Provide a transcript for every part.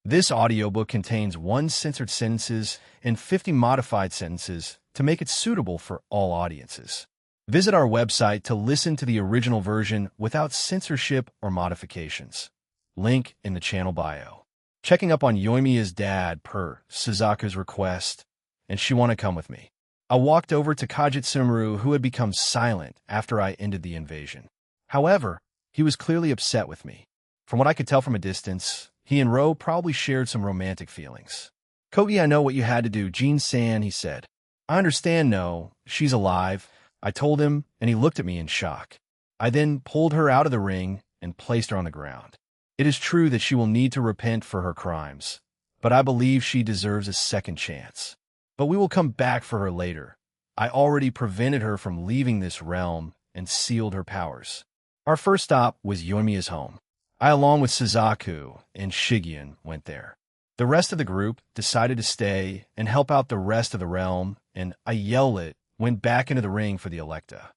This audiobook contains 1 censored sentences and 50 modified sentences to make it suitable for all audiences. Visit our website to listen to the original version without censorship or modifications. Link in the channel bio. Checking up on Yoimiya's dad per Suzaku's request, and she wanted to come with me. I walked over to Kajitsumaru, who had become silent after I ended the invasion. However, he was clearly upset with me. From what I could tell from a distance, he and Ro probably shared some romantic feelings. "Kogi, I know what you had to do, Jin-san," he said. "I understand, no, she's alive," I told him, and he looked at me in shock. I then pulled her out of the ring and placed her on the ground. It is true that she will need to repent for her crimes, but I believe she deserves a second chance. But we will come back for her later. I already prevented her from leaving this realm and sealed her powers. Our first stop was Yoimiya's home. I, along with Suzaku and Shigeon, went there. The rest of the group decided to stay and help out the rest of the realm, and Ayelet went back into the ring for the Electa.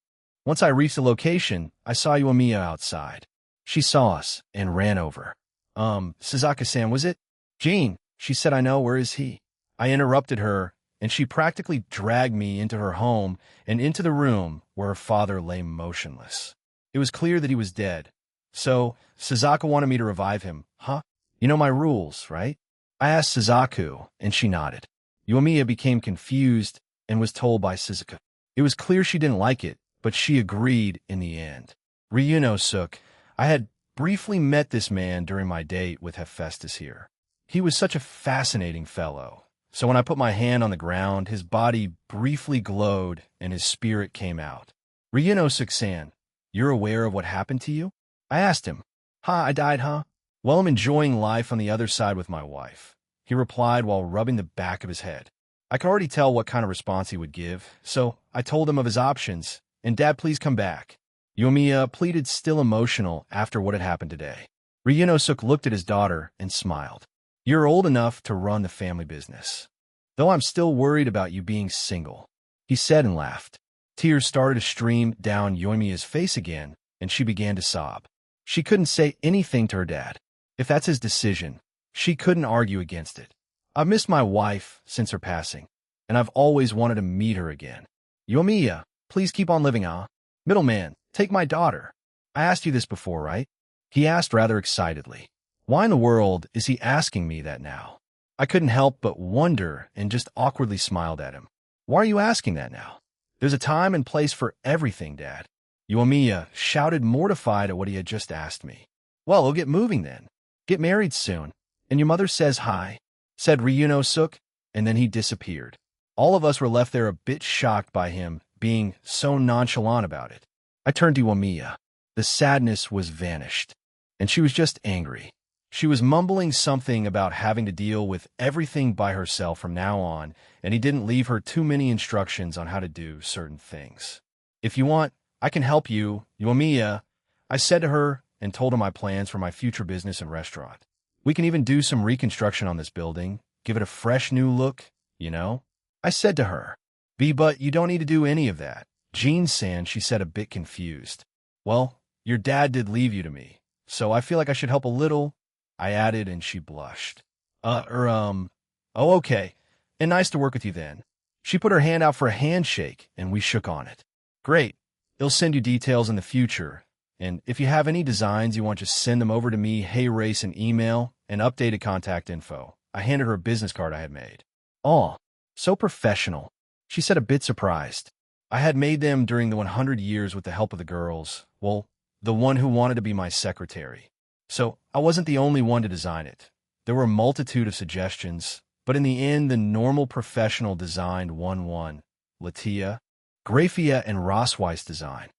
Once I reached the location, I saw Yoimiya outside. She saw us and ran over. Suzaku-san, was it? "Jean," she said, "I know, where is he?" I interrupted her, and she practically dragged me into her home and into the room where her father lay motionless. It was clear that he was dead. "So, Suzaku wanted me to revive him, huh? You know my rules, right?" I asked Suzaku, and she nodded. Yoimiya became confused and was told by Suzaku. It was clear she didn't like it, but she agreed in the end. Ryunosuke, I had briefly met this man during my date with Hephaestus here. He was such a fascinating fellow. So when I put my hand on the ground, his body briefly glowed and his spirit came out. "Ryunosuke-san, you're aware of what happened to you?" I asked him. I died, huh?" "Well, I'm enjoying life on the other side with my wife," he replied while rubbing the back of his head. I could already tell what kind of response he would give, so I told him of his options, and "Dad, please come back." Yoimiya pleaded, still emotional after what had happened today. Ryunosuke looked at his daughter and smiled. "You're old enough to run the family business. Though I'm still worried about you being single," he said and laughed. Tears started to stream down Yoimiya's face again, and she began to sob. She couldn't say anything to her dad. If that's his decision, she couldn't argue against it. I've missed my wife since her passing, and I've always wanted to meet her again. "Yoimiya, please keep on living, huh? Middleman, take my daughter. I asked you this before, right?" he asked rather excitedly. Why in the world is he asking me that now? I couldn't help but wonder and just awkwardly smiled at him. "Why are you asking that now? There's a time and place for everything, Dad." Yoimiya shouted, mortified at what he had just asked me. "Well, we'll get moving then. Get married soon. And your mother says hi," said Ryunosuke, and then he disappeared. All of us were left there a bit shocked by him being so nonchalant about it. I turned to Yoimiya. The sadness was vanished, and she was just angry. She was mumbling something about having to deal with everything by herself from now on, and he didn't leave her too many instructions on how to do certain things. "If you want, I can help you, Yoimiya," I said to her and told her my plans for my future business and restaurant. "We can even do some reconstruction on this building, give it a fresh new look, you know?" I said to her. But you don't need to do any of that, Jin-san," she said, a bit confused. "Well, your dad did leave you to me, so I feel like I should help a little," I added, and she blushed. Oh, okay. And nice to work with you then." She put her hand out for a handshake, and we shook on it. "Great. They'll send you details in the future. And if you have any designs you want, just send them over to me, Race, an email, and updated contact info." I handed her a business card I had made. "Oh, so professional," she said, a bit surprised. I had made them during the 100 years with the help of the girls. Well, the one who wanted to be my secretary. So I wasn't the only one to design it. There were a multitude of suggestions, but in the end, the normal professional designed one, Latia, Grafia, and Rossweiss design.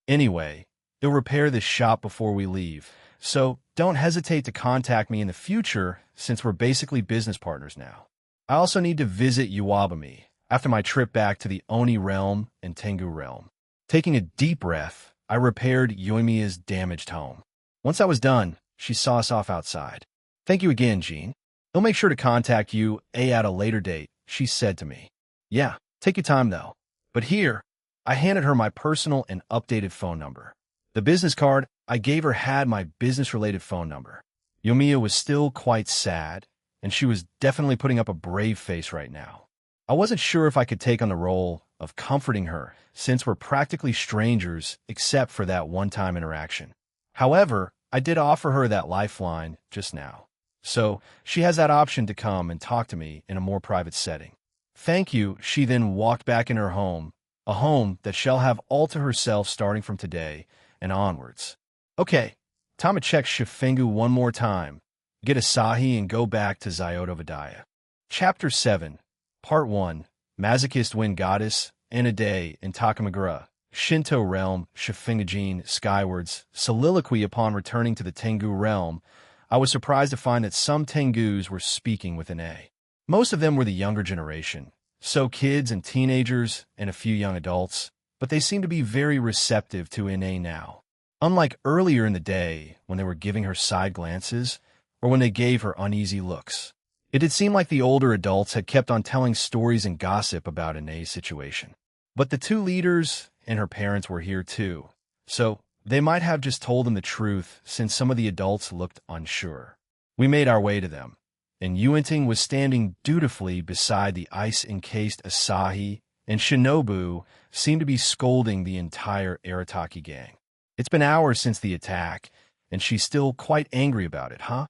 Anyway, they'll repair this shop before we leave, so don't hesitate to contact me in the future since we're basically business partners now. I also need to visit Iwabami after my trip back to the Oni realm and Tengu realm. Taking a deep breath, I repaired Yoimiya's damaged home. Once I was done, she saw us off outside. "Thank you again, Jean. He'll make sure to contact you at a later date," she said to me. "Yeah, take your time though. But here," I handed her my personal and updated phone number. The business card I gave her had my business-related phone number. Yomiya was still quite sad, and she was definitely putting up a brave face right now. I wasn't sure if I could take on the role of comforting her, since we're practically strangers except for that one-time interaction. However, I did offer her that lifeline just now. So, she has that option to come and talk to me in a more private setting. Thank you. She then walked back in her home, a home that shall have all to herself starting from today and onwards. Okay, time to check Shifingu one more time, get Asahi and go back to Zyoto Vidaya. Chapter 7, Part 1, Masochist Wind Goddess, Day in Takamagura, Shinto Realm, Shifingajin, Skywards, Soliloquy upon returning to the Tengu realm. I was surprised to find that some Tengus were speaking with an A. Most of them were the younger generation, so kids and teenagers and a few young adults, but they seemed to be very receptive to Ine now. Unlike earlier in the day when they were giving her side glances or when they gave her uneasy looks. It did seem like the older adults had kept on telling stories and gossip about Ine's situation. But the two leaders and her parents were here too, so they might have just told them the truth since some of the adults looked unsure. We made our way to them, and Yuenting was standing dutifully beside the ice-encased Asahi, and Shinobu seemed to be scolding the entire Arataki gang. It's been hours since the attack, and she's still quite angry about it, huh?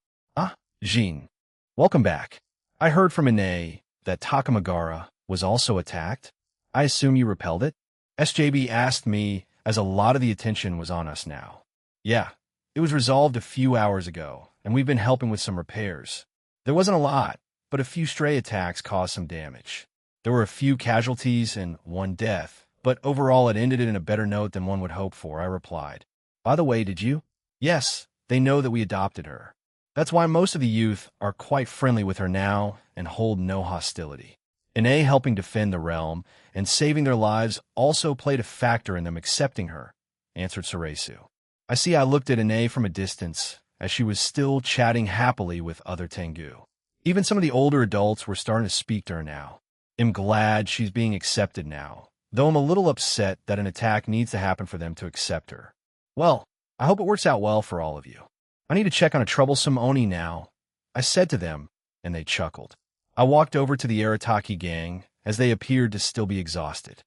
Jin. Welcome back. I heard from Ine that Takamagara was also attacked. I assume you repelled it? SJB asked me as a lot of the attention was on us now. Yeah, it was resolved a few hours ago, and we've been helping with some repairs. There wasn't a lot, but a few stray attacks caused some damage. There were a few casualties and one death, but overall it ended in a better note than one would hope for, I replied. By the way, did you? Yes, they know that we adopted her. That's why most of the youth are quite friendly with her now and hold no hostility. Ine helping defend the realm and saving their lives also played a factor in them accepting her, answered Suresu. I see. I looked at Ine from a distance as she was still chatting happily with other Tengu. Even some of the older adults were starting to speak to her now. I'm glad she's being accepted now, though I'm a little upset that an attack needs to happen for them to accept her. Well, I hope it works out well for all of you. I need to check on a troublesome Oni now, I said to them, and they chuckled. I walked over to the Arataki gang, as they appeared to still be exhausted.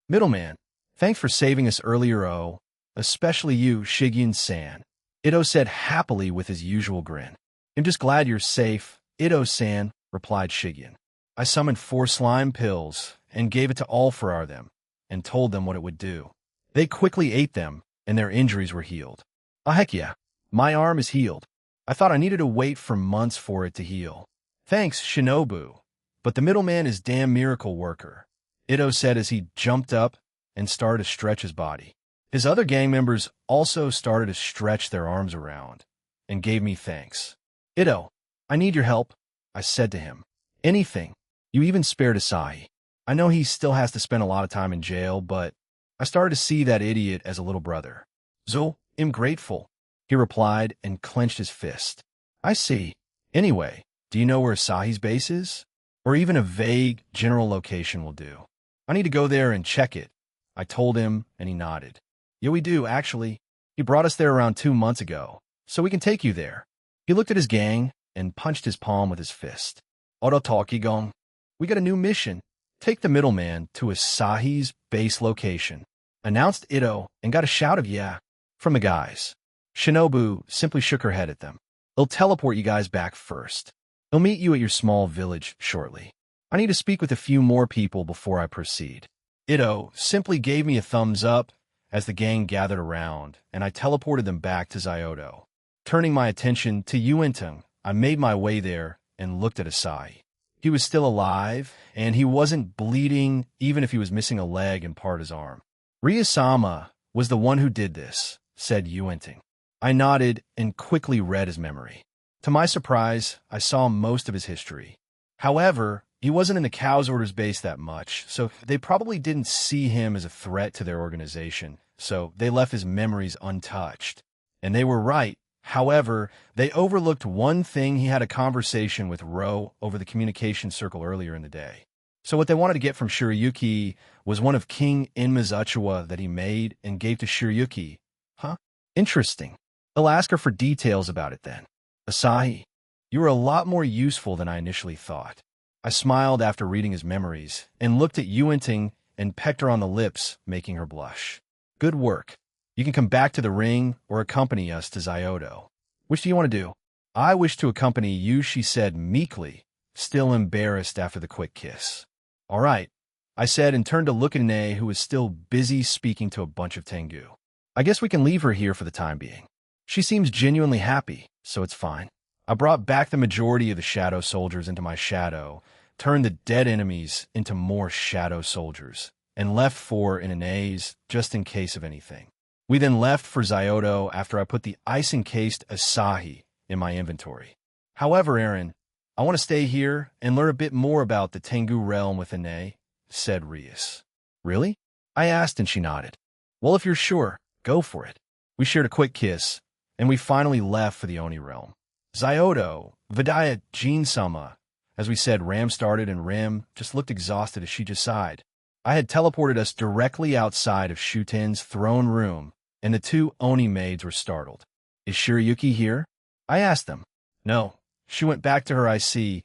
Middleman, thanks for saving us earlier, especially you, Shigyon-san, Ito said happily with his usual grin. I'm just glad you're safe, Ito-san, replied Shigyon. I summoned 4 slime pills and gave it to all 4 of them, and told them what it would do. They quickly ate them, and their injuries were healed. Heck yeah. My arm is healed. I thought I needed to wait for months for it to heal. Thanks, Shinobu. But the middleman is damn miracle worker, Ito said as he jumped up and started to stretch his body. His other gang members also started to stretch their arms around and gave me thanks. Ito, I need your help, I said to him. Anything. You even spared Asahi. I know he still has to spend a lot of time in jail, but I started to see that idiot as a little brother. So, I'm grateful, he replied and clenched his fist. I see. Anyway, do you know where Asahi's base is? Or even a vague, general location will do. I need to go there and check it, I told him, and he nodded. Yeah, we do, actually. He brought us there around 2 months ago, so we can take you there. He looked at his gang and punched his palm with his fist. Ototokigong, we got a new mission. Take the middleman to Asahi's base location, announced Ito, and got a shout of yeah from the guys. Shinobu simply shook her head at them. He'll teleport you guys back first. He'll meet you at your small village shortly. I need to speak with a few more people before I proceed. Ito simply gave me a thumbs up as the gang gathered around, and I teleported them back to Zyoto. Turning my attention to Yuentung, I made my way there and looked at Asahi. He was still alive, and he wasn't bleeding even if he was missing a leg and part of his arm. Ryusama was the one who did this, said Yuenting. I nodded and quickly read his memory. To my surprise, I saw most of his history. However, he wasn't in the Cow's Orders base that much, so they probably didn't see him as a threat to their organization, so they left his memories untouched. And they were right. However, they overlooked one thing: he had a conversation with Ro over the communication circle earlier in the day. So what they wanted to get from Shiryuki was one of King Inma's Uchiwa that he made and gave to Shiryuki. Huh? Interesting. They'll ask her for details about it then. Asahi, you are a lot more useful than I initially thought. I smiled after reading his memories and looked at Yuenting and pecked her on the lips, making her blush. Good work. You can come back to the ring or accompany us to Zyodo. Which do you want to do? I wish to accompany you, she said meekly, still embarrassed after the quick kiss. All right, I said and turned to look at Ine, who was still busy speaking to a bunch of Tengu. I guess we can leave her here for the time being. She seems genuinely happy, so it's fine. I brought back the majority of the shadow soldiers into my shadow, turned the dead enemies into more shadow soldiers, and left 4 in Ine's just in case of anything. We then left for Zyodo after I put the ice-encased Asahi in my inventory. However, Aaron, I want to stay here and learn a bit more about the Tengu realm with Ine, said Rias. Really? I asked and she nodded. Well, if you're sure, go for it. We shared a quick kiss, and we finally left for the Oni realm. Zyodo, Vidaya, Jin-sama. As we said, Ram started and Rim just looked exhausted as she just sighed. I had teleported us directly outside of Shuten's throne room, and the 2 Oni maids were startled. Is Shirayuki here? I asked them. No. She went back to her IC.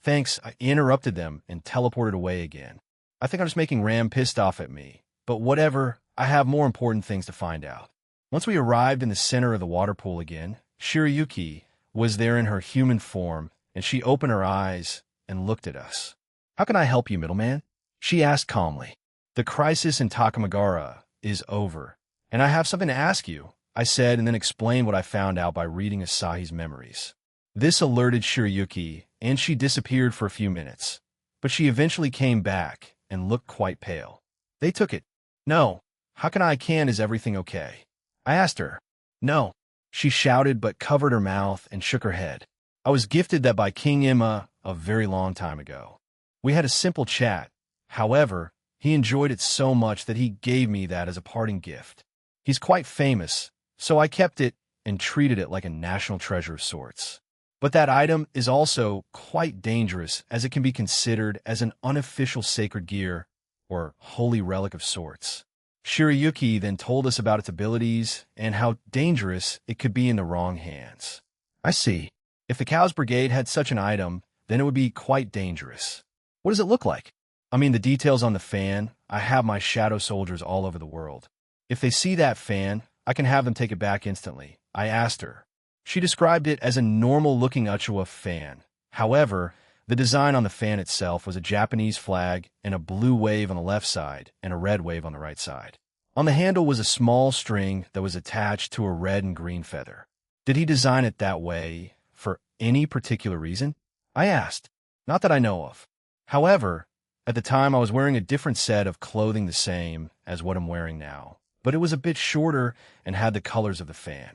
Thanks, I interrupted them and teleported away again. I think I'm just making Ram pissed off at me. But whatever, I have more important things to find out. Once we arrived in the center of the water pool again, Shirayuki was there in her human form, and she opened her eyes and looked at us. How can I help you, middleman? She asked calmly. The crisis in Takamagara is over, and I have something to ask you, I said, and then explained what I found out by reading Asahi's memories. This alerted Shirayuki, and she disappeared for a few minutes, but she eventually came back and looked quite pale. They took it. No. How can I can? Is everything okay? I asked her. No. She shouted but covered her mouth and shook her head. I was gifted that by King Emma a very long time ago. We had a simple chat. However, he enjoyed it so much that he gave me that as a parting gift. He's quite famous, so I kept it and treated it like a national treasure of sorts. But that item is also quite dangerous, as it can be considered as an unofficial sacred gear or holy relic of sorts. Shirayuki then told us about its abilities and how dangerous it could be in the wrong hands. I see. If the Cows Brigade had such an item, then it would be quite dangerous. What does it look like? I mean, the details on the fan. I have my shadow soldiers all over the world. If they see that fan, I can have them take it back instantly. I asked her. She described it as a normal-looking Uchiwa fan. However, the design on the fan itself was a Japanese flag and a blue wave on the left side and a red wave on the right side. On the handle was a small string that was attached to a red and green feather. Did he design it that way for any particular reason? I asked. Not that I know of. However, at the time I was wearing a different set of clothing the same as what I'm wearing now, but it was a bit shorter and had the colors of the fan.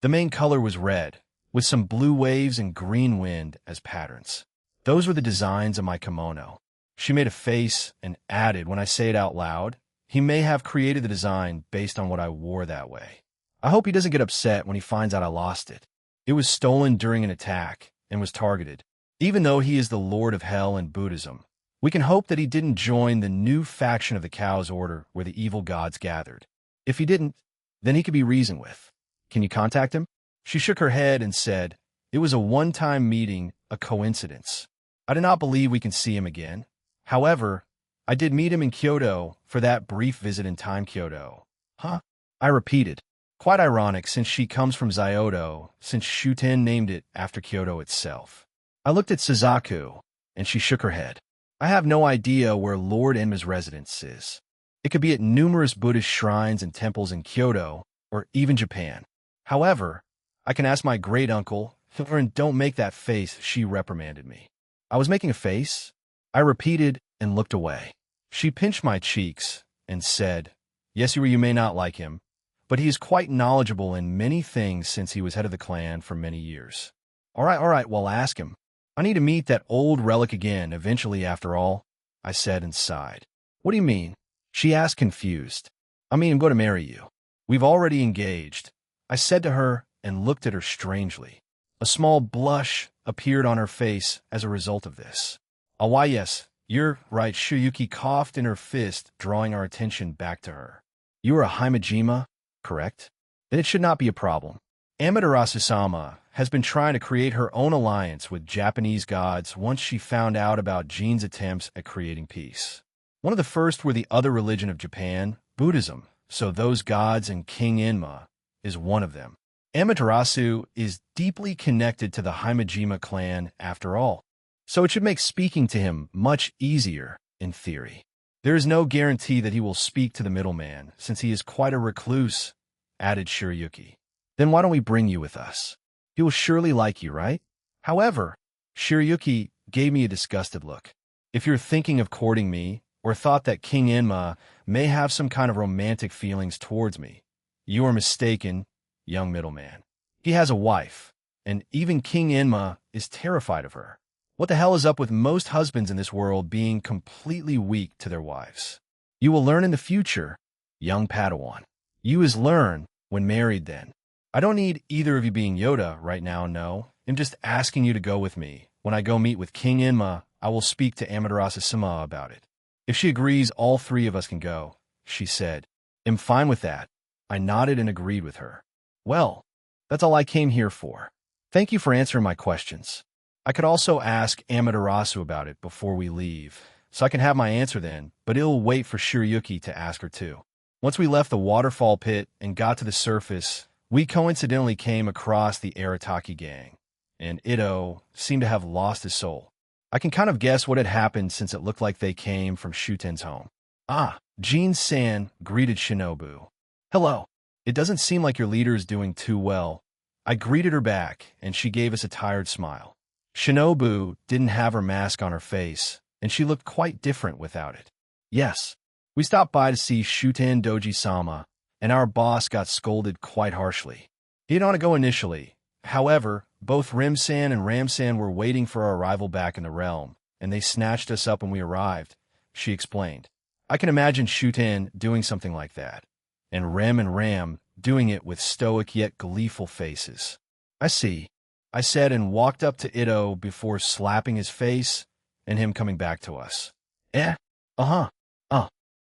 The main color was red, with some blue waves and green wind as patterns. Those were the designs of my kimono. She made a face and added, when I say it out loud, he may have created the design based on what I wore that way. I hope he doesn't get upset when he finds out I lost it. It was stolen during an attack and was targeted. Even though he is the Lord of Hell in Buddhism, we can hope that he didn't join the new faction of the Cow's Order where the evil gods gathered. If he didn't, then he could be reasoned with. Can you contact him? She shook her head and said, it was a one-time meeting, a coincidence. I do not believe we can see him again. However, I did meet him in Kyoto for that brief visit in Time Kyoto. Huh? I repeated. Quite ironic since she comes from Zyodo, since Shuten named it after Kyoto itself. I looked at Suzaku, and she shook her head. I have no idea where Lord Enma's residence is. It could be at numerous Buddhist shrines and temples in Kyoto, or even Japan. However, I can ask my great-uncle, and don't make that face, she reprimanded me. I was making a face. I repeated and looked away. She pinched my cheeks and said, yes, you may not like him, but he is quite knowledgeable in many things since he was head of the clan for many years. All right, well, ask him. I need to meet that old relic again, eventually after all, I said and sighed. What do you mean? She asked confused. I mean, I'm going to marry you. We've already engaged, I said to her and looked at her strangely. A small blush appeared on her face as a result of this. Oh, why, yes, you're right, Shirayuki coughed in her fist, drawing our attention back to her. You are a Himejima, correct? Then it should not be a problem. Amaterasu-sama has been trying to create her own alliance with Japanese gods once she found out about Jin's attempts at creating peace. One of the first were the other religion of Japan, Buddhism, so those gods and King Enma is one of them. Amaterasu is deeply connected to the Himejima clan after all, so it should make speaking to him much easier in theory. There is no guarantee that he will speak to the middleman, since he is quite a recluse, added Shiryuki. Then why don't we bring you with us? He will surely like you, right? However, Shiryuki gave me a disgusted look. If you're thinking of courting me, or thought that King Enma may have some kind of romantic feelings towards me, you are mistaken, young middleman. He has a wife, and even King Enma is terrified of her. What the hell is up with most husbands in this world being completely weak to their wives? You will learn in the future, young Padawan. You is learn when married then. I don't need either of you being Yoda right now, no. I'm just asking you to go with me. When I go meet with King Enma, I will speak to Amaterasu-sama about it. If she agrees, all three of us can go, she said. I'm fine with that. I nodded and agreed with her. Well, that's all I came here for. Thank you for answering my questions. I could also ask Amaterasu about it before we leave, so I can have my answer then, but it'll wait for Shiryuki to ask her too. Once we left the waterfall pit and got to the surface, we coincidentally came across the Arataki gang, and Ito seemed to have lost his soul. I can kind of guess what had happened since it looked like they came from Shuten's home. Ah, Jin-san greeted Shinobu. Hello. It doesn't seem like your leader is doing too well. I greeted her back, and she gave us a tired smile. Shinobu didn't have her mask on her face, and she looked quite different without it. Yes, we stopped by to see Shuten Doji-sama, and our boss got scolded quite harshly. He didn't want to go initially. However, both Rim-san and Ram-san were waiting for our arrival back in the realm, and they snatched us up when we arrived, she explained. I can imagine Shuten doing something like that, and Ram doing it with stoic yet gleeful faces. I see, I said and walked up to Ito before slapping his face and him coming back to us.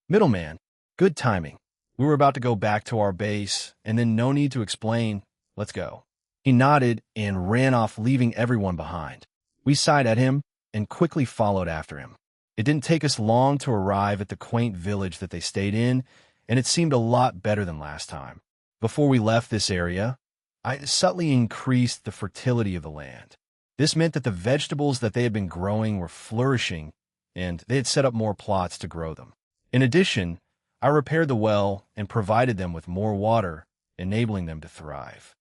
Middleman, good timing. We were about to go back to our base, and then no need to explain, let's go. He nodded and ran off, leaving everyone behind. We sighed at him and quickly followed after him. It didn't take us long to arrive at the quaint village that they stayed in, and it seemed a lot better than last time. Before we left this area, I subtly increased the fertility of the land. This meant that the vegetables that they had been growing were flourishing, and they had set up more plots to grow them. In addition, I repaired the well and provided them with more water, enabling them to thrive.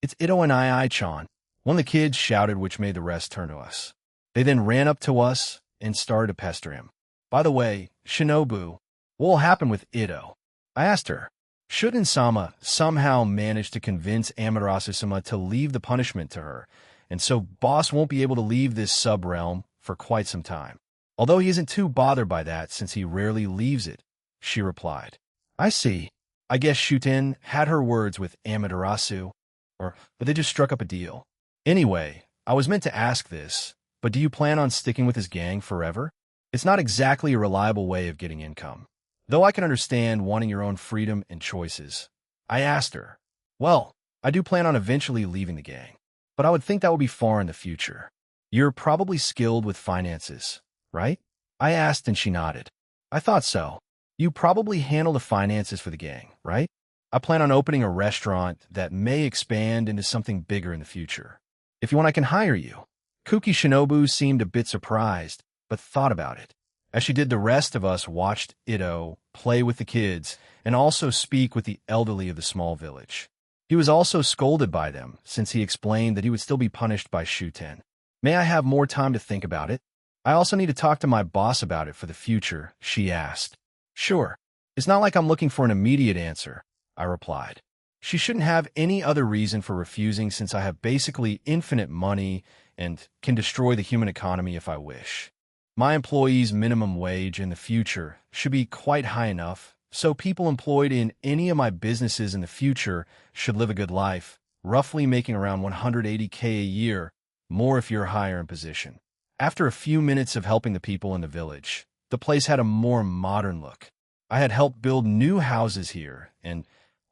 It's Ito and I-chan, one of the kids shouted, which made the rest turn to us. They then ran up to us and started to pester him. By the way, Shinobu, what will happen with Ito? I asked her. Shuten-sama somehow managed to convince Amaterasu-sama to leave the punishment to her, and so boss won't be able to leave this sub-realm for quite some time. Although he isn't too bothered by that since he rarely leaves it, she replied. I see. I guess Shuten had her words with Amaterasu, but they just struck up a deal. Anyway, I was meant to ask this, but do you plan on sticking with his gang forever? It's not exactly a reliable way of getting income, though I can understand wanting your own freedom and choices. I asked her. Well, I do plan on eventually leaving the gang, but I would think that would be far in the future. You're probably skilled with finances, right? I asked and she nodded. I thought so. You probably handle the finances for the gang, right? I plan on opening a restaurant that may expand into something bigger in the future. If you want, I can hire you. Kuki Shinobu seemed a bit surprised, but thought about it. As she did, the rest of us watched Ito play with the kids and also speak with the elderly of the small village. He was also scolded by them, since he explained that he would still be punished by Shuten. May I have more time to think about it? I also need to talk to my boss about it for the future, she asked. Sure. It's not like I'm looking for an immediate answer, I replied. She shouldn't have any other reason for refusing since I have basically infinite money and can destroy the human economy if I wish. My employees' minimum wage in the future should be quite high enough, so people employed in any of my businesses in the future should live a good life, roughly making around 180K a year, more if you're higher in position. After a few minutes of helping the people in the village, the place had a more modern look. I had helped build new houses here and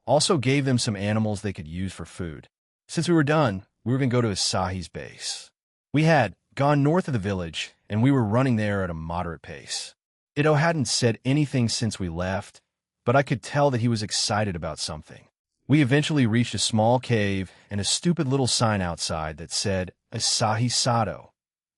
also gave them some animals they could use for food. Since we were done, we were going to go to Asahi's base. We had gone north of the village, and we were running there at a moderate pace. Ito hadn't said anything since we left, but I could tell that he was excited about something. We eventually reached a small cave and a stupid little sign outside that said Asahi Sato,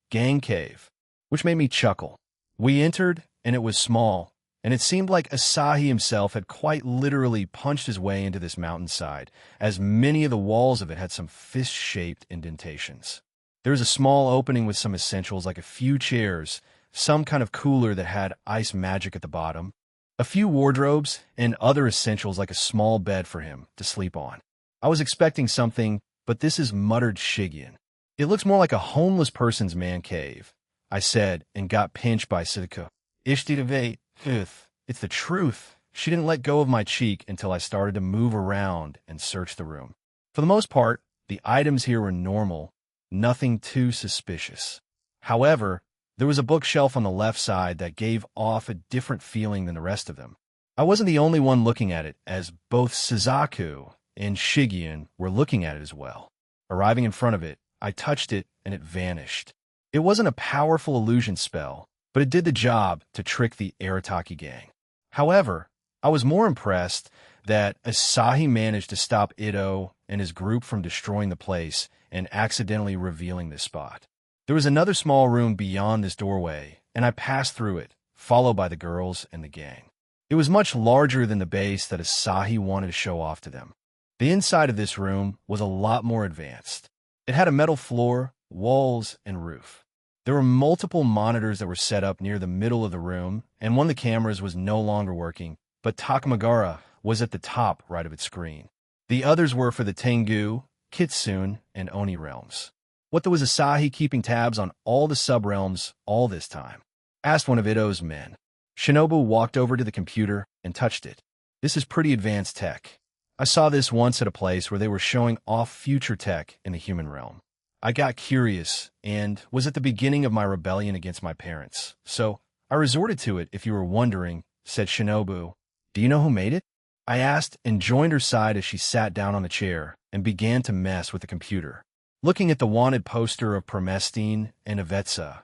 Gang Cave, which made me chuckle. We entered, and it was small, and it seemed like Asahi himself had quite literally punched his way into this mountainside, as many of the walls of it had some fist-shaped indentations. There was a small opening with some essentials like a few chairs, some kind of cooler that had ice magic at the bottom, a few wardrobes, and other essentials like a small bed for him to sleep on. I was expecting something, but this is muttered Shigeon. It looks more like a homeless person's man cave, I said, and got pinched by Suzuko. Ishtirave, it's the truth. She didn't let go of my cheek until I started to move around and search the room. For the most part, the items here were normal, nothing too suspicious. However, there was a bookshelf on the left side that gave off a different feeling than the rest of them. I wasn't the only one looking at it, as both Suzaku and Shigeon were looking at it as well. Arriving in front of it, I touched it and it vanished. It wasn't a powerful illusion spell, but it did the job to trick the Arataki gang. However, I was more impressed that Asahi managed to stop Ito and his group from destroying the place and accidentally revealing this spot. There was another small room beyond this doorway, and I passed through it, followed by the girls and the gang. It was much larger than the base that Asahi wanted to show off to them. The inside of this room was a lot more advanced. It had a metal floor, walls, and roof. There were multiple monitors that were set up near the middle of the room, and one of the cameras was no longer working, but Takamagara was at the top right of its screen. The others were for the Tengu, Kitsune, and Oni realms. What was Asahi keeping tabs on all the sub-realms all this time? Asked one of Ito's men. Shinobu walked over to the computer and touched it. This is pretty advanced tech. I saw this once at a place where they were showing off future tech in the human realm. I got curious and was at the beginning of my rebellion against my parents. So I resorted to it, if you were wondering, said Shinobu. Do you know who made it? I asked and joined her side as she sat down on the chair and began to mess with the computer, looking at the wanted poster of Promestine and Ivetsa.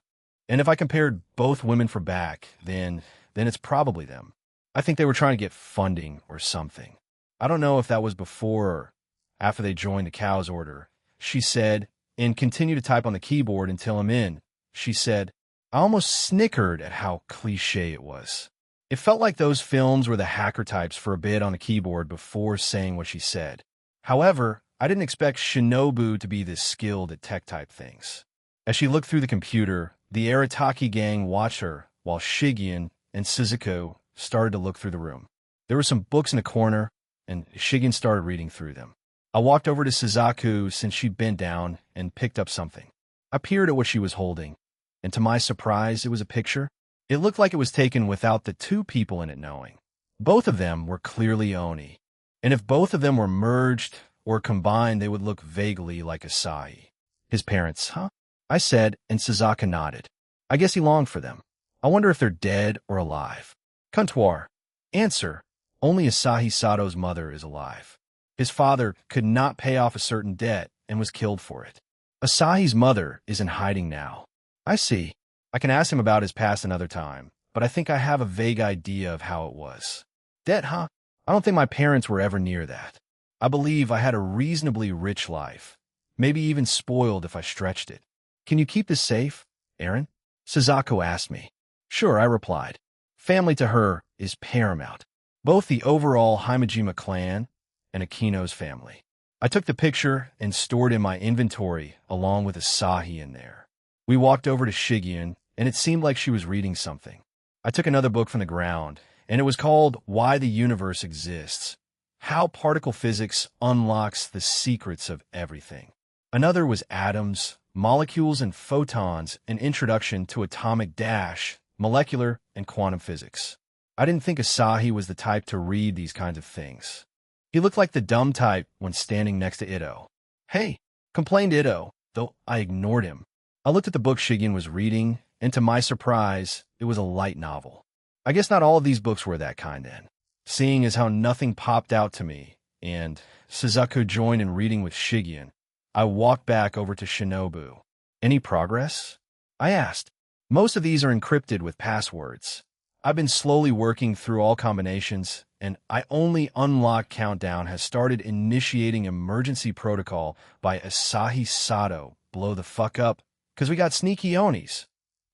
And if I compared both women for back, then it's probably them. I think they were trying to get funding or something. I don't know if that was before or after they joined the Cow's Order, she said, and continued to type on the keyboard until I'm in. She said, I almost snickered at how cliché it was. It felt like those films were the hacker types for a bit on the keyboard before saying what she said. However, I didn't expect Shinobu to be this skilled at tech-type things. As she looked through the computer, the Arataki gang watched her, while Shigeon and Suzuko started to look through the room. There were some books in a corner, and Shigeon started reading through them. I walked over to Suzaku since she bent down and picked up something. I peered at what she was holding, and to my surprise, it was a picture. It looked like it was taken without the two people in it knowing. Both of them were clearly Oni, and if both of them were merged or combined, they would look vaguely like Asahi. His parents, huh? I said, and Suzaku nodded. I guess he longed for them. I wonder if they're dead or alive. Comptoir. Answer. Only Asahi Sato's mother is alive. His father could not pay off a certain debt and was killed for it. Asahi's mother is in hiding now. I see. I can ask him about his past another time, but I think I have a vague idea of how it was. Debt, huh? I don't think my parents were ever near that. I believe I had a reasonably rich life, maybe even spoiled if I stretched it. Can you keep this safe, Aaron? Suzaku asked me. Sure, I replied. Family to her is paramount. Both the overall Himejima clan and Akino's family. I took the picture and stored it in my inventory along with Asahi in there. We walked over to Shigeon, and it seemed like she was reading something. I took another book from the ground, and it was called Why the Universe Exists, How Particle Physics Unlocks the Secrets of Everything. Another was Atoms, Molecules and Photons, an Introduction to Atomic Dash, Molecular and Quantum Physics. I didn't think Asahi was the type to read these kinds of things. He looked like the dumb type when standing next to Ito. Hey, complained Ito, though I ignored him. I looked at the book Shigeon was reading, and to my surprise, it was a light novel. I guess not all of these books were that kind then, seeing as how nothing popped out to me, and Suzaku joined in reading with Shigeon. I walked back over to Shinobu. Any progress? I asked. Most of these are encrypted with passwords. I've been slowly working through all combinations, and I only unlocked countdown has started initiating emergency protocol by Asahi Sato. Blow the fuck up, 'cause we got sneaky Onis.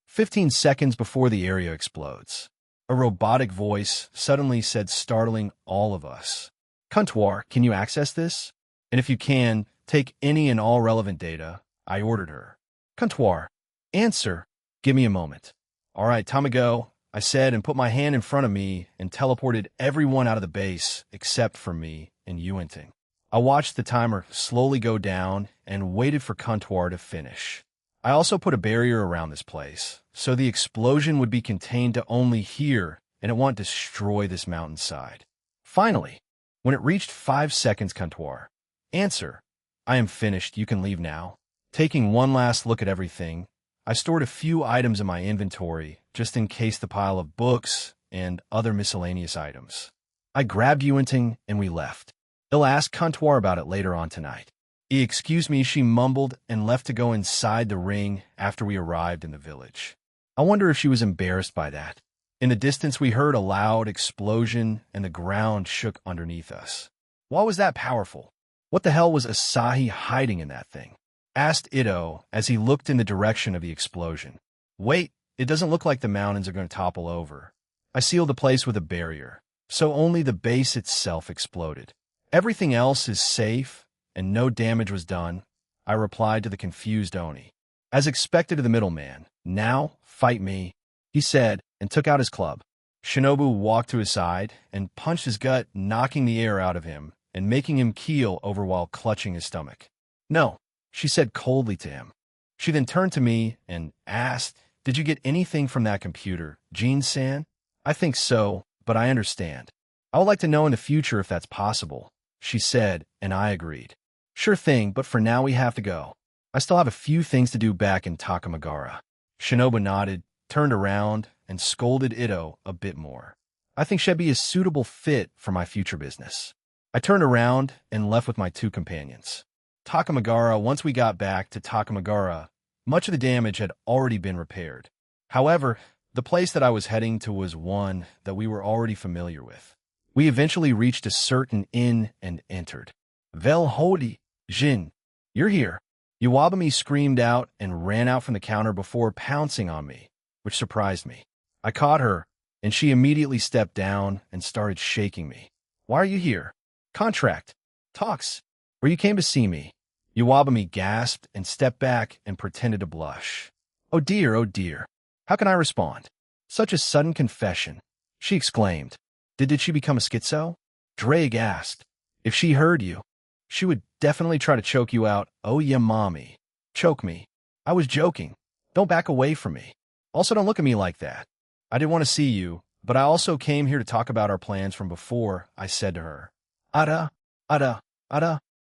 15 seconds before the area explodes. A robotic voice suddenly said, startling all of us. Comptoir, can you access this? And if you can, take any and all relevant data. I ordered her. Comptoir, answer. Give me a moment. All right, time to go, I said, and put my hand in front of me and teleported everyone out of the base except for me and Yuenting. I watched the timer slowly go down and waited for Comptoir to finish. I also put a barrier around this place, so the explosion would be contained to only here, and it won't destroy this mountainside. Finally, when it reached 5 seconds, Comptoir, answer. I am finished, you can leave now. Taking one last look at everything, I stored a few items in my inventory, just in case the pile of books and other miscellaneous items. I grabbed Yuenting and we left. He'll ask Comptoir about it later on tonight. Excuse me, she mumbled and left to go inside the ring after we arrived in the village. I wonder if she was embarrassed by that. In the distance, we heard a loud explosion and the ground shook underneath us. Why was that powerful? What the hell was Asahi hiding in that thing? Asked Ito as he looked in the direction of the explosion. Wait, it doesn't look like the mountains are going to topple over. I sealed the place with a barrier, so only the base itself exploded. Everything else is safe, and no damage was done, I replied to the confused Oni. As expected of the middleman, now, fight me, he said, and took out his club. Shinobu walked to his side and punched his gut, knocking the air out of him and making him keel over while clutching his stomach. No, she said coldly to him. She then turned to me and asked, Did you get anything from that computer, Jin-san? I think so, but I understand. I would like to know in the future if that's possible, she said, and I agreed. Sure thing, but for now we have to go. I still have a few things to do back in Takamagara. Shinobu nodded, turned around, and scolded Ito a bit more. I think she'd be a suitable fit for my future business. I turned around and left with my 2 companions. Takamagara, once we got back to Takamagara, much of the damage had already been repaired. However, the place that I was heading to was one that we were already familiar with. We eventually reached a certain inn and entered. Vel Hodi, Jin, you're here. Iwabumi screamed out and ran out from the counter before pouncing on me, which surprised me. I caught her, and she immediately stepped down and started shaking me. Why are you here? Contract. Talks. Or you came to see me. Iwabumi gasped and stepped back and pretended to blush. Oh dear, how can I respond? Such a sudden confession, she exclaimed. Did she become a schizo? Drake asked. If she heard you, she would definitely try to choke you out. Oh yeah, mommy. Choke me. I was joking. Don't back away from me. Also, don't look at me like that. I didn't want to see you, but I also came here to talk about our plans from before, I said to her. Ada.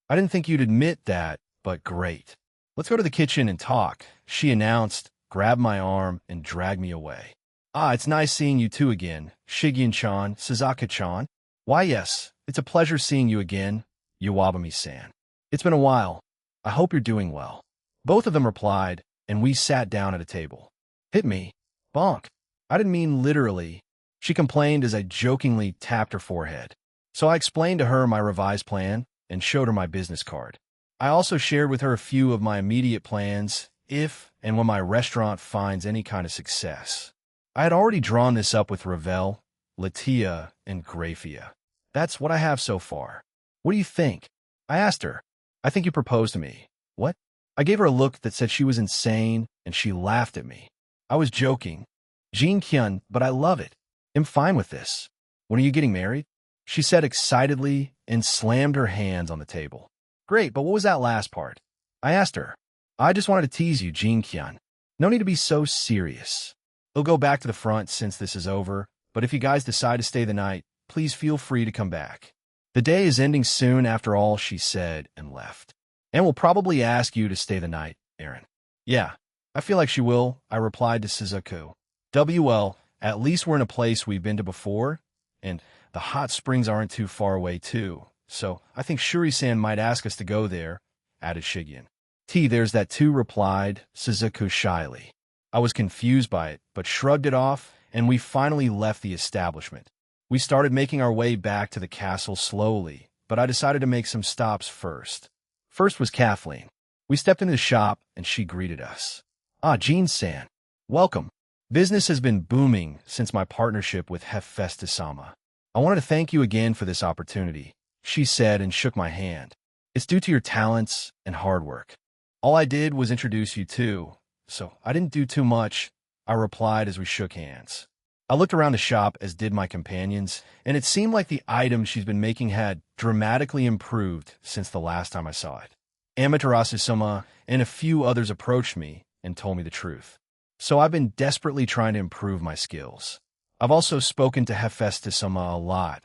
I didn't think you'd admit that, but great. Let's go to the kitchen and talk, she announced, grabbed my arm, and dragged me away. It's nice seeing you two again, Shigien-chan, Sasaka-chan. Why, yes, it's a pleasure seeing you again, Iwabumi-san. It's been a while. I hope you're doing well. Both of them replied, and we sat down at a table. Hit me. Bonk. I didn't mean literally, she complained as I jokingly tapped her forehead. So I explained to her my revised plan and showed her my business card. I also shared with her a few of my immediate plans if and when my restaurant finds any kind of success. I had already drawn this up with Ravel, Latia, and Grafia. That's what I have so far. What do you think? I asked her. I think you proposed to me. What? I gave her a look that said she was insane, and she laughed at me. I was joking. Jin-kyun, but I love it. I'm fine with this. When are you getting married? She said excitedly and slammed her hands on the table. Great, but what was that last part? I asked her. I just wanted to tease you, Jin-kyun. No need to be so serious. We'll go back to the front since this is over, but if you guys decide to stay the night, please feel free to come back. The day is ending soon after all, she said and left. And we'll probably ask you to stay the night, Aaron. Yeah, I feel like she will, I replied to Suzaku. WL, at least we're in a place we've been to before, and the hot springs aren't too far away too, so I think Shuri-san might ask us to go there, added Shigen. There's that too, replied Suzuku shyly. I was confused by it, but shrugged it off, and we finally left the establishment. We started making our way back to the castle slowly, but I decided to make some stops first. First was Kathleen. We stepped into the shop, and she greeted us. Ah, Jean-san. Welcome. Business has been booming since my partnership with Hephaestus-sama. I wanted to thank you again for this opportunity, she said and shook my hand. It's due to your talents and hard work. All I did was introduce you too, so I didn't do too much, I replied as we shook hands. I looked around the shop, as did my companions, and it seemed like the items she's been making had dramatically improved since the last time I saw it. Amaterasu-sama and a few others approached me and told me the truth. So I've been desperately trying to improve my skills. I've also spoken to Hephaestus-sama a lot,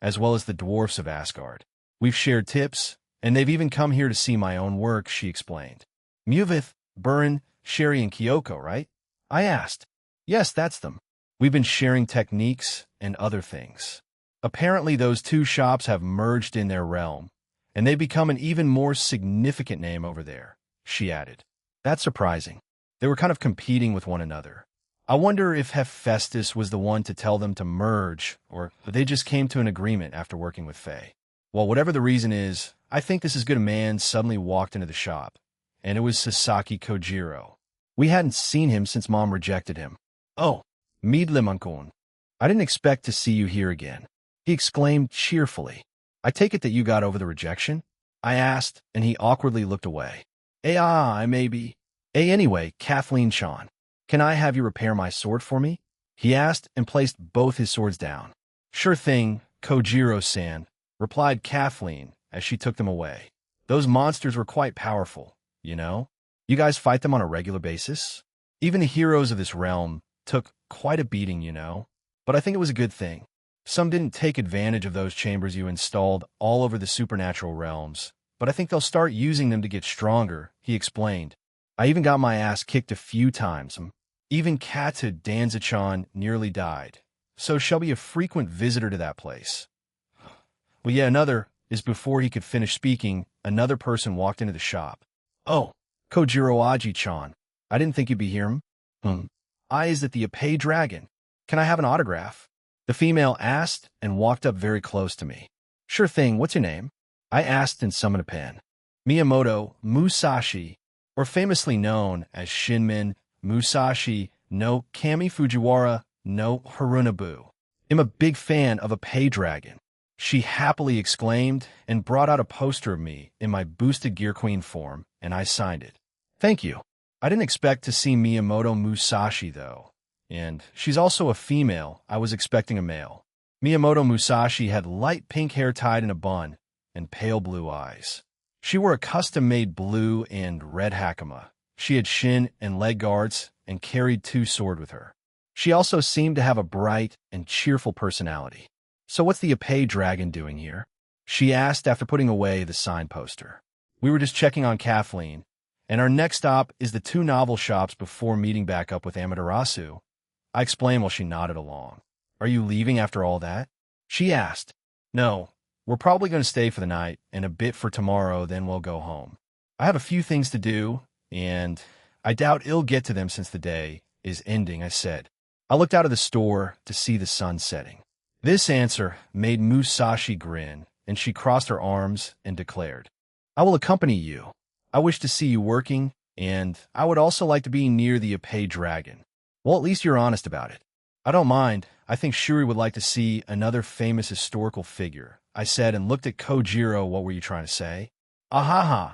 as well as the dwarfs of Asgard. We've shared tips, and they've even come here to see my own work, she explained. Muvith, Burin, Sherry, and Kyoko, right? I asked. Yes, that's them. We've been sharing techniques and other things. Apparently those two shops have merged in their realm, and they've become an even more significant name over there, she added. That's surprising. They were kind of competing with one another. I wonder if Hephaestus was the one to tell them to merge, or they just came to an agreement after working with Faye. Well, whatever the reason is, I think this is good. A man suddenly walked into the shop, and it was Sasaki Kojiro. We hadn't seen him since Mom rejected him. Oh, Midlimankon. I didn't expect to see you here again, he exclaimed cheerfully. I take it that you got over the rejection? I asked, and he awkwardly looked away. I maybe. Anyway, Kathleen-chan, can I have you repair my sword for me? He asked and placed both his swords down. Sure thing, Kojiro-san, replied Kathleen as she took them away. Those monsters were quite powerful, you know? You guys fight them on a regular basis? Even the heroes of this realm took quite a beating, you know? But I think it was a good thing. Some didn't take advantage of those chambers you installed all over the supernatural realms, but I think they'll start using them to get stronger, he explained. I even got my ass kicked a few times. Even Kata Danzachan nearly died, so she'll be a frequent visitor to that place. Well, yeah, before he could finish speaking, another person walked into the shop. Oh, Kojiro Aji-chan. I didn't think you'd be here. Is that the Epee Dragon? Can I have an autograph? The female asked and walked up very close to me. Sure thing, what's your name? I asked and summoned a pen. Miyamoto Musashi, or famously known as Shinmin Musashi no Kami Fujiwara no Harunobu. I'm a big fan of Epee Dragon, she happily exclaimed and brought out a poster of me in my boosted Gear Queen form, and I signed it. Thank you. I didn't expect to see Miyamoto Musashi, though. And she's also a female. I was expecting a male. Miyamoto Musashi had light pink hair tied in a bun and pale blue eyes. She wore a custom-made blue and red hakama. She had shin and leg guards and carried two swords with her. She also seemed to have a bright and cheerful personality. So what's the Epee Dragon doing here? She asked after putting away the sign poster. We were just checking on Kathleen, and our next stop is the two novel shops before meeting back up with Amaterasu. I explained while she nodded along. Are you leaving after all that? She asked. No, we're probably going to stay for the night and a bit for tomorrow, then we'll go home. I have a few things to do, and I doubt it'll get to them since the day is ending, I said. I looked out of the store to see the sun setting. This answer made Musashi grin, and she crossed her arms and declared, I will accompany you. I wish to see you working, and I would also like to be near the Epee Dragon. Well, at least you're honest about it. I don't mind. I think Shuri would like to see another famous historical figure, I said and looked at Kojiro. What were you trying to say? Ahaha.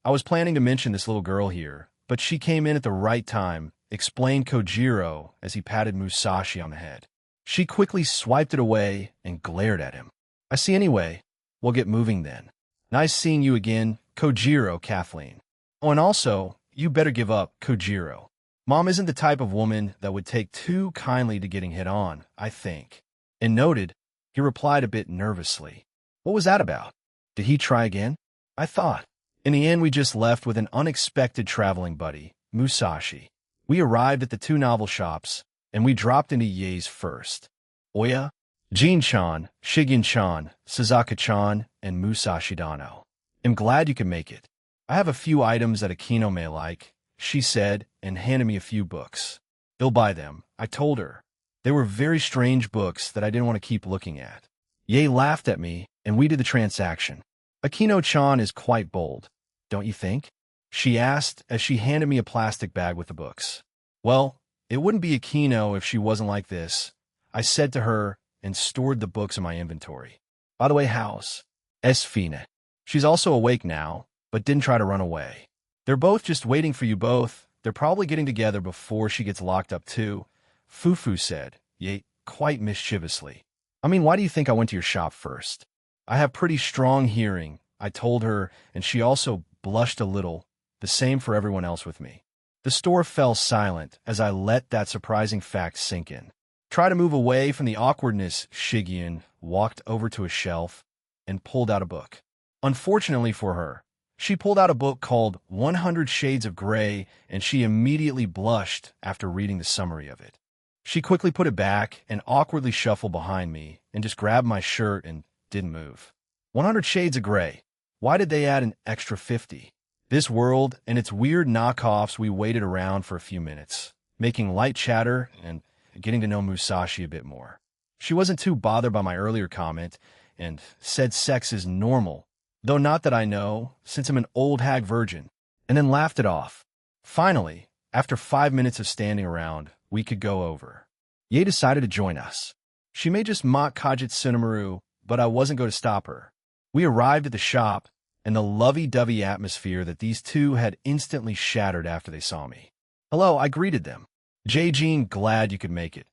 I was planning to mention this little girl here, but she came in at the right time, explained Kojiro as he patted Musashi on the head. She quickly swiped it away and glared at him. I see anyway. We'll get moving then. Nice seeing you again, Kojiro, Kathleen. Oh, and also, you better give up, Kojiro. Mom isn't the type of woman that would take too kindly to getting hit on, I think. And noted, he replied a bit nervously. What was that about? Did he try again? I thought. In the end, we just left with an unexpected traveling buddy, Musashi. We arrived at the two novel shops, and we dropped into Ye's first. Oya, Jin-chan, Shigen-chan, Suzuka-chan, and Musashi Dano. I'm glad you can make it. I have a few items that Akino may like, she said, and handed me a few books. You'll buy them, I told her. They were very strange books that I didn't want to keep looking at. Ye laughed at me, and we did the transaction. Akino-chan is quite bold, don't you think? She asked as she handed me a plastic bag with the books. Well, it wouldn't be Akino if she wasn't like this, I said to her and stored the books in my inventory. By the way, how's Esfina? She's also awake now, but didn't try to run away. They're both just waiting for you both. They're probably getting together before she gets locked up too, Fufu said, yet quite mischievously. I mean, why do you think I went to your shop first? I have pretty strong hearing, I told her, and she also blushed a little, the same for everyone else with me. The store fell silent as I let that surprising fact sink in. Try to move away from the awkwardness, Shigeon walked over to a shelf and pulled out a book. Unfortunately for her, she pulled out a book called 100 Shades of Grey, and she immediately blushed after reading the summary of it. She quickly put it back and awkwardly shuffled behind me and just grabbed my shirt and didn't move. 100 Shades of Grey. Why did they add an extra 50? This world and its weird knockoffs. We waited around for a few minutes, making light chatter and getting to know Musashi a bit more. She wasn't too bothered by my earlier comment and said sex is normal, though not that I know, since I'm an old hag virgin, and then laughed it off. Finally, after 5 minutes of standing around, we could go over. Ye decided to join us. She may just mock Kajitsunomaru, but I wasn't going to stop her. We arrived at the shop, and the lovey-dovey atmosphere that these two had instantly shattered after they saw me. Hello, I greeted them. J-Jean, glad you could make it,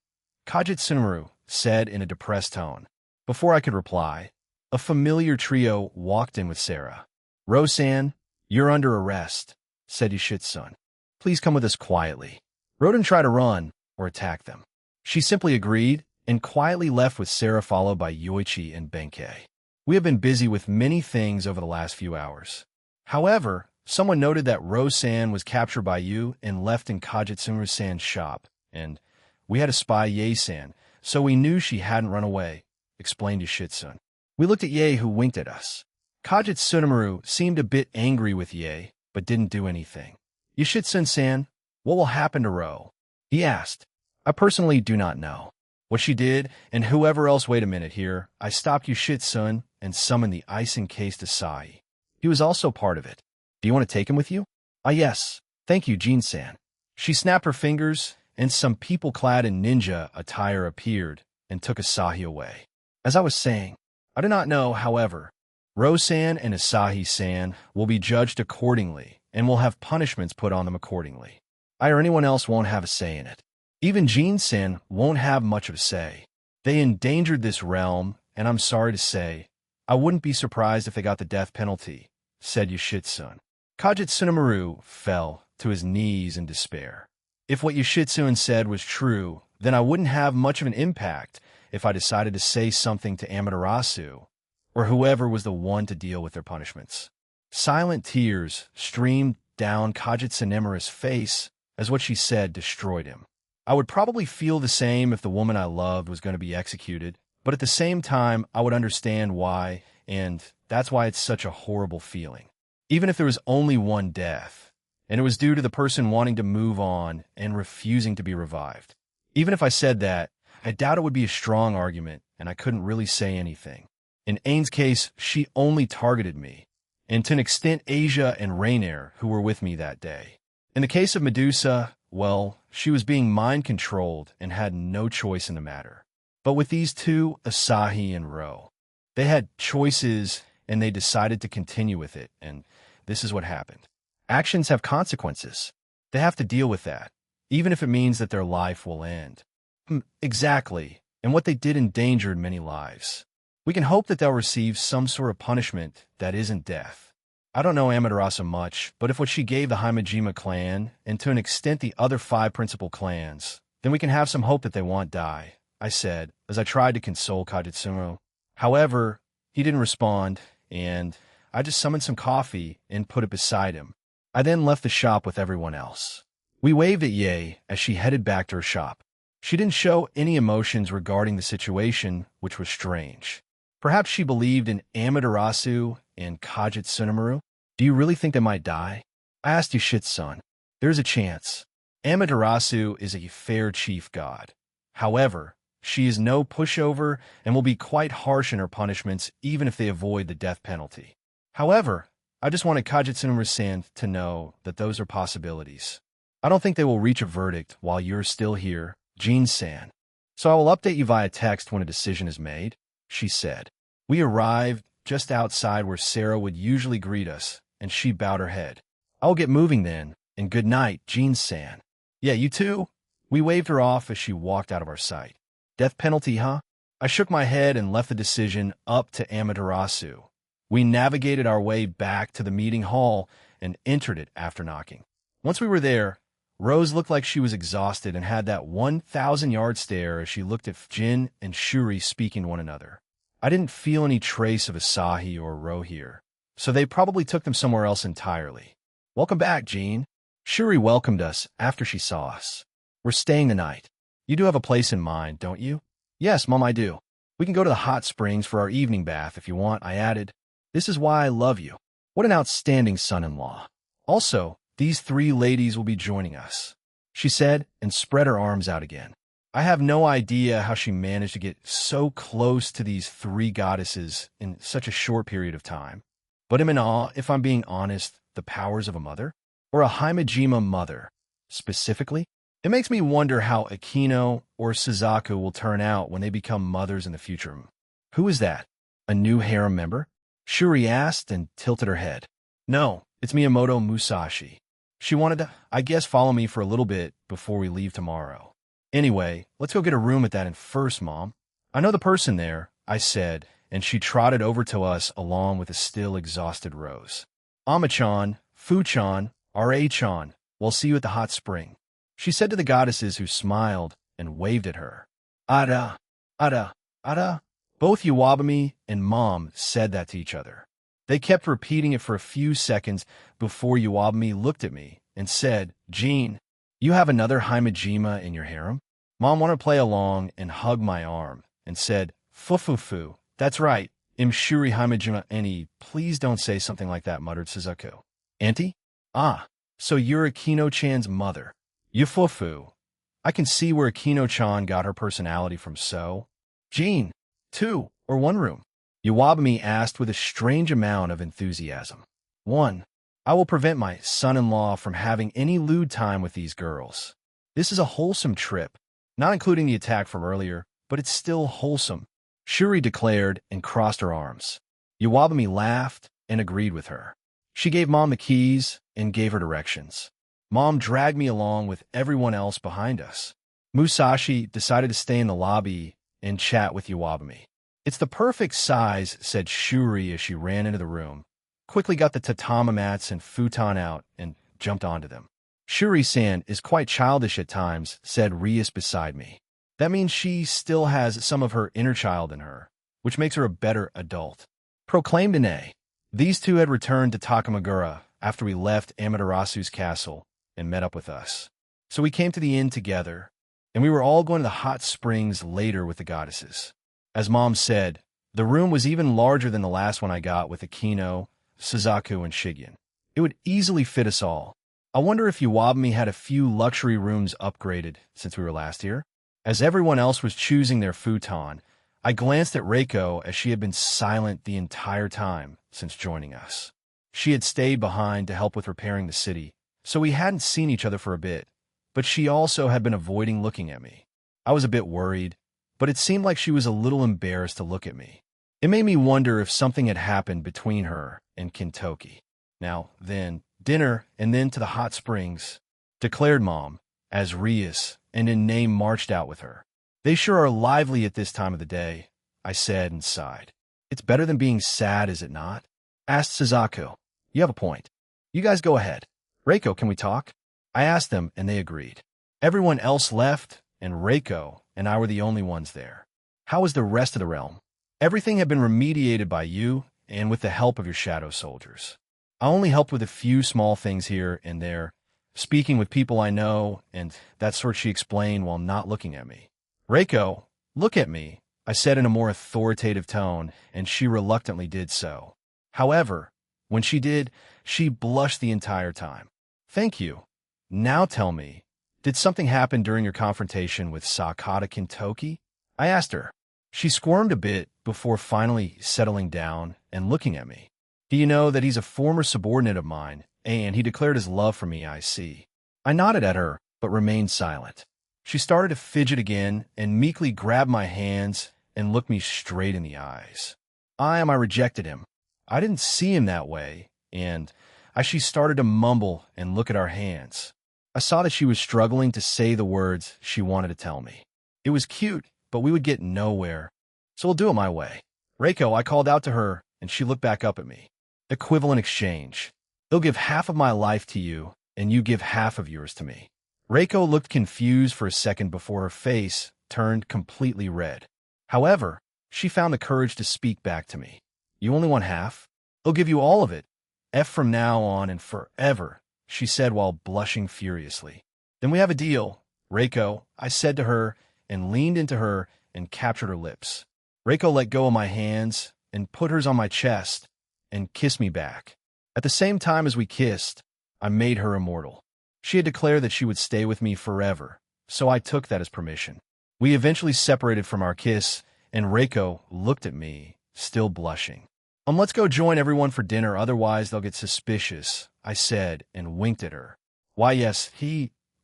Kajitsunomaru said in a depressed tone. Before I could reply, a familiar trio walked in with Sarah. Rosan, you're under arrest, said Yoshitsun. Please come with us quietly. Ro didn't try to run or attack them. She simply agreed and quietly left with Sarah, followed by Yoichi and Benkei. We have been busy with many things over the last few hours. However, someone noted that Ro-san was captured by you and left in Kajitsunomaru-san's shop, and we had to spy Ye-san, so we knew she hadn't run away, explained Yoshitsun. We looked at Ye, who winked at us. Kajitsunomaru seemed a bit angry with Ye, but didn't do anything. Yoshitsun-san, what will happen to Ro? He asked. I personally do not know what she did, and whoever else. Wait a minute here. I stopped Yoshitsun and summoned the ice-encased Asahi. He was also part of it. Do you want to take him with you? Ah, yes. Thank you, Jin-san. She snapped her fingers, and some people clad in ninja attire appeared and took Asahi away. As I was saying, I do not know, however. Ro-san and Asahi-san will be judged accordingly and will have punishments put on them accordingly. I or anyone else won't have a say in it. Even Jin-san won't have much of a say. They endangered this realm, and I'm sorry to say, I wouldn't be surprised if they got the death penalty, said Yoshitsun. Kajitsunomaru fell to his knees in despair. If what Yoshitsun said was true, then I wouldn't have much of an impact if I decided to say something to Amaterasu, or whoever was the one to deal with their punishments. Silent tears streamed down Kajitsunomaru's face as what she said destroyed him. I would probably feel the same if the woman I loved was going to be executed, but at the same time, I would understand why, and that's why it's such a horrible feeling. Even if there was only one death, and it was due to the person wanting to move on and refusing to be revived. Even if I said that, I doubt it would be a strong argument, and I couldn't really say anything. In Ain's case, she only targeted me, and to an extent Asia and Rainier, who were with me that day. In the case of Medusa, well, she was being mind-controlled and had no choice in the matter. But with these two, Asahi and Ro, they had choices and they decided to continue with it, and this is what happened. Actions have consequences. They have to deal with that, even if it means that their life will end. Exactly, and what they did endangered many lives. We can hope that they'll receive some sort of punishment that isn't death. I don't know Amaterasu much, but if what she gave the Himejima clan, and to an extent the other 5 principal clans, then we can have some hope that they won't die, I said, as I tried to console Kajitsunomaru. However, he didn't respond, and I just summoned some coffee and put it beside him. I then left the shop with everyone else. We waved at Ye as she headed back to her shop. She didn't show any emotions regarding the situation, which was strange. Perhaps she believed in Amaterasu and Kajitsunomaru. Do you really think they might die? I asked you shit, son. There's a chance. Amaterasu is a fair chief god. However, she is no pushover and will be quite harsh in her punishments even if they avoid the death penalty. However, I just wanted Kajitsuno-san to know that those are possibilities. I don't think they will reach a verdict while you're still here, Jean-san. So I will update you via text when a decision is made, she said. We arrived just outside where Sarah would usually greet us, and she bowed her head. I will get moving then, and good night, Jean-san. Yeah, you too? We waved her off as she walked out of our sight. Death penalty, huh? I shook my head and left the decision up to Amaterasu. We navigated our way back to the meeting hall and entered it after knocking. Once we were there, Rose looked like she was exhausted and had that 1,000-yard stare as she looked at Jin and Shuri speaking to one another. I didn't feel any trace of Asahi or Ro here, so they probably took them somewhere else entirely. Welcome back, Jean. Shuri welcomed us after she saw us. We're staying the night. You do have a place in mind, don't you? Yes, Mom, I do. We can go to the hot springs for our evening bath if you want, I added. This is why I love you. What an outstanding son-in-law. Also, these 3 ladies will be joining us, she said and spread her arms out again. I have no idea how she managed to get so close to these 3 goddesses in such a short period of time. But I'm in awe, if I'm being honest, the powers of a mother, or a Himejima mother, specifically. It makes me wonder how Akino or Suzaku will turn out when they become mothers in the future. Who is that? A new harem member? Shuri asked and tilted her head. No, it's Miyamoto Musashi. She wanted to, I guess, follow me for a little bit before we leave tomorrow. Anyway, let's go get a room at that inn first, Mom. I know the person there, I said, and she trotted over to us along with a still exhausted Rose. Ama-chan, Fu-chan, R.A.-chan, we'll see you at the hot spring, she said to the goddesses who smiled and waved at her. Ada, Ada, Ada. Both Iwabami and Mom said that to each other. They kept repeating it for a few seconds before Iwabami looked at me and said, Jean, you have another Himejima in your harem? Mom wanted to play along and hugged my arm and said, Fu-fu-fu, that's right, im Shuri Himejima any, please don't say something like that, muttered Suzaku. Auntie? Ah, so you're Akino-chan's mother. Yufufu. I can see where Akino-chan got her personality from, so. Jean, 2 or 1 room? Iwabami asked with a strange amount of enthusiasm. 1. I will prevent my son-in-law from having any lewd time with these girls. This is a wholesome trip, not including the attack from earlier, but it's still wholesome, Shuri declared and crossed her arms. Iwabami laughed and agreed with her. She gave Mom the keys and gave her directions. Mom dragged me along with everyone else behind us. Musashi decided to stay in the lobby and chat with Iwabami. It's the perfect size, said Shuri as she ran into the room, quickly got the tatami mats and futon out, and jumped onto them. Shuri-san is quite childish at times, said Rias beside me. That means she still has some of her inner child in her, which makes her a better adult, proclaimed Ine. These 2 had returned to Takamagura after we left Amaterasu's castle and met up with us. So we came to the inn together, and we were all going to the hot springs later with the goddesses. As Mom said, the room was even larger than the last one I got with Akino, Suzaku, and Shigyan. It would easily fit us all. I wonder if Iwabami had a few luxury rooms upgraded since we were last here. As everyone else was choosing their futon, I glanced at Reiko as she had been silent the entire time since joining us. She had stayed behind to help with repairing the city, so we hadn't seen each other for a bit, but she also had been avoiding looking at me. I was a bit worried, but it seemed like she was a little embarrassed to look at me. It made me wonder if something had happened between her and Kintoki. Now, then, dinner, and then to the hot springs, declared Mom, as Rias and Ine marched out with her. They sure are lively at this time of the day, I said and sighed. It's better than being sad, is it not? Asked Suzaku. You have a point. You guys go ahead. Reiko, can we talk? I asked them, and they agreed. Everyone else left, and Reiko and I were the only ones there. How was the rest of the realm? Everything had been remediated by you and with the help of your shadow soldiers. I only helped with a few small things here and there, speaking with people I know, and that sort, she explained while not looking at me. Reiko, look at me, I said in a more authoritative tone, and she reluctantly did so. However, When she did, she blushed the entire time. Thank you. Now tell me, did something happen during your confrontation with Sakata Kintoki? I asked her. She squirmed a bit before finally settling down and looking at me. Do you know that he's a former subordinate of mine, and he declared his love for me, I see. I nodded at her, but remained silent. She started to fidget again and meekly grabbed my hands and looked me straight in the eyes. I rejected him. I didn't see him that way, and as she started to mumble and look at our hands, I saw that she was struggling to say the words she wanted to tell me. It was cute, but we would get nowhere, so we'll do it my way. Reiko, I called out to her, and she looked back up at me. Equivalent exchange. They'll give half of my life to you, and you give half of yours to me. Reiko looked confused for a second before her face turned completely red. However, she found the courage to speak back to me. You only want half? They'll give you all of it. F from now on and forever, she said while blushing furiously. Then we have a deal, Reiko, I said to her and leaned into her and captured her lips. Reiko let go of my hands and put hers on my chest and kissed me back. At the same time as we kissed, I made her immortal. She had declared that she would stay with me forever, so I took that as permission. We eventually separated from our kiss, and Reiko looked at me, still blushing. Let's go join everyone for dinner, otherwise they'll get suspicious, I said and winked at her. Why yes,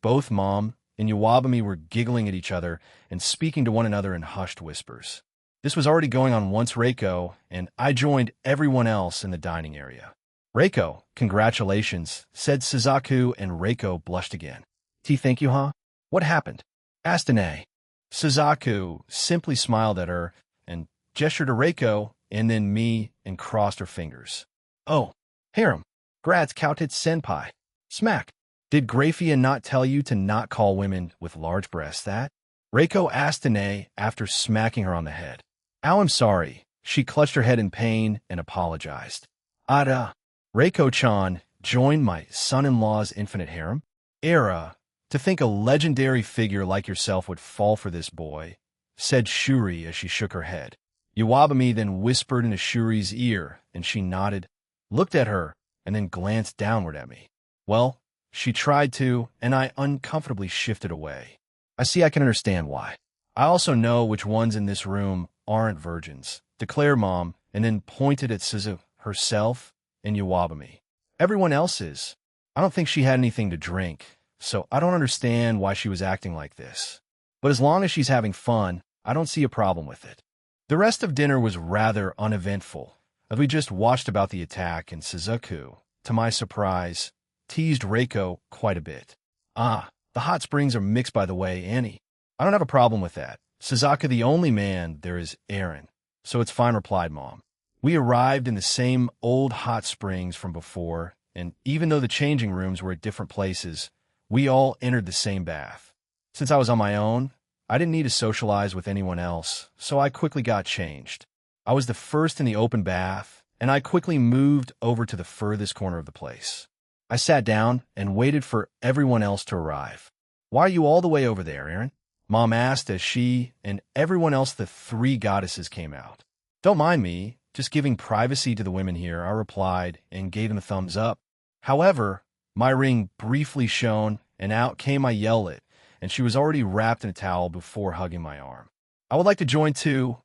both Mom and Iwabumi were giggling at each other and speaking to one another in hushed whispers. This was already going on once Reiko, and I joined everyone else in the dining area. Reiko, congratulations, said Suzaku, and Reiko blushed again. Thank you, huh? What happened? Asked Ine. Suzaku simply smiled at her and gestured to Reiko and then me and crossed her fingers. Oh, harem. Grats Kautit senpai. Smack. Did Grafia not tell you to not call women with large breasts that? Reiko asked Ine after smacking her on the head. Ow, I'm sorry. She clutched her head in pain and apologized. Ada. Reiko-chan joined my son-in-law's infinite harem? To think a legendary figure like yourself would fall for this boy, said Shuri as she shook her head. Iwabumi then whispered into Shuri's ear, and she nodded, looked at her, and then glanced downward at me. Well, she tried to, and I uncomfortably shifted away. I see I can understand why. I also know which ones in this room aren't virgins, declared Mom, and then pointed at Suzu herself and Iwabumi. Everyone else is. I don't think she had anything to drink, so I don't understand why she was acting like this. But as long as she's having fun, I don't see a problem with it. The rest of dinner was rather uneventful, as we just watched about the attack, and Suzaku, to my surprise, teased Reiko quite a bit. The hot springs are mixed, by the way, Annie. I don't have a problem with that. Suzaku, the only man there is Aaron, so it's fine, replied Mom. We arrived in the same old hot springs from before, and even though the changing rooms were at different places, we all entered the same bath. Since I was on my own, I didn't need to socialize with anyone else, so I quickly got changed. I was the first in the open bath, and I quickly moved over to the furthest corner of the place. I sat down and waited for everyone else to arrive. Why are you all the way over there, Aaron? Mom asked as she and everyone else, the three goddesses, came out. Don't mind me, just giving privacy to the women here, I replied and gave them a thumbs up. However, my ring briefly shone, and out came my yellet, and she was already wrapped in a towel before hugging my arm. I would like to join too,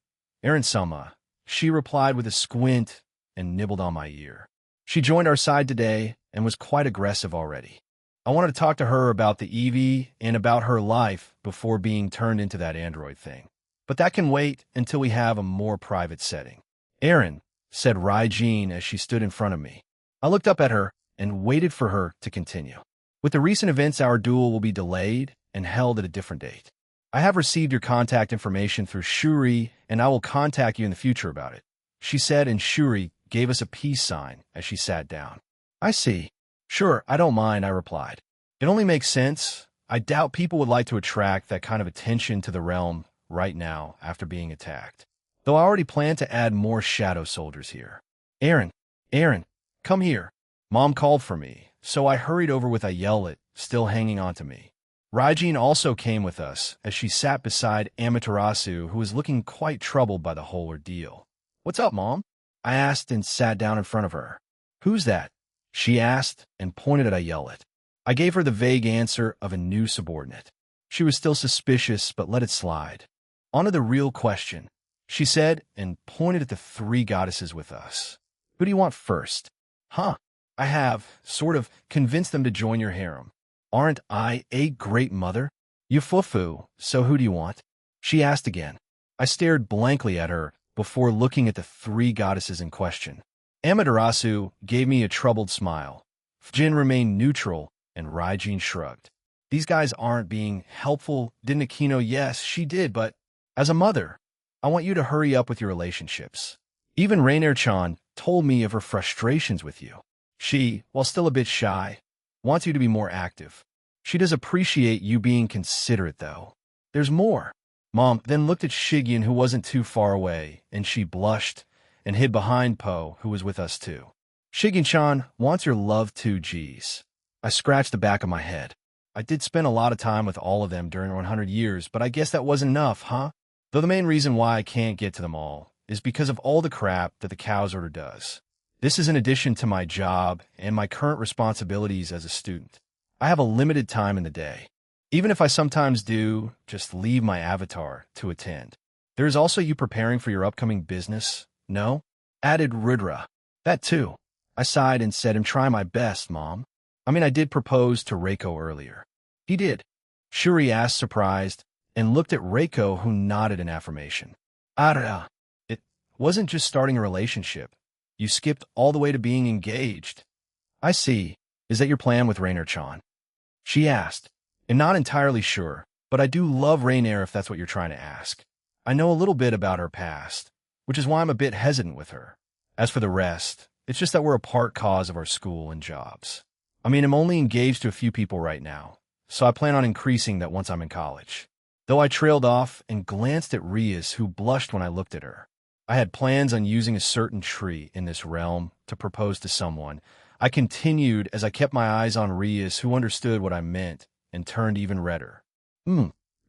Aaron-sama, she replied with a squint and nibbled on my ear. She joined our side today and was quite aggressive already. I wanted to talk to her about the Eevee and about her life before being turned into that android thing. But that can wait until we have a more private setting. Aaron, said Raijin as she stood in front of me. I looked up at her and waited for her to continue. With the recent events, our duel will be delayed and held at a different date. I have received your contact information through Shuri, and I will contact you in the future about it, she said, and Shuri gave us a peace sign as she sat down. I see. Sure, I don't mind, I replied. It only makes sense. I doubt people would like to attract that kind of attention to the realm right now after being attacked. Though I already plan to add more shadow soldiers here. Aaron, come here. Mom called for me, so I hurried over with a yellet still hanging onto me. Raijin also came with us as she sat beside Amaterasu, who was looking quite troubled by the whole ordeal. What's up, Mom? I asked and sat down in front of her. Who's that? She asked and pointed at Ayelet. I gave her the vague answer of a new subordinate. She was still suspicious, but let it slide. On to the real question, she said and pointed at the three goddesses with us. Who do you want first? Huh, I have, sort of, convinced them to join your harem. Aren't I a great mother? You fufu, so who do you want? She asked again. I stared blankly at her before looking at the three goddesses in question. Amaterasu gave me a troubled smile. Fjin remained neutral, and Raijin shrugged. These guys aren't being helpful. Didn't Akino? Yes, she did, but as a mother, I want you to hurry up with your relationships. Even Rainier-chan told me of her frustrations with you. She, while still a bit shy, wants you to be more active. She does appreciate you being considerate, though. There's more. Mom then looked at Shigen, who wasn't too far away, and she blushed and hid behind Po, who was with us too. Shigen-chan wants your love too, geez. I scratched the back of my head. I did spend a lot of time with all of them during 100 years, but I guess that wasn't enough, huh? Though the main reason why I can't get to them all is because of all the crap that the Cow's Order does. This is in addition to my job and my current responsibilities as a student. I have a limited time in the day. Even if I sometimes do just leave my avatar to attend. There is also you preparing for your upcoming business, no? Added Rudra. That too. I sighed and said, I'm trying my best, Mom. I did propose to Reiko earlier. He did. Shuri asked, surprised, and looked at Reiko, who nodded in affirmation. Ara. It wasn't just starting a relationship. You skipped all the way to being engaged. I see. Is that your plan with Rainier-chan? She asked. I'm not entirely sure, but I do love Rainier if that's what you're trying to ask. I know a little bit about her past, which is why I'm a bit hesitant with her. As for the rest, it's just that we're a part cause of our school and jobs. I'm only engaged to a few people right now, so I plan on increasing that once I'm in college. Though I trailed off and glanced at Rias, who blushed when I looked at her. I had plans on using a certain tree in this realm to propose to someone. I continued as I kept my eyes on Rias, who understood what I meant and turned even redder.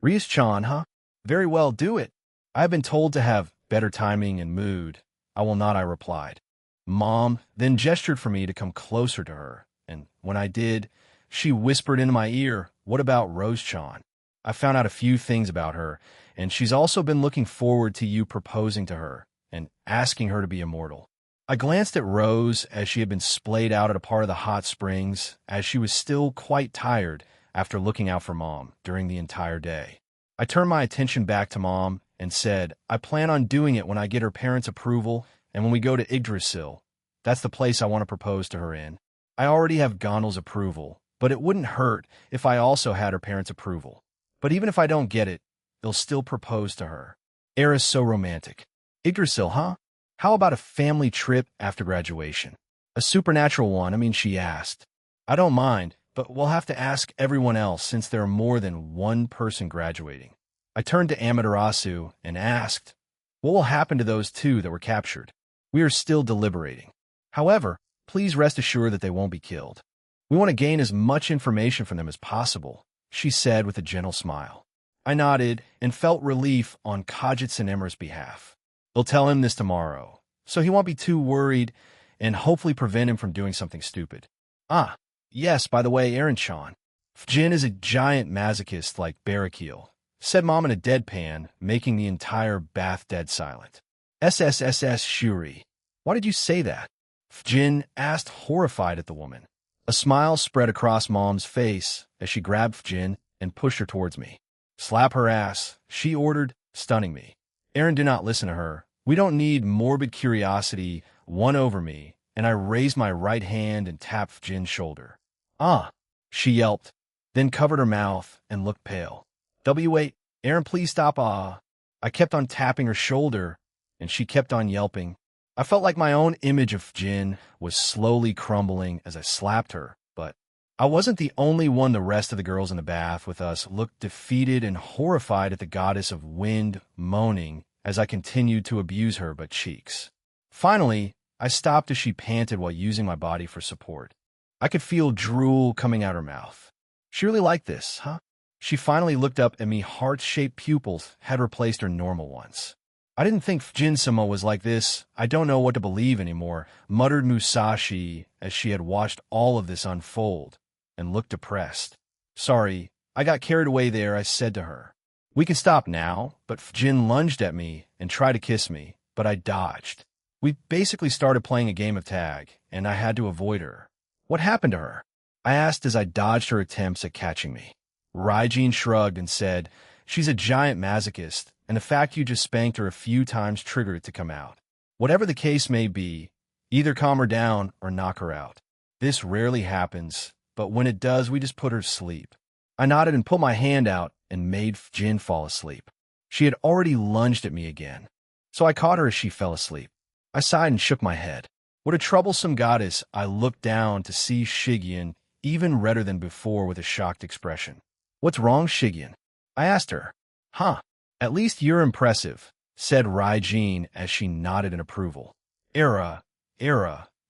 Rias-chan, huh? Very well, do it. I have been told to have better timing and mood. I will not, I replied. Mom then gestured for me to come closer to her, and when I did, she whispered into my ear, what about Rose-chan? I found out a few things about her, and she's also been looking forward to you proposing to her and asking her to be immortal. I glanced at Rose as she had been splayed out at a part of the hot springs, as she was still quite tired after looking out for Mom during the entire day. I turned my attention back to Mom and said, I plan on doing it when I get her parents' approval and when we go to Yggdrasil. That's the place I want to propose to her in. I already have Gondel's approval, but it wouldn't hurt if I also had her parents' approval. But even if I don't get it, they'll still propose to her. Era's so romantic. Yggdrasil, huh? How about a family trip after graduation? A supernatural one, she asked. I don't mind, but we'll have to ask everyone else since there are more than one person graduating. I turned to Amaterasu and asked, what will happen to those two that were captured? We are still deliberating. However, please rest assured that they won't be killed. We want to gain as much information from them as possible, she said with a gentle smile. I nodded and felt relief on Kajit's and Emra's behalf. They'll tell him this tomorrow, so he won't be too worried and hopefully prevent him from doing something stupid. Yes, by the way, Aaron-chan. Fjin is a giant masochist like Barakeel, said Mom in a deadpan, making the entire bath dead silent. SSSS Shuri. Why did you say that? Fjin asked, horrified at the woman. A smile spread across Mom's face as she grabbed Fjin and pushed her towards me. Slap her ass, she ordered, stunning me. Aaron did not listen to her. We don't need morbid curiosity won over me, and I raised my right hand and tapped Jin's shoulder. She yelped, then covered her mouth and looked pale. Wait, Aaron, please stop, I kept on tapping her shoulder, and she kept on yelping. I felt like my own image of Jin was slowly crumbling as I slapped her, but I wasn't the only one. The rest of the girls in the bath with us looked defeated and horrified at the goddess of wind moaning as I continued to abuse her butt cheeks. Finally, I stopped as she panted while using my body for support. I could feel drool coming out her mouth. She really liked this, huh? She finally looked up at me. Heart-shaped pupils had replaced her normal ones. I didn't think Fujin-sama was like this. I don't know what to believe anymore, muttered Musashi as she had watched all of this unfold and looked depressed. Sorry, I got carried away there, I said to her. We can stop now, but Fujin lunged at me and tried to kiss me, but I dodged. We basically started playing a game of tag, and I had to avoid her. What happened to her? I asked as I dodged her attempts at catching me. Raijin shrugged and said, she's a giant masochist, and the fact you just spanked her a few times triggered it to come out. Whatever the case may be, either calm her down or knock her out. This rarely happens, but when it does, we just put her to sleep. I nodded and put my hand out and made Jin fall asleep. She had already lunged at me again, so I caught her as she fell asleep. I sighed and shook my head. What a troublesome goddess. I looked down to see Shigyon, even redder than before with a shocked expression. What's wrong, Shigyon? I asked her. Huh. At least you're impressive, said Raijin as she nodded in approval. Era,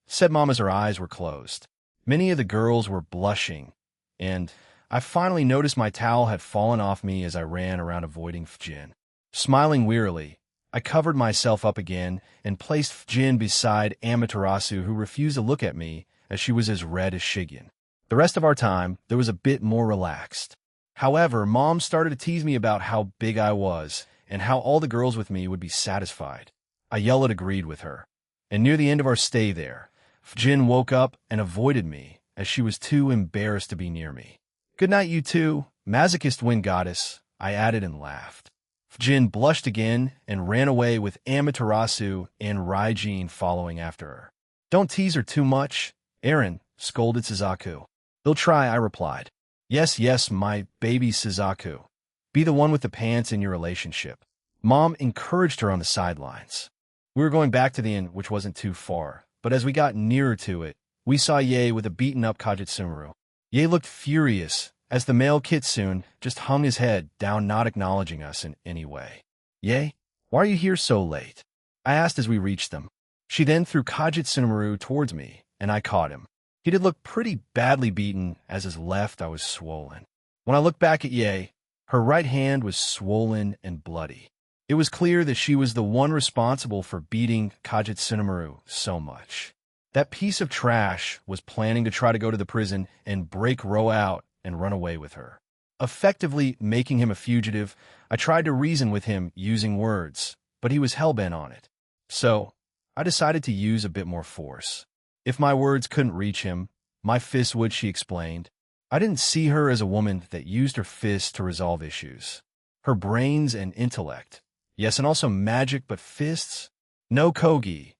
said Mom as her eyes were closed. Many of the girls were blushing, and I finally noticed my towel had fallen off me as I ran around avoiding Fujin. Smiling wearily, I covered myself up again and placed Fujin beside Amaterasu, who refused to look at me as she was as red as Shigyon. The rest of our time, there was a bit more relaxed. However, Mom started to tease me about how big I was and how all the girls with me would be satisfied. I yelled agreed with her. And near the end of our stay there, Fujin woke up and avoided me as she was too embarrassed to be near me. Good night, you two. Masochist win, goddess, I added and laughed. Fujin blushed again and ran away with Amaterasu and Raijin following after her. Don't tease her too much, Eren, scolded Suzaku. They'll try, I replied. Yes, my baby Suzaku. Be the one with the pants in your relationship. Mom encouraged her on the sidelines. We were going back to the inn, which wasn't too far, but as we got nearer to it, we saw Yae with a beaten-up Kagitsumuru. Yae looked furious, as the male Kitsune just hung his head down, not acknowledging us in any way. Yae, why are you here so late? I asked as we reached them. She then threw Kagitsumuru towards me, and I caught him. He did look pretty badly beaten, as his left eye was swollen. When I looked back at Yae, her right hand was swollen and bloody. It was clear that she was the one responsible for beating Kagitsumuru so much. That piece of trash was planning to try to go to the prison and break Ro out and run away with her. Effectively making him a fugitive, I tried to reason with him using words, but he was hell-bent on it. So, I decided to use a bit more force. If my words couldn't reach him, my fists would, she explained. I didn't see her as a woman that used her fists to resolve issues. Her brains and intellect. Yes, and also magic, but fists? No, Kogi.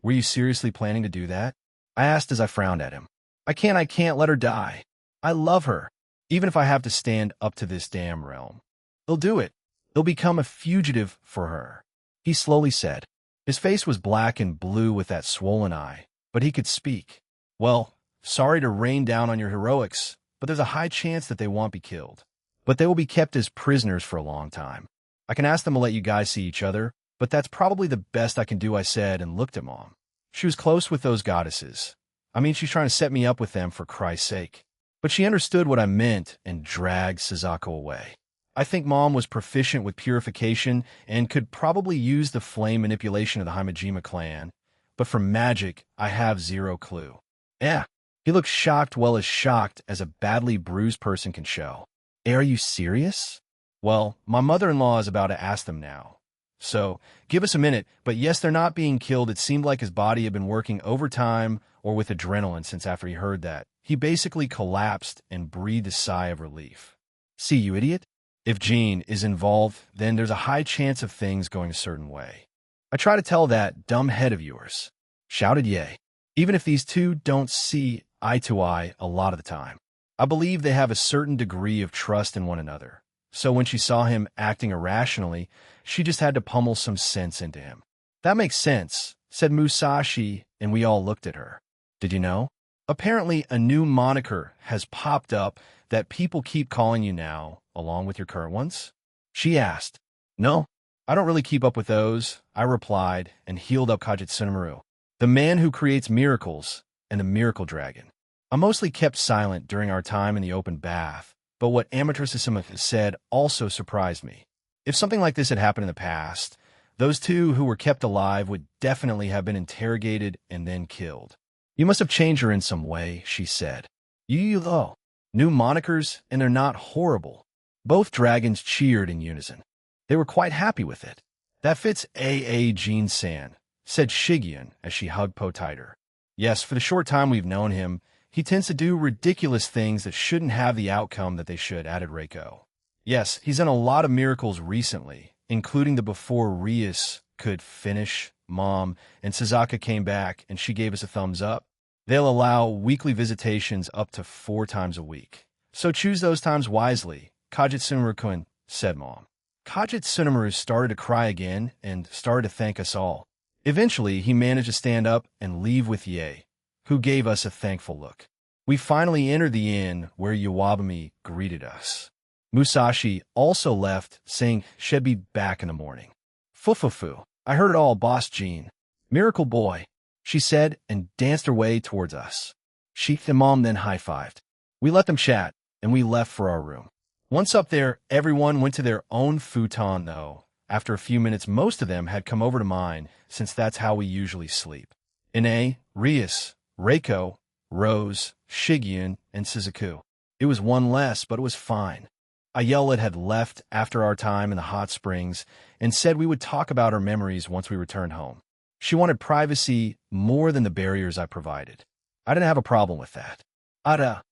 Were you seriously planning to do that? I asked as I frowned at him. I can't let her die. I love her, even if I have to stand up to this damn realm. They'll do it. They'll become a fugitive for her, he slowly said. His face was black and blue with that swollen eye, but he could speak. Well, sorry to rain down on your heroics, but there's a high chance that they won't be killed. But they will be kept as prisoners for a long time. I can ask them to let you guys see each other, but that's probably the best I can do, I said and looked at Mom. She was close with those goddesses. I mean, she's trying to set me up with them for Christ's sake. But she understood what I meant and dragged Suzaku away. I think Mom was proficient with purification and could probably use the flame manipulation of the Himejima clan, but for magic, I have zero clue. Yeah, he looked shocked, well as shocked as a badly bruised person can show. Hey, are you serious? Well, my mother-in-law is about to ask them now. So, give us a minute, but yes, they're not being killed. It seemed like his body had been working overtime or with adrenaline since after he heard that. He basically collapsed and breathed a sigh of relief. See, you idiot? If Jean is involved, then there's a high chance of things going a certain way. I try to tell that dumb head of yours, shouted Yae. Even if these two don't see eye to eye a lot of the time, I believe they have a certain degree of trust in one another. So when she saw him acting irrationally, she just had to pummel some sense into him. That makes sense, said Musashi, and we all looked at her. Did you know? Apparently, a new moniker has popped up that people keep calling you now, along with your current ones? She asked. No, I don't really keep up with those, I replied, and healed up Kagitsumuru, the man who creates miracles, and the miracle dragon. I mostly kept silent during our time in the open bath, but what Amaterasu said also surprised me. If something like this had happened in the past, Those two who were kept alive would definitely have been interrogated and then killed. You must have changed her in some way, she said. Though. New monikers, and they're not horrible. Both dragons cheered in unison. They were quite happy with it. That fits Jin-san, said Shigyun as she hugged Po tighter. Yes, for the short time we've known him, he tends to do ridiculous things that shouldn't have the outcome that they should, added Reiko. Yes, he's done a lot of miracles recently, including the before Rias could finish, Mom, and Suzaka came back and she gave us a thumbs up. They'll allow weekly visitations up to 4 times a week. So choose those times wisely, Kajitsumaru-kun, said Mom. Kajitsumaru started to cry again and started to thank us all. Eventually, he managed to stand up and leave with Ye, who gave us a thankful look. We finally entered the inn where Iwabumi greeted us. Musashi also left, saying she'd be back in the morning. Fufufu, I heard it all, Boss Jean. Miracle boy, she said and danced her way towards us. She and Mom then high-fived. We let them chat, and we left for our room. Once up there, everyone went to their own futon, though. After a few minutes, most of them had come over to mine, since that's how we usually sleep. Ine, Rias, Reiko, Rose, Shigyun, and Suzaku. It was one less, but it was fine. Ayala had left after our time in the hot springs and said we would talk about our memories once we returned home. She wanted privacy more than the barriers I provided. I didn't have a problem with that. Ada.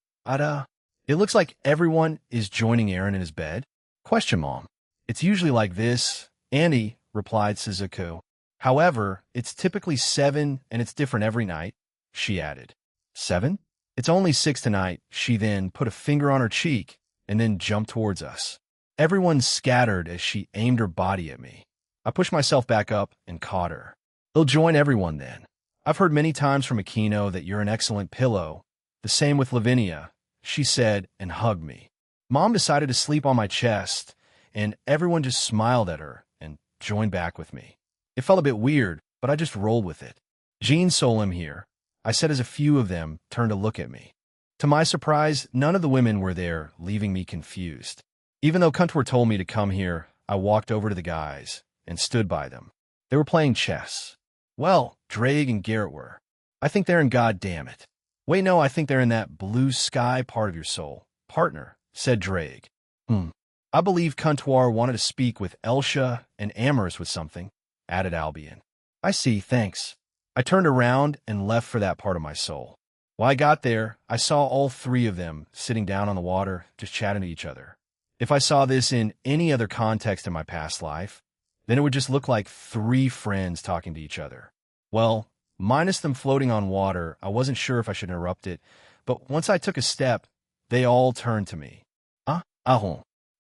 It looks like everyone is joining Aaron in his bed? Question, Mom. It's usually like this, Andy, replied Suzaku. However, it's typically 7 and it's different every night, she added. 7? It's only 6 tonight, she then put a finger on her cheek and then jumped towards us. Everyone scattered as she aimed her body at me. I pushed myself back up and caught her. They'll join everyone then. I've heard many times from Aquino that you're an excellent pillow. The same with Lavinia, she said and hugged me. Mom decided to sleep on my chest, and everyone just smiled at her and joined back with me. It felt a bit weird, but I just rolled with it. Jean Solem here, I said as a few of them turned to look at me. To my surprise, none of the women were there, leaving me confused. Even though Kuntor told me to come here, I walked over to the guys and stood by them. They were playing chess. Well, Drake and Garrett were. I think they're in God damn it. Wait, no, I think they're in that blue sky part of your soul. Partner, said Drake. I believe Kuntor wanted to speak with Elsha and Amorous with something, added Albion. I see, thanks. I turned around and left for that part of my soul. While I got there, I saw all 3 of them sitting down on the water, just chatting to each other. If I saw this in any other context in my past life, then it would just look like 3 friends talking to each other. Well, minus them floating on water, I wasn't sure if I should interrupt it, but once I took a step, they all turned to me.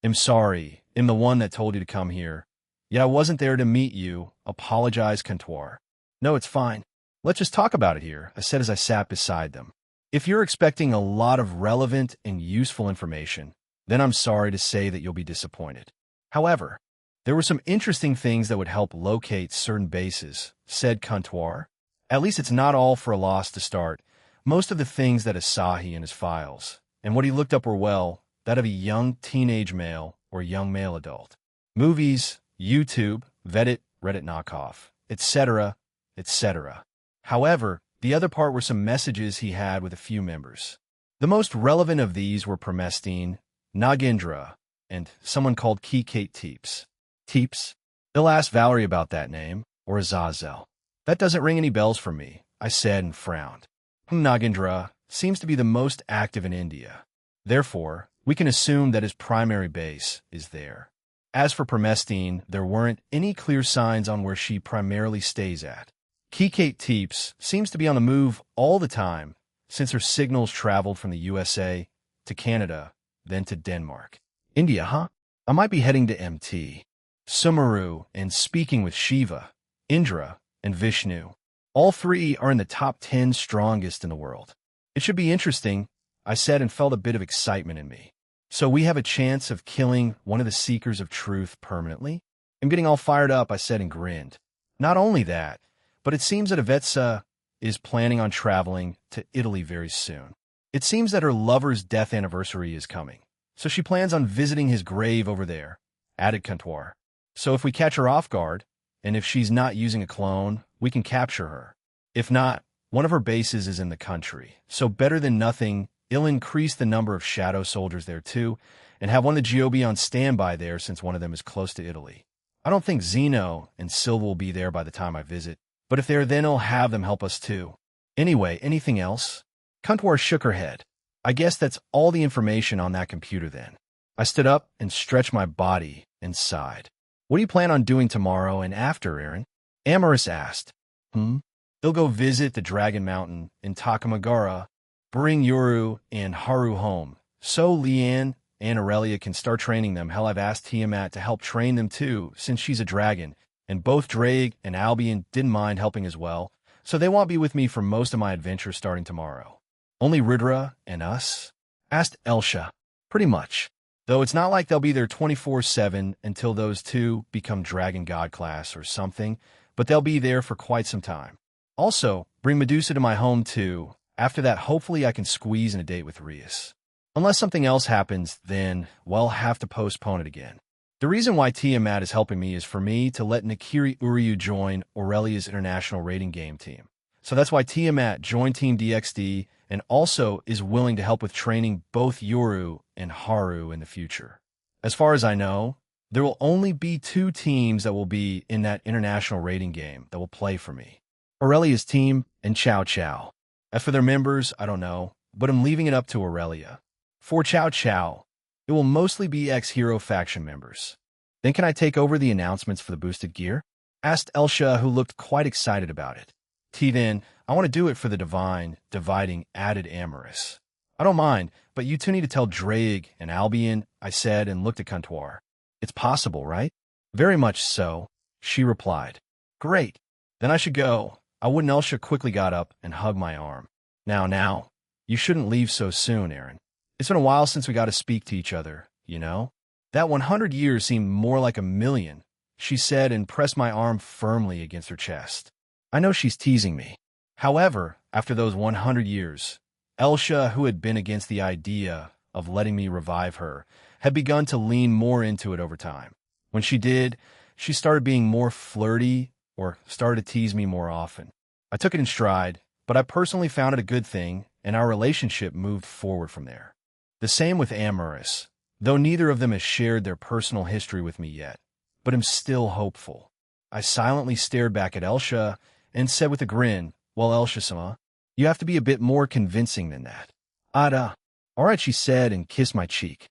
I'm sorry, I'm the one that told you to come here. Yet I wasn't there to meet you, apologized Kuntor. No, it's fine. Let's just talk about it here, I said as I sat beside them. If you're expecting a lot of relevant and useful information, then I'm sorry to say that you'll be disappointed. However, there were some interesting things that would help locate certain bases, said Kuntor. At least it's not all for a loss to start. Most of the things that Asahi in his files, and what he looked up were, well, that of a young teenage male or young male adult. Movies, YouTube, Reddit knockoff, etc., etc. However, the other part were some messages he had with a few members. The most relevant of these were Promestine, Nagendra, and someone called 10k-15This. Teeps? They'll ask Valerie about that name, or Azazel. That doesn't ring any bells for me, I said and frowned. Nagendra seems to be the most active in India. Therefore, we can assume that his primary base is there. As for Promestine, there weren't any clear signs on where she primarily stays at. 10k-15This seems to be on the move all the time, since her signals traveled from the USA to Canada, then to Denmark. India, huh? I might be heading to MT. Sumeru and speaking with Shiva, Indra, and Vishnu. All 3 are in the top 10 strongest in the world. It should be interesting, I said and felt a bit of excitement in me. So we have a chance of killing one of the Seekers of Truth permanently? I'm getting all fired up, I said and grinned. Not only that, but it seems that Avetsa is planning on traveling to Italy very soon. It seems that her lover's death anniversary is coming, so she plans on visiting his grave over there, added Kuntor. So if we catch her off guard, and if she's not using a clone, we can capture her. If not, one of her bases is in the country, so better than nothing. It'll increase the number of shadow soldiers there too, and have one of the GOB on standby there since one of them is close to Italy. I don't think Zeno and Silva will be there by the time I visit, but if they're then I'll have them help us too. Anyway, anything else? Kuntwar shook her head. I guess that's all the information on that computer then. I stood up and stretched my body and sighed. What do you plan on doing tomorrow and after, Aaron? Amaris asked. They'll go visit the Dragon Mountain in Takamagara, bring Yoru and Haru home, so Leanne and Aurelia can start training them. Hell, I've asked Tiamat to help train them too, since she's a dragon, and both Drake and Albion didn't mind helping as well, so they won't be with me for most of my adventure starting tomorrow. Only Ridra and us? Asked Elsha. Pretty much. Though it's not like they'll be there 24/7 until those two become Dragon God class or something, but they'll be there for quite some time. Also, bring Medusa to my home too. After that, hopefully I can squeeze in a date with Rias. Unless something else happens, then we'll have to postpone it again. The reason why Tiamat is helping me is for me to let Nakiri Uryu join Aurelia's international rating game team. So that's why Tiamat joined Team DXD and also is willing to help with training both Yoru and Haru in the future. As far as I know, there will only be 2 teams that will be in that international rating game that will play for me. Aurelia's team and Chow Chow. As for their members, I don't know, but I'm leaving it up to Aurelia. For Chow Chow, it will mostly be ex-Hero faction members. Then can I take over the announcements for the boosted gear? Asked Elsha, who looked quite excited about it. Then, I want to do it for the dividing added Amaris. I don't mind, but you two need to tell Drake and Albion, I said and looked at Kuntwar. It's possible, right? Very much so, she replied. Great. Then I should go. I wouldn't. Elsha quickly got up and hugged my arm. Now, you shouldn't leave so soon, Aaron. It's been a while since we got to speak to each other, you know? That 100 years seemed more like 1,000,000, she said and pressed my arm firmly against her chest. I know she's teasing me. However, after those 100 years, Elsha, who had been against the idea of letting me revive her, had begun to lean more into it over time. When she did, she started being more flirty or started to tease me more often. I took it in stride, but I personally found it a good thing, and our relationship moved forward from there. The same with Amaris, though neither of them has shared their personal history with me yet, but am still hopeful. I silently stared back at Elsha and said with a grin, well, Elsha-sama, you have to be a bit more convincing than that. All right, she said and kissed my cheek.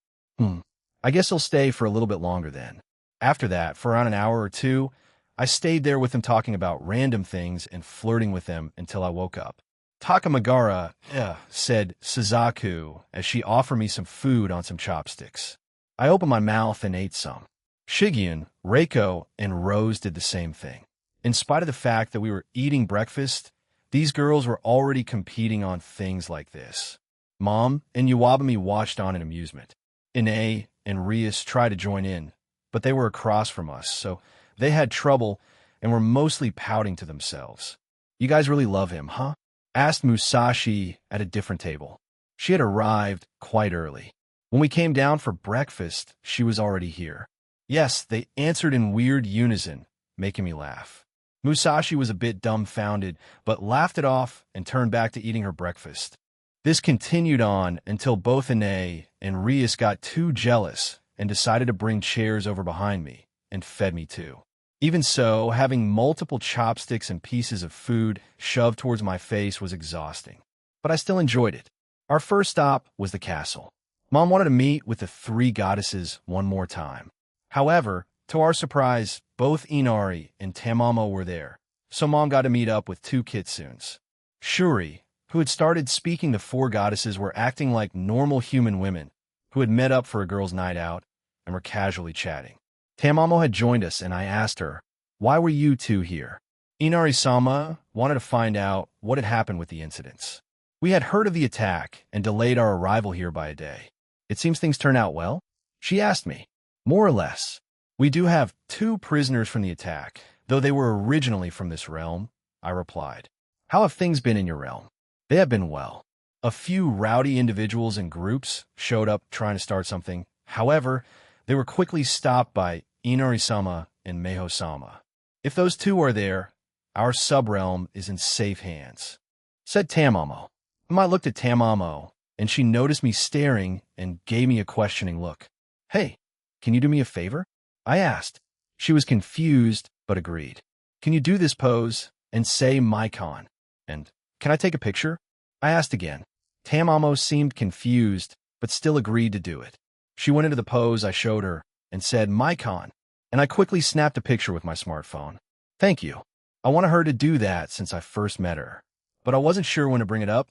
I guess I'll stay for a little bit longer then. After that, for around an hour or 2, I stayed there with them talking about random things and flirting with them until I woke up. Takamagara, said Suzaku as she offered me some food on some chopsticks. I opened my mouth and ate some. Shigyun, Reiko, and Rose did the same thing. In spite of the fact that we were eating breakfast, these girls were already competing on things like this. Mom and Yuwabami watched on in amusement. Ine and Rias tried to join in, but they were across from us, so they had trouble and were mostly pouting to themselves. You guys really love him, huh? Asked Musashi at a different table. She had arrived quite early. When we came down for breakfast, she was already here. Yes, they answered in weird unison, making me laugh. Musashi was a bit dumbfounded, but laughed it off and turned back to eating her breakfast. This continued on until both Ine and Rias got too jealous and decided to bring chairs over behind me and fed me too. Even so, having multiple chopsticks and pieces of food shoved towards my face was exhausting, but I still enjoyed it. Our first stop was the castle. Mom wanted to meet with the 3 goddesses one more time. However, to our surprise, both Inari and Tamamo were there, so Mom got to meet up with 2 kitsunes. Shuri, who had started speaking to 4 goddesses, were acting like normal human women who had met up for a girls' night out and were casually chatting. Tamamo had joined us, and I asked her, why were you 2 here? Inari-sama wanted to find out what had happened with the incidents. We had heard of the attack and delayed our arrival here by a day. It seems things turned out well? She asked me. More or less. We do have 2 prisoners from the attack, though they were originally from this realm, I replied. How have things been in your realm? They have been well. A few rowdy individuals and groups showed up trying to start something. However, they were quickly stopped by Inari-sama and Meho-sama. If those two are there, our subrealm is in safe hands, said Tamamo. I looked at Tamamo, and she noticed me staring and gave me a questioning look. Hey, can you do me a favor? I asked. She was confused, but agreed. Can you do this pose and say Mycon? And can I take a picture? I asked again. Tamamo seemed confused, but still agreed to do it. She went into the pose I showed her and said Mycon, and I quickly snapped a picture with my smartphone. Thank you. I wanted her to do that since I first met her, but I wasn't sure when to bring it up,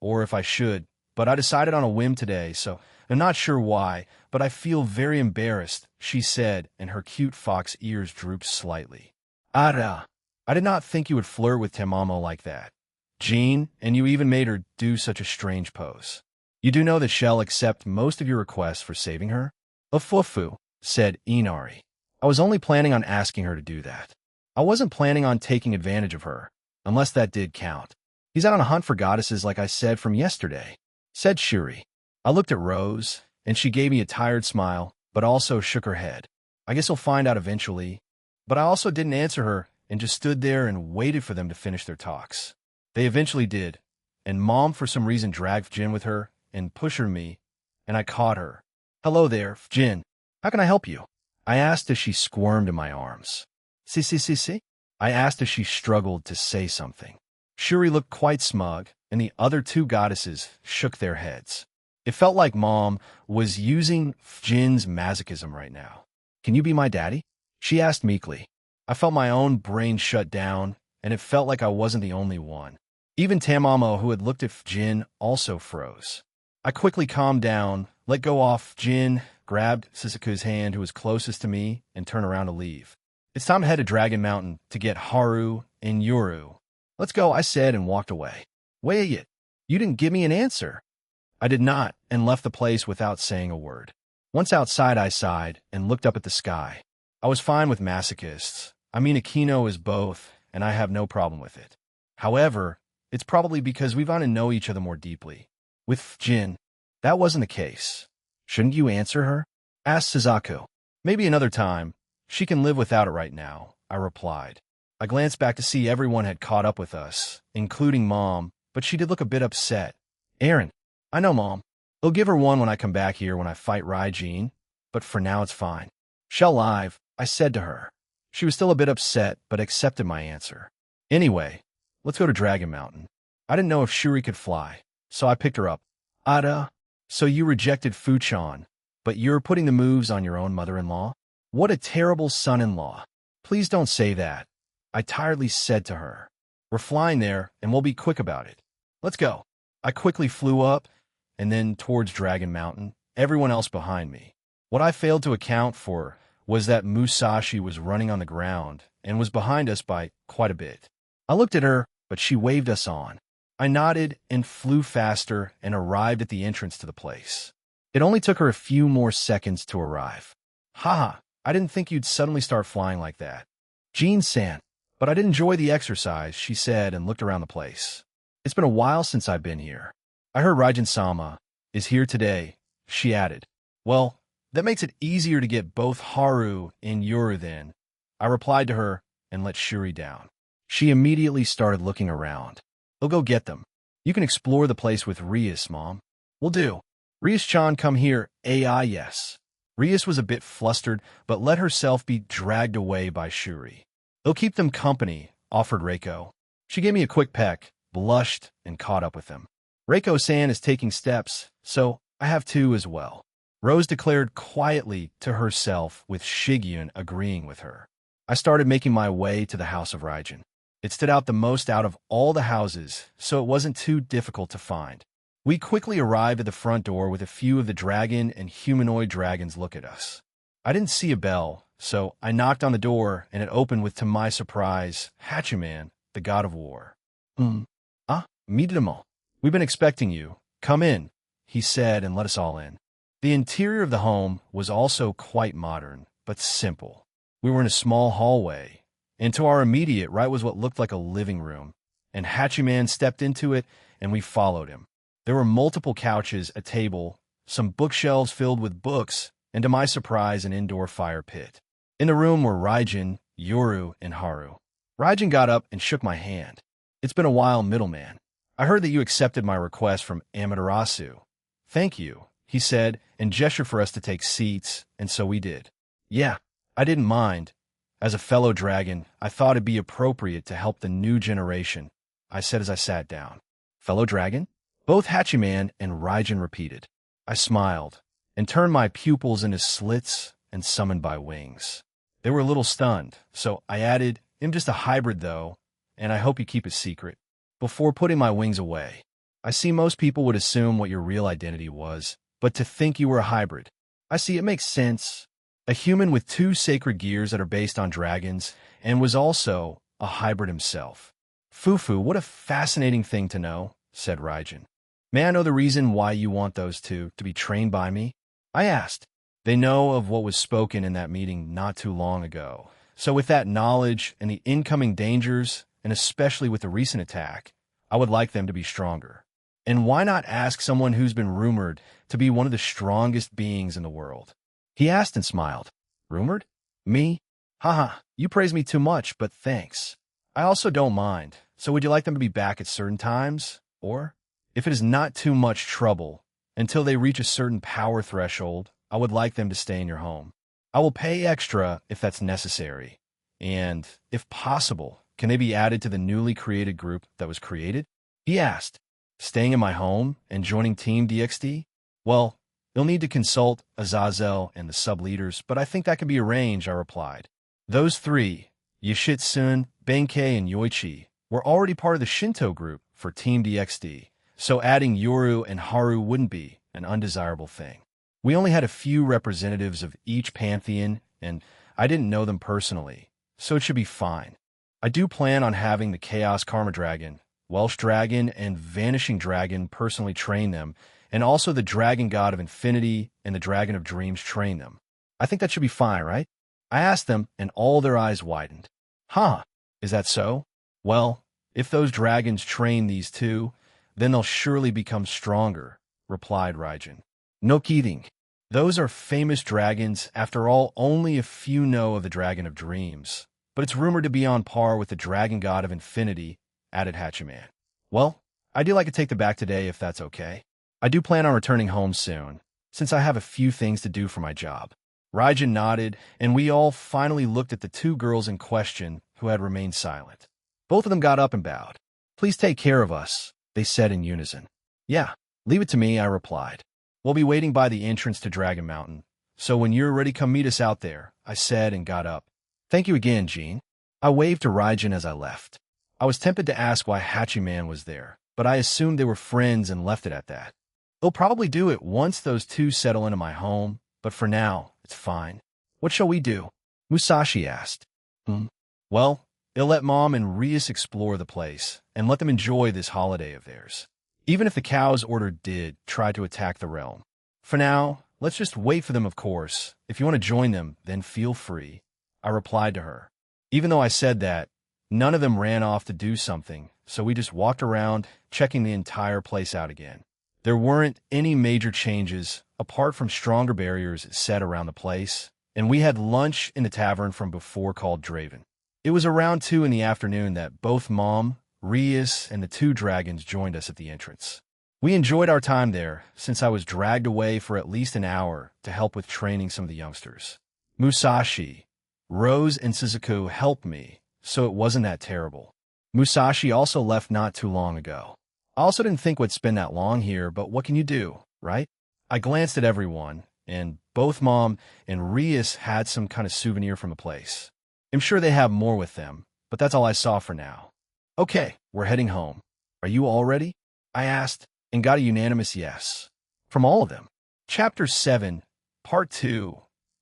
or if I should, but I decided on a whim today, so I'm not sure why, but I feel very embarrassed, she said, and her cute fox ears drooped slightly. Ada, I did not think you would flirt with Tamamo like that. Jean, and you even made her do such a strange pose. You do know that she'll accept most of your requests for saving her? Ufufu, said Inari. I was only planning on asking her to do that. I wasn't planning on taking advantage of her, unless that did count. He's out on a hunt for goddesses like I said from yesterday, said Shuri. I looked at Rose, and she gave me a tired smile, but also shook her head. I guess he'll find out eventually. But I also didn't answer her and just stood there and waited for them to finish their talks. They eventually did, and Mom for some reason dragged Jin with her and pushed me, and I caught her. Hello there, Jin. How can I help you? I asked as she squirmed in my arms. Si. I asked as she struggled to say something. Shuri looked quite smug, and the other two goddesses shook their heads. It felt like Mom was using Jin's masochism right now. Can you be my daddy? She asked meekly. I felt my own brain shut down, and it felt like I wasn't the only one. Even Tamamo, who had looked at Jin, also froze. I quickly calmed down, let go off Jin, grabbed Sasuke's hand, who was closest to me, and turned around to leave. It's time to head to Dragon Mountain to get Haru and Yoru. Let's go, I said, and walked away. Wait, you didn't give me an answer. I did not, and left the place without saying a word. Once outside, I sighed and looked up at the sky. I was fine with masochists. I mean, Akino is both, and I have no problem with it. However, it's probably because we've gotten to know each other more deeply. With Jin, that wasn't the case. Shouldn't you answer her? Asked Suzaku. Maybe another time. She can live without it right now, I replied. I glanced back to see everyone had caught up with us, including Mom, but she did look a bit upset. Aaron, I know, Mom. I'll give her one when I come back here when I fight Raijin, but for now it's fine. Shall live, I said to her. She was still a bit upset, but accepted my answer. Anyway, let's go to Dragon Mountain. I didn't know if Shuri could fly, so I picked her up. Ada, so you rejected Fuchan, but you're putting the moves on your own mother-in-law? What a terrible son-in-law. Please don't say that, I tiredly said to her. We're flying there, and we'll be quick about it. Let's go. I quickly flew up, and then towards Dragon Mountain, everyone else behind me. What I failed to account for was that Musashi was running on the ground and was behind us by quite a bit. I looked at her, but she waved us on. I nodded and flew faster and arrived at the entrance to the place. It only took her a few more seconds to arrive. Haha, I didn't think you'd suddenly start flying like that. Jean-san, but I did enjoy the exercise, she said and looked around the place. It's been a while since I've been here. I heard Raijin-sama is here today, she added. Well, that makes it easier to get both Haru and Yoru then. I replied to her and let Shuri down. She immediately started looking around. We'll go get them. You can explore the place with Rias, Mom. Will do. Rias-chan, come here. Yes. Rias was a bit flustered, but let herself be dragged away by Shuri. They'll keep them company, offered Reiko. She gave me a quick peck, blushed, and caught up with them. Reiko-san is taking steps, so I have to as well. Rose declared quietly to herself, with Shigyun agreeing with her. I started making my way to the house of Raijin. It stood out the most out of all the houses, so it wasn't too difficult to find. We quickly arrived at the front door with a few of the dragon and humanoid dragons look at us. I didn't see a bell, so I knocked on the door, and it opened with, to my surprise, Hachiman, the god of war. Midamo. We've been expecting you. Come in, he said and let us all in. The interior of the home was also quite modern, but simple. We were in a small hallway, and to our immediate right was what looked like a living room, and Hachiman stepped into it, and we followed him. There were multiple couches, a table, some bookshelves filled with books, and to my surprise, an indoor fire pit. In the room were Raijin, Yoru, and Haru. Raijin got up and shook my hand. It's been a while, middleman. I heard that you accepted my request from Amaterasu. Thank you, he said, and gestured for us to take seats, and so we did. Yeah, I didn't mind. As a fellow dragon, I thought it'd be appropriate to help the new generation, I said as I sat down. Fellow dragon? Both Hachiman and Raijin repeated. I smiled, and turned my pupils into slits and summoned by wings. They were a little stunned, so I added, I'm just a hybrid though, and I hope you keep it secret. Before putting my wings away, I see most people would assume what your real identity was, but to think you were a hybrid. I see it makes sense. A human with 2 sacred gears that are based on dragons, and was also a hybrid himself. Fufu, what a fascinating thing to know, said Raijin. May I know the reason why you want those two to be trained by me? I asked. They know of what was spoken in that meeting not too long ago. So with that knowledge and the incoming dangers, and especially with the recent attack, I would like them to be stronger. And why not ask someone who's been rumored to be one of the strongest beings in the world? He asked and smiled. Rumored? Me? Haha, you praise me too much, but thanks. I also don't mind. So would you like them to be back at certain times? Or, if it is not too much trouble, until they reach a certain power threshold, I would like them to stay in your home. I will pay extra if that's necessary. And, if possible, can they be added to the newly created group that was created? He asked. Staying in my home and joining Team DXD? Well, you'll need to consult Azazel and the sub-leaders, but I think that can be arranged, I replied. Those 3, Yashitsun, Benkei, and Yoichi, were already part of the Shinto group for Team DXD, so adding Yoru and Haru wouldn't be an undesirable thing. We only had a few representatives of each pantheon, and I didn't know them personally, so it should be fine. I do plan on having the Chaos Karma Dragon, Welsh Dragon, and Vanishing Dragon personally train them, and also the Dragon God of Infinity and the Dragon of Dreams train them. I think that should be fine, right? I asked them, and all their eyes widened. Huh, is that so? Well, if those dragons train these 2, then they'll surely become stronger, replied Raijin. No kidding. Those are famous dragons. After all, only a few know of the Dragon of Dreams. But it's rumored to be on par with the Dragon God of Infinity, added Hachiman. Well, I do like to take them back today if that's okay. I do plan on returning home soon, since I have a few things to do for my job. Raijin nodded, and we all finally looked at the 2 girls in question who had remained silent. Both of them got up and bowed. Please take care of us, they said in unison. Yeah, leave it to me, I replied. We'll be waiting by the entrance to Dragon Mountain, so when you're ready, come meet us out there, I said and got up. Thank you again, Jean. I waved to Raijin as I left. I was tempted to ask why Hachiman was there, but I assumed they were friends and left it at that. They'll probably do it once those 2 settle into my home, but for now, it's fine. What shall we do? Musashi asked. Well, they'll let Mom and Rias explore the place, and let them enjoy this holiday of theirs. Even if the Cow's Order did try to attack the realm. For now, let's just wait for them, of course. If you want to join them, then feel free, I replied to her. Even though I said that, none of them ran off to do something, so we just walked around, checking the entire place out again. There weren't any major changes, apart from stronger barriers set around the place, and we had lunch in the tavern from before called Draven. It was around 2 in the afternoon that both Mom, Rias, and the 2 dragons joined us at the entrance. We enjoyed our time there, since I was dragged away for at least an hour to help with training some of the youngsters. Musashi, Rose, and Suzuku helped me, so it wasn't that terrible. Musashi also left not too long ago. I also didn't think we'd spend that long here, but what can you do, right? I glanced at everyone, and both Mom and Rias had some kind of souvenir from the place. I'm sure they have more with them, but that's all I saw for now. Okay, we're heading home. Are you all ready? I asked, and got a unanimous yes. From all of them. Chapter 7, Part 2.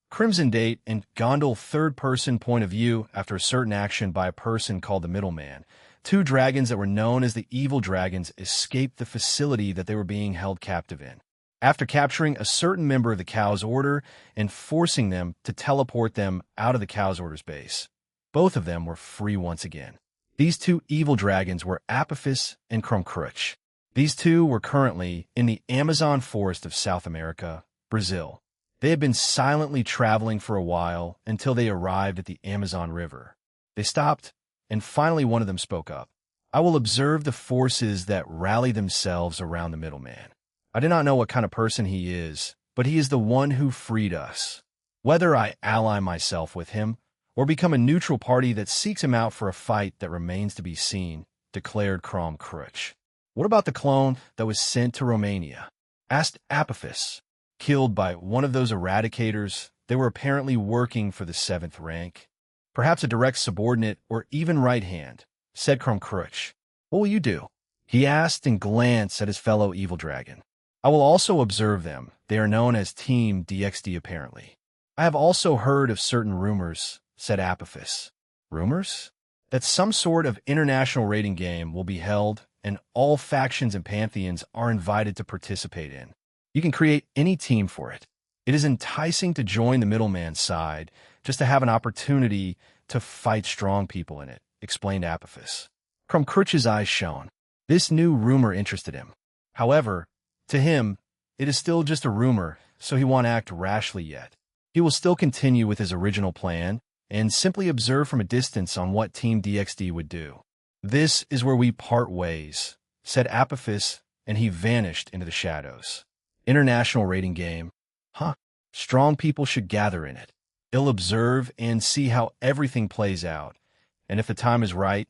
Crimson Date and Gondol third-person point of view after a certain action by a person called the Middleman. 2 dragons that were known as the Evil Dragons escaped the facility that they were being held captive in. After capturing a certain member of the Cow's Order and forcing them to teleport them out of the Cow's Order's base. Both of them were free once again. These 2 evil dragons were Apophis and Krumkruch. These 2 were currently in the Amazon forest of South America, Brazil. They had been silently traveling for a while until they arrived at the Amazon River. They stopped, and finally one of them spoke up. I will observe the forces that rally themselves around the middleman. I do not know what kind of person he is, but he is the one who freed us. Whether I ally myself with him or become a neutral party that seeks him out for a fight that remains to be seen, declared Crom Crutch. What about the clone that was sent to Romania? Asked Apophis. Killed by one of those eradicators, they were apparently working for the 7th rank. Perhaps a direct subordinate or even right hand, said Crom Crutch. What will you do? He asked and glanced at his fellow evil dragon. I will also observe them. They are known as Team DXD apparently. I have also heard of certain rumors, said Apophis. Rumors? That some sort of international raiding game will be held and all factions and pantheons are invited to participate in. You can create any team for it. It is enticing to join the middleman's side just to have an opportunity to fight strong people in it, explained Apophis. Crom Crutch's eyes shone. This new rumor interested him. However, to him, it is still just a rumor, so he won't act rashly yet. He will still continue with his original plan and simply observe from a distance on what Team DXD would do. This is where we part ways, said Apophis, and he vanished into the shadows. International raiding game. Huh. Strong people should gather in it. He'll observe and see how everything plays out, and if the time is right,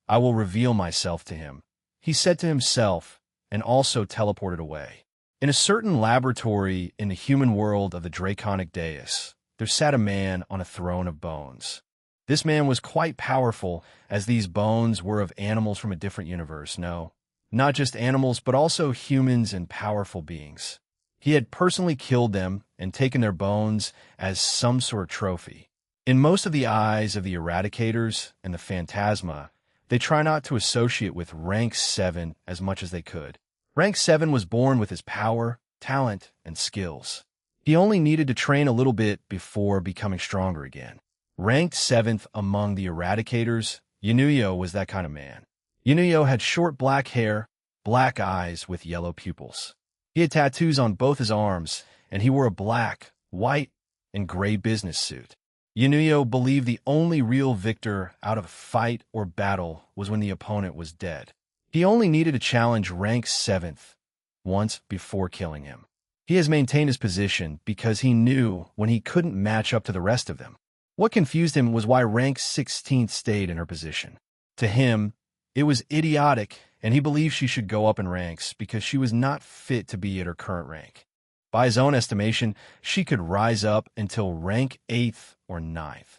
I will reveal myself to him, he said to himself, and also teleported away. In a certain laboratory in the human world of the Draconic Dais, there sat a man on a throne of bones. This man was quite powerful, as these bones were of animals from a different universe. No, not just animals, but also humans and powerful beings. He had personally killed them and taken their bones as some sort of trophy. In most of the eyes of the Eradicators and the Phantasma, they try not to associate with Rank 7 as much as they could. Rank 7 was born with his power, talent, and skills. He only needed to train a little bit before becoming stronger again. Ranked 7th among the Eradicators, Yunuyo was that kind of man. Yunuyo had short black hair, black eyes with yellow pupils. He had tattoos on both his arms, and he wore a black, white, and gray business suit. Yunuyo believed the only real victor out of a fight or battle was when the opponent was dead. He only needed to challenge rank 7th once before killing him. He has maintained his position because he knew when he couldn't match up to the rest of them. What confused him was why rank 16th stayed in her position. To him, it was idiotic, and he believed she should go up in ranks because she was not fit to be at her current rank. By his own estimation, she could rise up until rank 8th or 9th.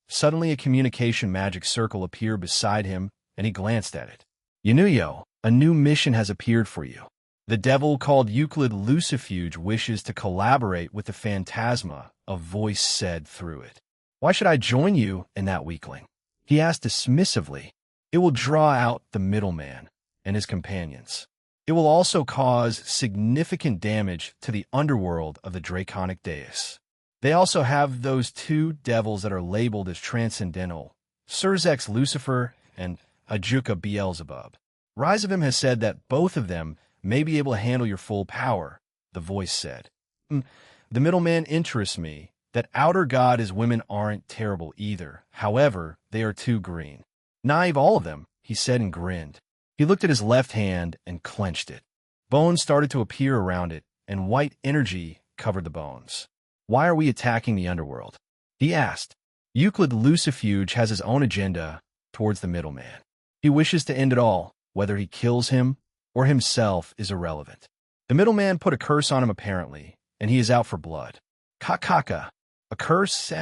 Suddenly, a communication magic circle appeared beside him, and he glanced at it. Yunuyo, a new mission has appeared for you. The devil called Euclid Lucifuge wishes to collaborate with the Phantasma, a voice said through it. Why should I join you in that weakling? He asked dismissively. It will draw out the middleman and his companions. It will also cause significant damage to the underworld of the Draconic Dais. They also have those two devils that are labeled as transcendental, Surzex Lucifer and Ajuka Beelzebub. Rizavim has said that both of them may be able to handle your full power, the voice said. The middleman interests me. That outer god as women aren't terrible either. However, they are too green. Naive all of them, he said and grinned. He looked at his left hand and clenched it. Bones started to appear around it, and white energy covered the bones. Why are we attacking the underworld? He asked. Euclid Lucifuge has his own agenda towards the middleman. He wishes to end it all. Whether he kills him or himself is irrelevant. The middleman put a curse on him apparently, and he is out for blood. Kakaka. A curse?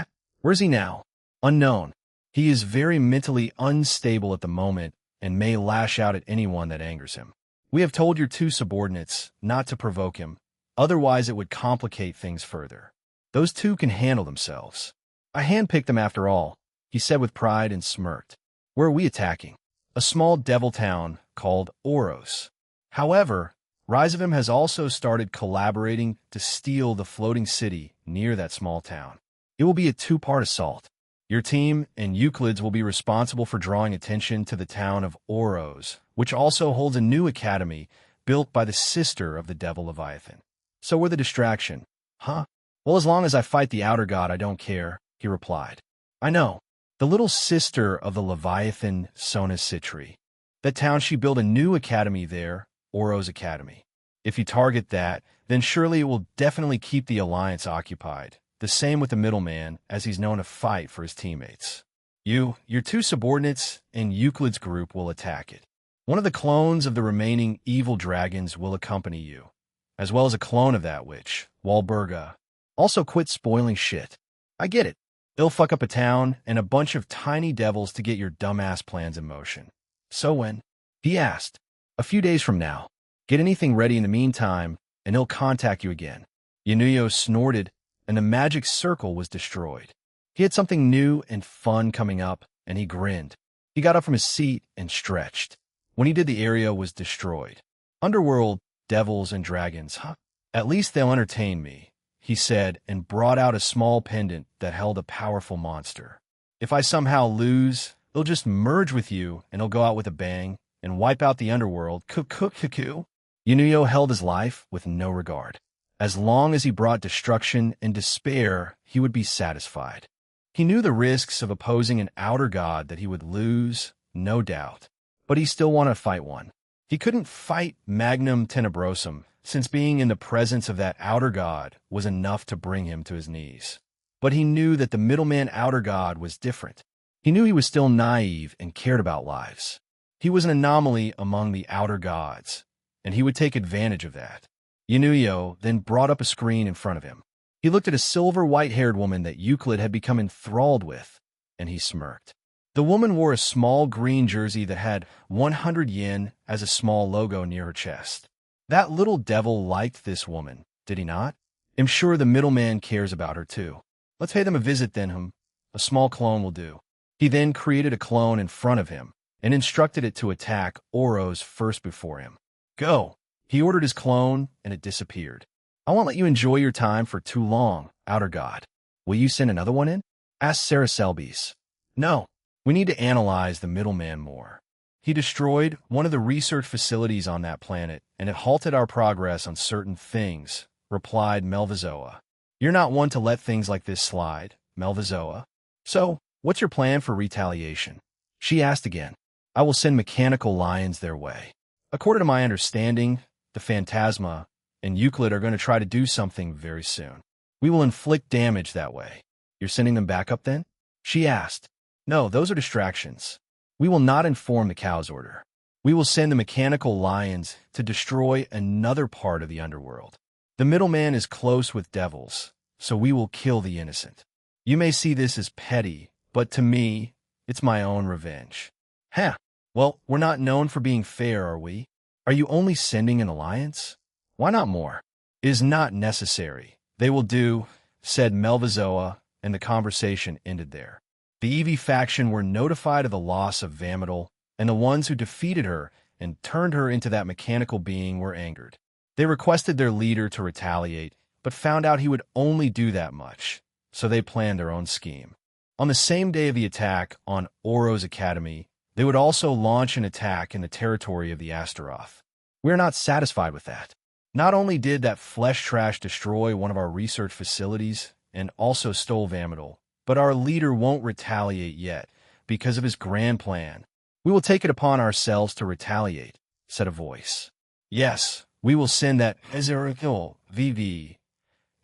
Where's he now? Unknown. He is very mentally unstable at the moment and may lash out at anyone that angers him. We have told your two subordinates not to provoke him, otherwise it would complicate things further. Those two can handle themselves. I handpicked them after all, he said with pride and smirked. Where are we attacking? A small devil town called Oros. However, Rizavim has also started collaborating to steal the floating city near that small town. It will be a two-part assault. Your team and Euclid's will be responsible for drawing attention to the town of Oros, which also holds a new academy built by the sister of the devil Leviathan. So we're the distraction. Huh? Well, as long as I fight the outer god, I don't care, he replied. I know. The little sister of the Leviathan, Sona Citri. That town, she built a new academy there, Oro's Academy. If you target that, then surely it will definitely keep the Alliance occupied. The same with the middleman, as he's known to fight for his teammates. Your two subordinates, and Euclid's group will attack it. One of the clones of the remaining evil dragons will accompany you, as well as a clone of that witch, Walburga. Also quit spoiling shit. I get it. They'll fuck up a town and a bunch of tiny devils to get your dumbass plans in motion. So when? He asked. A few days from now. Get anything ready in the meantime, and he'll contact you again. Yunuyo snorted, and the magic circle was destroyed. He had something new and fun coming up, and he grinned. He got up from his seat and stretched. When he did, the area was destroyed. Underworld, devils, and dragons, huh? At least they'll entertain me, he said, and brought out a small pendant that held a powerful monster. If I somehow lose, they'll just merge with you, and he'll go out with a bang and wipe out the underworld. Cuckoo. Yunuyo held his life with no regard. As long as he brought destruction and despair, he would be satisfied. He knew the risks of opposing an outer god, that he would lose, no doubt, but he still wanted to fight one. He couldn't fight Magnum Tenebrosum, since being in the presence of that outer god was enough to bring him to his knees. But he knew that the middleman outer god was different. He knew he was still naive and cared about lives. He was an anomaly among the outer gods, and he would take advantage of that. Yunuyo then brought up a screen in front of him. He looked at a silver white-haired woman that Euclid had become enthralled with, and he smirked. The woman wore a small green jersey that had 100 yen as a small logo near her chest. That little devil liked this woman, did he not? I'm sure the middleman cares about her too. Let's pay them a visit then. A small clone will do. He then created a clone in front of him and instructed it to attack Oro's first before him. Go! He ordered his clone, and it disappeared. I won't let you enjoy your time for too long, outer god. Will you send another one in? Asked Sarah Selbes. No. We need to analyze the middleman more. He destroyed one of the research facilities on that planet, and it halted our progress on certain things, replied Melvizoa. You're not one to let things like this slide, Melvizoa. So, what's your plan for retaliation? She asked again. I will send mechanical lions their way. According to my understanding, the Phantasma and Euclid are going to try to do something very soon. We will inflict damage that way. You're sending them back up then? She asked. No, those are distractions. We will not inform the cow's order. We will send the mechanical lions to destroy another part of the underworld. The middleman is close with devils, so we will kill the innocent. You may see this as petty, but to me, it's my own revenge. Huh. Well, we're not known for being fair, are we? Are you only sending an alliance? Why not more? It is not necessary. They will do, said Melvizoa, and the conversation ended there. The Eevee faction were notified of the loss of Vamadal, and the ones who defeated her and turned her into that mechanical being were angered. They requested their leader to retaliate, but found out he would only do that much, so they planned their own scheme. On the same day of the attack on Oro's Academy, they would also launch an attack in the territory of the Astaroth. We are not satisfied with that. Not only did that flesh trash destroy one of our research facilities and also stole Vamadal, but our leader won't retaliate yet because of his grand plan. We will take it upon ourselves to retaliate, said a voice. Yes, we will send that Ezreal VV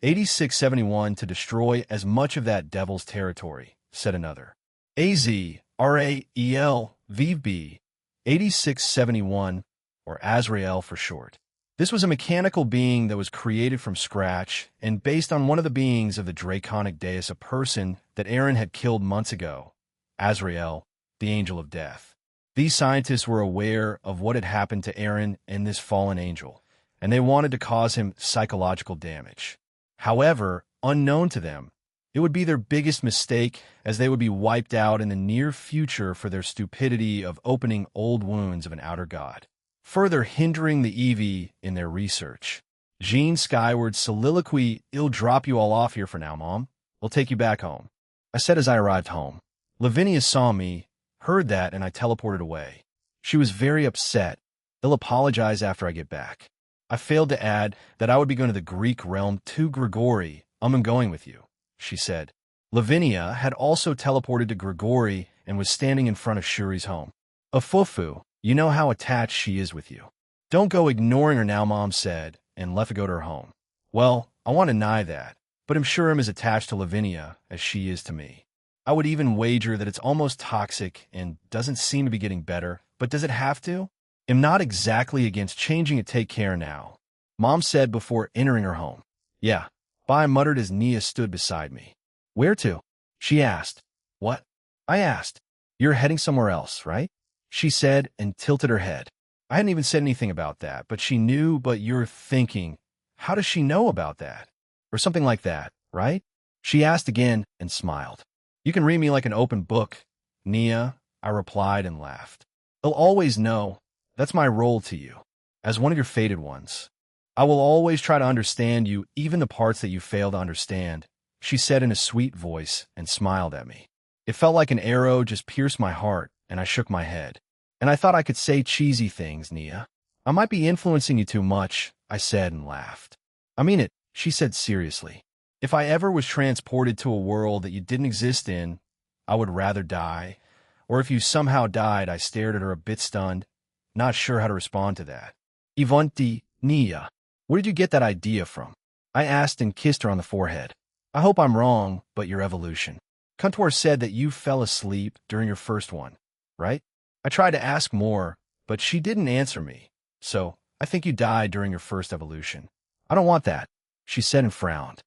8671 to destroy as much of that devil's territory, said another. AZRAEL VB 8671, or Azrael for short. This was a mechanical being that was created from scratch and based on one of the beings of the draconic deus, a person that Aaron had killed months ago, Azrael, the angel of death. These scientists were aware of what had happened to Aaron and this fallen angel, and they wanted to cause him psychological damage. However, unknown to them, it would be their biggest mistake, as they would be wiped out in the near future for their stupidity of opening old wounds of an outer god, further hindering the Eevee in their research. Jean Skyward's soliloquy, "I'll drop you all off here for now, Mom. We'll take you back home," I said as I arrived home. Lavinia saw me, heard that, and I teleported away. She was very upset. I'll apologize after I get back. I failed to add that I would be going to the Greek realm to Grigori I'm going with you, she said. Lavinia had also teleported to Grigori and was standing in front of Shuri's home. Afufu, you know how attached she is with you. Don't go ignoring her now, Mom said, and left to go to her home. Well, I want to deny that, but I'm sure I'm as attached to Lavinia as she is to me. I would even wager that it's almost toxic and doesn't seem to be getting better, but does it have to? I'm not exactly against changing it. Take care now, Mom said before entering her home. Yeah, bye, I muttered as Nia stood beside me. Where to? She asked. What? I asked. You're heading somewhere else, right? She said and tilted her head. I hadn't even said anything about that, but she knew. But you're thinking, how does she know about that? Or something like that, right? She asked again and smiled. You can read me like an open book, Nia, I replied and laughed. They'll always know. That's my role to you, as one of your fated ones. I will always try to understand you, even the parts that you fail to understand, she said in a sweet voice and smiled at me. It felt like an arrow just pierced my heart, and I shook my head. And I thought I could say cheesy things, Nia. I might be influencing you too much, I said and laughed. I mean it, she said seriously. If I ever was transported to a world that you didn't exist in, I would rather die. Or if you somehow died, I stared at her a bit stunned, not sure how to respond to that. Ivanti, Nia, where did you get that idea from? I asked and kissed her on the forehead. I hope I'm wrong, but your evolution. Kuntor said that you fell asleep during your first one, right? I tried to ask more, but she didn't answer me. So, I think you died during your first evolution. I don't want that, she said and frowned.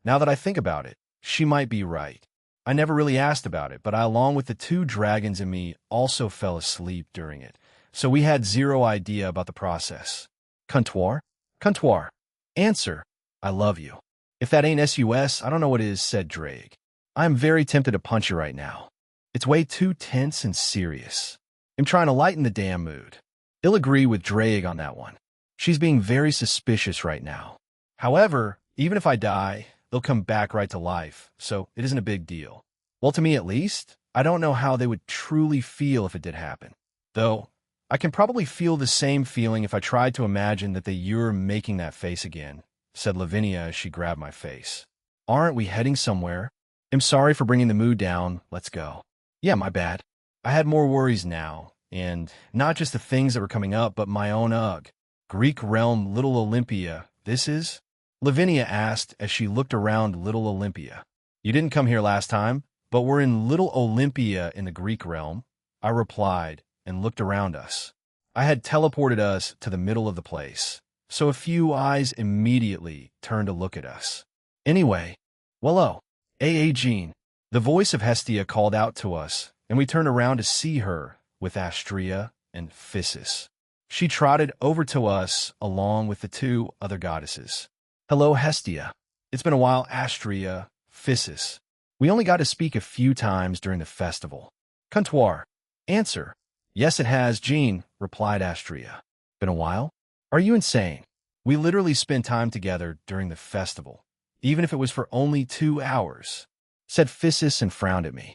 Now that I think about it, she might be right. I never really asked about it, but I, along with the two dragons and me, also fell asleep during it. So we had zero idea about the process. Kuntor? Kuntor. Answer. I love you. If that ain't SUS, I don't know what is, said Drake. I'm very tempted to punch you right now. It's way too tense and serious. I'm trying to lighten the damn mood. I'll agree with Drake on that one. She's being very suspicious right now. However, even if I die, they'll come back right to life, so it isn't a big deal. Well, to me at least, I don't know how they would truly feel if it did happen. Though, I can probably feel the same feeling if I tried to imagine that you're making that face again, said Lavinia as she grabbed my face. Aren't we heading somewhere? I'm sorry for bringing the mood down. Let's go. Yeah, my bad. I had more worries now, and not just the things that were coming up, but my own Greek realm Little Olympia. This is? Lavinia asked as she looked around Little Olympia. You didn't come here last time, but we're in Little Olympia in the Greek realm, I replied and looked around us. I had teleported us to the middle of the place, so a few eyes immediately turned to look at us. Anyway, well, oh, Jean. The voice of Hestia called out to us, and we turned around to see her with Astrea and Physis. She trotted over to us along with the two other goddesses. Hello, Hestia. It's been a while, Astrea, Physis. We only got to speak a few times during the festival. Kuntor. Answer. Yes, it has, Jean, replied Astrea. Been a while? Are you insane? We literally spent time together during the festival, even if it was for only 2 hours, said Physis and frowned at me.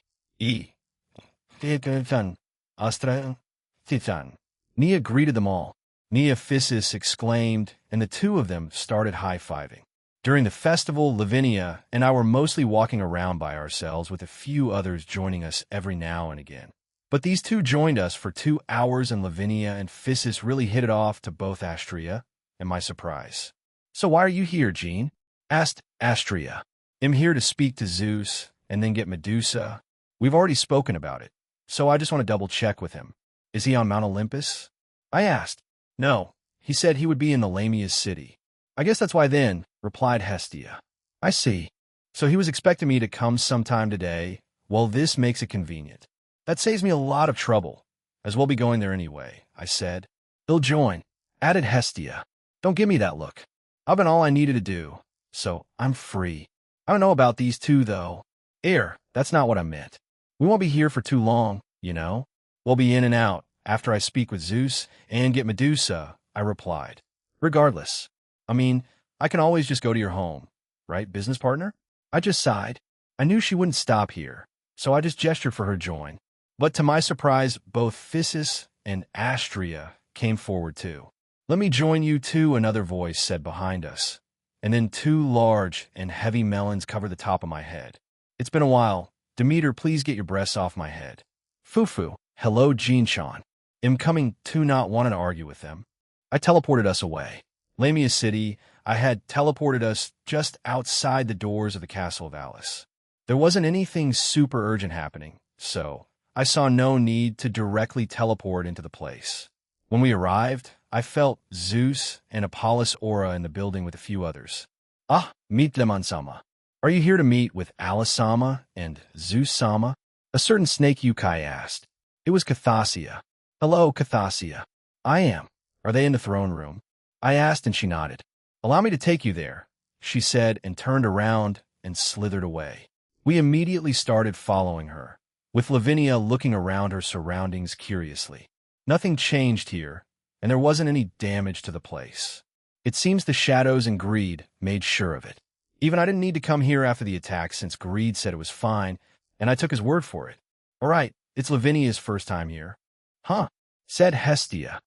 Astra, Titan. Nia greeted them all. Nia, Physis exclaimed, and the two of them started high-fiving. During the festival, Lavinia and I were mostly walking around by ourselves with a few others joining us every now and again. But these two joined us for 2 hours, and Lavinia and Physis really hit it off, to both Astrea and my surprise. So why are you here, Jean? Asked Astrea. I'm here to speak to Zeus and then get Medusa. We've already spoken about it, so I just want to double-check with him. Is he on Mount Olympus? I asked. No, he said he would be in the Lamia's city. I guess that's why then, replied Hestia. I see. So he was expecting me to come sometime today. Well, this makes it convenient. That saves me a lot of trouble, as we'll be going there anyway, I said. He'll join, added Hestia. Don't give me that look. I've been all I needed to do, so I'm free. I don't know about these two, though. That's not what I meant. We won't be here for too long, you know. We'll be in and out after I speak with Zeus and get Medusa, I replied. Regardless. I mean, I can always just go to your home, right, business partner? I just sighed. I knew she wouldn't stop here, so I just gestured for her join. But to my surprise, both Physis and Astrea came forward too. Let me join you too, another voice said behind us. and then two large and heavy melons cover the top of my head. It's been a while. Demeter, please get your breasts off my head. Fufu, hello Jin-chan. I'm coming to not want to argue with them. I teleported us away. Lamia City, I had teleported us just outside the doors of the Castle of Alice. There wasn't anything super urgent happening, so I saw no need to directly teleport into the place. When we arrived, I felt Zeus and Apollos' aura in the building with a few others. Ah, meet Lemon-sama. Are you here to meet with Alice-sama and Zeus-sama? A certain snake Yukai asked. It was Cathasia. Hello, Cathasia. I am. Are they in the throne room? I asked and she nodded. Allow me to take you there, she said and turned around and slithered away. We immediately started following her, with Lavinia looking around her surroundings curiously. Nothing changed here, and there wasn't any damage to the place. It seems the shadows and Greed made sure of it. Even I didn't need to come here after the attack since Greed said it was fine, and I took his word for it. All right, it's Lavinia's first time here. Huh, said Hestia.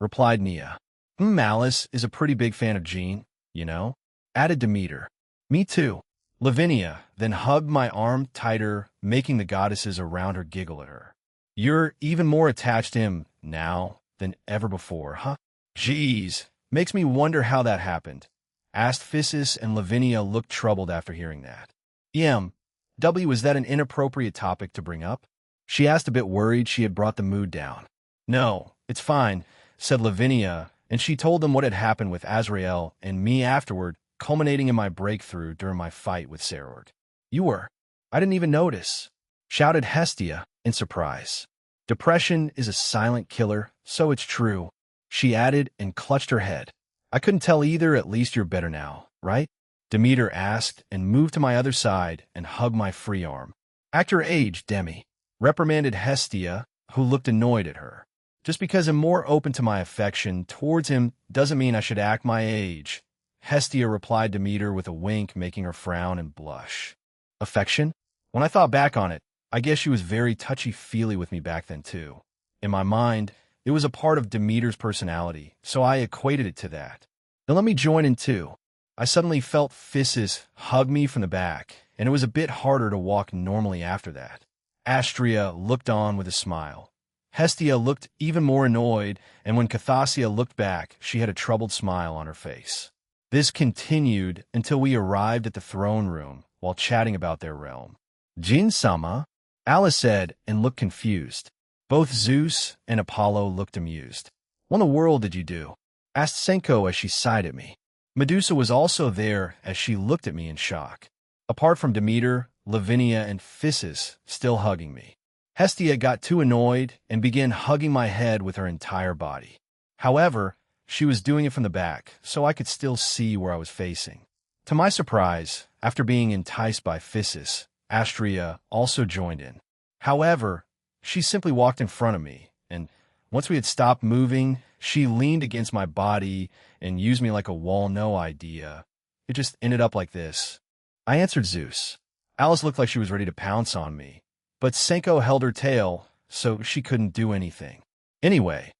Replied Nia. Alice is a pretty big fan of Jean, you know? Added Demeter. Me too. Lavinia then hugged my arm tighter, making the goddesses around her giggle at her. You're even more attached to him now than ever before, huh? Jeez, makes me wonder how that happened. Asked Physis, and Lavinia looked troubled after hearing that. Is that an inappropriate topic to bring up? She asked, a bit worried she had brought the mood down. No, it's fine, said Lavinia, and she told them what had happened with Azrael and me afterward, culminating in my breakthrough during my fight with Sarord. You were? I didn't even notice, shouted Hestia in surprise. Depression is a silent killer, so it's true, she added and clutched her head. I couldn't tell either. At least you're better now, right? Demeter asked and moved to my other side and hugged my free arm. Act your age, Demi, reprimanded Hestia, who looked annoyed at her. Just because I'm more open to my affection towards him doesn't mean I should act my age, Hestia replied to Demeter with a wink, making her frown and blush. Affection? When I thought back on it, I guess she was very touchy-feely with me back then too. In my mind, it was a part of Demeter's personality, so I equated it to that. Now let me join in too. I suddenly felt Physis hug me from the back, and it was a bit harder to walk normally after that. Astria looked on with a smile. Hestia looked even more annoyed, and when Cathasia looked back, she had a troubled smile on her face. This continued until we arrived at the throne room while chatting about their realm. Jin-sama, Alice said and looked confused. Both Zeus and Apollo looked amused. What in the world did you do? Asked Senko as she sighed at me. Medusa was also there as she looked at me in shock. Apart from Demeter, Lavinia, and Physis still hugging me. Hestia got too annoyed and began hugging my head with her entire body. However, she was doing it from the back, so I could still see where I was facing. To my surprise, after being enticed by Physis, Astria also joined in. However, she simply walked in front of me, and once we had stopped moving, she leaned against my body and used me like a wall. No idea. It just ended up like this. I answered Zeus. Alice looked like she was ready to pounce on me, but Senko held her tail, so she couldn't do anything. Anyway,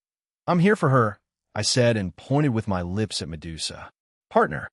I'm here for her, I said and pointed with my lips at Medusa. Partner.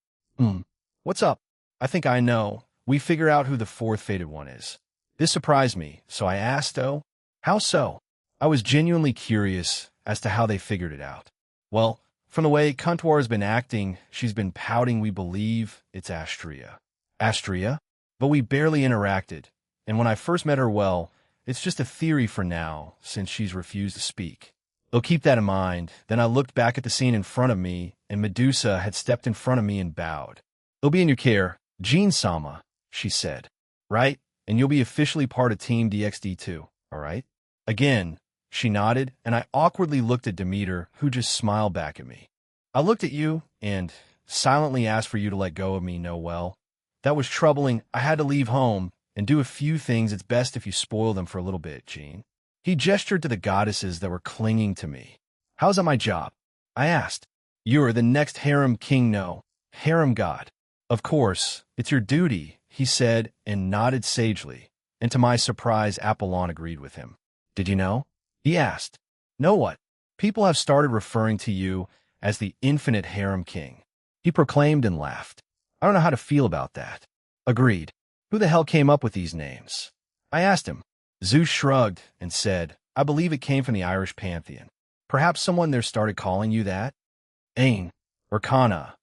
What's up? I think I know. We figure out who the fourth fated one is. This surprised me, so I asked, oh, how so? I was genuinely curious as to how they figured it out. Well, from the way Kuntuar has been acting, she's been pouting. We believe it's Astria. Astria? But we barely interacted, and when I first met her, well, it's just a theory for now, since she's refused to speak. They'll keep that in mind. Then I looked back at the scene in front of me, and Medusa had stepped in front of me and bowed. They'll be in your care, Jean-sama, she said. Right? And you'll be officially part of Team DXD too, all right? Again, she nodded, and I awkwardly looked at Demeter, who just smiled back at me. I looked at you and silently asked for you to let go of me, Noel. That was troubling. I had to leave home and do a few things. It's best if you spoil them for a little bit, Jean. He gestured to the goddesses that were clinging to me. How's that my job? I asked. You're the next harem king, no. Harem god. Of course, it's your duty, he said and nodded sagely, and to my surprise, Apollon agreed with him. Did you know? He asked. Know what? People have started referring to you as the infinite harem king. he proclaimed and laughed. I don't know how to feel about that. Agreed. Who the hell came up with these names? I asked him. Zeus shrugged and said, I believe it came from the Irish pantheon. Perhaps someone there started calling you that? Ain, or Kana.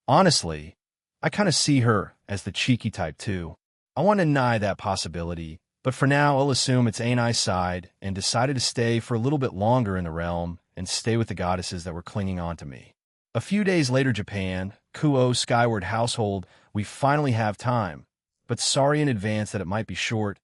Honestly, I kind of see her as the cheeky type too. I want to deny that possibility, but for now I'll assume it's Ain I side and decided to stay for a little bit longer in the realm and stay with the goddesses that were clinging on to me. A few days later, Japan, Kuo, Skyward Household, we finally have time, but sorry in advance that it might be short.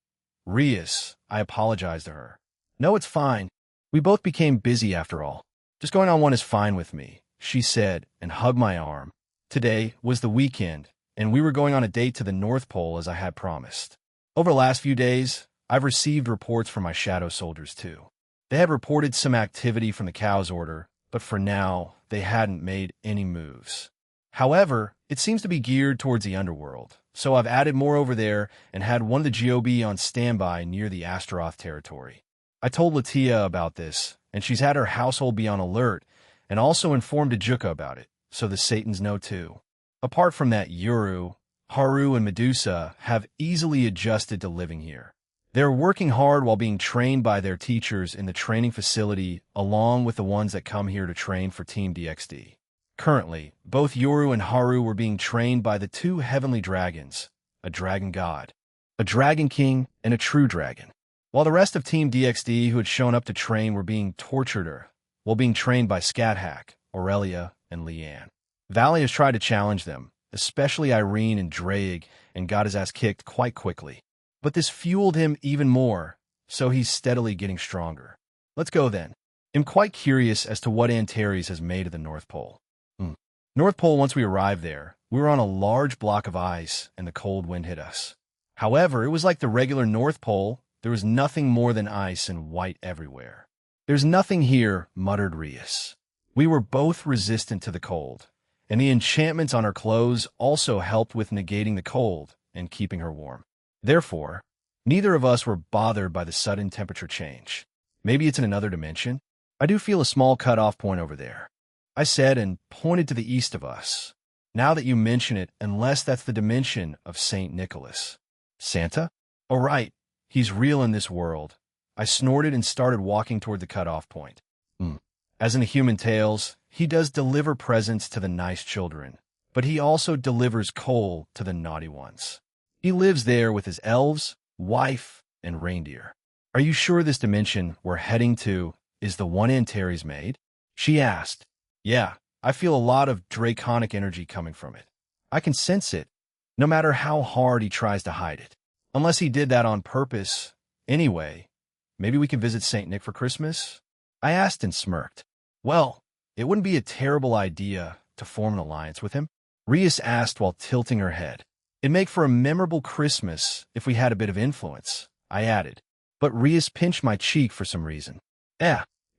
Rias, I apologized to her. No, it's fine. We both became busy after all. Just going on one is fine with me, she said and hugged my arm. Today was the weekend, and we were going on a date to the North Pole as I had promised. Over the last few days, I've received reports from my shadow soldiers too. They had reported some activity from the Cow's Order, but for now, they hadn't made any moves. However, it seems to be geared towards the underworld, so I've added more over there and had one of the GOB on standby near the Astaroth territory. I told Latia about this, and she's had her household be on alert, and also informed Ajuka about it, so the Satans know too. Apart from that, Yuru, Haru, and Medusa have easily adjusted to living here. They're working hard while being trained by their teachers in the training facility, along with the ones that come here to train for Team DXD. Currently, both Yoru and Haru were being trained by the two heavenly dragons, a dragon god, a dragon king, and a true dragon, while the rest of Team DXD who had shown up to train were being tortured while being trained by Scathack, Aurelia, and Leanne. Valley has tried to challenge them, especially Irene and Draig, and got his ass kicked quite quickly. But this fueled him even more, so he's steadily getting stronger. Let's go then. I'm quite curious as to what Antares has made of the North Pole. North Pole, once we arrived there, we were on a large block of ice and the cold wind hit us. However, it was like the regular North Pole. There was nothing more than ice and white everywhere. There's nothing here, muttered Rias. We were both resistant to the cold, and the enchantments on our clothes also helped with negating the cold and keeping her warm. Therefore, neither of us were bothered by the sudden temperature change. Maybe it's in another dimension? I do feel a small cutoff point over there, I said and pointed to the east of us. Now that you mention it, unless that's the dimension of St. Nicholas. Santa? Oh, right. He's real in this world. I snorted and started walking toward the cutoff point. As in the human tales, he does deliver presents to the nice children, but he also delivers coal to the naughty ones. He lives there with his elves, wife, and reindeer. Are you sure this dimension we're heading to is the one Antares made? She asked. Yeah, I feel a lot of draconic energy coming from it. I can sense it, no matter how hard he tries to hide it. Unless he did that on purpose. Anyway, maybe we can visit St. Nick for Christmas? I asked and smirked. Well, it wouldn't be a terrible idea to form an alliance with him, Rias asked while tilting her head. It'd make for a memorable Christmas if we had a bit of influence, I added. But Rias pinched my cheek for some reason.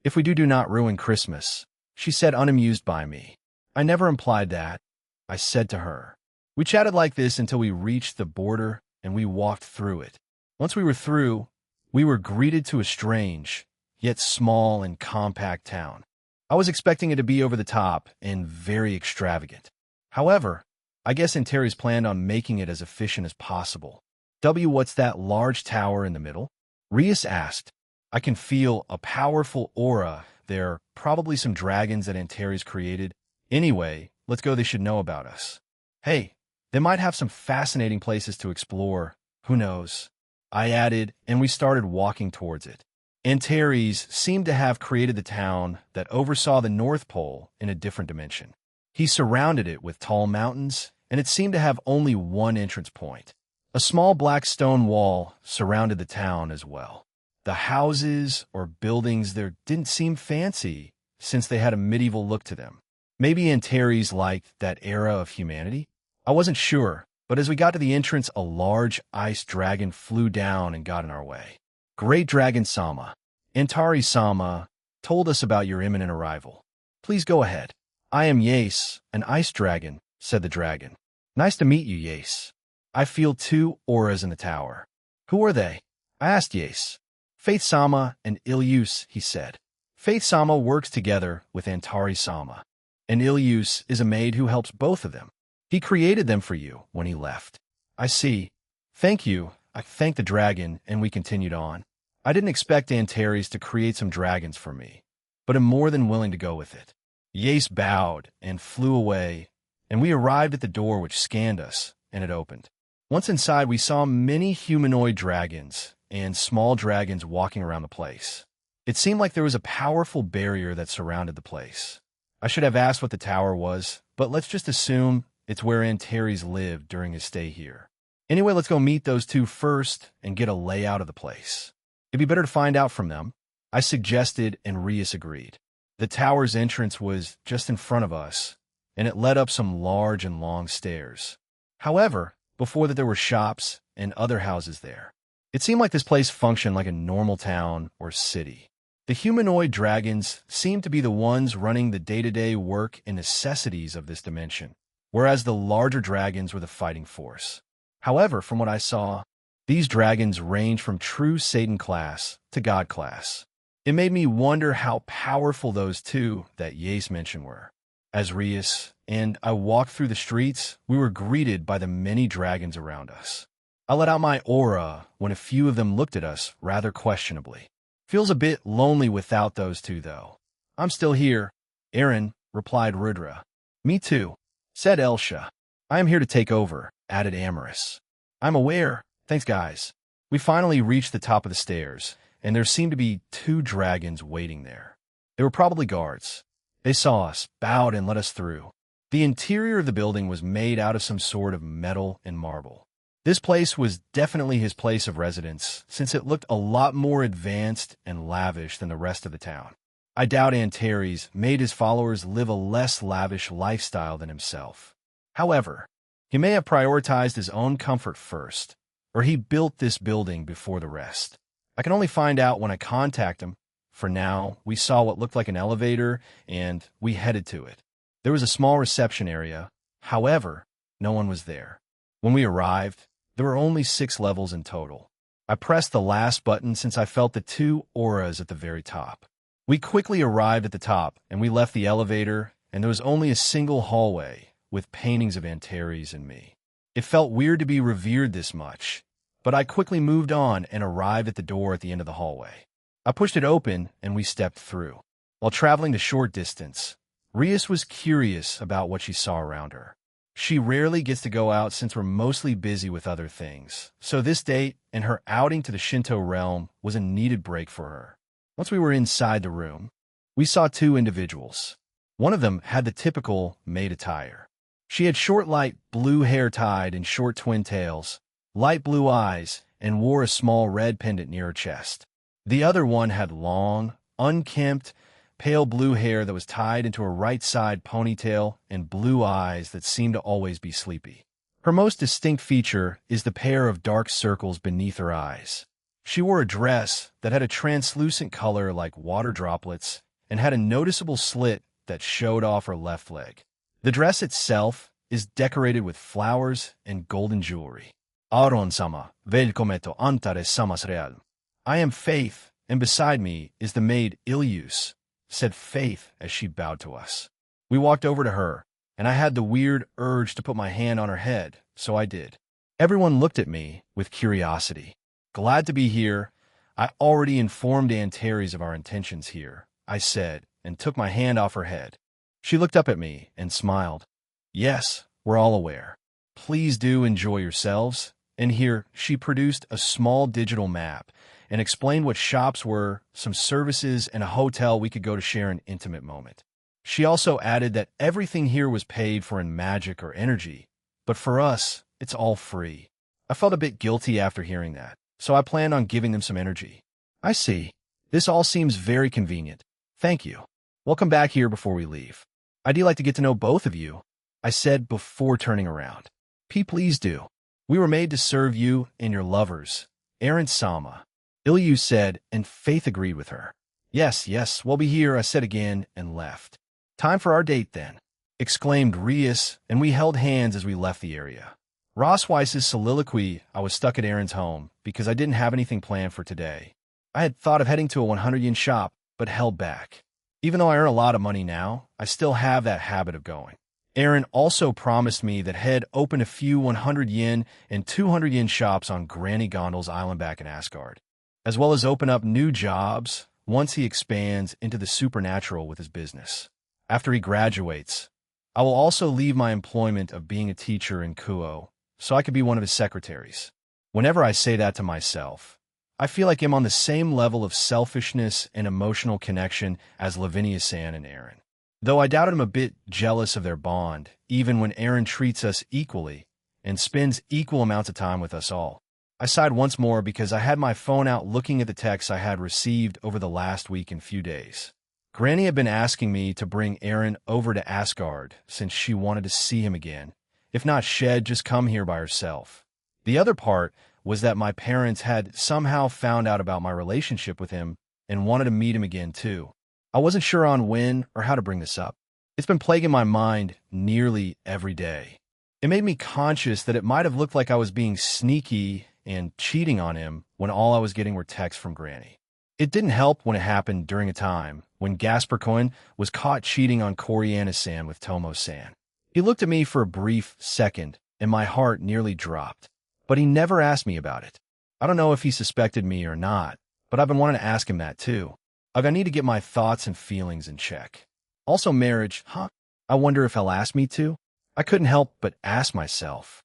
If we do not ruin Christmas, she said unamused by me. I never implied that, I said to her. We chatted like this until we reached the border and we walked through it. Once we were through, we were greeted to a strange, yet small and compact town. I was expecting it to be over the top and very extravagant. However, I guess Antares planned on making it as efficient as possible. What's that large tower in the middle? Rias asked. I can feel a powerful aura there, probably some dragons that Antares created. Anyway, let's go, they should know about us. Hey, they might have some fascinating places to explore. Who knows? I added, and we started walking towards it. Antares seemed to have created the town that oversaw the North Pole in a different dimension. He surrounded it with tall mountains, and it seemed to have only one entrance point. A small black stone wall surrounded the town as well. The houses or buildings there didn't seem fancy, since they had a medieval look to them. Maybe Antares liked that era of humanity? I wasn't sure, but as we got to the entrance, a large ice dragon flew down and got in our way. Great Dragon Sama, Antares Sama, told us about your imminent arrival. Please go ahead. I am Yace, an ice dragon, said the dragon. Nice to meet you, Yace. I feel two auras in the tower. Who are they? I asked Yace. Faith Sama and Ilyus, he said. Faith Sama works together with Antares Sama. and Ilyus is a maid who helps both of them. He created them for you when he left. I see. Thank you. I thanked the dragon, and we continued on. I didn't expect Antares to create some dragons for me, but am more than willing to go with it. Yace bowed and flew away, and we arrived at the door which scanned us, and it opened. Once inside, we saw many humanoid dragons and small dragons walking around the place. It seemed like there was a powerful barrier that surrounded the place. I should have asked what the tower was, but let's just assume it's where Antares lived during his stay here. Anyway, let's go meet those two first and get a layout of the place. It'd be better to find out from them, I suggested, and Rias agreed. The tower's entrance was just in front of us, and it led up some large and long stairs. However, before that there were shops and other houses there. It seemed like this place functioned like a normal town or city. The humanoid dragons seemed to be the ones running the day-to-day work and necessities of this dimension, whereas the larger dragons were the fighting force. However, from what I saw, these dragons range from true Satan class to God class. It made me wonder how powerful those two that Yace mentioned were. As Rias and I walked through the streets, we were greeted by the many dragons around us. I let out my aura when a few of them looked at us rather questionably. Feels a bit lonely without those two, though. I'm still here, Aaron, replied Rudra. Me too, said Elsha. I am here to take over, added Amaris. I'm aware. Thanks, guys. We finally reached the top of the stairs, and there seemed to be two dragons waiting there. They were probably guards. They saw us, bowed, and let us through. The interior of the building was made out of some sort of metal and marble. This place was definitely his place of residence, since it looked a lot more advanced and lavish than the rest of the town. I doubt Antares made his followers live a less lavish lifestyle than himself. However, he may have prioritized his own comfort first, or he built this building before the rest. I can only find out when I contact him. For now, we saw what looked like an elevator, and we headed to it. There was a small reception area. However, no one was there. When we arrived, there were only 6 levels in total. I pressed the last button since I felt the 2 auras at the very top. We quickly arrived at the top, and we left the elevator, and there was only a single hallway with paintings of Antares and me. It felt weird to be revered this much, but I quickly moved on and arrived at the door at the end of the hallway. I pushed it open, and we stepped through. While traveling the short distance, Rias was curious about what she saw around her. She rarely gets to go out since we're mostly busy with other things, so this date and her outing to the Shinto realm was a needed break for her. Once we were inside the room, we saw 2 individuals. One of them had the typical maid attire. She had short light blue hair tied in short twin tails, light blue eyes, and wore a small red pendant near her chest. The other one had long, unkempt, pale blue hair that was tied into a right-side ponytail and blue eyes that seemed to always be sleepy. Her most distinct feature is the pair of dark circles beneath her eyes. She wore a dress that had a translucent color like water droplets and had a noticeable slit that showed off her left leg. The dress itself is decorated with flowers and golden jewelry. Aron-sama, velkommen to Antares-sama's realm. I am Faith, and beside me is the maid Ilyus, said Faith as she bowed to us. We walked over to her, and I had the weird urge to put my hand on her head, so I did. Everyone looked at me with curiosity. Glad to be here. I already informed Antares of our intentions here, I said, and took my hand off her head. She looked up at me and smiled. Yes, we're all aware. Please do enjoy yourselves. And here, she produced a small digital map and explained what shops were, some services, and a hotel we could go to share an intimate moment. She also added that everything here was paid for in magic or energy, but for us, it's all free. I felt a bit guilty after hearing that, so I planned on giving them some energy. I see. This all seems very convenient. Thank you. Welcome back here before we leave. I'd like to get to know both of you, I said before turning around. Please do. We were made to serve you and your lovers, Aaron-sama. Ilyu said, and Faith agreed with her. Yes, we'll be here, I said again, and left. Time for our date, then, exclaimed Rias, and we held hands as we left the area. Rossweiss's soliloquy, I was stuck at Aaron's home because I didn't have anything planned for today. I had thought of heading to a 100-yen shop, but held back. Even though I earn a lot of money now, I still have that habit of going. Aaron also promised me that he'd open a few 100 yen and 200 yen shops on Granny Gondol's island back in Asgard, as well as open up new jobs once he expands into the supernatural with his business. After he graduates, I will also leave my employment of being a teacher in Kuo so I could be one of his secretaries. Whenever I say that to myself, I feel like I'm on the same level of selfishness and emotional connection as Lavinia-san and Aaron. Though I doubted I'm a bit jealous of their bond, even when Aaron treats us equally and spends equal amounts of time with us all. I sighed once more because I had my phone out looking at the texts I had received over the last week and few days. Granny had been asking me to bring Aaron over to Asgard since she wanted to see him again. If not Shed, just come here by herself. The other part was that my parents had somehow found out about my relationship with him and wanted to meet him again too. I wasn't sure on when or how to bring this up. It's been plaguing my mind nearly every day. It made me conscious that it might have looked like I was being sneaky and cheating on him when all I was getting were texts from Granny. It didn't help when it happened during a time when Gasper-kun was caught cheating on Coriana-san with Tomo-san. He looked at me for a brief second, and my heart nearly dropped. But he never asked me about it. I don't know if he suspected me or not, but I've been wanting to ask him that too. I need to get my thoughts and feelings in check. Also marriage, huh? I wonder if he'll ask me to? I couldn't help but ask myself.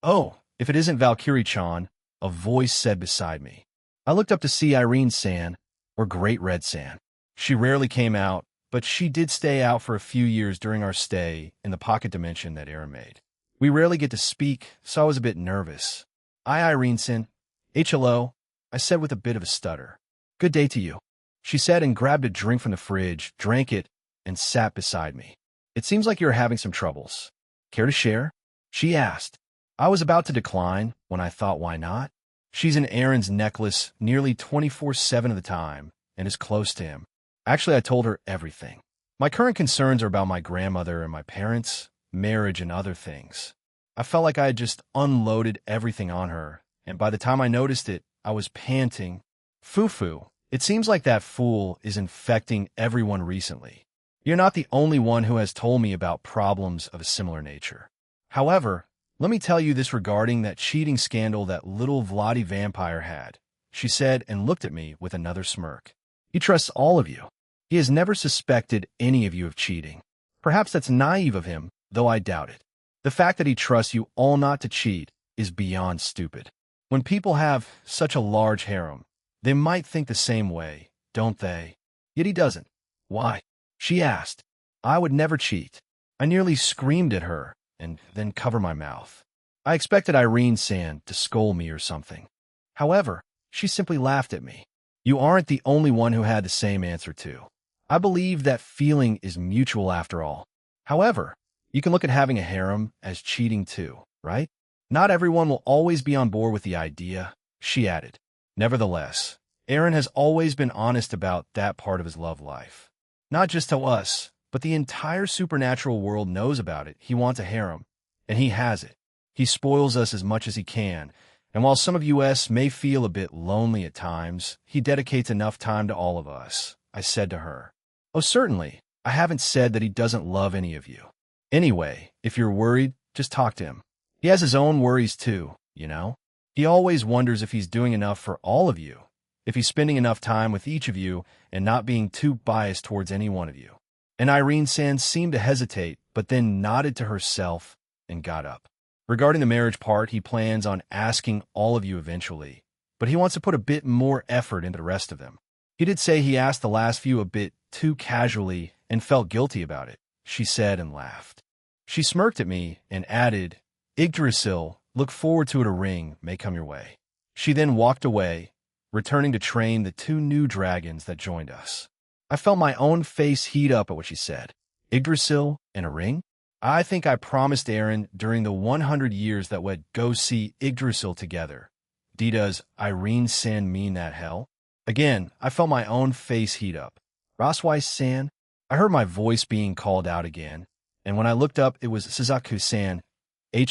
Oh, if it isn't Valkyrie-chan, a voice said beside me. I looked up to see Irene-san, or Great Red-san. She rarely came out, but she did stay out for a few years during our stay in the pocket dimension that Aaron made. We rarely get to speak, so I was a bit nervous. Irene-san. Hello, I said with a bit of a stutter. Good day to you, she said and grabbed a drink from the fridge, drank it, and sat beside me. It seems like you're having some troubles. Care to share? She asked. I was about to decline when I thought, why not? She's in Aaron's necklace nearly 24/7 of the time and is close to him. Actually, I told her everything. My current concerns are about my grandmother and my parents, marriage, and other things. I felt like I had just unloaded everything on her, and by the time I noticed it, I was panting. Fufu, it seems like that fool is infecting everyone recently. You're not the only one who has told me about problems of a similar nature. However, let me tell you this regarding that cheating scandal that little Vladi vampire had, she said and looked at me with another smirk. He trusts all of you. He has never suspected any of you of cheating. Perhaps that's naive of him, though I doubt it. The fact that he trusts you all not to cheat is beyond stupid. When people have such a large harem, they might think the same way, don't they? Yet he doesn't. Why? She asked. I would never cheat. I nearly screamed at her and then covered my mouth. I expected Irene-san to scold me or something. However, she simply laughed at me. You aren't the only one who had the same answer too. I believe that feeling is mutual after all. However, you can look at having a harem as cheating too, right? Not everyone will always be on board with the idea, she added. Nevertheless, Aaron has always been honest about that part of his love life. Not just to us, but the entire supernatural world knows about it. He wants a harem, and he has it. He spoils us as much as he can, and while some of us may feel a bit lonely at times, he dedicates enough time to all of us, I said to her. Oh, certainly, I haven't said that he doesn't love any of you. Anyway, if you're worried, just talk to him. He has his own worries too, you know? He always wonders if he's doing enough for all of you, if he's spending enough time with each of you and not being too biased towards any one of you. And Irene-san seemed to hesitate, but then nodded to herself and got up. Regarding the marriage part, he plans on asking all of you eventually, but he wants to put a bit more effort into the rest of them. He did say he asked the last few a bit too casually and felt guilty about it, she said and laughed. She smirked at me and added, Yggdrasil, look forward to it, a ring may come your way. She then walked away, returning to train the two new dragons that joined us. I felt my own face heat up at what she said. Yggdrasil and a ring? I think I promised Aaron during the 100 years that we'd go see Yggdrasil together. Does Irene-san mean that hell? Again, I felt my own face heat up. Raswai-san? I heard my voice being called out again, and when I looked up, it was Suzaku-san.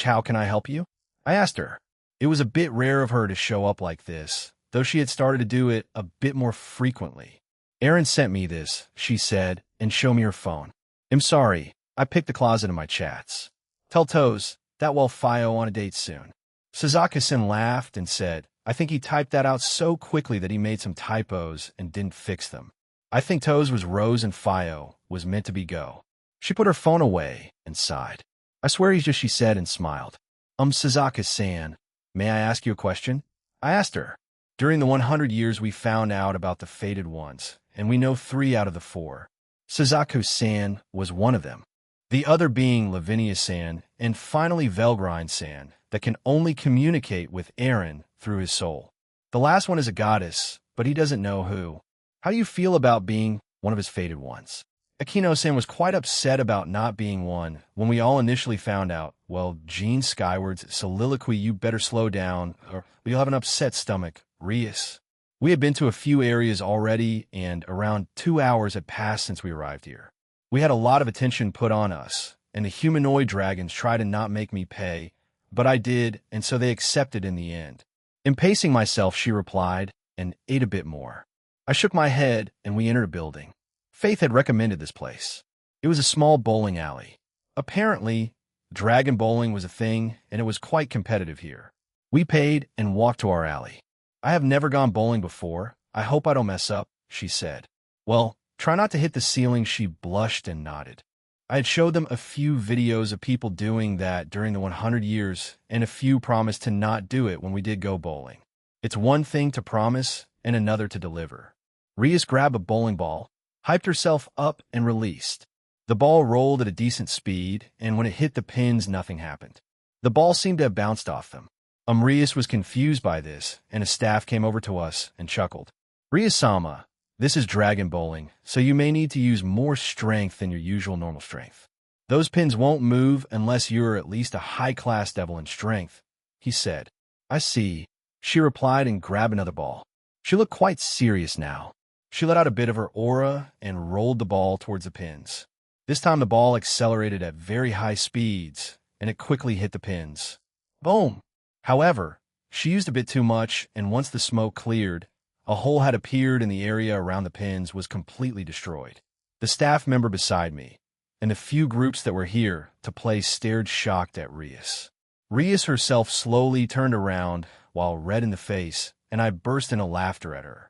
How can I help you? I asked her. It was a bit rare of her to show up like this, though she had started to do it a bit more frequently. Erin sent me this, she said, and showed me her phone. I'm sorry, I picked the closet in my chats. Tell Toes that we'll Fio on a date soon. Suzaki-san laughed and said, I think he typed that out so quickly that he made some typos and didn't fix them. I think Toes was Rose and Fio was meant to be go. She put her phone away and sighed. I swear he's just, she said and smiled. Suzaki-san, may I ask you a question? I asked her. During the 100 years we found out about the fated ones, and we know 3 out of the 4. Suzaku-san was one of them. The other being Lavinia-san, and finally Velgrind-san, that can only communicate with Eren through his soul. The last one is a goddess, but he doesn't know who. How do you feel about being one of his fated ones? Akino-san was quite upset about not being one when we all initially found out, well, Gene Skyward's soliloquy, you better slow down, or you'll have an upset stomach, Rias. We had been to a few areas already, and around 2 hours had passed since we arrived here. We had a lot of attention put on us, and the humanoid dragons tried to not make me pay, but I did, and so they accepted in the end. Impacing myself, she replied, and ate a bit more. I shook my head, and we entered a building. Faith had recommended this place. It was a small bowling alley. Apparently, dragon bowling was a thing, and it was quite competitive here. We paid and walked to our alley. I have never gone bowling before. I hope I don't mess up, she said. Well, try not to hit the ceiling, she blushed and nodded. I had showed them a few videos of people doing that during the 100 years, and a few promised to not do it when we did go bowling. It's one thing to promise, and another to deliver. Rias grabbed a bowling ball, hyped herself up, and released. The ball rolled at a decent speed, and when it hit the pins, nothing happened. The ball seemed to have bounced off them. Rias was confused by this, and a staff came over to us and chuckled. Rias-sama, this is dragon bowling, so you may need to use more strength than your usual normal strength. Those pins won't move unless you're at least a high-class devil in strength, he said. I see, she replied and grabbed another ball. She looked quite serious now. She let out a bit of her aura and rolled the ball towards the pins. This time the ball accelerated at very high speeds, and it quickly hit the pins. Boom! However, she used a bit too much, and once the smoke cleared, a hole had appeared and the area around the pins was completely destroyed. The staff member beside me, and the few groups that were here to play stared shocked at Rias. Rias herself slowly turned around, while red in the face, and I burst into laughter at her.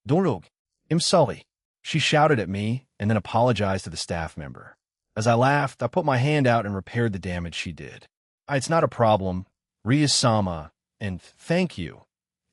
Dorog, I'm sorry, she shouted at me, and then apologized to the staff member. As I laughed, I put my hand out and repaired the damage she did. It's not a problem, Rias-sama, and thank you,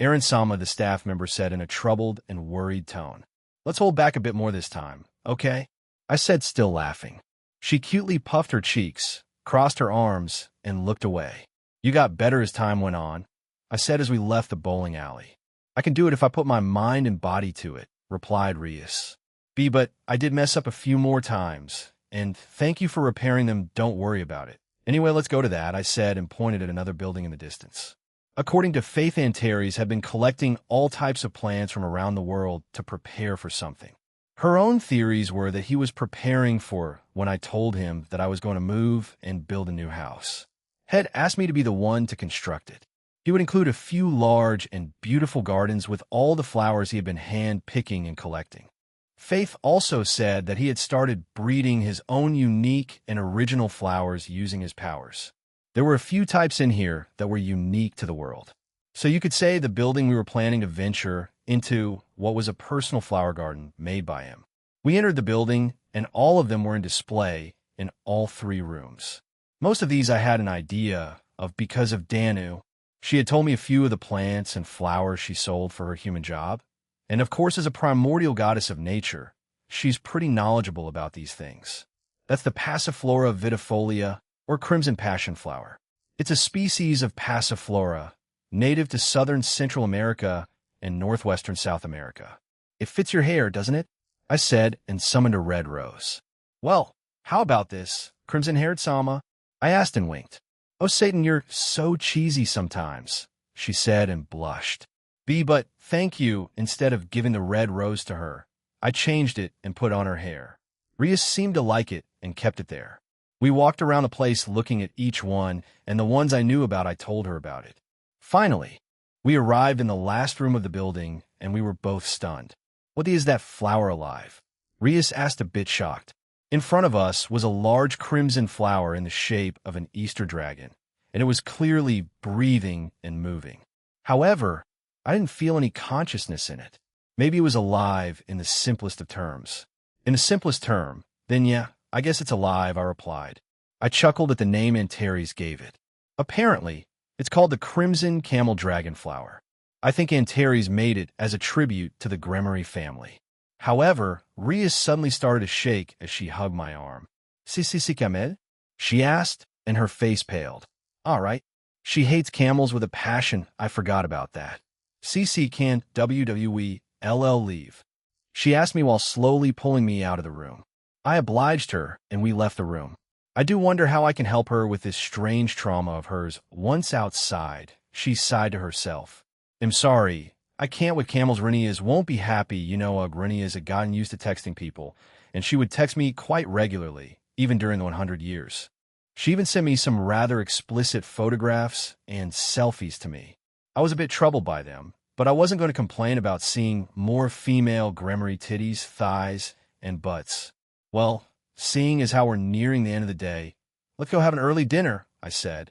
Eren-sama, the staff member said in a troubled and worried tone. Let's hold back a bit more this time, okay? I said, still laughing. She cutely puffed her cheeks, crossed her arms, and looked away. You got better as time went on, I said as we left the bowling alley. I can do it if I put my mind and body to it, replied Rias. But I did mess up a few more times, and thank you for repairing them, don't worry about it. Anyway, let's go to that, I said and pointed at another building in the distance. According to Faith, Antares had been collecting all types of plans from around the world to prepare for something. Her own theories were that he was preparing for when I told him that I was going to move and build a new house. Had asked me to be the one to construct it. He would include a few large and beautiful gardens with all the flowers he had been hand-picking and collecting. Faith also said that he had started breeding his own unique and original flowers using his powers. There were a few types in here that were unique to the world. So you could say the building we were planning to venture into what was a personal flower garden made by him. We entered the building, and all of them were in display in all 3 rooms. Most of these I had an idea of because of Danu. She had told me a few of the plants and flowers she sold for her human job. And of course, as a primordial goddess of nature, she's pretty knowledgeable about these things. That's the Passiflora vidifolia, or crimson passion flower. It's a species of Passiflora, native to southern Central America and northwestern South America. It fits your hair, doesn't it? I said, and summoned a red rose. Well, how about this, crimson-haired Sama? I asked and winked. Oh, Satan, you're so cheesy sometimes, she said and blushed. But thank you, instead of giving the red rose to her, I changed it and put on her hair. Rias seemed to like it and kept it there. We walked around the place looking at each one, and the ones I knew about I told her about it. Finally, we arrived in the last room of the building, and we were both stunned. What is that flower alive? Rias asked, a bit shocked. In front of us was a large crimson flower in the shape of an Easter dragon, and it was clearly breathing and moving. However, I didn't feel any consciousness in it. Maybe it was alive in the simplest of terms. In the simplest term, then yeah, I guess it's alive, I replied. I chuckled at the name Antares gave it. Apparently, it's called the Crimson Camel Dragon Flower. I think Antares made it as a tribute to the Gremory family. However, Rias suddenly started to shake as she hugged my arm. Si camel? She asked, and her face paled. All right. She hates camels with a passion. I forgot about that. CC can't WWE LL leave. She asked me while slowly pulling me out of the room. I obliged her, and we left the room. I do wonder how I can help her with this strange trauma of hers. Once outside, she sighed to herself. I'm sorry. I can't with camels. Renias won't be happy. Renias had gotten used to texting people, and she would text me quite regularly, even during the 100 years. She even sent me some rather explicit photographs and selfies to me. I was a bit troubled by them, but I wasn't going to complain about seeing more female Gremory titties, thighs, and butts. Well, seeing as how we're nearing the end of the day, let's go have an early dinner, I said.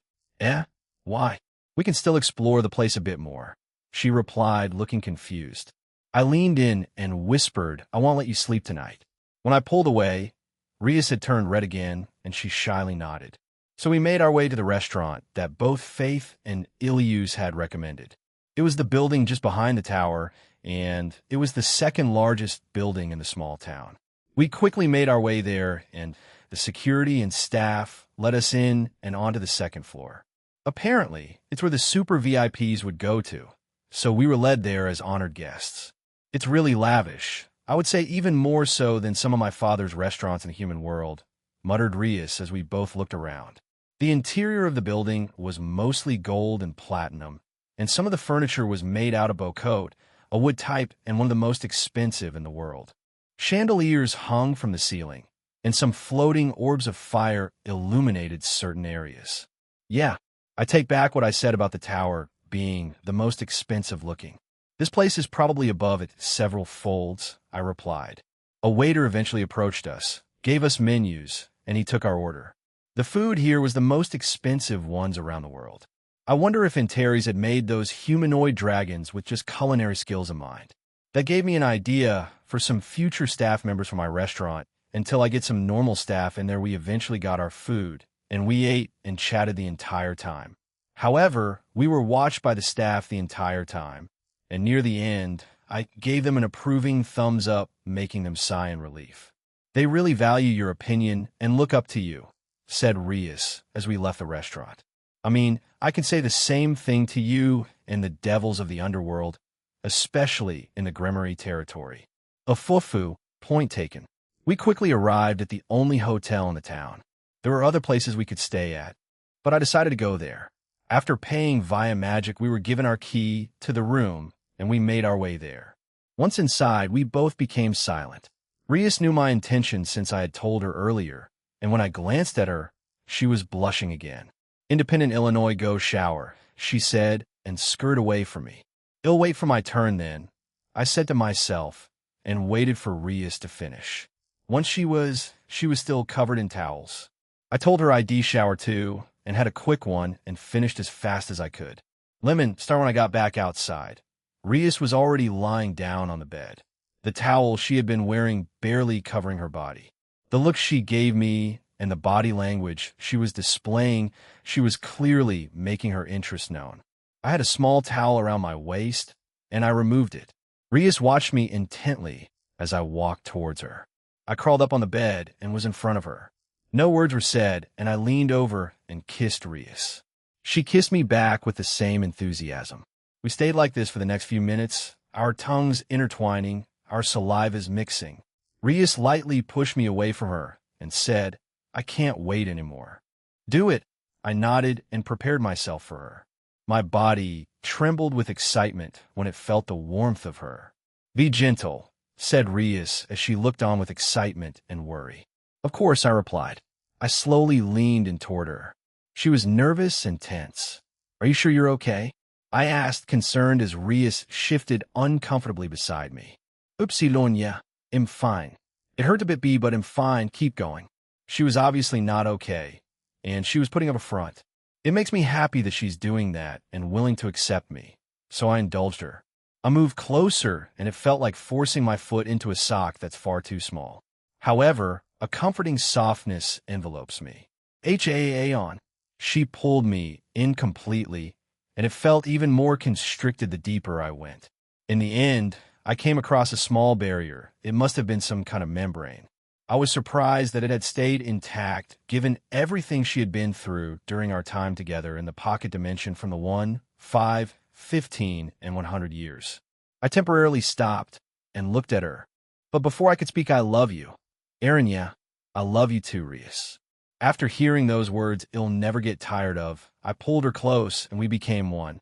Why? We can still explore the place a bit more, she replied, looking confused. I leaned in and whispered, I won't let you sleep tonight. When I pulled away, Rias had turned red again, and she shyly nodded. So we made our way to the restaurant that both Faith and Ilius had recommended. It was the building just behind the tower, and it was the second largest building in the small town. We quickly made our way there, and the security and staff let us in and onto the second floor. Apparently, it's where the super VIPs would go to, so we were led there as honored guests. It's really lavish. I would say even more so than some of my father's restaurants in the human world, muttered Rias as we both looked around. The interior of the building was mostly gold and platinum, and some of the furniture was made out of bocote, a wood type and one of the most expensive in the world. Chandeliers hung from the ceiling, and some floating orbs of fire illuminated certain areas. Yeah, I take back what I said about the tower being the most expensive looking. This place is probably above it several folds, I replied. A waiter eventually approached us, gave us menus, and he took our order. The food here was the most expensive ones around the world. I wonder if Antares had made those humanoid dragons with just culinary skills in mind. That gave me an idea for some future staff members for my restaurant until I get some normal staff in there. We eventually got our food, and we ate and chatted the entire time. However, we were watched by the staff the entire time, and near the end, I gave them an approving thumbs up, making them sigh in relief. They really value your opinion and look up to you, said Rias as we left the restaurant. I mean, I can say the same thing to you and the devils of the underworld, especially in the Gremory territory. A fufu, point taken. We quickly arrived at the only hotel in the town. There were other places we could stay at, but I decided to go there. After paying via magic, we were given our key to the room, and we made our way there. Once inside, we both became silent. Rias knew my intentions since I had told her earlier, and when I glanced at her, she was blushing again. Independent Illinois, go shower, she said, and scurried away from me. I'll wait for my turn then, I said to myself, and waited for Rias to finish. Once she was still covered in towels. I told her I'd shower too, and had a quick one and finished as fast as I could. Lemon, start when I got back outside. Rias was already lying down on the bed, the towel she had been wearing barely covering her body. The look she gave me and the body language she was displaying, she was clearly making her interest known. I had a small towel around my waist, and I removed it. Rias watched me intently as I walked towards her. I crawled up on the bed and was in front of her. No words were said, and I leaned over and kissed Rias. She kissed me back with the same enthusiasm. We stayed like this for the next few minutes, our tongues intertwining, our salivas mixing. Rias lightly pushed me away from her and said, I can't wait anymore. Do it. I nodded and prepared myself for her. My body trembled with excitement when it felt the warmth of her. Be gentle, said Rias as she looked on with excitement and worry. Of course, I replied. I slowly leaned in toward her. She was nervous and tense. Are you sure you're okay? I asked, concerned as Rias shifted uncomfortably beside me. Oopsie Lonya, I'm fine. It hurt a bit, but I'm fine, keep going. She was obviously not okay, and she was putting up a front. It makes me happy that she's doing that and willing to accept me, so I indulged her. I moved closer, and it felt like forcing my foot into a sock that's far too small. However, a comforting softness envelopes me. On. She pulled me in completely, and it felt even more constricted the deeper I went. In the end, I came across a small barrier. It must have been some kind of membrane. I was surprised that it had stayed intact, given everything she had been through during our time together in the pocket dimension from the 1, 5, 15, and 100 years. I temporarily stopped and looked at her. But before I could speak, I love you. Aaron, yeah, I love you too, Rias. After hearing those words I'll never get tired of, I pulled her close and we became one.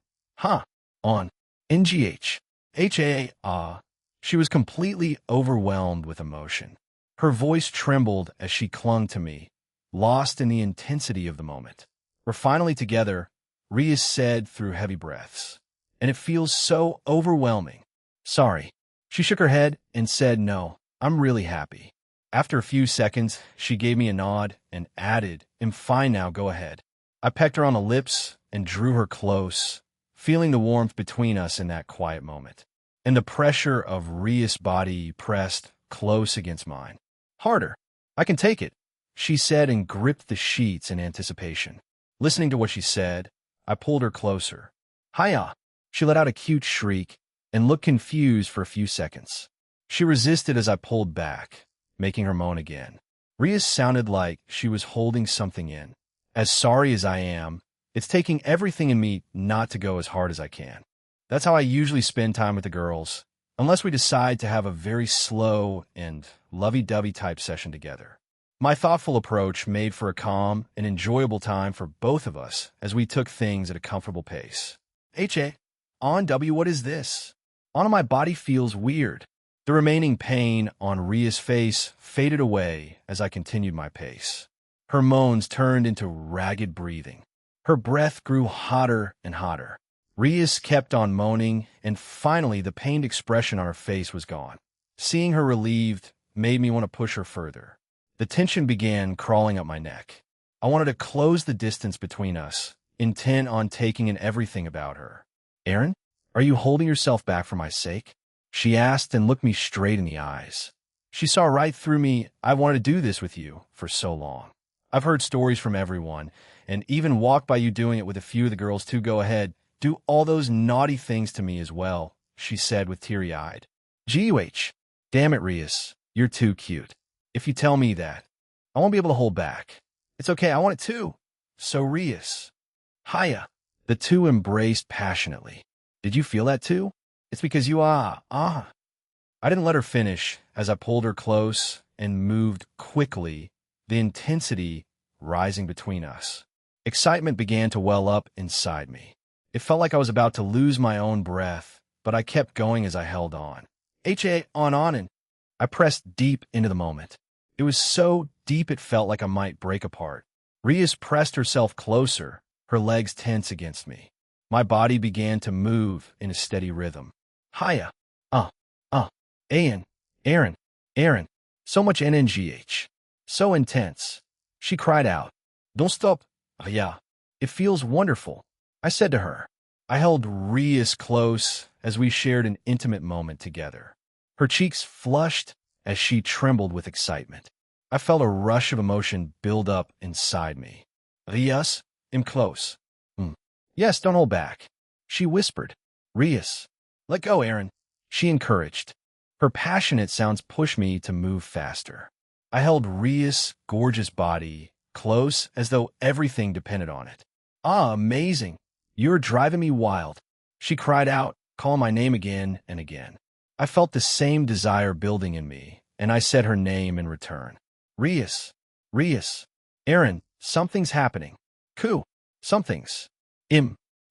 On. NGH. She was completely overwhelmed with emotion. Her voice trembled as she clung to me, lost in the intensity of the moment. We're finally together, Rias said through heavy breaths. And it feels so overwhelming. Sorry. She shook her head and said, no, I'm really happy. After a few seconds, she gave me a nod and added, I'm fine now, go ahead. I pecked her on the lips and drew her close, feeling the warmth between us in that quiet moment. And the pressure of Rias' body pressed close against mine. Harder. I can take it, she said and gripped the sheets in anticipation. Listening to what she said, I pulled her closer. Hiya. She let out a cute shriek and looked confused for a few seconds. She resisted as I pulled back, making her moan again. Rias sounded like she was holding something in. As sorry as I am, it's taking everything in me not to go as hard as I can. That's how I usually spend time with the girls, unless we decide to have a very slow and lovey-dovey type session together. My thoughtful approach made for a calm and enjoyable time for both of us as we took things at a comfortable pace. On W, what is this? On my body feels weird. The remaining pain on Ria's face faded away as I continued my pace. Her moans turned into ragged breathing. Her breath grew hotter and hotter. Rias kept on moaning, and finally the pained expression on her face was gone. Seeing her relieved made me want to push her further. The tension began crawling up my neck. I wanted to close the distance between us, intent on taking in everything about her. Aaron, are you holding yourself back for my sake? She asked and looked me straight in the eyes. She saw right through me. I wanted to do this with you for so long. I've heard stories from everyone, and even walked by you doing it with a few of the girls too. Go ahead, do all those naughty things to me as well, she said with teary-eyed. G-U-H. Damn it, Rias, you're too cute. If you tell me that, I won't be able to hold back. It's okay, I want it too. So Rias. Hiya. The two embraced passionately. Did you feel that too? It's because you I didn't let her finish as I pulled her close and moved quickly, the intensity rising between us. Excitement began to well up inside me. It felt like I was about to lose my own breath, but I kept going as I held on. On and I pressed deep into the moment. It was so deep it felt like I might break apart. Rias pressed herself closer, her legs tense against me. My body began to move in a steady rhythm. Hiya. Aaron. So much NNGH. So intense. She cried out. Don't stop. Yeah. It feels wonderful, I said to her. I held Rias close as we shared an intimate moment together. Her cheeks flushed as she trembled with excitement. I felt a rush of emotion build up inside me. Rias, I'm close. Yes, don't hold back, she whispered. Rias, let go, Aaron, she encouraged. Her passionate sounds pushed me to move faster. I held Rias' gorgeous body close as though everything depended on it. Amazing. You're driving me wild, she cried out, calling my name again and again. I felt the same desire building in me, and I said her name in return. Rias. Aaron, something's happening. Something's.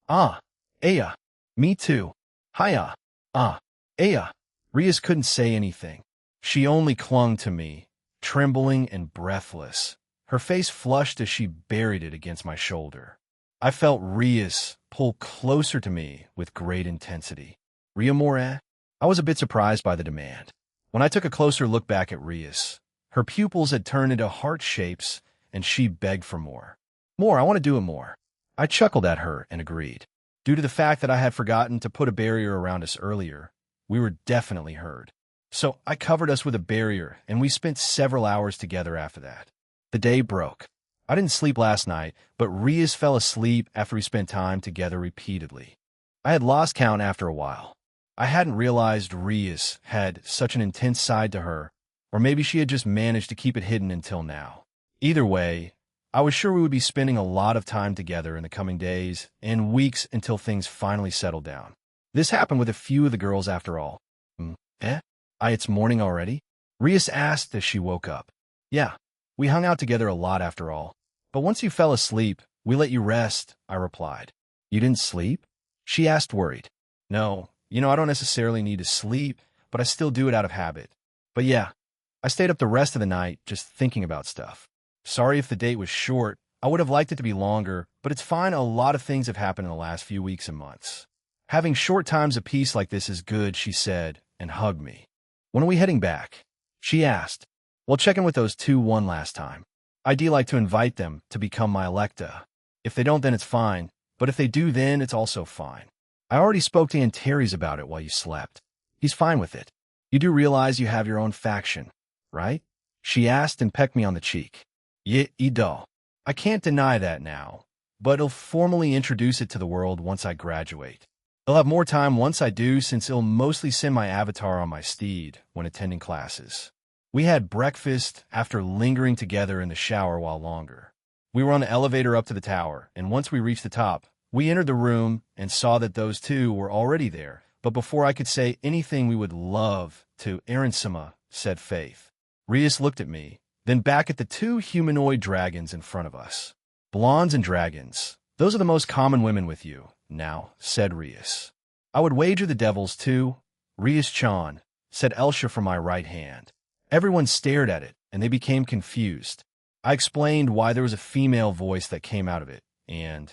Aya. Me too. Hiya. Aya. Rias couldn't say anything. She only clung to me, trembling and breathless. Her face flushed as she buried it against my shoulder. I felt Rias pull closer to me with great intensity. Ria more? I was a bit surprised by the demand. When I took a closer look back at Rias, her pupils had turned into heart shapes, and she begged for more. More, I want to do it more. I chuckled at her and agreed. Due to the fact that I had forgotten to put a barrier around us earlier, we were definitely heard. So I covered us with a barrier, and we spent several hours together after that. The day broke. I didn't sleep last night, but Rias fell asleep after we spent time together repeatedly. I had lost count after a while. I hadn't realized Rias had such an intense side to her, or maybe she had just managed to keep it hidden until now. Either way, I was sure we would be spending a lot of time together in the coming days and weeks until things finally settled down. This happened with a few of the girls after all. It's morning already? Rias asked as she woke up. Yeah, we hung out together a lot after all. But once you fell asleep, we let you rest, I replied. You didn't sleep? She asked worried. No, I don't necessarily need to sleep, but I still do it out of habit. But yeah, I stayed up the rest of the night just thinking about stuff. Sorry if the date was short. I would have liked it to be longer, but it's fine. A lot of things have happened in the last few weeks and months. Having short times of peace like this is good, she said, and hugged me. When are we heading back? She asked. We'll check in with those two one last time. I'd like to invite them to become my electa. If they don't, then it's fine. But if they do, then it's also fine. I already spoke to Antares about it while you slept. He's fine with it. You do realize you have your own faction, right? She asked and pecked me on the cheek. Yeah, Ido. I can't deny that now, but he'll formally introduce it to the world once I graduate. He'll have more time once I do, since he'll mostly send my avatar on my steed when attending classes. We had breakfast after lingering together in the shower while longer. We were on the elevator up to the tower, and once we reached the top, we entered the room and saw that those two were already there. But before I could say anything, we would love to, Arinsima, said Faith. Rias looked at me, then back at the two humanoid dragons in front of us. Blondes and dragons, those are the most common women with you, now, said Rias. I would wager the devils too, Rias-chan, said Elsha from my right hand. Everyone stared at it, and they became confused. I explained why there was a female voice that came out of it, and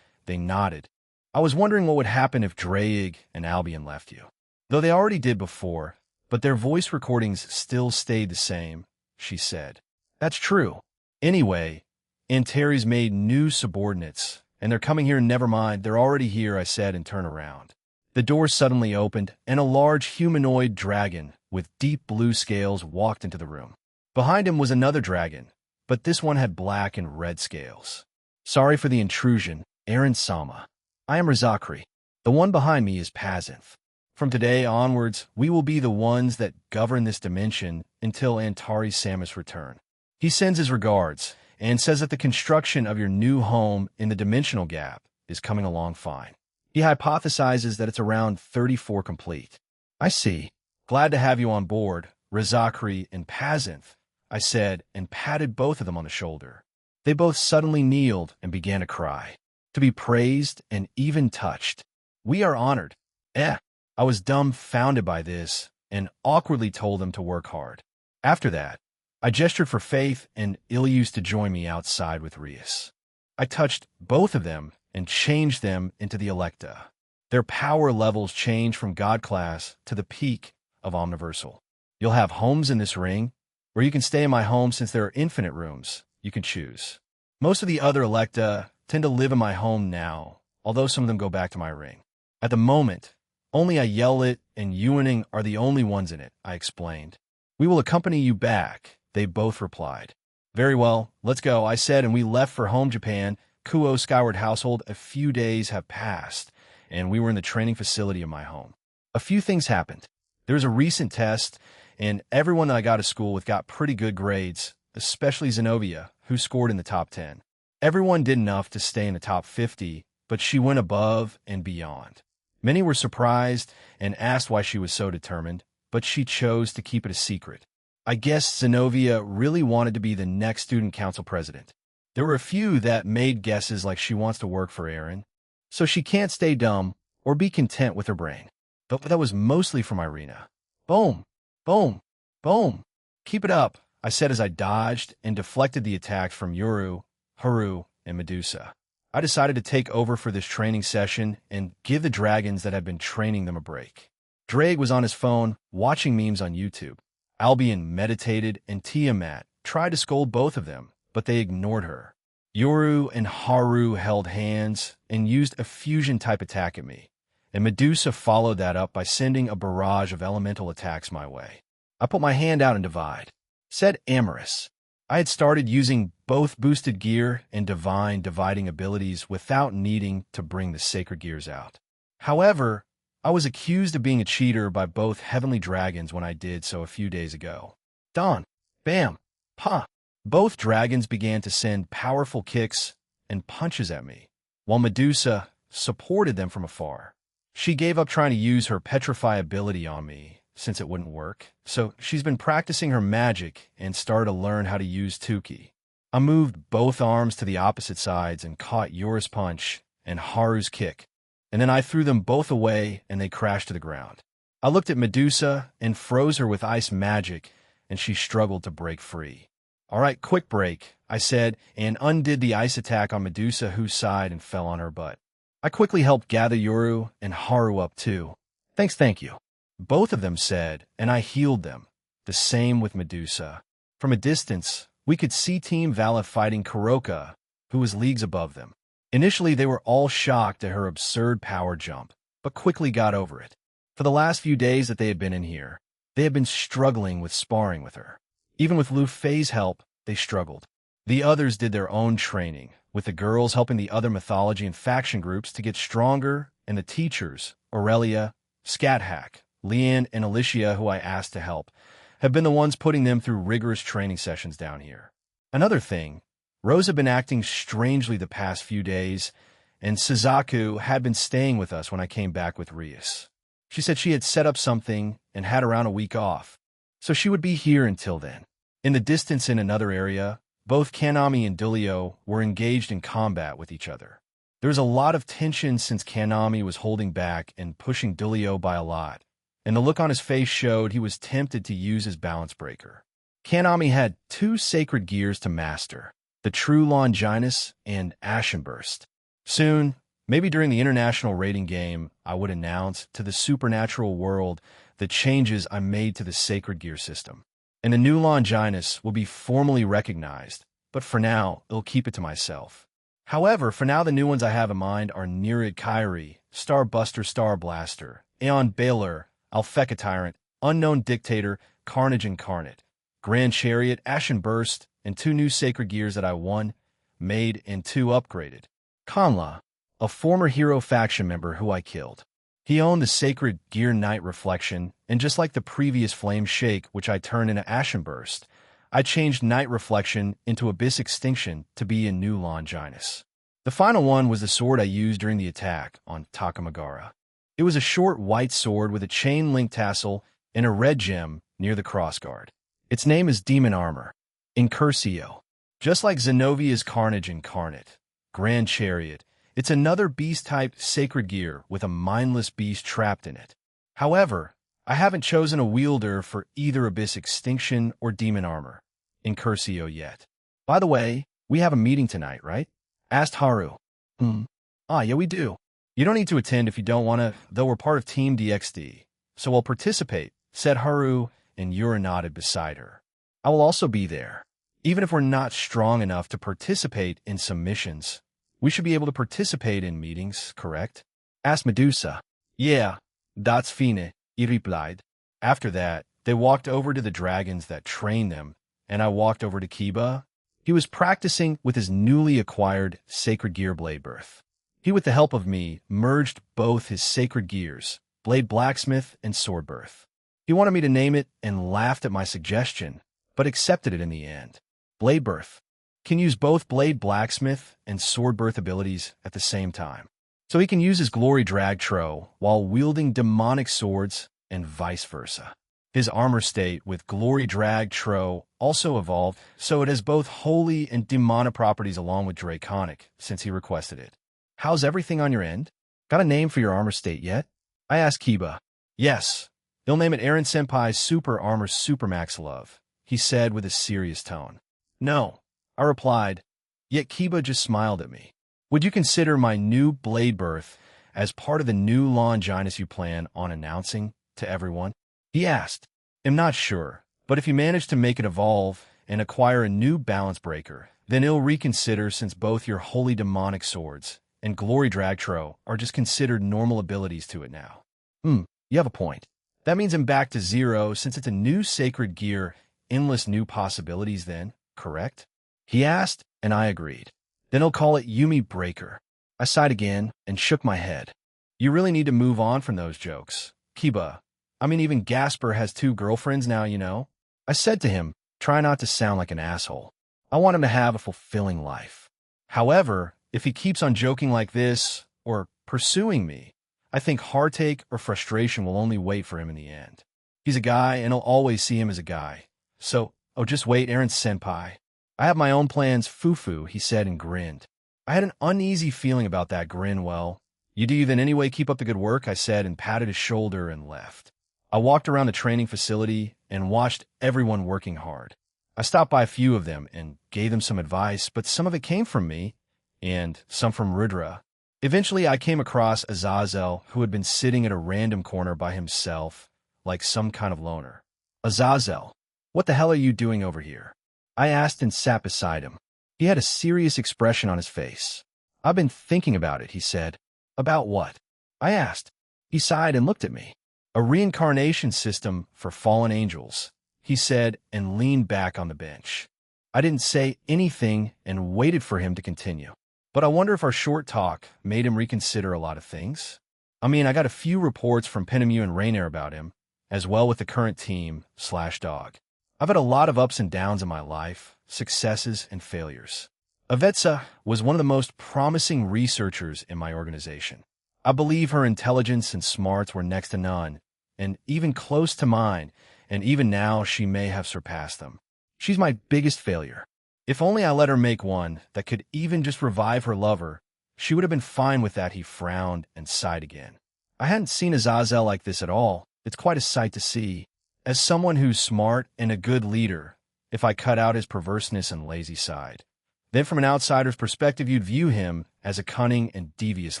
they nodded. I was wondering what would happen if Draig and Albion left you. Though they already did before, but their voice recordings still stayed the same, she said. That's true. Anyway, Antares made new subordinates, and they're coming here. Never mind, they're already here, I said, and turned around. The door suddenly opened, and a large humanoid dragon with deep blue scales walked into the room. Behind him was another dragon, but this one had black and red scales. Sorry for the intrusion, Aaron Sama. I am Rizakri. The one behind me is Pazinth. From today onwards, we will be the ones that govern this dimension until Antares Samus return. He sends his regards and says that the construction of your new home in the dimensional gap is coming along fine. He hypothesizes that it's around 34 complete. I see. Glad to have you on board, Rizakri and Pazinth, I said, and patted both of them on the shoulder. They both suddenly kneeled and began to cry. To be praised and even touched. We are honored. I was dumbfounded by this and awkwardly told them to work hard. After that, I gestured for Faith and Ilius to join me outside with Rias. I touched both of them and changed them into the Electa. Their power levels change from God class to the peak of Omniversal. You'll have homes in this ring, where you can stay in my home since there are infinite rooms you can choose. Most of the other Electa tend to live in my home now, although some of them go back to my ring. At the moment, only Ayelet and Yuaning are the only ones in it, I explained. We will accompany you back, they both replied. Very well, let's go, I said, and we left for home Japan. Kuo Skyward Household. A few days have passed, and we were in the training facility of my home. A few things happened. There was a recent test, and everyone that I got to school with got pretty good grades, especially Zenobia, who scored in the top 10. Everyone did enough to stay in the top 50, but she went above and beyond. Many were surprised and asked why she was so determined, but she chose to keep it a secret. I guess Zenobia really wanted to be the next student council president. There were a few that made guesses like she wants to work for Aaron, so she can't stay dumb or be content with her brain. But that was mostly from Irina. Boom, boom, boom. Keep it up, I said as I dodged and deflected the attacks from Yuru, Haru, and Medusa. I decided to take over for this training session and give the dragons that had been training them a break. Drake was on his phone, watching memes on YouTube. Albion meditated, and Tiamat tried to scold both of them, but they ignored her. Yoru and Haru held hands and used a fusion-type attack at me, and Medusa followed that up by sending a barrage of elemental attacks my way. I put my hand out and divide. Said Amorous. I had started using both boosted gear and divine dividing abilities without needing to bring the sacred gears out. However, I was accused of being a cheater by both heavenly dragons when I did so a few days ago. Dawn. Bam. Pa. Both dragons began to send powerful kicks and punches at me, while Medusa supported them from afar. She gave up trying to use her petrify ability on me, since it wouldn't work, so she's been practicing her magic and started to learn how to use Tuki. I moved both arms to the opposite sides and caught Yoru's punch and Haru's kick, and then I threw them both away and they crashed to the ground. I looked at Medusa and froze her with ice magic, and she struggled to break free. All right, quick break, I said, and undid the ice attack on Medusa, who sighed and fell on her butt. I quickly helped gather Yoru and Haru up too. Thank you. Both of them said, and I healed them. The same with Medusa. From a distance, we could see Team Vala fighting Kuroka, who was leagues above them. Initially, they were all shocked at her absurd power jump, but quickly got over it. For the last few days that they had been in here, they had been struggling with sparring with her. Even with Lu Fei's help, they struggled. The others did their own training, with the girls helping the other mythology and faction groups to get stronger, and the teachers, Aurelia, Scathack, Leanne, and Alicia, who I asked to help, have been the ones putting them through rigorous training sessions down here. Another thing, Rose had been acting strangely the past few days, and Suzaku had been staying with us when I came back with Rias. She said she had set up something and had around a week off, so she would be here until then. In the distance in another area, both Kanami and Dulio were engaged in combat with each other. There was a lot of tension since Kanami was holding back and pushing Dulio by a lot, and the look on his face showed he was tempted to use his balance breaker. Kanami had two sacred gears to master, the True Longinus and Ashenburst. Soon, maybe during the international rating game, I would announce to the supernatural world the changes I made to the sacred gear system. And the new Longinus will be formally recognized, but for now, I'll keep it to myself. However, for now the new ones I have in mind are Nerid Kyrie, Starbuster Star Blaster, Aeon Baylor, Alpheka Tyrant, Unknown Dictator, Carnage Incarnate, Grand Chariot, Ashen Burst, and two new sacred gears that I won, made, and two upgraded. Kanla, a former hero faction member who I killed. He owned the sacred gear Night Reflection, and just like the previous Flame Shake, which I turned into Ashen Burst, I changed Night Reflection into Abyss Extinction to be a new Longinus. The final one was the sword I used during the attack on Takamagara. It was a short white sword with a chain link tassel and a red gem near the crossguard. Its name is Demon Armor, Incursio. Just like Zenovia's Carnage Incarnate, Grand Chariot, it's another beast-type sacred gear with a mindless beast trapped in it. However, I haven't chosen a wielder for either Abyss Extinction or Demon Armor, Incursio, yet. By the way, we have a meeting tonight, right? Asked Haru. Yeah, we do. You don't need to attend if you don't want to, though we're part of Team DXD. So we'll participate, said Haru, and Yura nodded beside her. I will also be there. Even if we're not strong enough to participate in some missions, we should be able to participate in meetings, correct? Asked Medusa. Yeah, that's fine, he replied. After that, they walked over to the dragons that trained them, and I walked over to Kiba. He was practicing with his newly acquired Sacred Gear Blade Birth. He, with the help of me, merged both his sacred gears, Blade Blacksmith and Sword Birth. He wanted me to name it and laughed at my suggestion, but accepted it in the end. Blade Birth can use both Blade Blacksmith and Sword Birth abilities at the same time. So he can use his Glory Drag Tro while wielding demonic swords and vice versa. His armor state with Glory Drag Tro also evolved, so it has both holy and demonic properties along with Draconic, since he requested it. How's everything on your end? Got a name for your armor state yet? I asked Kiba. Yes. They'll name it Eren Senpai's Super Armor Supermax Love, he said with a serious tone. No, I replied, yet Kiba just smiled at me. Would you consider my new Blade Birth as part of the new Longinus you plan on announcing? to everyone? He asked. I'm not sure, but if you manage to make it evolve and acquire a new balance breaker, then it'll reconsider since both your holy demonic swords and glory dragtro are just considered normal abilities to it now. You have a point. That means I'm back to zero since it's a new sacred gear, endless new possibilities then, correct? He asked, and I agreed. Then he'll call it Yumi Breaker. I sighed again and shook my head. You really need to move on from those jokes. Kiba, I mean even Gasper has 2 girlfriends now, you know? I said to him, try not to sound like an asshole. I want him to have a fulfilling life. However, if he keeps on joking like this, or pursuing me, I think heartache or frustration will only wait for him in the end. He's a guy, and I'll always see him as a guy. So, just wait, Eren-senpai. I have my own plans, Fufu, he said and grinned. I had an uneasy feeling about that grin. Well, you do then anyway, keep up the good work, I said and patted his shoulder and left. I walked around the training facility and watched everyone working hard. I stopped by a few of them and gave them some advice, but some of it came from me, and some from Rudra. Eventually, I came across Azazel, who had been sitting at a random corner by himself, like some kind of loner. Azazel, what the hell are you doing over here? I asked and sat beside him. He had a serious expression on his face. I've been thinking about it, he said. About what? I asked. He sighed and looked at me. A reincarnation system for fallen angels, he said and leaned back on the bench. I didn't say anything and waited for him to continue. But I wonder if our short talk made him reconsider a lot of things. I mean, I got a few reports from Penemu and Rainier about him, as well with the current team/dog. I've had a lot of ups and downs in my life, successes and failures. Avetsa was one of the most promising researchers in my organization. I believe her intelligence and smarts were next to none, and even close to mine, and even now she may have surpassed them. She's my biggest failure. If only I let her make one that could even just revive her lover, she would have been fine with that. He frowned and sighed again. I hadn't seen Azazel like this at all. It's quite a sight to see. As someone who's smart and a good leader, if I cut out his perverseness and lazy side, then from an outsider's perspective you'd view him as a cunning and devious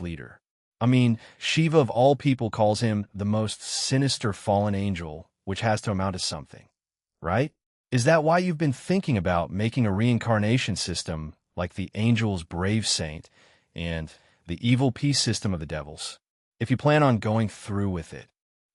leader. I mean, Shiva of all people calls him the most sinister fallen angel, which has to amount to something, right? Is that why you've been thinking about making a reincarnation system like the Angel's Brave Saint and the Evil Peace system of the Devils? If you plan on going through with it,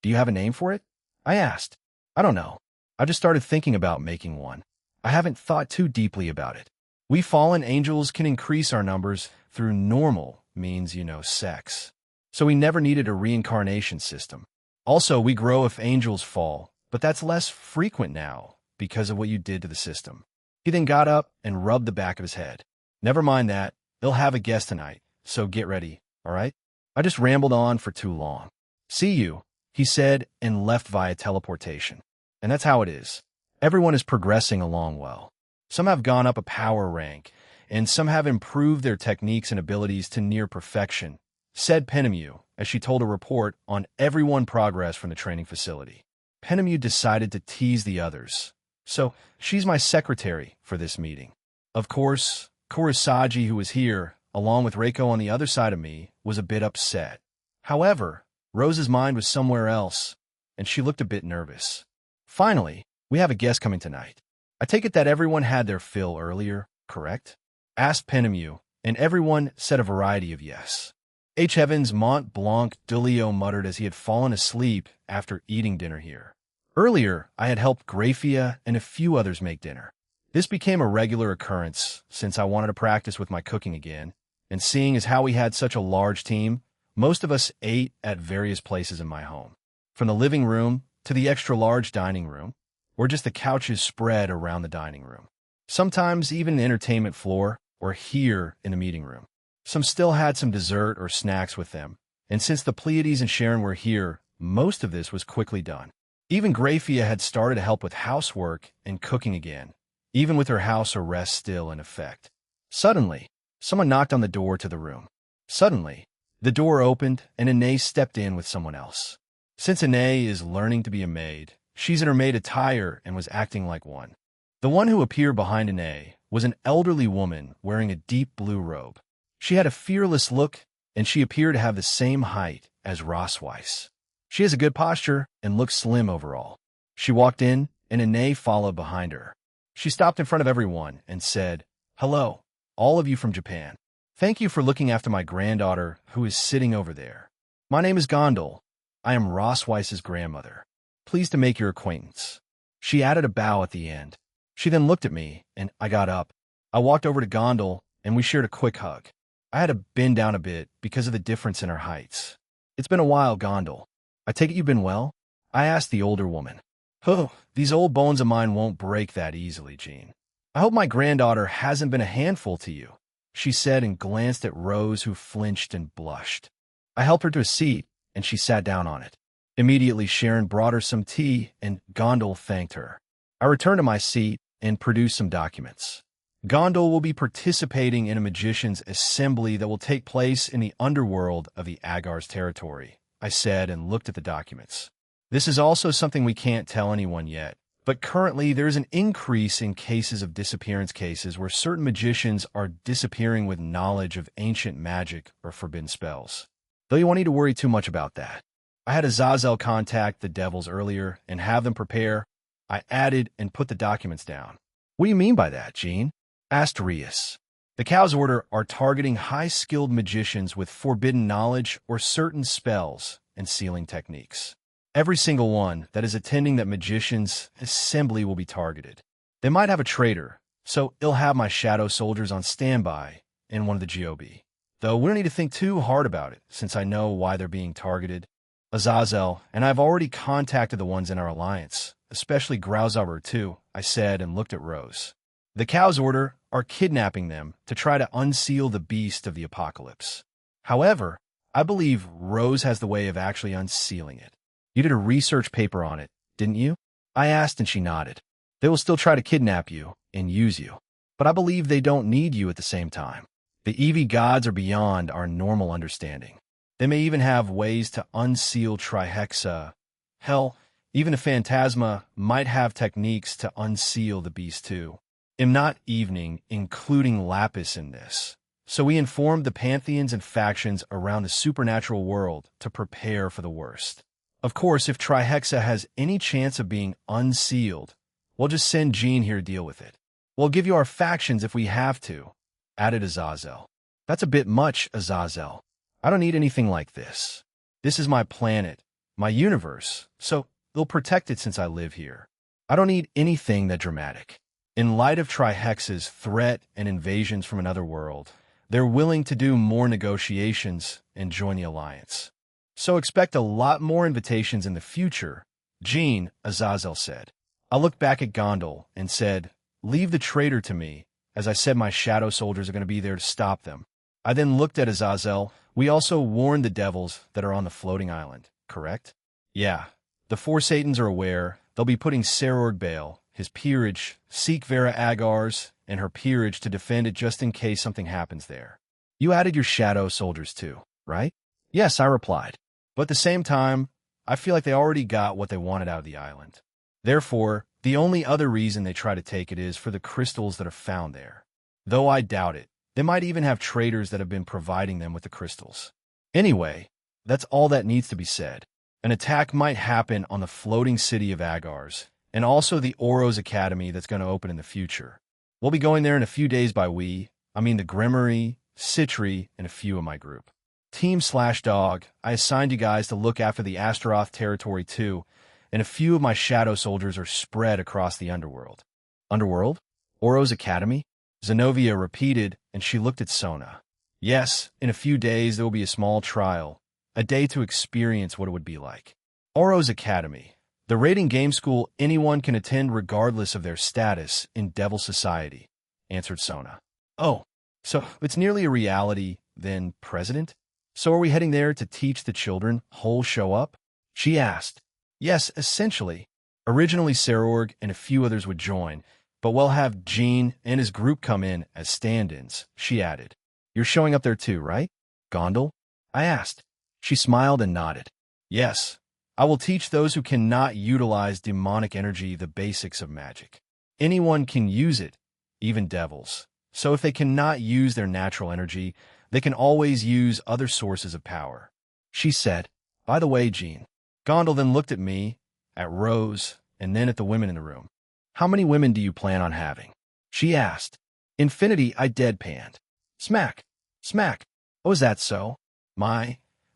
do you have a name for it? I asked. I don't know. I just started thinking about making one. I haven't thought too deeply about it. We fallen angels can increase our numbers through normal means, sex. So we never needed a reincarnation system. Also, we grow if angels fall, but that's less frequent now because of what you did to the system. He then got up and rubbed the back of his head. Never mind that. They'll have a guest tonight, so get ready, all right? I just rambled on for too long. See you, he said and left via teleportation. And that's how it is. Everyone is progressing along well. Some have gone up a power rank, and some have improved their techniques and abilities to near perfection, said Penemu, as she told a report on everyone progress from the training facility. Penemu decided to tease the others. So, she's my secretary for this meeting. Of course, Kurosagi, who was here, along with Reiko on the other side of me, was a bit upset. However, Rose's mind was somewhere else, and she looked a bit nervous. Finally, we have a guest coming tonight. I take it that everyone had their fill earlier, correct? Asked Penemu, and everyone said a variety of yes. H. Evans Mont Blanc Dulio muttered as he had fallen asleep after eating dinner here. Earlier, I had helped Grafia and a few others make dinner. This became a regular occurrence since I wanted to practice with my cooking again, and seeing as how we had such a large team, most of us ate at various places in my home. From the living room to the extra-large dining room, or just the couches spread around the dining room. Sometimes even the entertainment floor, or here in the meeting room. Some still had some dessert or snacks with them, and since the Pleiades and Sharon were here, most of this was quickly done. Even Grafia had started to help with housework and cooking again, even with her house arrest still in effect. Suddenly, someone knocked on the door to the room. Suddenly, the door opened and Ine stepped in with someone else. Since Ine is learning to be a maid, she's in her maid attire and was acting like one. The one who appeared behind Ine was an elderly woman wearing a deep blue robe. She had a fearless look, and she appeared to have the same height as Ross Weiss. She has a good posture and looks slim overall. She walked in, and Ine followed behind her. She stopped in front of everyone and said, "Hello, all of you from Japan. Thank you for looking after my granddaughter who is sitting over there. My name is Gondol. I am Ross Weiss's grandmother. Pleased to make your acquaintance." She added a bow at the end. She then looked at me, and I got up. I walked over to Gondol, and we shared a quick hug. I had to bend down a bit because of the difference in our heights. "It's been a while, Gondol. I take it you've been well?" I asked the older woman. "Oh, these old bones of mine won't break that easily, Jean. I hope my granddaughter hasn't been a handful to you," she said and glanced at Rose, who flinched and blushed. I helped her to a seat, and she sat down on it. Immediately, Sharon brought her some tea, and Gondol thanked her. I returned to my seat and produced some documents. "Gondol will be participating in a magician's assembly that will take place in the underworld of the Agar's territory," I said and looked at the documents. "This is also something we can't tell anyone yet, but currently there is an increase in cases of disappearance cases where certain magicians are disappearing with knowledge of ancient magic or forbidden spells. Though you won't need to worry too much about that. I had Azazel contact the devils earlier and have them prepare." I added and put the documents down. "What do you mean by that, Jean?" asked Rias. "The Cow's Order are targeting high-skilled magicians with forbidden knowledge or certain spells and sealing techniques. Every single one that is attending that magician's assembly will be targeted. They might have a traitor, so I'll have my shadow soldiers on standby in one of the GOB. Though we don't need to think too hard about it, since I know why they're being targeted. Azazel, and I've already contacted the ones in our alliance, especially Grauzober too," I said and looked at Rose. "The Cow's Order are kidnapping them to try to unseal the beast of the apocalypse. However, I believe Rose has the way of actually unsealing it. You did a research paper on it, didn't you?" I asked, and she nodded. "They will still try to kidnap you and use you, but I believe they don't need you at the same time. The EV gods are beyond our normal understanding. They may even have ways to unseal Trihexa. Hell, even a Phantasma might have techniques to unseal the beast too. I'm not evening, including Lapis in this. So we informed the pantheons and factions around the supernatural world to prepare for the worst. Of course, if Trihexa has any chance of being unsealed, we'll just send Jean here to deal with it. We'll give you our factions if we have to," added Azazel. "That's a bit much, Azazel. I don't need anything like this. This is my planet, my universe, so they'll protect it since I live here. I don't need anything that dramatic. In light of Trihexa's threat and invasions from another world, they're willing to do more negotiations and join the alliance. So expect a lot more invitations in the future," Jean, Azazel said. I looked back at Gondol and said, "Leave the traitor to me," as I said my shadow soldiers are going to be there to stop them. I then looked at Azazel. "We also warned the devils that are on the floating island, correct?" "Yeah. The four Satans are aware. They'll be putting Serorg Bale, his peerage, seek Vera Agars, and her peerage to defend it just in case something happens there. You added your shadow soldiers too, right?" "Yes," I replied. "But at the same time, I feel like they already got what they wanted out of the island. Therefore, the only other reason they try to take it is for the crystals that are found there. Though I doubt it. They might even have traders that have been providing them with the crystals. Anyway, that's all that needs to be said. An attack might happen on the floating city of Agars, and also the Oros Academy that's going to open in the future. We'll be going there in a few days by I mean the Grimmery, Citri, and a few of my group. Team/Dog, I assigned you guys to look after the Astaroth territory too, and a few of my shadow soldiers are spread across the underworld." "Underworld? Oros Academy?" Zenobia repeated, and she looked at Sona. "Yes, in a few days there will be a small trial, a day to experience what it would be like. Oros Academy, the raiding game school anyone can attend regardless of their status in Devil Society," answered Sona. "Oh, so it's nearly a reality, then, President? So are we heading there to teach the children whole show up?" she asked. "Yes, essentially. Originally Serorg and a few others would join, but we'll have Jean and his group come in as stand-ins," she added. "You're showing up there too, right, Gondol?" I asked. She smiled and nodded. "Yes, I will teach those who cannot utilize demonic energy the basics of magic. Anyone can use it, even devils. So if they cannot use their natural energy, they can always use other sources of power," she said. "By the way, Jean, Gondel then looked at me, at Rose, and then at the women in the room. How many women do you plan on having? She asked. Infinity, I deadpanned. Smack. Smack. Oh, is that so?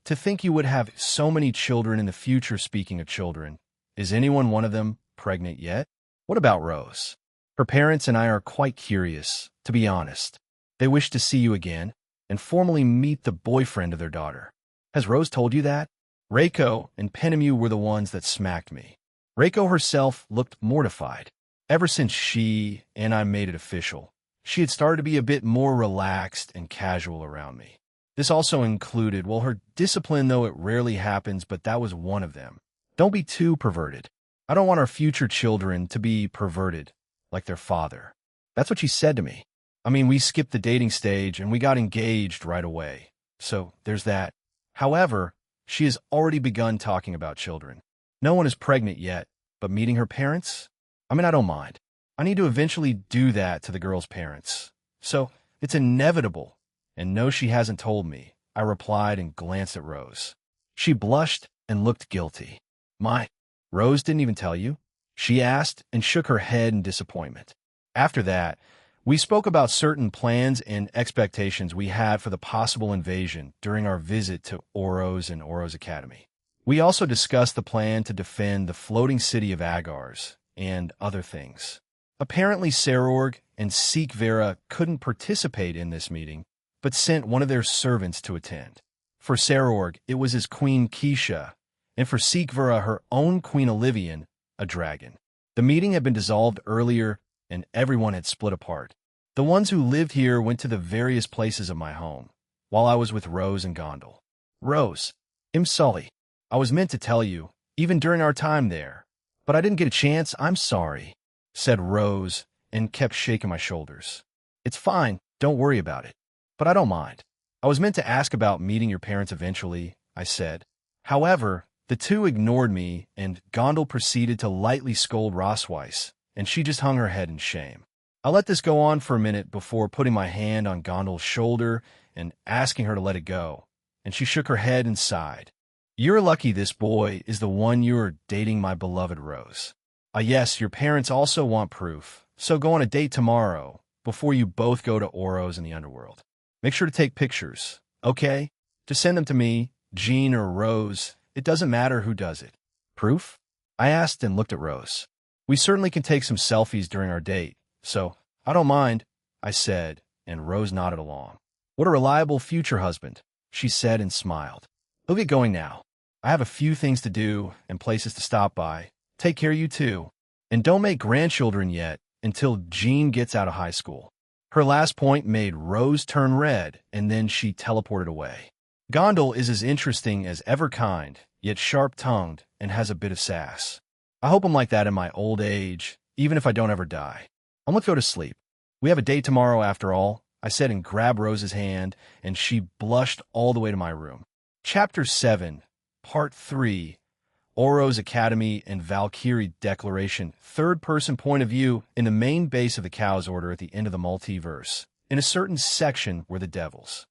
To think you would have so many children in the future. Speaking of children, is anyone one of them pregnant yet? What about Rose? Her parents and I are quite curious, to be honest. They wish to see you again and formally meet the boyfriend of their daughter. Has Rose told you that? Reiko and Penemu were the ones that smacked me. Reiko herself looked mortified. Ever since she and I made it official, she had started to be a bit more relaxed and casual around me. This also included, well, her discipline, though it rarely happens, but that was one of them. Don't be too perverted. I don't want our future children to be perverted, like their father. That's what she said to me. I mean, we skipped the dating stage and we got engaged right away. So there's that. However, she has already begun talking about children. No one is pregnant yet, but meeting her parents? I mean, I don't mind. I need to eventually do that to the girl's parents. So it's inevitable. And no, she hasn't told me, I replied and glanced at Rose. She blushed and looked guilty. Rose didn't even tell you? She asked and shook her head in disappointment. After that, we spoke about certain plans and expectations we had for the possible invasion during our visit to Oros and Oros Academy. We also discussed the plan to defend the floating city of Agars and other things. Apparently, Sarorg and Seek Vera couldn't participate in this meeting, but sent one of their servants to attend. For Sarorg, it was his Queen Keisha, and for Seek Vera, her own Queen Olivian, a dragon. The meeting had been dissolved earlier, and everyone had split apart. The ones who lived here went to the various places of my home, while I was with Rose and Gondel. Rose, I'm sorry. I was meant to tell you, even during our time there, but I didn't get a chance. I'm sorry, said Rose, and kept shaking my shoulders. It's fine, don't worry about it. But I don't mind. I was meant to ask about meeting your parents eventually, I said. However, the two ignored me, and Gondel proceeded to lightly scold Rosweiss, and she just hung her head in shame. I let this go on for a minute before putting my hand on Gondel's shoulder and asking her to let it go, and she shook her head and sighed. You're lucky this boy is the one you're dating, my beloved Rose. Yes, your parents also want proof, so go on a date tomorrow before you both go to Oros in the underworld. Make sure to take pictures, okay? Just send them to me, Jean or Rose. It doesn't matter who does it. Proof? I asked and looked at Rose. We certainly can take some selfies during our date, so I don't mind, I said, and Rose nodded along. What a reliable future husband, she said and smiled. He'll get going now. I have a few things to do and places to stop by. Take care, you too. And don't make grandchildren yet until Jean gets out of high school. Her last point made Rose turn red, and then she teleported away. Gondel is as interesting as ever, kind, yet sharp-tongued, and has a bit of sass. I hope I'm like that in my old age, even if I don't ever die. I'm gonna go to sleep. We have a date tomorrow after all, I said and grabbed Rose's hand, and she blushed all the way to my room. Chapter 7, Part 3, Oros Academy and Valkyrie Declaration, third-person point of view in the main base of the Chaos Order at the end of the multiverse. In a certain section were the devils.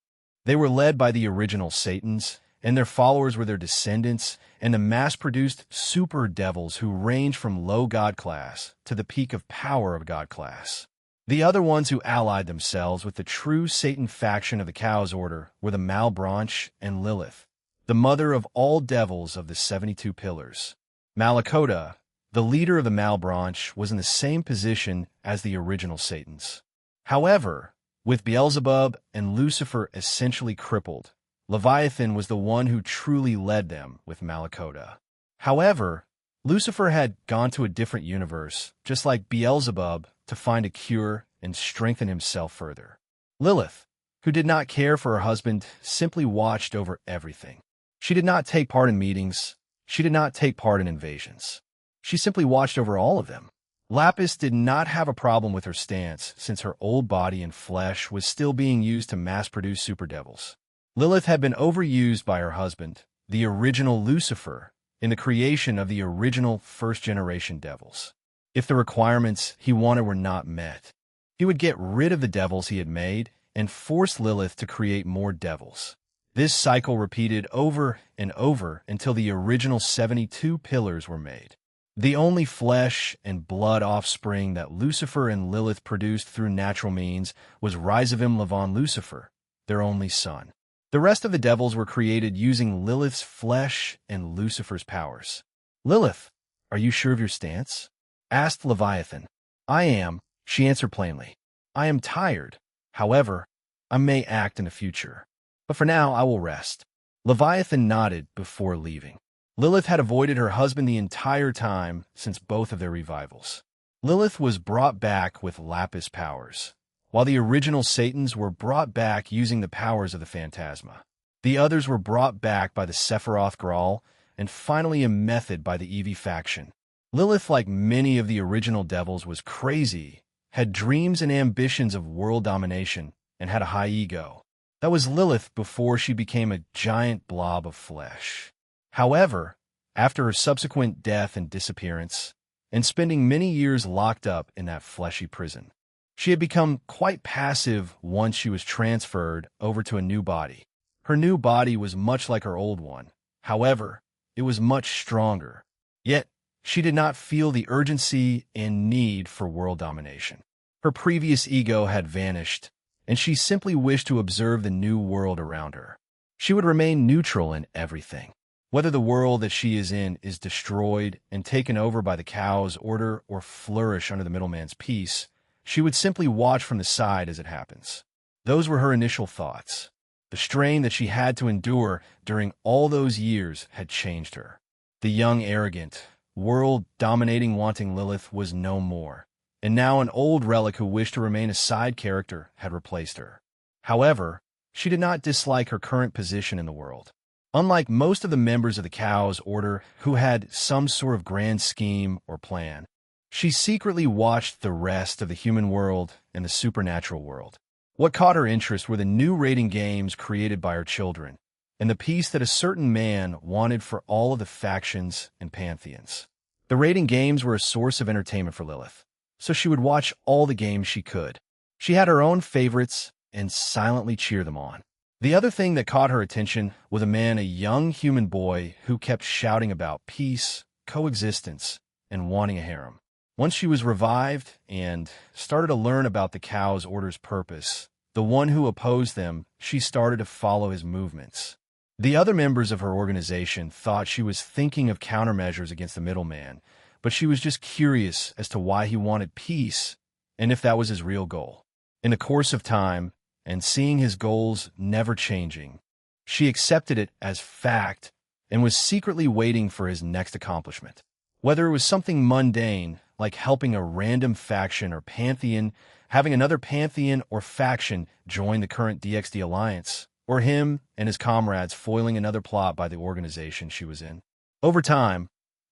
They were led by the original Satans, and their followers were their descendants, and the mass-produced super devils who range from low god class to the peak of power of god class. The other ones who allied themselves with the true Satan faction of the Chaos Order were the Malebranche and Lilith, the mother of all devils of the 72 pillars. Malakota, the leader of the Malebranche, was in the same position as the original Satans. However, with Beelzebub and Lucifer essentially crippled, Leviathan was the one who truly led them with Malakota. However, Lucifer had gone to a different universe, just like Beelzebub, to find a cure and strengthen himself further. Lilith, who did not care for her husband, simply watched over everything. She did not take part in meetings. She did not take part in invasions. She simply watched over all of them. Lapis did not have a problem with her stance, since her old body and flesh was still being used to mass-produce super devils. Lilith had been overused by her husband, the original Lucifer, in the creation of the original first-generation devils. If the requirements he wanted were not met, he would get rid of the devils he had made and force Lilith to create more devils. This cycle repeated over and over until the original 72 pillars were made. The only flesh and blood offspring that Lucifer and Lilith produced through natural means was Rizavim Levon Lucifer, their only son. The rest of the devils were created using Lilith's flesh and Lucifer's powers. "Lilith, are you sure of your stance?" asked Leviathan. "I am," she answered plainly. "I am tired. However, I may act in the future. But for now, I will rest." Leviathan nodded before leaving. Lilith had avoided her husband the entire time since both of their revivals. Lilith was brought back with Lapis powers, while the original Satans were brought back using the powers of the Phantasma. The others were brought back by the Sephiroth Graal, and finally a method by the Eevee faction. Lilith, like many of the original devils, was crazy, had dreams and ambitions of world domination, and had a high ego. That was Lilith before she became a giant blob of flesh. However, after her subsequent death and disappearance, and spending many years locked up in that fleshy prison, she had become quite passive once she was transferred over to a new body. Her new body was much like her old one. However, it was much stronger. Yet, she did not feel the urgency and need for world domination. Her previous ego had vanished, and she simply wished to observe the new world around her. She would remain neutral in everything. Whether the world that she is in is destroyed and taken over by the Cow's order or flourish under the middleman's peace, she would simply watch from the side as it happens. Those were her initial thoughts. The strain that she had to endure during all those years had changed her. The young, arrogant, world-dominating, wanting Lilith was no more, and now an old relic who wished to remain a side character had replaced her. However, she did not dislike her current position in the world. Unlike most of the members of the Cow's order who had some sort of grand scheme or plan, she secretly watched the rest of the human world and the supernatural world. What caught her interest were the new raiding games created by her children, and the peace that a certain man wanted for all of the factions and pantheons. The raiding games were a source of entertainment for Lilith, so she would watch all the games she could. She had her own favorites and silently cheer them on. The other thing that caught her attention was a young human boy who kept shouting about peace, coexistence, and wanting a harem. Once she was revived and started to learn about the Cow's order's purpose, the one who opposed them, she started to follow his movements. The other members of her organization thought she was thinking of countermeasures against the middleman, but she was just curious as to why he wanted peace and if that was his real goal. In the course of time, and seeing his goals never changing, she accepted it as fact and was secretly waiting for his next accomplishment. Whether it was something mundane, like helping a random faction or pantheon, having another pantheon or faction join the current DXD alliance, or him and his comrades foiling another plot by the organization she was in. Over time,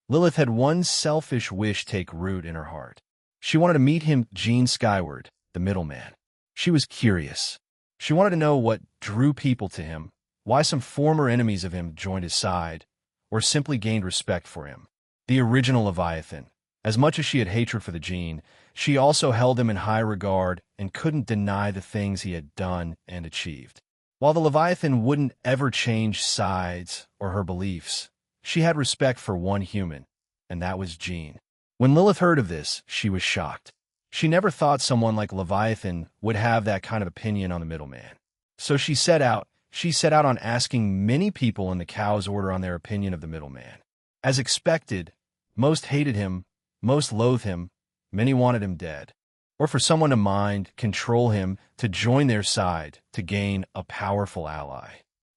Lilith had one selfish wish take root in her heart. She wanted to meet him, Gene Skyward, the middleman. She was curious. She wanted to know what drew people to him, why some former enemies of him joined his side, or simply gained respect for him. The original Leviathan. As much as she had hatred for the Gene, she also held him in high regard and couldn't deny the things he had done and achieved. While the Leviathan wouldn't ever change sides or her beliefs, she had respect for one human, and that was Gene. When Lilith heard of this, she was shocked. She never thought someone like Leviathan would have that kind of opinion on the middleman. So she set out on asking many people in the Cow's order on their opinion of the middleman. As expected, most hated him, most loathed him, many wanted him dead, or for someone to mind, control him, to join their side, to gain a powerful ally.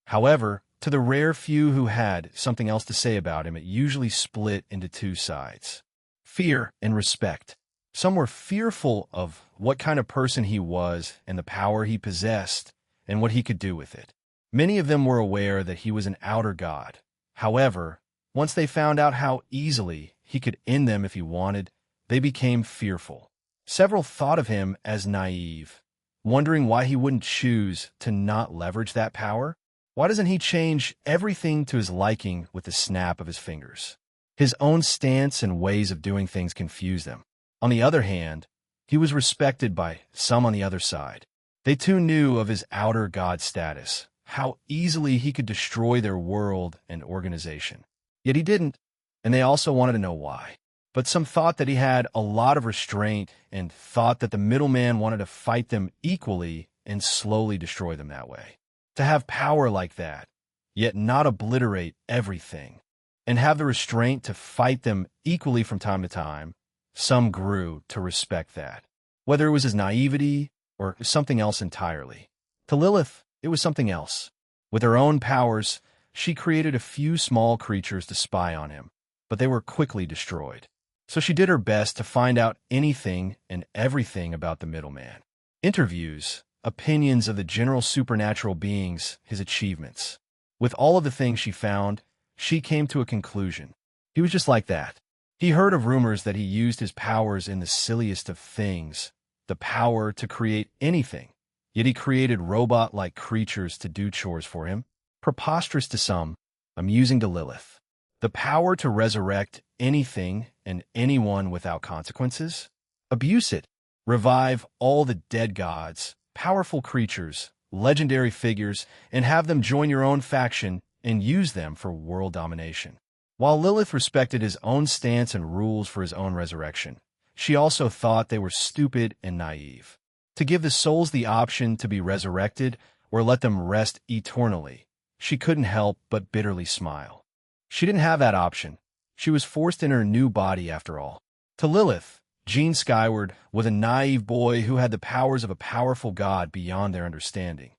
However, to the rare few who had something else to say about him, it usually split into two sides: fear and respect. Some were fearful of what kind of person he was and the power he possessed and what he could do with it. Many of them were aware that he was an outer god. However, once they found out how easily he could end them if he wanted, they became fearful. Several thought of him as naive, wondering why he wouldn't choose to not leverage that power. Why doesn't he change everything to his liking with the snap of his fingers? His own stance and ways of doing things confused them. On the other hand, he was respected by some on the other side. They too knew of his outer god status, how easily he could destroy their world and organization. Yet he didn't, and they also wanted to know why. But some thought that he had a lot of restraint and thought that the middleman wanted to fight them equally and slowly destroy them that way. To have power like that, yet not obliterate everything, and have the restraint to fight them equally from time to time, some grew to respect that. Whether it was his naivety or something else entirely. To Lilith, it was something else. With her own powers, she created a few small creatures to spy on him, but they were quickly destroyed. So she did her best to find out anything and everything about the middleman. Interviews, opinions of the general supernatural beings, his achievements. With all of the things she found, she came to a conclusion. He was just like that. He heard of rumors that he used his powers in the silliest of things, the power to create anything. Yet he created robot-like creatures to do chores for him. Preposterous to some, amusing to Lilith. The power to resurrect anything and anyone without consequences. Abuse it. Revive all the dead gods, powerful creatures, legendary figures, and have them join your own faction and use them for world domination. While Lilith respected his own stance and rules for his own resurrection, she also thought they were stupid and naive. To give the souls the option to be resurrected or let them rest eternally, she couldn't help but bitterly smile. She didn't have that option. She was forced in her new body after all. To Lilith, Gene Skyward was a naive boy who had the powers of a powerful god beyond their understanding.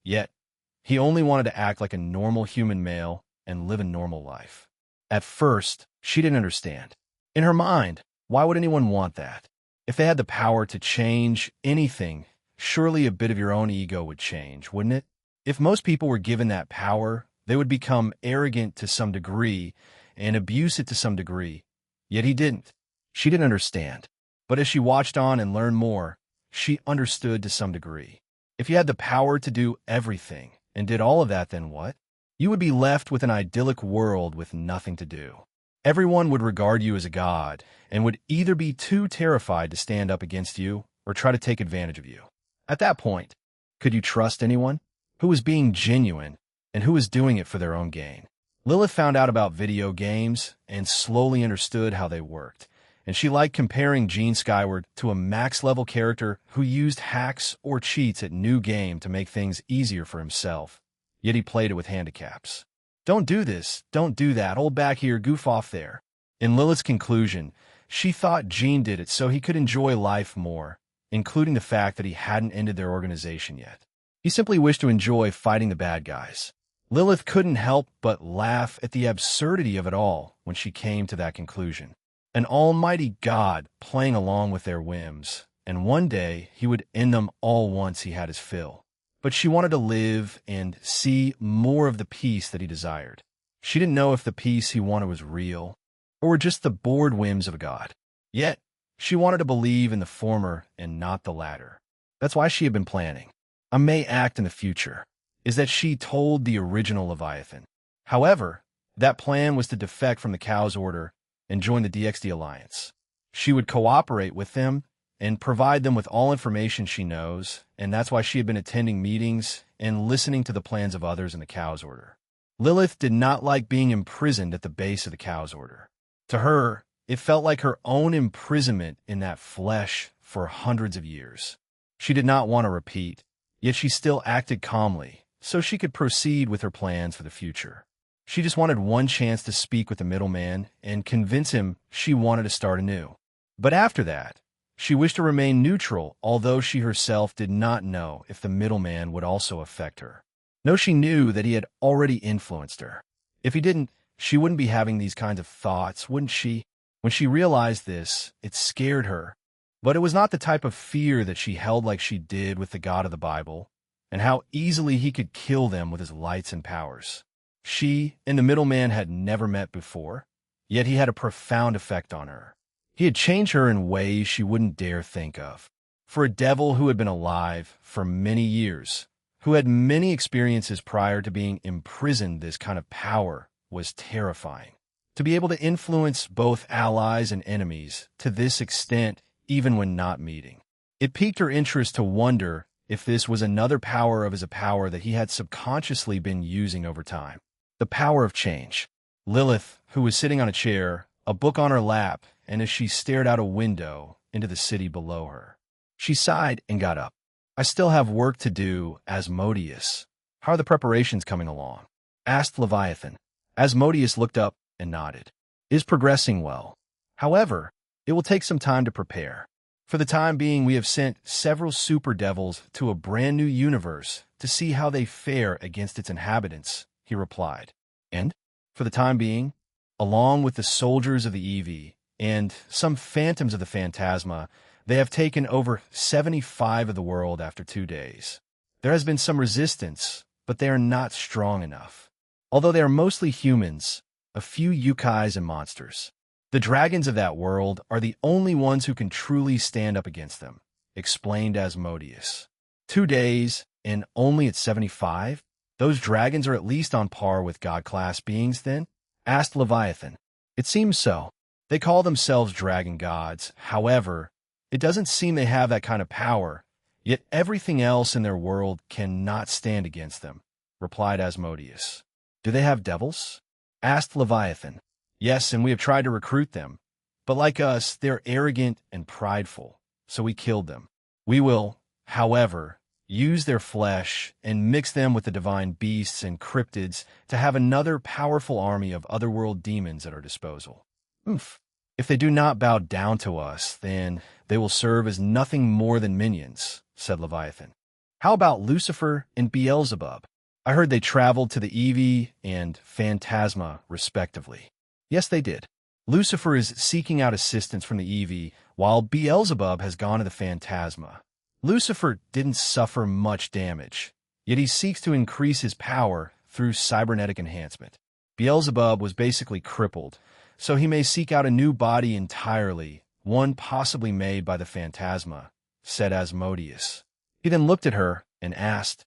Yet, he only wanted to act like a normal human male and live a normal life. At first, she didn't understand. In her mind, why would anyone want that? If they had the power to change anything, surely a bit of your own ego would change, wouldn't it? If most people were given that power, they would become arrogant to some degree and abuse it to some degree. Yet he didn't. She didn't understand. But as she watched on and learned more, she understood to some degree. If you had the power to do everything and did all of that, then what? You would be left with an idyllic world with nothing to do. Everyone would regard you as a god and would either be too terrified to stand up against you or try to take advantage of you. At that point, could you trust anyone? Who was being genuine and who was doing it for their own gain? Lilith found out about video games and slowly understood how they worked, and she liked comparing Gene Skyward to a max-level character who used hacks or cheats at new game to make things easier for himself, yet he played it with handicaps. Don't do this, don't do that, hold back here, goof off there. In Lilith's conclusion, she thought Gene did it so he could enjoy life more, including the fact that he hadn't ended their organization yet. He simply wished to enjoy fighting the bad guys. Lilith couldn't help but laugh at the absurdity of it all when she came to that conclusion. An almighty God playing along with their whims, and one day he would end them all once he had his fill. But she wanted to live and see more of the peace that he desired. She didn't know if the peace he wanted was real, or were just the bored whims of a god. Yet, she wanted to believe in the former and not the latter. That's why she had been planning. A May act in the future is that she told the original Leviathan. However, that plan was to defect from the Cow's order and join the DXD Alliance. She would cooperate with them and provide them with all information she knows, and that's why she had been attending meetings and listening to the plans of others in the Cow's order. Lilith did not like being imprisoned at the base of the Cow's order. To her, it felt like her own imprisonment in that flesh for hundreds of years. She did not want to repeat, yet she still acted calmly, so she could proceed with her plans for the future. She just wanted one chance to speak with the middleman and convince him she wanted to start anew. But after that, she wished to remain neutral, although she herself did not know if the middleman would also affect her. No, she knew that he had already influenced her. If he didn't, she wouldn't be having these kinds of thoughts, wouldn't she? When she realized this, it scared her. But it was not the type of fear that she held like she did with the God of the Bible, and how easily he could kill them with his lights and powers. She and the middleman had never met before, yet he had a profound effect on her. He had changed her in ways she wouldn't dare think of. For a devil who had been alive for many years, who had many experiences prior to being imprisoned, this kind of power was terrifying. To be able to influence both allies and enemies to this extent, even when not meeting. It piqued her interest to wonder if this was another power of a power that he had subconsciously been using over time. The power of change. Lilith, who was sitting on a chair, a book on her lap, and as she stared out a window into the city below her, she sighed and got up. I still have work to do, Asmodeus. How are the preparations coming along? Asked Leviathan. Asmodeus looked up and nodded. Is progressing well. However, it will take some time to prepare. For the time being, we have sent several super devils to a brand new universe to see how they fare against its inhabitants, he replied. And, for the time being, along with the soldiers of the EV and some phantoms of the Phantasma, they have taken over 75 of the world after 2 days. There has been some resistance, but they are not strong enough. Although they are mostly humans, a few yokais and monsters. The dragons of that world are the only ones who can truly stand up against them, explained Asmodeus. 2 days, and only at 75? Those dragons are at least on par with god-class beings, then? Asked Leviathan. It seems so. They call themselves dragon gods. However, it doesn't seem they have that kind of power, yet everything else in their world cannot stand against them, replied Asmodeus. Do they have devils? Asked Leviathan. Yes, and we have tried to recruit them. But like us, they're arrogant and prideful, so we killed them. We will, however, use their flesh and mix them with the divine beasts and cryptids to have another powerful army of otherworld demons at our disposal. Oof. If they do not bow down to us, then they will serve as nothing more than minions, said Leviathan. How about Lucifer and Beelzebub? I heard they traveled to the Evie and Phantasma, respectively. Yes, they did. Lucifer is seeking out assistance from the Evie, while Beelzebub has gone to the Phantasma. Lucifer didn't suffer much damage, yet he seeks to increase his power through cybernetic enhancement. Beelzebub was basically crippled, so he may seek out a new body entirely, one possibly made by the Phantasma, said Asmodeus. He then looked at her and asked,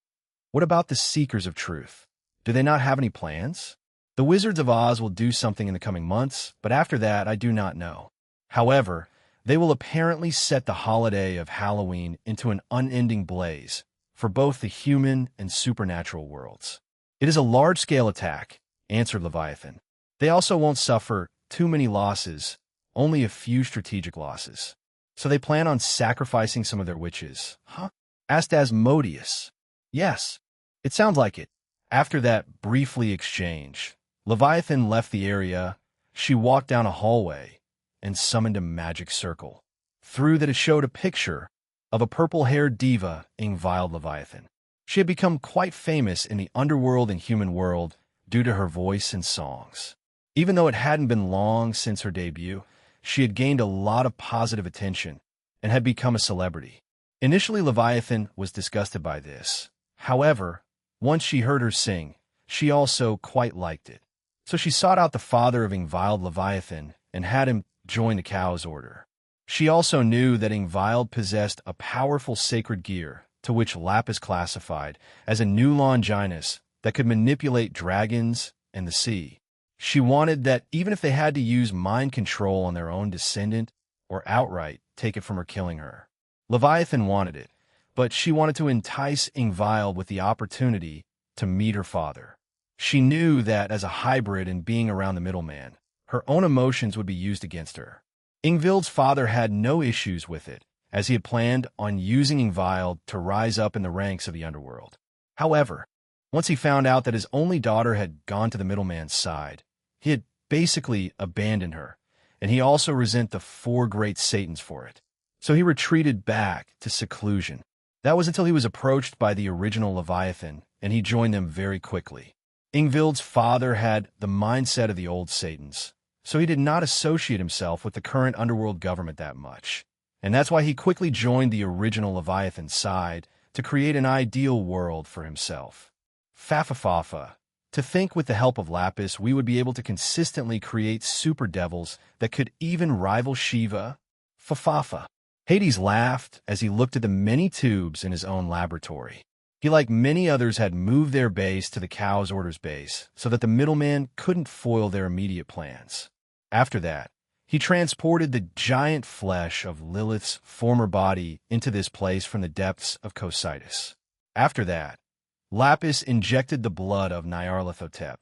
What about the Seekers of Truth? Do they not have any plans? The Wizards of Oz will do something in the coming months, but after that I do not know. However, they will apparently set the holiday of Halloween into an unending blaze for both the human and supernatural worlds. It is a large-scale attack, answered Leviathan. They also won't suffer too many losses, only a few strategic losses. So they plan on sacrificing some of their witches, huh? Asked Asmodeus. Yes, it sounds like it. After that briefly exchange, Leviathan left the area. She walked down a hallway and summoned a magic circle. Through that it showed a picture of a purple-haired diva Ingvild Leviathan. She had become quite famous in the underworld and human world due to her voice and songs. Even though it hadn't been long since her debut, she had gained a lot of positive attention and had become a celebrity. Initially, Leviathan was disgusted by this. However, once she heard her sing, she also quite liked it. So she sought out the father of Ingvild Leviathan and had him join the Cow's Order. She also knew that Ingvild possessed a powerful sacred gear, to which Lapis classified as a new Longinus that could manipulate dragons and the sea. She wanted that even if they had to use mind control on their own descendant or outright take it from her killing her. Leviathan wanted it, but she wanted to entice Ingvild with the opportunity to meet her father. She knew that as a hybrid and being around the middleman, her own emotions would be used against her. Ingvild's father had no issues with it, as he had planned on using Ingvild to rise up in the ranks of the underworld. However, once he found out that his only daughter had gone to the middleman's side, he had basically abandoned her, and he also resented the 4 great Satans for it. So he retreated back to seclusion. That was until he was approached by the original Leviathan, and he joined them very quickly. Ingvild's father had the mindset of the old Satans, so he did not associate himself with the current underworld government that much. And that's why he quickly joined the original Leviathan side to create an ideal world for himself. Fafafafa. To think with the help of Lapis we would be able to consistently create super devils that could even rival Shiva? Fafafa. Hades laughed as he looked at the many tubes in his own laboratory. He, like many others, had moved their base to the Cow's Order's base so that the middleman couldn't foil their immediate plans. After that, He transported the giant flesh of Lilith's former body into this place from the depths of 10k-15kThis. After that, Lapis injected the blood of Nyarlathotep,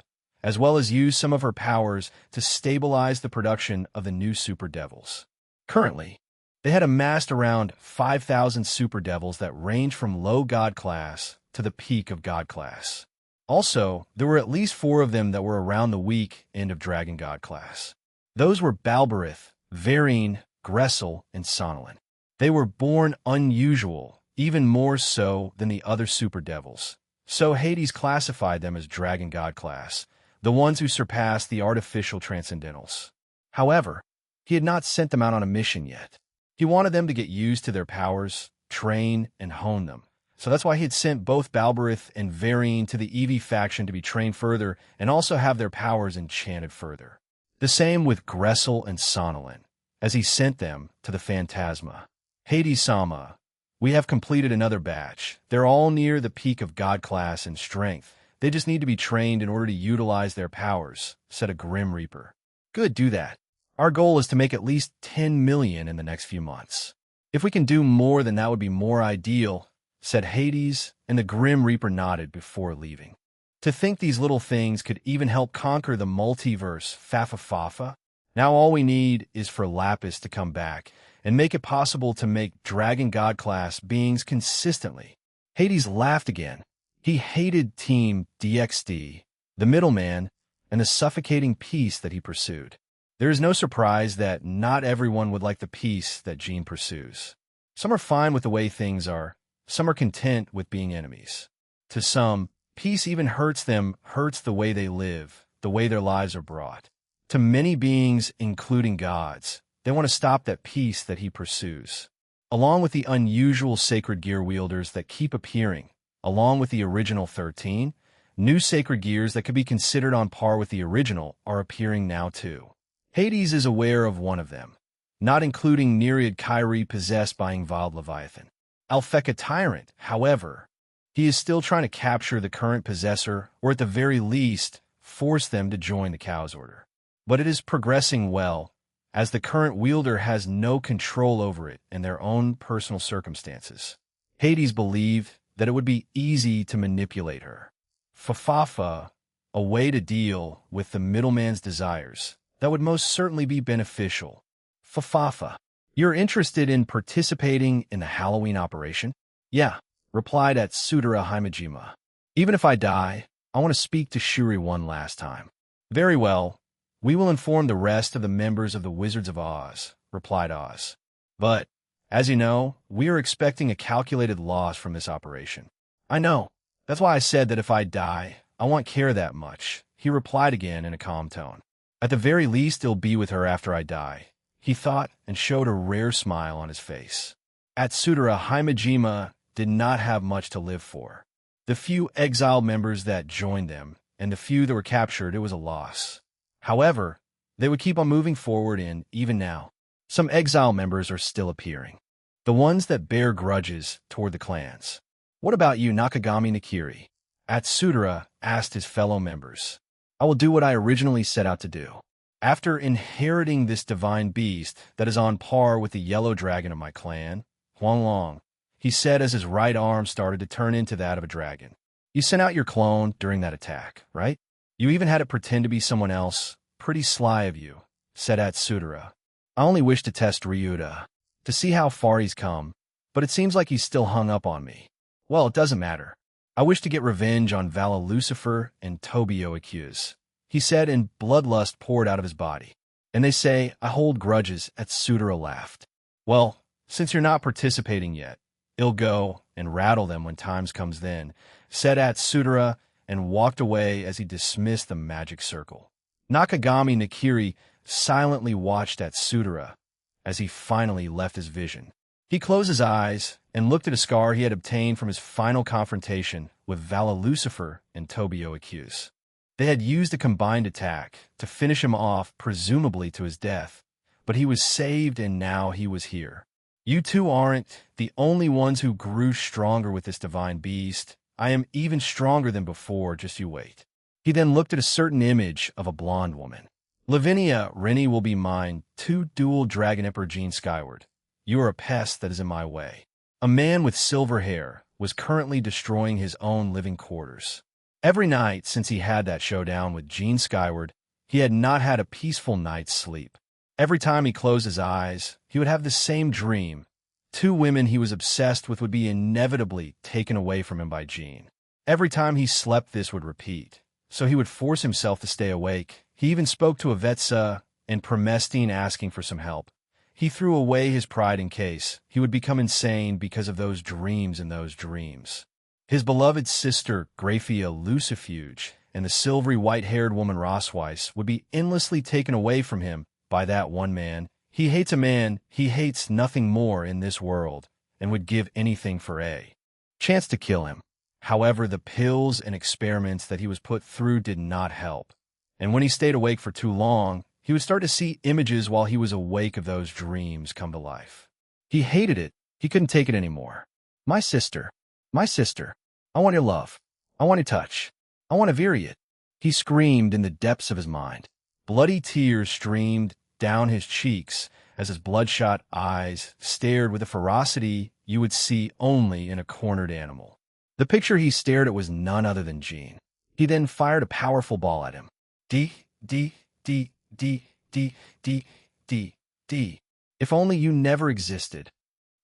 as well as used some of her powers to stabilize the production of the new Super Devils. Currently, they had amassed around 5,000 Super Devils that range from low God class to the peak of God class. Also, there were at least 4 of them that were around the weak end of Dragon God class. Those were Balberith, Varine, Gressel, and Sonolin. They were born unusual, even more so than the other Super Devils. So Hades classified them as Dragon God class, the ones who surpassed the artificial Transcendentals. However, he had not sent them out on a mission yet. He wanted them to get used to their powers, train, and hone them. So that's why he had sent both Balberith and Varine to the EV faction to be trained further and also have their powers enchanted further. The same with Gressel and Sonolin, as he sent them to the Phantasma. Hades-sama, we have completed another batch. They're all near the peak of God class and strength. They just need to be trained in order to utilize their powers, said a Grim Reaper. Good, do that. Our goal is to make at least 10 million in the next few months. If we can do more, then that would be more ideal, said Hades, and the Grim Reaper nodded before leaving. To think these little things could even help conquer the multiverse, Fafafafa. Now all we need is for Lapis to come back and make it possible to make Dragon God class beings consistently. Hades laughed again. He hated Team DXD, the middleman, and the suffocating peace that he pursued. There is no surprise that not everyone would like the peace that Jean pursues. Some are fine with the way things are. Some are content with being enemies. To some, peace even hurts them, hurts the way they live, the way their lives are brought. To many beings, including gods, they want to stop that peace that he pursues. Along with the unusual sacred gear wielders that keep appearing, along with the original 13, new sacred gears that could be considered on par with the original are appearing now too. Hades is aware of one of them, not including Nereid Kyrie possessed by Ingvald Leviathan. Alpheka Tyrant, however, he is still trying to capture the current possessor, or at the very least, force them to join the Chaos Order. But it is progressing well, as the current wielder has no control over it in their own personal circumstances. Hades believed that it would be easy to manipulate her. Fafafa, a way to deal with the middleman's desires, that would most certainly be beneficial. Fafafa, you're interested in participating in the Halloween operation? Yeah, replied Atsudara Himejima. Even if I die, I want to speak to Shuri one last time. Very well. We will inform the rest of the members of the Wizards of Oz, replied Oz. But, as you know, we are expecting a calculated loss from this operation. I know. That's why I said that if I die, I won't care that much, he replied again in a calm tone. At the very least, he'll be with her after I die, he thought, and showed a rare smile on his face. Atsudara Himejima did not have much to live for. The few exiled members that joined them, and the few that were captured, it was a loss. However, they would keep on moving forward, and even now, some exile members are still appearing. The ones that bear grudges toward the clans. What about you, Nakagami Nakiri? Atsudara asked his fellow members. I will do what I originally set out to do. After inheriting this divine beast that is on par with the yellow dragon of my clan, Huanglong, he said as his right arm started to turn into that of a dragon. You sent out your clone during that attack, right? You even had it pretend to be someone else. Pretty sly of you, said Atsudara. I only wish to test Ryuta, to see how far he's come, but it seems like he's still hung up on me. Well, it doesn't matter. I wish to get revenge on Vala Lucifer and Tobio Accuse, he said, and bloodlust poured out of his body. And they say I hold grudges, Atsudara laughed. Well, since you're not participating yet, I'll go and rattle them when times comes then, said Atsudara, and walked away as he dismissed the magic circle. Nakagami Nakiri silently watched Atsudara as he finally left his vision. He closed his eyes and looked at a scar he had obtained from his final confrontation with Vala Lucifer and Tobio Accuse. They had used a combined attack to finish him off, presumably to his death, but he was saved and now he was here. You two aren't the only ones who grew stronger with this divine beast. I am even stronger than before, just you wait. He then looked at a certain image of a blonde woman. Lavinia, Rennie will be mine, two dual Dragon Emperor Gene Skyward. You are a pest that is in my way. A man with silver hair was currently destroying his own living quarters. Every night since he had that showdown with Gene Skyward, he had not had a peaceful night's sleep. Every time he closed his eyes, he would have the same dream. Two women he was obsessed with would be inevitably taken away from him by Gene. Every time he slept, this would repeat. So he would force himself to stay awake. He even spoke to Avetsa and Promestine asking for some help. He threw away his pride in case he would become insane because of those dreams and those dreams. His beloved sister, Graphia Lucifuge, and the silvery white-haired woman Rosweiss would be endlessly taken away from him by that one man. He hates a man he hates nothing more in this world and would give anything for a chance to kill him. However, the pills and experiments that he was put through did not help. And when he stayed awake for too long, he would start to see images while he was awake of those dreams come to life. He hated it. He couldn't take it anymore. My sister, I want your love. I want your touch. I want to Viriat. He screamed in the depths of his mind. Bloody tears streamed down his cheeks as his bloodshot eyes stared with a ferocity you would see only in a cornered animal. The picture he stared at was none other than Gene. He then fired a powerful ball at him. D. If only you never existed.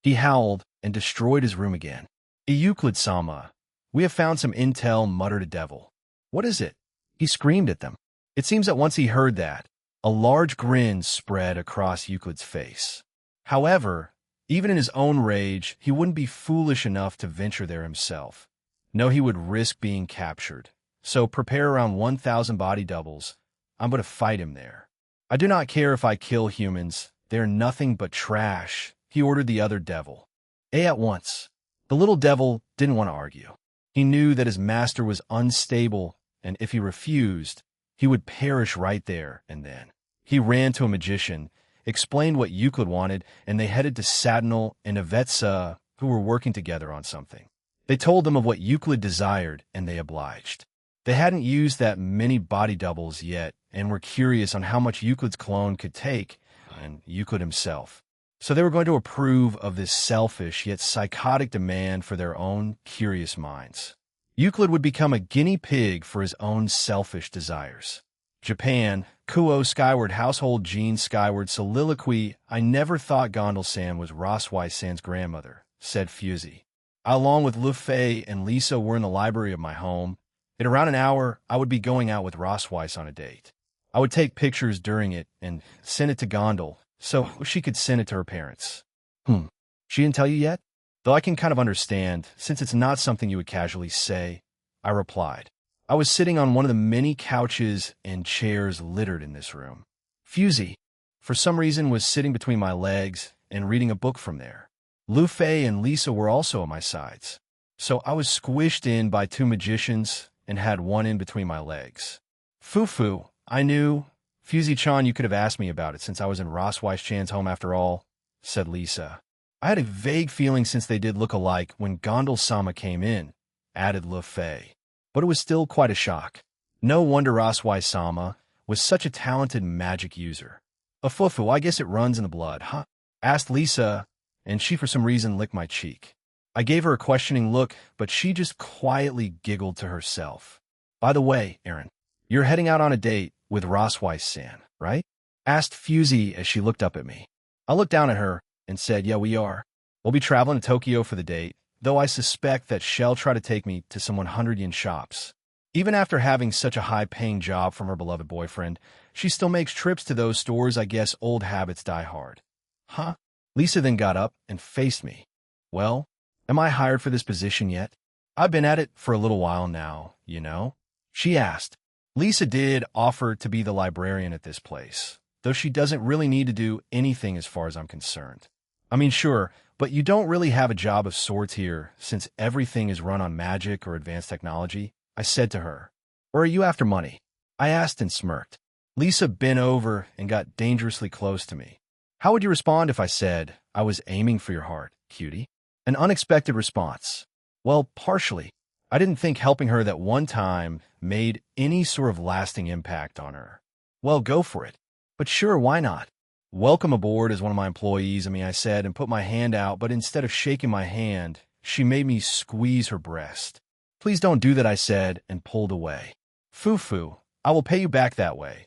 He howled and destroyed his room again. Euclid-sama, we have found some intel, muttered a devil. What is it? He screamed at them. It seems that once he heard that, a large grin spread across Euclid's face. However, even in his own rage, he wouldn't be foolish enough to venture there himself. No, he would risk being captured. So prepare around 1,000 body doubles. I'm going to fight him there. I do not care if I kill humans. They're nothing but trash, he ordered the other devil. At once. The little devil didn't want to argue. He knew that his master was unstable, and if he refused, he would perish right there and then. He ran to a magician, explained what Euclid wanted, and they headed to Satinal and Avetsa, who were working together on something. They told them of what Euclid desired, and they obliged. They hadn't used that many body doubles yet, and were curious on how much Euclid's clone could take, and Euclid himself. So they were going to approve of this selfish yet psychotic demand for their own curious minds. Euclid would become a guinea pig for his own selfish desires. Japan, Kuo Skyward Household Gene Skyward Soliloquy. I never thought Gondel-san was Rosweiss-san's grandmother, said Fusey. I, along with Lu Fei and Lisa, were in the library of my home. In around an hour, I would be going out with Rosweiss on a date. I would take pictures during it and send it to Gondel, so she could send it to her parents. She didn't tell you yet? Though I can kind of understand, since it's not something you would casually say, I replied. I was sitting on one of the many couches and chairs littered in this room. Fusey, for some reason, was sitting between my legs and reading a book from there. Lu Fei and Lisa were also at my sides. So I was squished in by two magicians and had one in between my legs. Fufu, I knew. Fusey-chan, you could have asked me about it since I was in Rosweiss-chan's home after all, said Lisa. I had a vague feeling since they did look alike when Gondel-sama came in, added Lu Fei. But it was still quite a shock. No wonder Rosweiss-sama was such a talented magic user. A fufu, I guess it runs in the blood, huh? Asked Lisa, and she for some reason licked my cheek. I gave her a questioning look, but she just quietly giggled to herself. By the way, Aaron, you're heading out on a date with Rosweiss-san, right? Asked Fusey as she looked up at me. I looked down at her and said, yeah, we are. We'll be traveling to Tokyo for the date, though I suspect that she'll try to take me to some 100-yen shops. Even after having such a high-paying job from her beloved boyfriend, she still makes trips to those stores. I guess old habits die hard. Huh? Lisa then got up and faced me. Well, am I hired for this position yet? I've been at it for a little while now, you know? She asked. Lisa did offer to be the librarian at this place, though she doesn't really need to do anything as far as I'm concerned. I mean, sure, but you don't really have a job of sorts here since everything is run on magic or advanced technology, I said to her. Or are you after money? I asked and smirked. Lisa bent over and got dangerously close to me. How would you respond if I said I was aiming for your heart, cutie? An unexpected response. Well, partially. I didn't think helping her that one time made any sort of lasting impact on her. Well, go for it. But sure, why not? Welcome aboard as one of my employees, I said, and put my hand out, but instead of shaking my hand, she made me squeeze her breast. Please don't do that, I said, and pulled away. Foo-foo, I will pay you back that way.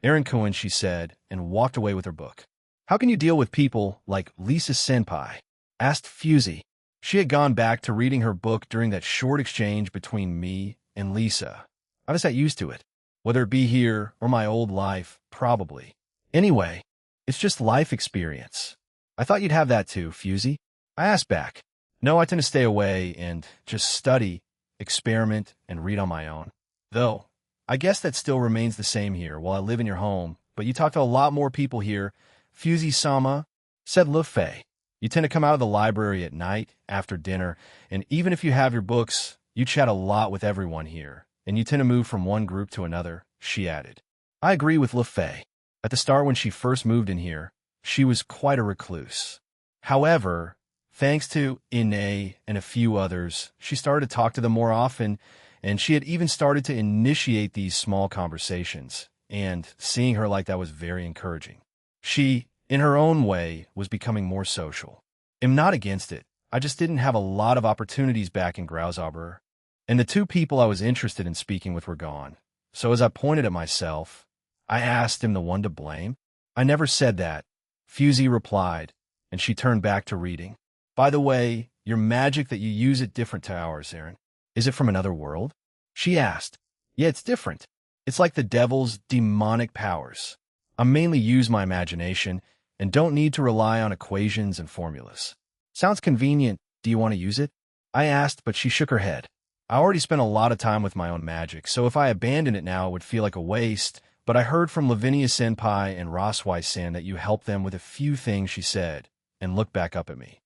Aaron Cohen, she said, and walked away with her book. How can you deal with people like Lisa Senpai? Asked Fusey. She had gone back to reading her book during that short exchange between me and Lisa. I was that used to it. Whether it be here or my old life, probably. Anyway, it's just life experience. I thought you'd have that too, Fusey. I asked back. No, I tend to stay away and just study, experiment, and read on my own. Though, I guess that still remains the same here while I live in your home, but you talk to a lot more people here. Fusey-sama, said Le Fei. You tend to come out of the library at night, after dinner, and even if you have your books, you chat a lot with everyone here, and you tend to move from one group to another, she added. I agree with Le Fei. At the start when she first moved in here, she was quite a recluse. However, thanks to Ine and a few others, she started to talk to them more often, and she had even started to initiate these small conversations, and seeing her like that was very encouraging. She, in her own way, was becoming more social. I'm not against it. I just didn't have a lot of opportunities back in Grausauber, and the two people I was interested in speaking with were gone. So as I pointed at myself, I asked him the one to blame. I never said that, Fusey replied, and she turned back to reading. By the way, your magic that you use at different to ours, Aaron, is it from another world? She asked. Yeah, it's different. It's like the devil's demonic powers. I mainly use my imagination and don't need to rely on equations and formulas. Sounds convenient. Do you want to use it? I asked, but she shook her head. I already spent a lot of time with my own magic, so if I abandon it now, it would feel like a waste. But I heard from Lavinia Senpai and Roswai-san that you helped them with a few things, she said, and looked back up at me.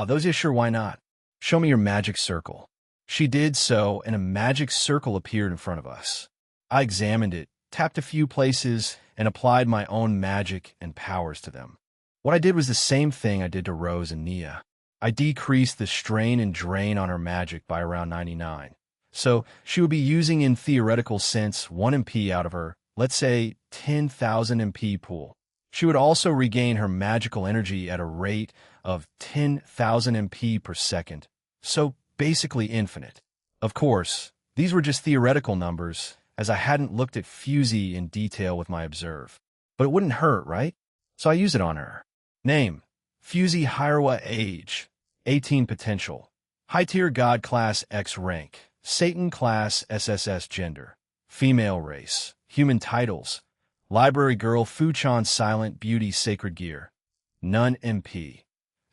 Those is sure, why not? Show me your magic circle. She did so, and a magic circle appeared in front of us. I examined it, tapped a few places, and applied my own magic and powers to them. What I did was the same thing I did to Rose and Nia. I decreased the strain and drain on her magic by around 99. So she would be using in theoretical sense 1 MP out of her, let's say 10,000 MP pool. She would also regain her magical energy at a rate of 10,000 MP per second. So basically infinite. Of course, these were just theoretical numbers, as I hadn't looked at Fusey in detail with my observe. But it wouldn't hurt, right? So I used it on her. Name, Fusey Hirawa. Age, 18. Potential, High-tier God Class X rank, Satan Class SSS. Gender, female. Race, human. Titles, Library Girl. Fuchan Silent Beauty. Sacred Gear, none. MP,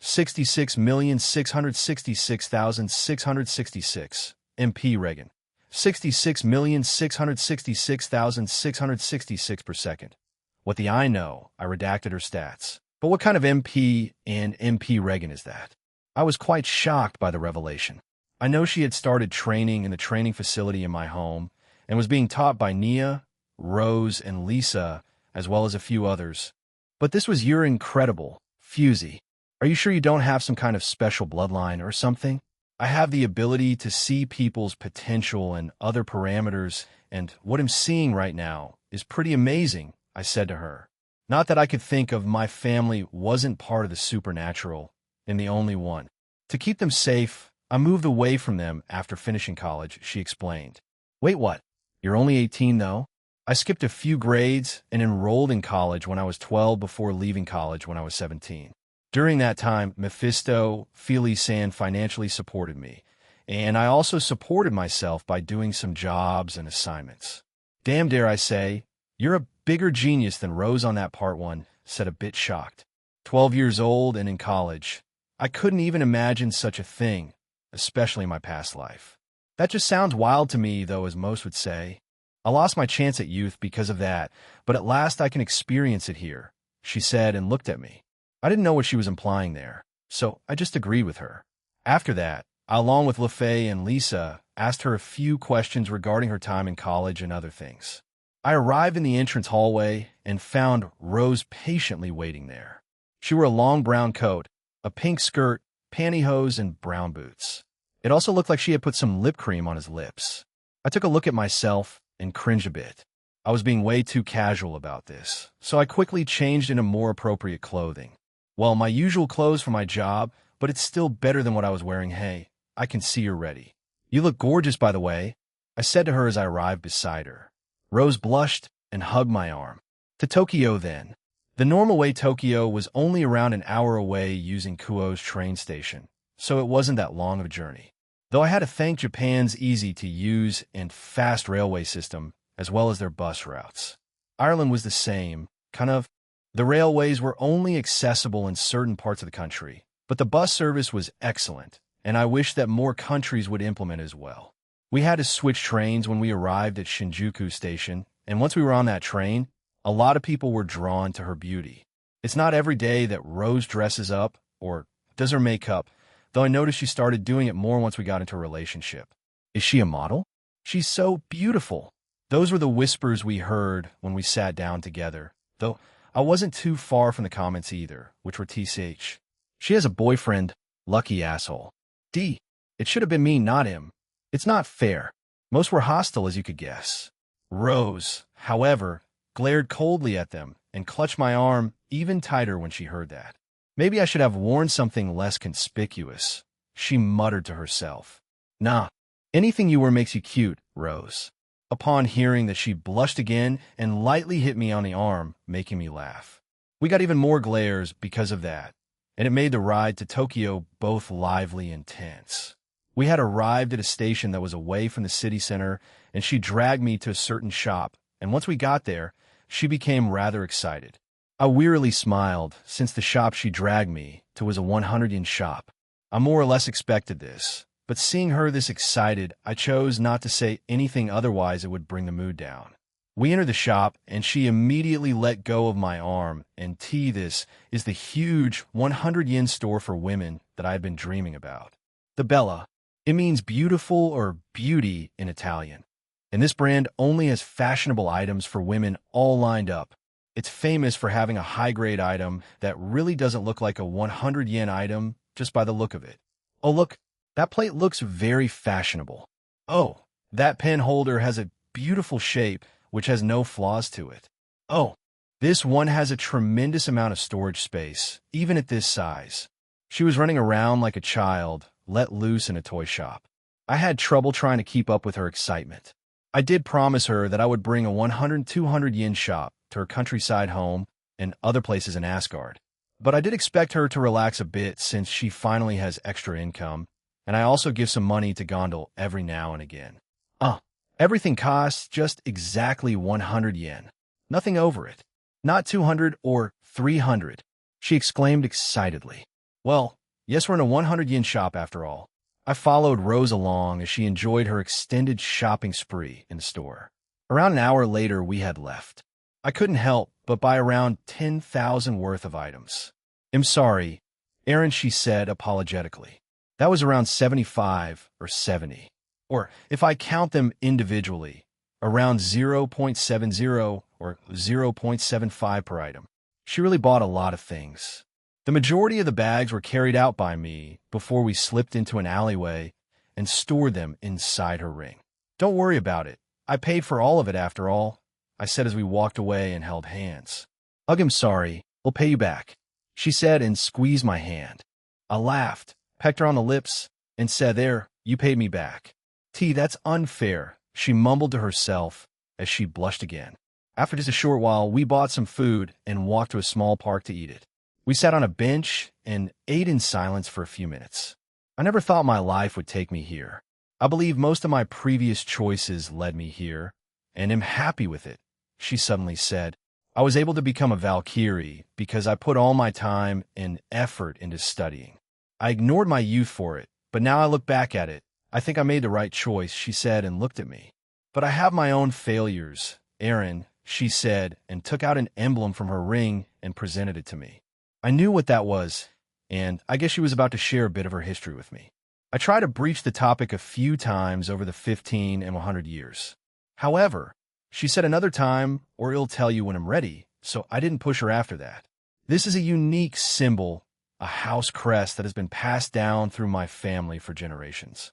66,666,666. MP. Regan, 66,666,666 per second. What the I know, I redacted her stats. But what kind of MP and MP Regan is that? I was quite shocked by the revelation. I know she had started training in the training facility in my home and was being taught by Nia, Rose, and Lisa, as well as a few others. But this was your incredible, Fusey. Are you sure you don't have some kind of special bloodline or something? I have the ability to see people's potential and other parameters, and what I'm seeing right now is pretty amazing, I said to her. Not that I could think of my family wasn't part of the supernatural, and the only one. To keep them safe, I moved away from them after finishing college, she explained. Wait, what? You're only 18, though? I skipped a few grades and enrolled in college when I was 12 before leaving college when I was 17. During that time, Mephisto, Feely-san financially supported me, and I also supported myself by doing some jobs and assignments. Damn, dare I say, you're a bigger genius than Rose on that part one, said a bit shocked. 12 years old and in college. I couldn't even imagine such a thing, especially in my past life. That just sounds wild to me, though, as most would say. I lost my chance at youth because of that, but at last I can experience it here, she said and looked at me. I didn't know what she was implying there, so I just agreed with her. After that, I, along with Le Fei and Lisa, asked her a few questions regarding her time in college and other things. I arrived in the entrance hallway and found Rose patiently waiting there. She wore a long brown coat, a pink skirt, pantyhose, and brown boots. It also looked like she had put some lip cream on his lips. I took a look at myself and cringed a bit. I was being way too casual about this, so I quickly changed into more appropriate clothing. Well, my usual clothes for my job, but it's still better than what I was wearing. Hey, I can see you're ready. You look gorgeous, by the way, I said to her as I arrived beside her. Rose blushed and hugged my arm. To Tokyo then. The normal way Tokyo was only around an hour away using Kuo's train station, so it wasn't that long of a journey. Though I had to thank Japan's easy-to-use and fast railway system, as well as their bus routes. Ireland was the same, kind of. The railways were only accessible in certain parts of the country, but the bus service was excellent, and I wish that more countries would implement as well. We had to switch trains when we arrived at Shinjuku Station, and once we were on that train, a lot of people were drawn to her beauty. It's not every day that Rose dresses up or does her makeup, though I noticed she started doing it more once we got into a relationship. Is she a model? She's so beautiful. Those were the whispers we heard when we sat down together, though I wasn't too far from the comments either, which were TCH. She has a boyfriend, lucky asshole. D. It should have been me, not him. It's not fair. Most were hostile, as you could guess. Rose, however, glared coldly at them and clutched my arm even tighter when she heard that. Maybe I should have worn something less conspicuous, she muttered to herself. Nah, anything you wear makes you cute, Rose. Upon hearing that, she blushed again and lightly hit me on the arm, making me laugh. We got even more glares because of that, and it made the ride to Tokyo both lively and tense. We had arrived at a station that was away from the city center, and she dragged me to a certain shop, and once we got there, she became rather excited. I wearily smiled, since the shop she dragged me to was a 100-yen shop. I more or less expected this, but seeing her this excited, I chose not to say anything, otherwise it would bring the mood down. We entered the shop, and she immediately let go of my arm, and this is the huge 100-yen store for women that I had been dreaming about. The Bella. It means beautiful or beauty in Italian, and this brand only has fashionable items for women all lined up. It's famous for having a high-grade item that really doesn't look like a 100-yen item just by the look of it. Oh, look. That plate looks very fashionable. Oh, that pen holder has a beautiful shape, which has no flaws to it. Oh, this one has a tremendous amount of storage space, even at this size. She was running around like a child, let loose in a toy shop. I had trouble trying to keep up with her excitement. I did promise her that I would bring a 100-200 yen shop to her countryside home and other places in Asgard. But I did expect her to relax a bit since she finally has extra income, and I also give some money to Gondel every now and again. Everything costs just exactly 100 yen. Nothing over it. Not 200 or 300, she exclaimed excitedly. Well, yes, we're in a 100-yen shop after all. I followed Rose along as she enjoyed her extended shopping spree in the store. Around an hour later, we had left. I couldn't help but buy around 10,000 worth of items. I'm sorry, Aaron, she said apologetically. That was around 75 or 70. Or, if I count them individually, around 0.70 or 0.75 per item. She really bought a lot of things. The majority of the bags were carried out by me before we slipped into an alleyway and stored them inside her ring. Don't worry about it. I paid for all of it after all, I said as we walked away and held hands. Ugh, I'm sorry. We'll pay you back, she said and squeezed my hand. I laughed, pecked her on the lips, and said, there, you paid me back. That's unfair, she mumbled to herself as she blushed again. After just a short while, we bought some food and walked to a small park to eat it. We sat on a bench and ate in silence for a few minutes. I never thought my life would take me here. I believe most of my previous choices led me here, and am happy with it, she suddenly said. I was able to become a Valkyrie because I put all my time and effort into studying. I ignored my youth for it, but now I look back at it. I think I made the right choice, she said and looked at me. But I have my own failures, Aaron, she said, and took out an emblem from her ring and presented it to me. I knew what that was, and I guess she was about to share a bit of her history with me. I tried to breach the topic a few times over the 15 and 100 years. However, she said another time, or it'll tell you when I'm ready, so I didn't push her after that. This is a unique symbol, a house crest that has been passed down through my family for generations.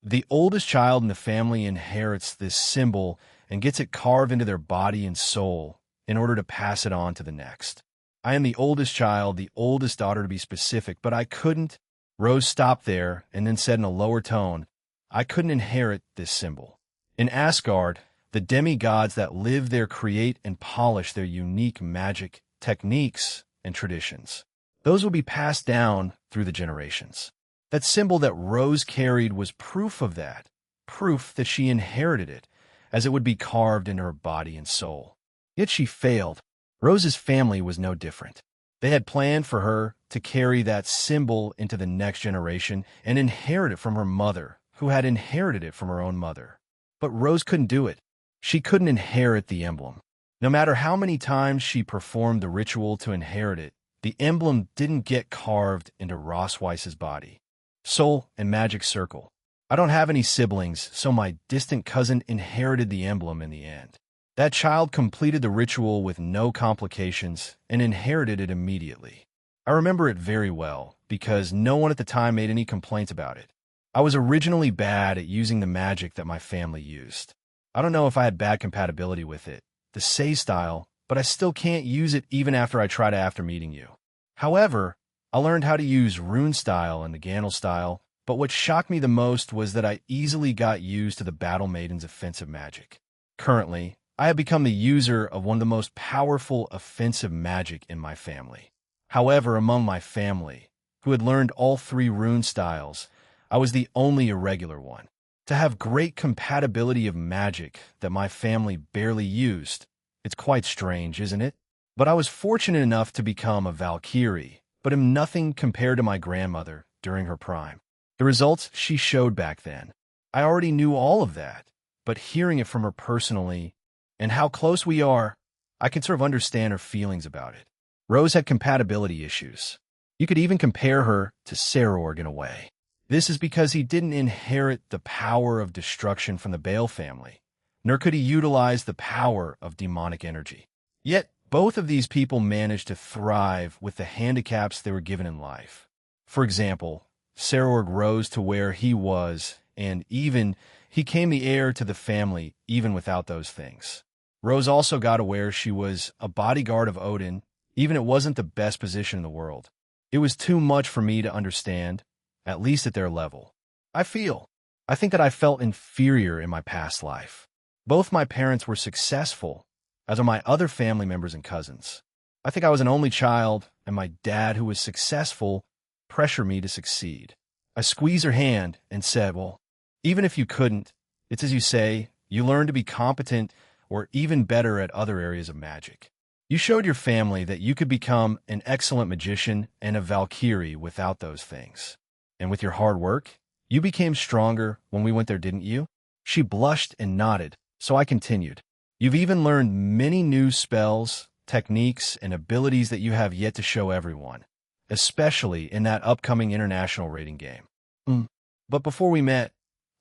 The oldest child in the family inherits this symbol and gets it carved into their body and soul in order to pass it on to the next. I am the oldest child, the oldest daughter to be specific, but I couldn't. Rose stopped there and then said in a lower tone, I couldn't inherit this symbol. In Asgard, the demigods that live there create and polish their unique magic techniques and traditions. Those will be passed down through the generations. That symbol that Rose carried was proof of that, proof that she inherited it, as it would be carved into her body and soul. Yet she failed. Rose's family was no different. They had planned for her to carry that symbol into the next generation and inherit it from her mother, who had inherited it from her own mother. But Rose couldn't do it. She couldn't inherit the emblem. No matter how many times she performed the ritual to inherit it, the emblem didn't get carved into Ross Weiss's body, soul, and magic circle. I don't have any siblings, so my distant cousin inherited the emblem in the end. That child completed the ritual with no complications and inherited it immediately. I remember it very well because no one at the time made any complaints about it. I was originally bad at using the magic that my family used. I don't know if I had bad compatibility with it, the Say style, but I still can't use it even after I tried it after meeting you. However, I learned how to use Rune style and the Gandalf style, but what shocked me the most was that I easily got used to the Battle Maiden's offensive magic. Currently, I have become the user of one of the most powerful offensive magic in my family. However, among my family, who had learned all three rune styles, I was the only irregular one. To have great compatibility of magic that my family barely used, it's quite strange, isn't it? But I was fortunate enough to become a Valkyrie, but am nothing compared to my grandmother during her prime. The results she showed back then. I already knew all of that, but hearing it from her personally, and how close we are, I can sort of understand her feelings about it. Rose had compatibility issues. You could even compare her to Sarorg in a way. This is because he didn't inherit the power of destruction from the Bale family, nor could he utilize the power of demonic energy. Yet, both of these people managed to thrive with the handicaps they were given in life. For example, Sarorg rose to where he was, and even he came the heir to the family even without those things. Rose also got aware she was a bodyguard of Odin, even it wasn't the best position in the world. It was too much for me to understand, at least at their level. I think that I felt inferior in my past life. Both my parents were successful, as are my other family members and cousins. I think I was an only child, and my dad, who was successful, pressured me to succeed. I squeezed her hand and said, well, even if you couldn't, it's as you say, you learn to be competent or even better at other areas of magic. You showed your family that you could become an excellent magician and a Valkyrie without those things. And with your hard work, you became stronger when we went there, didn't you? She blushed and nodded, so I continued. You've even learned many new spells, techniques, and abilities that you have yet to show everyone, especially in that upcoming international rating game. But before we met,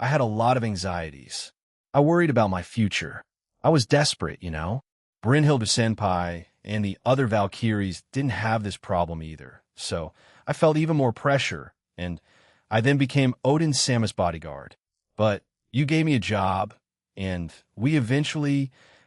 I had a lot of anxieties. I worried about my future. I was desperate, you know? Brynhilde Senpai and the other Valkyries didn't have this problem either, so I felt even more pressure, and I then became Odin's Samus bodyguard. But you gave me a job, and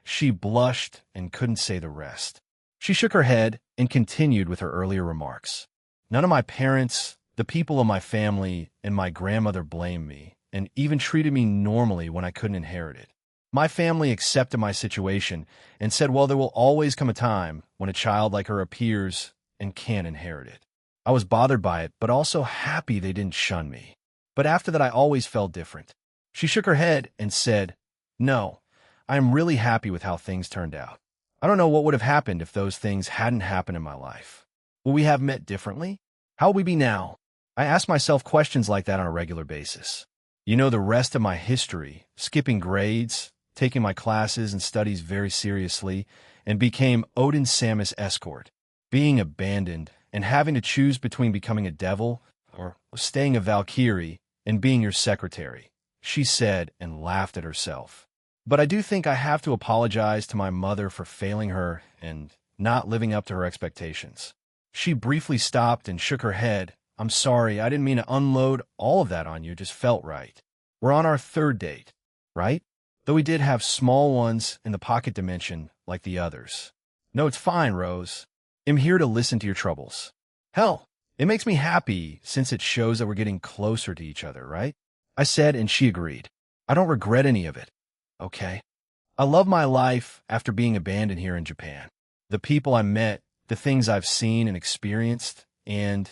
she blushed and couldn't say the rest. She shook her head and continued with her earlier remarks. None of my parents, the people of my family, and my grandmother blamed me, and even treated me normally when I couldn't inherit it. My family accepted my situation and said, well, there will always come a time when a child like her appears and can't inherit it. I was bothered by it, but also happy they didn't shun me. But after that, I always felt different. She shook her head and said, no, I am really happy with how things turned out. I don't know what would have happened if those things hadn't happened in my life. Will we have met differently? How will we be now? I ask myself questions like that on a regular basis. You know the rest of my history, skipping grades, taking my classes and studies very seriously, and became Odin's Samus escort, being abandoned and having to choose between becoming a devil or staying a Valkyrie and being your secretary, she said and laughed at herself. But I do think I have to apologize to my mother for failing her and not living up to her expectations. She briefly stopped and shook her head. I'm sorry, I didn't mean to unload all of that on you, it just felt right. We're on our third date, right? Though we did have small ones in the pocket dimension like the others. No, it's fine, Rose. I'm here to listen to your troubles. Hell, it makes me happy since it shows that we're getting closer to each other, right? I said, and she agreed. I don't regret any of it. Okay. I love my life after being abandoned here in Japan. The people I met, the things I've seen and experienced, and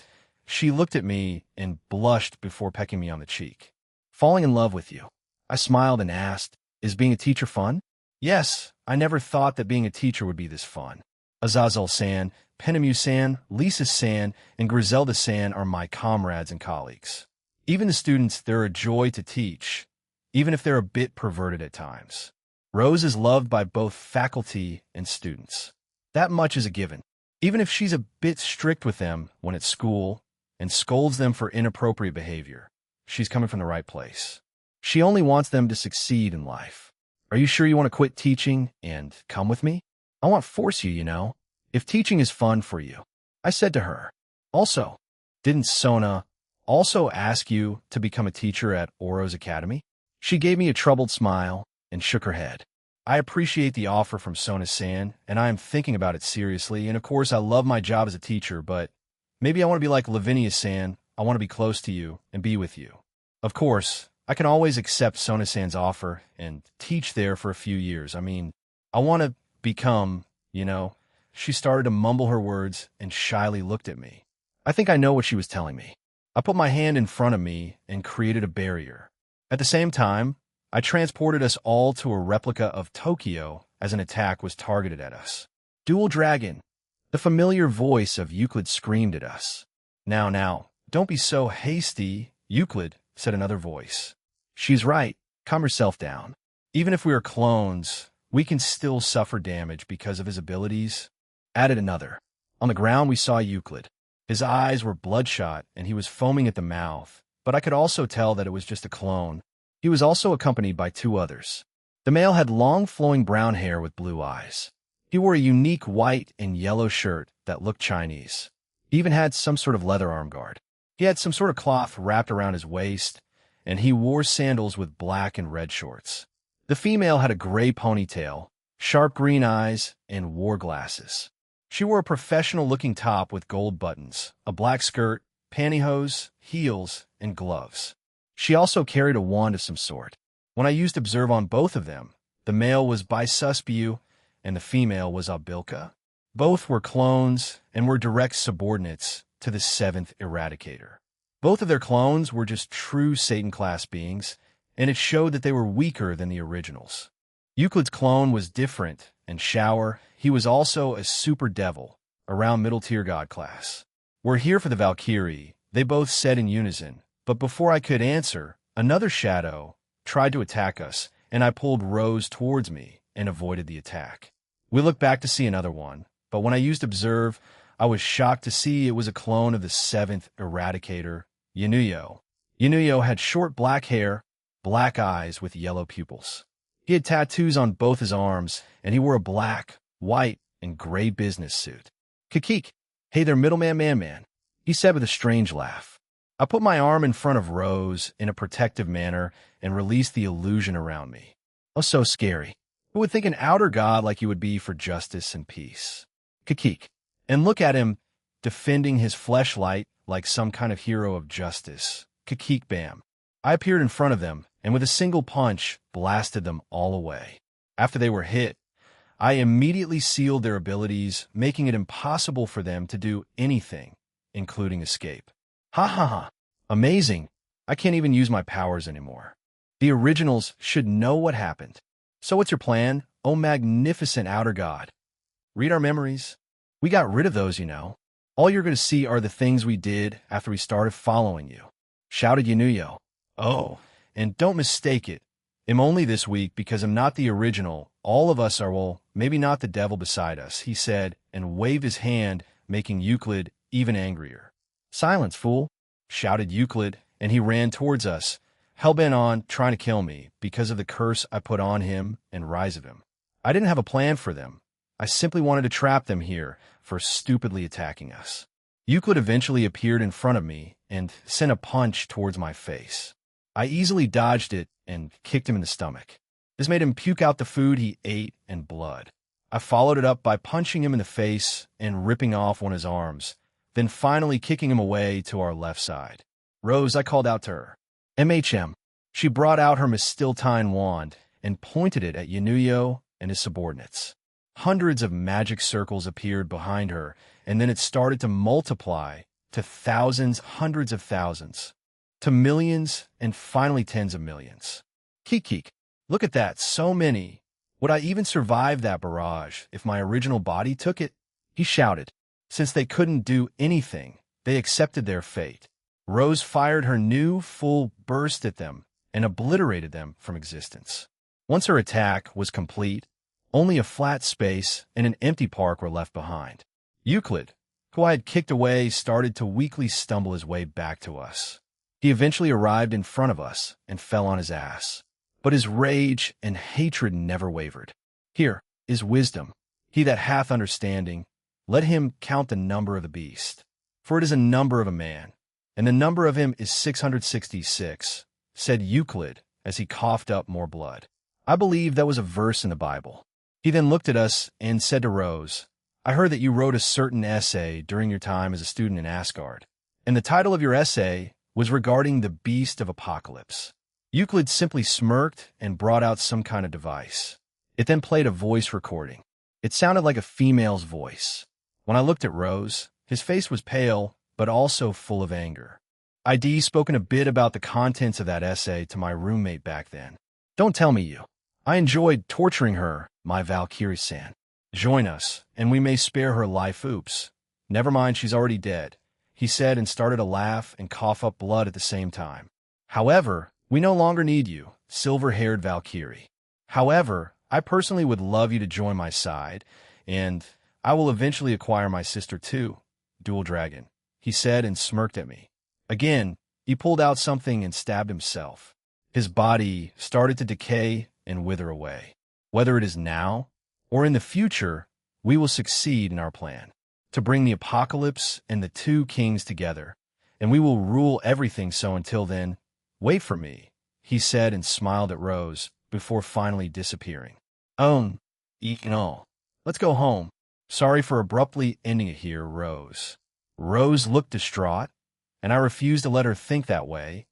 she looked at me and blushed before pecking me on the cheek. Falling in love with you. I smiled and asked, is being a teacher fun? Yes, I never thought that being a teacher would be this fun. Azazel-san, Penemu-san, Lisa-san, and Griselda-san are my comrades and colleagues. Even the students, they're a joy to teach, even if they're a bit perverted at times. Rose is loved by both faculty and students. That much is a given. Even if she's a bit strict with them when at school and scolds them for inappropriate behavior, she's coming from the right place. She only wants them to succeed in life. Are you sure you want to quit teaching and come with me? I won't force you, you know, if teaching is fun for you. I said to her. Also, didn't Sona also ask you to become a teacher at Oro's Academy? She gave me a troubled smile and shook her head. I appreciate the offer from Sona-san, and I am thinking about it seriously, and of course I love my job as a teacher, but maybe I want to be like Lavinia-san. I want to be close to you and be with you. Of course, I can always accept Sona-san's offer and teach there for a few years. I mean, I want to become, you know. She started to mumble her words and shyly looked at me. I think I know what she was telling me. I put my hand in front of me and created a barrier. At the same time, I transported us all to a replica of Tokyo as an attack was targeted at us. Dual Dragon. The familiar voice of Euclid screamed at us. Now, don't be so hasty, Euclid, said another voice. She's right. Calm yourself down. Even if we are clones, we can still suffer damage because of his abilities, added another. On the ground we saw Euclid. His eyes were bloodshot and he was foaming at the mouth, but I could also tell that it was just a clone. He was also accompanied by two others. The male had long flowing brown hair with blue eyes. He wore a unique white and yellow shirt that looked Chinese. He even had some sort of leather armguard. He had some sort of cloth wrapped around his waist, and he wore sandals with black and red shorts. The female had a gray ponytail, sharp green eyes, and wore glasses. She wore a professional-looking top with gold buttons, a black skirt, pantyhose, heels, and gloves. She also carried a wand of some sort. When I used Observe on both of them, the male was Bisusbu and the female was Abilka. Both were clones and were direct subordinates to the seventh Eradicator. Both of their clones were just true Satan-class beings, and it showed that they were weaker than the originals. Euclid's clone was different, and Shower, he was also a super devil, around middle-tier god class. We're here for the Valkyrie, they both said in unison, but before I could answer, another shadow tried to attack us, and I pulled Rose towards me and avoided the attack. We looked back to see another one, but when I used Observe, I was shocked to see it was a clone of the seventh Eradicator, Yanuyo. Yanuyo had short black hair, black eyes with yellow pupils. He had tattoos on both his arms, and he wore a black, white, and gray business suit. Kakik, hey there, middleman man, he said with a strange laugh. I put my arm in front of Rose in a protective manner and released the illusion around me. Oh, so scary. Who would think an outer god like you would be for justice and peace? Kakik. And look at him, defending his fleshlight like some kind of hero of justice. Kakik bam. I appeared in front of them, and with a single punch, blasted them all away. After they were hit, I immediately sealed their abilities, making it impossible for them to do anything, including escape. Ha ha ha. Amazing. I can't even use my powers anymore. The originals should know what happened. So what's your plan, oh magnificent outer god? Read our memories. We got rid of those, you know. All you're going to see are the things we did after we started following you, shouted Yanuyo. Oh, and don't mistake it. I'm only this weak because I'm not the original. All of us are, well, maybe not the devil beside us, he said, and waved his hand, making Euclid even angrier. Silence, fool, shouted Euclid, and he ran towards us, hell-bent on trying to kill me because of the curse I put on him and rise of him. I didn't have a plan for them. I simply wanted to trap them here for stupidly attacking us. Euclid eventually appeared in front of me and sent a punch towards my face. I easily dodged it and kicked him in the stomach. This made him puke out the food he ate and blood. I followed it up by punching him in the face and ripping off one of his arms, then finally kicking him away to our left side. Rose, I called out to her. MHM. She brought out her Mistiltine wand and pointed it at Yanuyo and his subordinates. Hundreds of magic circles appeared behind her, and then it started to multiply to thousands, hundreds of thousands, to millions, and finally tens of millions. Keek. Look at that, so many. Would I even survive that barrage if my original body took it? He shouted. Since they couldn't do anything, they accepted their fate. Rose fired her new full burst at them and obliterated them from existence. Once her attack was complete, only a flat space and an empty park were left behind. Euclid, who I had kicked away, started to weakly stumble his way back to us. He eventually arrived in front of us and fell on his ass. But his rage and hatred never wavered. Here is wisdom. He that hath understanding, let him count the number of the beast. For it is a number of a man, and the number of him is 666, said Euclid as he coughed up more blood. I believe that was a verse in the Bible. He then looked at us and said to Rose, I heard that you wrote a certain essay during your time as a student in Asgard, and the title of your essay was regarding the beast of apocalypse. Euclid simply smirked and brought out some kind of device. It then played a voice recording. It sounded like a female's voice. When I looked at Rose, his face was pale, but also full of anger. I'd spoken a bit about the contents of that essay to my roommate back then. Don't tell me you. I enjoyed torturing her, my Valkyrie-san. Join us, and we may spare her life. Oops. Never mind, she's already dead, he said and started to laugh and cough up blood at the same time. However, we no longer need you, silver-haired Valkyrie. However, I personally would love you to join my side, and I will eventually acquire my sister too, Dual Dragon, he said and smirked at me. Again, he pulled out something and stabbed himself. His body started to decay and wither away. Whether it is now or in the future, we will succeed in our plan to bring the apocalypse and the two kings together, and we will rule everything. So until then, wait for me, he said and smiled at Rose before finally disappearing. Oh, no. Let's go home. Sorry for abruptly ending it here, Rose. Rose looked distraught, and I refused to let her think that way,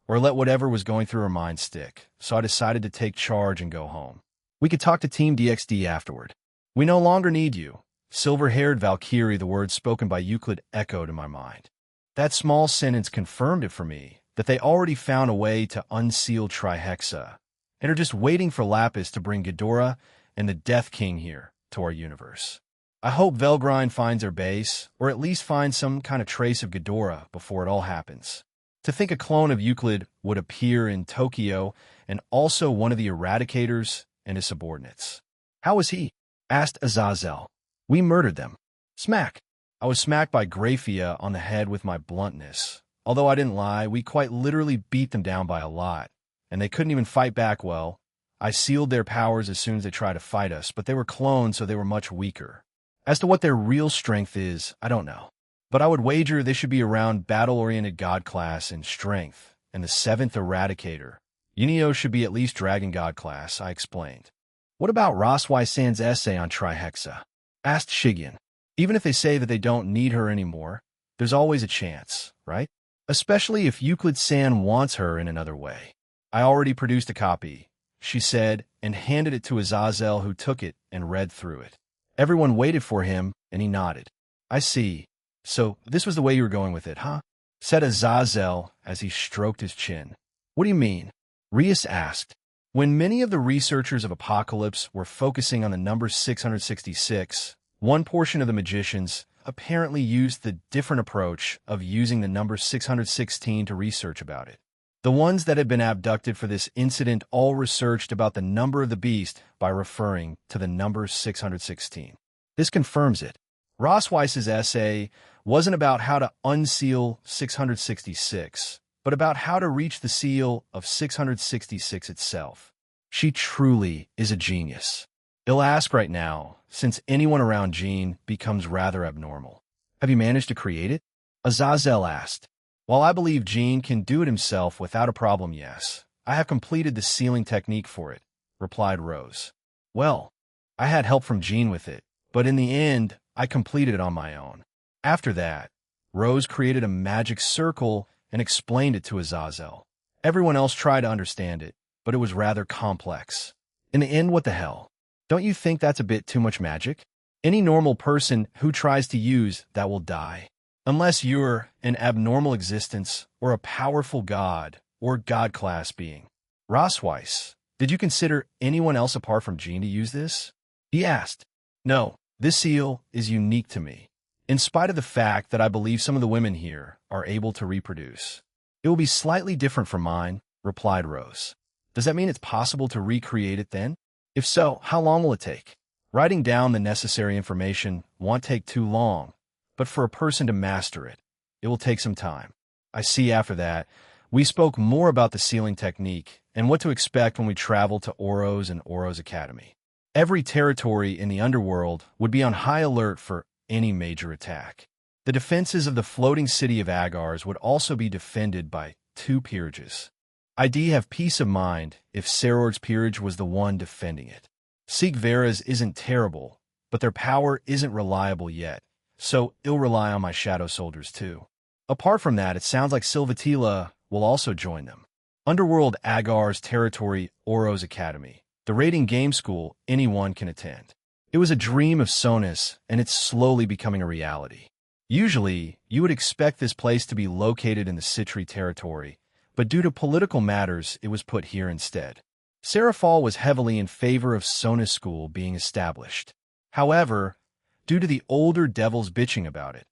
or let whatever was going through her mind stick, so I decided to take charge and go home. We could talk to Team DXD afterward. We no longer need you. Silver-haired Valkyrie, the words spoken by Euclid echoed in my mind. That small sentence confirmed it for me, that they already found a way to unseal Trihexa, and are just waiting for Lapis to bring Ghidorah and the Death King here to our universe. I hope Velgrind finds their base, or at least finds some kind of trace of Ghidorah before it all happens. To think a clone of Euclid would appear in Tokyo, and also one of the Eradicators and his subordinates. How was he? Asked Azazel. We murdered them. Smack. I was smacked by Graphia on the head with my bluntness. Although I didn't lie, we quite literally beat them down by a lot, and they couldn't even fight back well. I sealed their powers as soon as they tried to fight us, but they were clones, so they were much weaker. As to what their real strength is, I don't know. But I would wager they should be around battle-oriented god class and strength, and the 7th Eradicator. Yunio should be at least Dragon God class, I explained. What about Roswai-san's essay on Trihexa? Asked Shigen. Even if they say that they don't need her anymore, there's always a chance, right? Especially if Euclid-san wants her in another way. I already produced a copy, she said, and handed it to Azazel, who took it and read through it. Everyone waited for him, and he nodded. I see. So this was the way you were going with it, huh? Said Azazel as he stroked his chin. What do you mean? Rias asked. When many of the researchers of Apocalypse were focusing on the number 666, one portion of the magicians apparently used the different approach of using the number 616 to research about it. The ones that had been abducted for this incident all researched about the number of the beast by referring to the number 616. This confirms it. Rosweiss's essay wasn't about how to unseal 666, but about how to reach the seal of 666 itself. She truly is a genius. I'll ask right now, since anyone around Jean becomes rather abnormal. Have you managed to create it? Azazel asked. While I believe Gene can do it himself without a problem, yes, I have completed the sealing technique for it, replied Rose. Well, I had help from Gene with it, but in the end, I completed it on my own. After that, Rose created a magic circle and explained it to Azazel. Everyone else tried to understand it, but it was rather complex. In the end, what the hell? Don't you think that's a bit too much magic? Any normal person who tries to use that will die. Unless you're an abnormal existence or a powerful god or god-class being. Rossweiss, did you consider anyone else apart from Gene to use this? He asked. No, this seal is unique to me. In spite of the fact that I believe some of the women here are able to reproduce. It will be slightly different from mine, replied Rose. Does that mean it's possible to recreate it then? If so, how long will it take? Writing down the necessary information won't take too long, but for a person to master it, it will take some time. I see. After that, we spoke more about the sealing technique and what to expect when we travel to Oros and Oros Academy. Every territory in the underworld would be on high alert for any major attack. The defenses of the floating city of Agars would also be defended by 2 peerages. I'd have peace of mind if Serorg's peerage was the one defending it. Sigvera's isn't terrible, but their power isn't reliable yet, so it'll rely on my shadow soldiers too. Apart from that, it sounds like Silvatila will also join them. Underworld Agar's territory, Oros Academy. The raiding game school anyone can attend. It was a dream of Sonus, and it's slowly becoming a reality. Usually, you would expect this place to be located in the Citri territory, but due to political matters, it was put here instead. Serafal was heavily in favor of Sonus School being established. However, due to the older devils bitching about it,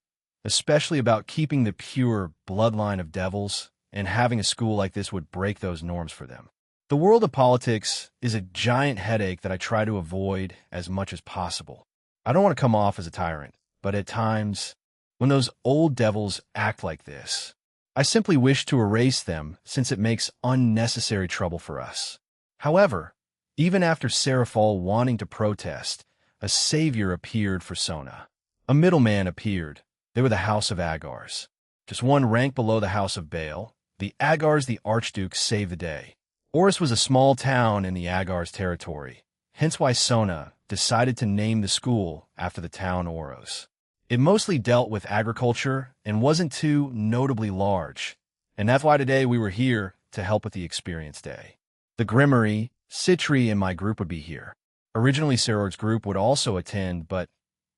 especially about keeping the pure bloodline of devils, and having a school like this would break those norms for them. The world of politics is a giant headache that I try to avoid as much as possible. I don't want to come off as a tyrant, but at times, when those old devils act like this, I simply wish to erase them since it makes unnecessary trouble for us. However, even after Serafal wanting to protest, a savior appeared for Sona. A middleman appeared. They were the House of Agars. Just one rank below the House of Baal, the Agars the Archduke saved the day. Oros was a small town in the Agars territory, hence why Sona decided to name the school after the town Oros. It mostly dealt with agriculture and wasn't too notably large, and that's why today we were here to help with the experience day. The Grimmery, Citri, and my group would be here. Originally, Serorg's group would also attend, but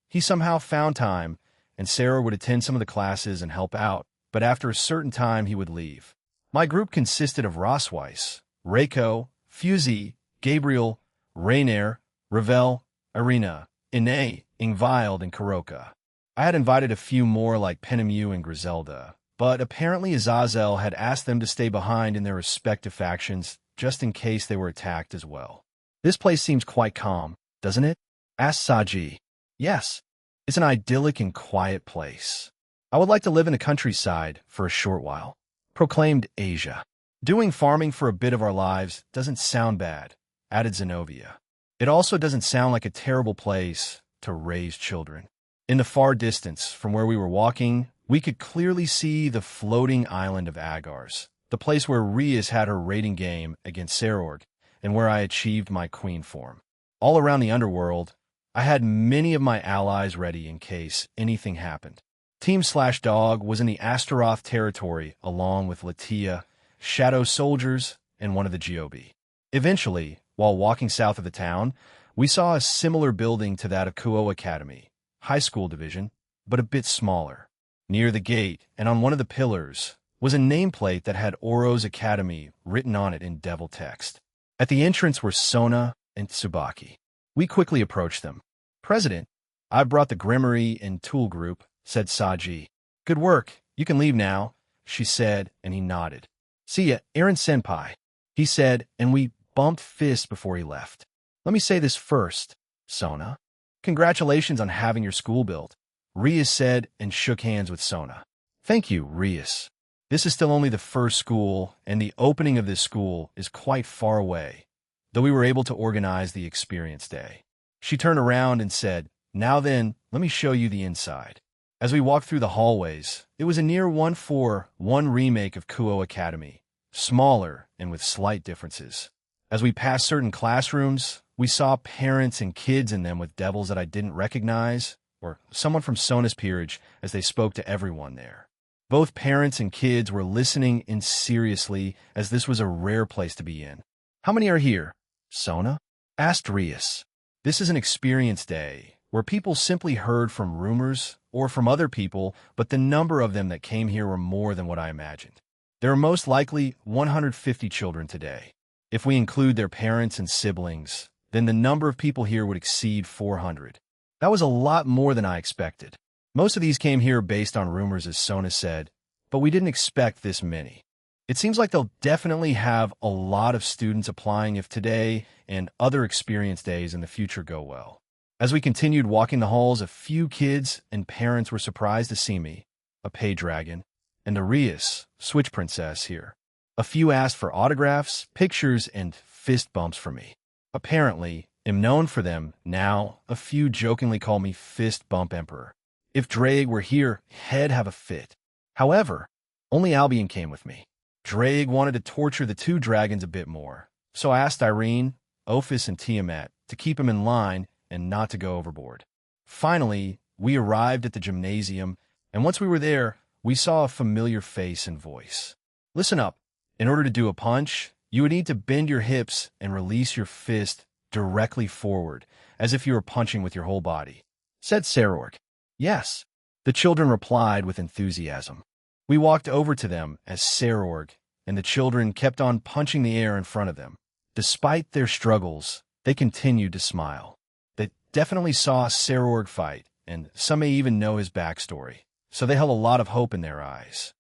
he somehow found time, and Seror would attend some of the classes and help out, but after a certain time he would leave. My group consisted of Rossweiss, Reiko, Fusey, Gabriel, Rainier, Ravel, Arena, Ine, Ingvild, and Karoka. I had invited a few more like Penemu and Griselda, but apparently Azazel had asked them to stay behind in their respective factions just in case they were attacked as well. This place seems quite calm, doesn't it? Asked Saji. Yes, it's an idyllic and quiet place. I would like to live in the countryside for a short while, proclaimed Asia. Doing farming for a bit of our lives doesn't sound bad, added Zenobia. It also doesn't sound like a terrible place to raise children. In the far distance, from where we were walking, we could clearly see the floating island of Agars, the place where Rias had her raiding game against Serorg, and where I achieved my queen form. All around the underworld, I had many of my allies ready in case anything happened. Team/Dog was in the Astaroth territory along with Latia, Shadow Soldiers, and one of the Giobi. Eventually, while walking south of the town, we saw a similar building to that of Kuo Academy, high school division, but a bit smaller. Near the gate, and on one of the pillars, was a nameplate that had Oros Academy written on it in devil text. At the entrance were Sona and Tsubaki. We quickly approached them. President, I've brought the Grimmery and Tool Group, said Saji. Good work. You can leave now, she said, and he nodded. See ya, Aaron Senpai, he said, and we bumped fists before he left. Let me say this first, Sona. Congratulations on having your school built, Rias said and shook hands with Sona. Thank you, Rias. This is still only the first school, and the opening of this school is quite far away, though we were able to organize the experience day. She turned around and said, Now then, let me show you the inside. As we walked through the hallways, it was a near 1-for-1 remake of Kuo Academy, smaller and with slight differences. As we passed certain classrooms, we saw parents and kids in them with devils that I didn't recognize, or someone from Sona's peerage as they spoke to everyone there. Both parents and kids were listening in seriously, as this was a rare place to be in. "How many are here?" Sona asked Rias. "This is an experience day, where people simply heard from rumors or from other people, but the number of them that came here were more than what I imagined. There are most likely 150 children today. If we include their parents and siblings, then the number of people here would exceed 400. That was a lot more than I expected. Most of these came here based on rumors, as Sona said, but we didn't expect this many. It seems like they'll definitely have a lot of students applying if today and other experience days in the future go well." As we continued walking the halls, a few kids and parents were surprised to see me, a pay dragon, and a Rias, Switch Princess, here. A few asked for autographs, pictures, and fist bumps for me. Apparently, am known for them now. A few jokingly call me Fist Bump Emperor. If Drake were here, he'd have a fit. However, only Albion came with me. Drake wanted to torture the two dragons a bit more, so I asked Irene, Ophis, and Tiamat to keep him in line and not to go overboard. Finally, we arrived at the gymnasium, and once we were there, we saw a familiar face and voice. "Listen up. In order to do a punch, you would need to bend your hips and release your fist directly forward, as if you were punching with your whole body," said Sarorg. "Yes," the children replied with enthusiasm. We walked over to them as Sarorg and the children kept on punching the air in front of them. Despite their struggles, they continued to smile. They definitely saw Sarorg fight, and some may even know his backstory, so they held a lot of hope in their eyes.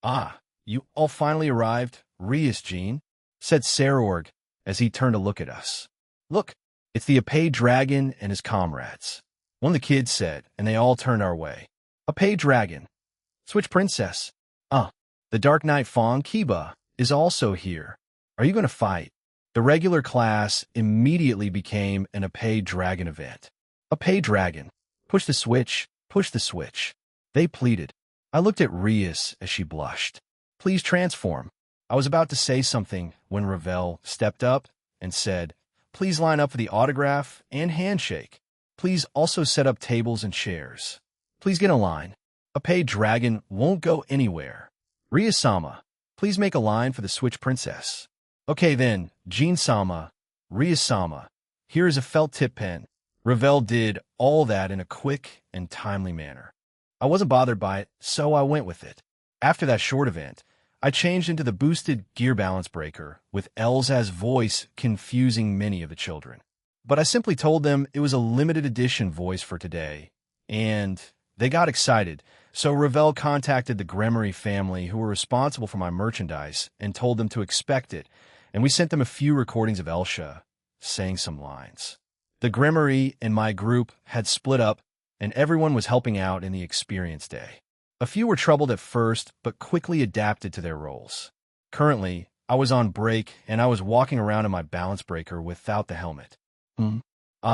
"Ah, you all finally arrived, Rias Jean," said Sarorg as he turned to look at us. "Look, it's the Apay Dragon and his comrades," one of the kids said, and they all turned our way. "Apay Dragon, Switch Princess. The Dark Knight Fong Kiba is also here. Are you going to fight?" The regular class immediately became an Apay Dragon event. "Apay Dragon, push the switch, push the switch," they pleaded. I looked at Rias as she blushed. "Please transform." I was about to say something when Ravel stepped up and said, "Please line up for the autograph and handshake. Please also set up tables and chairs. Please get a line. Apay Dragon won't go anywhere. Rias-sama, please make a line for the Switch Princess." "Okay then, Jean-sama, Rias-sama, here is a felt tip pen." Ravel did all that in a quick and timely manner. I wasn't bothered by it, so I went with it. After that short event, I changed into the boosted gear balance breaker, with Elsa's voice confusing many of the children. But I simply told them it was a limited edition voice for today, and they got excited. So Ravel contacted the Gremory family, who were responsible for my merchandise, and told them to expect it, and we sent them a few recordings of Elsa saying some lines. The Gremory and my group had split up, and everyone was helping out in the experience day. A few were troubled at first, but quickly adapted to their roles. Currently, I was on break, and I was walking around in my balance breaker without the helmet.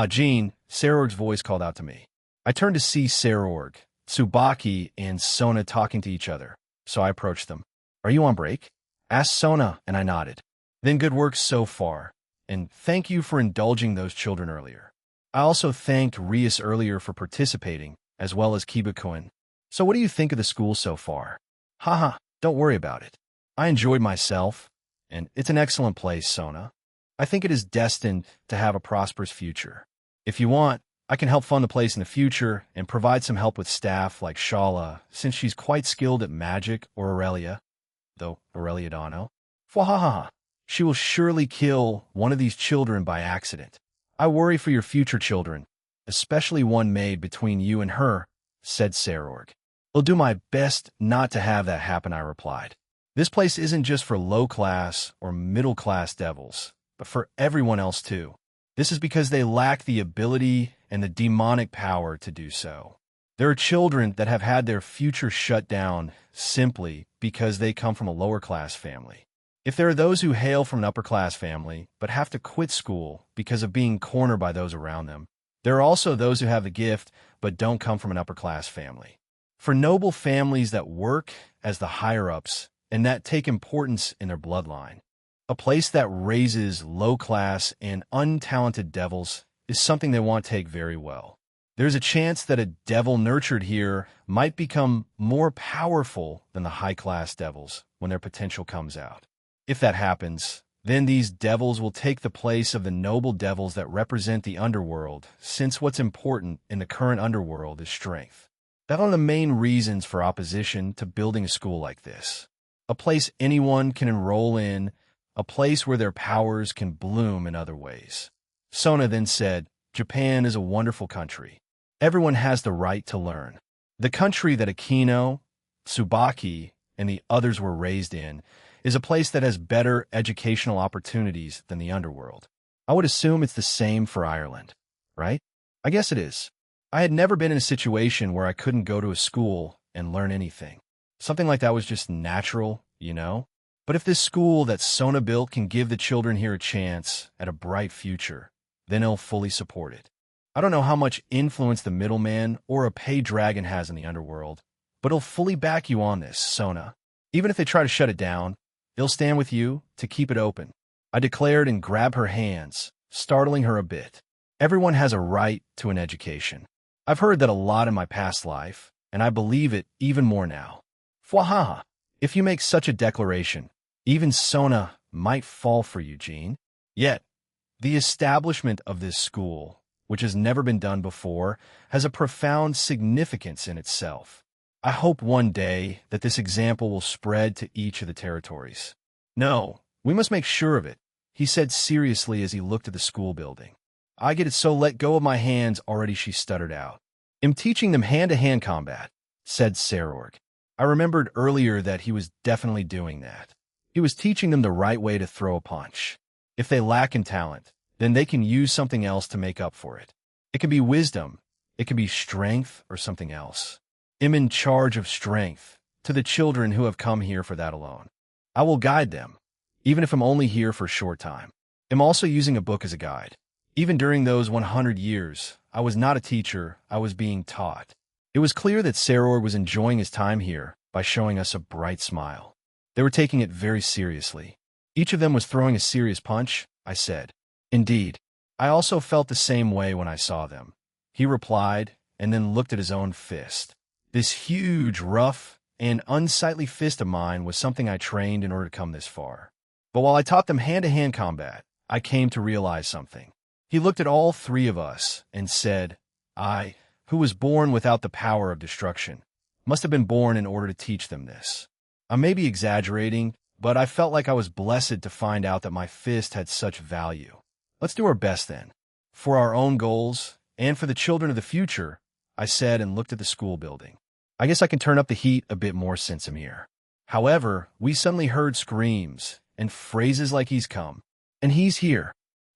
Jean," Sarorg's voice called out to me. I turned to see Sarorg, Tsubaki, and Sona talking to each other, so I approached them. "Are you on break?" asked Sona, and I nodded. "Then good work so far, and thank you for indulging those children earlier." I also thanked Rias earlier for participating, as well as Kiba-kun. "So what do you think of the school so far?" "Haha, don't worry about it. I enjoyed myself, and it's an excellent place, Sona. I think it is destined to have a prosperous future. If you want, I can help fund the place in the future and provide some help with staff like Shala, since she's quite skilled at magic, or Aurelia, though Aurelia don't know. Fwahaha, she will surely kill one of these children by accident. I worry for your future children, especially one made between you and her," said Sarorg. "I'll do my best not to have that happen," I replied. "This place isn't just for low-class or middle-class devils, but for everyone else too. This is because they lack the ability and the demonic power to do so. There are children that have had their future shut down simply because they come from a lower-class family. If there are those who hail from an upper-class family but have to quit school because of being cornered by those around them, There are also those who have the gift but don't come from an upper-class family. For noble families that work as the higher-ups and that take importance in their bloodline, a place that raises low-class and untalented devils is something they want to take very well. There's a chance that a devil nurtured here might become more powerful than the high-class devils when their potential comes out. If that happens, then these devils will take the place of the noble devils that represent the underworld, since what's important in the current underworld is strength. That's one of the main reasons for opposition to building a school like this. A place anyone can enroll in, a place where their powers can bloom in other ways. Sona then said, Japan is a wonderful country. Everyone has the right to learn. The country that Akino, Tsubaki, and the others were raised in is a place that has better educational opportunities than the underworld. I would assume it's the same for Ireland, right? I guess it is. I had never been in a situation where I couldn't go to a school and learn anything. Something like that was just natural, you know? But if this school that Sona built can give the children here a chance at a bright future, then he'll fully support it. I don't know how much influence the middleman or a pay dragon has in the underworld, but he'll fully back you on this, Sona. Even if they try to shut it down, he'll stand with you to keep it open. I declared and grabbed her hands, startling her a bit. Everyone has a right to an education. I've heard that a lot in my past life, and I believe it even more now. Fwahaha, if you make such a declaration, even Sona might fall for you, Jean. Yet, the establishment of this school, which has never been done before, has a profound significance in itself. I hope one day that this example will spread to each of the territories. No, we must make sure of it, he said seriously as he looked at the school building. I get it, so let go of my hands already, she stuttered out. I'm teaching them hand-to-hand combat, said Sarorg. I remembered earlier that he was definitely doing that. He was teaching them the right way to throw a punch. If they lack in talent, then they can use something else to make up for it. It can be wisdom, it can be strength, or something else. I'm in charge of strength, to the children who have come here for that alone. I will guide them, even if I'm only here for a short time. I'm also using a book as a guide. Even during those 100 years, I was not a teacher, I was being taught. It was clear that Saror was enjoying his time here by showing us a bright smile. They were taking it very seriously. Each of them was throwing a serious punch, I said. Indeed. I also felt the same way when I saw them. He replied, and then looked at his own fist. This huge, rough, and unsightly fist of mine was something I trained in order to come this far. But while I taught them hand-to-hand combat, I came to realize something. He looked at all three of us and said, I, who was born without the power of destruction, must have been born in order to teach them this. I may be exaggerating, but I felt like I was blessed to find out that my fist had such value. Let's do our best then. For our own goals, and for the children of the future, I said and looked at the school building. I guess I can turn up the heat a bit more since I'm here. However, we suddenly heard screams and phrases like he's come, and he's here,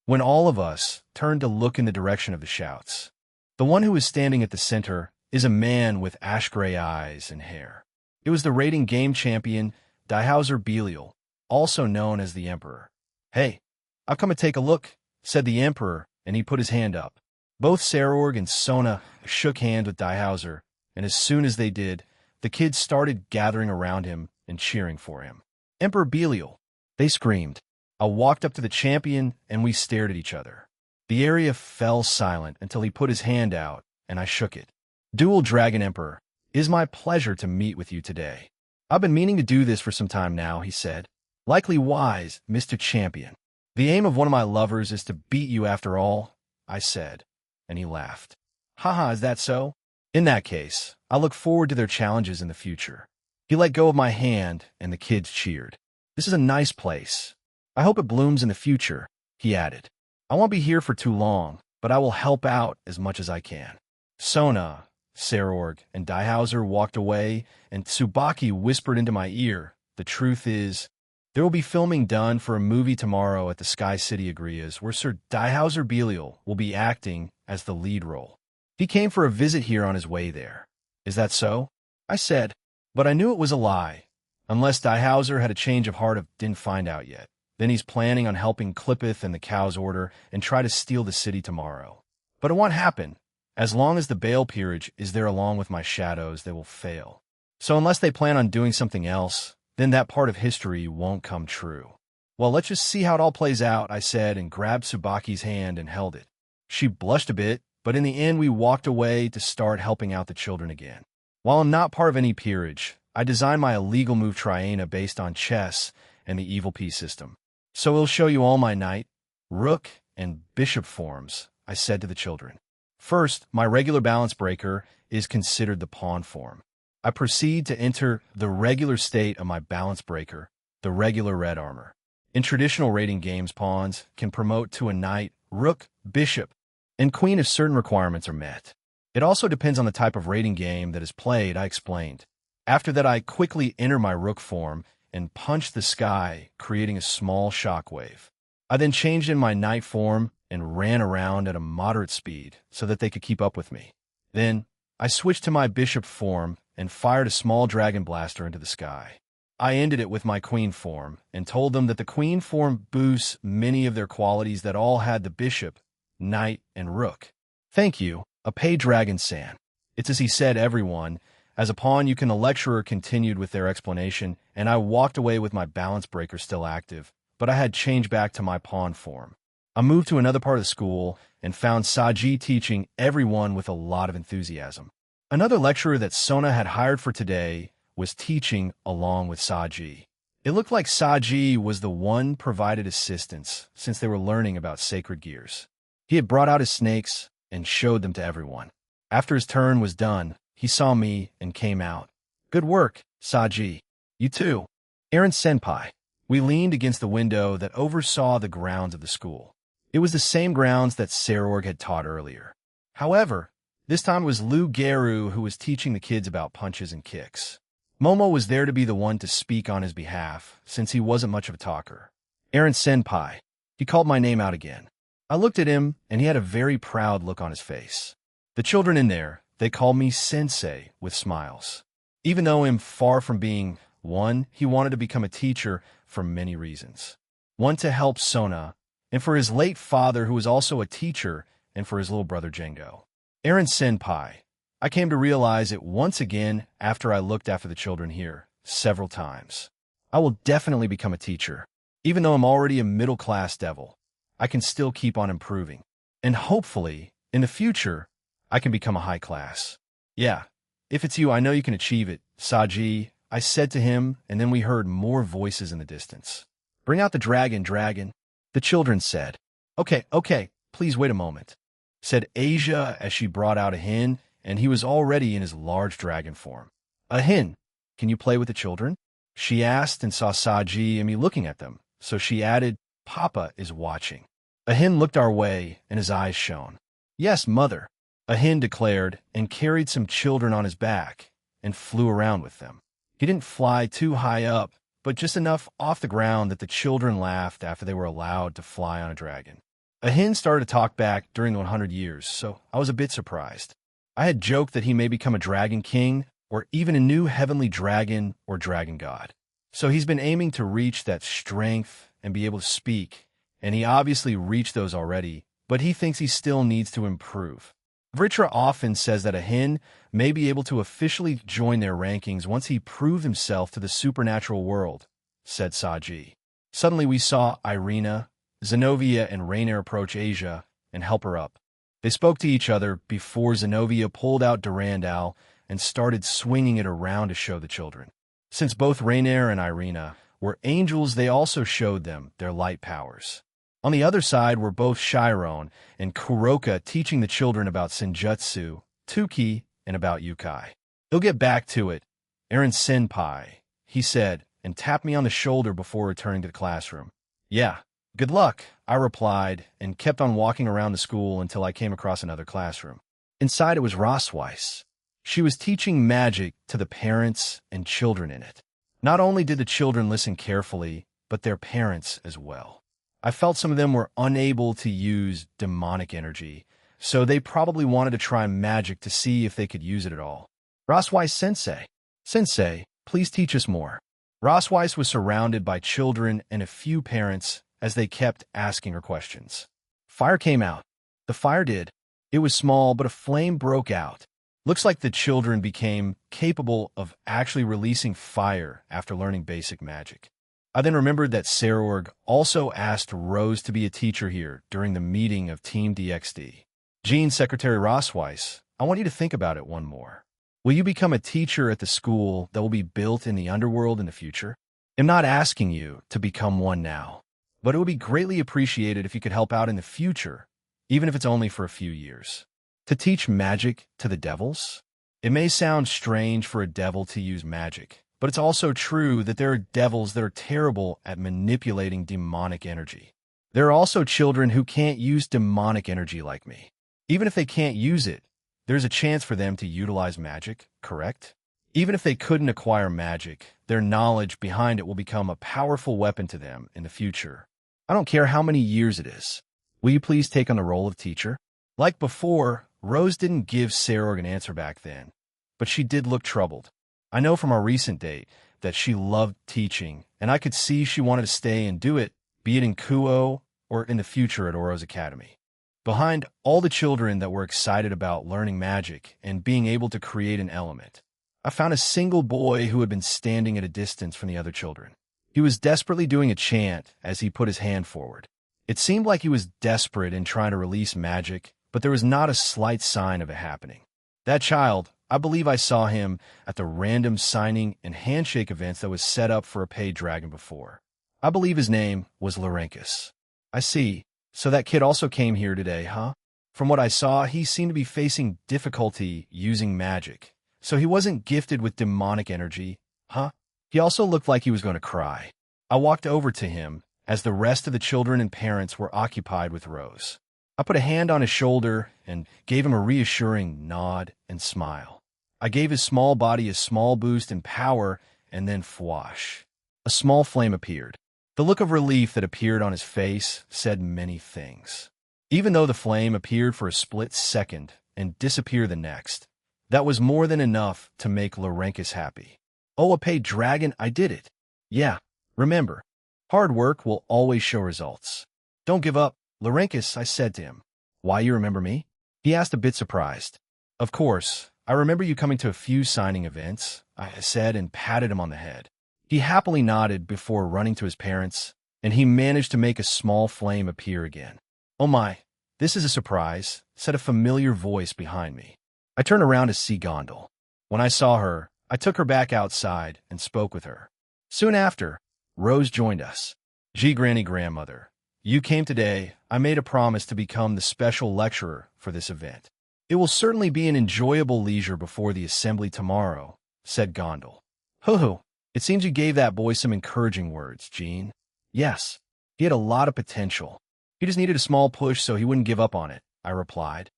when all of us turned to look in the direction of the shouts. The one who was standing at the center is a man with ash-gray eyes and hair. It was the raiding game champion, Dihauser Belial, also known as the Emperor. Hey, I've come to take a look, said the Emperor, and he put his hand up. Both Sarorg and Sona shook hands with Dihauser, and as soon as they did, the kids started gathering around him and cheering for him. Emperor Belial, they screamed. I walked up to the champion, and we stared at each other. The area fell silent until he put his hand out, and I shook it. Dual Dragon Emperor, it is my pleasure to meet with you today. I've been meaning to do this for some time now, he said. Likely wise, Mr. Champion. The aim of one of my lovers is to beat you after all, I said, and he laughed. Haha, is that so? In that case, I look forward to their challenges in the future. He let go of my hand, and the kids cheered. This is a nice place. I hope it blooms in the future, he added. I won't be here for too long, but I will help out as much as I can. Sona, Sarorg, and Dihauser walked away, and Tsubaki whispered into my ear, the truth is, there will be filming done for a movie tomorrow at the Sky City Agrias where Sir Dihauser Belial will be acting as the lead role. He came for a visit here on his way there. Is that so? I said, but I knew it was a lie. Unless Dihauser had a change of heart didn't find out yet. Then he's planning on helping Clippeth and the Cow's Order and try to steal the city tomorrow. But it won't happen. As long as the Baal peerage is there along with my shadows, they will fail. So unless they plan on doing something else, then that part of history won't come true. Well, let's just see how it all plays out, I said, and grabbed Tsubaki's hand and held it. She blushed a bit, but in the end we walked away to start helping out the children again. While I'm not part of any peerage, I designed my illegal move Triana based on chess and the evil piece system. So it'll show you all my knight, rook, and bishop forms, I said to the children. First, my regular balance breaker is considered the pawn form. I proceed to enter the regular state of my balance breaker, the regular red armor. In traditional rating games, pawns can promote to a knight, rook, bishop, and queen if certain requirements are met. It also depends on the type of rating game that is played, I explained. After that, I quickly enter my rook form and punch the sky, creating a small shockwave. I then changed in my knight form and ran around at a moderate speed so that they could keep up with me. Then, I switched to my bishop form and fired a small dragon blaster into the sky. I ended it with my queen form and told them that the queen form boosts many of their qualities that all had the bishop, knight, and rook. Thank you, a paid dragon-san. It's as he said, everyone. As a pawn, the lecturer continued with their explanation, and I walked away with my balance breaker still active, but I had changed back to my pawn form. I moved to another part of the school and found Saji teaching everyone with a lot of enthusiasm. Another lecturer that Sona had hired for today was teaching along with Saji. It looked like Saji was the one provided assistance since they were learning about sacred gears. He had brought out his snakes and showed them to everyone. After his turn was done, he saw me and came out. Good work, Saji. You too. Aaron Senpai. We leaned against the window that oversaw the grounds of the school. It was the same grounds that Sarorg had taught earlier. However, this time it was Lu Geru who was teaching the kids about punches and kicks. Momo was there to be the one to speak on his behalf, since he wasn't much of a talker. Aaron Senpai. He called my name out again. I looked at him, and he had a very proud look on his face. The children in there, they called me Sensei with smiles. Even though I'm far from being one, he wanted to become a teacher for many reasons. One, to help Sona, and for his late father who was also a teacher, and for his little brother Django. Aaron Senpai. I came to realize it once again after I looked after the children here several times. I will definitely become a teacher. Even though I'm already a middle-class devil, I can still keep on improving. And hopefully, in the future, I can become a high class. Yeah, if it's you, I know you can achieve it, Saji, I said to him, and then we heard more voices in the distance. Bring out the dragon, dragon, the children said. Okay, please wait a moment, said Asia as she brought out a hen, and he was already in his large dragon form. A hen, can you play with the children? She asked and saw Saji and me looking at them, so she added, Papa is watching. A hen looked our way, and his eyes shone. Yes, mother, a hen declared, and carried some children on his back, and flew around with them. He didn't fly too high up, but just enough off the ground that the children laughed after they were allowed to fly on a dragon. A hen started to talk back during the 100 years, so I was a bit surprised. I had joked that he may become a dragon king, or even a new heavenly dragon or dragon god. So he's been aiming to reach that strength and be able to speak, and he obviously reached those already, but he thinks he still needs to improve. Vritra often says that a hen may be able to officially join their rankings once he proved himself to the supernatural world, said Saji. Suddenly we saw Irina, Zenobia, and Rainier approach Asia and help her up. They spoke to each other before Zenobia pulled out Durandal and started swinging it around to show the children. Since both Rainier and Irina were angels, they also showed them their light powers. On the other side were both Chiron and Kuroka teaching the children about Senjutsu, Tuki, and about Yukai. He'll get back to it, Aaron Senpai, he said, and tapped me on the shoulder before returning to the classroom. Yeah, good luck, I replied, and kept on walking around the school until I came across another classroom. Inside it was Rosweiss. She was teaching magic to the parents and children in it. Not only did the children listen carefully, but their parents as well. I felt some of them were unable to use demonic energy, so they probably wanted to try magic to see if they could use it at all. Rosweiss Sensei. Sensei, please teach us more. Rosweiss was surrounded by children and a few parents as they kept asking her questions. Fire came out. The fire did. It was small, but a flame broke out. Looks like the children became capable of actually releasing fire after learning basic magic. I then remembered that Sarorg also asked Rose to be a teacher here during the meeting of Team DXD. Jean, Secretary Rossweiss, I want you to think about it one more. Will you become a teacher at the school that will be built in the underworld in the future? I'm not asking you to become one now, but it would be greatly appreciated if you could help out in the future, even if it's only for a few years. To teach magic to the devils? It may sound strange for a devil to use magic, but it's also true that there are devils that are terrible at manipulating demonic energy. There are also children who can't use demonic energy like me. Even if they can't use it, there's a chance for them to utilize magic, correct? Even if they couldn't acquire magic, their knowledge behind it will become a powerful weapon to them in the future. I don't care how many years it is. Will you please take on the role of teacher? Like before, Rose didn't give Sarorg an answer back then, but she did look troubled. I know from our recent date that she loved teaching, and I could see she wanted to stay and do it, be it in Kuo or in the future at Oro's Academy. Behind all the children that were excited about learning magic and being able to create an element, I found a single boy who had been standing at a distance from the other children. He was desperately doing a chant as he put his hand forward. It seemed like he was desperate in trying to release magic, but there was not a slight sign of it happening. That child, I believe I saw him at the random signing and handshake events that was set up for a paid dragon before. I believe his name was Laurenkus. I see. So that kid also came here today, huh? From what I saw, he seemed to be facing difficulty using magic. So he wasn't gifted with demonic energy, huh? He also looked like he was going to cry. I walked over to him as the rest of the children and parents were occupied with Rose. I put a hand on his shoulder and gave him a reassuring nod and smile. I gave his small body a small boost in power, and then fwash. A small flame appeared. The look of relief that appeared on his face said many things. Even though the flame appeared for a split second and disappeared the next, that was more than enough to make Laurenkus happy. Oh, a paid dragon, I did it. Yeah, remember, hard work will always show results. Don't give up, Laurenkus, I said to him. Why, you remember me? He asked, a bit surprised. Of course, I remember you coming to a few signing events, I said, and patted him on the head. He happily nodded before running to his parents, and he managed to make a small flame appear again. Oh my, this is a surprise, said a familiar voice behind me. I turned around to see Gondel. When I saw her, I took her back outside and spoke with her. Soon after, Rose joined us. Gee, Granny Grandmother, you came today. I made a promise to become the special lecturer for this event. It will certainly be an enjoyable leisure before the assembly tomorrow, said Gondel. Hoo-hoo. It seems you gave that boy some encouraging words, Jean. Yes, he had a lot of potential. He just needed a small push so he wouldn't give up on it, I replied.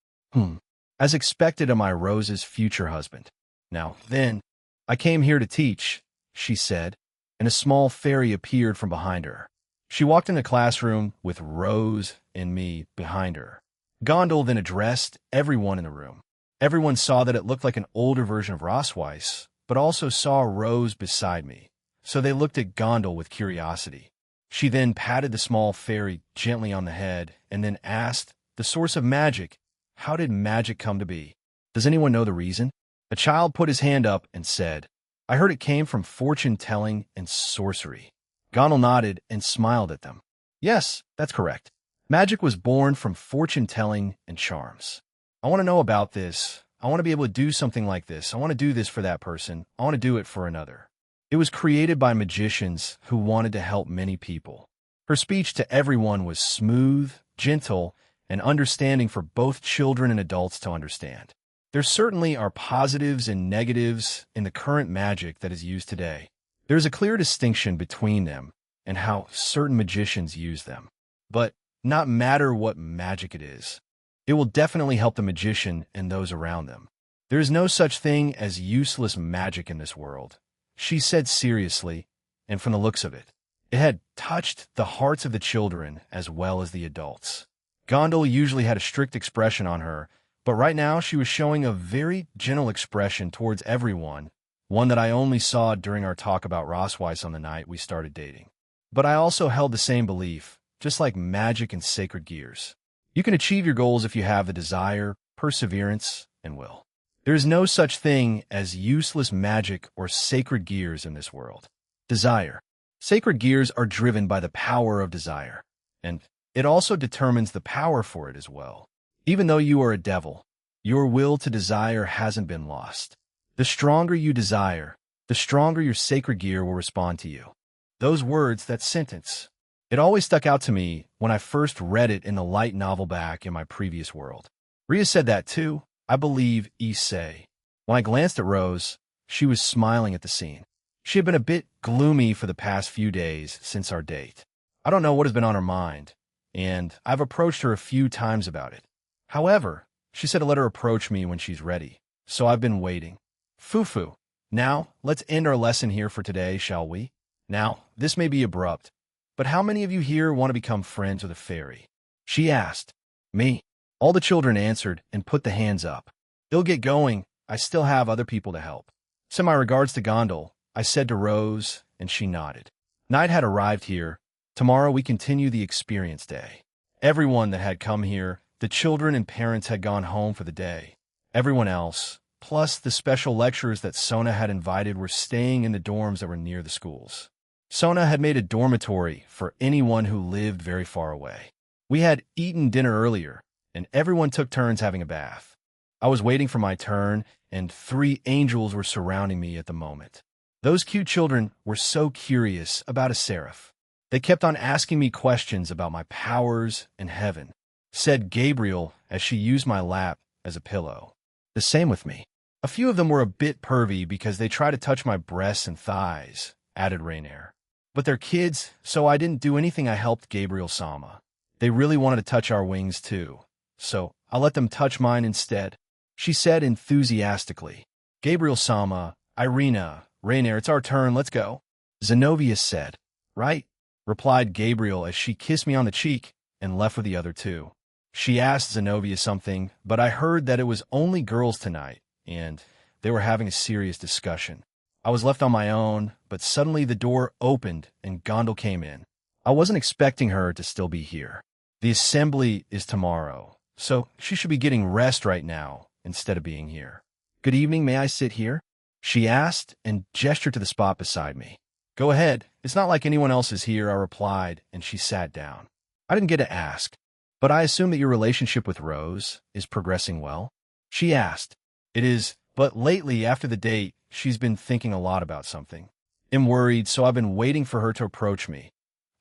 As expected of my Rose's future husband. Now, then, I came here to teach, she said, and a small fairy appeared from behind her. She walked in the classroom with Rose and me behind her. Gondel then addressed everyone in the room. Everyone saw that it looked like an older version of Rossweiss, but also saw Rose beside me, so they looked at Gondel with curiosity. She then patted the small fairy gently on the head and then asked, the source of magic, how did magic come to be? Does anyone know the reason? A child put his hand up and said, I heard it came from fortune-telling and sorcery. Gondel nodded and smiled at them. Yes, that's correct. Magic was born from fortune-telling and charms. I want to know about this. I want to be able to do something like this. I want to do this for that person. I want to do it for another. It was created by magicians who wanted to help many people. Her speech to everyone was smooth, gentle, and understanding for both children and adults to understand. There certainly are positives and negatives in the current magic that is used today. There is a clear distinction between them and how certain magicians use them. But not matter what magic it is, it will definitely help the magician and those around them. There is no such thing as useless magic in this world, she said seriously, and from the looks of it, it had touched the hearts of the children as well as the adults. Gondel usually had a strict expression on her, but right now she was showing a very gentle expression towards everyone, one that I only saw during our talk about Rossweiss on the night we started dating. But I also held the same belief, just like magic and sacred gears. You can achieve your goals if you have the desire, perseverance, and will. There is no such thing as useless magic or sacred gears in this world. Desire. Sacred gears are driven by the power of desire, and it also determines the power for it as well. Even though you are a devil, your will to desire hasn't been lost. The stronger you desire, the stronger your sacred gear will respond to you. Those words, that sentence, it always stuck out to me when I first read it in the light novel back in my previous world. Rhea said that too, I believe say. When I glanced at Rose, she was smiling at the scene. She had been a bit gloomy for the past few days since our date. I don't know what has been on her mind, and I've approached her a few times about it. However, she said to let her approach me when she's ready, so I've been waiting. Fufu. Now, let's end our lesson here for today, shall we? Now, this may be abrupt, but how many of you here want to become friends with a fairy? She asked. Me. All the children answered and put the hands up. They'll get going. I still have other people to help. Send my regards to Gondel, I said to Rose, and she nodded. Night had arrived here. Tomorrow we continue the experience day. Everyone that had come here, the children and parents had gone home for the day. Everyone else, plus the special lecturers that Sona had invited, were staying in the dorms that were near the schools. Sona had made a dormitory for anyone who lived very far away. We had eaten dinner earlier, and everyone took turns having a bath. I was waiting for my turn, and 3 angels were surrounding me at the moment. Those cute children were so curious about a seraph. They kept on asking me questions about my powers and heaven, said Gabriel as she used my lap as a pillow. The same with me. A few of them were a bit pervy because they tried to touch my breasts and thighs, added Rainier. But they're kids, so I didn't do anything. I helped Gabriel Sama. They really wanted to touch our wings too, so I let them touch mine instead, she said enthusiastically. Gabriel Sama, Irina, Rainier, it's our turn, let's go. Zenobia said. Right, replied Gabriel as she kissed me on the cheek and left with the other 2. She asked Zenobia something, but I heard that it was only girls tonight, and they were having a serious discussion. I was left on my own, but suddenly the door opened and Gondel came in. I wasn't expecting her to still be here. The assembly is tomorrow, so she should be getting rest right now instead of being here. Good evening, may I sit here? She asked and gestured to the spot beside me. Go ahead, it's not like anyone else is here, I replied, and she sat down. I didn't get to ask, but I assume that your relationship with Rose is progressing well? She asked. It is, but lately, after the date, she's been thinking a lot about something. I'm worried, so I've been waiting for her to approach me.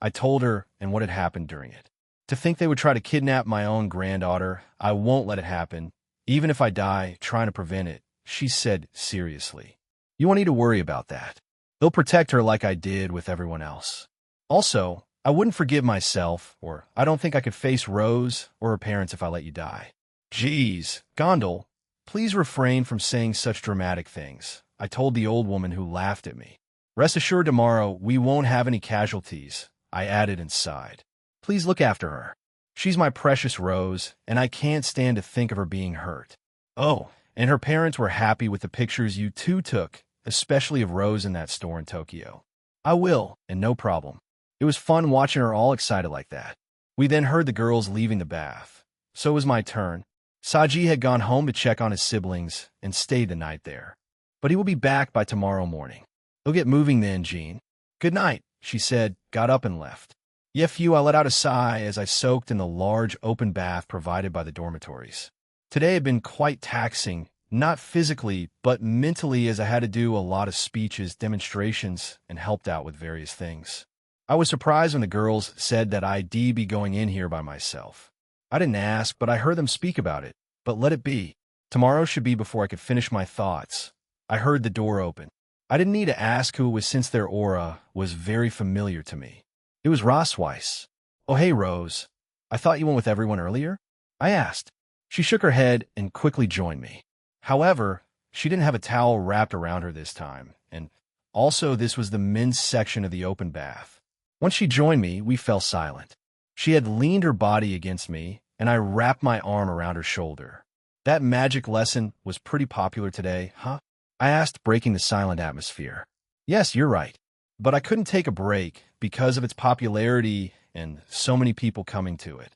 I told her and what had happened during it. To think they would try to kidnap my own granddaughter, I won't let it happen, even if I die trying to prevent it, she said seriously. You won't need to worry about that. They'll protect her like I did with everyone else. Also, I wouldn't forgive myself, or I don't think I could face Rose or her parents if I let you die. Geez, Gondel, please refrain from saying such dramatic things, I told the old woman who laughed at me. Rest assured tomorrow we won't have any casualties, I added and sighed. Please look after her. She's my precious Rose, and I can't stand to think of her being hurt. Oh, and her parents were happy with the pictures you 2 took, especially of Rose in that store in Tokyo. I will, and no problem. It was fun watching her all excited like that. We then heard the girls leaving the bath. So it was my turn. Saji had gone home to check on his siblings and stayed the night there. But he will be back by tomorrow morning. He'll get moving then, Jean. Good night, she said, got up and left. Phew, I let out a sigh as I soaked in the large open bath provided by the dormitories. Today had been quite taxing, not physically, but mentally, as I had to do a lot of speeches, demonstrations, and helped out with various things. I was surprised when the girls said that I'd be going in here by myself. I didn't ask, but I heard them speak about it. But let it be. Tomorrow should be before I could finish my thoughts. I heard the door open. I didn't need to ask who it was since their aura was very familiar to me. It was Rosweiss. Oh, hey, Rose. I thought you went with everyone earlier? I asked. She shook her head and quickly joined me. However, she didn't have a towel wrapped around her this time, and also this was the men's section of the open bath. Once she joined me, we fell silent. She had leaned her body against me, and I wrapped my arm around her shoulder. That magic lesson was pretty popular today, huh? I asked, breaking the silent atmosphere. Yes, you're right. But I couldn't take a break because of its popularity and so many people coming to it.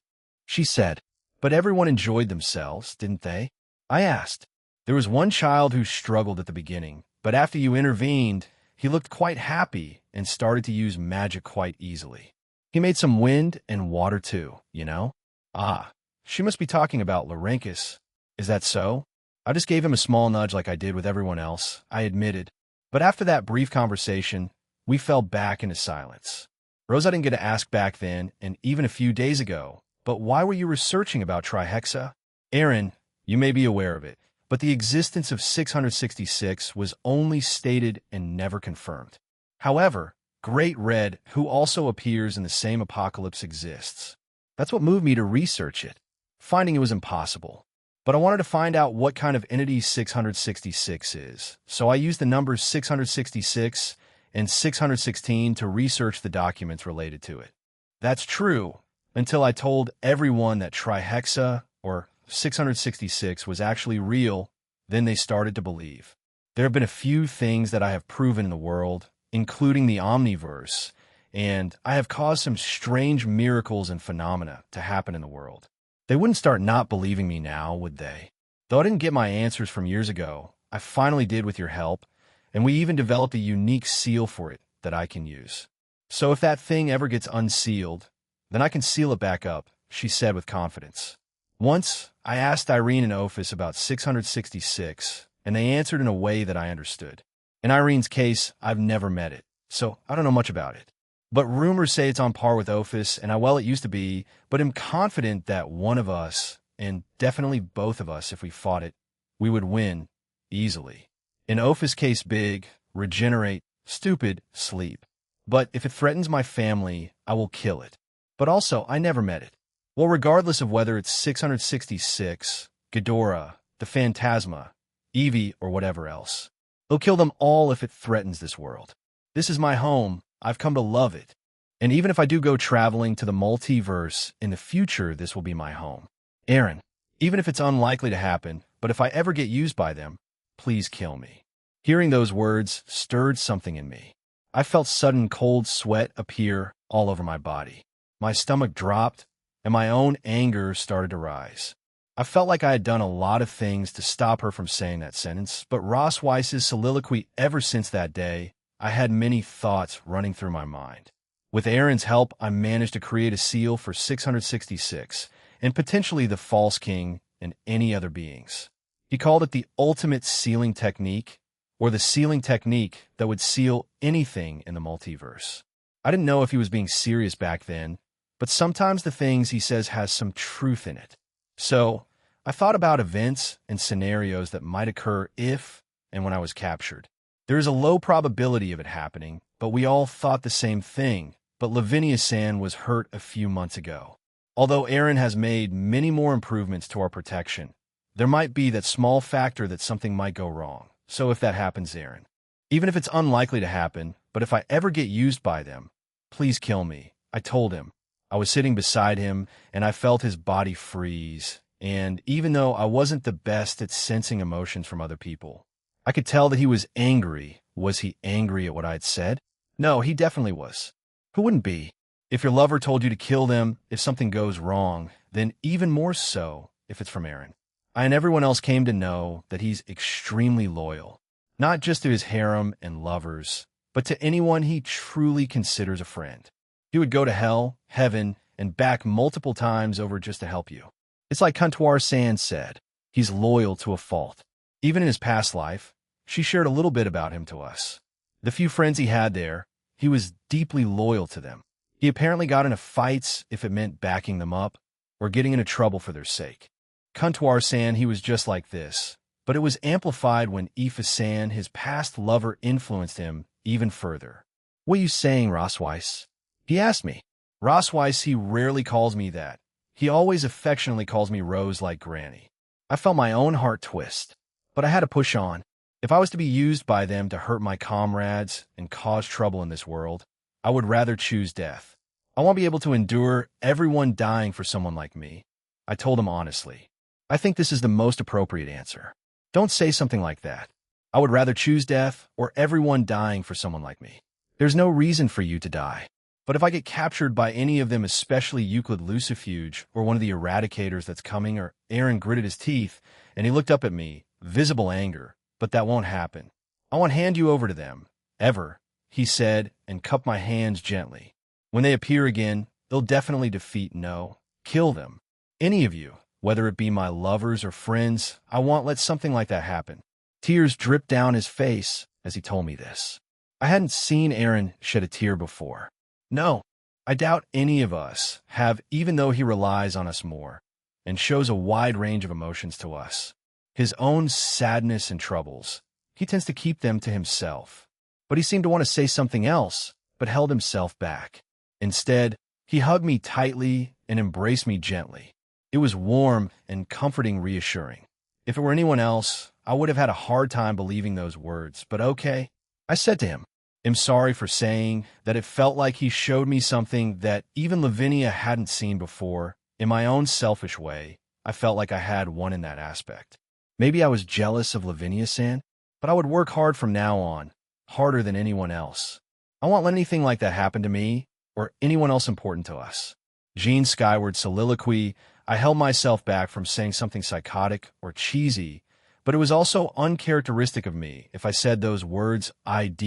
She said, But everyone enjoyed themselves, didn't they? I asked. There was one child who struggled at the beginning, but after you intervened, he looked quite happy and started to use magic quite easily. He made some wind and water too, you know? Ah, she must be talking about Laurenkus. Is that so? I just gave him a small nudge like I did with everyone else, I admitted. But after that brief conversation, we fell back into silence. Rose, I didn't get to ask back then, and even a few days ago, but why were you researching about trihexa? Aaron, you may be aware of it, but the existence of 666 was only stated and never confirmed. However, Great Red, who also appears in the same apocalypse, exists. That's what moved me to research it, finding it was impossible. But I wanted to find out what kind of entity 666 is, so I used the numbers 666 and 616 to research the documents related to it. That's true, until I told everyone that trihexa, or 666, was actually real, then they started to believe. There have been a few things that I have proven in the world, including the Omniverse, and I have caused some strange miracles and phenomena to happen in the world. They wouldn't start not believing me now, would they? Though I didn't get my answers from years ago, I finally did with your help, and we even developed a unique seal for it that I can use. So if that thing ever gets unsealed, then I can seal it back up, she said with confidence. Once, I asked Irene and Ophis about 666, and they answered in a way that I understood. In Irene's case, I've never met it, so I don't know much about it. But rumors say it's on par with Ophis, and it used to be, but I'm confident that one of us, and definitely both of us if we fought it, we would win, easily. In Ophis' case, big, regenerate, stupid, sleep. But if it threatens my family, I will kill it. But also, I never met it. Well, regardless of whether it's 666, Ghidorah, the Phantasma, Evie, or whatever else, they'll kill them all if it threatens this world. This is my home. I've come to love it. And even if I do go traveling to the multiverse in the future, this will be my home. Aaron, even if it's unlikely to happen, but if I ever get used by them, please kill me. Hearing those words stirred something in me. I felt sudden cold sweat appear all over my body. My stomach dropped, and my own anger started to rise. I felt like I had done a lot of things to stop her from saying that sentence, but Ross Weiss's soliloquy ever since that day, I had many thoughts running through my mind. With Aaron's help, I managed to create a seal for 666, and potentially the False King and any other beings. He called it the ultimate sealing technique, or the sealing technique that would seal anything in the multiverse. I didn't know if he was being serious back then, but sometimes the things he says has some truth in it. So, I thought about events and scenarios that might occur if and when I was captured. There is a low probability of it happening, but we all thought the same thing, but Lavinia-san was hurt a few months ago. Although Aaron has made many more improvements to our protection, there might be that small factor that something might go wrong. So if that happens, Aaron, even if it's unlikely to happen, but if I ever get used by them, please kill me, I told him. I was sitting beside him, and I felt his body freeze, and even though I wasn't the best at sensing emotions from other people, I could tell that he was angry. Was he angry at what I had said? No, he definitely was. Who wouldn't be? If your lover told you to kill them if something goes wrong, then even more so if it's from Aaron. I and everyone else came to know that he's extremely loyal, not just to his harem and lovers, but to anyone he truly considers a friend. He would go to hell, heaven, and back multiple times over just to help you. It's like Kantuar-san said, he's loyal to a fault. Even in his past life, she shared a little bit about him to us. The few friends he had there, he was deeply loyal to them. He apparently got into fights if it meant backing them up, or getting into trouble for their sake. Kantuar-san, he was just like this, but it was amplified when Aoife-san, his past lover, influenced him even further. What are you saying, Ross Weiss? He asked me. Ross Weiss, he rarely calls me that. He always affectionately calls me Rose like Granny. I felt my own heart twist. But I had to push on. If I was to be used by them to hurt my comrades and cause trouble in this world, I would rather choose death. I won't be able to endure everyone dying for someone like me. I told him honestly. I think this is the most appropriate answer. Don't say something like that. I would rather choose death or everyone dying for someone like me. There's no reason for you to die. But if I get captured by any of them, especially Euclid Lucifuge or one of the eradicators that's coming, or Aaron gritted his teeth and he looked up at me, visible anger, but that won't happen. I won't hand you over to them, ever, he said, and cupped my hands gently. When they appear again, they'll definitely defeat, no, kill them. Any of you, whether it be my lovers or friends, I won't let something like that happen. Tears dripped down his face as he told me this. I hadn't seen Aaron shed a tear before. No, I doubt any of us have, even though he relies on us more and shows a wide range of emotions to us. His own sadness and troubles, he tends to keep them to himself. But he seemed to want to say something else, but held himself back. Instead, he hugged me tightly and embraced me gently. It was warm and comforting, reassuring. If it were anyone else, I would have had a hard time believing those words, but okay. I said to him, I'm sorry for saying that it felt like he showed me something that even Lavinia hadn't seen before. In my own selfish way, I felt like I had won in that aspect. Maybe I was jealous of Lavinia-san, but I would work hard from now on, harder than anyone else. I won't let anything like that happen to me or anyone else important to us. Jean's skyward soliloquy, I held myself back from saying something psychotic or cheesy, but it was also uncharacteristic of me if I said those words, I'd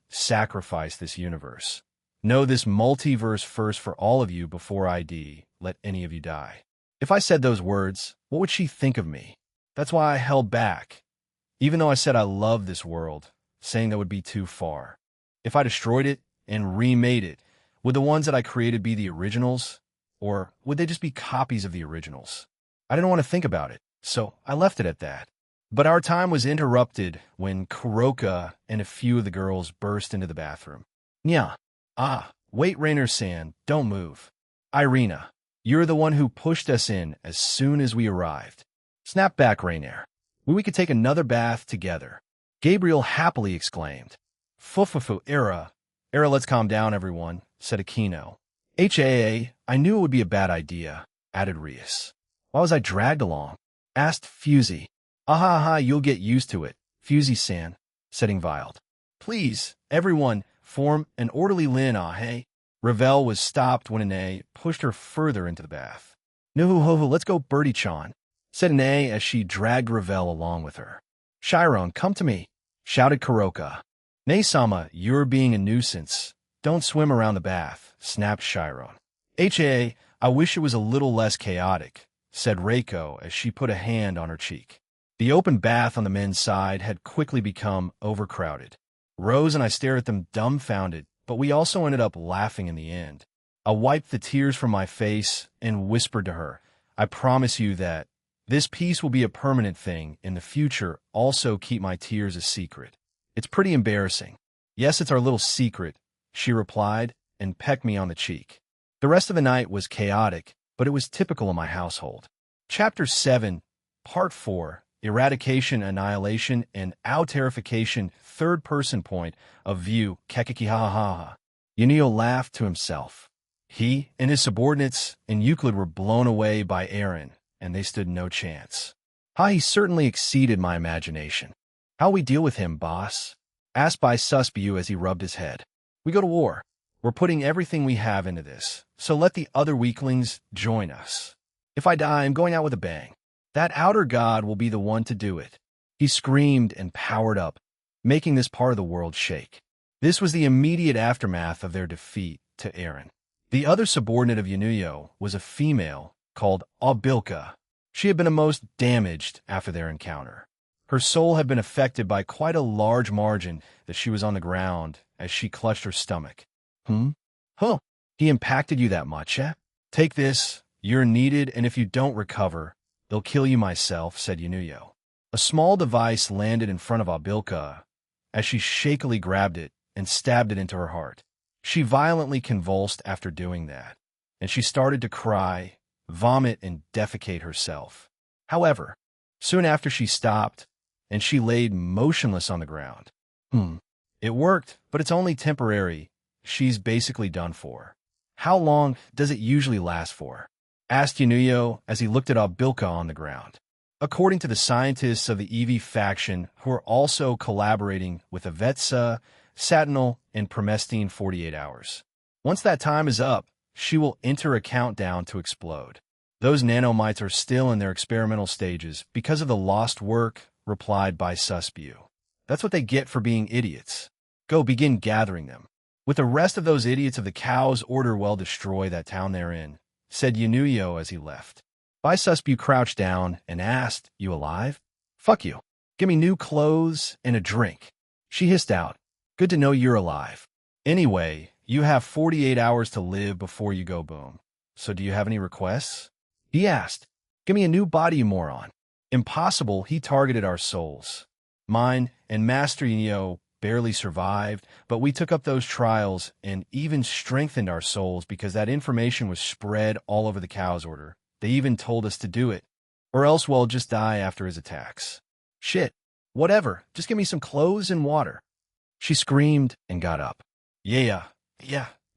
sacrifice this universe. Know this multiverse first for all of you before I'd let any of you die. If I said those words, what would she think of me? That's why I held back. Even though I said I love this world, saying that would be too far. If I destroyed it and remade it, would the ones that I created be the originals? Or would they just be copies of the originals? I didn't want to think about it, so I left it at that. But our time was interrupted when Kuroka and a few of the girls burst into the bathroom. Nya. Wait, Rainer-san, don't move. Irina, you're the one who pushed us in as soon as we arrived. Snap back, Rainer. We could take another bath together. Gabriel happily exclaimed. Fufufu, Era, let's calm down, everyone, said Aquino. I knew it would be a bad idea, added Rias. Why was I dragged along? Asked Fusey. You'll get used to it, Fusey-san, said Ingvild. Please, everyone, form an orderly line, hey? Ravel was stopped when Ine pushed her further into the bath. Nuhu-ho-ho, let's go, Birdie-chan, said Ine as she dragged Ravel along with her. Chiron, come to me, shouted Kuroka. Ne-sama, you're being a nuisance. Don't swim around the bath, snapped Chiron. I wish it was a little less chaotic, said Reiko as she put a hand on her cheek. The open bath on the men's side had quickly become overcrowded. Rose and I stared at them dumbfounded, but we also ended up laughing in the end. I wiped the tears from my face and whispered to her, I promise you that this piece will be a permanent thing in the future. Also keep my tears a secret. It's pretty embarrassing. Yes, it's our little secret, she replied and pecked me on the cheek. The rest of the night was chaotic, but it was typical of my household. Chapter 7, Part 4, Eradication, Annihilation, and Outerification, third-person point of view, kekikihahaha. Yunio laughed to himself. He and his subordinates in Euclid were blown away by Aaron, and they stood no chance. He certainly exceeded my imagination. How we deal with him, boss? Asked by Susbu as he rubbed his head. We go to war. We're putting everything we have into this, so let the other weaklings join us. If I die, I'm going out with a bang. That outer god will be the one to do it. He screamed and powered up, making this part of the world shake. This was the immediate aftermath of their defeat to Aaron. The other subordinate of Yanuyo was a female called Abilka. She had been the most damaged after their encounter. Her soul had been affected by quite a large margin that she was on the ground as she clutched her stomach. He impacted you that much, eh? Take this, you're needed, and if you don't recover, they'll kill you myself, said Yanuyo. A small device landed in front of Abilka as she shakily grabbed it and stabbed it into her heart. She violently convulsed after doing that, and she started to cry, vomit, and defecate herself. However, soon after she stopped, and she laid motionless on the ground. It worked, but it's only temporary. She's basically done for. How long does it usually last for? Asked Yanuyo as he looked at Abilka on the ground. According to the scientists of the EV faction, who are also collaborating with Avetsa, Satinol, and Promestine, 48 hours. Once that time is up, she will enter a countdown to explode. Those nanomites are still in their experimental stages because of the lost work, replied by Suspew. That's what they get for being idiots. Go begin gathering them. With the rest of those idiots of the Cow's order, well, destroy that town they're in, said Yanuyo as he left. Bai Suspew crouched down and asked, You alive? Fuck you. Give me new clothes and a drink. She hissed out. Good to know you're alive. Anyway, you have 48 hours to live before you go boom. So do you have any requests? He asked. Give me a new body, you moron. Impossible, he targeted our souls. Mine and Master Yinyo barely survived, but we took up those trials and even strengthened our souls because that information was spread all over the Cow's order. They even told us to do it, or else we'll just die after his attacks. Shit, whatever, just give me some clothes and water. She screamed and got up. Yeah,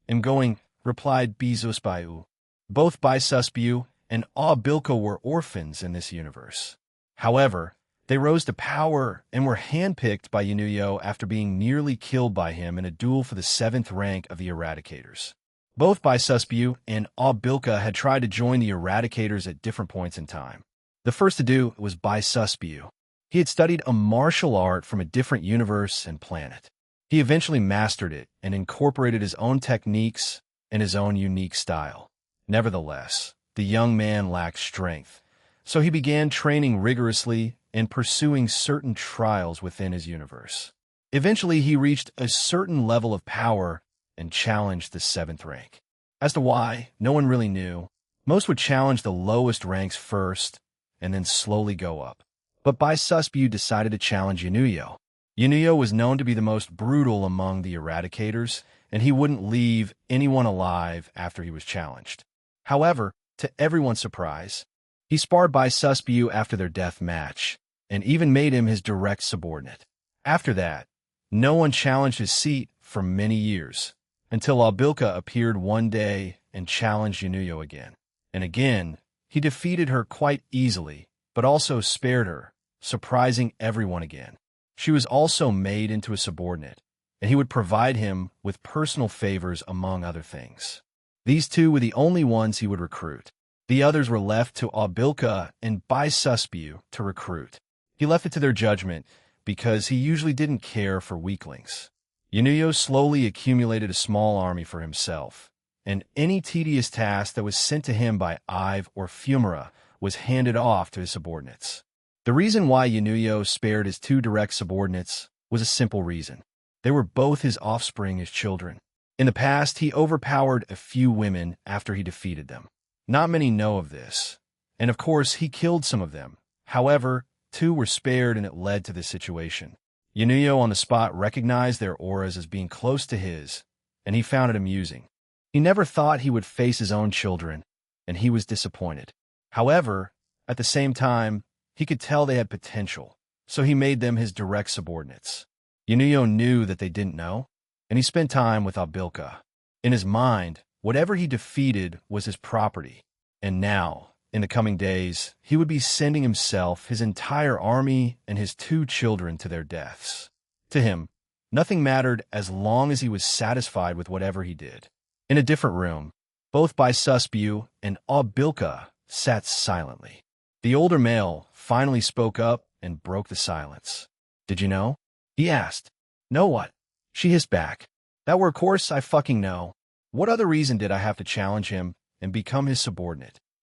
I'm going, replied Bizospayu. Both Bai Suspew and Bilko were orphans in this universe. However, they rose to power and were handpicked by Yanuyo after being nearly killed by him in a duel for the 7th rank of the Eradicators. Both Bai Suspew and Bilko had tried to join the Eradicators at different points in time. The first to do was Bai Suspew. He had studied a martial art from a different universe and planet. He eventually mastered it and incorporated his own techniques and his own unique style. Nevertheless, the young man lacked strength, so he began training rigorously and pursuing certain trials within his universe. Eventually, he reached a certain level of power and challenged the 7th rank. As to why, no one really knew. Most would challenge the lowest ranks first and then slowly go up. But Bai Suspew decided to challenge Yanuyo. Yanuyo was known to be the most brutal among the Eradicators, and he wouldn't leave anyone alive after he was challenged. However, to everyone's surprise, he sparred Bai Suspew after their death match, and even made him his direct subordinate. After that, no one challenged his seat for many years, until Bilko appeared one day and challenged Yanuyo again. And again, he defeated her quite easily, but also spared her, surprising everyone again. She was also made into a subordinate, and he would provide him with personal favors among other things. These two were the only ones he would recruit. The others were left to Bilko and Bai Suspew to recruit. He left it to their judgment because he usually didn't care for weaklings. Yanuyo slowly accumulated a small army for himself, and any tedious task that was sent to him by Ive or Fumara was handed off to his subordinates. The reason why Yanuyo spared his two direct subordinates was a simple reason. They were both his offspring, his children. In the past, he overpowered a few women after he defeated them. Not many know of this, and of course he killed some of them. However, two were spared and it led to this situation. Yanuyo on the spot recognized their auras as being close to his, and he found it amusing. He never thought he would face his own children, and he was disappointed. However, at the same time, he could tell they had potential, so he made them his direct subordinates. Yanuyo knew that they didn't know, and he spent time with Bilko. In his mind, whatever he defeated was his property, and now, in the coming days, he would be sending himself, his entire army, and his two children to their deaths. To him, nothing mattered as long as he was satisfied with whatever he did. In a different room, both Bai Suspew and Bilko sat silently. The older male finally spoke up and broke the silence. Did you know? He asked. Know what? She hissed back. That were of course I fucking know. What other reason did I have to challenge him and become his subordinate?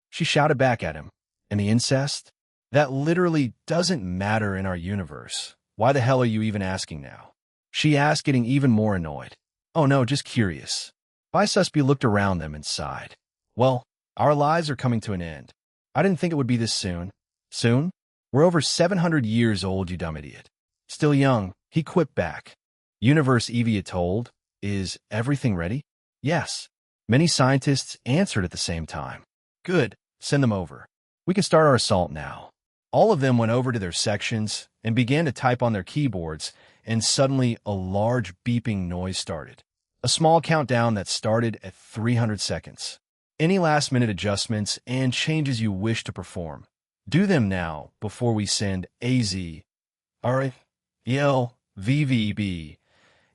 She shouted back at him. And the incest? That literally doesn't matter in our universe. Why the hell are you even asking now? She asked, getting even more annoyed. Oh no, just curious. Bai Suspew looked around them and sighed. Well, our lives are coming to an end. I didn't think it would be this soon. Soon? We're over 700 years old, you dumb idiot. Still young, he quipped back. Universe Evia told, is everything ready? Yes. Many scientists answered at the same time. Good, send them over. We can start our assault now. All of them went over to their sections and began to type on their keyboards, and suddenly a large beeping noise started. A small countdown that started at 300 seconds. Any last-minute adjustments and changes you wish to perform, do them now before we send AZ, RFL, VVB,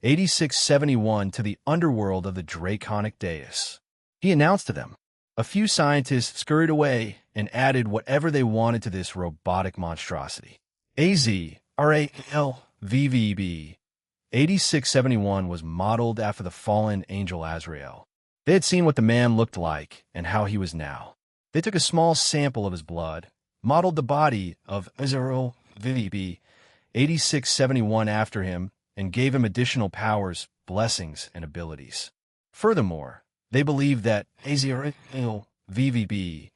8671 to the underworld of the Draconic Dais. He announced to them. A few scientists scurried away and added whatever they wanted to this robotic monstrosity. AZRALVVB 8671 was modeled after the fallen angel Azrael. They had seen what the man looked like and how he was now. They took a small sample of his blood, modeled the body of AZRALVVB 8671 after him, and gave him additional powers, blessings, and abilities. Furthermore, they believed that AZRALVVB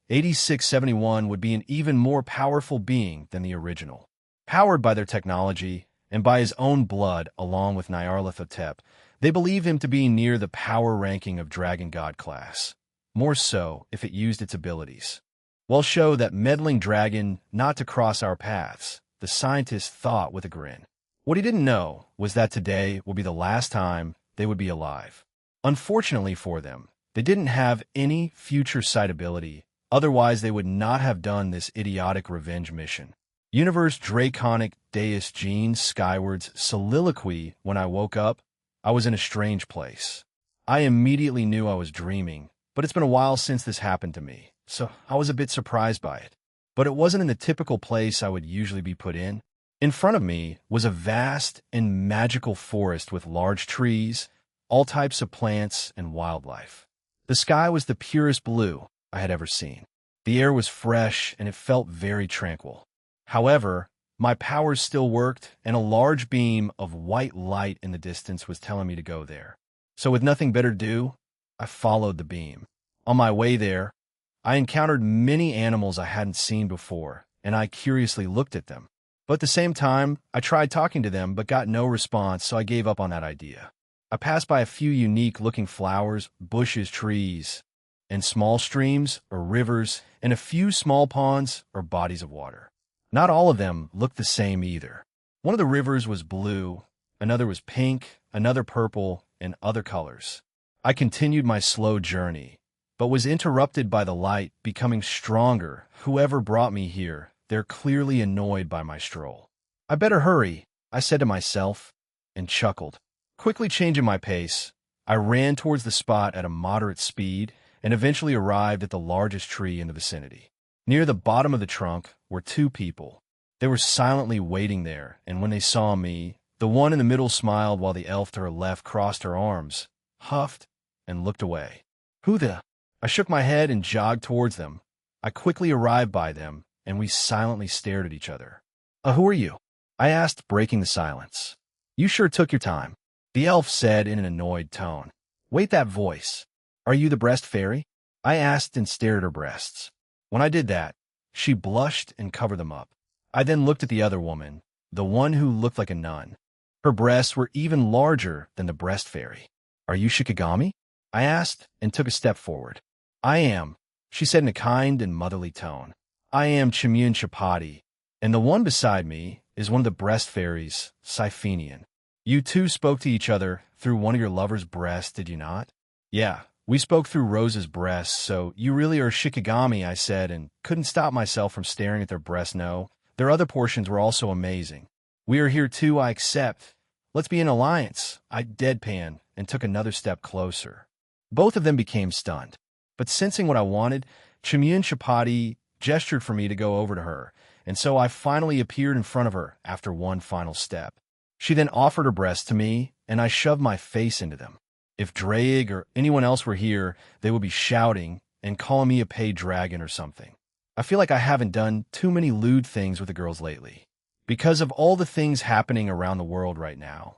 8671 would be an even more powerful being than the original. Powered by their technology and by his own blood along with Nyarlathotep, they believe him to be near the power ranking of Dragon God class, more so if it used its abilities. While show that meddling dragon not to cross our paths, the scientist thought with a grin. What he didn't know was that today would be the last time they would be alive. Unfortunately for them, they didn't have any future sight ability, otherwise they would not have done this idiotic revenge mission. Universe Draconic Dais Gene Skyward's soliloquy. When I woke up, I was in a strange place. I immediately knew I was dreaming, but it's been a while since this happened to me, so I was a bit surprised by it. But it wasn't in the typical place I would usually be put in. In front of me was a vast and magical forest with large trees, all types of plants and wildlife. The sky was the purest blue I had ever seen. The air was fresh and it felt very tranquil. However, my powers still worked, and a large beam of white light in the distance was telling me to go there. So with nothing better to do, I followed the beam. On my way there, I encountered many animals I hadn't seen before, and I curiously looked at them. But at the same time, I tried talking to them but got no response, so I gave up on that idea. I passed by a few unique-looking flowers, bushes, trees, and small streams or rivers, and a few small ponds or bodies of water. Not all of them looked the same either. One of the rivers was blue, another was pink, another purple, and other colors. I continued my slow journey, but was interrupted by the light becoming stronger. Whoever brought me here, they're clearly annoyed by my stroll. I better hurry, I said to myself, and chuckled. Quickly changing my pace, I ran towards the spot at a moderate speed and eventually arrived at the largest tree in the vicinity. Near the bottom of the trunk were two people. They were silently waiting there, and when they saw me, the one in the middle smiled while the elf to her left crossed her arms, huffed, and looked away. Who the? I shook my head and jogged towards them. I quickly arrived by them, and we silently stared at each other. Who are you? I asked, breaking the silence. You sure took your time, the elf said in an annoyed tone. Wait, that voice. Are you the breast fairy? I asked and stared at her breasts. When I did that, she blushed and covered them up. I then looked at the other woman, the one who looked like a nun. Her breasts were even larger than the breast fairy. Are you Shikigami? I asked and took a step forward. I am, she said in a kind and motherly tone. I am Chimyun Chapati, and the one beside me is one of the breast fairies, Siphenian. You two spoke to each other through one of your lover's breasts, did you not? Yeah. We spoke through Rose's breasts, so you really are Shikigami, I said, and couldn't stop myself from staring at their breasts. No, their other portions were also amazing. We are here too, I accept. Let's be an alliance, I deadpanned and took another step closer. Both of them became stunned, but sensing what I wanted, Chimyun Chapati gestured for me to go over to her, and so I finally appeared in front of her after one final step. She then offered her breasts to me, and I shoved my face into them. If Draig or anyone else were here, they would be shouting and calling me a paid dragon or something. I feel like I haven't done too many lewd things with the girls lately. Because of all the things happening around the world right now,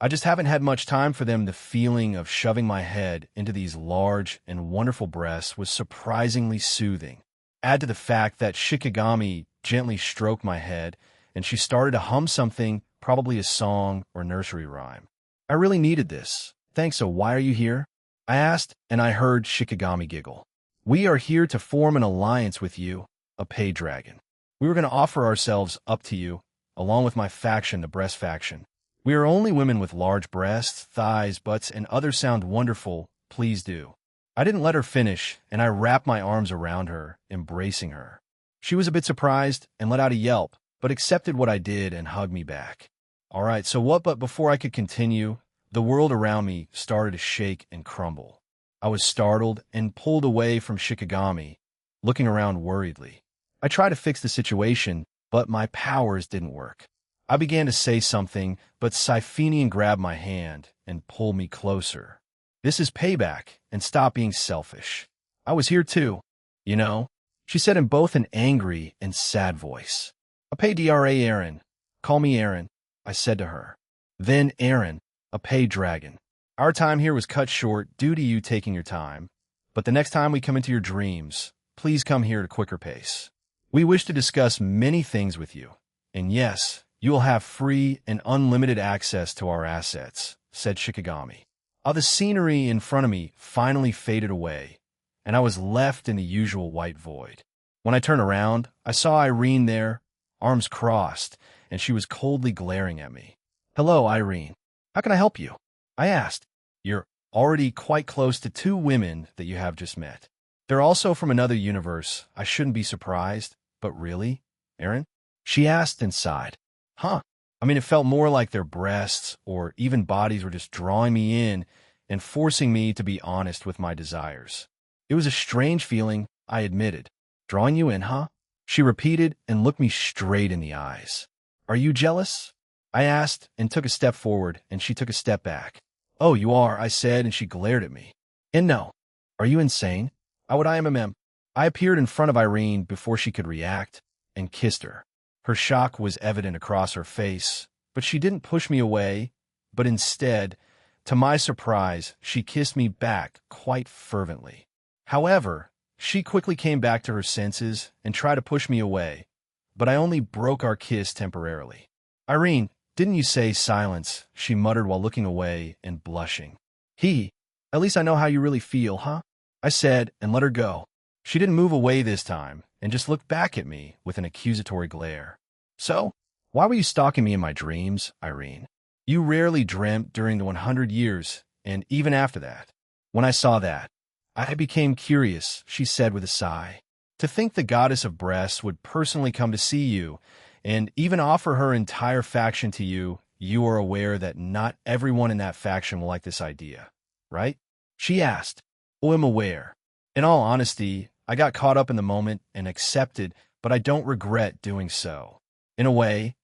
I just haven't had much time for them. The feeling of shoving my head into these large and wonderful breasts was surprisingly soothing. Add to the fact that Shikigami gently stroked my head, and she started to hum something, probably a song or nursery rhyme. I really needed this. Thanks, so why are you here? I asked, and I heard Shikigami giggle. We are here to form an alliance with you, a paid dragon. We were going to offer ourselves up to you, along with my faction, the breast faction. We are only women with large breasts, thighs, butts, and others sound wonderful. Please do. I didn't let her finish, and I wrapped my arms around her, embracing her. She was a bit surprised and let out a yelp, but accepted what I did and hugged me back. All right, so what? But before I could continue, the world around me started to shake and crumble. I was startled and pulled away from Shikigami, looking around worriedly. I tried to fix the situation, but my powers didn't work. I began to say something, but Sifenian grabbed my hand and pulled me closer. This is payback, and stop being selfish. I was here too, you know, she said in both an angry and sad voice. Apay Dra Aaron. Call me Aaron, I said to her. Then Aaron, Apay Dragon. Our time here was cut short due to you taking your time, but the next time we come into your dreams, please come here at a quicker pace. We wish to discuss many things with you, and yes, you will have free and unlimited access to our assets, said Shikigami. The scenery in front of me finally faded away, and I was left in the usual white void. When I turned around, I saw Irene there, arms crossed, and she was coldly glaring at me. Hello, Irene. How can I help you? I asked. You're already quite close to two women that you have just met. They're also from another universe. I shouldn't be surprised, but really, Aaron? She asked and sighed. Huh. I mean, it felt more like their breasts or even bodies were just drawing me in and forcing me to be honest with my desires. It was a strange feeling, I admitted. Drawing you in, huh? She repeated and looked me straight in the eyes. Are you jealous? I asked and took a step forward, and she took a step back. Oh, you are, I said, and she glared at me. And no. Are you insane? I would IMM. I appeared in front of Irene before she could react and kissed her. Her shock was evident across her face, but she didn't push me away, but instead, to my surprise, she kissed me back quite fervently. However, she quickly came back to her senses and tried to push me away, but I only broke our kiss temporarily. Irene, didn't you say silence? She muttered while looking away and blushing. At least I know how you really feel, huh? I said and let her go. She didn't move away this time and just looked back at me with an accusatory glare. So, why were you stalking me in my dreams, Irene? You rarely dreamt during the 100 years, and even after that. When I saw that, I became curious, she said with a sigh. To think the goddess of breasts would personally come to see you, and even offer her entire faction to you, you are aware that not everyone in that faction will like this idea, right? She asked. Oh, I'm aware. In all honesty, I got caught up in the moment and accepted, but I don't regret doing so. In a way,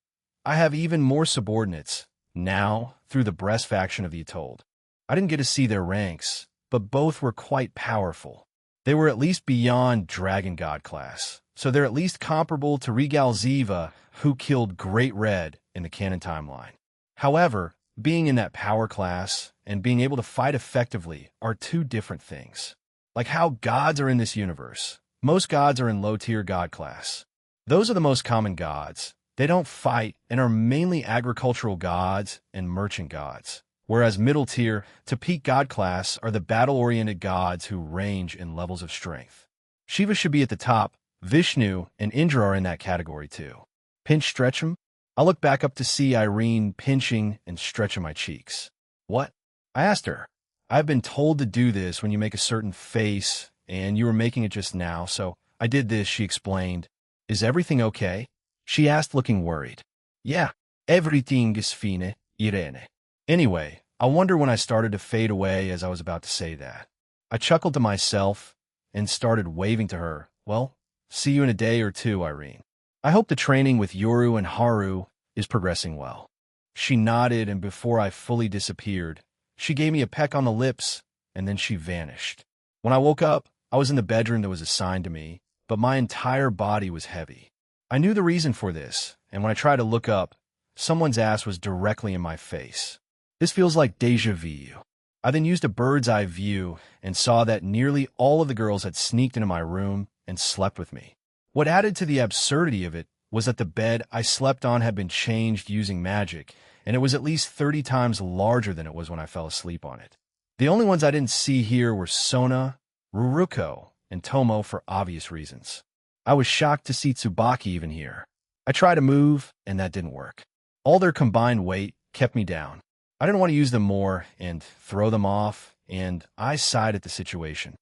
I have even more subordinates, now, through the breast faction of the Atolled. I didn't get to see their ranks, but both were quite powerful. They were at least beyond Dragon God class, so they're at least comparable to Regal Ziva, who killed Great Red in the canon timeline. However, being in that power class and being able to fight effectively are two different things. Like how gods are in this universe. Most gods are in low-tier god class. Those are the most common gods. They don't fight and are mainly agricultural gods and merchant gods, whereas middle tier to peak god class are the battle-oriented gods who range in levels of strength. Shiva should be at the top. Vishnu and Indra are in that category too. Pinch stretch 'em? I look back up to see Irene pinching and stretching my cheeks. What? I asked her. I've been told to do this when you make a certain face, and you were making it just now, so I did this, she explained. Is everything okay? She asked, looking worried. Yeah, everything is fine, Irene. Anyway, I wonder when I started to fade away as I was about to say that. I chuckled to myself and started waving to her. Well, see you in a day or two, Irene. I hope the training with Yoru and Haru is progressing well. She nodded, and before I fully disappeared, she gave me a peck on the lips, and then she vanished. When I woke up, I was in the bedroom that was assigned to me, but my entire body was heavy. I knew the reason for this, and when I tried to look up, someone's ass was directly in my face. This feels like déjà vu. I then used a bird's eye view and saw that nearly all of the girls had sneaked into my room and slept with me. What added to the absurdity of it was that the bed I slept on had been changed using magic, and it was at least 30 times larger than it was when I fell asleep on it. The only ones I didn't see here were Sona, Ruruko, and Tomo for obvious reasons. I was shocked to see Tsubaki even here. I tried to move, and that didn't work. All their combined weight kept me down. I didn't want to use them more and throw them off, and I sighed at the situation.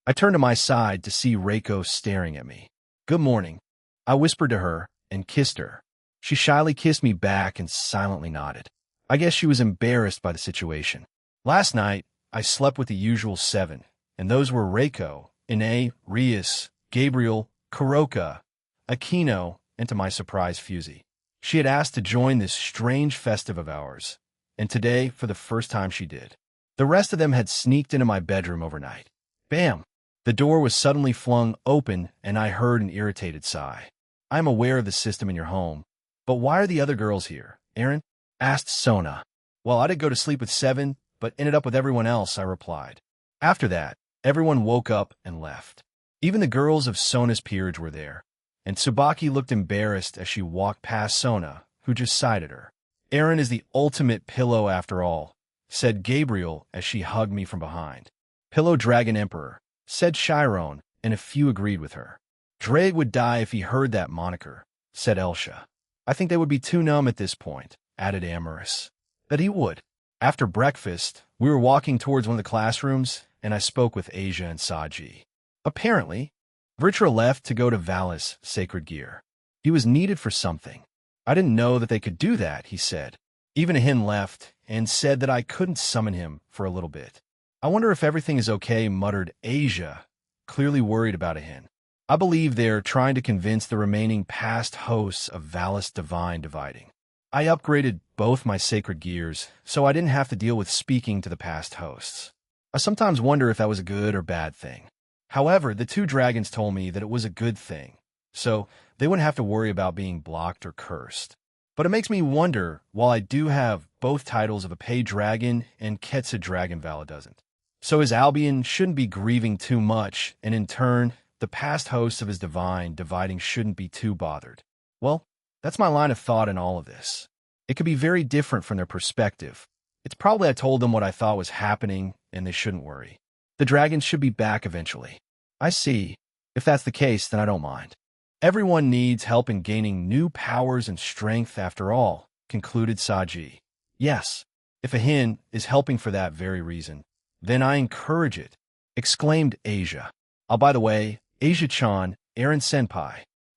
I turned to my side to see Reiko staring at me. Good morning. I whispered to her and kissed her. She shyly kissed me back and silently nodded. I guess she was embarrassed by the situation. Last night, I slept with the usual 7, and those were Reiko, Ine, Rias, Gabriel, Kuroka, Aquino, and to my surprise, Fusey. She had asked to join this strange festive of ours, and today, for the first time, she did. The rest of them had sneaked into my bedroom overnight. Bam! The door was suddenly flung open, and I heard an irritated sigh. I am aware of the system in your home, but why are the other girls here, Aaron? Asked Sona. Well, I did go to sleep with 7, but ended up with everyone else, I replied. After that, everyone woke up and left. Even the girls of Sona's peerage were there, and Tsubaki looked embarrassed as she walked past Sona, who just sighed at her. Aaron is the ultimate pillow after all, said Gabriel as she hugged me from behind. Pillow Dragon Emperor, said Chiron, and a few agreed with her. Drake would die if he heard that moniker, said Elsha. I think they would be too numb at this point, added Amorous. But he would. After breakfast, we were walking towards one of the classrooms, and I spoke with Asia and Saji. Apparently, Vritra left to go to Valis' sacred gear. He was needed for something. I didn't know that they could do that, he said. Even Ahin left and said that I couldn't summon him for a little bit. I wonder if everything is okay, muttered Asia, clearly worried about Ahin. I believe they're trying to convince the remaining past hosts of Valis Divine dividing. I upgraded both my sacred gears, so I didn't have to deal with speaking to the past hosts. I sometimes wonder if that was a good or bad thing. However, the 2 dragons told me that it was a good thing, so they wouldn't have to worry about being blocked or cursed. But it makes me wonder, while I do have both titles of a Pay Dragon and Ketsa Dragon, Vala doesn't. So his Albion shouldn't be grieving too much, and in turn, the past hosts of his divine dividing shouldn't be too bothered. Well, that's my line of thought in all of this. It could be very different from their perspective. It's probably I told them what I thought was happening, and they shouldn't worry. The dragons should be back eventually. I see. If that's the case, then I don't mind. Everyone needs help in gaining new powers and strength after all, concluded Saji. Yes, if Ahin is helping for that very reason, then I encourage it, exclaimed Asia. Oh, by the way, Asia-chan, Aaron Senpai,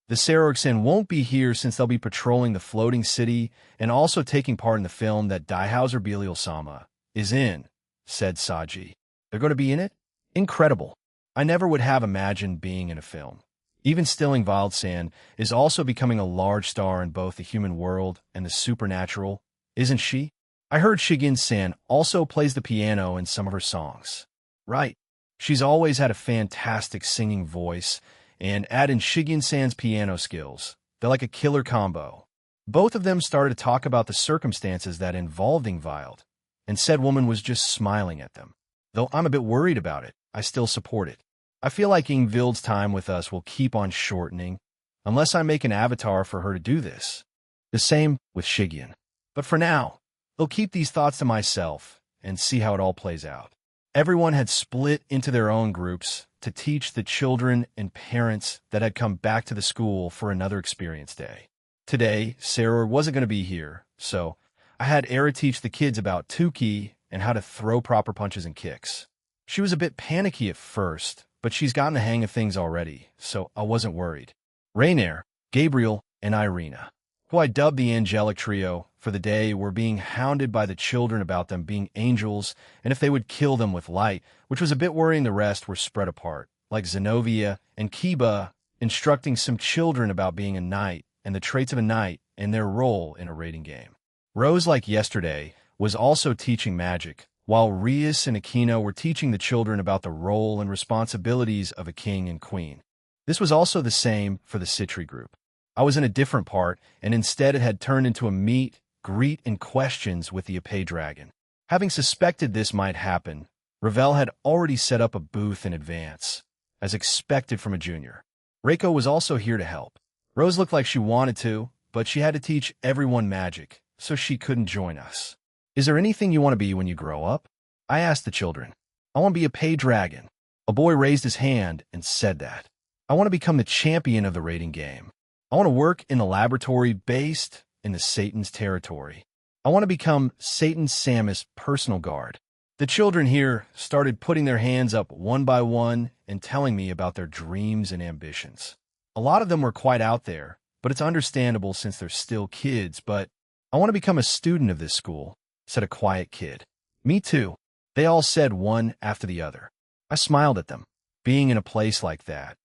the Sarorsen won't be here since they'll be patrolling the floating city and also taking part in the film that Daihauser Belial-sama is in, said Saji. They're going to be in it? Incredible. I never would have imagined being in a film. Even Stilling Wildsan is also becoming a large star in both the human world and the supernatural, isn't she? I heard Shigin-san also plays the piano in some of her songs. Right. She's always had a fantastic singing voice, and add in Shigin-san's piano skills. They're like a killer combo. Both of them started to talk about the circumstances that involved Ingvild, and said woman was just smiling at them. Though I'm a bit worried about it, I still support it. I feel like Ingvild's time with us will keep on shortening, unless I make an avatar for her to do this. The same with Shigin. But for now, I'll keep these thoughts to myself and see how it all plays out. Everyone had split into their own groups to teach the children and parents that had come back to the school for another experience day. Today, Sarah wasn't going to be here, so I had Era teach the kids about Tuki and how to throw proper punches and kicks. She was a bit panicky at first, but she's gotten the hang of things already, so I wasn't worried. Rainier, Gabriel, and Irina, who I dubbed the Angelic Trio for the day, were being hounded by the children about them being angels and if they would kill them with light, which was a bit worrying. The rest were spread apart, like Zenobia and Kiba instructing some children about being a knight and the traits of a knight and their role in a raiding game. Rose, like yesterday, was also teaching magic, while Rias and Aquino were teaching the children about the role and responsibilities of a king and queen. This was also the same for the Citri group. I was in a different part, and instead it had turned into a meet, greet, and questions with the Apay Dragon. Having suspected this might happen, Ravel had already set up a booth in advance, as expected from a junior. Reiko was also here to help. Rose looked like she wanted to, but she had to teach everyone magic, so she couldn't join us. Is there anything you want to be when you grow up? I asked the children. I want to be a Pay Dragon. A boy raised his hand and said that. I want to become the champion of the raiding game. I want to work in the laboratory based in the Satan's territory. I want to become Satan Samus' personal guard. The children here started putting their hands up one by one and telling me about their dreams and ambitions. A lot of them were quite out there, but it's understandable since they're still kids. But I want to become a student of this school, said a quiet kid. Me too, they all said one after the other. I smiled at them. Being in a place like that,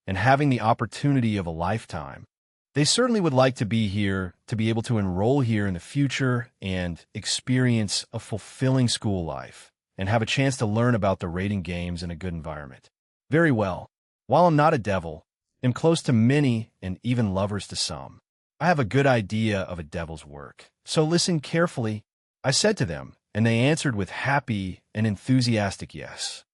and having the opportunity of a lifetime, they certainly would like to be here, to be able to enroll here in the future and experience a fulfilling school life, and have a chance to learn about the raiding games in a good environment. Very well. While I'm not a devil, I'm close to many and even lovers to some. I have a good idea of a devil's work. So listen carefully, I said to them, and they answered with happy and enthusiastic yes.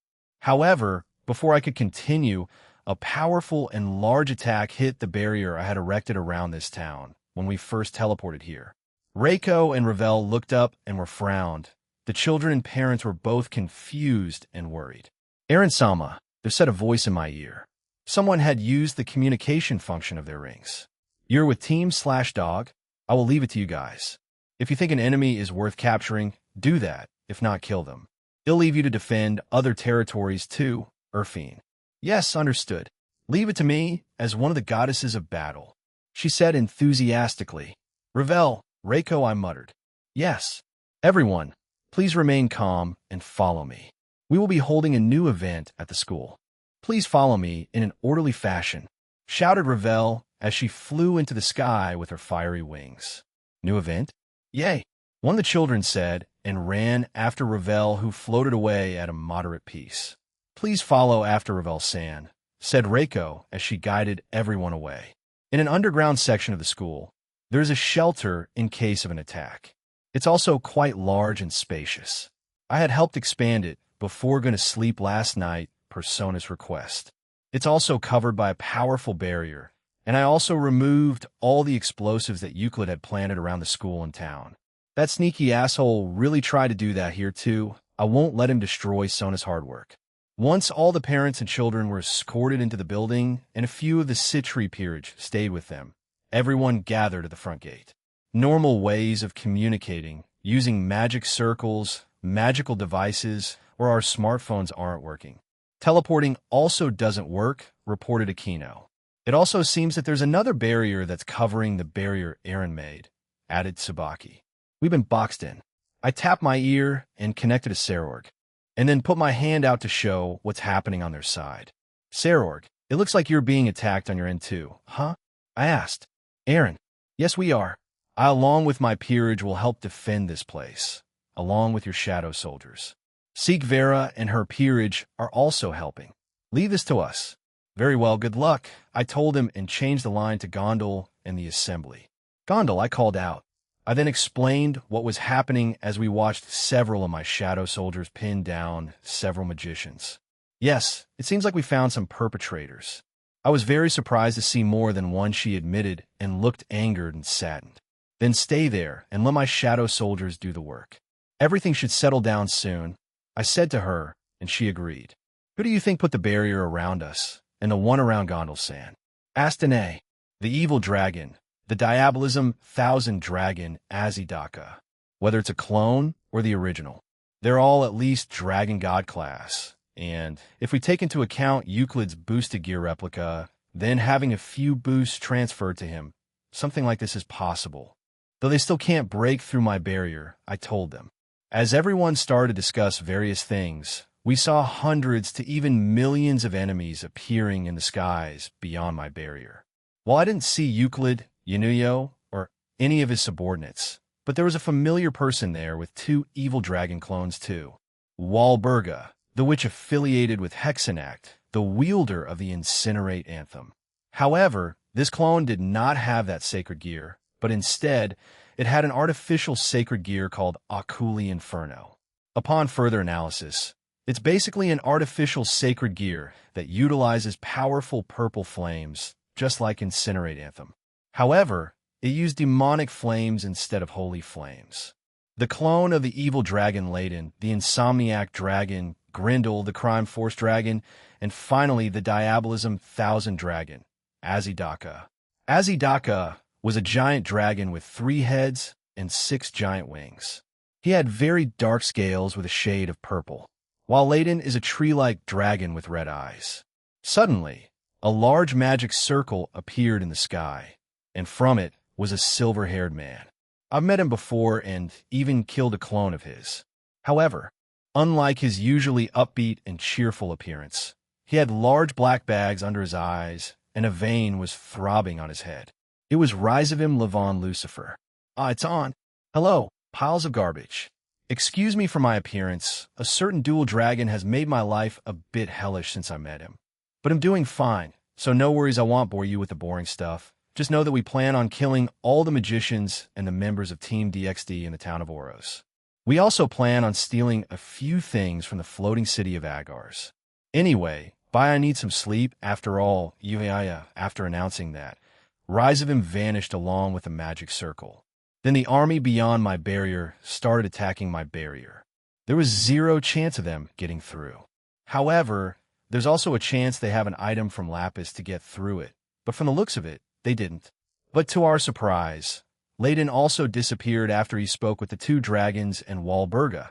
However, before I could continue, a powerful and large attack hit the barrier I had erected around this town when we first teleported here. Reiko and Ravel looked up and were frowned. The children and parents were both confused and worried. Aaron-sama, there said a voice in my ear. Someone had used the communication function of their rings. You're with Team/Dog. I will leave it to you guys. If you think an enemy is worth capturing, do that, if not kill them. It'll leave you to defend other territories too, Urfine. Yes, understood. Leave it to me, as one of the goddesses of battle, she said enthusiastically. Ravel, Reiko, I muttered. Yes. Everyone, please remain calm and follow me. We will be holding a new event at the school. Please follow me in an orderly fashion, shouted Ravel as she flew into the sky with her fiery wings. New event? Yay, one of the children said, and ran after Ravel, who floated away at a moderate pace. Please follow after Ravel-san, said Reiko as she guided everyone away. In an underground section of the school, there is a shelter in case of an attack. It's also quite large and spacious. I had helped expand it before going to sleep last night per Sona's request. It's also covered by a powerful barrier, and I also removed all the explosives that Euclid had planted around the school and town. That sneaky asshole really tried to do that here too. I won't let him destroy Sona's hard work. Once all the parents and children were escorted into the building, and a few of the Citri peerage stayed with them, everyone gathered at the front gate. Normal ways of communicating, using magic circles, magical devices, or our smartphones aren't working. Teleporting also doesn't work, reported Aquino. It also seems that there's another barrier that's covering the barrier Aaron made, added Tsubaki. We've been boxed in. I tapped my ear and connected to Sarorg, and then put my hand out to show what's happening on their side. Sarorg, it looks like you're being attacked on your end too, huh? I asked. Aaron, yes we are. I, along with my peerage, will help defend this place, along with your shadow soldiers. Seek Vera and her peerage are also helping. Leave this to us. Very well, good luck, I told him and changed the line to Gondel and the assembly. Gondel, I called out. I then explained what was happening as we watched several of my shadow soldiers pin down several magicians. Yes, it seems like we found some perpetrators. I was very surprised to see more than one, she admitted, and looked angered and saddened. Then stay there and let my shadow soldiers do the work. Everything should settle down soon, I said to her, and she agreed. Who do you think put the barrier around us, and the one around Gondel-san? Asked Danae, the evil dragon, the Diabolism 1000 dragon Azidaka. Whether it's a clone or the original, they're all at least dragon god class. And if we take into account Euclid's boosted gear replica, then having a few boosts transferred to him, something like this is possible. Though they still can't break through my barrier, I told them. As everyone started to discuss various things, we saw hundreds to even millions of enemies appearing in the skies beyond my barrier. While I didn't see Euclid, Yanuyo, or any of his subordinates, but there was a familiar person there with two evil dragon clones too. Walburga, the witch affiliated with Hexenact, the wielder of the Incinerate Anthem. However, this clone did not have that sacred gear, but instead, it had an artificial sacred gear called Akuli Inferno. Upon further analysis, it's basically an artificial sacred gear that utilizes powerful purple flames, just like Incinerate Anthem. However, it used demonic flames instead of holy flames. The clone of the evil dragon Layden, the insomniac dragon, Grindel, the crime force dragon, and finally the Diabolism 1000 dragon, Azidaka. Azidaka was a giant dragon with 3 heads and 6 giant wings. He had very dark scales with a shade of purple, while Layden is a tree-like dragon with red eyes. Suddenly, a large magic circle appeared in the sky. and from it was a silver-haired man. I've met him before and even killed a clone of his. However, unlike his usually upbeat and cheerful appearance, he had large black bags under his eyes, and a vein was throbbing on his head. It was Rizavim Levon Lucifer. Ah, it's on. Hello, piles of garbage. Excuse me for my appearance. A certain dual dragon has made my life a bit hellish since I met him. But I'm doing fine, so no worries, I won't bore you with the boring stuff. Just know that we plan on killing all the magicians and the members of Team DXD in the town of Oros. We also plan on stealing a few things from the floating city of Agars. Anyway, bye, I need some sleep. After all, after announcing that, Rizavim vanished along with the magic circle. Then the army beyond my barrier started attacking my barrier. There was zero chance of them getting through. However, there's also a chance they have an item from Lapis to get through it, but from the looks of it, they didn't. But to our surprise, Layden also disappeared after he spoke with the two dragons and Walburga.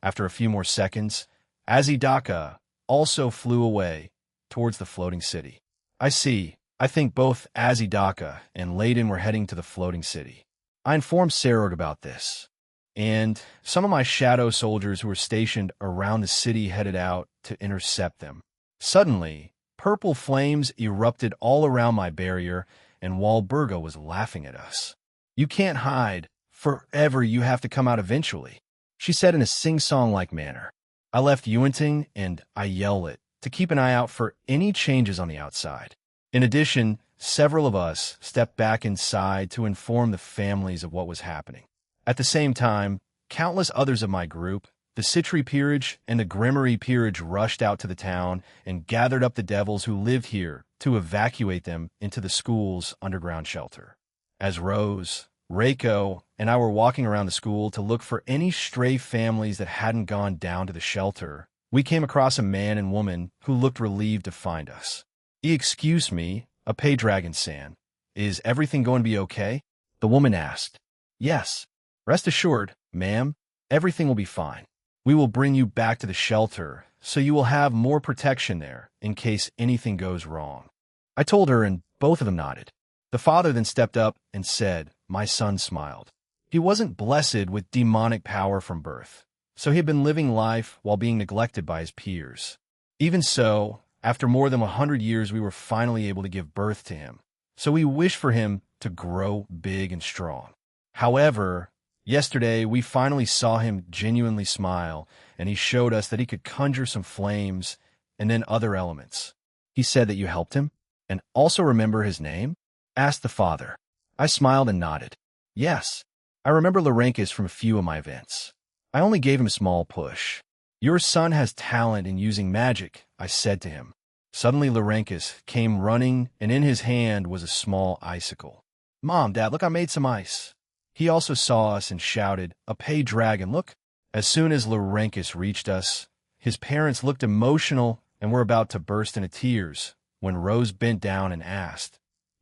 After a few more seconds, Azidaka also flew away towards the floating city. I see. I think both Azidaka and Layden were heading to the floating city. I informed Sarog about this, and some of my shadow soldiers who were stationed around the city headed out to intercept them. Suddenly, purple flames erupted all around my barrier, and Walburga was laughing at us. You can't hide. Forever, you have to come out eventually, she said in a sing-song-like manner. I left Uinting, and I yelled it to keep an eye out for any changes on the outside. In addition, several of us stepped back inside to inform the families of what was happening. At the same time, countless others of my group, the Citri Peerage and the Grimmery Peerage, rushed out to the town and gathered up the devils who lived here to evacuate them into the school's underground shelter. As Rose, Reiko, and I were walking around the school to look for any stray families that hadn't gone down to the shelter, we came across a man and woman who looked relieved to find us. Excuse me, a pay dragon-san. Is everything going to be okay? The woman asked. Yes. Rest assured, ma'am, everything will be fine. We will bring you back to the shelter, so you will have more protection there in case anything goes wrong. I told her, and both of them nodded. The father then stepped up and said, my son smiled. He wasn't blessed with demonic power from birth, so he had been living life while being neglected by his peers. Even so, after more than 100 years, we were finally able to give birth to him, so we wish for him to grow big and strong. However, yesterday we finally saw him genuinely smile, and he showed us that he could conjure some flames and then other elements. He said that you helped him, and also remember his name? Asked the father. I smiled and nodded. Yes, I remember Laurenkus from a few of my events. I only gave him a small push. Your son has talent in using magic, I said to him. Suddenly Laurenkus came running, and in his hand was a small icicle. Mom, Dad, look, I made some ice. He also saw us and shouted, a pay dragon, look. As soon as Laurenkus reached us, his parents looked emotional and were about to burst into tears when Rose bent down and asked,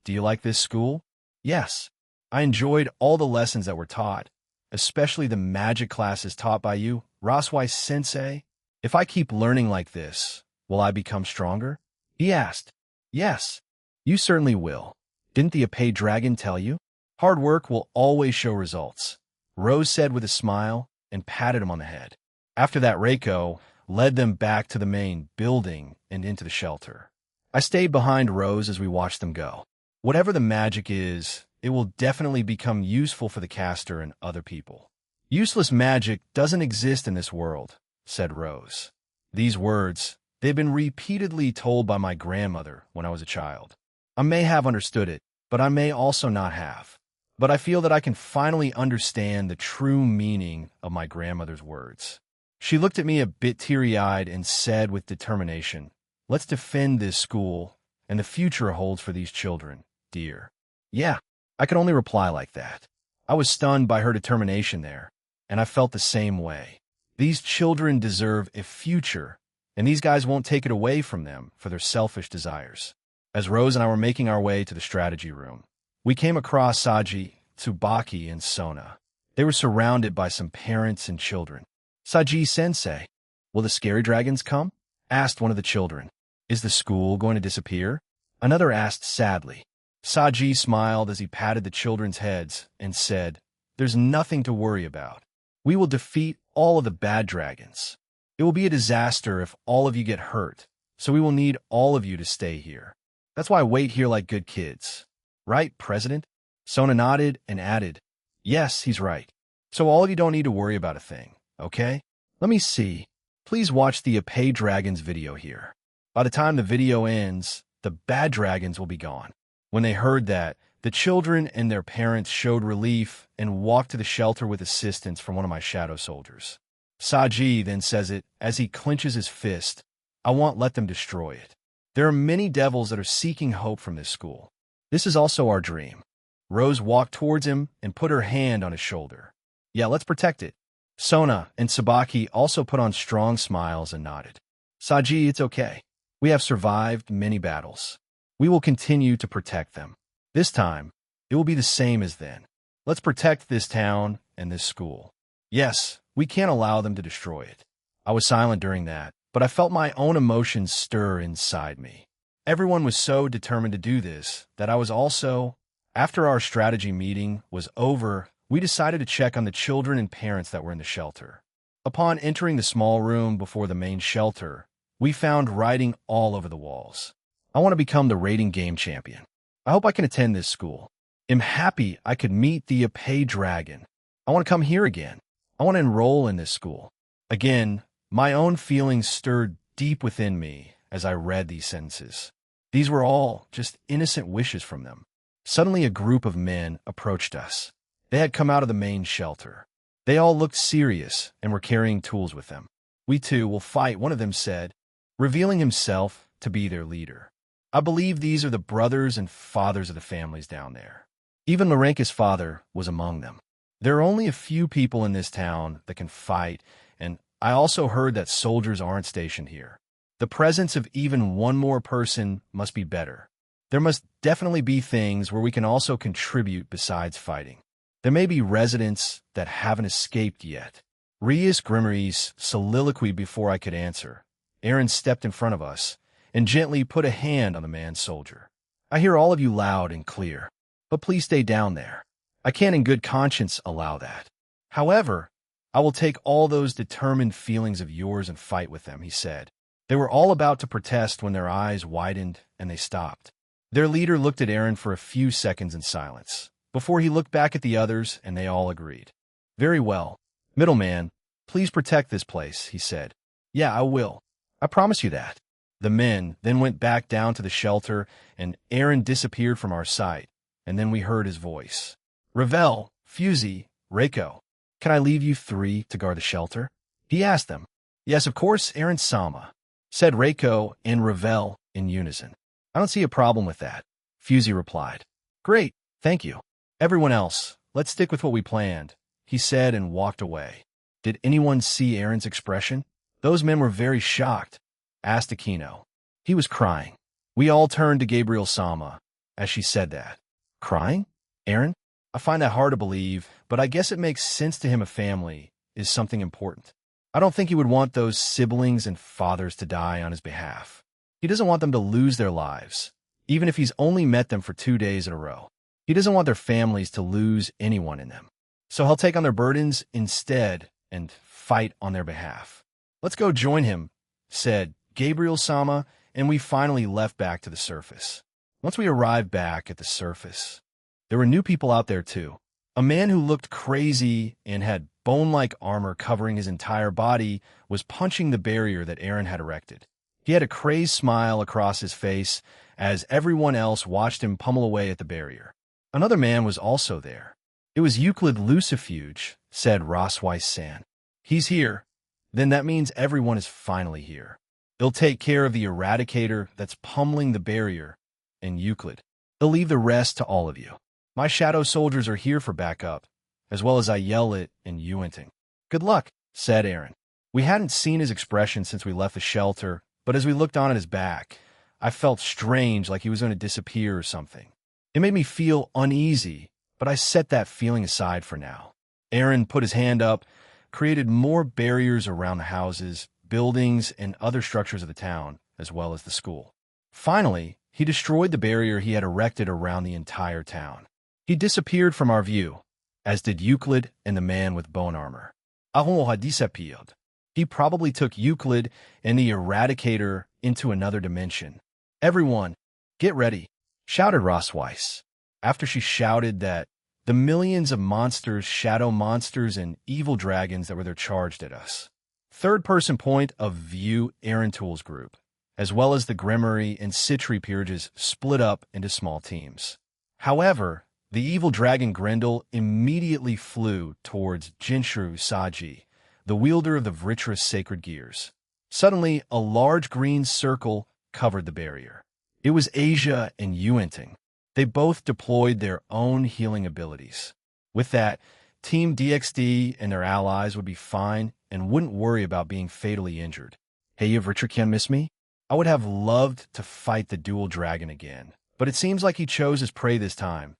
do you like this school? Yes. I enjoyed all the lessons that were taught, especially the magic classes taught by you, Raswai-sensei. If I keep learning like this, will I become stronger? He asked. Yes, you certainly will. Didn't the Apay Dragon tell you? Hard work will always show results, Rose said with a smile and patted him on the head. After that, Reiko led them back to the main building and into the shelter. I stayed behind Rose as we watched them go. Whatever the magic is, it will definitely become useful for the caster and other people. Useless magic doesn't exist in this world, said Rose. These words, they've been repeatedly told by my grandmother when I was a child. I may have understood it, but I may also not have. But I feel that I can finally understand the true meaning of my grandmother's words. She looked at me a bit teary-eyed and said with determination, let's defend this school and the future it holds for these children, dear. Yeah, I could only reply like that. I was stunned by her determination there, and I felt the same way. These children deserve a future, and these guys won't take it away from them for their selfish desires. As Rose and I were making our way to the strategy room, we came across Saji, Tsubaki, and Sona. They were surrounded by some parents and children. Saji-sensei, will the scary dragons come? Asked one of the children. Is the school going to disappear? Another asked sadly. Saji smiled as he patted the children's heads and said, "There's nothing to worry about. We will defeat all of the bad dragons. It will be a disaster if all of you get hurt, so we will need all of you to stay here. That's why I wait here like good kids. Right, President?" Sona nodded and added, "Yes, he's right. So all of you don't need to worry about a thing, okay? Let me see. Please watch the Apay Dragons video here. By the time the video ends, the bad dragons will be gone." When they heard that, the children and their parents showed relief and walked to the shelter with assistance from one of my shadow soldiers. Saji then says it as he clenches his fist, "I won't let them destroy it. There are many devils that are seeking hope from this school. This is also our dream." Rose walked towards him and put her hand on his shoulder. "Yeah, let's protect it." Sona and Sabaki also put on strong smiles and nodded. "Saji, it's okay. We have survived many battles. We will continue to protect them. This time, it will be the same as then. Let's protect this town and this school. Yes, we can't allow them to destroy it." I was silent during that, but I felt my own emotions stir inside me. Everyone was so determined to do this that I was also. After our strategy meeting was over, we decided to check on the children and parents that were in the shelter. Upon entering the small room before the main shelter, we found writing all over the walls. "I want to become the rating game champion. I hope I can attend this school. I'm happy I could meet the Apay Dragon. I want to come here again. I want to enroll in this school." Again, my own feelings stirred deep within me as I read these sentences. These were all just innocent wishes from them. Suddenly a group of men approached us. They had come out of the main shelter. They all looked serious and were carrying tools with them. "We too will fight," one of them said, revealing himself to be their leader. I believe these are the brothers and fathers of the families down there. Even Lorenka's father was among them. There are only a few people in this town that can fight, and I also heard that soldiers aren't stationed here. The presence of even one more person must be better. There must definitely be things where we can also contribute besides fighting. There may be residents that haven't escaped yet. Rias Grimmery's soliloquy before I could answer. Aaron stepped in front of us and gently put a hand on the man's soldier. "I hear all of you loud and clear, but please stay down there. I can't in good conscience allow that. However, I will take all those determined feelings of yours and fight with them," he said. They were all about to protest when their eyes widened and they stopped. Their leader looked at Aaron for a few seconds in silence, before he looked back at the others and they all agreed. "Very well. Middleman, please protect this place," he said. "Yeah, I will. I promise you that." The men then went back down to the shelter and Aaron disappeared from our sight, and then we heard his voice. "Ravel, Fusey, Reiko, can I leave you three to guard the shelter?" he asked them. "Yes, of course, Aaron Sama," said Reiko and Ravel in unison. "I don't see a problem with that," Fusey replied. "Great, thank you. Everyone else, let's stick with what we planned," he said and walked away. "Did anyone see Aaron's expression?" "Those men were very shocked," asked Aquino. "He was crying." We all turned to Gabriel Sama as she said that. "Crying? Aaron?" I find that hard to believe, but I guess it makes sense to him. A family is something important. I don't think he would want those siblings and fathers to die on his behalf. He doesn't want them to lose their lives, even if he's only met them for 2 days in a row. He doesn't want their families to lose anyone in them. So he'll take on their burdens instead and fight on their behalf. "Let's go join him," said Gabriel Sama, and we finally left back to the surface. Once we arrived back at the surface, there were new people out there too. A man who looked crazy and had bone-like armor covering his entire body was punching the barrier that Aaron had erected. He had a crazed smile across his face as everyone else watched him pummel away at the barrier. Another man was also there. "It was Euclid Lucifuge," said Rossweiss-san. "He's here. Then that means everyone is finally here. He'll take care of the Eradicator that's pummeling the barrier, and Euclid. He'll leave the rest to all of you. My shadow soldiers are here for backup, as well as Ayelet and Uinting." "Good luck," said Aaron. We hadn't seen his expression since we left the shelter, but as we looked on at his back, I felt strange, like he was going to disappear or something. It made me feel uneasy, but I set that feeling aside for now. Aaron put his hand up, created more barriers around the houses, buildings, and other structures of the town, as well as the school. Finally, He destroyed the barrier he had erected around the entire town. He disappeared from our view, as did Euclid and the man with bone armor. Ahon had disappeared. He probably took Euclid and the Eradicator into another dimension. Everyone, get ready, shouted Rossweiss. After she shouted that, the millions of monsters, shadow monsters, and evil dragons that were there charged at us. Third-person point of view Arentool's group, as well as the Grimory and Citri peerages, split up into small teams. However, the evil dragon Grendel immediately flew towards Jinshuru Saji, the wielder of the Vritra's sacred gears. Suddenly, a large green circle covered the barrier. It was Asia and Yuenting. They both deployed their own healing abilities. With that, Team DXD and their allies would be fine and wouldn't worry about being fatally injured. Hey, Vritra can't miss me? I would have loved to fight the dual dragon again, but it seems like he chose his prey this time.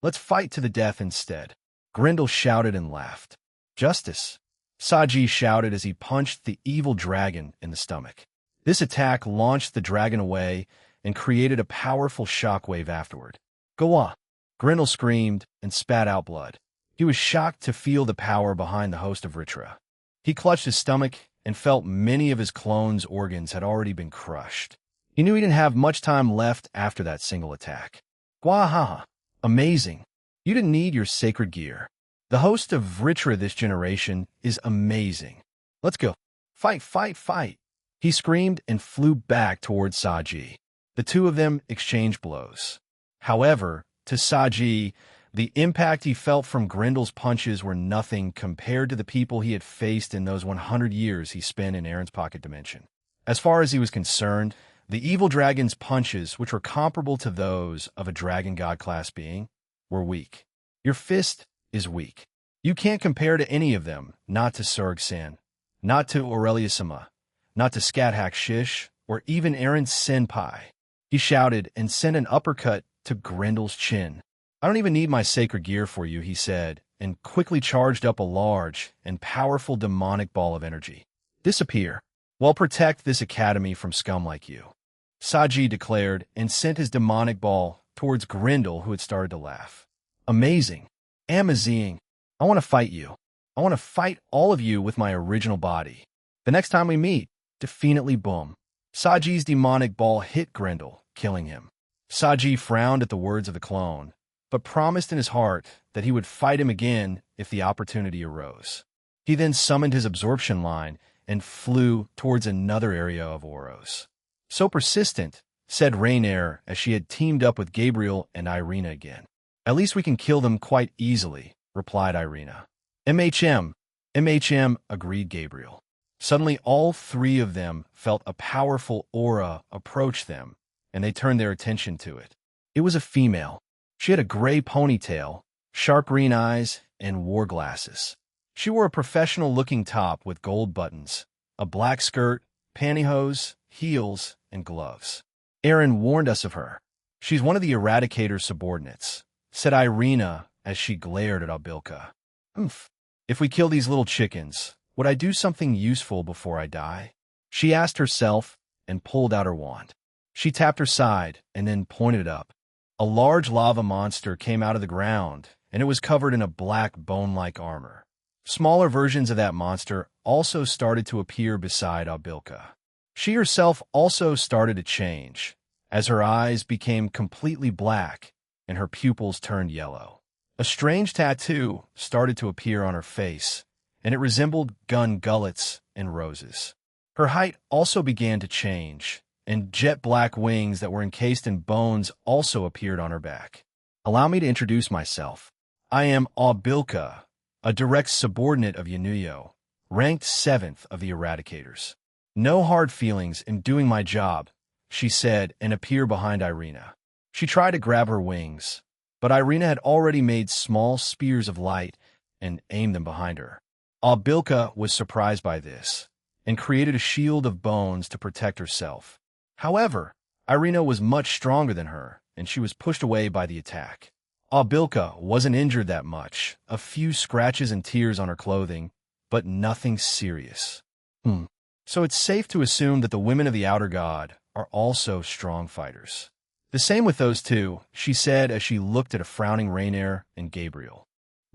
Let's fight to the death instead. Grendel shouted and laughed. Justice, Saji shouted as he punched the evil dragon in the stomach. This attack launched the dragon away and created a powerful shockwave afterward. Go on, Grendel screamed and spat out blood. He was shocked to feel the power behind the host of Vritra. He clutched his stomach and felt many of his clone's organs had already been crushed. He knew he didn't have much time left after that single attack. Gwahaha, amazing. You didn't need your sacred gear. The host of Vritra this generation is amazing. Let's go. Fight, fight, fight. He screamed and flew back towards Saji. The two of them exchanged blows. However, to Saji, the impact he felt from Grendel's punches were nothing compared to the people he had faced in those 100 years he spent in Aaron's pocket dimension. As far as he was concerned, the evil dragon's punches, which were comparable to those of a dragon god class being, were weak. Your fist is weak. You can't compare to any of them, not to Surg-san, not to Aureliusima, not to Scathach Shish, or even Aaron's senpai. He shouted and sent an uppercut to Grendel's chin. I don't even need my sacred gear for you, he said, and quickly charged up a large and powerful demonic ball of energy. Disappear. Well, protect this academy from scum like you, Saji declared and sent his demonic ball towards Grendel, who had started to laugh. Amazing. Amazing. I want to fight you. I want to fight all of you with my original body. The next time we meet, definitely boom. Saji's demonic ball hit Grendel, killing him. Saji frowned at the words of the clone, but promised in his heart that he would fight him again if the opportunity arose. He then summoned his absorption line and flew towards another area of Oros. So persistent, said Rainier as she had teamed up with Gabriel and Irina again. At least we can kill them quite easily, replied Irina. MHM, agreed Gabriel. Suddenly all three of them felt a powerful aura approach them, and they turned their attention to it. It was a female. She had a gray ponytail, sharp green eyes, and wore glasses. She wore a professional-looking top with gold buttons, a black skirt, pantyhose, heels, and gloves. Aaron warned us of her. She's one of the Eradicator's subordinates, said Irina as she glared at Abilka. If we kill these little chickens, would I do something useful before I die? She asked herself and pulled out her wand. She tapped her side and then pointed it up. A large lava monster came out of the ground, and it was covered in a black bone-like armor. Smaller versions of that monster also started to appear beside Abilka. She herself also started to change, as her eyes became completely black and her pupils turned yellow. A strange tattoo started to appear on her face, and it resembled gun gullets and roses. Her height also began to change, and jet-black wings that were encased in bones also appeared on her back. Allow me to introduce myself. I am Abilka, a direct subordinate of Yanuyo, ranked 7th of the Eradicators. No hard feelings in doing my job, she said and appeared behind Irina. She tried to grab her wings, but Irina had already made small spears of light and aimed them behind her. Abilka was surprised by this and created a shield of bones to protect herself. However, Irina was much stronger than her, and she was pushed away by the attack. Abilka wasn't injured that much, a few scratches and tears on her clothing, but nothing serious. So it's safe to assume that the women of the Outer God are also strong fighters. The same with those two, she said as she looked at a frowning Rainier and Gabriel.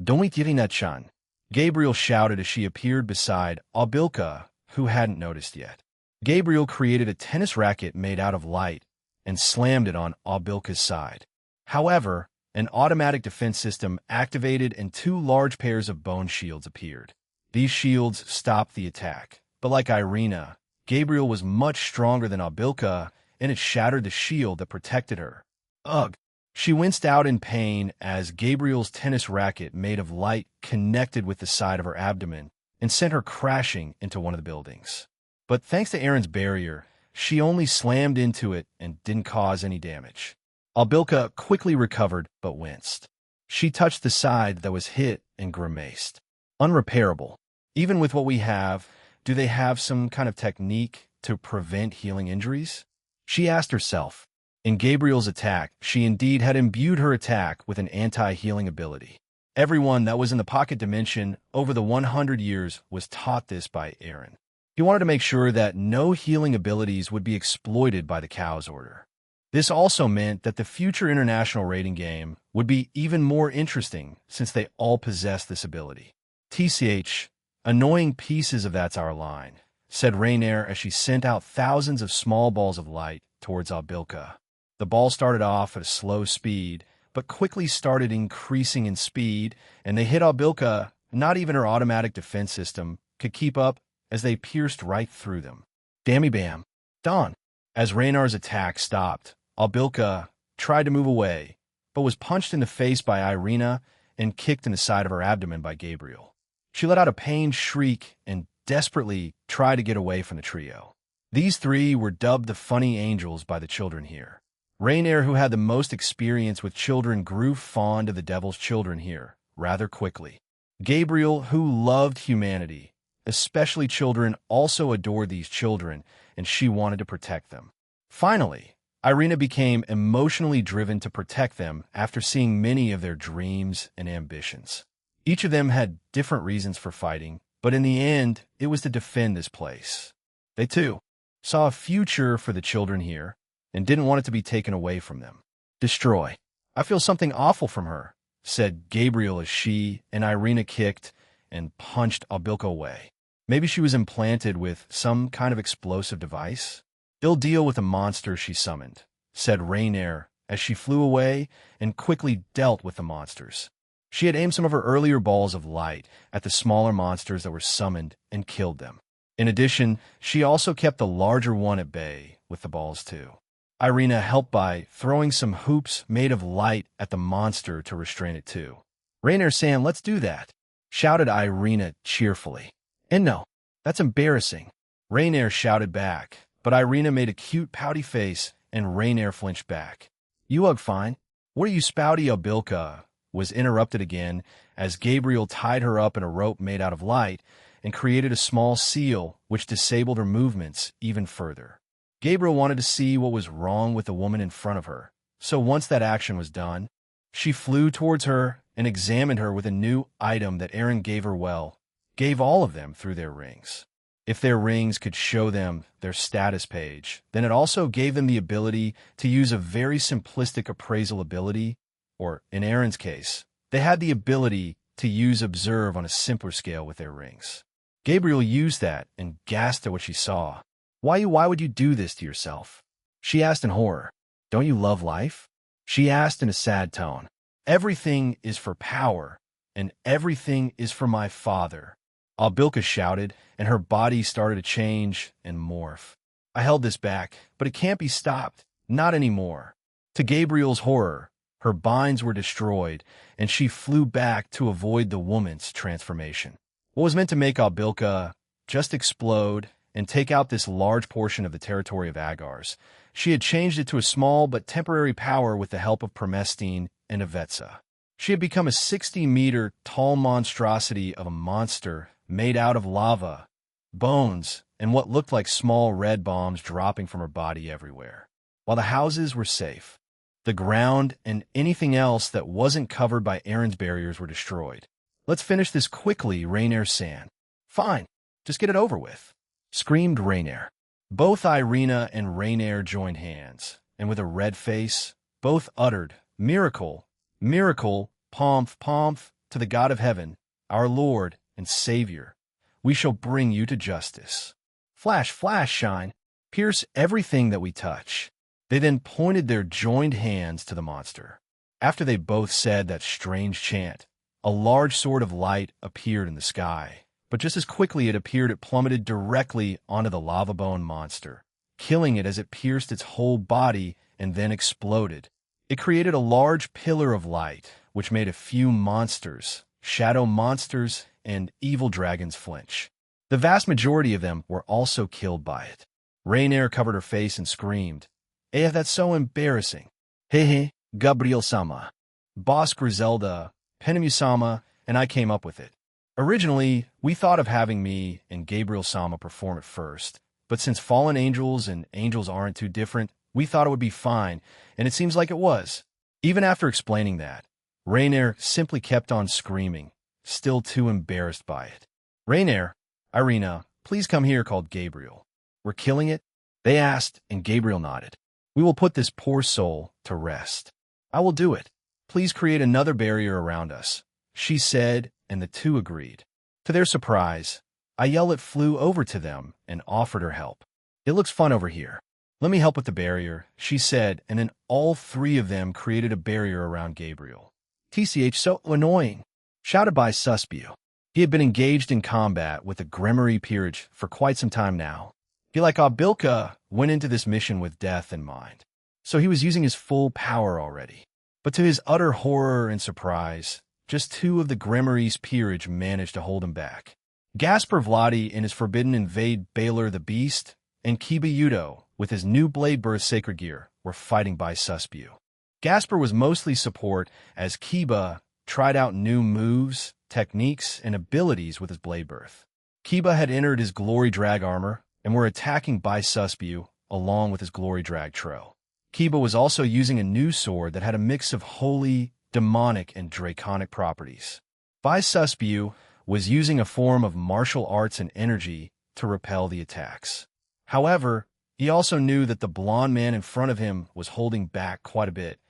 Don't eat that chan, Gabriel shouted as she appeared beside Abilka, who hadn't noticed yet. Gabriel created a tennis racket made out of light and slammed it on Abilka's side. However, an automatic defense system activated and two large pairs of bone shields appeared. These shields stopped the attack, but like Irina, Gabriel was much stronger than Abilka, and it shattered the shield that protected her. Ugh! She winced out in pain as Gabriel's tennis racket made of light connected with the side of her abdomen and sent her crashing into one of the buildings. But thanks to Aaron's barrier, she only slammed into it and didn't cause any damage. Abilka quickly recovered but winced. She touched the side that was hit and grimaced. Unrepairable. Even with what we have, do they have some kind of technique to prevent healing injuries? She asked herself. In Gabriel's attack, she indeed had imbued her attack with an anti-healing ability. Everyone that was in the pocket dimension over the 100 years was taught this by Aaron. He wanted to make sure that no healing abilities would be exploited by the Chaos Order. This also meant that the future international rating game would be even more interesting since they all possess this ability. TCH, annoying pieces of that's our line, said Rainier as she sent out thousands of small balls of light towards Abilka. The ball started off at a slow speed, but quickly started increasing in speed, and they hit Abilka. Not even her automatic defense system could keep up as they pierced right through them. Dammy bam. Dawn. As Raynar's attack stopped, Abilka tried to move away, but was punched in the face by Irina and kicked in the side of her abdomen by Gabriel. She let out a pained shriek and desperately tried to get away from the trio. These three were dubbed the Funny Angels by the children here. Rainier, who had the most experience with children, grew fond of the Devil's children here rather quickly. Gabriel, who loved humanity, especially children, also adored these children, and she wanted to protect them. Finally, Irina became emotionally driven to protect them after seeing many of their dreams and ambitions. Each of them had different reasons for fighting, but in the end, it was to defend this place. They, too, saw a future for the children here, and didn't want it to be taken away from them. Destroy. I feel something awful from her, said Gabriel as she and Irina kicked and punched Abilka away. Maybe she was implanted with some kind of explosive device? They'll deal with the monster she summoned, said Rainier as she flew away and quickly dealt with the monsters. She had aimed some of her earlier balls of light at the smaller monsters that were summoned and killed them. In addition, she also kept the larger one at bay with the balls too. Irina helped by throwing some hoops made of light at the monster to restrain it too. Rainier-san, let's do that, shouted Irina cheerfully. And no, that's embarrassing, Rainier shouted back, but Irina made a cute pouty face and Rainier flinched back. You ugh fine. What are you spouty? Abilka was interrupted again as Gabriel tied her up in a rope made out of light and created a small seal which disabled her movements even further. Gabriel wanted to see what was wrong with the woman in front of her, so once that action was done, she flew towards her and examined her with a new item that Aaron gave all of them through their rings. If their rings could show them their status page, then it also gave them the ability to use a very simplistic appraisal ability, or in Aaron's case, they had the ability to use observe on a simpler scale with their rings. Gabriel used that and gasped at what she saw. Why would you do this to yourself? She asked in horror. Don't you love life? She asked in a sad tone. Everything is for power, and everything is for my father. Abilka shouted, and her body started to change and morph. I held this back, but it can't be stopped. Not anymore. To Gabriel's horror, her binds were destroyed, and she flew back to avoid the woman's transformation. What was meant to make Abilka just explode and take out this large portion of the territory of Agars, she had changed it to a small but temporary power with the help of Promestine and Avetsa. She had become a 60-meter tall monstrosity of a monster made out of lava, bones, and what looked like small red bombs dropping from her body everywhere. While the houses were safe, the ground and anything else that wasn't covered by Aaron's barriers were destroyed. Let's finish this quickly, Rainier-san. Fine, just get it over with, screamed Rainier. Both Irina and Rainier joined hands, and with a red face, both uttered, "Miracle, miracle, Pomph, Pomph, to the God of heaven, our Lord and Savior. We shall bring you to justice. Flash, flash, shine, pierce everything that we touch." They then pointed their joined hands to the monster. After they both said that strange chant, a large sword of light appeared in the sky. But just as quickly it appeared, it plummeted directly onto the lava bone monster, killing it as it pierced its whole body and then exploded. It created a large pillar of light, which made a few monsters, shadow monsters, and evil dragons flinch. The vast majority of them were also killed by it. Rainier covered her face and screamed, "Eh, that's so embarrassing. Hehe, Gabriel-sama. Boss Griselda, Penemu-sama, and I came up with it. Originally, we thought of having me and Gabriel-sama perform it first, but since fallen angels and angels aren't too different, we thought it would be fine, and it seems like it was." Even after explaining that, Rainier simply kept on screaming, still too embarrassed by it. "Rainier, Irina, please come here," called Gabriel. "We're killing it?" they asked, and Gabriel nodded. "We will put this poor soul to rest." "I will do it. Please create another barrier around us," she said, and the two agreed. To their surprise, Ayelet flew over to them and offered her help. "It looks fun over here. Let me help with the barrier," she said, and then all three of them created a barrier around Gabriel. "TCH, so annoying," shouted by Suspio. He had been engaged in combat with the Gremory peerage for quite some time now. He, like Abilka, went into this mission with death in mind, so he was using his full power already. But to his utter horror and surprise, just two of the Gremory's peerage managed to hold him back. Gaspar Vladi in his forbidden invade Baylor the Beast, and Kiba Yudo, with his new Blade Birth Sacred Gear, were fighting by Suspio. Gaspar was mostly support, as Kiba tried out new moves, techniques, and abilities with his Blade Birth. Kiba had entered his Glory Drag armor, and were attacking by Suspio along with his Glory Drag Tro. Kiba was also using a new sword that had a mix of holy, demonic, and draconic properties. By Suspio was using a form of martial arts and energy to repel the attacks. However, he also knew that the blonde man in front of him was holding back quite a bit,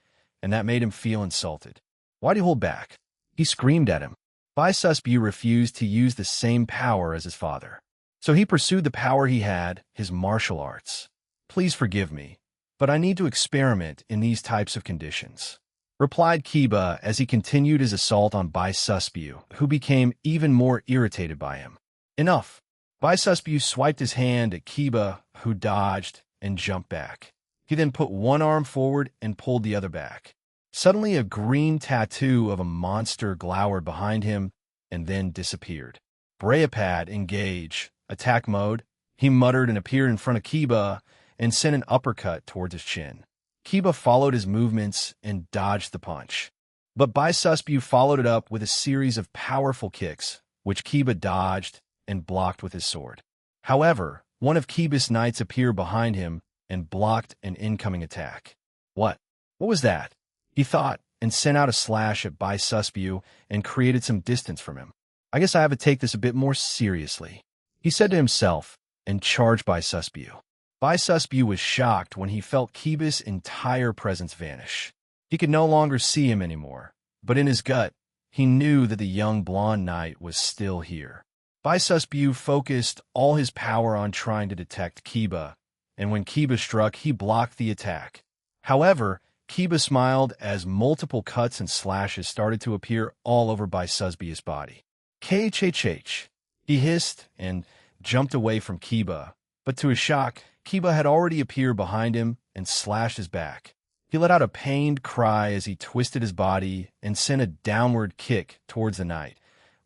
and that made him feel insulted. "Why'd he hold back?" he screamed at him. By Suspio refused to use the same power as his father, so he pursued the power he had, his martial arts. "Please forgive me, but I need to experiment in these types of conditions," replied Kiba as he continued his assault on Bai Suspio, who became even more irritated by him. "Enough." Bai Suspio swiped his hand at Kiba, who dodged and jumped back. He then put one arm forward and pulled the other back. Suddenly, a green tattoo of a monster glowered behind him and then disappeared. "Brayapad, engage. Attack mode," he muttered and appeared in front of Kiba and sent an uppercut towards his chin. Kiba followed his movements and dodged the punch. But Bai Suspio followed it up with a series of powerful kicks, which Kiba dodged and blocked with his sword. However, one of Kiba's knights appeared behind him and blocked an incoming attack. What was that?" he thought, and sent out a slash at Bai Suspio and created some distance from him. "I guess I have to take this a bit more seriously," he said to himself, and charged Bai Suspio. Bai Suspio was shocked when he felt Kiba's entire presence vanish. He could no longer see him anymore, but in his gut, he knew that the young blonde knight was still here. Bai Suspio focused all his power on trying to detect Kiba, and when Kiba struck, he blocked the attack. However, Kiba smiled as multiple cuts and slashes started to appear all over Bai Suspio's body. "KHHH," he hissed and jumped away from Kiba, but to his shock, Kiba had already appeared behind him and slashed his back. He let out a pained cry as he twisted his body and sent a downward kick towards the knight,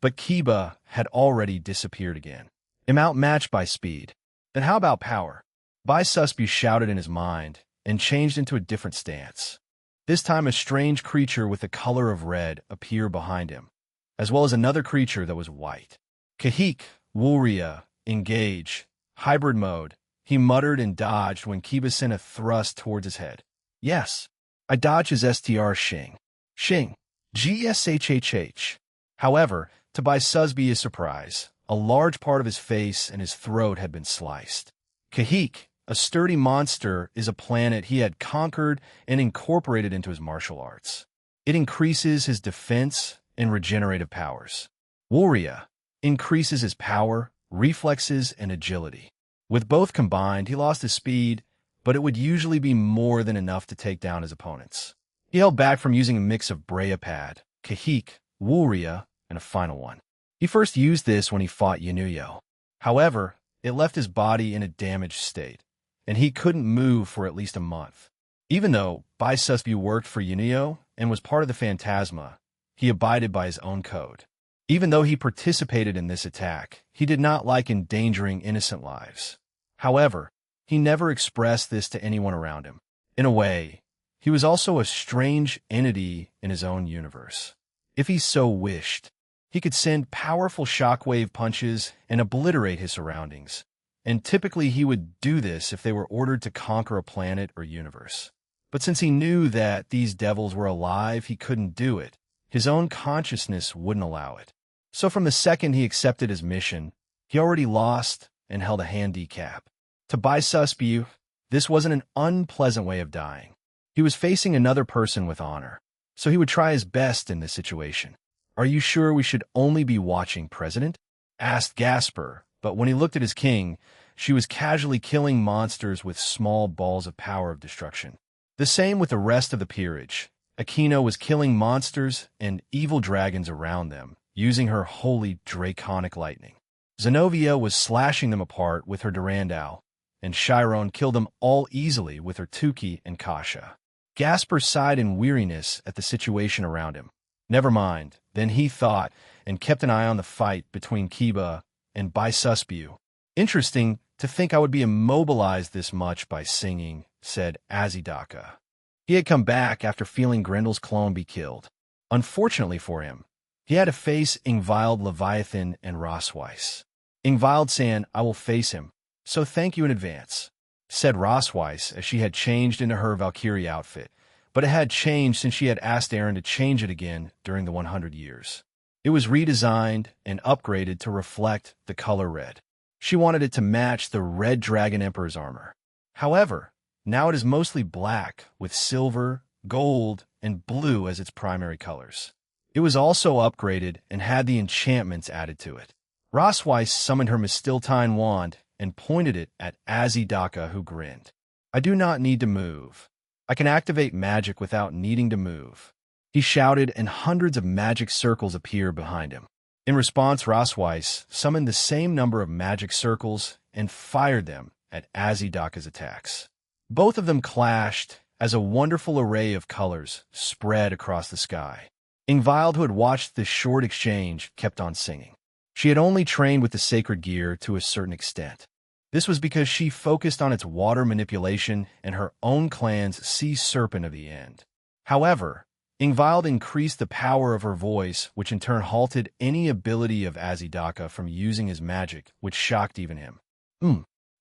but Kiba had already disappeared again. "Am outmatched by speed. Then how about power?" Bai Suspio shouted in his mind and changed into a different stance. This time a strange creature with the color of red appeared behind him, as well as another creature that was white. "Kahik, Wuria, engage, hybrid mode," he muttered and dodged when Kiba sent a thrust towards his head. "Yes, I dodged his STR Shing. Shing, GSHHH. However, to Bai Suspio's surprise, a large part of his face and his throat had been sliced. Kahik, a sturdy monster, is a planet he had conquered and incorporated into his martial arts. It increases his defense and regenerative powers. Wuria increases his power, reflexes, and agility. With both combined, he lost his speed, but it would usually be more than enough to take down his opponents. He held back from using a mix of Brayapad, Kahik, Wuria, and a final one. He first used this when he fought Yanuyo. However, it left his body in a damaged state, and he couldn't move for at least a month. Even though Baisusbu worked for Yanuyo and was part of the Phantasma, he abided by his own code. Even though he participated in this attack, he did not like endangering innocent lives. However, he never expressed this to anyone around him. In a way, he was also a strange entity in his own universe. If he so wished, he could send powerful shockwave punches and obliterate his surroundings, and typically he would do this if they were ordered to conquer a planet or universe. But since he knew that these devils were alive, he couldn't do it. His own consciousness wouldn't allow it. So from the second he accepted his mission, he already lost and held a handicap. To Baisusbu, this wasn't an unpleasant way of dying. He was facing another person with honor, so he would try his best in this situation. "Are you sure we should only be watching, President?" asked Gasper, but when he looked at his king, she was casually killing monsters with small balls of power of destruction. The same with the rest of the peerage. Aquino was killing monsters and evil dragons around them, using her holy draconic lightning. Zenobia was slashing them apart with her Durandal, and Chiron killed them all easily with her Tuki and Kasha. Gasper sighed in weariness at the situation around him. Never mind, then he thought, and kept an eye on the fight between Kiba and Baisusbu. "Interesting to think I would be immobilized this much by singing," said Azidaka. He had come back after feeling Grendel's clone be killed. Unfortunately for him, he had to face Ingvild, Leviathan, and Rosweiss. Ingvild-san, "I will face him, so thank you in advance," said Rosweiss as she had changed into her Valkyrie outfit, but it had changed since she had asked Eren to change it again during the 100 years. It was redesigned and upgraded to reflect the color red. She wanted it to match the Red Dragon Emperor's armor. However, now it is mostly black with silver, gold, and blue as its primary colors. It was also upgraded and had the enchantments added to it. Rosweiss summoned her Mistiltine wand and pointed it at Azidaka, who grinned. "I do not need to move. I can activate magic without needing to move," he shouted, and hundreds of magic circles appeared behind him. In response, Rosweiss summoned the same number of magic circles and fired them at Azidaka's attacks. Both of them clashed as a wonderful array of colors spread across the sky. Ingvild, who had watched this short exchange, kept on singing. She had only trained with the sacred gear to a certain extent. This was because she focused on its water manipulation and her own clan's sea serpent of the end. However, Ingvild increased the power of her voice, which in turn halted any ability of Azidaka from using his magic, which shocked even him.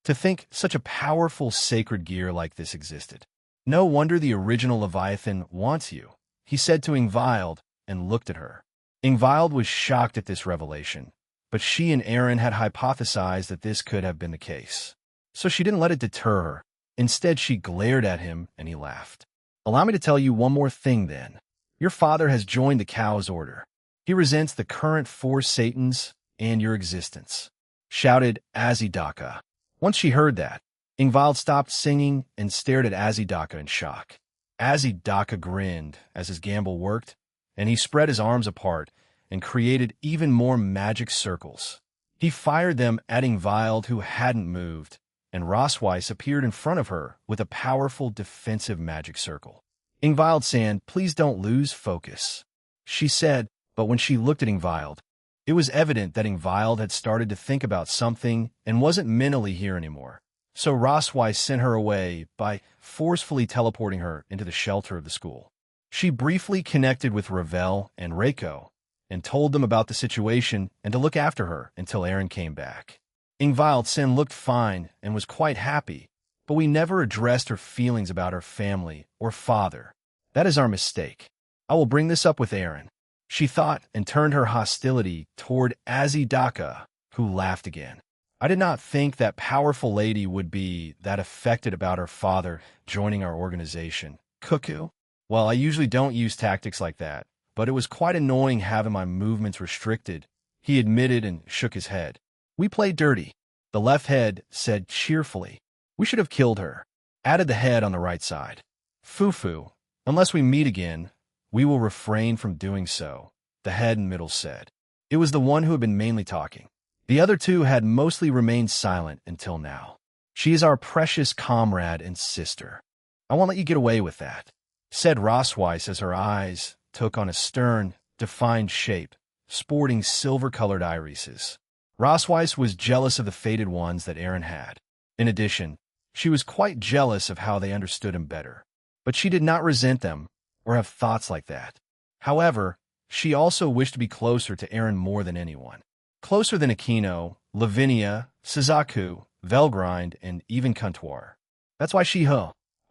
To think such a powerful sacred gear like this existed. "No wonder the original Leviathan wants you," he said to Ingvild, and looked at her. Ingvild was shocked at this revelation, but she and Eren had hypothesized that this could have been the case. So she didn't let it deter her. Instead, she glared at him, and he laughed. "Allow me to tell you one more thing, then. Your father has joined the Cow's Order. He resents the current four Satans and your existence," shouted Azidaka. Once she heard that, Ingvild stopped singing and stared at Azidaka in shock. Azidaka grinned as his gamble worked, and he spread his arms apart and created even more magic circles. He fired them at Ingvild, who hadn't moved, and Rosweiss appeared in front of her with a powerful defensive magic circle. "Ingvild-san, please don't lose focus," she said, but when she looked at Ingvild, it was evident that Ingvild had started to think about something and wasn't mentally here anymore. So Rosweiss sent her away by forcefully teleporting her into the shelter of the school. She briefly connected with Ravel and Reiko and told them about the situation and to look after her until Eren came back. Ingvild-san looked fine and was quite happy, but we never addressed her feelings about her family or father. That is our mistake. I will bring this up with Eren, she thought, and turned her hostility toward Azidaka, who laughed again. I did not think that powerful lady would be that affected about her father joining our organization. Cuckoo. Well, I usually don't use tactics like that, but it was quite annoying having my movements restricted, he admitted and shook his head. We played dirty. The left head said cheerfully. We should have killed her. Added the head on the right side. Foo-foo. Unless we meet again, we will refrain from doing so, the head in middle said. It was the one who had been mainly talking. The other two had mostly remained silent until now. She is our precious comrade and sister. I won't let you get away with that, said Rossweiss as her eyes took on a stern, defined shape, sporting silver-colored irises. Rossweiss was jealous of the faded ones that Aaron had. In addition, she was quite jealous of how they understood him better. But she did not resent them or have thoughts like that. However, she also wished to be closer to Aaron more than anyone. Closer than Aquino, Lavinia, Suzaku, Velgrind, and even Contour. That's why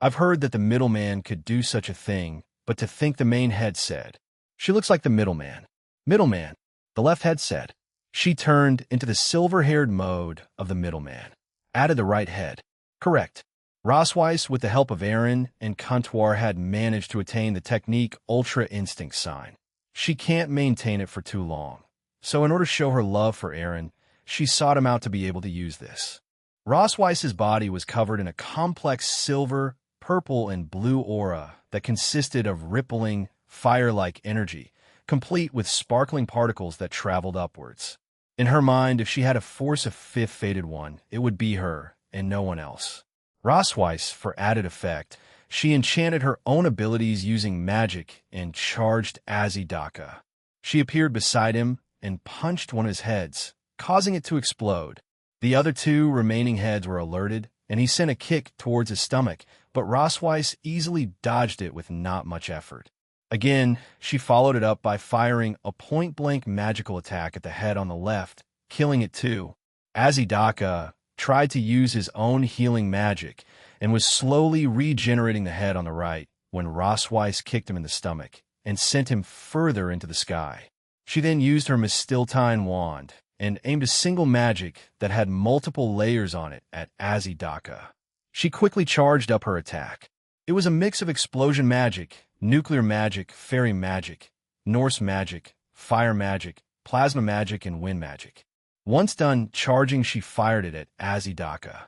I've heard that the middleman could do such a thing, but to think the main head said. She looks like the middleman. Middleman, the left head said. She turned into the silver-haired mode of the middleman. Added the right head. Correct. Rossweiss, with the help of Aaron and Contour, had managed to attain the technique Ultra Instinct sign. She can't maintain it for too long. So in order to show her love for Aaron, she sought him out to be able to use this. Rossweiss's body was covered in a complex silver, purple, and blue aura that consisted of rippling, fire-like energy, complete with sparkling particles that traveled upwards. In her mind, if she had a force of fifth fated one, it would be her and no one else. Rossweiss, for added effect, she enchanted her own abilities using magic and charged Azidaka. She appeared beside him and punched one of his heads, causing it to explode. The other two remaining heads were alerted, and he sent a kick towards his stomach, but Rossweiss easily dodged it with not much effort. Again, she followed it up by firing a point-blank magical attack at the head on the left, killing it too. Azidaka tried to use his own healing magic and was slowly regenerating the head on the right when Rossweiss kicked him in the stomach and sent him further into the sky. She then used her Mistiltine wand and aimed a single magic that had multiple layers on it at Azidaka. She quickly charged up her attack. It was a mix of explosion magic, nuclear magic, fairy magic, Norse magic, fire magic, plasma magic, and wind magic. Once done charging, she fired it at Azidaka.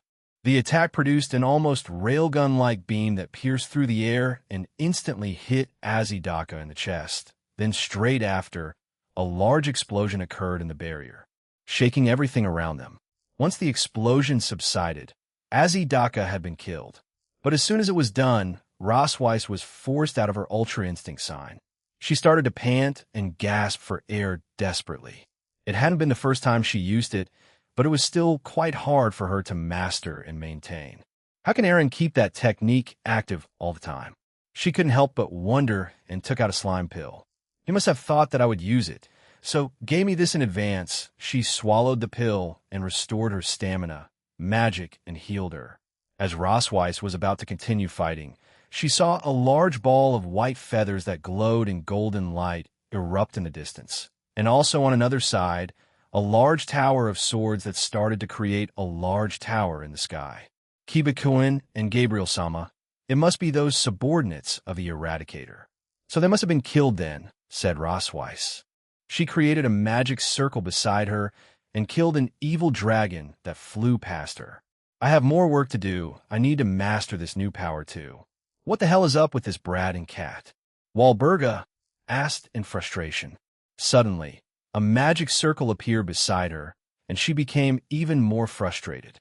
The attack produced an almost railgun-like beam that pierced through the air and instantly hit Azidaka in the chest. Then straight after, a large explosion occurred in the barrier, shaking everything around them. Once the explosion subsided, Azidaka had been killed. But as soon as it was done, Rossweiss was forced out of her Ultra Instinct sign. She started to pant and gasp for air desperately. It hadn't been the first time she used it, but it was still quite hard for her to master and maintain. How can Aaron keep that technique active all the time? She couldn't help but wonder and took out a slime pill. He must have thought that I would use it, so gave me this in advance. She swallowed the pill and restored her stamina, magic, and healed her. As Rossweiss was about to continue fighting, she saw a large ball of white feathers that glowed in golden light erupt in the distance. And also on another side, a large tower of swords that started to create a large tower in the sky. Kibikuin and Gabriel-sama, it must be those subordinates of the Eradicator. So they must have been killed then, said Rossweiss. She created a magic circle beside her and killed an evil dragon that flew past her. I have more work to do. I need to master this new power too. What the hell is up with this Brad and Cat? Walburga asked in frustration. Suddenly, a magic circle appeared beside her, and she became even more frustrated.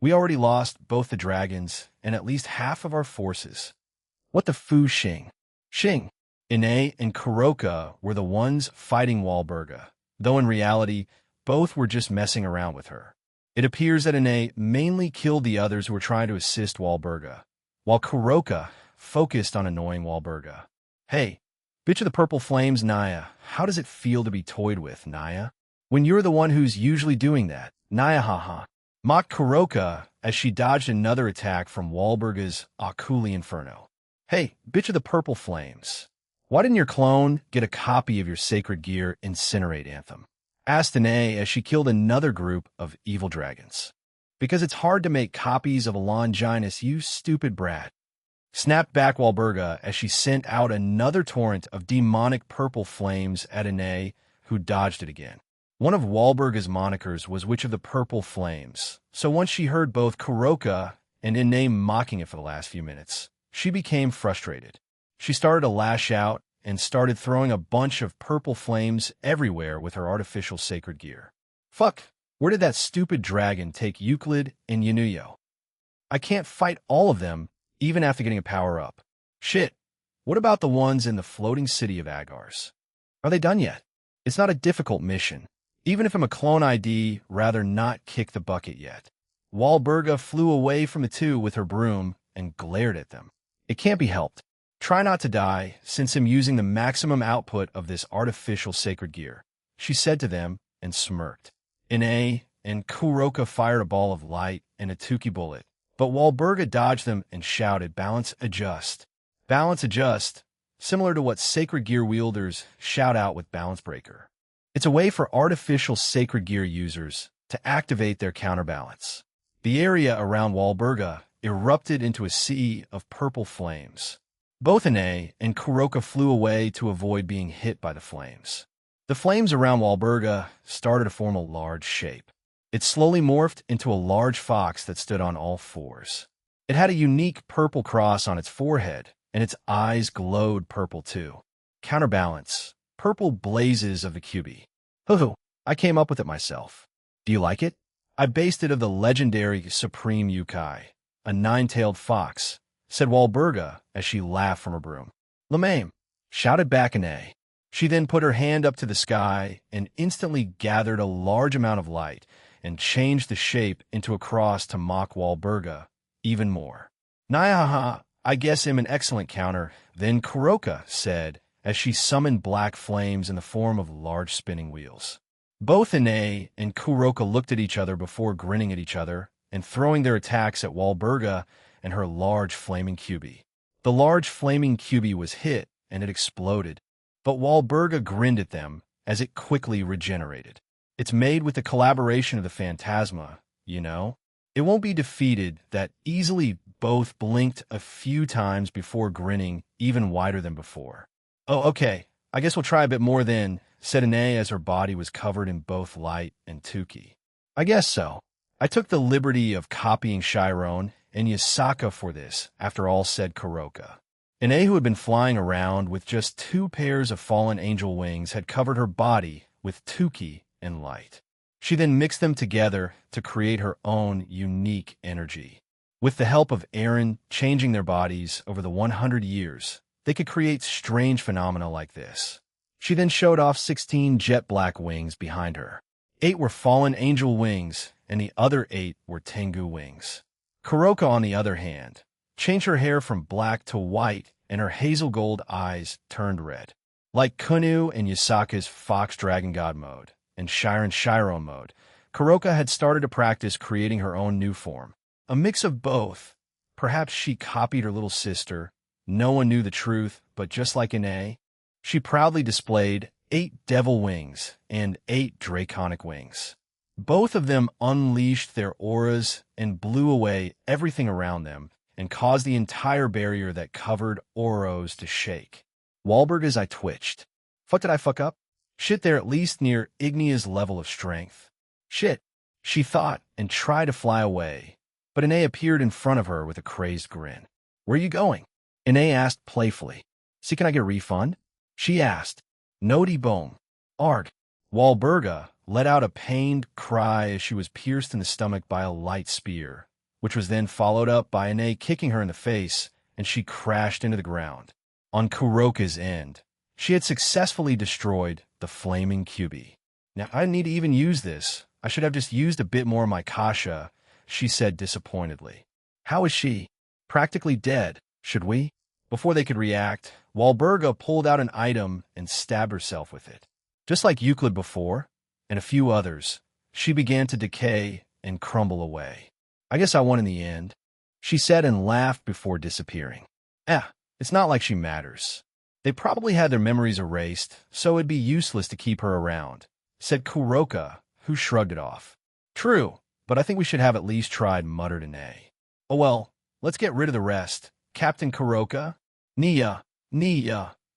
We already lost both the dragons and at least half of our forces. What the foo Xing? Ine and Kuroka were the ones fighting Walburga, though in reality, both were just messing around with her. It appears that Ine mainly killed the others who were trying to assist Walburga, while Kuroka focused on annoying Walburga. Hey, bitch of the purple flames, Naya, how does it feel to be toyed with, Naya? When you're the one who's usually doing that, Naya haha. Mocked Kuroka as she dodged another attack from Walburga's Akuli Inferno. Hey, bitch of the purple flames. Why didn't your clone get a copy of your sacred gear Incinerate Anthem? asked Danae as she killed another group of evil dragons. Because it's hard to make copies of a Longinus, you stupid brat, snapped back Walburga as she sent out another torrent of demonic purple flames at Danae, who dodged it again. One of Walburga's monikers was Witch of the Purple Flames, so once she heard both Kuroka and Danae mocking it for the last few minutes, she became frustrated. She started to lash out and started throwing a bunch of purple flames everywhere with her artificial sacred gear. Fuck, where did that stupid dragon take Euclid and Yanuyo? I can't fight all of them, even after getting a power-up. Shit, what about the ones in the floating city of Agars? Are they done yet? It's not a difficult mission. Even if I'm a clone ID, rather not kick the bucket yet. Walburga flew away from the two with her broom and glared at them. It can't be helped. Try not to die, since I'm using the maximum output of this artificial sacred gear, she said to them and smirked. Ine and Kuroka fired a ball of light and a Tuki bullet, but Walburga dodged them and shouted, "Balance adjust." Balance adjust, similar to what sacred gear wielders shout out with Balance Breaker. It's a way for artificial sacred gear users to activate their counterbalance. The area around Walburga erupted into a sea of purple flames. Both Ine and Kuroka flew away to avoid being hit by the flames. The flames around Walburga started to form a large shape. It slowly morphed into a large fox that stood on all fours. It had a unique purple cross on its forehead, and its eyes glowed purple too. Counterbalance. Purple blazes of the QB. Hoo-hoo, I came up with it myself. Do you like it? I based it of the legendary Supreme Yukai, a nine-tailed fox, said Walburga as she laughed from her broom. Lame, shouted back Ine. She then put her hand up to the sky and instantly gathered a large amount of light and changed the shape into a cross to mock Walburga even more. Nyahaha, I guess I'm an excellent counter, then Kuroka said, as she summoned black flames in the form of large spinning wheels. Both Ine and Kuroka looked at each other before grinning at each other and throwing their attacks at Walburga and her large flaming QB. The large flaming QB was hit and it exploded, but Walburga grinned at them as it quickly regenerated. It's made with the collaboration of the Phantasma, you know? It won't be defeated that easily. Both blinked a few times before grinning even wider than before. Oh, okay, I guess we'll try a bit more then, said Ine as her body was covered in both light and Tuki. I guess so. I took the liberty of copying Chiron and Yasaka for this, after all, said Kuroka. Ine, who had been flying around with just 2 pairs of fallen angel wings, had covered her body with Tuki and light. She then mixed them together to create her own unique energy. With the help of Aaron changing their bodies over the 100 years, they could create strange phenomena like this. She then showed off 16 jet black wings behind her. 8 were fallen angel wings, and the other 8 were Tengu wings. Kuroka, on the other hand, changed her hair from black to white, and her hazel gold eyes turned red. Like Kunu and Yasaka's Fox Dragon God mode and Chiron mode, Kuroka had started to practice creating her own new form. A mix of both. Perhaps she copied her little sister. No one knew the truth, but just like Ine, she proudly displayed 8 devil wings and 8 draconic wings. Both of them unleashed their auras and blew away everything around them and caused the entire barrier that covered Oros to shake. Walburga's eye twitched. Fuck, did I fuck up? Shit, they're at least near Ignia's level of strength. Shit, she thought and tried to fly away. But Ine appeared in front of her with a crazed grin. Where are you going? Ine asked playfully. See, can I get a refund? She asked. Noti boom. Arg. Walburga let out a pained cry as she was pierced in the stomach by a light spear, which was then followed up by Ine kicking her in the face, and she crashed into the ground. On Kuroka's end, she had successfully destroyed the flaming QB. Now, I didn't need to even use this. I should have just used a bit more of my kasha, she said disappointedly. How is she? Practically dead, should we? Before they could react, Walburga pulled out an item and stabbed herself with it. Just like Euclid before, and a few others, she began to decay and crumble away. I guess I won in the end, she said and laughed before disappearing. It's not like she matters. They probably had their memories erased, so it'd be useless to keep her around, said Kuroka, who shrugged it off. True, but I think we should have at least tried, muttered Ine. Oh well, let's get rid of the rest. Captain Kuroka? Nia,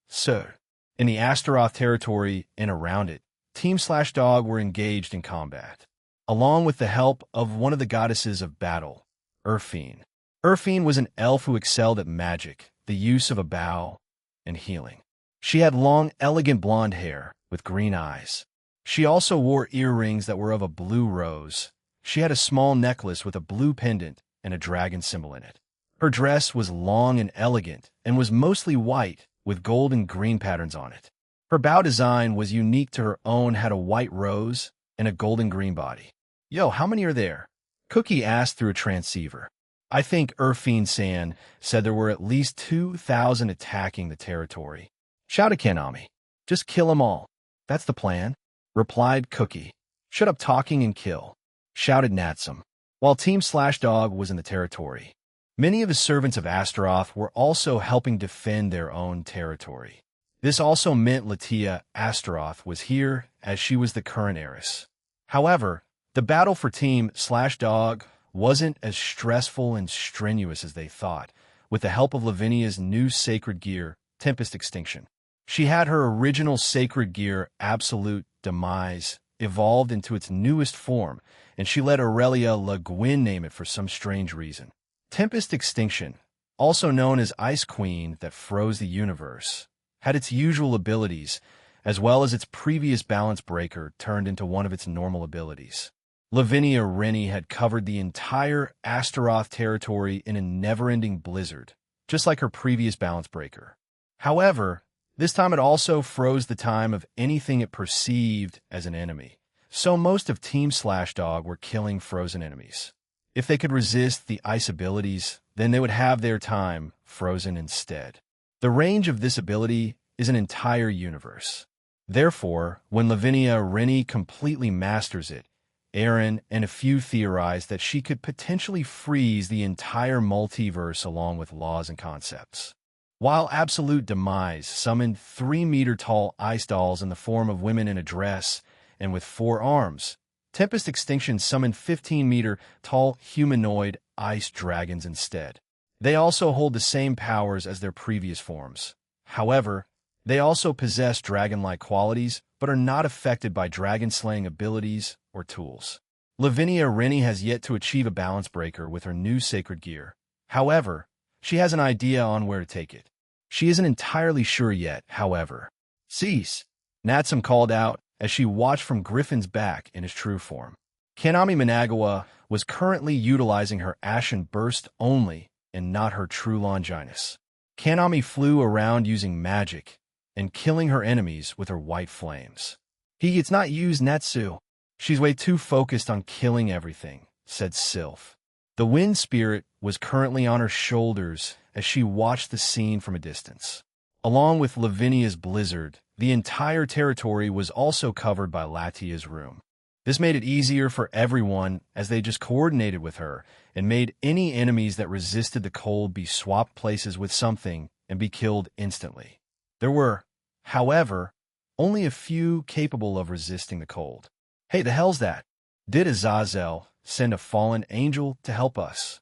sir. In the Astaroth territory and around it, Team/Dog were engaged in combat, along with the help of one of the goddesses of battle, Urfine. Urfine was an elf who excelled at magic, the use of a bow, and healing. She had long, elegant blonde hair with green eyes. She also wore earrings that were of a blue rose. She had a small necklace with a blue pendant and a dragon symbol in it. Her dress was long and elegant and was mostly white with gold and green patterns on it. Her bow design was unique to her own, had a white rose and a golden green body. Yo, how many are there? Cookie asked through a transceiver. I think Urfine-san said there were at least 2,000 attacking the territory. Shouted Kanami. Just kill them all. That's the plan, replied Cookie. Shut up talking and kill, shouted Natsum. While Team/Dog was in the territory, many of the servants of Astaroth were also helping defend their own territory. This also meant Latia Astaroth was here, as she was the current heiress. However, the battle for Team/Dog wasn't as stressful and strenuous as they thought, with the help of Lavinia's new sacred gear, Tempest Extinction. She had her original sacred gear, Absolute Demise, evolved into its newest form, and she let Aurelia Le Guin name it for some strange reason. Tempest Extinction, also known as Ice Queen that froze the universe, had its usual abilities, as well as its previous balance breaker turned into one of its normal abilities. Lavinia Rennie had covered the entire Astaroth territory in a never-ending blizzard, just like her previous balance breaker. However, this time it also froze the time of anything it perceived as an enemy, so most of Team/Dog were killing frozen enemies. If they could resist the ice abilities, then they would have their time frozen instead. The range of this ability is an entire universe. Therefore, when Lavinia Rennie completely masters it, Aaron and a few theorized that she could potentially freeze the entire multiverse along with laws and concepts. While Absolute Demise summoned 3-meter-tall ice dolls in the form of women in a dress and with 4 arms, Tempest Extinction summoned 15-meter-tall humanoid ice dragons instead. They also hold the same powers as their previous forms. However, they also possess dragon-like qualities, but are not affected by dragon-slaying abilities or tools. Lavinia Rennie has yet to achieve a balance breaker with her new sacred gear. However, she has an idea on where to take it. She isn't entirely sure yet, however. Cease, Natsum called out as she watched from Griffin's back in his true form. Kanami Managawa was currently utilizing her Ashen Burst only and not her true Longinus. Kanami flew around using magic and killing her enemies with her white flames. It's not used Natsu. She's way too focused on killing everything, said Sylph. The wind spirit was currently on her shoulders as she watched the scene from a distance. Along with Lavinia's blizzard, the entire territory was also covered by Latia's room. This made it easier for everyone as they just coordinated with her and made any enemies that resisted the cold be swapped places with something and be killed instantly. There were, however, only a few capable of resisting the cold. Hey, the hell's that? Did Azazel send a fallen angel to help us?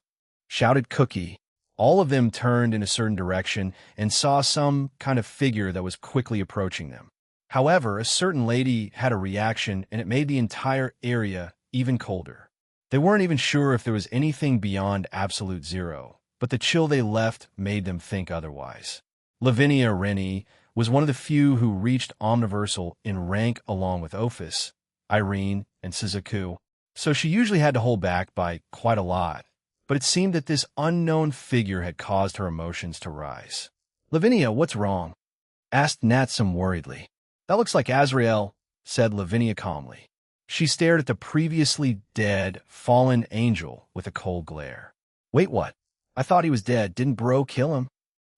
Shouted Cookie. All of them turned in a certain direction and saw some kind of figure that was quickly approaching them. However, a certain lady had a reaction and it made the entire area even colder. They weren't even sure if there was anything beyond absolute zero, but the chill they left made them think otherwise. Lavinia Rennie was one of the few who reached Omniversal in rank along with Ophis, Irene, and Suzaku, so she usually had to hold back by quite a lot, but it seemed that this unknown figure had caused her emotions to rise. Lavinia, what's wrong? Asked Natsum worriedly. That looks like Azrael, said Lavinia calmly. She stared at the previously dead, fallen angel with a cold glare. Wait, what? I thought he was dead. Didn't Bro kill him?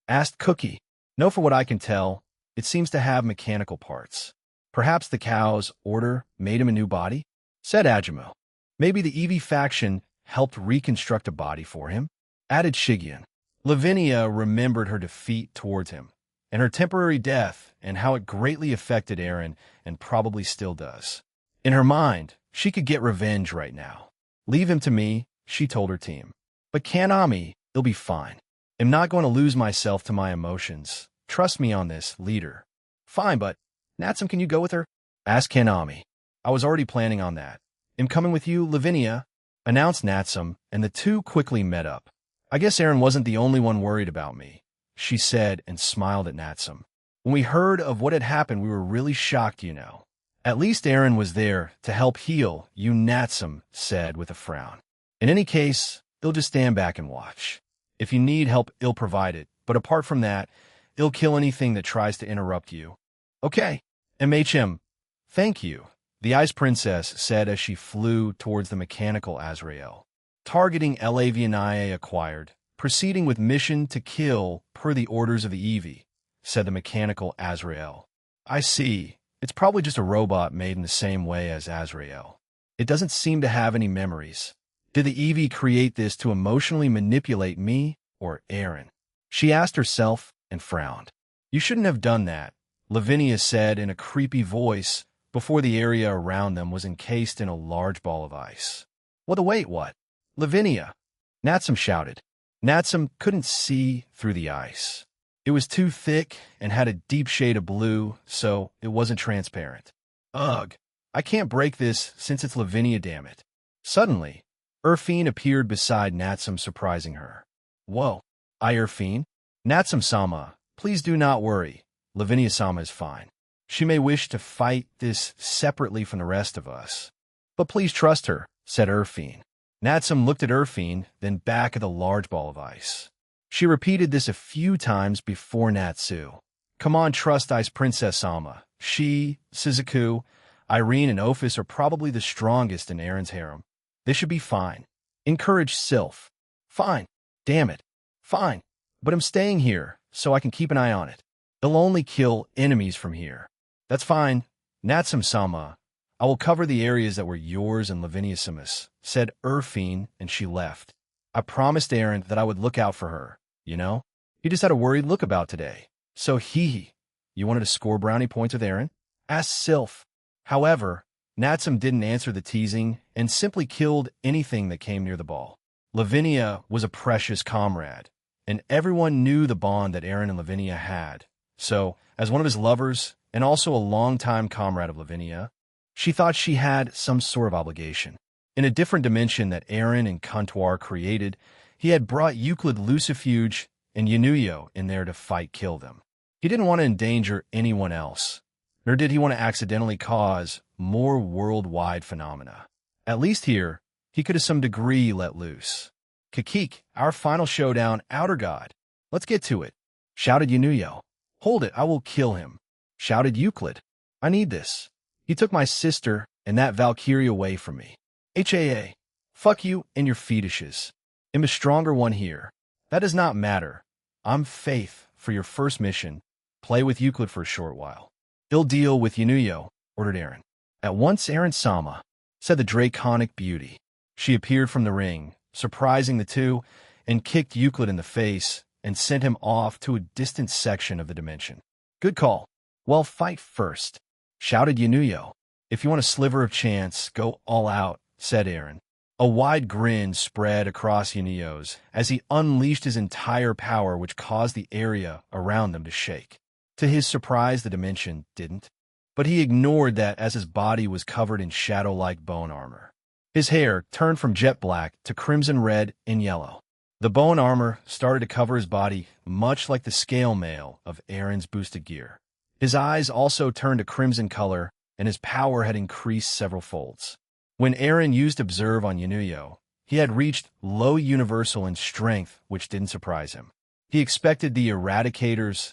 Asked Cookie. No, for what I can tell, it seems to have mechanical parts. Perhaps the cow's order made him a new body? Said Ajimo. Maybe the Eevee faction helped reconstruct a body for him? Added Shigeon. Lavinia remembered her defeat towards him, and her temporary death, and how it greatly affected Aaron, and probably still does. In her mind, she could get revenge right now. Leave him to me, she told her team. But Kanami, it'll be fine. I'm not going to lose myself to my emotions. Trust me on this, leader. Fine, but Natsum, can you go with her? Asked Kanami. I was already planning on that. I'm coming with you, Lavinia, announced Natsum, and the two quickly met up. I guess Eren wasn't the only one worried about me, she said and smiled at Natsum. When we heard of what had happened, we were really shocked, you know. At least Eren was there to help heal you, Natsum said with a frown. In any case, he'll just stand back and watch. If you need help, he'll provide it, but apart from that, he'll kill anything that tries to interrupt you. Okay, MHM, thank you, the Ice Princess said as she flew towards the mechanical Azrael. Targeting Lavinia acquired, proceeding with mission to kill per the orders of the Eevee, said the mechanical Azrael. I see. It's probably just a robot made in the same way as Azrael. It doesn't seem to have any memories. Did the Eevee create this to emotionally manipulate me or Eren? She asked herself and frowned. You shouldn't have done that, Lavinia said in a creepy voice before the area around them was encased in a large ball of ice. Wait, what? Lavinia! Natsum shouted. Natsum couldn't see through the ice. It was too thick and had a deep shade of blue, so it wasn't transparent. Ugh, I can't break this since it's Lavinia, damn it. Suddenly, Urfine appeared beside Natsum, surprising her. Whoa, Urfine? Natsum-sama, please do not worry. Lavinia-sama is fine. She may wish to fight this separately from the rest of us. But please trust her, said Urfine. Natsum looked at Urfine, then back at the large ball of ice. She repeated this a few times before Natsu. Come on, trust Ice Princess Sama. She, Shizuku, Irene, and Ophis are probably the strongest in Eren's harem. They should be fine. Encourage Sylph. Fine. Damn it. Fine. But I'm staying here, so I can keep an eye on it. They'll only kill enemies from here. That's fine. Natsum-sama. I will cover the areas that were yours and Lavinia-sama's, said Urfine, and she left. I promised Eren that I would look out for her, you know? He just had a worried look about today. So you wanted to score brownie points with Eren? Asked Sylph. However, Natsum didn't answer the teasing and simply killed anything that came near the ball. Lavinia was a precious comrade, and everyone knew the bond that Eren and Lavinia had. So, as one of his lovers, and also a longtime comrade of Lavinia, she thought she had some sort of obligation. In a different dimension that Eren and Kantuar created, he had brought Euclid, Lucifuge, and Yanuyo in there to kill them. He didn't want to endanger anyone else, nor did he want to accidentally cause more worldwide phenomena. At least here, he could to some degree let loose. Kakik, our final showdown, Outer God. Let's get to it, shouted Yanuyo. Hold it, I will kill him, shouted Euclid. I need this. He took my sister and that Valkyrie away from me. HAA. Fuck you and your fetishes. I'm a stronger one here. That does not matter. I'm Faith for your first mission. Play with Euclid for a short while. He'll deal with Yanuyo, ordered Eren. At once, Eren-sama, said the draconic beauty. She appeared from the ring, surprising the two, and kicked Euclid in the face and sent him off to a distant section of the dimension. Good call. Well, fight first, shouted Yanuyo. If you want a sliver of chance, go all out, said Eren. A wide grin spread across Yanuyo's as he unleashed his entire power, which caused the area around them to shake. To his surprise, the dimension didn't. But he ignored that as his body was covered in shadow-like bone armor. His hair turned from jet black to crimson red and yellow. The bone armor started to cover his body, much like the scale mail of Eren's boosted gear. His eyes also turned a crimson color, and his power had increased several folds. When Eren used Observe on Yanuyo, he had reached low universal in strength, which didn't surprise him. He expected the Eradicators,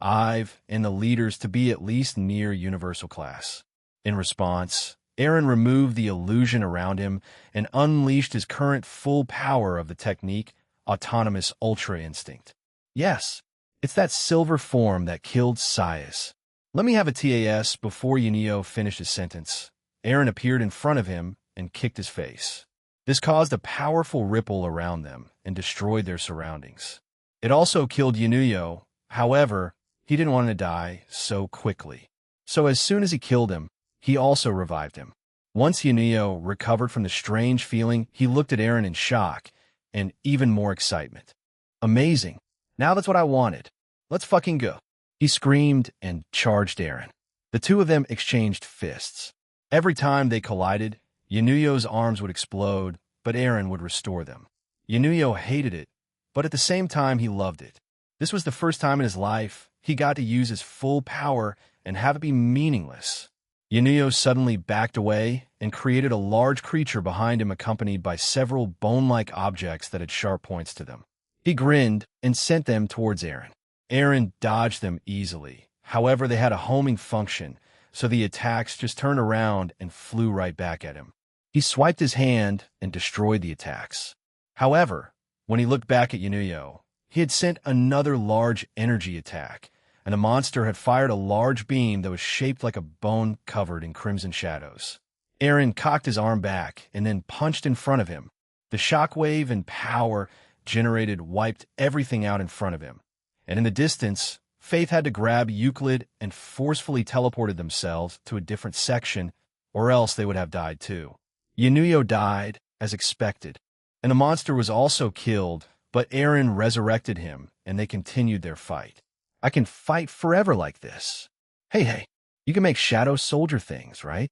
Ive, and the leaders to be at least near universal class. In response, Eren removed the illusion around him and unleashed his current full power of the technique, Autonomous Ultra Instinct. Yes, it's that silver form that killed Saius. Let me have a TAS before Yanuyo finished his sentence. Eren appeared in front of him and kicked his face. This caused a powerful ripple around them and destroyed their surroundings. It also killed Yanuyo. However, he didn't want to die so quickly. So as soon as he killed him, he also revived him. Once Yunuyo recovered from the strange feeling, he looked at Eren in shock and even more excitement. Amazing. Now that's what I wanted. Let's fucking go. He screamed and charged Eren. The two of them exchanged fists. Every time they collided, Yunuyo's arms would explode, but Eren would restore them. Yunuyo hated it, but at the same time he loved it. This was the first time in his life he got to use his full power and have it be meaningless. Yunuyo suddenly backed away and created a large creature behind him accompanied by several bone-like objects that had sharp points to them. He grinned and sent them towards Eren. Eren dodged them easily. However, they had a homing function, so the attacks just turned around and flew right back at him. He swiped his hand and destroyed the attacks. However, when he looked back at Yunuyo, he had sent another large energy attack, and the monster had fired a large beam that was shaped like a bone covered in crimson shadows. Eren cocked his arm back and then punched in front of him. The shockwave and power generated wiped everything out in front of him. And in the distance, Faith had to grab Euclid and forcefully teleported themselves to a different section, or else they would have died too. Yunuyo died, as expected, and the monster was also killed, but Eren resurrected him, and they continued their fight. I can fight forever like this. Hey, you can make shadow soldier things, right?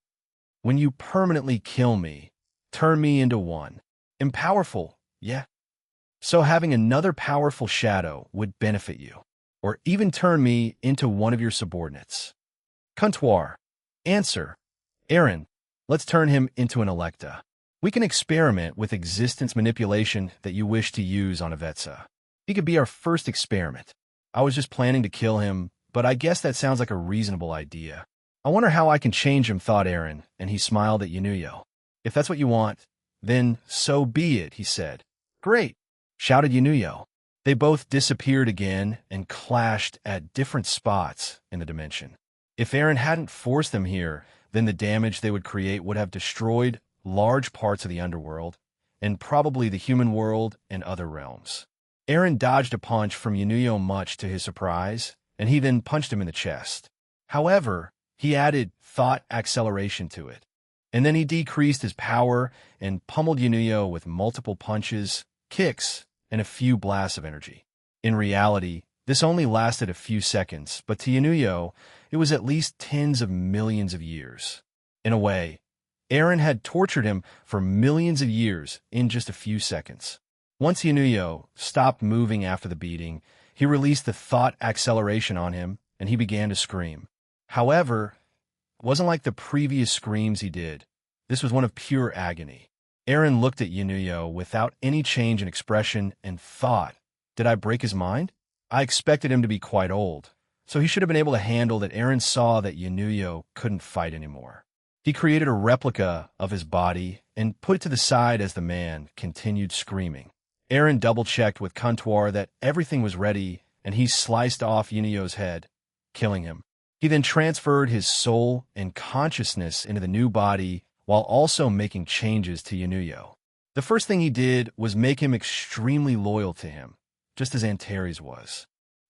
When you permanently kill me, turn me into one. I'm powerful, yeah? So having another powerful shadow would benefit you, or even turn me into one of your subordinates. Comptoir. Answer. Eren, let's turn him into an Electa. We can experiment with existence manipulation that you wish to use on Avetsa. He could be our first experiment. I was just planning to kill him, but I guess that sounds like a reasonable idea. I wonder how I can change him, thought Eren, and he smiled at Yunuyo. If that's what you want, then so be it, he said. Great, shouted Yunuyo. They both disappeared again and clashed at different spots in the dimension. If Eren hadn't forced them here, then the damage they would create would have destroyed large parts of the underworld, and probably the human world and other realms. Eren dodged a punch from Yunuyo much to his surprise, and he then punched him in the chest. However, he added thought acceleration to it, and then he decreased his power and pummeled Yunuyo with multiple punches, kicks, and a few blasts of energy. In reality, this only lasted a few seconds, but to Yunuyo, it was at least tens of millions of years. In a way, Eren had tortured him for millions of years in just a few seconds. Once Yunuyo stopped moving after the beating, he released the thought acceleration on him, and he began to scream. However, it wasn't like the previous screams he did. This was one of pure agony. Eren looked at Yunuyo without any change in expression and thought, did I break his mind? I expected him to be quite old, so he should have been able to handle that. Eren saw that Yunuyo couldn't fight anymore. He created a replica of his body and put it to the side as the man continued screaming. Eren double-checked with Comptoir that everything was ready, and he sliced off Yunuyo's head, killing him. He then transferred his soul and consciousness into the new body while also making changes to Yunuyo. The first thing he did was make him extremely loyal to him, just as Antares was.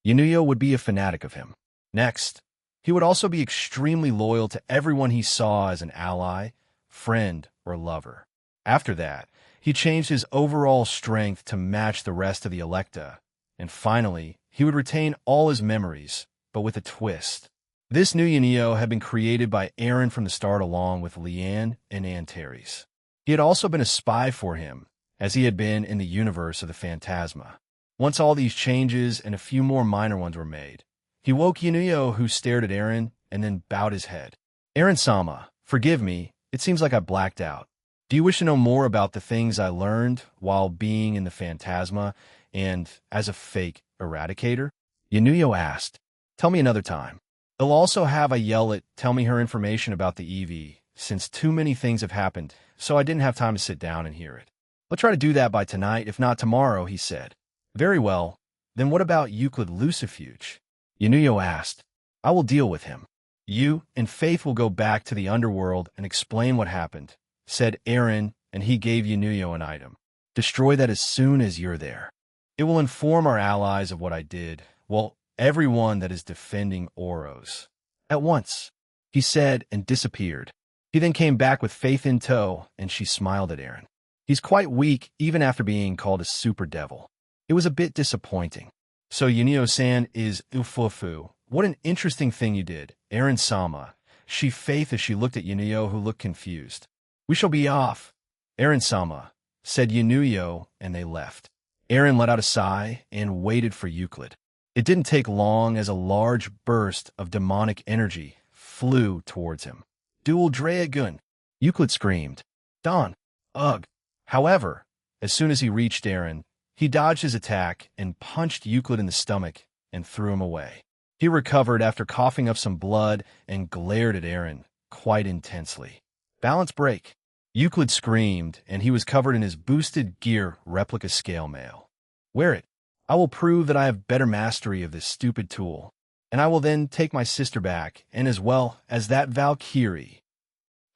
Yunuyo would be a fanatic of him. Next, he would also be extremely loyal to everyone he saw as an ally, friend, or lover. After that, he changed his overall strength to match the rest of the Electa, and finally, he would retain all his memories, but with a twist. This new Yunuyo had been created by Eren from the start along with Leanne and Antares. He had also been a spy for him, as he had been in the universe of the Phantasma. Once all these changes and a few more minor ones were made, he woke Yunuyo, who stared at Eren and then bowed his head. Eren-sama, forgive me, it seems like I blacked out. Do you wish to know more about the things I learned while being in the Phantasma and as a fake eradicator? Yunuyo asked. Tell me another time. They'll also have Ayelet tell me her information about the EV, since too many things have happened, so I didn't have time to sit down and hear it. I'll try to do that by tonight, if not tomorrow, he said. Very well. Then what about Euclid Lucifuge? Yunuyo asked. I will deal with him. You and Faith will go back to the underworld and explain what happened, said Eren, and he gave Yunuyo an item. Destroy that as soon as you're there. It will inform our allies of what I did, well, everyone that is defending Oros. At once, he said and disappeared. He then came back with Faith in tow, and she smiled at Aaron. He's quite weak, even after being called a super devil. It was a bit disappointing. So Yunio-san is ufufu. What an interesting thing you did, Aaron-sama. She Faith as she looked at Yunio, who looked confused. We shall be off, Aaron-sama, said Yunio, and they left. Aaron let out a sigh and waited for Euclid. It didn't take long as a large burst of demonic energy flew towards him. Dual Dragon! Euclid screamed. Don! Ugh! However, as soon as he reached Aaron, he dodged his attack and punched Euclid in the stomach and threw him away. He recovered after coughing up some blood and glared at Aaron quite intensely. Balance break! Euclid screamed, and he was covered in his boosted gear replica scale mail. Wear it. I will prove that I have better mastery of this stupid tool, and I will then take my sister back, and as well as that Valkyrie.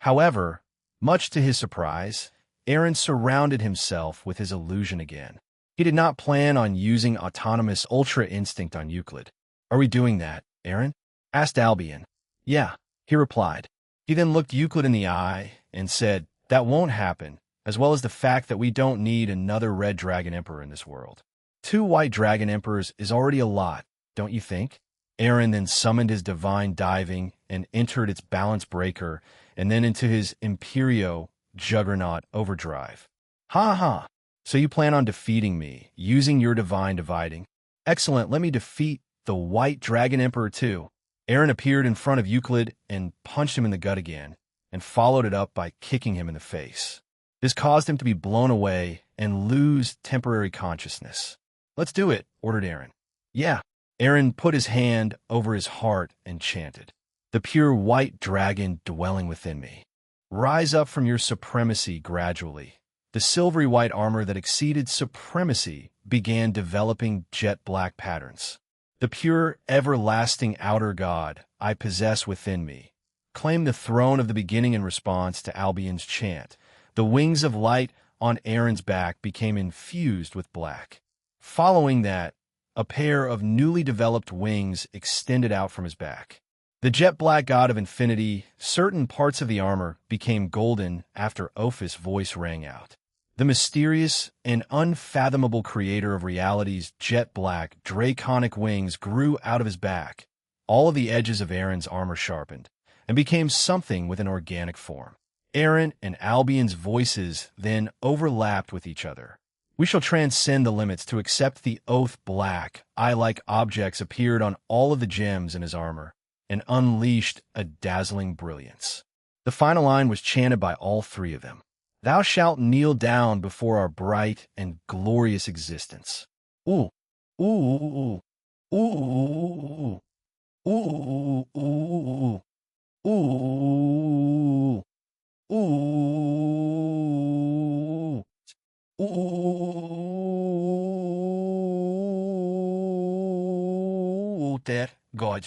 However, much to his surprise, Aaron surrounded himself with his illusion again. He did not plan on using autonomous Ultra Instinct on Euclid. Are we doing that, Aaron? Asked Albion. Yeah, he replied. He then looked Euclid in the eye and said, that won't happen, as well as the fact that we don't need another Red Dragon Emperor in this world. 2 White Dragon Emperors is already a lot, don't you think? Aaron then summoned his Divine Diving and entered its Balance Breaker, and then into his Imperio Juggernaut Overdrive. Ha ha! So you plan on defeating me, using your Divine Dividing? Excellent, let me defeat the White Dragon Emperor too. Aaron appeared in front of Euclid and punched him in the gut again, and followed it up by kicking him in the face. This caused him to be blown away and lose temporary consciousness. Let's do it, ordered Aaron. Yeah. Aaron put his hand over his heart and chanted, the pure white dragon dwelling within me. Rise up from your supremacy gradually. The silvery white armor that exceeded supremacy began developing jet black patterns. The pure, everlasting outer god I possess within me. Claim the throne of the beginning in response to Albion's chant. The wings of light on Aaron's back became infused with black. Following that, a pair of newly developed wings extended out from his back. The jet black god of infinity, certain parts of the armor became golden after Ophis' voice rang out. The mysterious and unfathomable creator of reality's jet black, draconic wings grew out of his back. All of the edges of Aaron's armor sharpened and became something with an organic form. Aaron and Albion's voices then overlapped with each other. We shall transcend the limits to accept the oath. Black, eye-like objects appeared on all of the gems in his armor and unleashed a dazzling brilliance. The final line was chanted by all 3 of them. Thou shalt kneel down before our bright and glorious existence. Ooh, ooh, ooh, ooh, ooh, ooh, ooh, ooh, ooh, ooh, der God.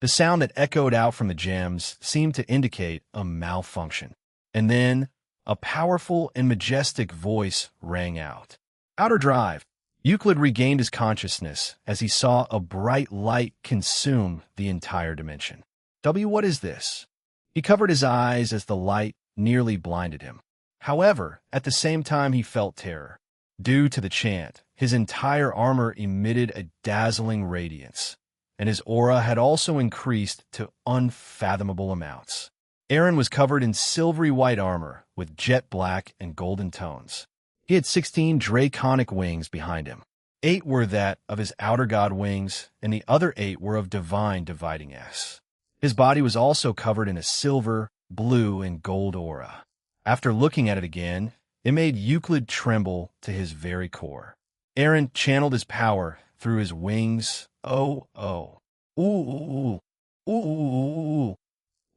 The sound that echoed out from the gems seemed to indicate a malfunction. And then a powerful and majestic voice rang out. Outer Drive. Euclid regained his consciousness as he saw a bright light consume the entire dimension. What is this? He covered his eyes as the light nearly blinded him. However, at the same time he felt terror. Due to the chant, his entire armor emitted a dazzling radiance, and his aura had also increased to unfathomable amounts. Aaron was covered in silvery white armor with jet black and golden tones. He had 16 draconic wings behind him. 8 were that of his outer god wings, and the other 8 were of divine dividing S. His body was also covered in a silver, blue, and gold aura. After looking at it again, it made Euclid tremble to his very core. Aaron channeled his power through his wings. Oh, oh. Ooh, ooh, ooh,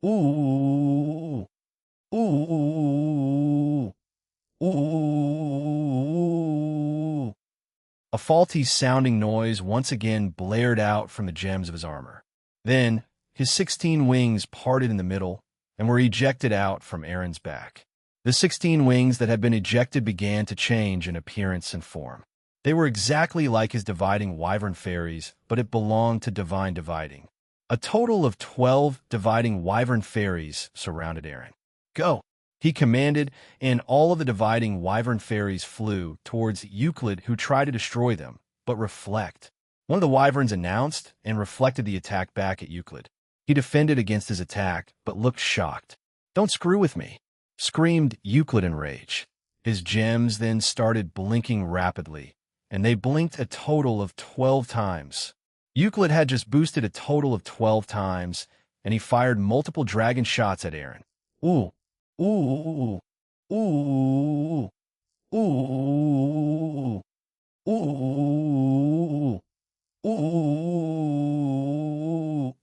ooh, ooh, ooh. A faulty-sounding noise once again blared out from the gems of his armor. Then, his 16 wings parted in the middle and were ejected out from Aaron's back. The 16 wings that had been ejected began to change in appearance and form. They were exactly like his dividing wyvern fairies, but it belonged to divine dividing. A total of 12 dividing wyvern fairies surrounded Aaron. Go! He commanded, and all of the dividing wyvern fairies flew towards Euclid, who tried to destroy them, but reflect. One of the wyverns announced and reflected the attack back at Euclid. He defended against his attack, but looked shocked. "Don't screw with me!" screamed Euclid in rage. His gems then started blinking rapidly, and they blinked a total of 12 times. Euclid had just boosted a total of 12 times, and he fired multiple dragon shots at Aaron. Ooh, ooh, ooh, ooh, ooh,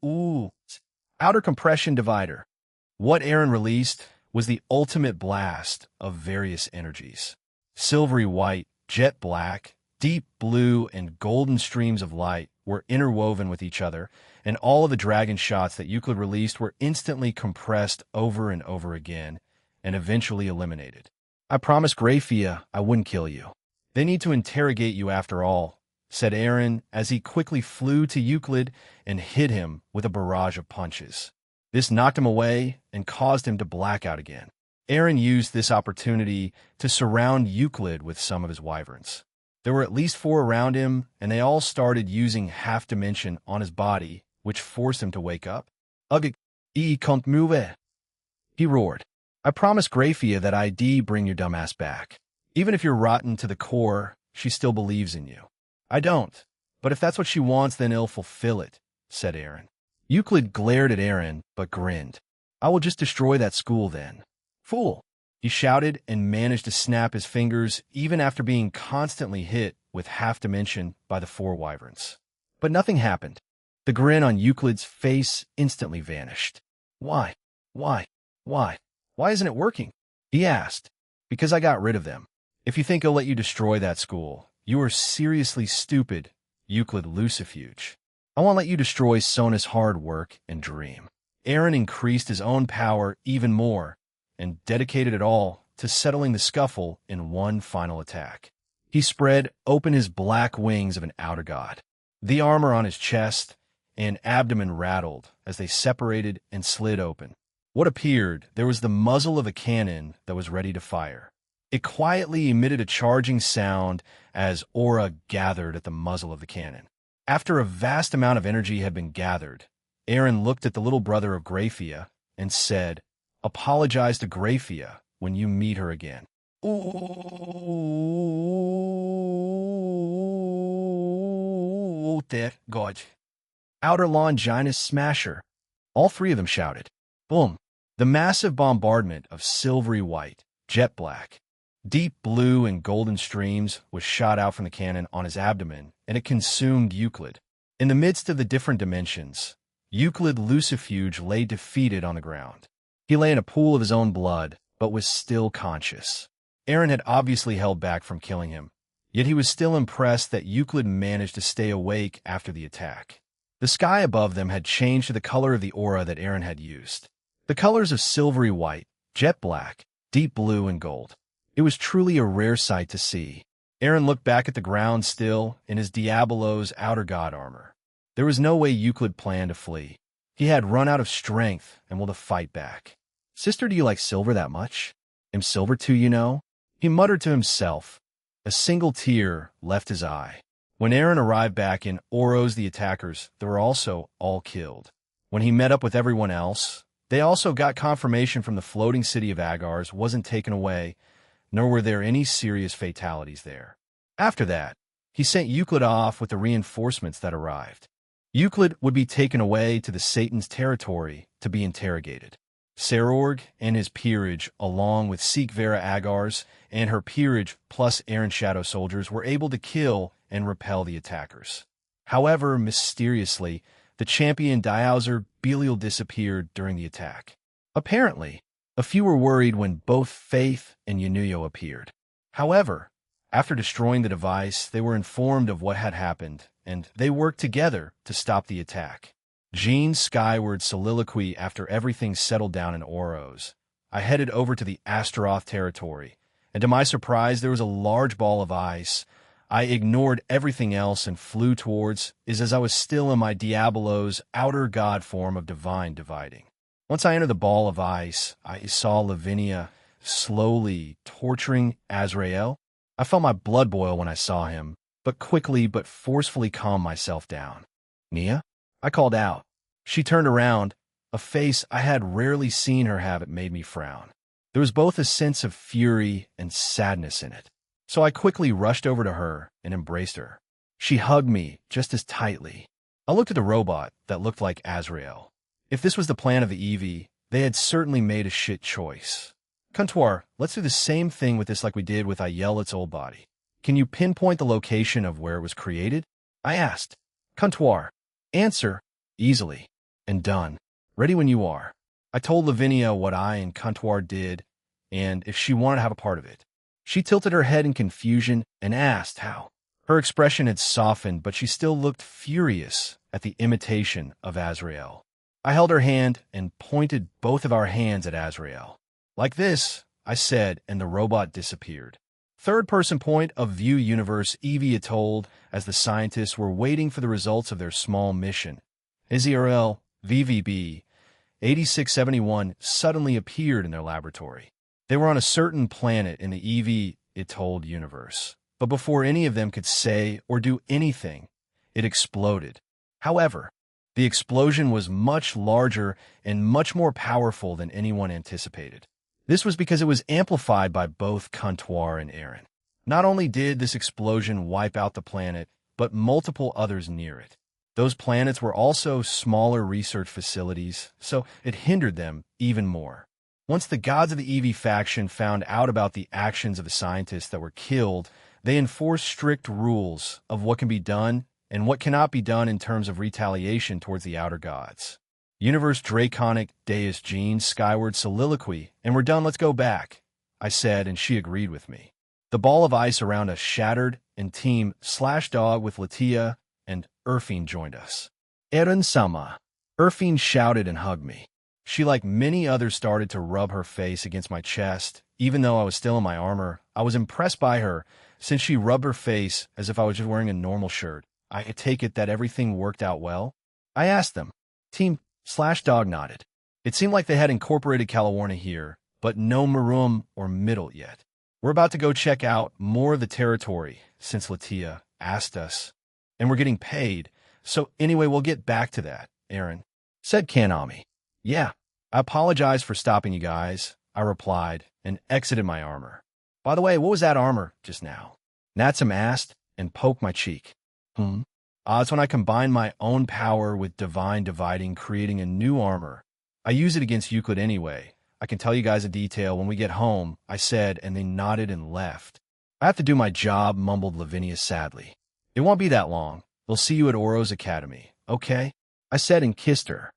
ooh. Outer compression divider. What Aaron released was the ultimate blast of various energies. Silvery white, jet black, deep blue, and golden streams of light were interwoven with each other, and all of the dragon shots that Euclid released were instantly compressed over and over again, and eventually eliminated. "I promised Grayfia I wouldn't kill you. They need to interrogate you after all," said Aaron as he quickly flew to Euclid and hit him with a barrage of punches. This knocked him away and caused him to black out again. Aaron used this opportunity to surround Euclid with some of his wyverns. There were at least 4 around him, and they all started using half-dimension on his body, which forced him to wake up. "Ugh, I can't move," he roared. "I promised Grayfia that I'd bring your dumbass back. Even if you're rotten to the core, she still believes in you." "I don't, but if that's what she wants, then I'll fulfill it," said Aaron. Euclid glared at Aaron, but grinned. "I will just destroy that school then." "Fool!" he shouted and managed to snap his fingers even after being constantly hit with half-dimension by the 4 wyverns. But nothing happened. The grin on Euclid's face instantly vanished. Why isn't it working?" he asked. "Because I got rid of them. If you think I'll let you destroy that school, you are seriously stupid, Euclid Lucifuge. I won't let you destroy Sona's hard work and dream." Aaron increased his own power even more and dedicated it all to settling the scuffle in one final attack. He spread open his black wings of an outer god. The armor on his chest and abdomen rattled as they separated and slid open. What appeared there was the muzzle of a cannon that was ready to fire. It quietly emitted a charging sound as aura gathered at the muzzle of the cannon. After a vast amount of energy had been gathered, Aaron looked at the little brother of Grayfia and said, "Apologize to Grayfia when you meet her again." "Ooh, dear God." "Outer Longinus Smasher." All 3 of them shouted. Boom. The massive bombardment of silvery white, jet black, deep blue, and golden streams was shot out from the cannon on his abdomen, and it consumed Euclid. In the midst of the different dimensions, Euclid Lucifuge lay defeated on the ground. He lay in a pool of his own blood, but was still conscious. Aaron had obviously held back from killing him, yet he was still impressed that Euclid managed to stay awake after the attack. The sky above them had changed to the color of the aura that Aaron had used. The colors of silvery white, jet black, deep blue, and gold. It was truly a rare sight to see. Aaron looked back at the ground still in his Diabolo's outer god armor. There was no way Euclid planned to flee. He had run out of strength and will to fight back. "Sister, do you like silver that much? Am silver too, you know?" he muttered to himself. A single tear left his eye. When Aaron arrived back in Oros, the attackers, they were also all killed. When he met up with everyone else, they also got confirmation from the floating city of Agars wasn't taken away, nor were there any serious fatalities there. After that, he sent Euclid off with the reinforcements that arrived. Euclid would be taken away to the Satan's territory to be interrogated. Sarorg and his peerage, along with Seekvera Agars and her peerage plus Aaron Shadow soldiers, were able to kill and repel the attackers. However, mysteriously, the champion Diauser Belial disappeared during the attack. Apparently, a few were worried when both Faith and Yanuyo appeared. However, after destroying the device, they were informed of what had happened, and they worked together to stop the attack. Jean's skyward soliloquy after everything settled down in Oros. "I headed over to the Astaroth territory, and to my surprise there was a large ball of ice. I ignored everything else and flew towards as I was still in my Diabolo's outer god form of divine dividing. Once I entered the ball of ice, I saw Lavinia slowly torturing Azrael. I felt my blood boil when I saw him, but quickly but forcefully calmed myself down. "Nia?" I called out. She turned around. A face I had rarely seen her have. It made me frown. There was both a sense of fury and sadness in it. So I quickly rushed over to her and embraced her. She hugged me just as tightly. I looked at the robot that looked like Azrael. If this was the plan of the Eevee, they had certainly made a shit choice. "Contour, let's do the same thing with this like we did with Ayelet's old body. Can you pinpoint the location of where it was created?" I asked. "Contour, answer." "Easily." "And done. Ready when you are." I told Lavinia what I and Contour did, and if she wanted to have a part of it. She tilted her head in confusion and asked how. Her expression had softened, but she still looked furious at the imitation of Azrael. I held her hand and pointed both of our hands at Azrael. "Like this," I said, and the robot disappeared. Third-person point of view universe, Eevee told, as the scientists were waiting for the results of their small mission. Azrael, VVB, 8671 suddenly appeared in their laboratory. They were on a certain planet in the Eevee told universe. But before any of them could say or do anything, it exploded. However, the explosion was much larger and much more powerful than anyone anticipated. This was because it was amplified by both Contour and Aaron. Not only did this explosion wipe out the planet, but multiple others near it. Those planets were also smaller research facilities, so it hindered them even more. Once the gods of the Eevee faction found out about the actions of the scientists that were killed, they enforced strict rules of what can be done and what cannot be done in terms of retaliation towards the outer gods. Universe Draconic Deus Jean skyward soliloquy, "And we're done, let's go back," I said, and she agreed with me. The ball of ice around us shattered, and Team Slashdog with Latia and Urfine joined us. "Eren Sama." Urfine shouted and hugged me. She, like many others, started to rub her face against my chest. Even though I was still in my armor, I was impressed by her, since she rubbed her face as if I was just wearing a normal shirt. I take it that everything worked out well? I asked them. Team Slashdog nodded. It seemed like they had incorporated Calawarna here, but no Maroom or Middle yet. We're about to go check out more of the territory, since Latia asked us, and we're getting paid, so anyway, we'll get back to that, Aaron, said Kanami. "Yeah, I apologize for stopping you guys," I replied, and exited my armor. "By the way, what was that armor just now?" Natsum asked, and poked my cheek. It's when I combine my own power with divine dividing, creating a new armor. I use it against Euclid anyway. I can tell you guys a detail when we get home," I said, and they nodded and left. "I have to do my job," mumbled Lavinia sadly. "It won't be that long. We'll see you at Oro's Academy, okay?" I said and kissed her.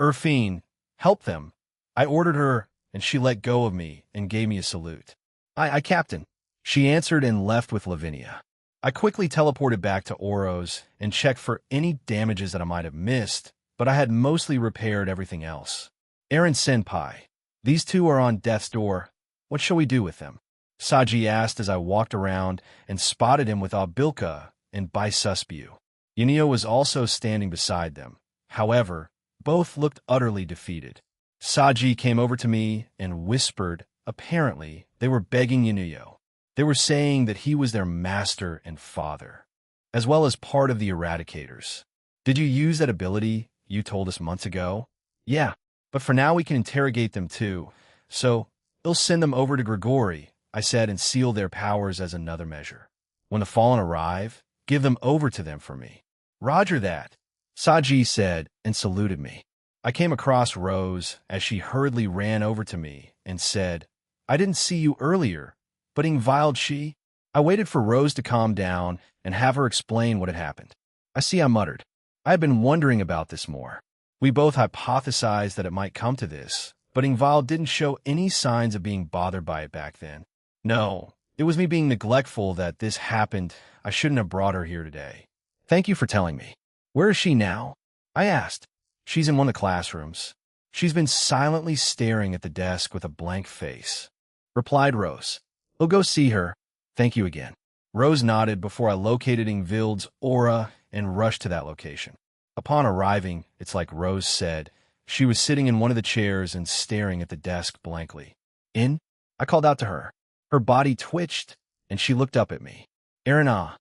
Urfine, help them." I ordered her, and she let go of me and gave me a salute. Aye, Captain." She answered and left with Lavinia. I quickly teleported back to Oro's and checked for any damages that I might have missed, but I had mostly repaired everything else. "Aaron Senpai, these two are on death's door. What shall we do with them?" Saji asked as I walked around and spotted him with Abilka and Bisuspiu. Yunio was also standing beside them. However, both looked utterly defeated. Saji came over to me and whispered. Apparently, they were begging Yunio. They were saying that he was their master and father, as well as part of the Eradicators. "Did you use that ability you told us months ago?" "Yeah, but for now we can interrogate them too, so we'll send them over to Grigori," I said, and seal their powers as another measure. "When the Fallen arrive, give them over to them for me." "Roger that," Saji said, and saluted me. I came across Rose as she hurriedly ran over to me and said, "I didn't see you earlier, but inviled she?" I waited for Rose to calm down and have her explain what had happened. I muttered. I had been wondering about this more. We both hypothesized that it might come to this, but Ingval didn't show any signs of being bothered by it back then. No, it was me being neglectful that this happened. I shouldn't have brought her here today. "Thank you for telling me. Where is she now?" I asked. "She's in one of the classrooms. She's been silently staring at the desk with a blank face," replied Rose. "We'll go see her. Thank you again." Rose nodded before I located Ingvild's aura and rushed to that location. Upon arriving, it's like Rose said, She was sitting in one of the chairs and staring at the desk blankly. "In?" I called out to her. Her body twitched, and she looked up at me. "Erina,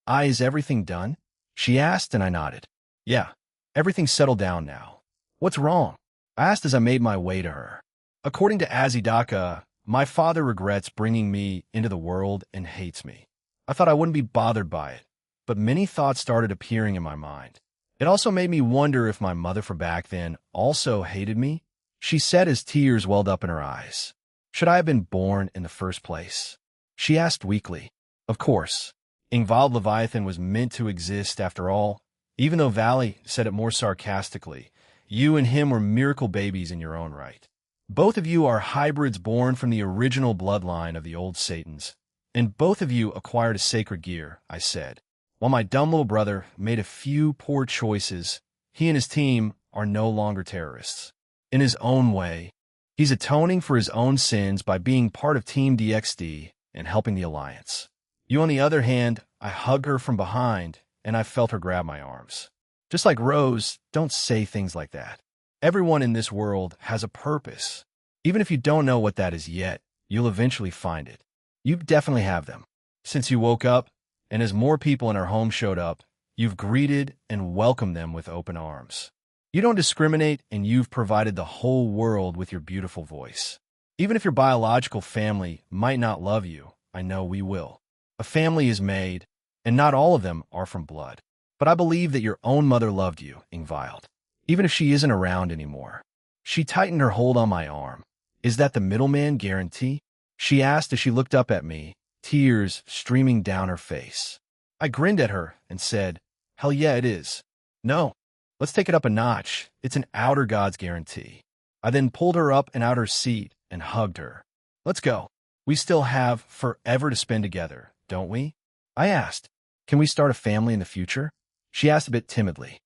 is everything done?" she asked, and I nodded. "Yeah, everything's settled down now." "What's wrong?" I asked as I made my way to her. "According to Azidaka, my father regrets bringing me into the world and hates me." I thought I wouldn't be bothered by it, but many thoughts started appearing in my mind. It also made me wonder if my mother from back then also hated me. She said as tears welled up in her eyes. "Should I have been born in the first place?" she asked weakly. Of course. Ingvald Leviathan was meant to exist after all. Even though Valley said it more sarcastically, you and him were miracle babies in your own right. Both of you are hybrids born from the original bloodline of the old Satans. And both of you acquired a sacred gear, I said. While my dumb little brother made a few poor choices, he and his team are no longer terrorists. In his own way, he's atoning for his own sins by being part of Team DXD and helping the Alliance. You, on the other hand, I hugged her from behind, and I felt her grab my arms. Just like Rose, don't say things like that. Everyone in this world has a purpose. Even if you don't know what that is yet, you'll eventually find it. You definitely have them. Since you woke up, and as more people in our home showed up, you've greeted and welcomed them with open arms. You don't discriminate, and you've provided the whole world with your beautiful voice. Even if your biological family might not love you, I know we will. A family is made, and not all of them are from blood. But I believe that your own mother loved you, Ingvild, even if she isn't around anymore. She tightened her hold on my arm. "Is that the middleman guarantee?" she asked as she looked up at me, tears streaming down her face. I grinned at her and said, "Hell yeah, it is. No, let's take it up a notch. It's an outer God's guarantee." I then pulled her up and out her seat and hugged her. "Let's go. We still have forever to spend together, don't we?" I asked. "Can we start a family in the future?" She asked a bit timidly.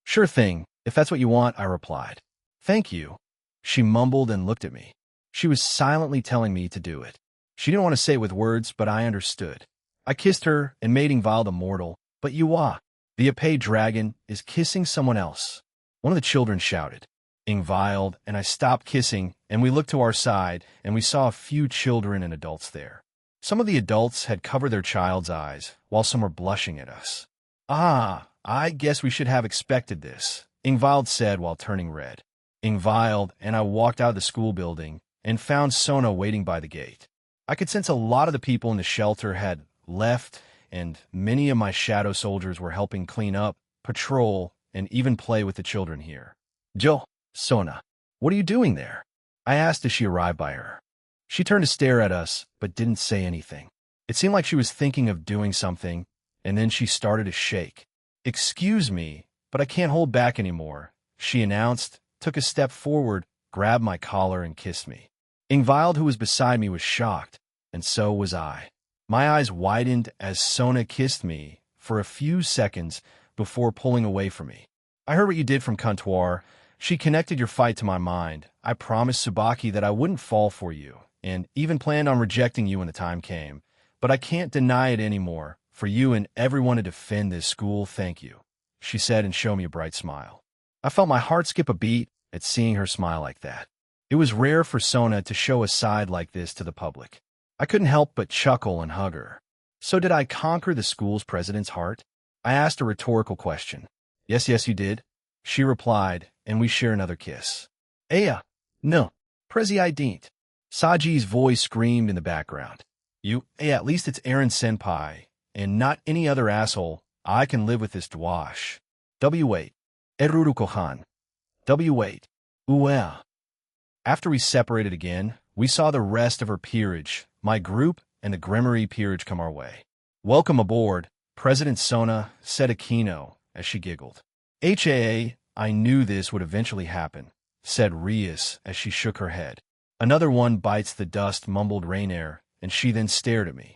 Sure thing, if that's what you want," I replied. "Thank you." She mumbled and looked at me. She was silently telling me to do it. She didn't want to say it with words, but I understood. I kissed her and made Ingvald immortal, but Yua, the Ape dragon, is kissing someone else. One of the children shouted. Ingvald and I stopped kissing, and we looked to our side, and we saw a few children and adults there. Some of the adults had covered their child's eyes, while some were blushing at us. I guess we should have expected this," Ingvald said while turning red. Ingvald and I walked out of the school building and found Sona waiting by the gate. I could sense a lot of the people in the shelter had left, and many of my shadow soldiers were helping clean up, patrol, and even play with the children here. "Jo, Sona, what are you doing there?" I asked as she arrived by her. She turned to stare at us, but didn't say anything. It seemed like she was thinking of doing something, and then she started to shake. "Excuse me, but I can't hold back anymore," she announced, took a step forward, grabbed my collar, and kissed me. Ingvald, who was beside me, was shocked, and so was I. My eyes widened as Sona kissed me for a few seconds before pulling away from me. "I heard what you did from Comptoir. She connected your fight to my mind. I promised Tsubaki that I wouldn't fall for you, and even planned on rejecting you when the time came. But I can't deny it anymore. For you and everyone to defend this school, thank you," she said and showed me a bright smile. I felt my heart skip a beat at seeing her smile like that. It was rare for Sona to show a side like this to the public. I couldn't help but chuckle and hug her. "So did I conquer the school's president's heart?" I asked a rhetorical question. Yes, you did," she replied, and we shared another kiss. No, Prezi I didn't." Saji's voice screamed in the background. At least it's Eren Senpai, and not any other asshole. I can live with this dwash. W8. Eruruko-han. W8. Uea. After we separated again, we saw the rest of her peerage, my group, and the Gremory peerage come our way. "Welcome aboard," President Sona said Akino as she giggled. I knew this would eventually happen," said Rias as she shook her head. "Another one bites the dust," mumbled Rainier, and she then stared at me.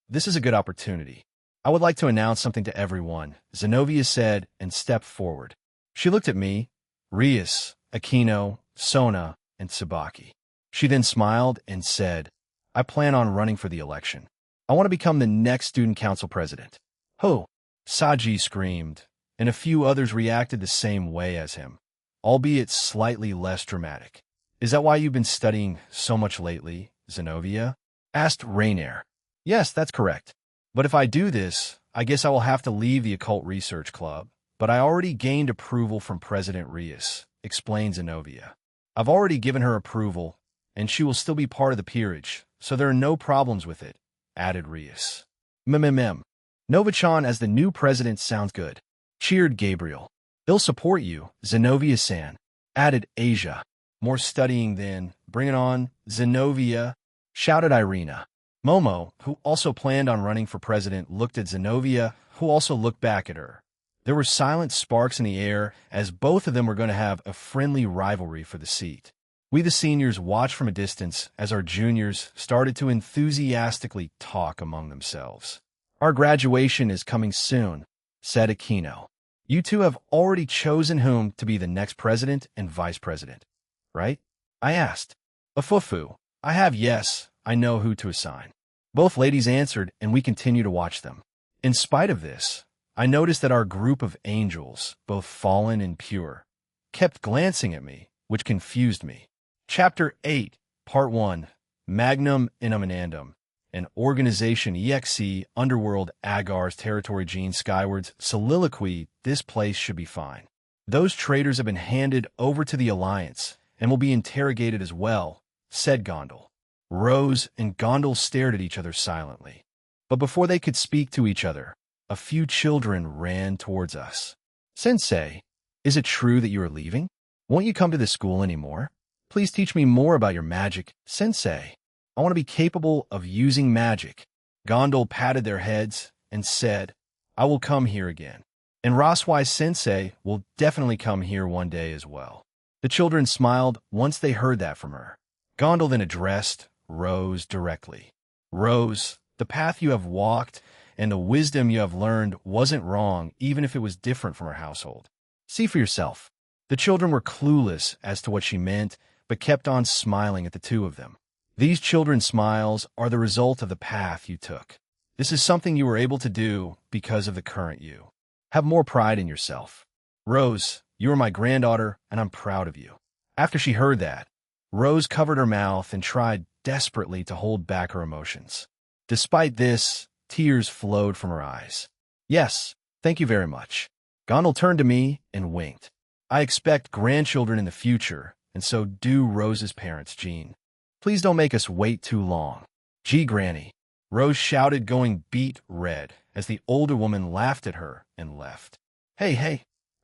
This is a good opportunity. I would like to announce something to everyone," Zenobia said and stepped forward. She looked at me, Rias, Akino, Sona, and Tsubaki. She then smiled and said, "I plan on running for the election. I want to become the next student council president." "Ho!" Saji screamed, and a few others reacted the same way as him. albeit slightly less dramatic. Is that why you've been studying so much lately, Zenobia? Asked Rainier. Yes, that's correct. But if I do this, I guess I will have to leave the Occult Research Club. But I already gained approval from President Rios, explained Zenobia. I've already given her approval, and she will still be part of the peerage, so there are no problems with it, added Rios. Novachan as the new president sounds good, cheered Gabriel. They'll support you, Zenobia-san, added Asia. More studying then. Bring it on, Zenobia, shouted Irina. Momo, who also planned on running for president, looked at Zenobia, who also looked back at her. There were silent sparks in the air, as both of them were going to have a friendly rivalry for the seat. We the seniors watched from a distance as our juniors started to enthusiastically talk among themselves. Our graduation is coming soon, said Aquino. You two have already chosen whom to be the next president and vice president, right? I asked. Afufu. I have, yes, I know who to assign. Both ladies answered, and we continued to watch them. In spite of this, I noticed that our group of angels, both fallen and pure, kept glancing at me, which confused me. Chapter 8, Part 1, Magnum Innominandum, an Organization EXE Underworld Agar's Territory Gene Skywards soliloquy. This place should be fine. Those traitors have been handed over to the Alliance and will be interrogated as well, said Gondel. Rose and Gondel stared at each other silently. But before they could speak to each other, a few children ran towards us. Sensei, is it true that you are leaving? Won't you come to this school anymore? Please teach me more about your magic, Sensei. I want to be capable of using magic. Gondel patted their heads and said, I will come here again. And Raswai Sensei will definitely come here one day as well. The children smiled once they heard that from her. Gondel then addressed Rose directly. Rose, the path you have walked and the wisdom you have learned wasn't wrong, even if it was different from her household. See for yourself. The children were clueless as to what she meant, but kept on smiling at the two of them. These children's smiles are the result of the path you took. This is something you were able to do because of the current you. Have more pride in yourself. Rose, you are my granddaughter, and I'm proud of you. After she heard that, Rose covered her mouth and tried desperately to hold back her emotions. Despite this, tears flowed from her eyes. Yes, thank you very much. Gondel turned to me and winked. I expect grandchildren in the future, and so do Rose's parents, Jean. Please don't make us wait too long. Gee, Granny, Rose shouted, going beet red, as the older woman laughed at her and left. Hey,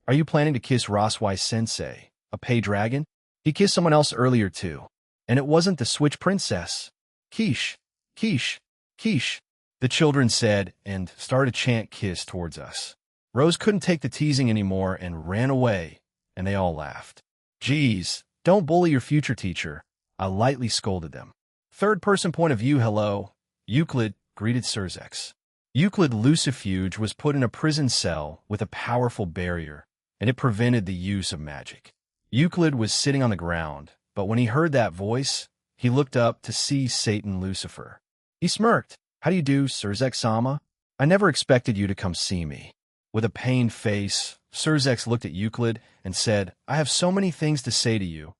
are you planning to kiss Raswai Sensei, a pay dragon? He kissed someone else earlier too, and it wasn't the Switch Princess. Quiche, quiche, quiche, the children said and started to chant kiss towards us. Rose couldn't take the teasing anymore and ran away, and they all laughed. Geez, don't bully your future teacher, I lightly scolded them. Third-person point of view, hello. Euclid greeted Surzex. Euclid Lucifuge was put in a prison cell with a powerful barrier, and it prevented the use of magic. Euclid was sitting on the ground, but when he heard that voice, he looked up to see Satan Lucifer. He smirked. How do you do, Surzex-sama? I never expected you to come see me. With a pained face, Surzex looked at Euclid and said, I have so many things to say to you,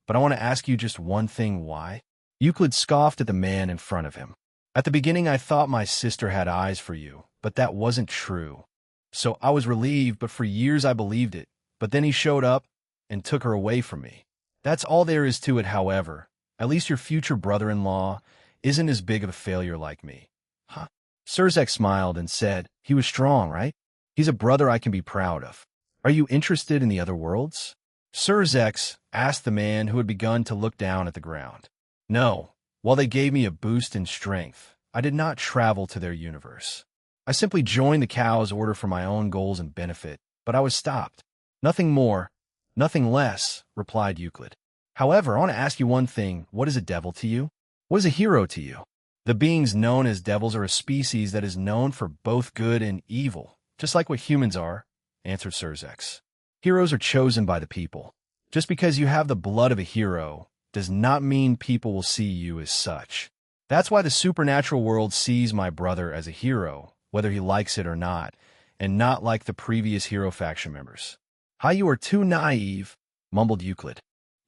but I want to ask you just one thing. Why? Euclid scoffed at the man in front of him. At the beginning, I thought my sister had eyes for you, but that wasn't true. So I was relieved, but for years I believed it. But then he showed up and took her away from me. That's all there is to it, however. At least your future brother-in-law isn't as big of a failure like me. Huh? Surzex smiled and said, he was strong, right? He's a brother I can be proud of. Are you interested in the other worlds? Surzex asked the man who had begun to look down at the ground. No. While they gave me a boost in strength, I did not travel to their universe. I simply joined the Cow's order for my own goals and benefit, but I was stopped. Nothing more, nothing less, replied Euclid. However, I want to ask you one thing. What is a devil to you? What is a hero to you? The beings known as devils are a species that is known for both good and evil, just like what humans are, answered Surzex. Heroes are chosen by the people. Just because you have the blood of a hero does not mean people will see you as such. That's why the supernatural world sees my brother as a hero, whether he likes it or not, and not like the previous hero faction members. How you are too naive. mumbled Euclid.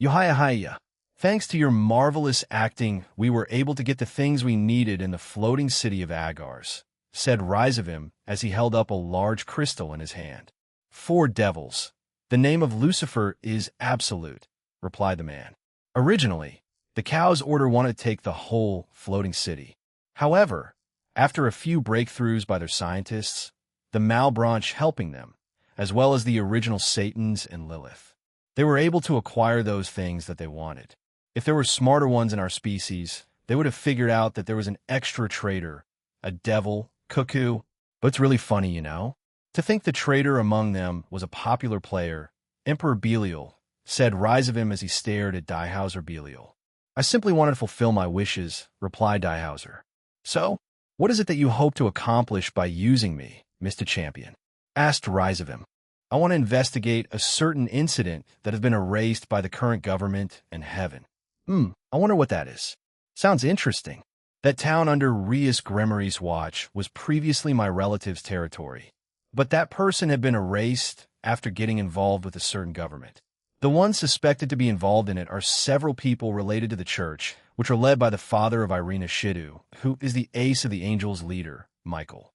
Yohaya, thanks to your marvelous acting, we were able to get the things we needed in the floating city of Agars, said Rizavim as he held up a large crystal in his hand. 4 devils. The name of Lucifer is absolute, replied the man. Originally, the Cow's order wanted to take the whole floating city. However, after a few breakthroughs by their scientists, the Malbranche helping them, as well as the original Satans and Lilith, they were able to acquire those things that they wanted. If there were smarter ones in our species, they would have figured out that there was an extra traitor, a devil, cuckoo. But it's really funny, you know? To think the traitor among them was a popular player, Emperor Belial, said Rizavim as he stared at Diehauser Belial. I simply wanted to fulfill my wishes, replied Diehauser. So, what is it that you hope to accomplish by using me, Mr. Champion? Asked Rizavim. I want to investigate a certain incident that has been erased by the current government and heaven. I wonder what that is. Sounds interesting. That town under Rias Gremory's watch was previously my relative's territory, but that person had been erased after getting involved with a certain government. The ones suspected to be involved in it are several people related to the church, which are led by the father of Irina Shidu, who is the ace of the angels' leader, Michael.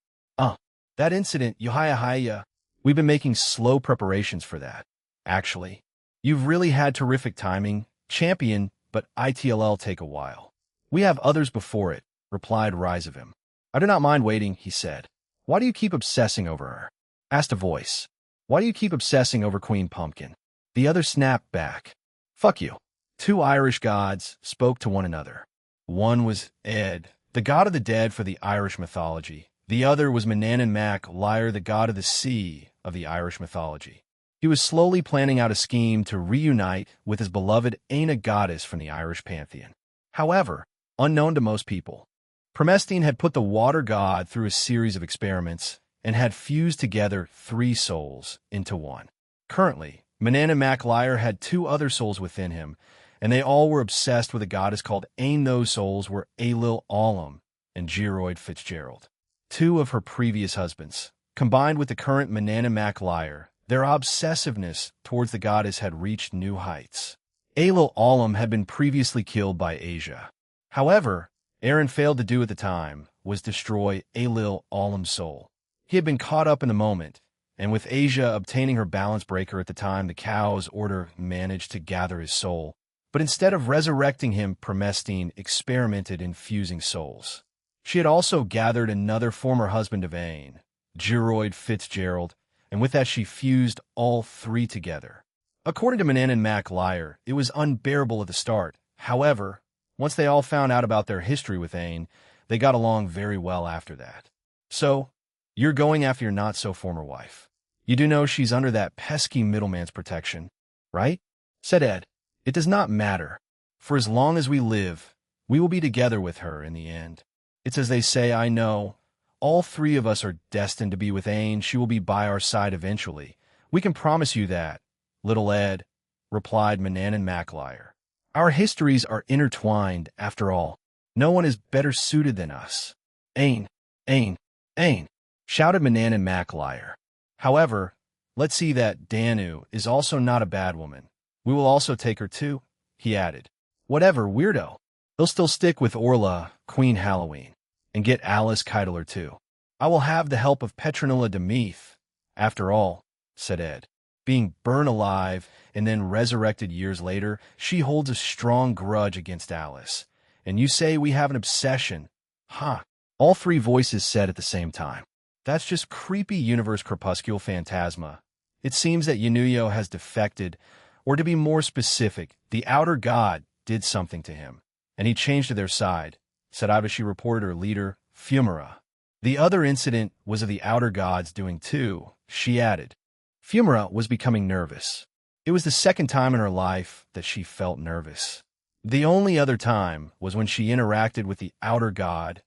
That incident, Yohaya, we've been making slow preparations for that. Actually, you've really had terrific timing, Champion, but it'll take a while. We have others before it, replied Rizavim. I do not mind waiting, he said. Why do you keep obsessing over her? Asked a voice. Why do you keep obsessing over Queen Pumpkin? The other snapped back. Fuck you. 2 Irish gods spoke to one another. One was Ed, the god of the dead for the Irish mythology. The other was Manannan Mac Lyre, the god of the sea of the Irish mythology. He was slowly planning out a scheme to reunite with his beloved Aina goddess from the Irish pantheon. However, unknown to most people, Promestine had put the water god through a series of experiments and had fused together 3 souls into one. Currently, Manannan Mac Lyre had 2 other souls within him, and they all were obsessed with a goddess called Ain. Those souls were Ailil Olam and Geroid Fitzgerald, 2 of her previous husbands. Combined with the current Manannan Mac Lyre, their obsessiveness towards the goddess had reached new heights. Ailil Olam had been previously killed by Asia. However, Aaron failed to do at the time was destroy Ailil Olam's soul. He had been caught up in the moment, and with Asia obtaining her balance breaker at the time, the Cow's order managed to gather his soul. But instead of resurrecting him, Promestine experimented in fusing souls. She had also gathered another former husband of Ain, Geroid Fitzgerald, and with that she fused all 3 together. According to Manannan Mac Lyre, it was unbearable at the start. However, once they all found out about their history with Ain, they got along very well after that. So, you're going after your not-so-former wife. You do know she's under that pesky middleman's protection, right? Said Ed. It does not matter. For as long as we live, we will be together with her in the end. It's as they say, I know. All 3 of us are destined to be with Ain. She will be by our side eventually. We can promise you that, little Ed, replied Manannan Mac Lyre. Our histories are intertwined, after all. No one is better suited than us. Ain, Ain, Ain, shouted Manannan Mac Lyre. However, let's see that Danu is also not a bad woman. We will also take her too, he added. Whatever, weirdo. They'll still stick with Orla, Queen Halloween, and get Alice Keitler too. I will have the help of Petronilla de Meath. After all, said Ed, being burned alive and then resurrected years later, she holds a strong grudge against Alice. And you say we have an obsession. Huh. All 3 voices said at the same time. That's just creepy universe crepuscule phantasma. It seems that Yanuyo has defected, or to be more specific, the outer god did something to him, and he changed to their side, said Ivashi reported her leader, Fumara. The other incident was of the outer gods doing too, she added. Fumara was becoming nervous. It was the second time in her life that she felt nervous. The only other time was when she interacted with the outer god,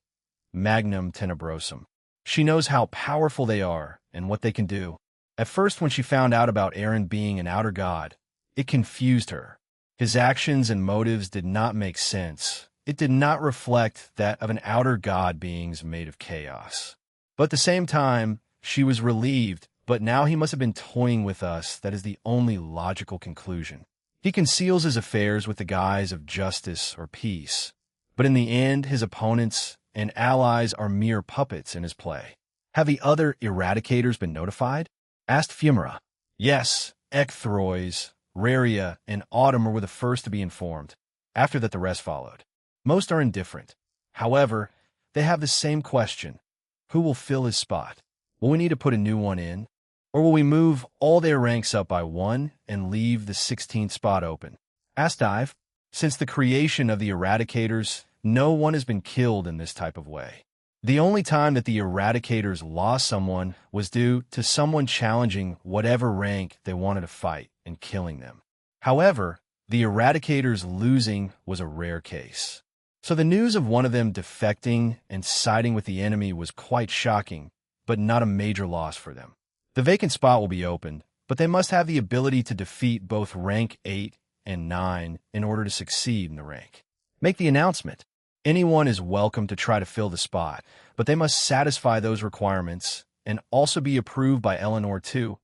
Magnum Tenebrosum. She knows how powerful they are and what they can do. At first, when she found out about Aaron being an outer god, it confused her. His actions and motives did not make sense. It did not reflect that of an outer god beings made of chaos. But at the same time, she was relieved. But now he must have been toying with us. That is the only logical conclusion. He conceals his affairs with the guise of justice or peace, but in the end, his opponents and allies are mere puppets in his play. Have the other Eradicators been notified? Asked Fumara. Yes, Ekthrois, Raria, and Autumn were the first to be informed. After that, the rest followed. Most are indifferent. However, they have the same question. Who will fill his spot? Will we need to put a new one in? Or will we move all their ranks up by one and leave the 16th spot open? Asked Dive. Since the creation of the Eradicators, no one has been killed in this type of way. The only time that the Eradicators lost someone was due to someone challenging whatever rank they wanted to fight and killing them. However, the Eradicators losing was a rare case. So the news of one of them defecting and siding with the enemy was quite shocking, but not a major loss for them. The vacant spot will be opened, but they must have the ability to defeat both rank 8 and 9 in order to succeed in the rank. Make the announcement. Anyone is welcome to try to fill the spot, but they must satisfy those requirements and also be approved by Eleanor too,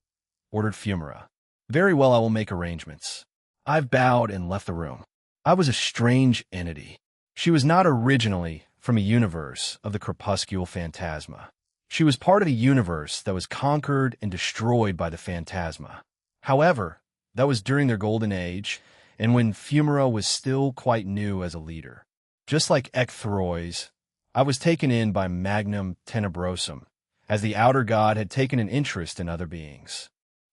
ordered Fumara. Very well, I will make arrangements. I've bowed and left the room. I was a strange entity. She was not originally from a universe of the crepuscular phantasma. She was part of a universe that was conquered and destroyed by the phantasma. However, that was during their golden age, and when Fumara was still quite new as a leader. Just like Ekthrois, I was taken in by Magnum Tenebrosum, as the outer god had taken an interest in other beings.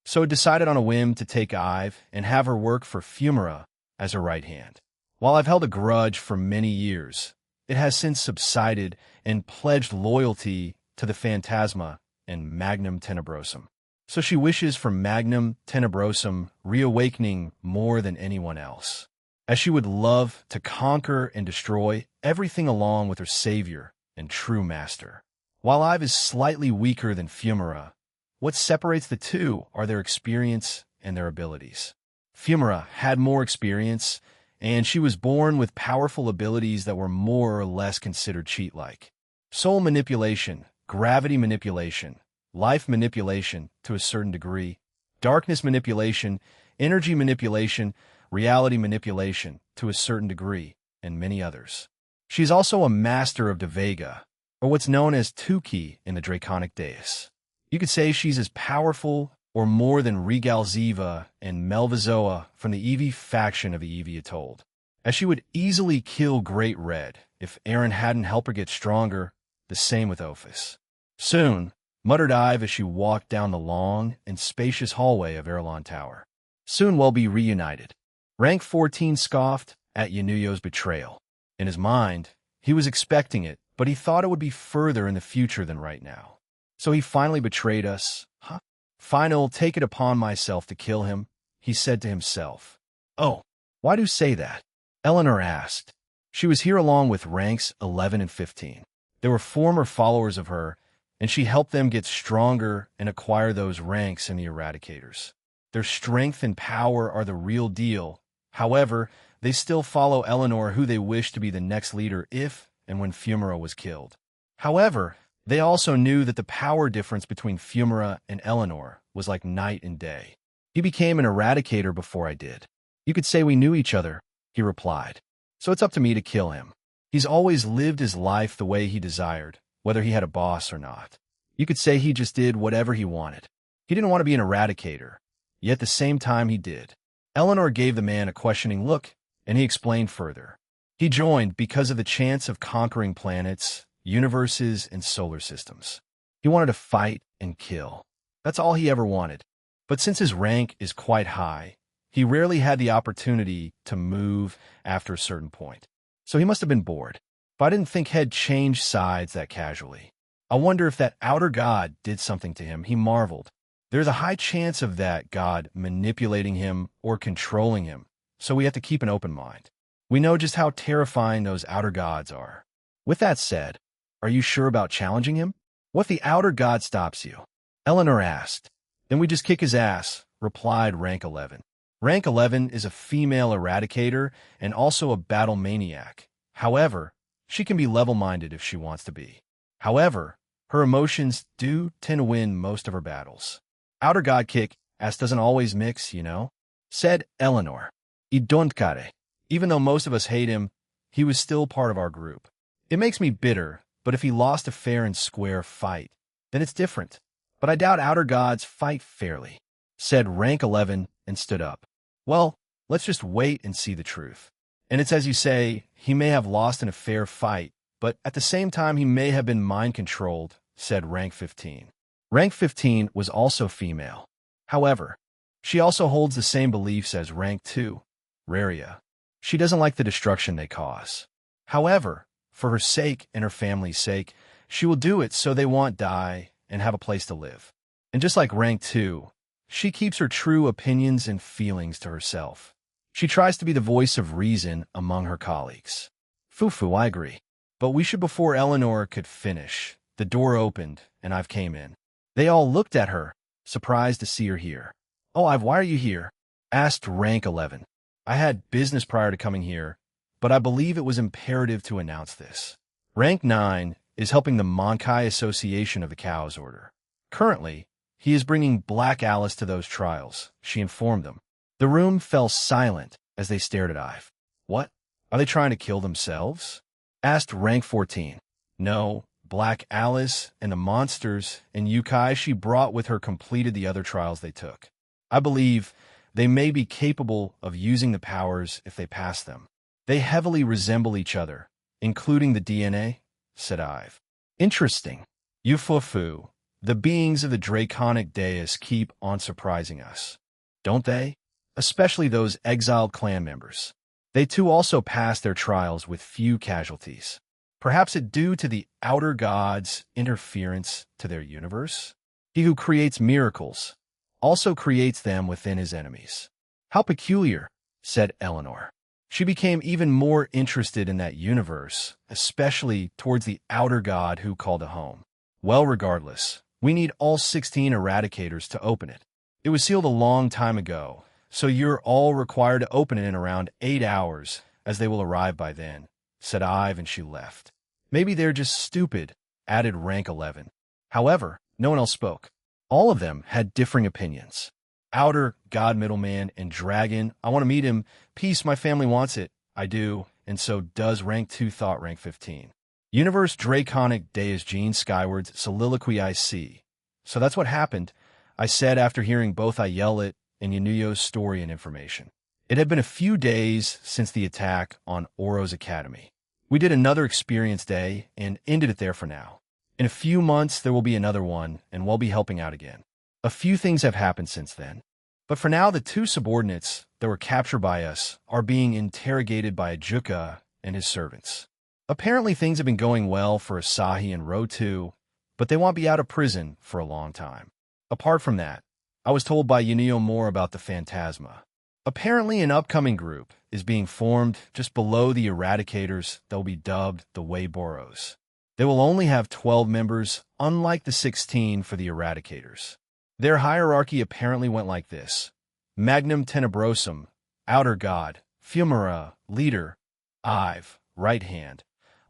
So it decided on a whim to take Ive and have her work for Fumara as her right hand. While I've held a grudge for many years, it has since subsided and pledged loyalty to the Phantasma and Magnum Tenebrosum. So she wishes for Magnum Tenebrosum reawakening more than anyone else, as she would love to conquer and destroy everything along with her savior and true master. While Ive is slightly weaker than Fumara, what separates the two are their experience and their abilities. Fumara had more experience, and she was born with powerful abilities that were more or less considered cheat-like. Soul manipulation, gravity manipulation, life manipulation to a certain degree, darkness manipulation, energy manipulation, reality manipulation to a certain degree, and many others. She is also a master of Devega, or what's known as 2k in the Draconic Deus. You could say she's as powerful or more than Regal Ziva and Melvizoa from the Eevee faction of the Eevee Atolled, as she would easily kill Great Red if Aaron hadn't helped her get stronger, the same with Ophis. Soon, muttered Ive as she walked down the long and spacious hallway of Erlon Tower. Soon we'll be reunited. Rank 14 scoffed at Yanuyo's betrayal. In his mind, he was expecting it, but he thought it would be further in the future than right now. So he finally betrayed us, huh? Fine, I'll take it upon myself to kill him, he said to himself. Oh, why do you say that? Eleanor asked. She was here along with ranks 11 and 15. They were former followers of her, and she helped them get stronger and acquire those ranks in the Eradicators. Their strength and power are the real deal. However, they still follow Eleanor, who they wish to be the next leader if and when Fumara was killed. However, they also knew that the power difference between Fumara and Eleanor was like night and day. He became an Eradicator before I did. You could say we knew each other, he replied. So it's up to me to kill him. He's always lived his life the way he desired, whether he had a boss or not. You could say he just did whatever he wanted. He didn't want to be an Eradicator, yet at the same time he did. Eleanor gave the man a questioning look, and he explained further. He joined because of the chance of conquering planets, universes, and solar systems. He wanted to fight and kill. That's all he ever wanted. But since his rank is quite high, he rarely had the opportunity to move after a certain point. So he must have been bored. But I didn't think he'd change sides that casually. I wonder if that outer god did something to him, he marveled. There's a high chance of that god manipulating him or controlling him, so we have to keep an open mind. We know just how terrifying those outer gods are. With that said, are you sure about challenging him? What if the outer god stops you? Eleanor asked. Then we just kick his ass, replied Rank 11. Rank 11 is a female Eradicator and also a battle maniac. However, she can be level-minded if she wants to be. However, her emotions do tend to win most of her battles. Outer God kick, ass doesn't always mix, you know, said Eleanor. 10k. Even though most of us hate him, he was still part of our group. It makes me bitter, but if he lost a fair and square fight, then it's different. But I doubt outer gods fight fairly, said rank 11 and stood up. Well, let's just wait and see the truth. And it's as you say, he may have lost in a fair fight, but at the same time he may have been mind-controlled, said rank 15. Rank 15 was also female. However, she also holds the same beliefs as rank 2, Raria. She doesn't like the destruction they cause. However, for her sake and her family's sake, she will do it so they won't die and have a place to live. And just like rank 2, she keeps her true opinions and feelings to herself. She tries to be the voice of reason among her colleagues. Fufu, I agree. But we should before Eleanor could finish. The door opened, and I've came in. They all looked at her, surprised to see her here. Oh, why are you here? Asked rank 11. I had business prior to coming here, but I believe it was imperative to announce this. Rank 9 is helping the Monkai Association of the Cows Order. Currently, he is bringing Black Alice to those trials, she informed them. The room fell silent as they stared at Ive. What? Are they trying to kill themselves? Asked rank 14. No, Black Alice and the monsters and Yukai she brought with her completed the other trials they took. I believe they may be capable of using the powers if they pass them. They heavily resemble each other, including the DNA, said Ive. Interesting. Yufufu, the beings of the draconic dais keep on surprising us. Don't they? Especially those exiled clan members. They too also passed their trials with few casualties. Perhaps it due to the outer gods' interference to their universe? He who creates miracles also creates them within his enemies. How peculiar, said Eleanor. She became even more interested in that universe, especially towards the outer god who called it home. Well, regardless, we need all 16 eradicators to open it. It was sealed a long time ago, so you're all required to open it in around 8 hours, as they will arrive by then, said Ive, and she left. Maybe they're just stupid, added rank 11. However, no one else spoke. All of them had differing opinions. Outer, God Middleman, and Dragon, I want to meet him. Peace, my family wants it. I do, and so does rank 2, thought rank 15. Universe Draconic Deus Gene Skyward's soliloquy I see. So that's what happened, I said after hearing both Ayelet and Yanuyo's story and information. It had been a few days since the attack on Oro's Academy. We did another experience day and ended it there for now. In a few months, there will be another one, and we'll be helping out again. A few things have happened since then. But for now, the 2 subordinates that were captured by us are being interrogated by Ajuka and his servants. Apparently, things have been going well for Asahi and Rotu, but they won't be out of prison for a long time. Apart from that, I was told by Yunuyo more about the Phantasma. Apparently, an upcoming group is being formed just below the Eradicators that will be dubbed the Weiboros. They will only have 12 members, unlike the 16 for the Eradicators. Their hierarchy apparently went like this. Magnum Tenebrosum, Outer God, Fumara, Leader, Ive, Right Hand,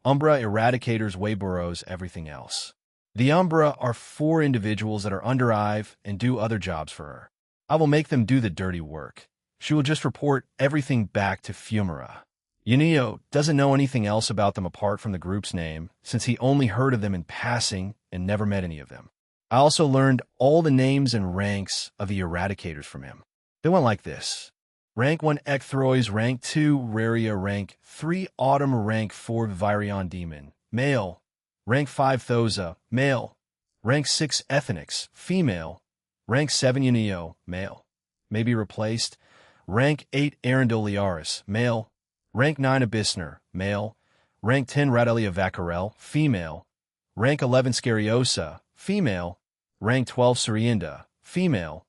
Umbra, Eradicators, Weiboros, everything else. The Umbra are 4 individuals that are under Ive and do other jobs for her. I will make them do the dirty work. She will just report everything back to Fumara. Yunuyo doesn't know anything else about them apart from the group's name, since he only heard of them in passing and never met any of them. I also learned all the names and ranks of the Eradicators from him. They went like this. Rank 1 Ecthrois, Rank 2 Raria, Rank 3 Autumn, Rank 4 Virion Demon, Male. Rank 5 Thoza, Male. Rank 6 Ethnix, Female. Rank 7 Yunuyo, Male. May be replaced. Rank 8 Arendoliaris, Male. Rank 9 Abyssner, Male. Rank 10 Radelia Vacarel, Female. Rank 11 Scariosa, Female. Rank 12 Surienda, Female.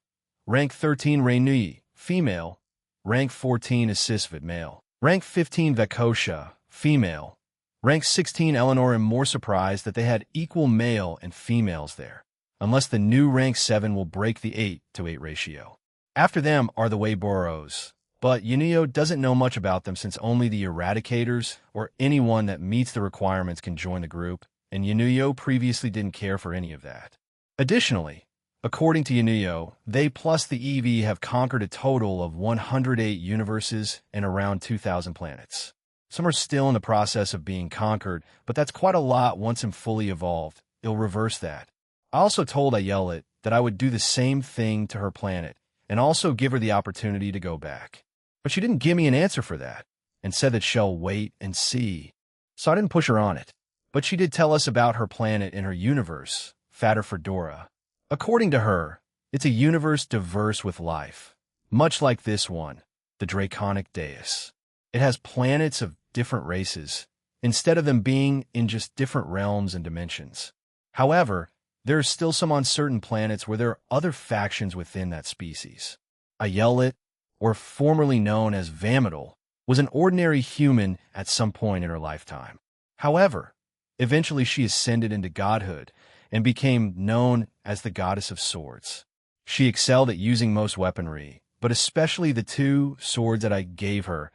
Rank 13 Rainui, Female. Rank 14 Assisvid, Male. Rank 15 Vekosha, Female. Rank 16 Eleanor. I'm more surprised that they had equal male and females there, unless the new rank 7 will break the 8-to-8 ratio. After them are the Weiboros, but Yunuyo doesn't know much about them since only the Eradicators or anyone that meets the requirements can join the group, and Yunuyo previously didn't care for any of that. Additionally, According to Yunio, they plus the EV have conquered a total of 108 universes and around 2,000 planets. Some are still in the process of being conquered, but that's quite a lot once I'm fully evolved. It'll reverse that. I also told Ayelet that I would do the same thing to her planet, and also give her the opportunity to go back. But she didn't give me an answer for that, and said that she'll wait and see. So I didn't push her on it. But she did tell us about her planet and her universe, Fatter Fedora. According to her, it's a universe diverse with life, much like this one, the Draconic Deus. It has planets of different races, instead of them being in just different realms and dimensions. However, there are still some uncertain planets where there are other factions within that species. Ayelet, or formerly known as Vamadal, was an ordinary human at some point in her lifetime. However, eventually she ascended into godhood and became known as the Goddess of Swords. She excelled at using most weaponry, but especially the 2 swords that I gave her,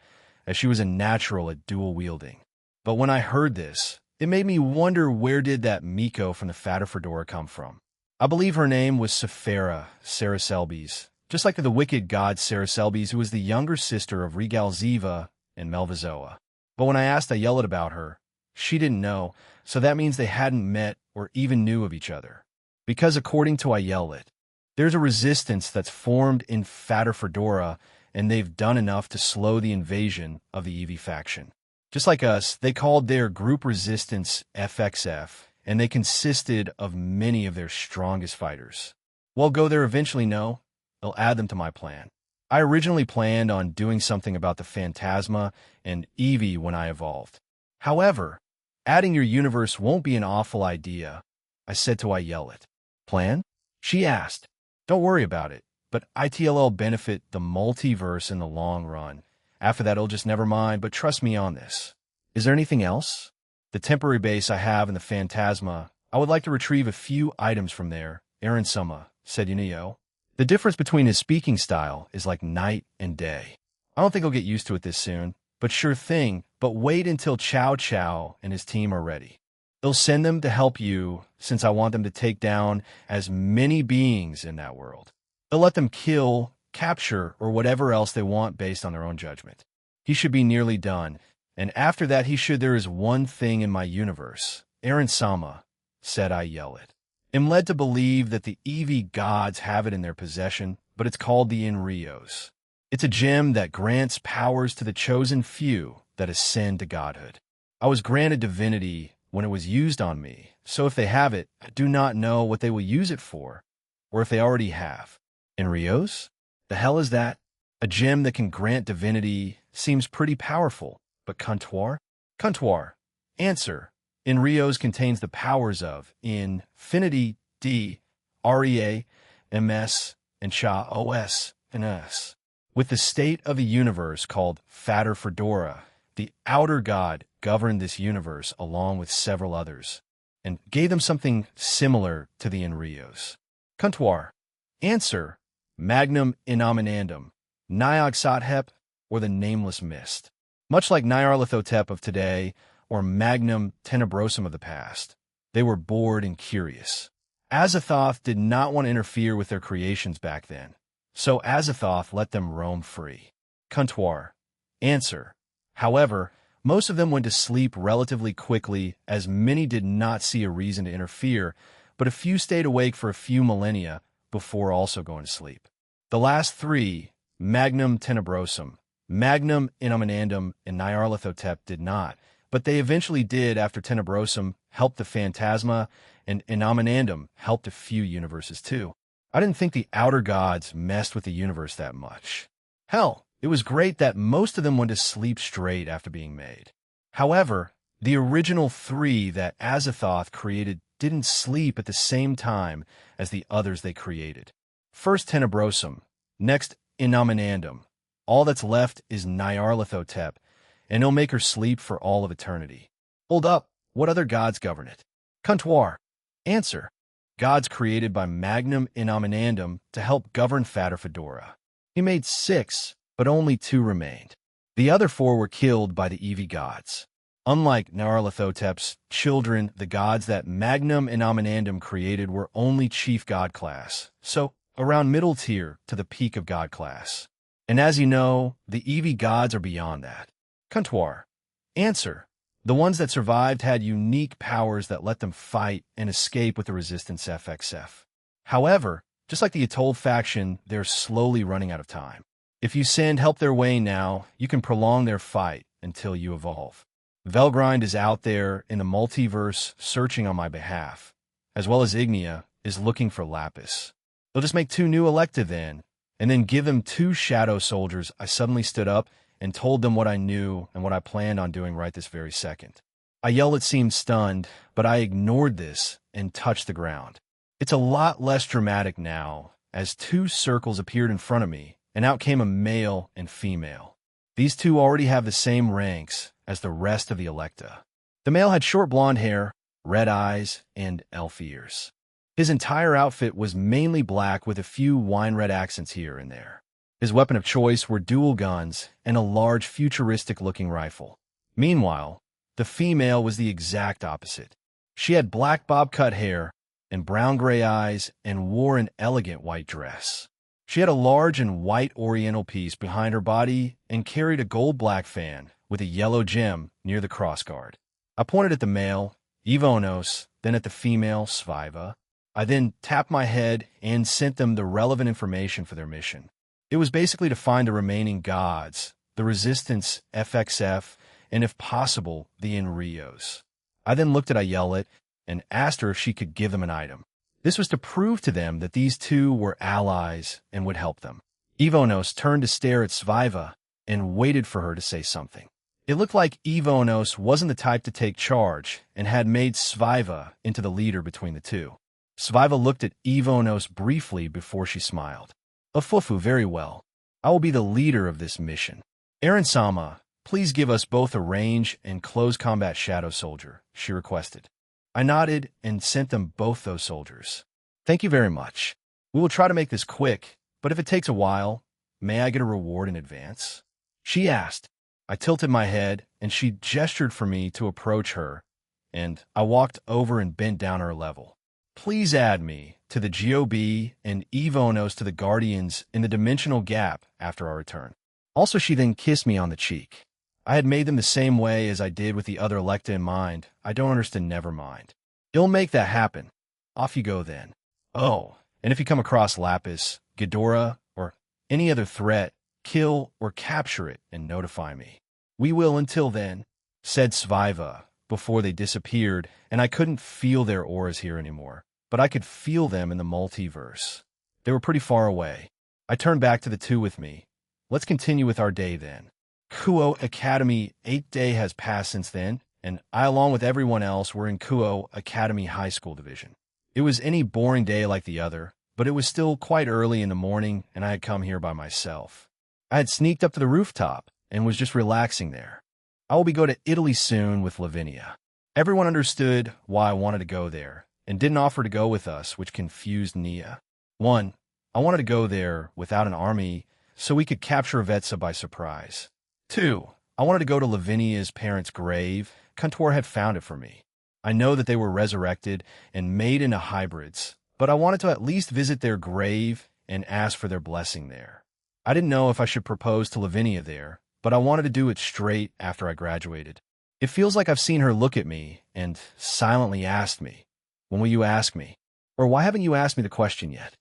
as she was a natural at dual wielding. But when I heard this, it made me wonder, where did that Miko from the Fatter Fedora come from? I believe her name was Sephira Saraselbes, just like the wicked god Saraselbes, who was the younger sister of Regal Ziva and Melvazoa. But when I asked Ayelet about her, she didn't know, so that means they hadn't met or even knew of each other. Because according to Ayelet, there's a resistance that's formed in Fatter Fedora, and they've done enough to slow the invasion of the EV faction. Just like us, they called their group resistance FXF, and they consisted of many of their strongest fighters. Well, go there eventually, no. They'll add them to my plan. I originally planned on doing something about the Phantasma and Eevee when I evolved. However, adding your universe won't be an awful idea, I said to Ayelet. Plan? She asked. Don't worry about it, but it'll benefit the multiverse in the long run. After that, it'll just never mind, but trust me on this. Is there anything else? The temporary base I have in the Phantasma, I would like to retrieve a few items from there, Aaron Summa, said Yunio. The difference between his speaking style is like night and day. I don't think he'll get used to it this soon, but sure thing, but wait until Chow Chow and his team are ready. They'll send them to help you, since I want them to take down as many beings in that world. They'll let them kill, capture, or whatever else they want based on their own judgment. He should be nearly done, and after that there is one thing in my universe, Aaron Sama, said Ayelet. I'm led to believe that the Eevee gods have it in their possession, but it's called the Inrios. It's a gem that grants powers to the chosen few that ascend to godhood. I was granted divinity when it was used on me, so if they have it, I do not know what they will use it for, or if they already have. Inrios? The hell is that? A gem that can grant divinity seems pretty powerful, but Comptoir? Comptoir. Answer. Inrios contains the powers of Infinity D, REA, MS, and Sha OS and S. With the state of a universe called Fatter Fedora, the outer god governed this universe along with several others, and gave them something similar to the Inrios. Comptoir. Answer. Magnum Inominandum, Nyarlathotep, or the Nameless Mist. Much like Nyarlathotep of today, or Magnum Tenebrosum of the past, they were bored and curious. Azathoth did not want to interfere with their creations back then, so Azathoth let them roam free. Comptoir. Answer. However, most of them went to sleep relatively quickly, as many did not see a reason to interfere, but a few stayed awake for a few millennia before also going to sleep. The last 3, Magnum Tenebrosum, Magnum Inominandum, and Nyarlathotep did not, but they eventually did after Tenebrosum helped the Phantasma, and Inominandum helped a few universes too. I didn't think the outer gods messed with the universe that much. Hell, it was great that most of them went to sleep straight after being made. However, the original 3 that Azathoth created didn't sleep at the same time as the others they created. First Tenebrosum, next Inominandum. All that's left is Nyarlathotep, and he'll make her sleep for all of eternity. Hold up, what other gods govern it? Comptoir. Answer. Gods created by Magnum Inominandum to help govern Fatter Fedora. He made 6, but only 2 remained. The other 4 were killed by the Eevee gods. Unlike Nyarlathotep's children, the gods that Magnum and Aminandum created were only chief god class, so around middle tier to the peak of god class. And as you know, the Eevee gods are beyond that. Kuntuar. Answer. The ones that survived had unique powers that let them fight and escape with the Resistance FXF. However, just like the Atoll faction, they're slowly running out of time. If you send help their way now, you can prolong their fight until you evolve. Velgrind is out there in the multiverse searching on my behalf, as well as Ignia is looking for Lapis. They'll just make 2 new Electa then, and then give them 2 Shadow Soldiers. I suddenly stood up and told them what I knew and what I planned on doing right this very second. Ayelet seemed stunned, but I ignored this and touched the ground. It's a lot less dramatic now, as 2 circles appeared in front of me, and out came a male and female. These 2 already have the same ranks as the rest of the Electa. The male had short blonde hair, red eyes, and elf ears. His entire outfit was mainly black with a few wine-red accents here and there. His weapon of choice were dual guns and a large futuristic-looking rifle. Meanwhile, the female was the exact opposite. She had black bob-cut hair and brown-gray eyes and wore an elegant white dress. She had a large and white oriental piece behind her body and carried a gold-black fan with a yellow gem near the crossguard. I pointed at the male, Evonos, then at the female, Sviva. I then tapped my head and sent them the relevant information for their mission. It was basically to find the remaining gods, the Resistance FXF, and if possible, the Enrios. I then looked at Ayelet and asked her if she could give them an item. This was to prove to them that these 2 were allies and would help them. Evonos turned to stare at Sviva and waited for her to say something. It looked like Evonos wasn't the type to take charge and had made Sviva into the leader between the 2. Sviva looked at Evonos briefly before she smiled. Afufu, very well. I will be the leader of this mission. Aaron-sama, please give us both a range and close combat Shadow Soldier, she requested. I nodded and sent them both those soldiers. Thank you very much. We will try to make this quick, but if it takes a while, may I get a reward in advance? She asked. I tilted my head, and she gestured for me to approach her, and I walked over and bent down her level. Please add me to the GOB and Evonos to the Guardians in the Dimensional Gap after our return. Also, she then kissed me on the cheek. I had made them the same way as I did with the other Electa in mind. I don't understand, never mind. You'll make that happen. Off you go then. Oh, and if you come across Lapis, Ghidorah, or any other threat, kill or capture it and notify me. We will until then, said Sviva, before they disappeared, and I couldn't feel their auras here anymore, but I could feel them in the multiverse. They were pretty far away. I turned back to the 2 with me. Let's continue with our day then. Kuo Academy 8th day has passed since then, and I, along with everyone else, were in Kuo Academy High School Division. It was any boring day like the other, but it was still quite early in the morning, and I had come here by myself. I had sneaked up to the rooftop and was just relaxing there. I will be going to Italy soon with Lavinia. Everyone understood why I wanted to go there, and didn't offer to go with us, which confused Nia. 1. I wanted to go there without an army, so we could capture Vetsa by surprise. 2. I wanted to go to Lavinia's parents' grave. Kuntuar had found it for me. I know that they were resurrected and made into hybrids, but I wanted to at least visit their grave and ask for their blessing there. I didn't know if I should propose to Lavinia there, but I wanted to do it straight after I graduated. It feels like I've seen her look at me and silently asked me, "When will you ask me?" Or "Why haven't you asked me the question yet?"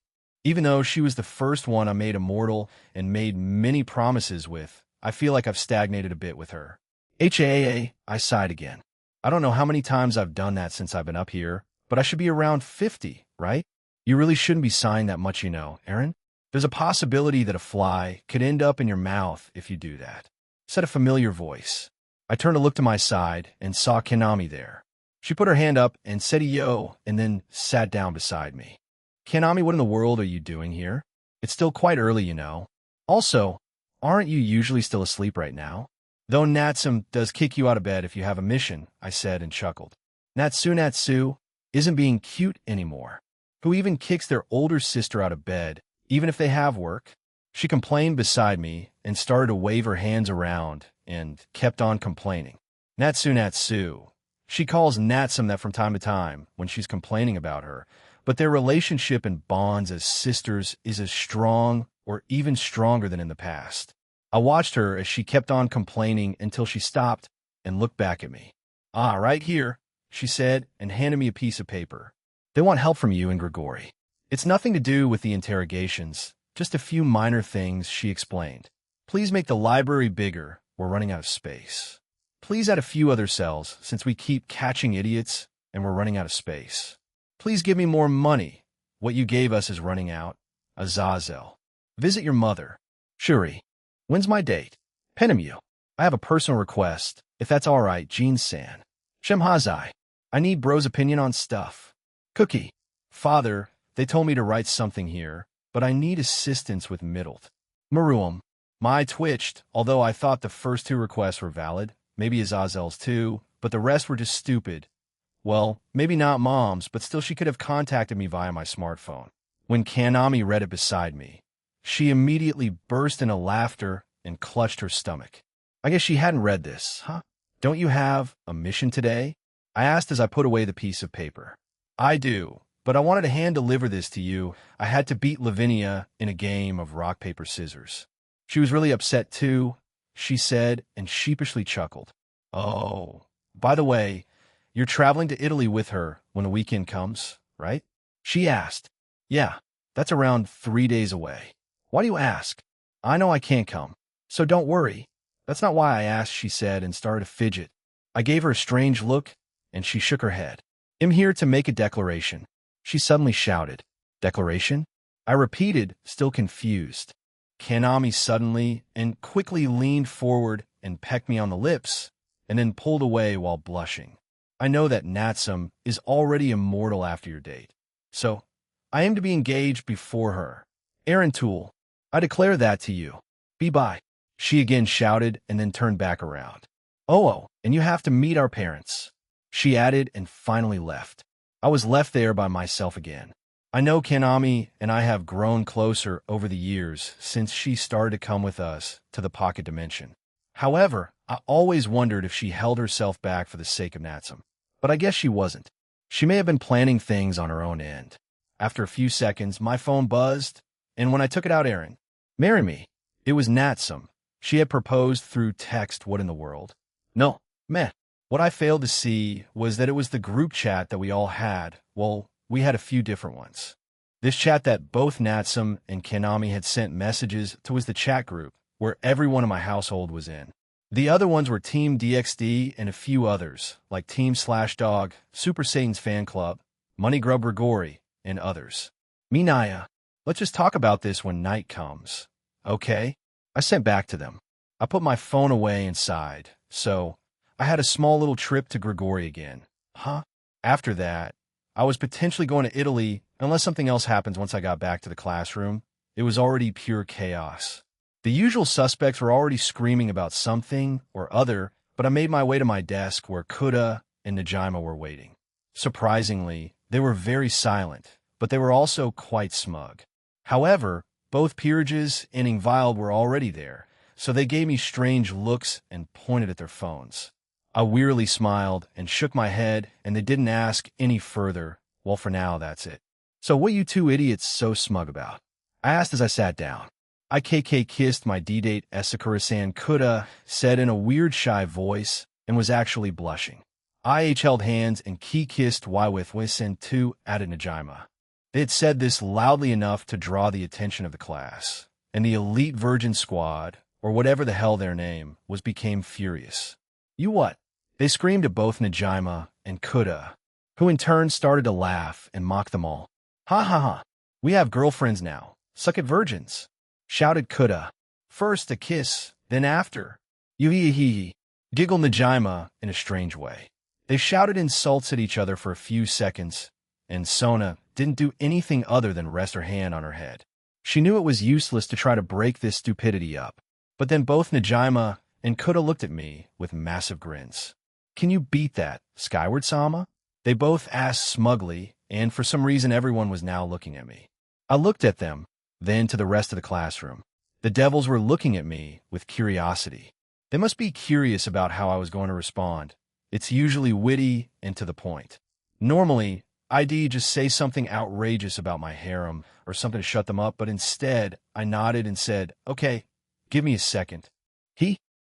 Even though she was the first one I made immortal and made many promises with, I feel like I've stagnated a bit with her. I sighed again. I don't know how many times I've done that since I've been up here, but I should be around 50, right? You really shouldn't be sighing that much, you know, Aaron. There's a possibility that a fly could end up in your mouth if you do that, said a familiar voice. I turned to look to my side and saw Kanami there. She put her hand up and said yo, and then sat down beside me. Kanami, what in the world are you doing here? It's still quite early, you know. Also, aren't you usually still asleep right now? Though Natsum does kick you out of bed if you have a mission, I said and chuckled. Natsu isn't being cute anymore. Who even kicks their older sister out of bed, even if they have work? She complained beside me and started to wave her hands around and kept on complaining. Natsu. She calls Natsum that from time to time when she's complaining about her, but their relationship and bonds as sisters is as strong or even stronger than in the past. I watched her as she kept on complaining until she stopped and looked back at me. "Ah, right here," she said, and handed me a piece of paper. "They want help from you and Grigori. It's nothing to do with the interrogations, just a few minor things," she explained. "Please make the library bigger. We're running out of space. Please add a few other cells, since we keep catching idiots and we're running out of space. Please give me more money. What you gave us is running out. Azazel. Visit your mother. Shuri. When's my date? Penemu. I have a personal request, if that's all right, Jean-san. Shemhazai. I need bro's opinion on stuff. Cookie. Father, they told me to write something here, but I need assistance with Middlet. Maruam. My twitched, although I thought the first two requests were valid, maybe Azazel's too, but the rest were just stupid. Well, maybe not Mom's, but still she could have contacted me via my smartphone. When Kanami read it beside me, she immediately burst into laughter and clutched her stomach. I guess she hadn't read this, huh? Don't you have a mission today? I asked as I put away the piece of paper. I do, but I wanted to hand-deliver this to you. I had to beat Lavinia in a game of rock, paper, scissors. She was really upset too, she said, and sheepishly chuckled. Oh, by the way, you're traveling to Italy with her when the weekend comes, right? She asked. Yeah, that's around 3 days away. Why do you ask? I know I can't come, so don't worry. That's not why I asked, she said, and started to fidget. I gave her a strange look, and she shook her head. I'm here to make a declaration, she suddenly shouted. Declaration? I repeated, still confused. Kanami suddenly and quickly leaned forward and pecked me on the lips, and then pulled away while blushing. I know that Natsum is already immortal after your date, so I aim to be engaged before her. Aaron Toole, I declare that to you. Be-bye, she again shouted and then turned back around. Oh, and you have to meet our parents, she added and finally left. I was left there by myself again. I know Kanami and I have grown closer over the years since she started to come with us to the pocket dimension. However, I always wondered if she held herself back for the sake of Natsum. But I guess she wasn't. She may have been planning things on her own end. After a few seconds, my phone buzzed, and when I took it out, Aaron, marry me. It was Natsum. She had proposed through text. What in the world? No, meh. What I failed to see was that it was the group chat that we all had. Well, we had a few different ones. This chat that both Natsum and Kanami had sent messages to was the chat group where everyone in my household was in. The other ones were Team DXD and a few others, like Team /Dog, Super Satan's Fan Club, Money Grub Grigori, and others. Minaya, let's just talk about this when night comes. Okay? I sent back to them. I put my phone away and sighed. So, I had a small little trip to Grigori again. Huh? After that, I was potentially going to Italy unless something else happens once I got back to the classroom. It was already pure chaos. The usual suspects were already screaming about something or other, but I made my way to my desk where Kuda and Najima were waiting. Surprisingly, they were very silent, but they were also quite smug. However, both peerages and Ingvild were already there, so they gave me strange looks and pointed at their phones. I wearily smiled and shook my head, and they didn't ask any further. Well, for now, that's it. So what you two idiots so smug about? I asked as I sat down. I kissed my D-date Esakura-san, Kuda said in a weird shy voice and was actually blushing. I held hands and kissed Y with Wisen too, added Najima. They had said this loudly enough to draw the attention of the class, and the elite virgin squad, or whatever the hell their name was, became furious. You what? They screamed at both Najima and Kuda, who in turn started to laugh and mock them all. Ha ha ha, we have girlfriends now. Suck it, virgins, shouted Kuda. First a kiss, then after. Hee, giggled Najima in a strange way. They shouted insults at each other for a few seconds, and Sona didn't do anything other than rest her hand on her head. She knew it was useless to try to break this stupidity up, but then both Najima and Kuda looked at me with massive grins. Can you beat that, Skyward-sama? They both asked smugly, and for some reason everyone was now looking at me. I looked at them, then to the rest of the classroom. The devils were looking at me with curiosity. They must be curious about how I was going to respond. It's usually witty and to the point. Normally, I'd just say something outrageous about my harem or something to shut them up, but instead, I nodded and said, "Okay, give me a second."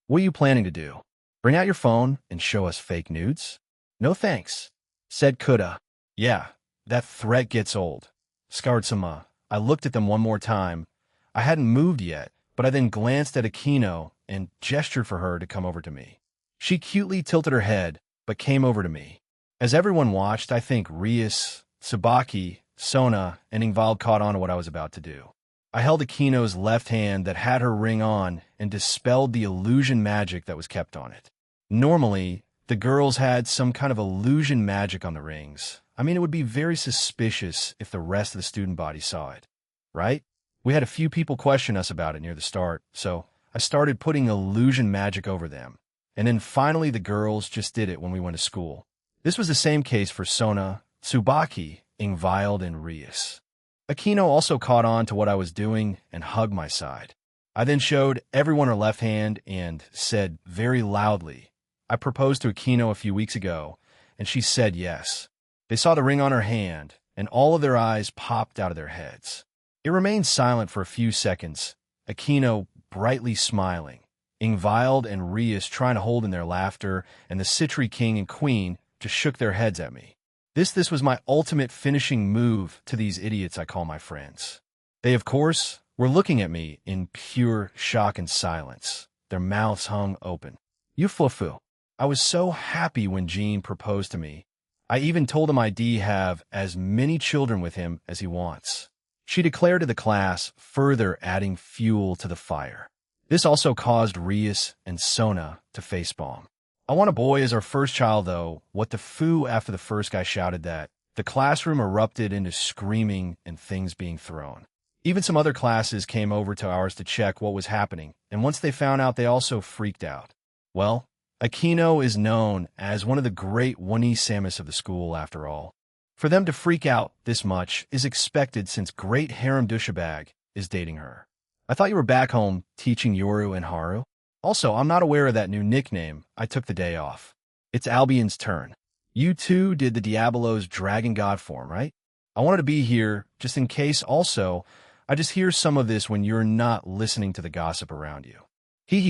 What are you planning to do? Bring out your phone and show us fake nudes? No thanks, said Kuda. Yeah, that threat gets old. Scoured some. I looked at them one more time. I hadn't moved yet, but I then glanced at Akino and gestured for her to come over to me. She cutely tilted her head, but came over to me. As everyone watched, I think Rias, Tsubaki, Sona, and Ingvald caught on to what I was about to do. I held Akino's left hand that had her ring on and dispelled the illusion magic that was kept on it. Normally, the girls had some kind of illusion magic on the rings. I mean, it would be very suspicious if the rest of the student body saw it, right? We had a few people question us about it near the start, so I started putting illusion magic over them. And then finally the girls just did it when we went to school. This was the same case for Sona, Tsubaki, Ingvald, and Rias. Akino also caught on to what I was doing and hugged my side. I then showed everyone her left hand and said very loudly, "I proposed to Akino a few weeks ago," and she said yes. They saw the ring on her hand, and all of their eyes popped out of their heads. It remained silent for a few seconds, Akino brightly smiling, Ingvald and Rias trying to hold in their laughter, and the Citri King and Queen just shook their heads at me. This was my ultimate finishing move to these idiots I call my friends. They, of course, were looking at me in pure shock and silence. Their mouths hung open. Yufufu. I was so happy when Jean proposed to me. I even told him I'd have as many children with him as he wants. She declared to the class, further adding fuel to the fire. This also caused Rias and Sona to facepalm. I want a boy as our first child, though. What the foo after the first guy shouted that. The classroom erupted into screaming and things being thrown. Even some other classes came over to ours to check what was happening, and once they found out, they also freaked out. Well, Akino is known as one of the great Wani-samus of the school, after all. For them to freak out this much is expected since Great Harem Dushabag is dating her. I thought you were back home teaching Yoru and Haru. Also, I'm not aware of that new nickname. I took the day off. It's Albion's turn. You two did the Diabolo's Dragon God form, right? I wanted to be here just in case. Also, I just hear some of this when you're not listening to the gossip around you.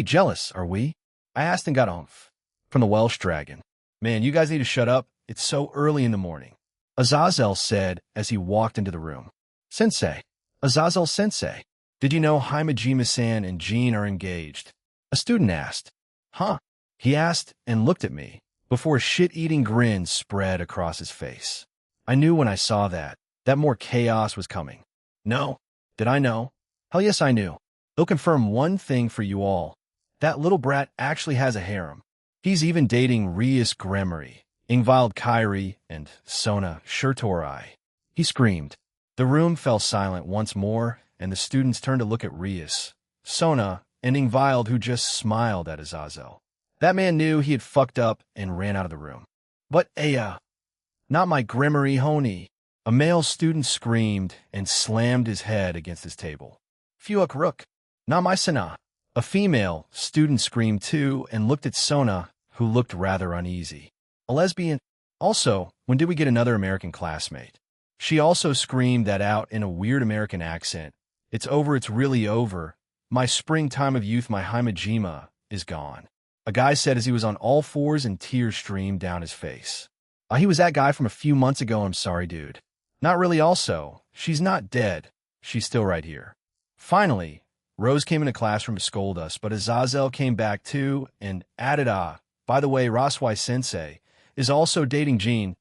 Jealous, are we? I asked and got oomph from the Welsh dragon. Man, you guys need to shut up. It's so early in the morning. Azazel said as he walked into the room. Sensei. Azazel Sensei. Did you know Himejima-san and Jean are engaged? A student asked. Huh? He asked and looked at me before a shit-eating grin spread across his face. I knew when I saw that more chaos was coming. No. Did I know? Hell yes, I knew. He'll confirm one thing for you all. That little brat actually has a harem. He's even dating Rias Gremory, Ingvald Kairi, and Sona Shurtorai. He screamed. The room fell silent once more, and the students turned to look at Rias, Sona, and Ingvald, who just smiled at Azazel. That man knew he had fucked up and ran out of the room. But not my Gremory Honi. A male student screamed and slammed his head against his table. Fuak Rook. Not my Sana. A female student screamed too and looked at Sona, who looked rather uneasy. A lesbian. Also, when did we get another American classmate? She also screamed that out in a weird American accent. It's over, it's really over. My springtime of youth, my Himejima, is gone. A guy said as he was on all fours and tears streamed down his face. He was that guy from a few months ago. I'm sorry, dude. Not really also. She's not dead. She's still right here. Finally, Rose came in the classroom to scold us, but Azazel came back too and added, by the way, Raswai Sensei is also dating Jean.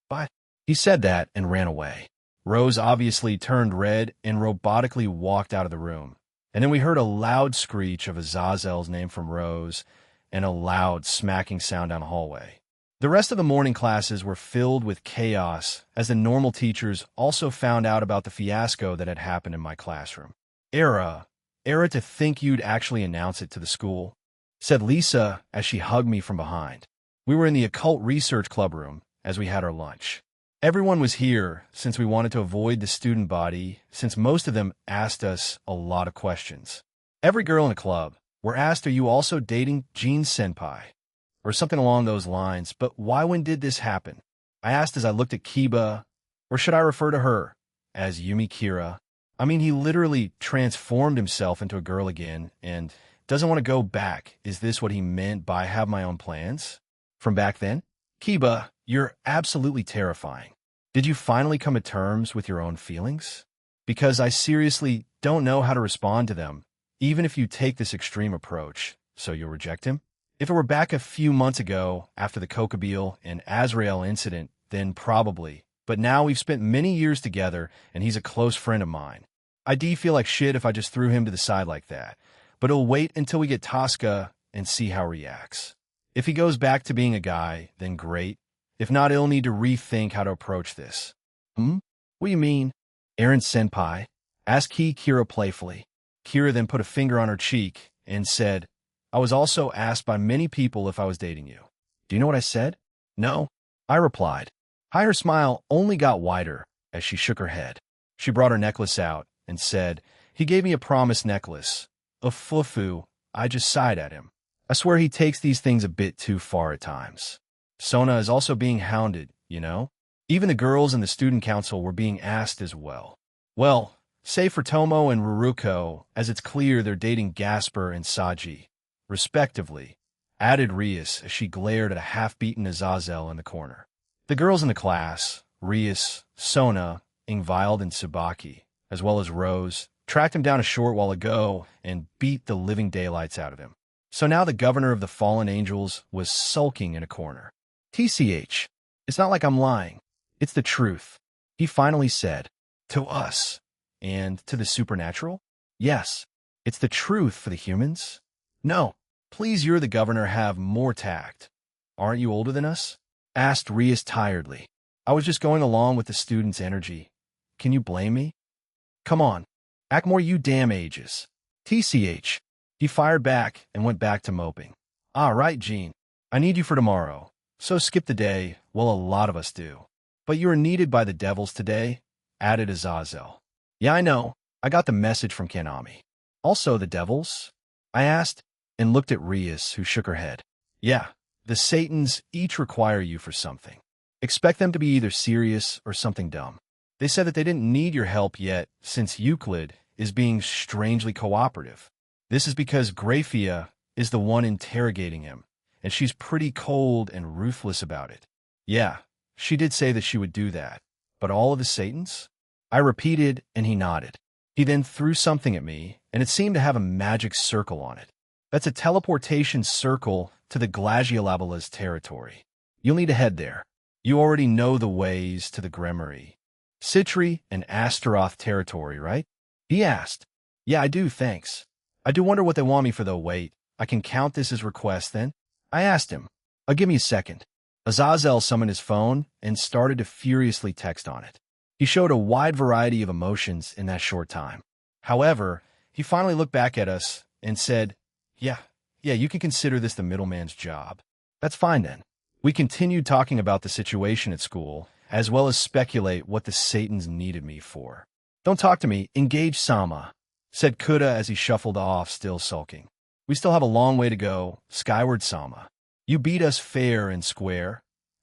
But he said that and ran away. Rose obviously turned red and robotically walked out of the room. And then we heard a loud screech of Azazel's name from Rose and a loud smacking sound down the hallway. The rest of the morning classes were filled with chaos as the normal teachers also found out about the fiasco that had happened in my classroom. Era to think you'd actually announce it to the school, said Lisa as she hugged me from behind. We were in the occult research club room as we had our lunch. Everyone was here since we wanted to avoid the student body, since most of them asked us a lot of questions. Every girl in the club were asked, "Are you also dating Jean Senpai?" Or something along those lines, but why when did this happen? I asked as I looked at Kiba, or should I refer to her as Yumi Kira? I mean, he literally transformed himself into a girl again and doesn't want to go back. Is this what he meant by "have my own plans"? From back then? Kiba, you're absolutely terrifying. Did you finally come to terms with your own feelings? Because I seriously don't know how to respond to them, even if you take this extreme approach. So you'll reject him? If it were back a few months ago, after the Kokabeel and Azrael incident, then probably. But now we've spent many years together, and he's a close friend of mine. I do feel like shit if I just threw him to the side like that. But it'll wait until we get Tosca and see how he reacts. If he goes back to being a guy, then great. If not, he'll need to rethink how to approach this. What do you mean? Eren Senpai, asked Kira playfully. Kira then put a finger on her cheek and said, "I was also asked by many people if I was dating you." Do you know what I said? No, I replied. Her smile only got wider as she shook her head. She brought her necklace out and said, "He gave me a promise necklace. A fufu." I just sighed at him. I swear he takes these things a bit too far at times. Sona is also being hounded, you know? Even the girls in the student council were being asked as well. Well, save for Tomo and Ruruko, as it's clear they're dating Gasper and Saji, respectively, added Rias as she glared at a half-beaten Azazel in the corner. The girls in the class, Rias, Sona, Ingvild, and Tsubaki, as well as Rose, tracked him down a short while ago and beat the living daylights out of him. So now the governor of the fallen angels was sulking in a corner. TCH, it's not like I'm lying. It's the truth, he finally said. To us. And to the supernatural? Yes. It's the truth for the humans? No. Please, you're the governor, have more tact. Aren't you older than us? Asked Rias tiredly. I was just going along with the students' energy. Can you blame me? Come on. Act more you damn ages. TCH. He fired back and went back to moping. Ah, right, Jean. I need you for tomorrow. So skip the day. Well, a lot of us do. But you are needed by the devils today, added Azazel. Yeah, I know. I got the message from Kanami. Also the devils? I asked, and looked at Rias, who shook her head. Yeah, the Satans each require you for something. Expect them to be either serious or something dumb. They said that they didn't need your help yet, since Euclid is being strangely cooperative. This is because Graphia is the one interrogating him, and she's pretty cold and ruthless about it. Yeah, she did say that she would do that. But all of the Satans? I repeated, and he nodded. He then threw something at me, and it seemed to have a magic circle on it. That's a teleportation circle to the Glaciolabala's territory. You'll need to head there. You already know the ways to the Gremory, Citri, and Astaroth territory, right? He asked. Yeah, I do, thanks. I do wonder what they want me for, though. Wait, I can count this as request, then? I asked him. Give me a second. Azazel summoned his phone and started to furiously text on it. He showed a wide variety of emotions in that short time. However, he finally looked back at us and said, Yeah, you can consider this the middleman's job. That's fine then. We continued talking about the situation at school, as well as speculate what the Satans needed me for. Don't talk to me, engage Sama, said Kuda as he shuffled off, still sulking. We still have a long way to go, skyward, Sama. You beat us fair and square,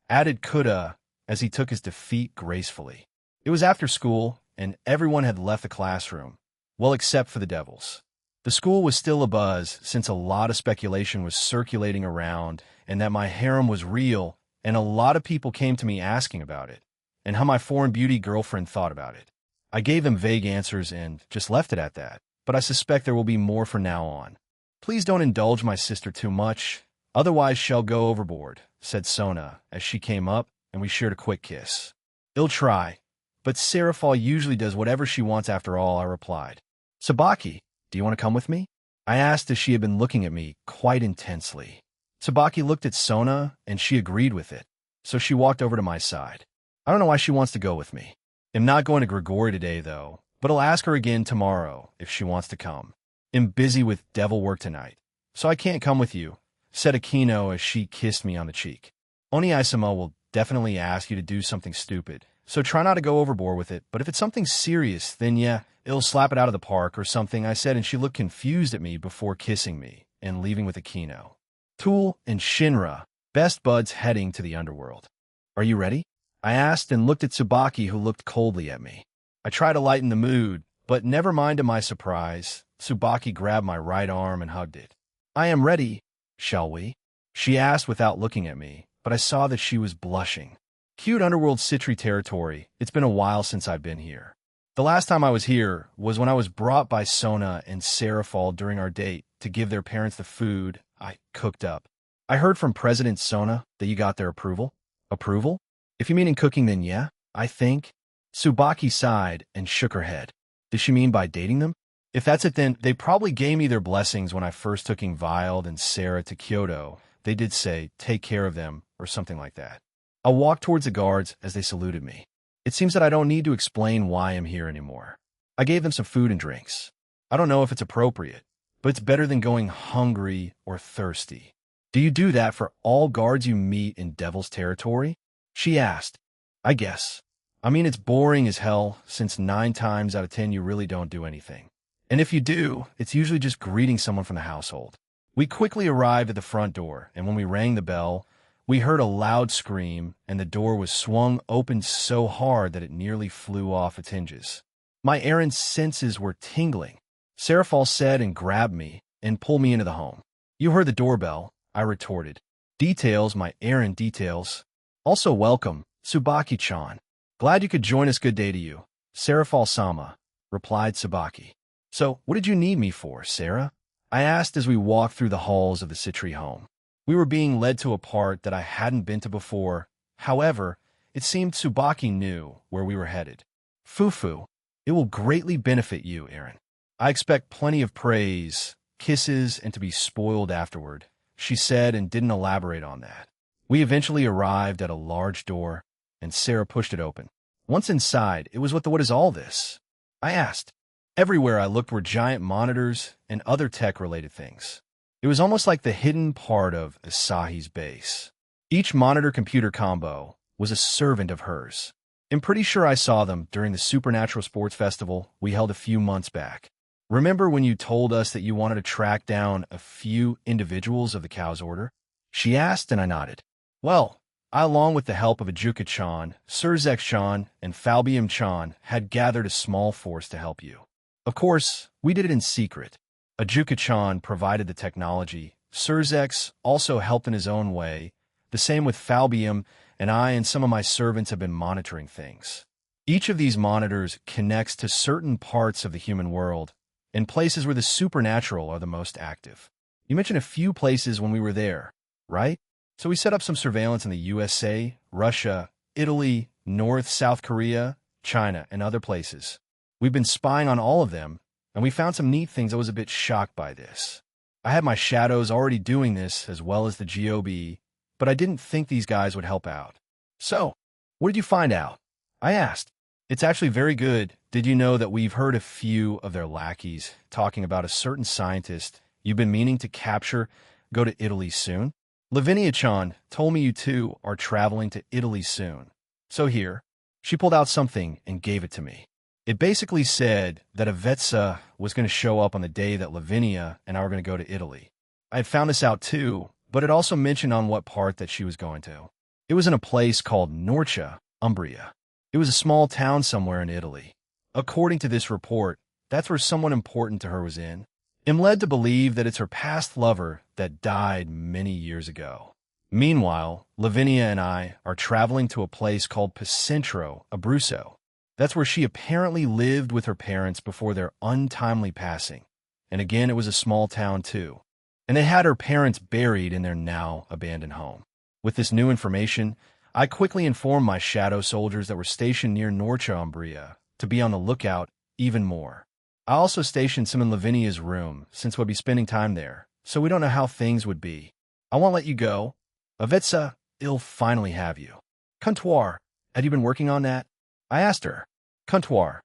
added Kuda as he took his defeat gracefully. It was after school, and everyone had left the classroom, well, except for the devils. The school was still abuzz since a lot of speculation was circulating around and that my harem was real, and a lot of people came to me asking about it, and how my foreign beauty girlfriend thought about it. I gave them vague answers and just left it at that, but I suspect there will be more from now on. Please don't indulge my sister too much, otherwise she'll go overboard, said Sona as she came up and we shared a quick kiss. I'll try, but Seraphal usually does whatever she wants after all, I replied. Tsubaki, do you want to come with me? I asked as she had been looking at me quite intensely. Tsubaki looked at Sona and she agreed with it, so she walked over to my side. I don't know why she wants to go with me. I'm not going to Grigori today, though, but I'll ask her again tomorrow if she wants to come. I'm busy with devil work tonight, so I can't come with you, said Akino as she kissed me on the cheek. Oni-Isama will definitely ask you to do something stupid, so try not to go overboard with it, but if it's something serious, then yeah, it'll slap it out of the park or something, I said, and she looked confused at me before kissing me, and leaving with Akino. Tool and Shinra, best buds heading to the underworld. Are you ready? I asked and looked at Tsubaki, who looked coldly at me. I tried to lighten the mood, but never mind to my surprise, Tsubaki grabbed my right arm and hugged it. I am ready, shall we? She asked without looking at me, but I saw that she was blushing. Cute underworld Citri territory, it's been a while since I've been here. The last time I was here was when I was brought by Sona and Serafal during our date to give their parents the food I cooked up. I heard from President Sona that you got their approval. Approval? If you mean in cooking, then yeah, I think. Tsubaki sighed and shook her head. Does she mean by dating them? If that's it, then they probably gave me their blessings when I first took Ingvild and Sarah to Kyoto. They did say, take care of them, or something like that. I walked towards the guards as they saluted me. It seems that I don't need to explain why I'm here anymore. I gave them some food and drinks. I don't know if it's appropriate, but it's better than going hungry or thirsty. Do you do that for all guards you meet in Devil's Territory? She asked. I guess. I mean, it's boring as hell, since 9 times out of 10 you really don't do anything. And if you do, it's usually just greeting someone from the household. We quickly arrived at the front door, and when we rang the bell, we heard a loud scream, and the door was swung open so hard that it nearly flew off its hinges. My errant senses were tingling. Serafal said and grabbed me and pulled me into the home. You heard the doorbell, I retorted. Details, my errand details. Also welcome, Tsubaki-chan. Glad you could join us. Good day to you. Serafal-sama, replied Tsubaki. So, what did you need me for, Sarah? I asked as we walked through the halls of the Citri home. We were being led to a part that I hadn't been to before. However, it seemed Tsubaki knew where we were headed. Fufu, it will greatly benefit you, Aaron. I expect plenty of praise, kisses, and to be spoiled afterward, she said and didn't elaborate on that. We eventually arrived at a large door, and Sarah pushed it open. Once inside, it was what is all this? I asked. Everywhere I looked were giant monitors and other tech-related things. It was almost like the hidden part of Asahi's base. Each monitor-computer combo was a servant of hers. I'm pretty sure I saw them during the Supernatural Sports Festival we held a few months back. Remember when you told us that you wanted to track down a few individuals of the Cow's Order? She asked, and I nodded. Well, I, along with the help of Ajuka-chan, Surzek-chan, and Falbium-chan, had gathered a small force to help you. Of course, we did it in secret. Ajuka-chan provided the technology. Surzek also helped in his own way. The same with Falbium, and I and some of my servants have been monitoring things. Each of these monitors connects to certain parts of the human world, in places where the supernatural are the most active. You mentioned a few places when we were there, right? So we set up some surveillance in the USA, Russia, Italy, North, South Korea, China, and other places. We've been spying on all of them, and we found some neat things. I was a bit shocked by this. I had my shadows already doing this as well as the GOB, but I didn't think these guys would help out. So, what did you find out? I asked. It's actually very good. Did you know that we've heard a few of their lackeys talking about a certain scientist you've been meaning to capture go to Italy soon? Lavinia-chan told me you two are traveling to Italy soon. So here, she pulled out something and gave it to me. It basically said that Avetsa was going to show up on the day that Lavinia and I were going to go to Italy. I had found this out too, but it also mentioned on what part that she was going to. It was in a place called Norcia, Umbria. It was a small town somewhere in Italy. According to this report, that's where someone important to her was in. I'm led to believe that it's her past lover that died many years ago. Meanwhile, Lavinia and I are traveling to a place called Pacentro, Abruzzo. That's where she apparently lived with her parents before their untimely passing. And again, it was a small town too. And they had her parents buried in their now abandoned home. With this new information, I quickly informed my shadow soldiers that were stationed near Norcia, Umbria, to be on the lookout even more. I also stationed some in Lavinia's room, since we'll be spending time there, so we don't know how things would be. I won't let you go. Avetsa, I'll finally have you. Comptoir, have you been working on that? I asked her. Comptoir.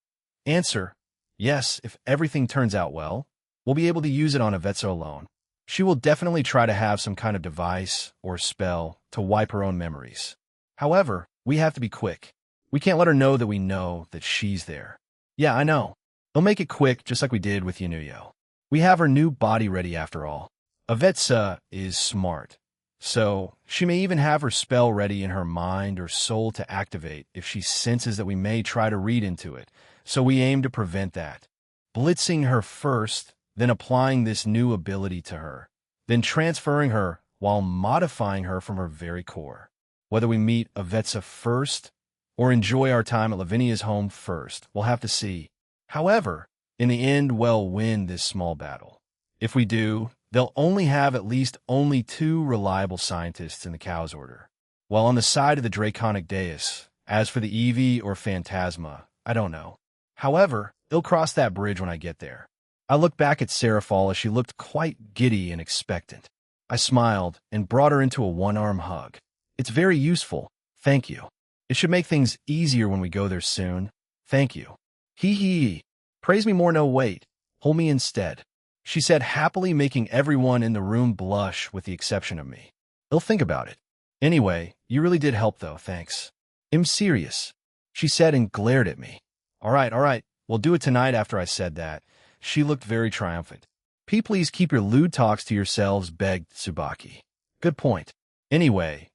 Answer, yes, if everything turns out well, we'll be able to use it on Avetsa alone. She will definitely try to have some kind of device or spell to wipe her own memories. However, we have to be quick. We can't let her know that we know that she's there. Yeah, I know. They'll make it quick, just like we did with Yanuyo. We have her new body ready after all. Avetsa is smart, so she may even have her spell ready in her mind or soul to activate if she senses that we may try to read into it, so we aim to prevent that. Blitzing her first, then applying this new ability to her, then transferring her while modifying her from her very core. Whether we meet Avetsa first or enjoy our time at Lavinia's home first, we'll have to see. However, in the end, we'll win this small battle. If we do, they'll only have at least only 2 reliable scientists in the Cow's Order. While on the side of the Draconic Dais, as for the Eevee or Phantasma, I don't know. However, they'll cross that bridge when I get there. I looked back at Seraphol as she looked quite giddy and expectant. I smiled and brought her into a one-arm hug. It's very useful, thank you. It should make things easier when we go there soon. Thank you. Hee hee. Praise me more, no wait. Hold me instead, she said happily, making everyone in the room blush with the exception of me. I'll think about it. Anyway, you really did help though, thanks. I'm serious, she said and glared at me. All right, we'll do it tonight after I said that. She looked very triumphant. Please keep your lewd talks to yourselves, begged Tsubaki. Good point. Anyway,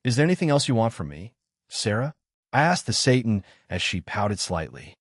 is there anything else you want from me, Sarah? I asked the Satan as she pouted slightly.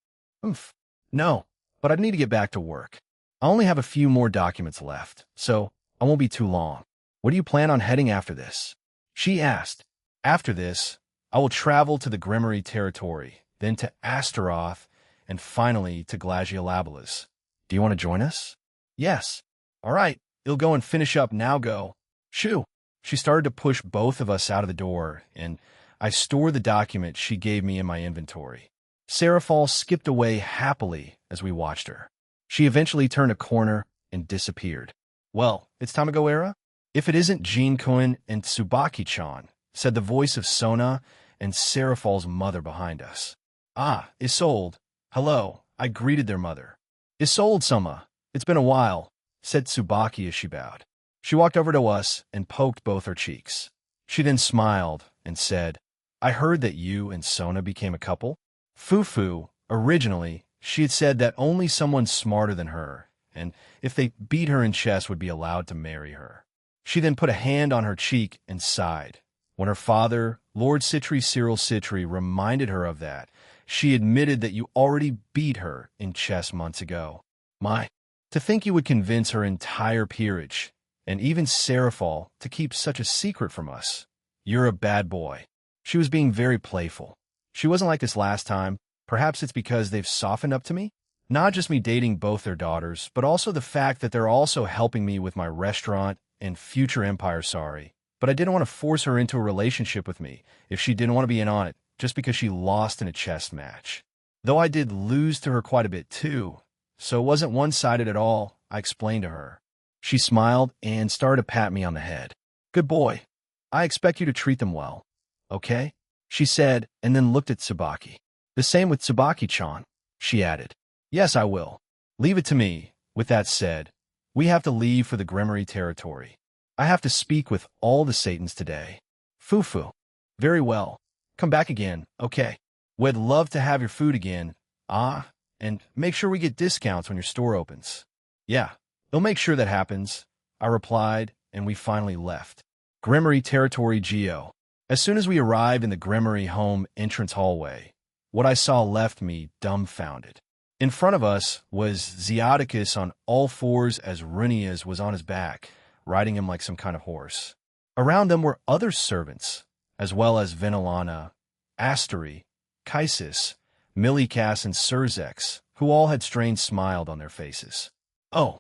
No, but I need to get back to work. I only have a few more documents left, so I won't be too long. What do you plan on heading after this? She asked. After this, I will travel to the Grimory territory, then to Astaroth, and finally to Glaciolabalas. Do you want to join us? Yes. All right, you'll go and finish up now, go. Shoo. She started to push both of us out of the door, and I stored the document she gave me in my inventory. Seraphol skipped away happily as we watched her. She eventually turned a corner and disappeared. Well, it's time to go, Era? If it isn't Jin-kun and Tsubaki-chan, said the voice of Sona and Seraphol's mother behind us. Ah, Isolde. Hello, I greeted their mother. Isolde-sama, it's been a while, said Tsubaki as she bowed. She walked over to us and poked both her cheeks. She then smiled and said, I heard that you and Sona became a couple? Fufu, originally, she had said that only someone smarter than her, and if they beat her in chess, would be allowed to marry her. She then put a hand on her cheek and sighed. When her father, Lord Citri Cyril Citri, reminded her of that, she admitted that you already beat her in chess months ago. My, to think you would convince her entire peerage, and even Seraphol, to keep such a secret from us. You're a bad boy. She was being very playful. She wasn't like this last time. Perhaps it's because they've softened up to me? Not just me dating both their daughters, but also the fact that they're also helping me with my restaurant and future empire, sorry. But I didn't want to force her into a relationship with me if she didn't want to be in on it, just because she lost in a chess match. Though I did lose to her quite a bit too, so it wasn't one-sided at all, I explained to her. She smiled and started to pat me on the head. Good boy. I expect you to treat them well. Okay? She said, and then looked at Tsubaki. The same with Tsubaki-chan, she added. Yes, I will. Leave it to me. With that said, we have to leave for the Grimory territory. I have to speak with all the Satans today. Fufu. Very well. Come back again, okay? We'd love to have your food again. Ah, and make sure we get discounts when your store opens. Yeah, they'll make sure that happens, I replied, and we finally left. Grimory territory Geo. As soon as we arrived in the Grimory home entrance hallway, what I saw left me dumbfounded. In front of us was Zeodicus on all fours as Runias was on his back, riding him like some kind of horse. Around them were other servants, as well as Venilana, Asteri, Kaisis, Milikas, and Surzex, who all had strange smiles on their faces. Oh,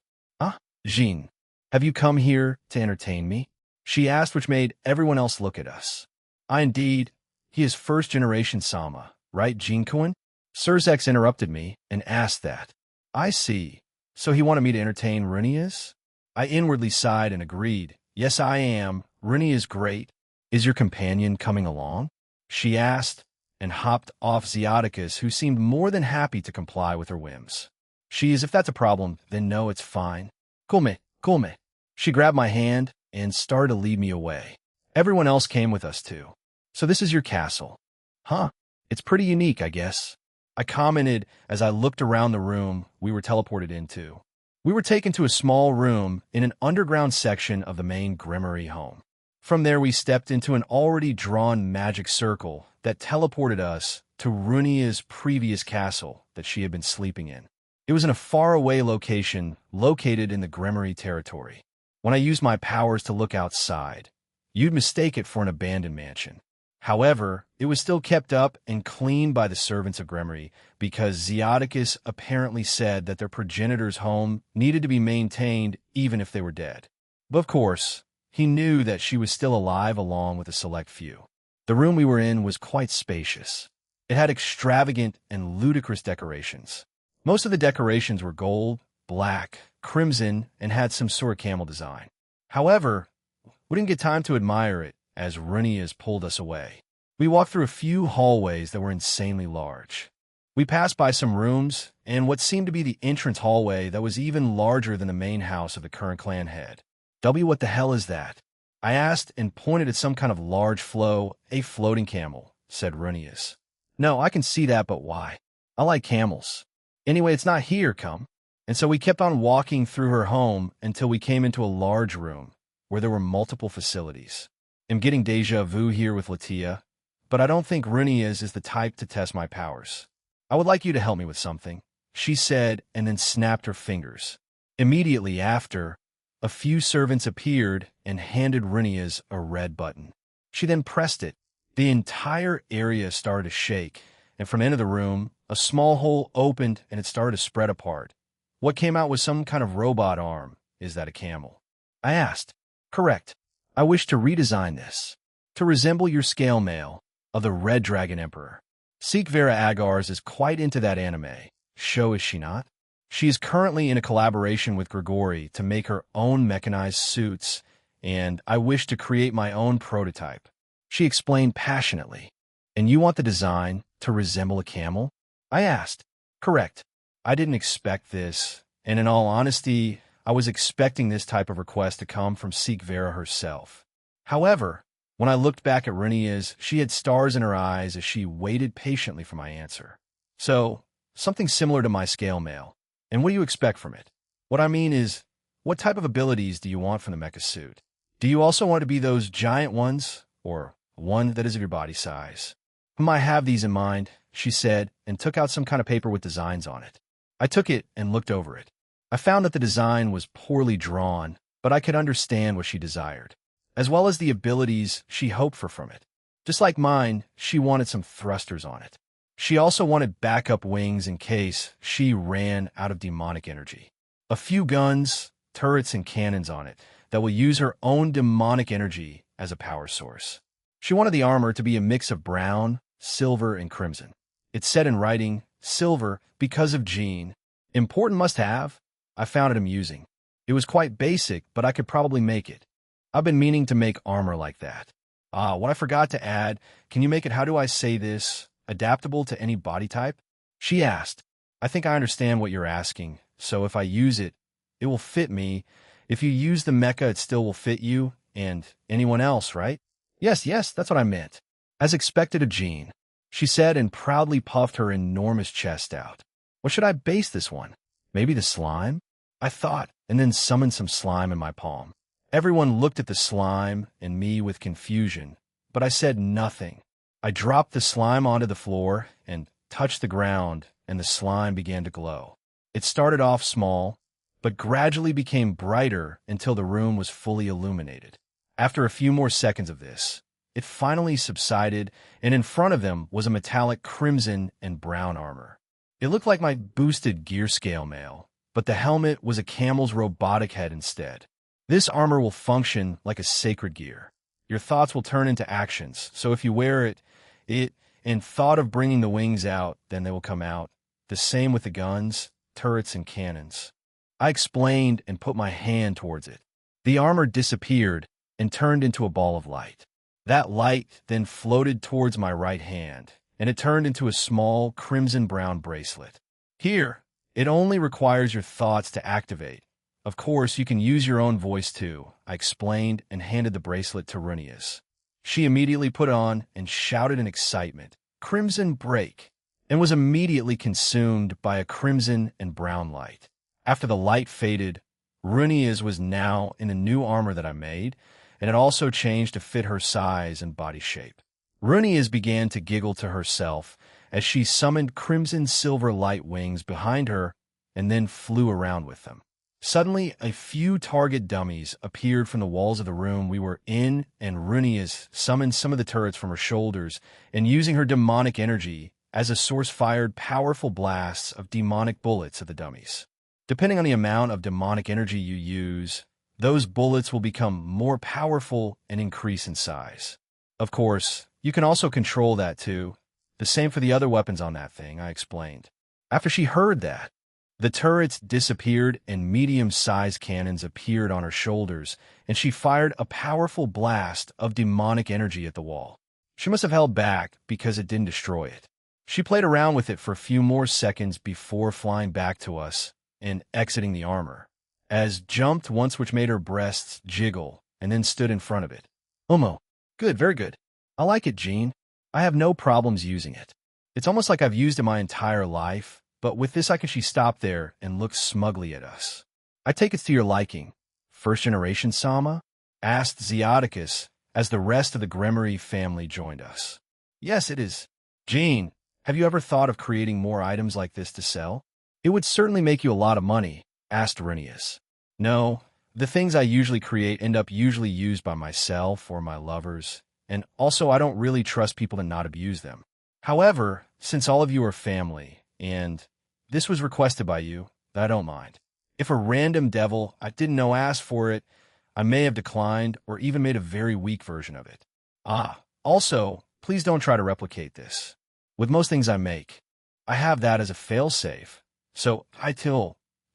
Jean, have you come here to entertain me? She asked, which made everyone else look at us. Indeed, he is first-generation Sama, right, Jin-kun? Surzex interrupted me and asked that. I see. So he wanted me to entertain Runias? I inwardly sighed and agreed. Yes, I am. Runia is great. Is your companion coming along? She asked, and hopped off Zeodicus, who seemed more than happy to comply with her whims. She is, if that's a problem, then no, it's fine. Come. She grabbed my hand and started to lead me away. Everyone else came with us too. So this is your castle. Huh, it's pretty unique, I guess. I commented as I looked around the room we were teleported into. We were taken to a small room in an underground section of the main Grimoire home. From there, we stepped into an already drawn magic circle that teleported us to Runia's previous castle that she had been sleeping in. It was in a faraway location located in the Grimoire territory. When I used my powers to look outside, you'd mistake it for an abandoned mansion. However, it was still kept up and cleaned by the servants of Grimoire because Zeoticus apparently said that their progenitor's home needed to be maintained even if they were dead. But of course, he knew that she was still alive along with a select few. The room we were in was quite spacious. It had extravagant and ludicrous decorations. Most of the decorations were gold, black, crimson, and had some sort of camel design. However, we didn't get time to admire it as Runias pulled us away. We walked through a few hallways that were insanely large. We passed by some rooms and what seemed to be the entrance hallway that was even larger than the main house of the current clan head. What the hell is that? I asked and pointed at some kind of large a floating camel, said Runias. No, I can see that, but why? I like camels. Anyway, it's not here, come. And so we kept on walking through her home until we came into a large room where there were multiple facilities. I'm getting deja vu here with Latia, but I don't think Runias is the type to test my powers. I would like you to help me with something, she said, and then snapped her fingers. Immediately after, a few servants appeared and handed Runias a red button. She then pressed it. The entire area started to shake, and from the end of the room, a small hole opened and it started to spread apart. What came out was some kind of robot arm. Is that a camel? I asked. Correct. I wish to redesign this to resemble your scale mail of the Red Dragon Emperor. Seek Vera Agars is quite into that anime show, is she not? She is currently in a collaboration with Grigori to make her own mechanized suits, and I wish to create my own prototype. She explained passionately. And you want the design to resemble a camel? I asked. Correct. I didn't expect this, and in all honesty, I was expecting this type of request to come from Seek Vera herself. However, when I looked back at Runias, she had stars in her eyes as she waited patiently for my answer. So, something similar to my scale mail. And what do you expect from it? What I mean is, what type of abilities do you want from the mecha suit? Do you also want to be those giant ones, or one that is of your body size? I have these in mind, she said, and took out some kind of paper with designs on it. I took it and looked over it. I found that the design was poorly drawn, but I could understand what she desired, as well as the abilities she hoped for from it. Just like mine, she wanted some thrusters on it. She also wanted backup wings in case she ran out of demonic energy. A few guns, turrets, and cannons on it that will use her own demonic energy as a power source. She wanted the armor to be a mix of brown, silver, and crimson. It said in writing, silver, because of Jean. Important must-have. I found it amusing. It was quite basic, but I could probably make it. I've been meaning to make armor like that. What I forgot to add, can you make it, how do I say this, adaptable to any body type? She asked. I think I understand what you're asking, so if I use it, it will fit me. If you use the mecha, it still will fit you, and anyone else, right? Yes, that's what I meant. As expected of Jean, she said and proudly puffed her enormous chest out. What should I base this one? Maybe the slime? I thought, and then summoned some slime in my palm. Everyone looked at the slime and me with confusion, but I said nothing. I dropped the slime onto the floor and touched the ground, and the slime began to glow. It started off small, but gradually became brighter until the room was fully illuminated. After a few more seconds of this, it finally subsided, and in front of them was a metallic crimson and brown armor. It looked like my boosted gear scale mail, but the helmet was a camel's robotic head instead. This armor will function like a sacred gear. Your thoughts will turn into actions, so if you wear it, and thought of bringing the wings out, then they will come out. The same with the guns, turrets, and cannons. I explained and put my hand towards it. The armor disappeared and turned into a ball of light. That light then floated towards my right hand, and it turned into a small crimson-brown bracelet. Here, it only requires your thoughts to activate. Of course, you can use your own voice too, I explained and handed the bracelet to Runias. She immediately put it on and shouted in excitement, "Crimson break," and was immediately consumed by a crimson and brown light. After the light faded, Runia's was now in a new armor that I made, and it also changed to fit her size and body shape. Runia's began to giggle to herself as she summoned crimson silver light wings behind her and then flew around with them. Suddenly, a few target dummies appeared from the walls of the room we were in, and Runia's summoned some of the turrets from her shoulders, and using her demonic energy as a source fired powerful blasts of demonic bullets at the dummies. Depending on the amount of demonic energy you use, those bullets will become more powerful and increase in size. Of course, you can also control that too. The same for the other weapons on that thing, I explained. After she heard that, the turrets disappeared and medium-sized cannons appeared on her shoulders, and she fired a powerful blast of demonic energy at the wall. She must have held back because it didn't destroy it. She played around with it for a few more seconds before flying back to us and exiting the armor, as jumped once, which made her breasts jiggle, and then stood in front of it. Omo. Good, very good. I like it, Jean. I have no problems using it. It's almost like I've used it my entire life, but with this she stopped there and looked smugly at us. I take it to your liking. First generation Sama? Asked Zeoticus as the rest of the Gremory family joined us. Yes, it is. Jean, have you ever thought of creating more items like this to sell? It would certainly make you a lot of money, asked Renius. No, the things I usually create end up usually used by myself or my lovers, and also I don't really trust people to not abuse them. However, since all of you are family, and this was requested by you, I don't mind. If a random devil I didn't know asked for it, I may have declined or even made a very weak version of it. Also, please don't try to replicate this. With most things I make, I have that as a failsafe. So,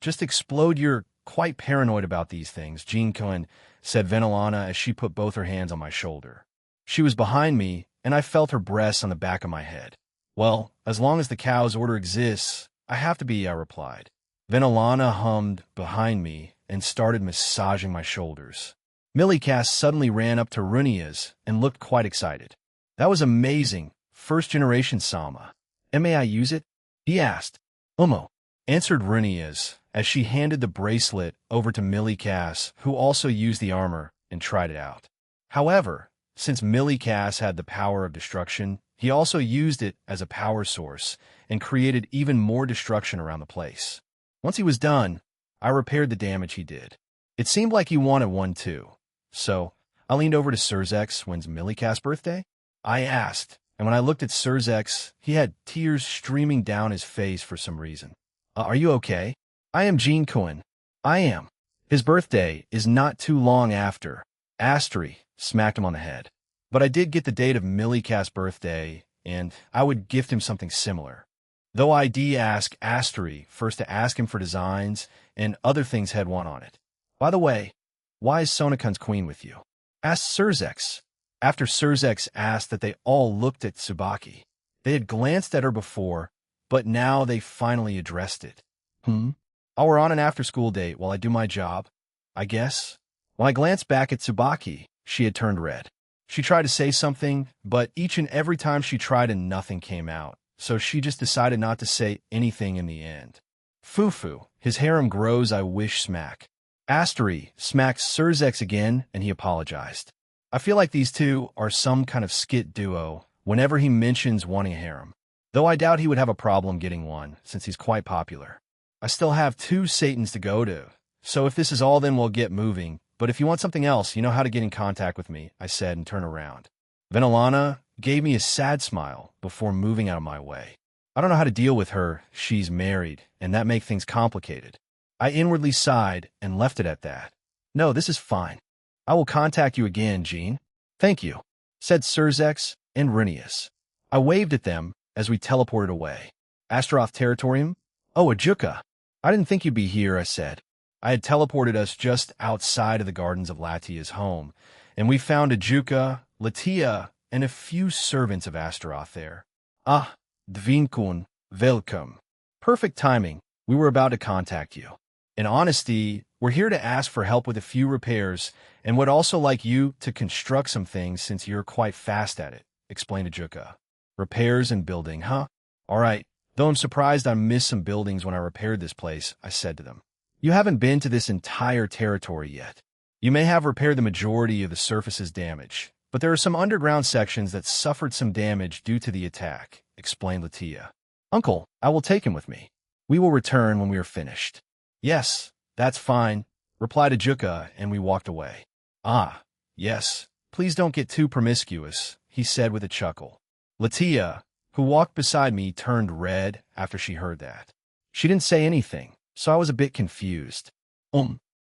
just explode. You're quite paranoid about these things, Jean Cohen, said Venelana as she put both her hands on my shoulder. She was behind me, and I felt her breasts on the back of my head. Well, as long as the cow's order exists, I have to be, I replied. Venelana hummed behind me and started massaging my shoulders. Millicast suddenly ran up to Runia's and looked quite excited. That was amazing. First generation Sama. And may I use it? He asked. Umo, answered Runia's as she handed the bracelet over to Millicast, who also used the armor and tried it out. However, since Millicast had the power of destruction, he also used it as a power source and created even more destruction around the place. Once he was done, I repaired the damage he did. It seemed like he wanted one too. So, I leaned over to Surzex. When's Millicast's birthday? I asked, and when I looked at Surzex, he had tears streaming down his face for some reason. Are you okay? I am Jean Cohen. I am. His birthday is not too long after. Astri smacked him on the head. But I did get the date of Millicast's birthday, and I would gift him something similar. Though I did ask Astri first to ask him for designs, and other things had one on it. By the way, why is Sonakun's queen with you? Asked Surzex. After Surzex asked that, they all looked at Tsubaki. They had glanced at her before, but now they finally addressed it. Oh, we're on an after-school date while I do my job, I guess. When I glanced back at Tsubaki, she had turned red. She tried to say something, but each and every time she tried and nothing came out, so she just decided not to say anything in the end. Fufu, his harem grows, I wish smack. Astri smacked Surzex again, and he apologized. I feel like these two are some kind of skit duo whenever he mentions wanting a harem, though I doubt he would have a problem getting one, since he's quite popular. I still have 2 Satans to go to, so if this is all, then we'll get moving. But if you want something else, you know how to get in contact with me, I said and turned around. Venelana gave me a sad smile before moving out of my way. I don't know how to deal with her. She's married, and that makes things complicated. I inwardly sighed and left it at that. No, this is fine. I will contact you again, Jean. Thank you, said Surzex and Renius. I waved at them as we teleported away. Astaroth Territorium? Oh, Ajuka. I didn't think you'd be here, I said. I had teleported us just outside of the gardens of Latia's home, and we found Ajuka, Latia, and a few servants of Astaroth there. Ah, Dvinkun, welcome. Perfect timing. We were about to contact you. In honesty, we're here to ask for help with a few repairs and would also like you to construct some things since you're quite fast at it, explained Ajuka. Repairs and building, huh? All right. Though I'm surprised I missed some buildings when I repaired this place, I said to them. You haven't been to this entire territory yet. You may have repaired the majority of the surface's damage, but there are some underground sections that suffered some damage due to the attack, explained Latia. Uncle, I will take him with me. We will return when we are finished. Yes, that's fine, replied Ajuka, and we walked away. Ah, yes, please don't get too promiscuous, he said with a chuckle. Latia, who walked beside me, turned red after she heard that. She didn't say anything, so I was a bit confused.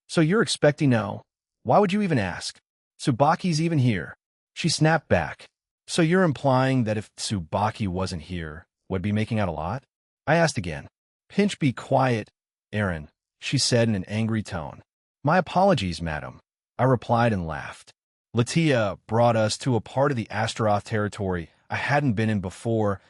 So you're expecting no? Why would you even ask? Tsubaki's even here. She snapped back. So you're implying that if Tsubaki wasn't here, would be making out a lot? I asked again. Pinch, be quiet, Aaron, she said in an angry tone. My apologies, madam, I replied and laughed. Latia brought us to a part of the Astaroth territory I hadn't been in before,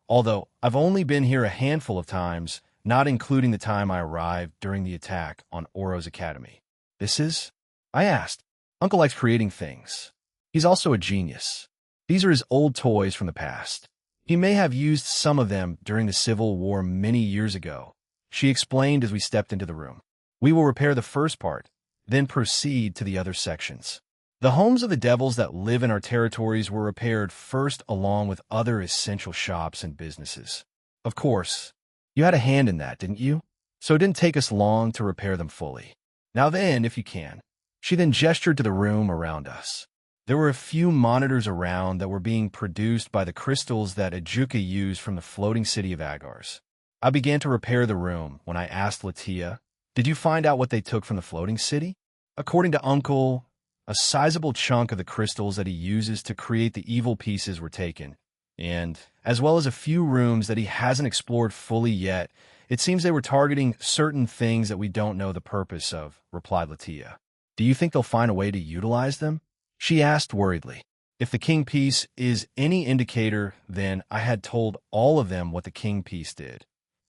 although I've only been here a handful of times, not including the time I arrived during the attack on Oro's academy. This is? I asked. Uncle likes creating things. He's also a genius. These are his old toys from the past. He may have used some of them during the Civil War many years ago, she explained as we stepped into the room. We will repair the first part, then proceed to the other sections. The homes of the devils that live in our territories were repaired first along with other essential shops and businesses. Of course, you had a hand in that, didn't you? So it didn't take us long to repair them fully. Now then, if you can. She then gestured to the room around us. There were a few monitors around that were being produced by the crystals that Ajuka used from the floating city of Agars. I began to repair the room when I asked Latia, did you find out what they took from the floating city? According to Uncle, a sizable chunk of the crystals that he uses to create the evil pieces were taken, and, as well as a few rooms that he hasn't explored fully yet, it seems they were targeting certain things that we don't know the purpose of, replied Latia. Do you think they'll find a way to utilize them? She asked worriedly. If the king piece is any indicator, then I had told all of them what the king piece did,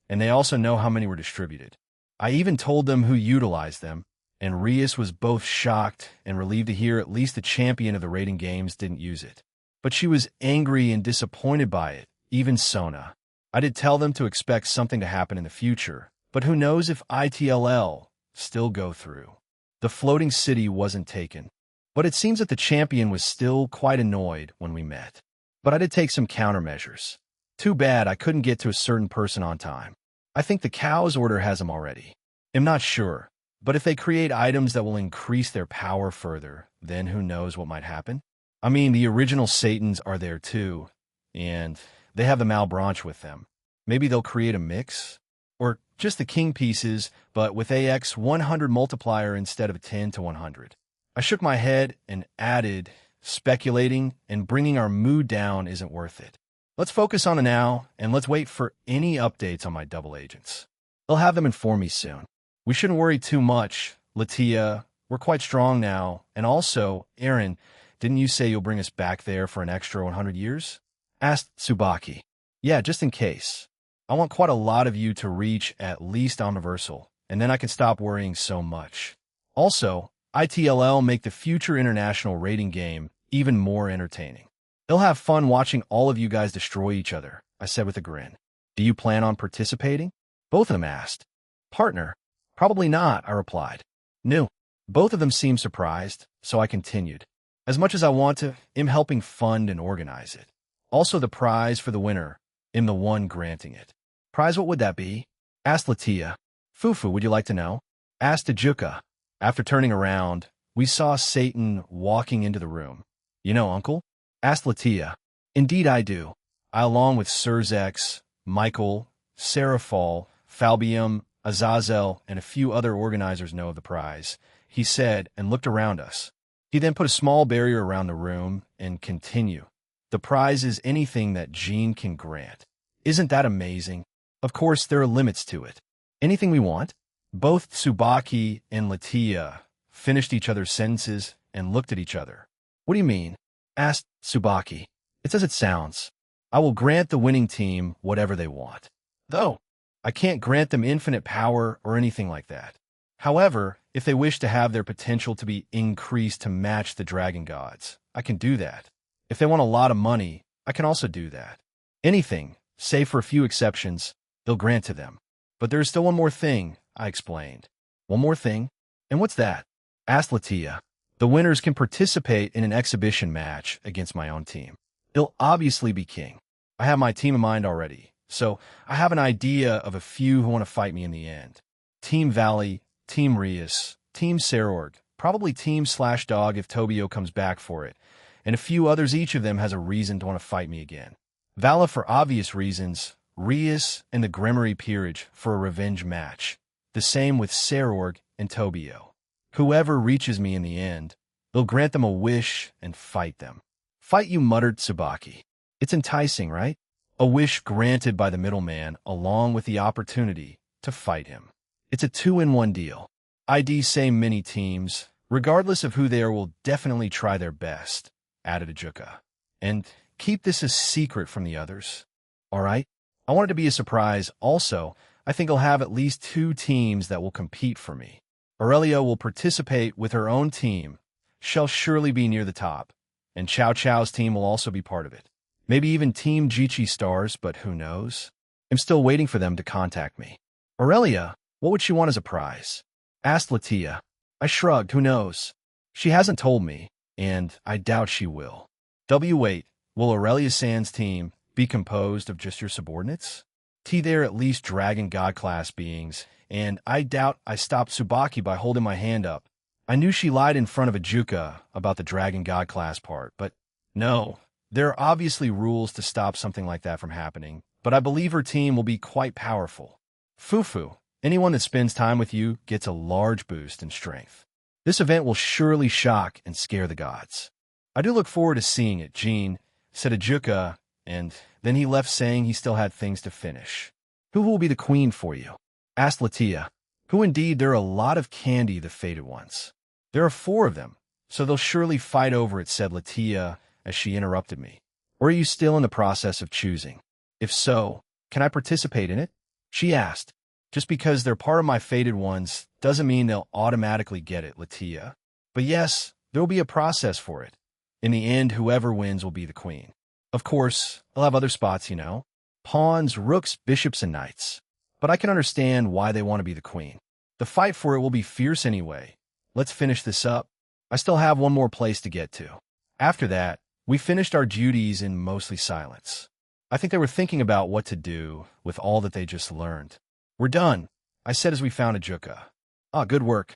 and they also know how many were distributed. I even told them who utilized them, and Rias was both shocked and relieved to hear at least the champion of the raiding games didn't use it. But she was angry and disappointed by it, even Sona. I did tell them to expect something to happen in the future, but who knows if ITLL still go through. The floating city wasn't taken, but it seems that the champion was still quite annoyed when we met. But I did take some countermeasures. Too bad I couldn't get to a certain person on time. I think the cow's order has them already. I'm not sure, but if they create items that will increase their power further, then who knows what might happen? I mean, the original Satans are there too, and they have the Malbranche with them. Maybe they'll create a mix? Or just the king pieces, but with AX 100 multiplier instead of a 10 to 100. I shook my head and added, speculating and bringing our mood down isn't worth it. Let's focus on the now, and let's wait for any updates on my double agents. They'll have them inform me soon. We shouldn't worry too much, Latia. We're quite strong now, and also, Aaron, didn't you say you'll bring us back there for an extra 100 years? Asked Tsubaki. Yeah, just in case. I want quite a lot of you to reach at least Omniversal, and then I can stop worrying so much. Also, ITLL make the future international rating game even more entertaining. They'll have fun watching all of you guys destroy each other, I said with a grin. Do you plan on participating? Both of them asked. Partner? Probably not, I replied. No. Both of them seemed surprised, so I continued. As much as I want to, I'm helping fund and organize it. Also the prize for the winner, I'm the one granting it. Prize, what would that be? Asked Latia. Fufu, would you like to know? Asked Ajuka. After turning around, we saw Satan walking into the room. You know, Uncle? Asked Latia. Indeed I do. I, along with Surzex, Michael, Seraphal, Falbium, Azazel, and a few other organizers know of the prize, he said and looked around us. He then put a small barrier around the room and continued. The prize is anything that Jean can grant. Isn't that amazing? Of course, there are limits to it. Anything we want? Both Tsubaki and Latia finished each other's sentences and looked at each other. What do you mean? Asked Tsubaki. It's as it sounds. I will grant the winning team whatever they want. Though, I can't grant them infinite power or anything like that. However, if they wish to have their potential to be increased to match the dragon gods, I can do that. If they want a lot of money, I can also do that. Anything, save for a few exceptions, they'll grant to them. But there is still one more thing, I explained. One more thing. And what's that? Asked Latia. The winners can participate in an exhibition match against my own team. It'll obviously be king. I have my team in mind already, so I have an idea of a few who want to fight me in the end. Team Valley, Team Rias, Team Sarorg, probably Team/Dog if Tobio comes back for it, and a few others. Each of them has a reason to want to fight me again. Vala for obvious reasons, Rias and the Gremory Peerage for a revenge match. The same with Sarorg and Tobio. Whoever reaches me in the end, they'll grant them a wish and fight them. Fight you, muttered Tsubaki. It's enticing, right? A wish granted by the middleman along with the opportunity to fight him. It's a 2-in-1 deal. ID say many teams, regardless of who they are, will definitely try their best, added Ajuka. And keep this a secret from the others. All right? I want it to be a surprise. Also, I think I'll have at least 2 teams that will compete for me. Aurelia will participate with her own team. She'll surely be near the top. And Chow Chow's team will also be part of it. Maybe even Team Jichi Stars, but who knows? I'm still waiting for them to contact me. Aurelia, what would she want as a prize? Asked Latia. I shrugged. Who knows? She hasn't told me, and I doubt she will. Wait, will Aurelia San's team be composed of just your subordinates? They're at least Dragon God class beings, and I doubt I stopped Tsubaki by holding my hand up. I knew she lied in front of Ajuka about the Dragon God class part, but no, there are obviously rules to stop something like that from happening, but I believe her team will be quite powerful. Fufu, anyone that spends time with you gets a large boost in strength. This event will surely shock and scare the gods. I do look forward to seeing it, Jean, said Ajuka, and then he left saying he still had things to finish. Who will be the queen for you? Asked Latia. Who indeed? There are a lot of Candy, the fated ones. There are 4 of them, so they'll surely fight over it, said Latia as she interrupted me. Or are you still in the process of choosing? If so, can I participate in it? She asked. Just because they're part of my fated ones doesn't mean they'll automatically get it, Latia. But yes, there'll be a process for it. In the end, whoever wins will be the queen. Of course, I'll have other spots, you know. Pawns, rooks, bishops, and knights. But I can understand why they want to be the queen. The fight for it will be fierce anyway. Let's finish this up. I still have one more place to get to. After that, we finished our duties in mostly silence. I think they were thinking about what to do with all that they just learned. We're done, I said as we found Ajuka. Ah, good work.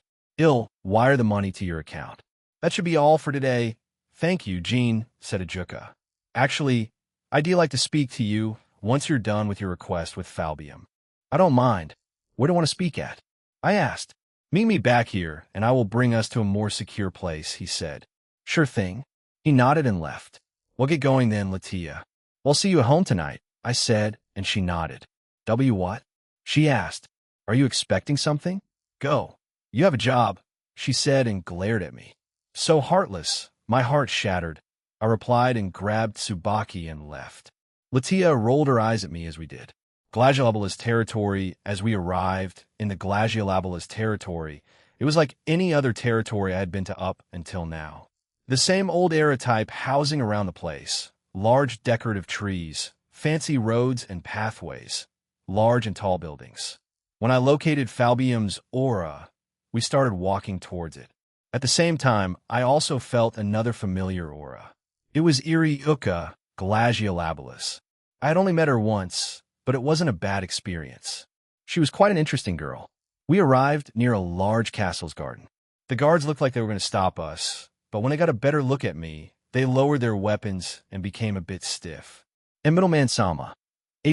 Wire the money to your account. That should be all for today. Thank you, Jean, said Ajuka. Actually, I'd like to speak to you once you're done with your request with Falbium. I don't mind. Where do you want to speak at? I asked. Meet me back here, and I will bring us to a more secure place, he said. Sure thing. He nodded and left. We'll get going then, Latia. We'll see you at home tonight, I said, and she nodded. What? She asked. Are you expecting something? Go. You have a job, she said and glared at me. So heartless. My heart shattered. I replied and grabbed Tsubaki and left. Latia rolled her eyes at me as we did. Glaciolabalist territory. As we arrived in the Glaciolabalist territory, it was like any other territory I had been to up until now. The same old era type housing around the place, large decorative trees, fancy roads and pathways, large and tall buildings. When I located Falbium's aura, we started walking towards it. At the same time, I also felt another familiar aura. It was Iriuka Glaciolabalus. I had only met her once, but it wasn't a bad experience. She was quite an interesting girl. We arrived near a large castle's garden. The guards looked like they were going to stop us, but when they got a better look at me, they lowered their weapons and became a bit stiff. And middleman Sama,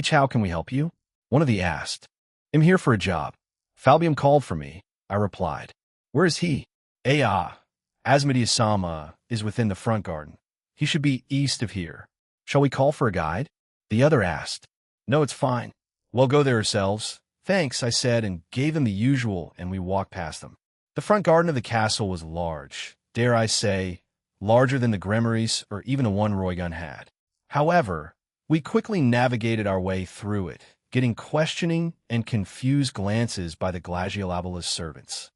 how can we help you? One of the asked. I'm here for a job. Falbium called for me, I replied. Where is he? Asmodeus Sama is within the front garden. He should be east of here. Shall we call for a guide? The other asked. No, it's fine. We'll go there ourselves. Thanks, I said, and gave them the usual, and we walked past them. The front garden of the castle was large, dare I say, larger than the Gremories or even a one Roygun had. However, we quickly navigated our way through it, getting questioning and confused glances by the Glaciolabalist servants.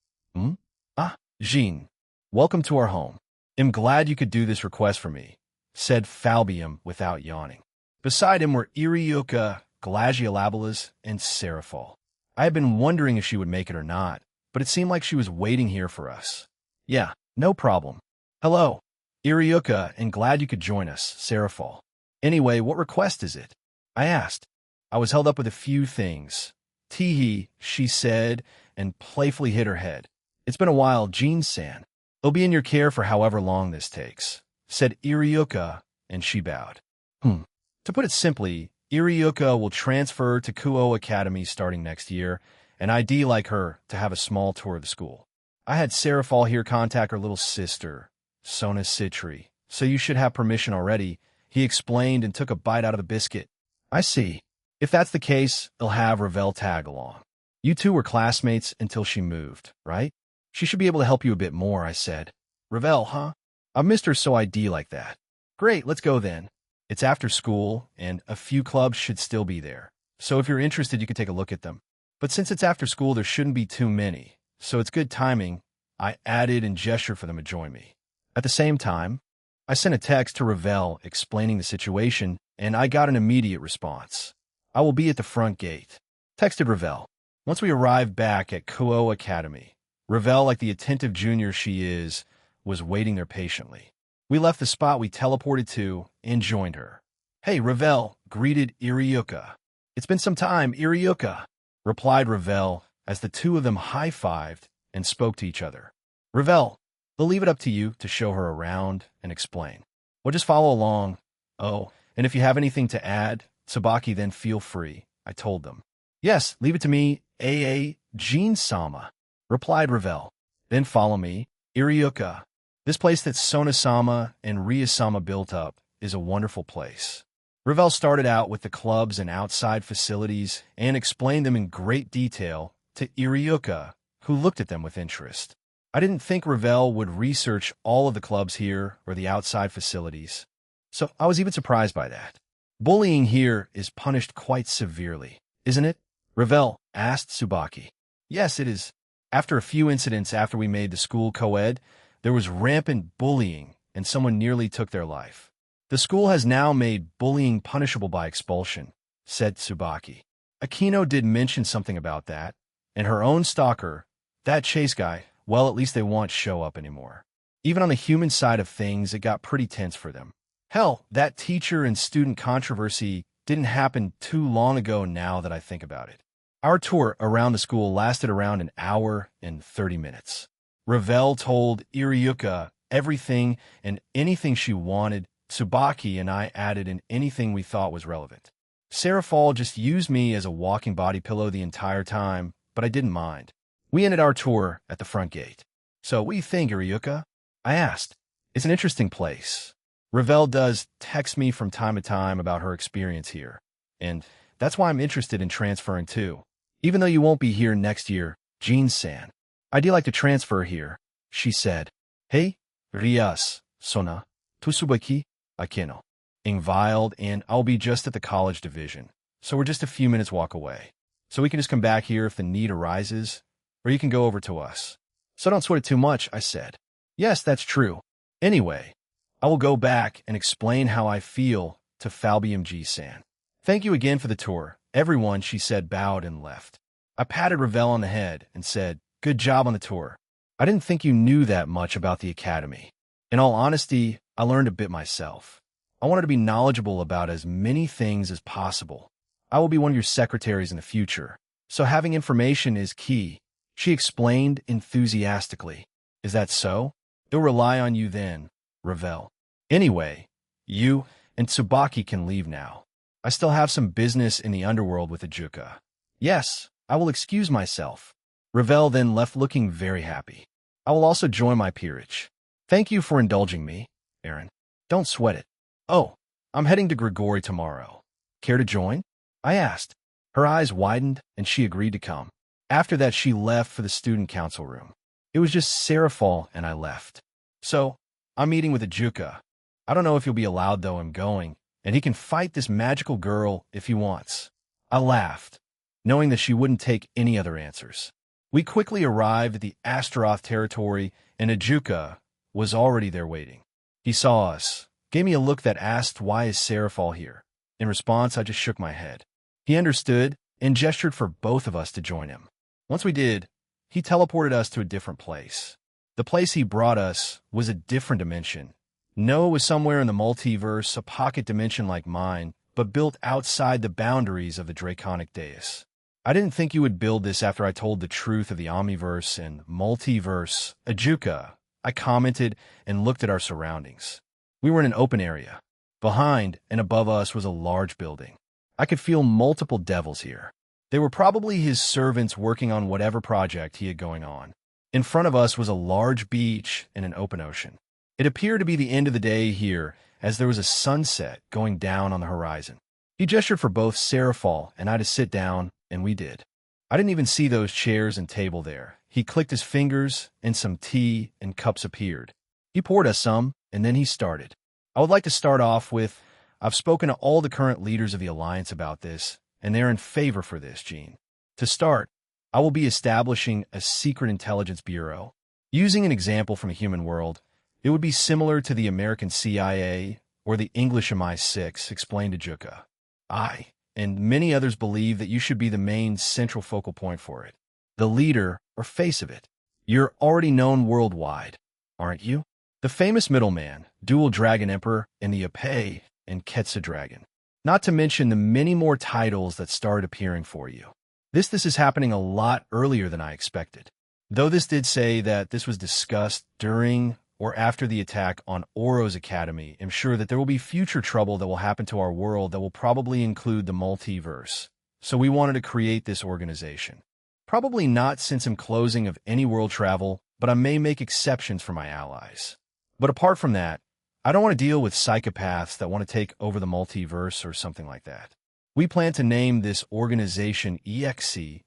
Jean, welcome to our home. I'm glad you could do this request for me, said Falbium without yawning. Beside him were Iriuka, Glaciolabalus, and Seraphol. I had been wondering if she would make it or not, but it seemed like she was waiting here for us. Yeah, no problem. Hello, Iriuka, and glad you could join us, Serafal. Anyway, what request is it? I asked. I was held up with a few things. Teehee, she said, and playfully hit her head. It's been a while, Jean-san. It'll be in your care for however long this takes, said Iriuka, and she bowed. To put it simply, Iriuka will transfer to Kuo Academy starting next year, and I'd like her to have a small tour of the school. I had Serafal here contact her little sister, Sona Citri, so you should have permission already, he explained and took a bite out of the biscuit. I see. If that's the case, they'll have Ravel tag along. You two were classmates until she moved, right? She should be able to help you a bit more, I said. Ravel, huh? I've missed her so I'd like that. Great, let's go then. It's after school, and a few clubs should still be there. So if you're interested, you could take a look at them. But since it's after school, there shouldn't be too many. So it's good timing. I added and gestured for them to join me. At the same time, I sent a text to Ravel explaining the situation, and I got an immediate response. I will be at the front gate. Texted Ravel. Once we arrived back at Kuo Academy, Ravel, like the attentive junior she is, was waiting there patiently. We left the spot we teleported to and joined her. Hey, Ravel, greeted Iriuka. It's been some time, Iriuka, replied Ravel as the two of them high-fived and spoke to each other. Ravel, they'll leave it up to you to show her around and explain. We'll just follow along. Oh, and if you have anything to add, Tsubaki, then feel free, I told them. Yes, leave it to me, Jean-sama, replied Ravel. Then follow me, Iriuka. This place that Sona-sama and Ria-sama built up is a wonderful place. Ravel started out with the clubs and outside facilities and explained them in great detail to Iriuka, who looked at them with interest. I didn't think Ravel would research all of the clubs here or the outside facilities, so I was even surprised by that. Bullying here is punished quite severely, isn't it? Ravel asked Tsubaki. Yes, it is. After a few incidents after we made the school co-ed, there was rampant bullying and someone nearly took their life. The school has now made bullying punishable by expulsion, said Tsubaki. Akino did mention something about that, and her own stalker, that Chase guy, well, at least they won't show up anymore. Even on the human side of things, it got pretty tense for them. Hell, that teacher and student controversy didn't happen too long ago now that I think about it. Our tour around the school lasted around an hour and 30 minutes. Ravel told Iriuka everything and anything she wanted. Tsubaki and I added in anything we thought was relevant. Serafal just used me as a walking body pillow the entire time, but I didn't mind. We ended our tour at the front gate. So what do you think, Iriuka? I asked. It's an interesting place. Ravel does text me from time to time about her experience here, and that's why I'm interested in transferring too. Even though you won't be here next year, Jean-san, I'd like to transfer here, she said. Hey, Rias, Sona, Tsubaki, Akino. Ingviled, and I'll be just at the college division, so we're just a few minutes walk away. So we can just come back here if the need arises, or you can go over to us. So don't sweat it too much, I said. Yes, that's true. Anyway, I will go back and explain how I feel to Falbium-san. Thank you again for the tour. Everyone, she said, bowed and left. I patted Ravel on the head and said, good job on the tour. I didn't think you knew that much about the academy. In all honesty, I learned a bit myself. I wanted to be knowledgeable about as many things as possible. I will be one of your secretaries in the future, so having information is key, she explained enthusiastically. Is that so? They'll rely on you then, Ravel. Anyway, you and Tsubaki can leave now. I still have some business in the underworld with Ajuka. Yes, I will excuse myself. Ravel then left looking very happy. I will also join my peerage. Thank you for indulging me, Aaron. Don't sweat it. Oh, I'm heading to Grigori tomorrow. Care to join? I asked. Her eyes widened, and she agreed to come. After that, she left for the student council room. It was just Serafal and I left. So, I'm meeting with Ajuka. I don't know if he'll be allowed, though I'm going, and he can fight this magical girl if he wants. I laughed, knowing that she wouldn't take any other answers. We quickly arrived at the Astaroth territory, and Ajuka was already there waiting. He saw us, gave me a look that asked, why is Serafal here? In response, I just shook my head. He understood and gestured for both of us to join him. Once we did, he teleported us to a different place. The place he brought us was a different dimension. No, it was somewhere in the multiverse, a pocket dimension like mine, but built outside the boundaries of the draconic dais. I didn't think you would build this after I told the truth of the Omniverse and multiverse. Ajuka, I commented and looked at our surroundings. We were in an open area. Behind and above us was a large building. I could feel multiple devils here. They were probably his servants working on whatever project he had going on. In front of us was a large beach and an open ocean. It appeared to be the end of the day here, as there was a sunset going down on the horizon. He gestured for both Seraphal and I to sit down, and we did. I didn't even see those chairs and table there. He clicked his fingers, and some tea and cups appeared. He poured us some, and then he started. I would like to start off with, I've spoken to all the current leaders of the Alliance about this, and they're in favor for this, Gene. To start, I will be establishing a secret intelligence bureau. Using an example from a human world, it would be similar to the American CIA or the English MI6, explained Ajuka. I, and many others believe that you should be the main central focal point for it. The leader or face of it. You're already known worldwide, aren't you? The famous middleman, Dual Dragon Emperor, and the Apei and Ketsa Dragon. Not to mention the many more titles that started appearing for you. This is happening a lot earlier than I expected. Though this did say that this was discussed during or after the attack on Oro's Academy, I'm sure that there will be future trouble that will happen to our world that will probably include the multiverse. So we wanted to create this organization. Probably not since I'm closing of any world travel, but I may make exceptions for my allies. But apart from that, I don't want to deal with psychopaths that want to take over the multiverse or something like that. We plan to name this organization EXE,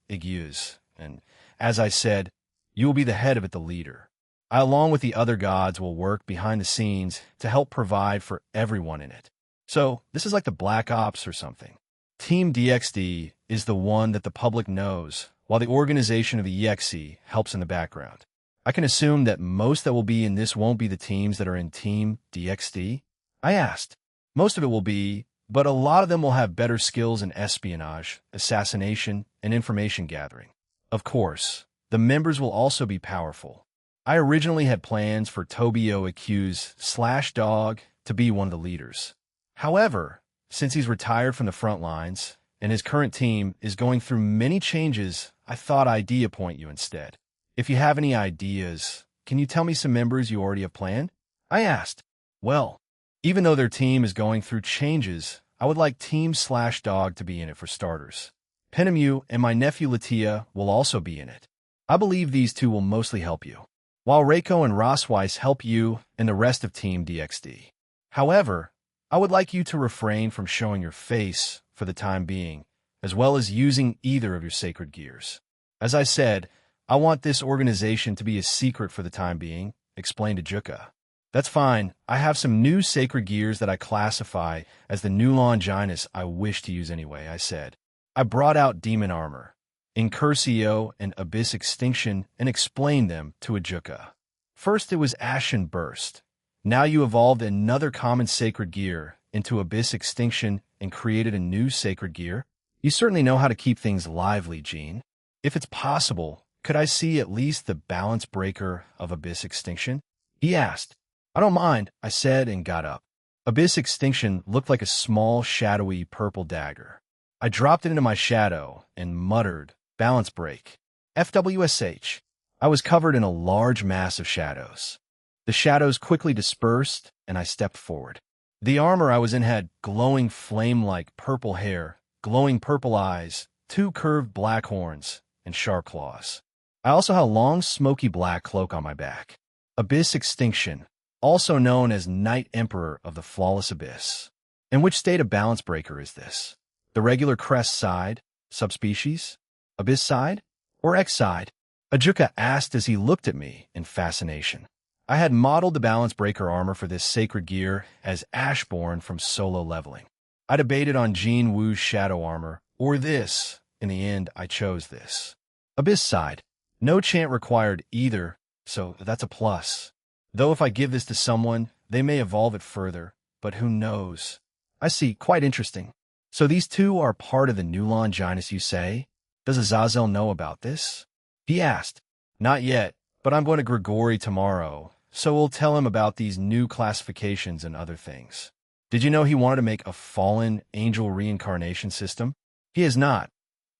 and as I said, you will be the head of it, the leader. I, along with the other gods, will work behind the scenes to help provide for everyone in it. So, this is like the Black Ops or something. Team DXD is the one that the public knows, while the organization of the EXE helps in the background. I can assume that most that will be in this won't be the teams that are in Team DXD? I asked. Most of it will be, but a lot of them will have better skills in espionage, assassination, and information gathering. Of course, the members will also be powerful. I originally had plans for Tobio Accuse/Dog to be one of the leaders. However, since he's retired from the front lines, and his current team is going through many changes, I thought I'd appoint you instead. If you have any ideas, can you tell me some members you already have planned? I asked. Well, even though their team is going through changes, I would like Team/Dog to be in it for starters. Penemu and my nephew Latia will also be in it. I believe these two will mostly help you, while Reiko and Rosweiss help you and the rest of Team DXD. However, I would like you to refrain from showing your face for the time being, as well as using either of your sacred gears. As I said, I want this organization to be a secret for the time being, explained Ajuka. That's fine. I have some new sacred gears that I classify as the new Longinus I wish to use anyway, I said. I brought out Demon Armor, Incursio, and Abyss Extinction and explained them to Ajuka. First it was Ashen Burst. Now you evolved another common sacred gear into Abyss Extinction and created a new sacred gear. You certainly know how to keep things lively, Gene. If it's possible, could I see at least the balance breaker of Abyss Extinction? He asked. I don't mind, I said and got up. Abyss Extinction looked like a small, shadowy purple dagger. I dropped it into my shadow and muttered, Balance break. FWSH. I was covered in a large mass of shadows. The shadows quickly dispersed, and I stepped forward. The armor I was in had glowing flame-like purple hair, glowing purple eyes, 2 curved black horns, and sharp claws. I also had a long, smoky black cloak on my back. Abyss Extinction, also known as Night Emperor of the Flawless Abyss. And which state of balance breaker is this? The regular crest side, subspecies, Abyss side, or X side? Ajuka asked as he looked at me in fascination. I had modeled the balance breaker armor for this sacred gear as Ashborn from Solo Leveling. I debated on Jean Wu's shadow armor, or this. In the end, I chose this. Abyss side. No chant required either, so that's a plus. Though if I give this to someone, they may evolve it further, but who knows? I see, quite interesting. So these two are part of the new Longinus, you say? Does Azazel know about this? He asked. Not yet, but I'm going to Grigori tomorrow, so we'll tell him about these new classifications and other things. Did you know he wanted to make a fallen angel reincarnation system? He has not.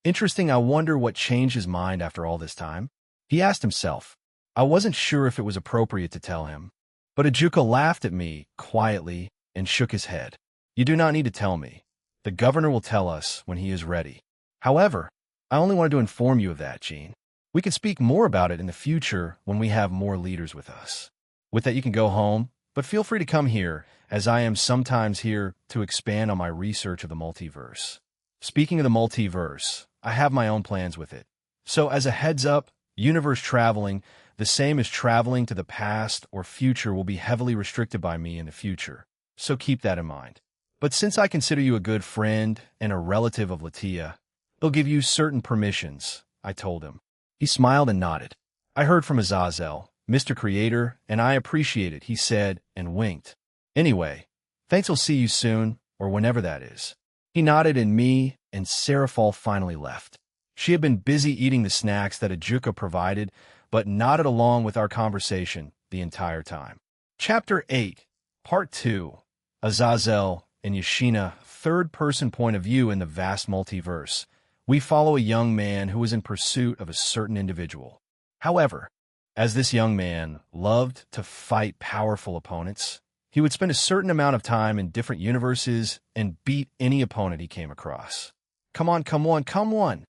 Interesting, I wonder what changed his mind after all this time. He asked himself. I wasn't sure if it was appropriate to tell him, but Ajuka laughed at me quietly and shook his head. You do not need to tell me. The governor will tell us when he is ready. However, I only wanted to inform you of that, Jean. We can speak more about it in the future when we have more leaders with us. With that, you can go home, but feel free to come here, as I am sometimes here to expand on my research of the multiverse. Speaking of the multiverse, I have my own plans with it. So as a heads up, universe traveling, the same as traveling to the past or future, will be heavily restricted by me in the future. So keep that in mind. But since I consider you a good friend and a relative of Latia, they'll give you certain permissions, I told him. He smiled and nodded. I heard from Azazel, Mr. Creator, and I appreciate it, he said and winked. Anyway, thanks, I'll see you soon, or whenever that is. He nodded, and me and Seraphal finally left. She had been busy eating the snacks that Ajuka provided, but nodded along with our conversation the entire time. Chapter 8, Part 2, Azazel and Yashina, third-person point of view in the vast multiverse. We follow a young man who is in pursuit of a certain individual. However, as this young man loved to fight powerful opponents, he would spend a certain amount of time in different universes and beat any opponent he came across. Come on, come on, come on!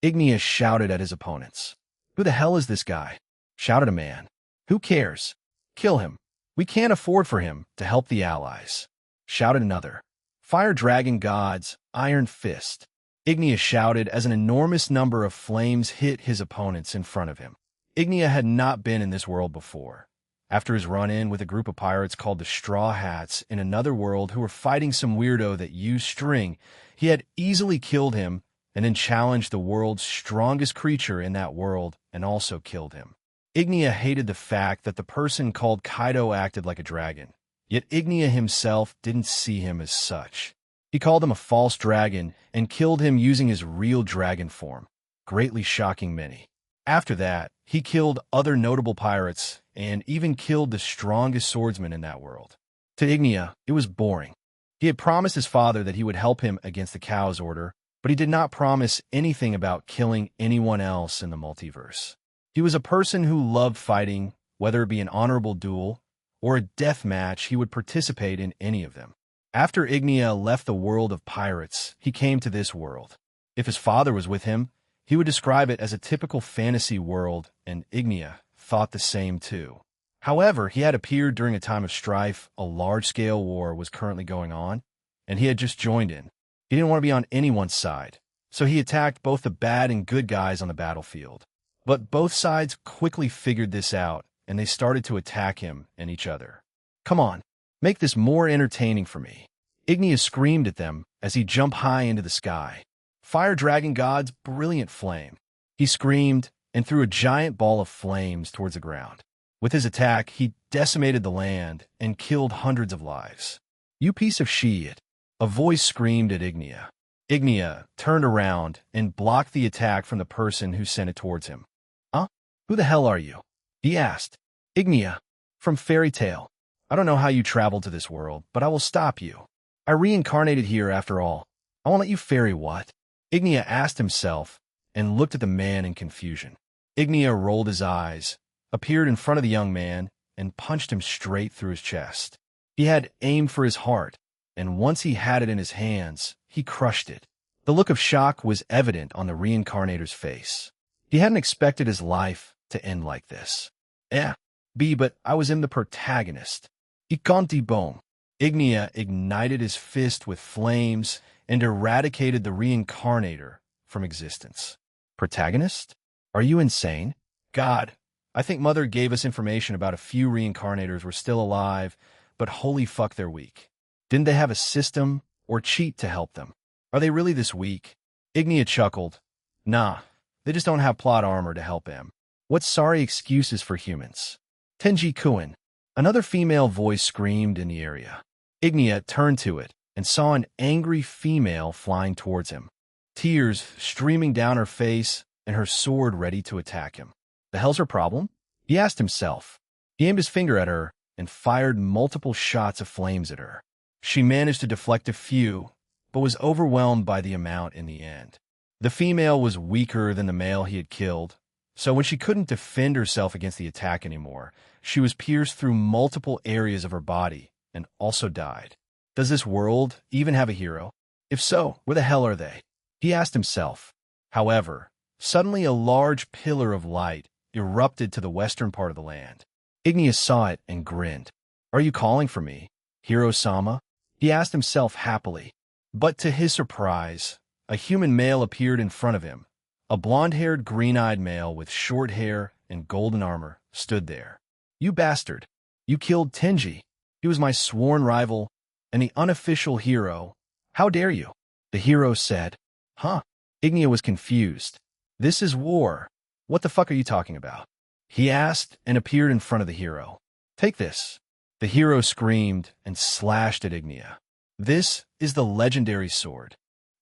Igneous shouted at his opponents. Who the hell is this guy? Shouted a man. Who cares? Kill him. We can't afford for him to help the allies. Shouted another. Fire Dragon God's Iron Fist. Igneous shouted as an enormous number of flames hit his opponents in front of him. Ignea had not been in this world before. After his run-in with a group of pirates called the Straw Hats in another world who were fighting some weirdo that used string, he had easily killed him and then challenged the world's strongest creature in that world and also killed him. Ignea hated the fact that the person called Kaido acted like a dragon, yet Ignea himself didn't see him as such. He called him a false dragon and killed him using his real dragon form, greatly shocking many. After that, he killed other notable pirates and even killed the strongest swordsman in that world. To Ignea, it was boring. He had promised his father that he would help him against the Cow's Order, but he did not promise anything about killing anyone else in the multiverse. He was a person who loved fighting, whether it be an honorable duel or a death match, he would participate in any of them. After Ignea left the world of pirates, he came to this world. If his father was with him, he would describe it as a typical fantasy world, and Ignea thought the same too. However, he had appeared during a time of strife. A large-scale war was currently going on, and he had just joined in. He didn't want to be on anyone's side, so he attacked both the bad and good guys on the battlefield. But both sides quickly figured this out, and they started to attack him and each other. Come on, make this more entertaining for me. Ignea screamed at them as he jumped high into the sky. Fire Dragon God's brilliant flame. He screamed and threw a giant ball of flames towards the ground. With his attack, he decimated the land and killed hundreds of lives. You piece of shit! A voice screamed at Ignea. Ignea turned around and blocked the attack from the person who sent it towards him. Huh? Who the hell are you? He asked. Ignea, from Fairy Tale. I don't know how you traveled to this world, but I will stop you. I reincarnated here after all. I won't let you fairy what? Ignea asked himself and looked at the man in confusion. Ignea rolled his eyes, appeared in front of the young man, and punched him straight through his chest. He had aimed for his heart, and once he had it in his hands, he crushed it. The look of shock was evident on the reincarnator's face. He hadn't expected his life to end like this. But I was the protagonist. Ikanti boom. Ignea ignited his fist with flames and eradicated the reincarnator from existence. Protagonist? Are you insane? God, I think Mother gave us information about a few reincarnators were still alive, but holy fuck, they're weak. Didn't they have a system or cheat to help them? Are they really this weak? Ignea chuckled. Nah, they just don't have plot armor to help him. What sorry excuses for humans. Tenji Kuin. Another female voice screamed in the area. Ignea turned to it and saw an angry female flying towards him, tears streaming down her face and her sword ready to attack him. The hell's her problem? He asked himself. He aimed his finger at her and fired multiple shots of flames at her. She managed to deflect a few, but was overwhelmed by the amount in the end. The female was weaker than the male he had killed, so when she couldn't defend herself against the attack anymore, she was pierced through multiple areas of her body and also died. Does this world even have a hero? If so, where the hell are they? He asked himself. However, suddenly a large pillar of light erupted to the western part of the land. Igneous saw it and grinned. Are you calling for me, Hiro-sama? He asked himself happily. But to his surprise, a human male appeared in front of him. A blonde-haired, green-eyed male with short hair and golden armor stood there. You bastard! You killed Tenji. He was my sworn rival and the unofficial hero. How dare you? The hero said. Huh? Ignea was confused. This is war. What the fuck are you talking about? He asked and appeared in front of the hero. Take this. The hero screamed and slashed at Ignea. This is the legendary sword.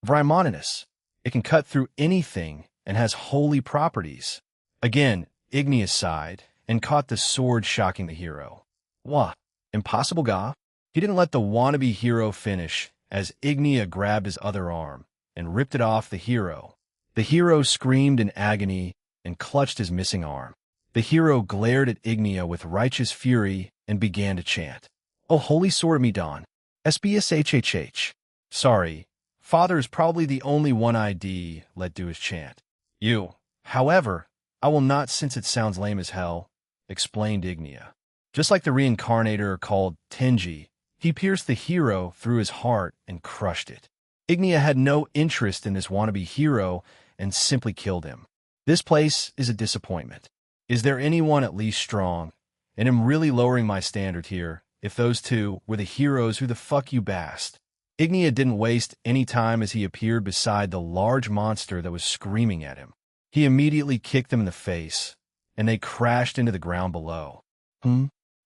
Vrimoninus. It can cut through anything and has holy properties. Again, Ignea sighed and caught the sword, shocking the hero. What? Impossible ga? He didn't let the wannabe hero finish as Ignea grabbed his other arm and ripped it off the hero. The hero screamed in agony and clutched his missing arm. The hero glared at Ignea with righteous fury and began to chant. Oh, holy sword of Medon. SBSHHH. Sorry, father is probably the only one ID let do his chant. You. However, I will not, since it sounds lame as hell, explained Ignea. Just like the reincarnator called Tenji, he pierced the hero through his heart and crushed it. Ignea had no interest in this wannabe hero and simply killed him. This place is a disappointment. Is there anyone at least strong? And I'm really lowering my standard here. If those two were the heroes, who the fuck you bast? Ignea didn't waste any time as he appeared beside the large monster that was screaming at him. He immediately kicked them in the face, and they crashed into the ground below.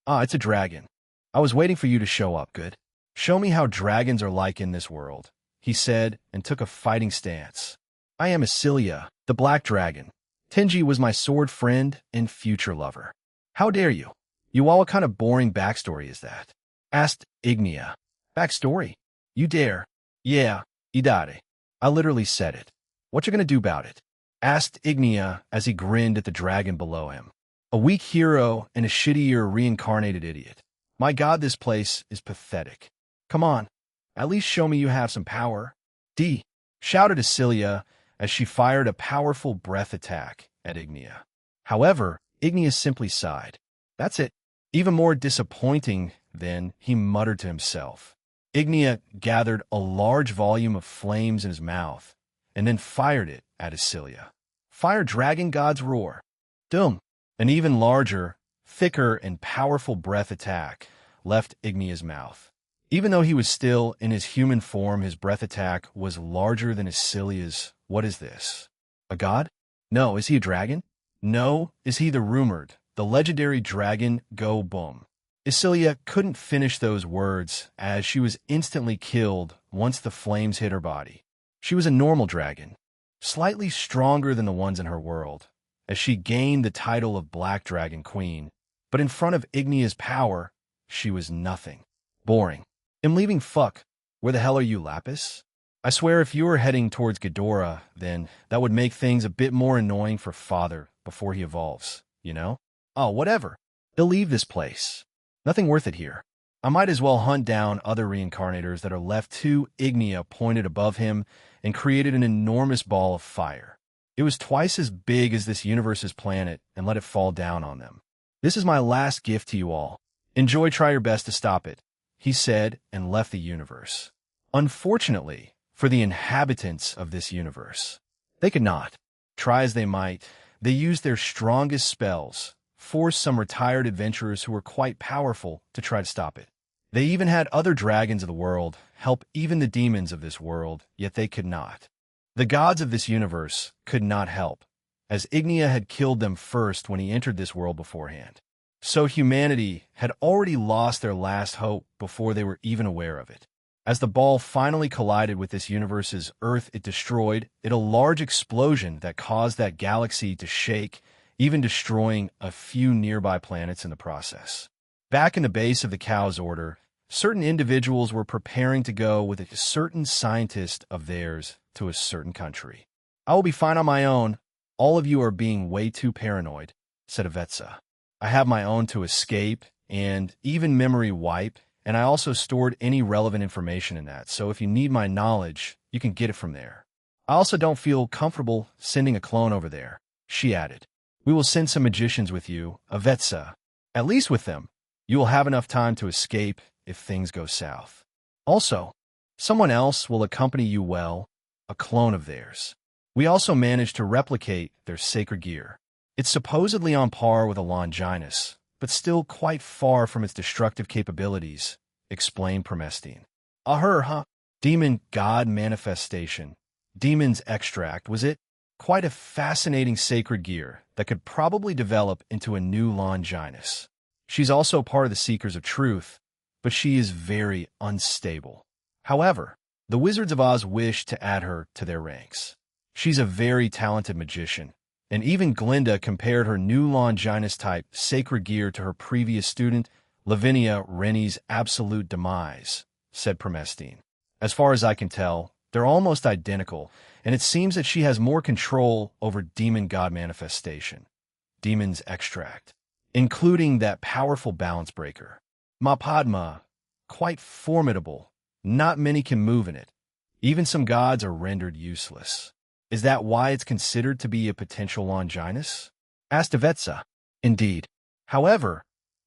It's a dragon. I was waiting for you to show up, good. Show me how dragons are like in this world, he said, and took a fighting stance. I am Isilia, the black dragon. Tenji was my sword friend and future lover. How dare you? You all, what kind of boring backstory is that? Asked Ignea. Backstory? You dare? Yeah, idare. I literally said it. What you gonna do about it? Asked Ignea as he grinned at the dragon below him. A weak hero and a shittier reincarnated idiot. My god, this place is pathetic. Come on, at least show me you have some power. D. Shouted Isilia as she fired a powerful breath attack at Ignea. However, Ignea simply sighed. That's it. Even more disappointing than, he muttered to himself. Ignea gathered a large volume of flames in his mouth and then fired it at Isilia. Fire dragon god's roar. Doom. An even larger, thicker, and powerful breath attack left Ignea's mouth. Even though he was still in his human form, his breath attack was larger than Isilia's. What is this? A god? No. Is he a dragon? No. Is he the rumored, the legendary dragon Go Boom? Isilia couldn't finish those words as she was instantly killed once the flames hit her body. She was a normal dragon, slightly stronger than the ones in her world, as she gained the title of Black Dragon Queen, but in front of Ignea's power, she was nothing. Boring. I'm leaving. Fuck. Where the hell are you, Lapis? I swear if you were heading towards Ghidorah, then that would make things a bit more annoying for father before he evolves, you know? Oh, whatever. He'll leave this place. Nothing worth it here. I might as well hunt down other reincarnators that are left too. Ignea pointed above him and created an enormous ball of fire. It was twice as big as this universe's planet and let it fall down on them. This is my last gift to you all. Enjoy, try your best to stop it, he said and left the universe. Unfortunately, for the inhabitants of this universe, they could not. Try as they might, they used their strongest spells, forced some retired adventurers who were quite powerful to try to stop it. They even had other dragons of the world help even the demons of this world, yet they could not. The gods of this universe could not help, as Ignea had killed them first when he entered this world beforehand. So humanity had already lost their last hope before they were even aware of it. As the ball finally collided with this universe's Earth, it destroyed it a large explosion that caused that galaxy to shake even destroying a few nearby planets in the process. Back in the base of the Cow's Order, certain individuals were preparing to go with a certain scientist of theirs to a certain country. "I will be fine on my own. All of you are being way too paranoid," said Avetsa. "I have my own to escape and even memory wipe, and I also stored any relevant information in that, so if you need my knowledge, you can get it from there. I also don't feel comfortable sending a clone over there," she added. "We will send some magicians with you, Avetsa. At least with them, you will have enough time to escape if things go south. Also, someone else will accompany you well, a clone of theirs. We also managed to replicate their sacred gear. It's supposedly on par with a Longinus, but still quite far from its destructive capabilities," explained Promestine. Huh? Demon God Manifestation. Demon's Extract, was it? Quite a fascinating sacred gear that could probably develop into a new Longinus. She's also part of the Seekers of Truth, but she is very unstable. However, the Wizards of Oz wish to add her to their ranks. She's a very talented magician, and even Glinda compared her new Longinus-type sacred gear to her previous student, Lavinia Rennie's absolute demise, said Promestine. "As far as I can tell, they're almost identical, and it seems that she has more control over Demon God Manifestation, Demon's Extract, including that powerful balance breaker. Ma Padma, quite formidable. Not many can move in it. Even some gods are rendered useless. Is that why it's considered to be a potential Longinus?" asked Avetsa. "Indeed. However,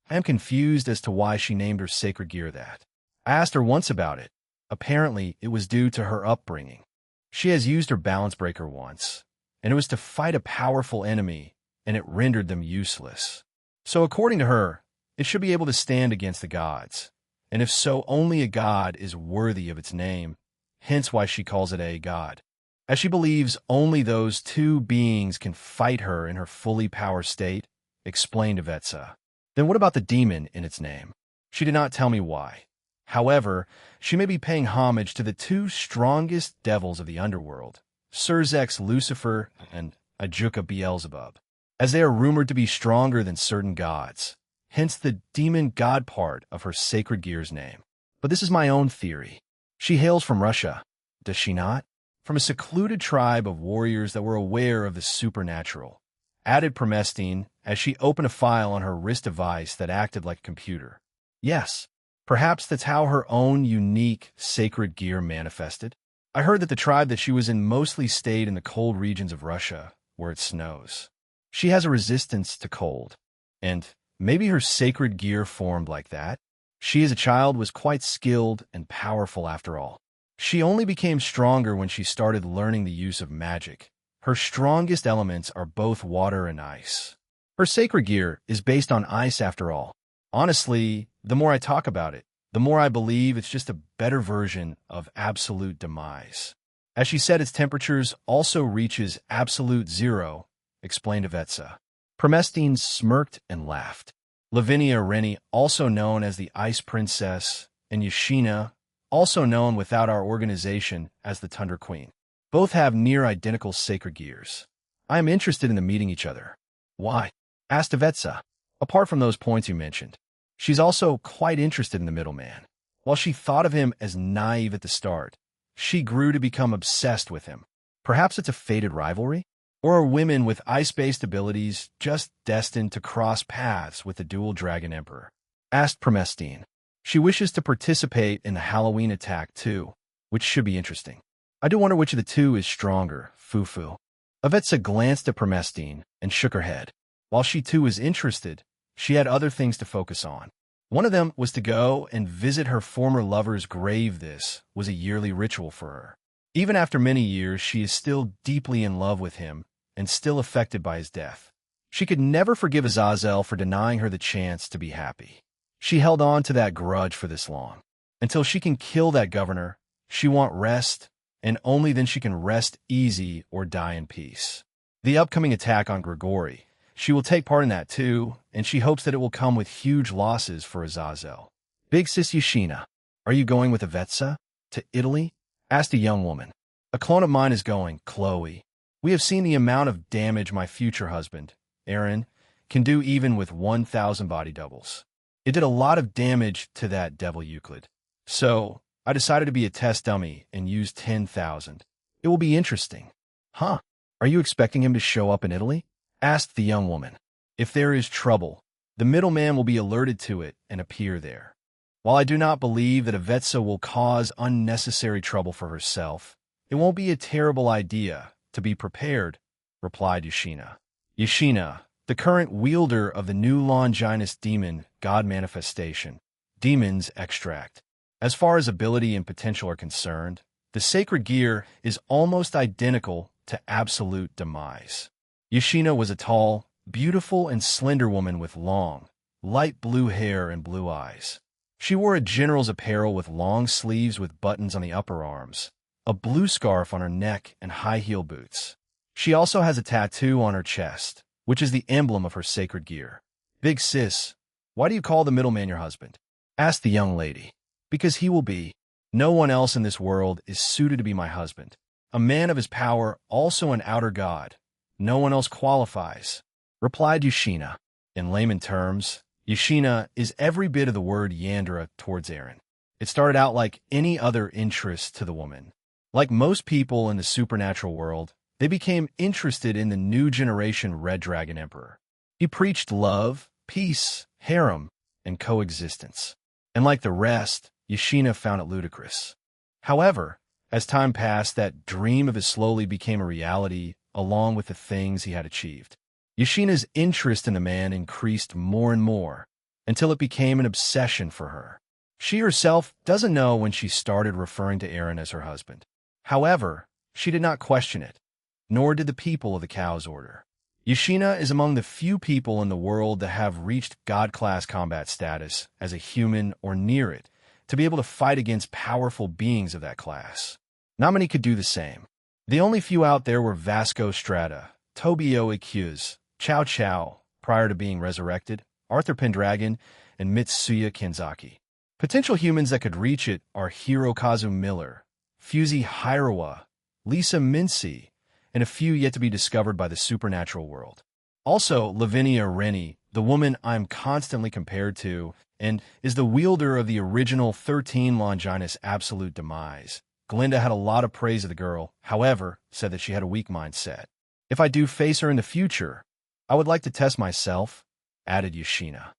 I am confused as to why she named her sacred gear that. I asked her once about it. Apparently, it was due to her upbringing. She has used her balance breaker once, and it was to fight a powerful enemy, and it rendered them useless. So according to her, it should be able to stand against the gods, and if so, only a god is worthy of its name, hence why she calls it a god. As she believes only those two beings can fight her in her fully power state," explained Avetsa. "Then what about the demon in its name?" "She did not tell me why. However, she may be paying homage to the two strongest devils of the underworld, Surzex Lucifer and Ajuka Beelzebub, as they are rumored to be stronger than certain gods, hence the demon god part of her sacred gear's name. But this is my own theory. She hails from Russia, does she not? From a secluded tribe of warriors that were aware of the supernatural," added Promestine as she opened a file on her wrist device that acted like a computer. "Yes. Perhaps that's how her own unique sacred gear manifested. I heard that the tribe that she was in mostly stayed in the cold regions of Russia, where it snows. She has a resistance to cold, and maybe her sacred gear formed like that. She as a child was quite skilled and powerful after all. She only became stronger when she started learning the use of magic. Her strongest elements are both water and ice. Her sacred gear is based on ice after all. Honestly, the more I talk about it, the more I believe it's just a better version of absolute demise. As she said, its temperatures also reaches absolute zero," explained Avetsa. Promestine smirked and laughed. Lavinia Rennie, also known as the Ice Princess, and Yashina, also known without our organization as the Tundra Queen, both have near-identical sacred gears. I am interested in them meeting each other." "Why?" asked Avetsa. "Apart from those points you mentioned, she's also quite interested in the middleman. While she thought of him as naive at the start, she grew to become obsessed with him. Perhaps it's a fated rivalry? Or are women with ice-based abilities just destined to cross paths with the dual Dragon Emperor?" asked Promestine. "She wishes to participate in the Halloween attack too, which should be interesting. I do wonder which of the two is stronger, Fufu." Avetsa glanced at Promestine and shook her head. While she too was interested, she had other things to focus on. One of them was to go and visit her former lover's grave. This was a yearly ritual for her. Even after many years, she is still deeply in love with him and still affected by his death. She could never forgive Azazel for denying her the chance to be happy. She held on to that grudge for this long. Until she can kill that governor, she wants rest, and only then she can rest easy or die in peace. The upcoming attack on Grigori, she will take part in that too, and she hopes that it will come with huge losses for Azazel. "Big Sis Yashina, are you going with Avetsa to Italy?" asked a young woman. "A clone of mine is going, Chloe. We have seen the amount of damage my future husband, Aaron, can do even with 1,000 body doubles. It did a lot of damage to that devil Euclid. So, I decided to be a test dummy and use 10,000. It will be interesting. Huh? Are you expecting him to show up in Italy? Asked the young woman. If there is trouble, the middleman will be alerted to it and appear there. While I do not believe that Avetsa will cause unnecessary trouble for herself, it won't be a terrible idea to be prepared, replied Yashina. Yashina, the current wielder of the new Longinus demon god manifestation, demon's extract. As far as ability and potential are concerned, the sacred gear is almost identical to absolute demise. Yashina was a tall, beautiful, and slender woman with long, light blue hair and blue eyes. She wore a general's apparel with long sleeves with buttons on the upper arms, a blue scarf on her neck, and high-heel boots. She also has a tattoo on her chest, which is the emblem of her sacred gear. Big sis, why do you call the middleman your husband? Asked the young lady. Because he will be. No one else in this world is suited to be my husband. A man of his power, also an outer god. No one else qualifies, replied Yashina. In layman terms, Yashina is every bit of the word Yandra towards Aaron. It started out like any other interest to the woman. Like most people in the supernatural world, they became interested in the new generation Red Dragon Emperor. He preached love, peace, harem, and coexistence. And like the rest, Yashina found it ludicrous. However, as time passed, that dream of his slowly became a reality, along with the things he had achieved. Yashina's interest in the man increased more and more, until it became an obsession for her. She herself doesn't know when she started referring to Aaron as her husband. However, she did not question it, nor did the people of the Cow's Order. Yashina is among the few people in the world that have reached God-class combat status as a human or near it, to be able to fight against powerful beings of that class. Not many could do the same. The only few out there were Vasco Strata, Tobio Ikyuz, Chow Chow, prior to being resurrected, Arthur Pendragon, and Mitsuya Kenzaki. Potential humans that could reach it are Hirokazu Miller, Fusey Hirawa, Lisa Mincy, and a few yet to be discovered by the supernatural world. Also, Lavinia Rennie, the woman I'm constantly compared to, and is the wielder of the original 13 Longinus Absolute Demise. Glinda had a lot of praise of the girl, however, said that she had a weak mindset. If I do face her in the future, I would like to test myself, added Yashina.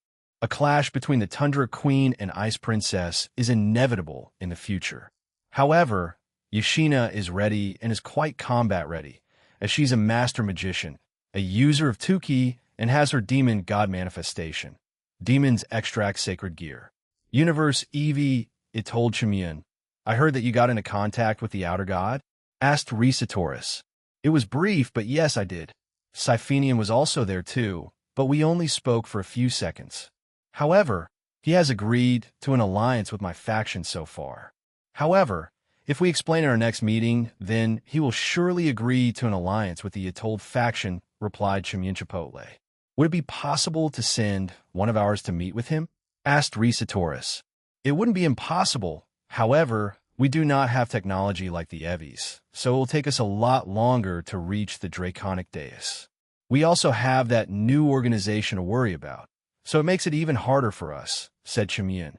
A clash between the Tundra Queen and Ice Princess is inevitable in the future. However, Yashina is ready and is quite combat ready, as she's a master magician, a user of 2k, and has her demon god manifestation. Demon's extract sacred gear. Universe Eevee, it told Chimian. I heard that you got into contact with the outer god? Asked Risa Taurus. It was brief, but yes, I did. Siphenian was also there too, but we only spoke for a few seconds. However, he has agreed to an alliance with my faction so far. However, if we explain in our next meeting, then he will surely agree to an alliance with the Atold faction, replied Chimian Chipotle. Would it be possible to send one of ours to meet with him? Asked Risa Taurus. It wouldn't be impossible. However, we do not have technology like the Evies, so it will take us a lot longer to reach the Draconic Dais. We also have that new organization to worry about, so it makes it even harder for us, said Chimian.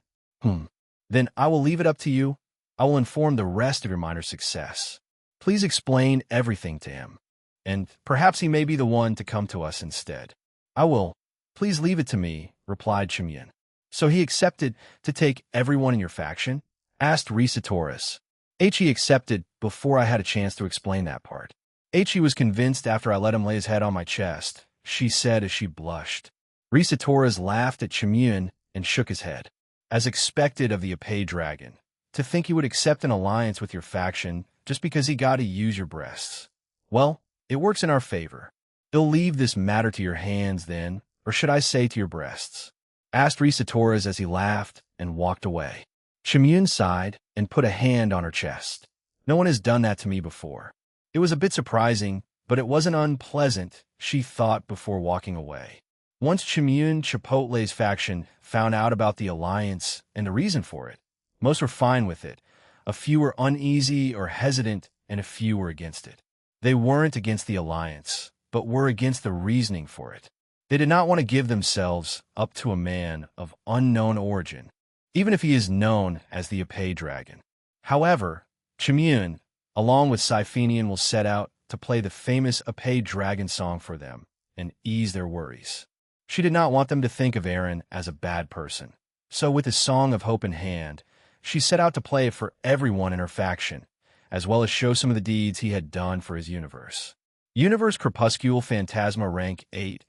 Then I will leave it up to you. I will inform the rest of your miner's success. Please explain everything to him, and perhaps he may be the one to come to us instead. I will. Please leave it to me, replied Chimian. So he accepted to take everyone in your faction? Asked Risa Taurus. He accepted before I had a chance to explain that part. He was convinced after I let him lay his head on my chest, she said as she blushed. Risa Taurus laughed at Chimian and shook his head. As expected of the Apay Dragon, to think he would accept an alliance with your faction just because he got to use your breasts. Well, it works in our favor. He'll leave this matter to your hands then, or should I say to your breasts? Asked Risa Taurus as he laughed and walked away. Chimian sighed and put a hand on her chest. No one has done that to me before. It was a bit surprising, but it wasn't unpleasant, she thought before walking away. Once Chimian Chipotle's faction found out about the alliance and the reason for it, most were fine with it. A few were uneasy or hesitant, and a few were against it. They weren't against the alliance, but were against the reasoning for it. They did not want to give themselves up to a man of unknown origin, even if he is known as the Epee Dragon. However, Chimun, along with Siphenian, will set out to play the famous Epee Dragon song for them and ease their worries. She did not want them to think of Eren as a bad person. So with his song of hope in hand, she set out to play it for everyone in her faction, as well as show some of the deeds he had done for his universe. Universe Crepuscule Phantasma Rank 8,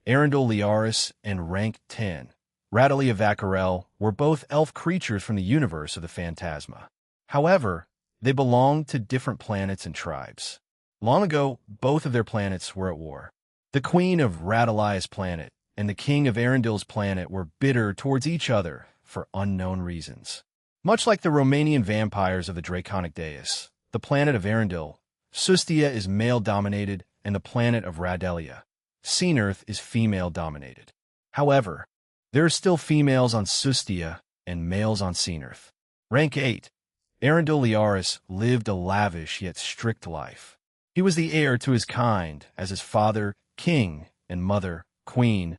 Arundel Liaris, and Rank 10, Radalia Vacarel, were both elf creatures from the universe of the Phantasma. However, they belonged to different planets and tribes. Long ago, both of their planets were at war. The queen of Radalia's planet and the king of Arendel's planet were bitter towards each other for unknown reasons. Much like the Romanian vampires of the Draconic Dais, the planet of Arendel, Sustia, is male-dominated, and the planet of Radalia, Seenearth, is female-dominated. However, there are still females on Sustia and males on Seenearth. Rank 8, Arundel Liaris lived a lavish yet strict life. He was the heir to his kind, as his father, king, and mother, queen,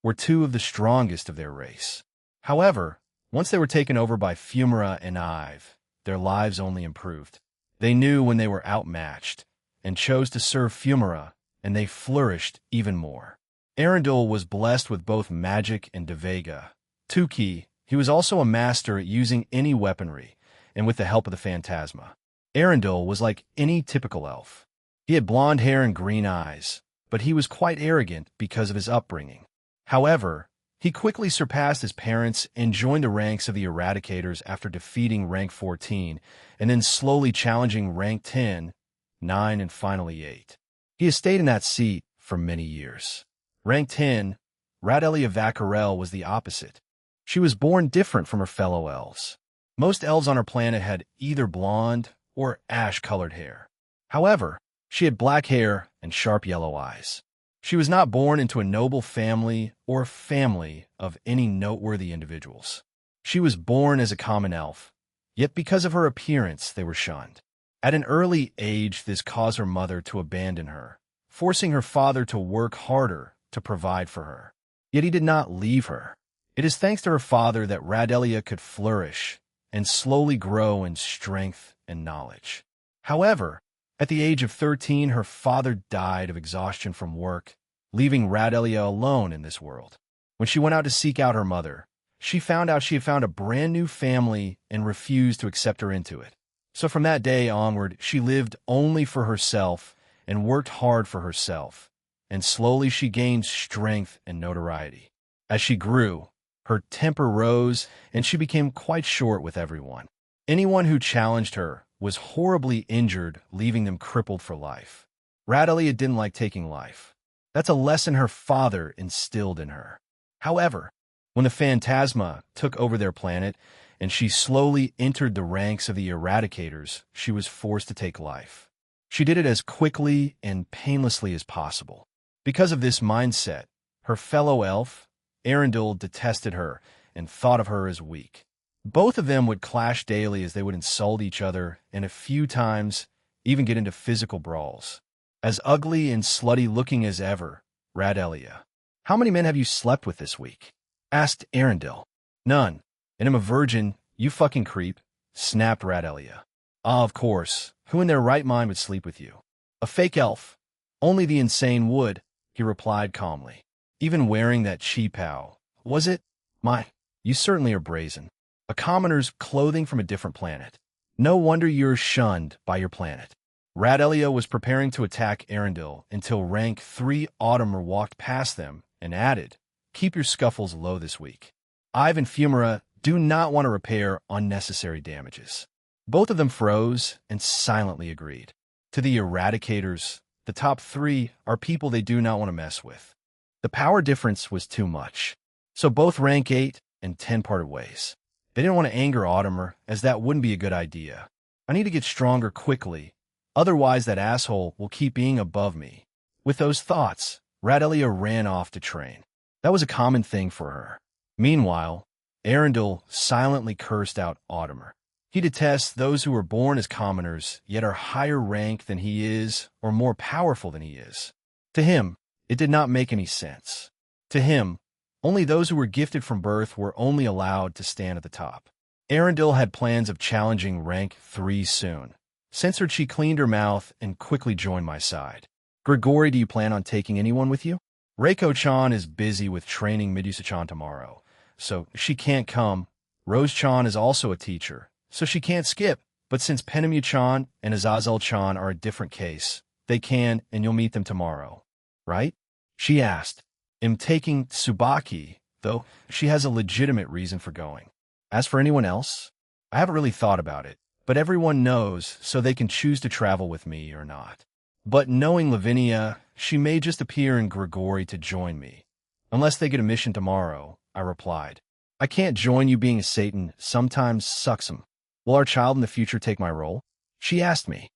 were two of the strongest of their race. However, once they were taken over by Fumara and Ive, their lives only improved. They knew when they were outmatched, and chose to serve Fumara, and they flourished even more. Arundel was blessed with both magic and Devega. Tuki, he was also a master at using any weaponry, and with the help of the Phantasma. Arundel was like any typical elf. He had blonde hair and green eyes, but he was quite arrogant because of his upbringing. However, he quickly surpassed his parents and joined the ranks of the Eradicators after defeating Rank 14, and then slowly challenging Rank 10, 9, and finally 8. He has stayed in that seat for many years. Rank 10, Radalia Vacarel, was the opposite. She was born different from her fellow elves. Most elves on her planet had either blonde or ash-colored hair. However, she had black hair and sharp yellow eyes. She was not born into a noble family or family of any noteworthy individuals. She was born as a common elf, yet because of her appearance they were shunned. At an early age, this caused her mother to abandon her, forcing her father to work harder to provide for her. Yet he did not leave her. It is thanks to her father that Radalia could flourish and slowly grow in strength and knowledge. However, at the age of 13, her father died of exhaustion from work, leaving Radalia alone in this world. When she went out to seek out her mother, she found out she had found a brand new family and refused to accept her into it. So from that day onward, she lived only for herself and worked hard for herself, and slowly she gained strength and notoriety. As she grew, her temper rose, and she became quite short with everyone. Anyone who challenged her was horribly injured, leaving them crippled for life. Radalia didn't like taking life. That's a lesson her father instilled in her. However, when the Phantasma took over their planet and she slowly entered the ranks of the Eradicators, she was forced to take life. She did it as quickly and painlessly as possible. Because of this mindset, her fellow elf, Arundel, detested her and thought of her as weak. Both of them would clash daily as they would insult each other and a few times even get into physical brawls. As ugly and slutty looking as ever, Radalia. "How many men have you slept with this week?" asked Arundel. "None. And I'm a virgin, you fucking creep," snapped Radalia. "Ah, of course. Who in their right mind would sleep with you?" "A fake elf. Only the insane would," he replied calmly. "Even wearing that cheapao. Was it? My, you certainly are brazen. A commoner's clothing from a different planet. No wonder you're shunned by your planet." Radalia was preparing to attack Arundel until Rank 3 Autumner walked past them and added, "Keep your scuffles low this week. Ive and Fumara do not want to repair unnecessary damages." Both of them froze and silently agreed. To the Eradicators, the top 3 are people they do not want to mess with. The power difference was too much, so both Rank 8 and 10 parted ways. They didn't want to anger Autumner, as that wouldn't be a good idea. "I need to get stronger quickly, otherwise that asshole will keep being above me." With those thoughts, Radalia ran off to train. That was a common thing for her. Meanwhile, Arundel silently cursed out Autumner. He detests those who are born as commoners, yet are higher rank than he is or more powerful than he is. To him, it did not make any sense. To him, only those who were gifted from birth were only allowed to stand at the top. Arundel had plans of challenging rank 3 soon. Censored, she cleaned her mouth and quickly joined my side. Grigori, do you plan on taking anyone with you? Reiko-chan is busy with training Medusa-chan tomorrow, so she can't come. Rose-chan is also a teacher, so she can't skip. But since Penemue-chan and Azazel-chan are a different case, they can, and you'll meet them tomorrow. Right? She asked. I'm taking Tsubaki, though she has a legitimate reason for going. As for anyone else, I haven't really thought about it, but everyone knows, so they can choose to travel with me or not. But knowing Lavinia, she may just appear in Grigori to join me. Unless they get a mission tomorrow, I replied. I can't join you, being a Satan sometimes sucks 'em. Will our child in the future take my role? She asked me.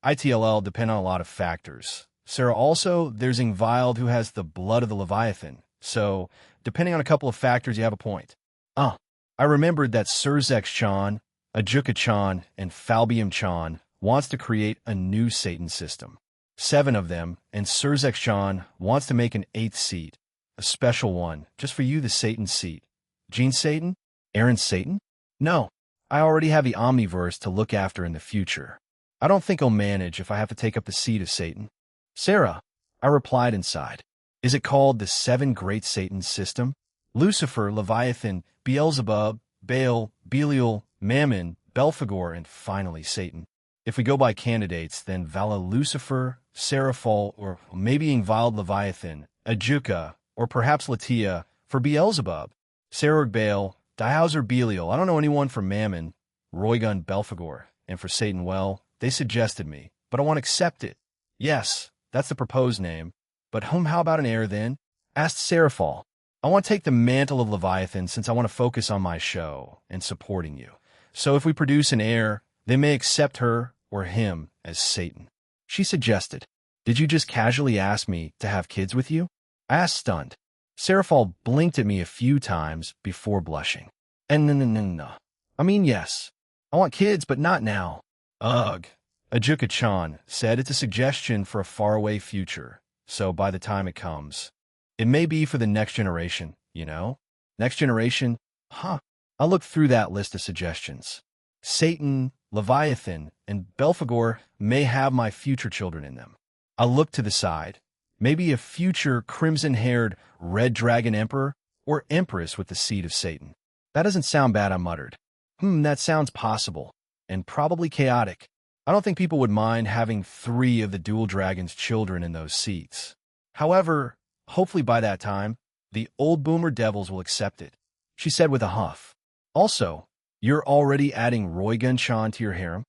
ITLL depend on a lot of factors. Sarah, also, there's Ingvild who has the blood of the Leviathan, so depending on a couple of factors, you have a point. I remembered that Surzek-chan, Ajuka-chan, and Falbium-chan wants to create a new Satan system. 7 of them, and Surzek-chan wants to make an 8th seat, a special one, just for you, the Satan seat. Gene Satan? Aaron Satan? No, I already have the Omniverse to look after in the future. I don't think I'll manage if I have to take up the seat of Satan. Sarah, I replied inside. Is it called the 7 Great Satans system? Lucifer, Leviathan, Beelzebub, Baal, Belial, Mammon, Belphegor, and finally Satan. If we go by candidates, then Vala Lucifer, Seraphol, or maybe Ingvild Leviathan, Ajuka, or perhaps Latia for Beelzebub, Serug Baal, Dihauser Belial. I don't know anyone for Mammon, Roygun Belphegor, and for Satan, well, they suggested me, but I want to accept it. Yes, that's the proposed name. But how about an heir then? Asked Seraphol. I want to take the mantle of Leviathan since I want to focus on my show and supporting you. So if we produce an heir, they may accept her or him as Satan. She suggested. Did you just casually ask me to have kids with you? I asked, stunned. Seraphol blinked at me a few times before blushing. No. I mean, yes. I want kids, but not now. Ugh. Ajuka-chan said it's a suggestion for a faraway future, so by the time it comes, it may be for the next generation, you know? Next generation? Huh. I looked through that list of suggestions. Satan, Leviathan, and Belphegor may have my future children in them. I looked to the side. Maybe a future crimson-haired red dragon emperor or empress with the seed of Satan. That doesn't sound bad, I muttered. That sounds possible, and probably chaotic. I don't think people would mind having 3 of the dual dragon's children in those seats. However, hopefully by that time, the old boomer devils will accept it, she said with a huff. Also, you're already adding Roygun-chan to your harem?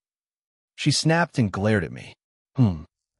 She snapped and glared at me.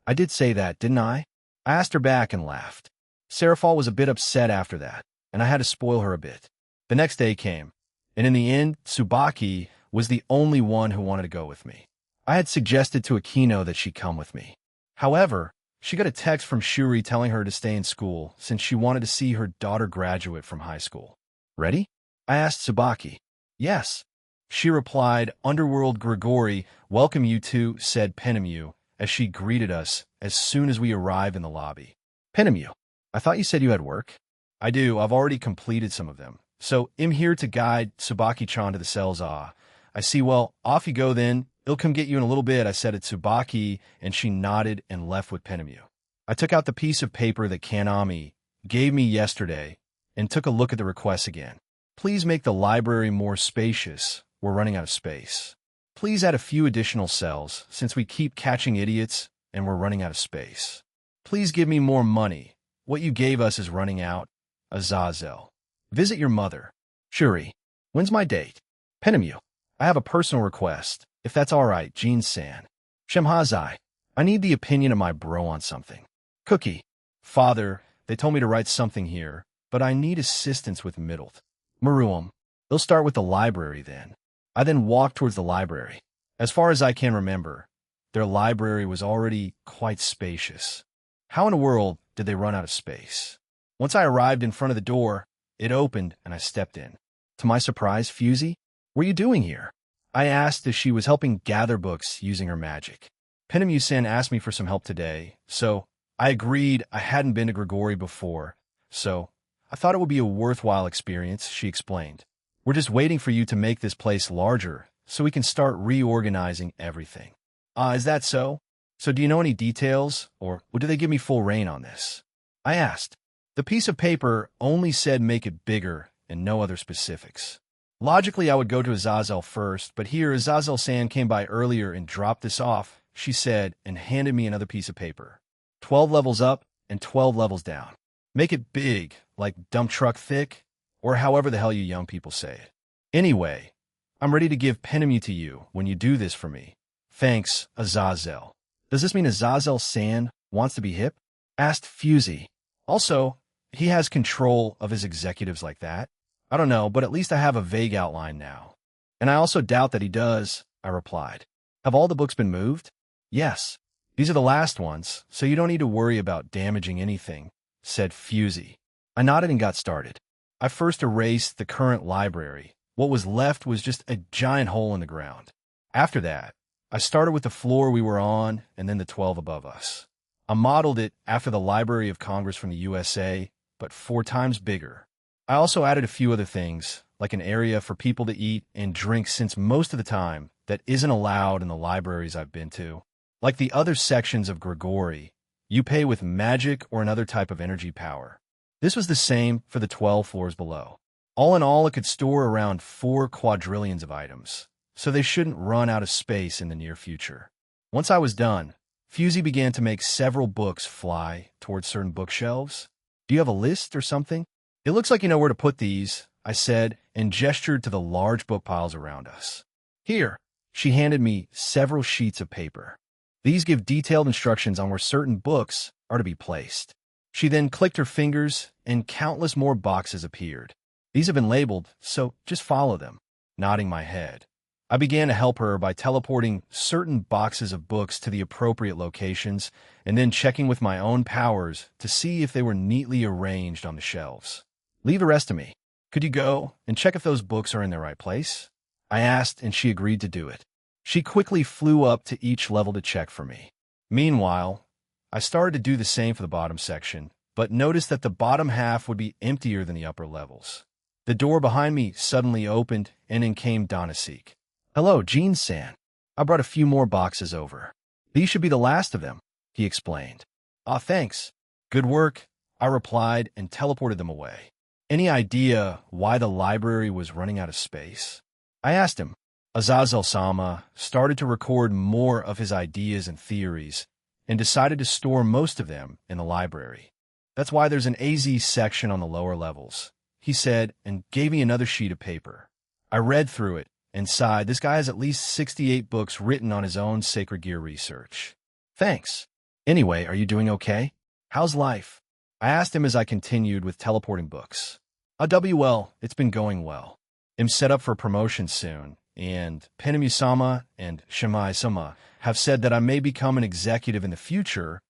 I did say that, didn't I? I asked her back and laughed. Seraphol was a bit upset after that, and I had to spoil her a bit. The next day came, and in the end, Tsubaki was the only one who wanted to go with me. I had suggested to Akino that she come with me. However, she got a text from Shuri telling her to stay in school since she wanted to see her daughter graduate from high school. Ready? I asked Tsubaki. Yes. She replied, Underworld Grigori, welcome you two, said Penemue, as she greeted us as soon as we arrived in the lobby. Penemue, I thought you said you had work? I do, I've already completed some of them. So, I'm here to guide Tsubaki-chan to the cells. I see, well, off you go then. It'll come get you in a little bit, I said at Tsubaki, and she nodded and left with Penemue. I took out the piece of paper that Kanami gave me yesterday and took a look at the requests again. Please make the library more spacious. We're running out of space. Please add a few additional cells, since we keep catching idiots and we're running out of space. Please give me more money. What you gave us is running out. Azazel. Visit your mother. Shuri. When's my date? Penemue. I have a personal request. If that's all right, Jean-san. Shemhazai. I need the opinion of my bro on something. Cookie. Father, they told me to write something here, but I need assistance with Middlet. Maruam. They'll start with the library then. I then walked towards the library. As far as I can remember, their library was already quite spacious. How in the world did they run out of space? Once I arrived in front of the door, it opened and I stepped in. To my surprise, Fusey, what are you doing here? I asked as she was helping gather books using her magic. Penemue-san asked me for some help today, so I agreed. I hadn't been to Grigori before, so I thought it would be a worthwhile experience, she explained. We're just waiting for you to make this place larger so we can start reorganizing everything. Is that so? So do you know any details, or do they give me full reign on this? I asked. The piece of paper only said make it bigger and no other specifics. Logically, I would go to Azazel first, but here Azazel-san came by earlier and dropped this off, she said, and handed me another piece of paper. 12 levels up and 12 levels down. Make it big, like dump truck thick, or however the hell you young people say it. Anyway, I'm ready to give Penemu to you when you do this for me. Thanks, Azazel. Does this mean Azazel-san wants to be hip? Asked Fusey. Also, he has control of his executives like that? I don't know, but at least I have a vague outline now. And I also doubt that he does, I replied. Have all the books been moved? Yes. These are the last ones, so you don't need to worry about damaging anything, said Fusey. I nodded and got started. I first erased the current library. What was left was just a giant hole in the ground. After that, I started with the floor we were on and then the 12 above us. I modeled it after the Library of Congress from the USA, but 4 times bigger. I also added a few other things, like an area for people to eat and drink since most of the time that isn't allowed in the libraries I've been to. Like the other sections of Grigori, you pay with magic or another type of energy power. This was the same for the 12 floors below. All in all, it could store around 4 quadrillions of items, so they shouldn't run out of space in the near future. Once I was done, Fusey began to make several books fly towards certain bookshelves. Do you have a list or something? It looks like you know where to put these, I said, and gestured to the large book piles around us. Here, she handed me several sheets of paper. These give detailed instructions on where certain books are to be placed. She then clicked her fingers, and countless more boxes appeared. These have been labeled, so just follow them. Nodding my head, I began to help her by teleporting certain boxes of books to the appropriate locations and then checking with my own powers to see if they were neatly arranged on the shelves. Leave the rest to me. Could you go and check if those books are in the right place? I asked, and she agreed to do it. She quickly flew up to each level to check for me. Meanwhile, I started to do the same for the bottom section, but noticed that the bottom half would be emptier than the upper levels. The door behind me suddenly opened, and in came Donasik. Hello, Jean-san. I brought a few more boxes over. These should be the last of them, he explained. Thanks. Good work, I replied and teleported them away. Any idea why the library was running out of space? I asked him. Azazel-sama started to record more of his ideas and theories and decided to store most of them in the library. That's why there's an AZ section on the lower levels, he said, and gave me another sheet of paper. I read through it and sighed. This guy has at least 68 books written on his own sacred gear research. Thanks. Anyway, are you doing okay? How's life? I asked him as I continued with teleporting books. Well, it's been going well. I'm set up for promotion soon, and Penemu-sama and Shimai-sama have said that I may become an executive in the future,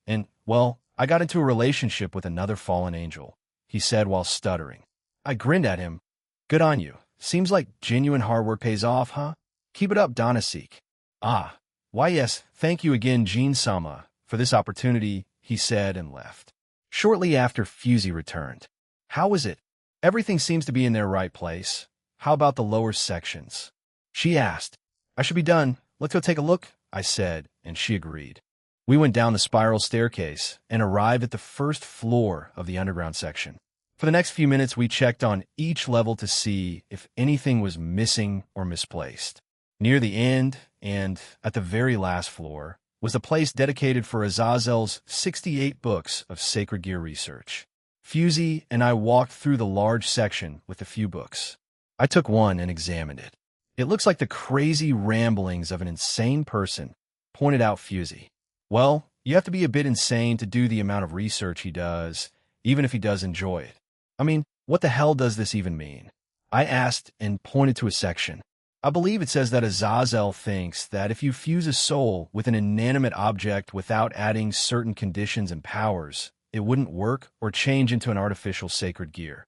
and, well, I got into a relationship with another fallen angel, he said while stuttering. I grinned at him. Good on you. Seems like genuine hard work pays off, huh? Keep it up, Donasik. Why yes, thank you again, Jean-sama, for this opportunity, he said and left. Shortly after, Fusey returned. How was it? Everything seems to be in their right place. How about the lower sections? She asked. I should be done. Let's go take a look, I said, and she agreed. We went down the spiral staircase and arrived at the first floor of the underground section. For the next few minutes, we checked on each level to see if anything was missing or misplaced. Near the end, and at the very last floor, was the place dedicated for Azazel's 68 books of sacred gear research. Fusey and I walked through the large section with a few books. I took one and examined it. It looks like the crazy ramblings of an insane person, pointed out Fusey. Well, you have to be a bit insane to do the amount of research he does, even if he does enjoy it. I mean, what the hell does this even mean? I asked and pointed to a section. I believe it says that Azazel thinks that if you fuse a soul with an inanimate object without adding certain conditions and powers, it wouldn't work or change into an artificial sacred gear.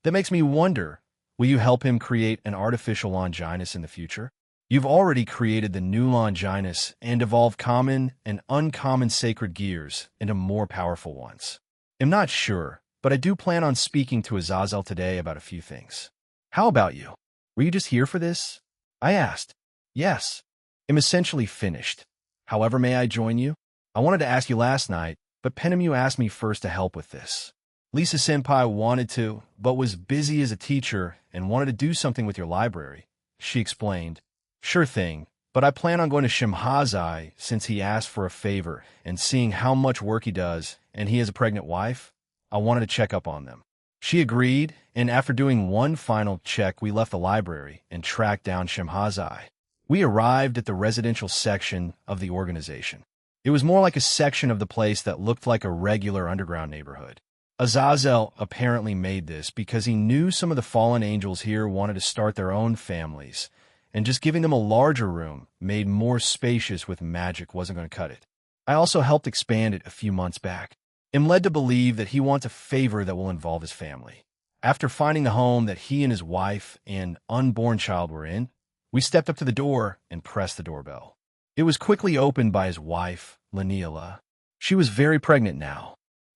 That makes me wonder, will you help him create an artificial Longinus in the future? You've already created the new Longinus and evolved common and uncommon sacred gears into more powerful ones. I'm not sure, but I do plan on speaking to Azazel today about a few things. How about you? Were you just here for this? I asked. Yes. I'm essentially finished. However, may I join you? I wanted to ask you last night, but Penemu asked me first to help with this. Lisa-senpai wanted to, but was busy as a teacher and wanted to do something with your library. She explained. Sure thing, but I plan on going to Shimhazai since he asked for a favor, and seeing how much work he does, and he has a pregnant wife, I wanted to check up on them. She agreed, and after doing one final check, we left the library and tracked down Shimhazai. We arrived at the residential section of the organization. It was more like a section of the place that looked like a regular underground neighborhood. Azazel apparently made this because he knew some of the fallen angels here wanted to start their own families, and just giving them a larger room made more spacious with magic wasn't going to cut it. I also helped expand it a few months back. I'm led to believe that he wants a favor that will involve his family. After finding the home that he and his wife and unborn child were in, we stepped up to the door and pressed the doorbell. It was quickly opened by his wife, Lanila. She was very pregnant now.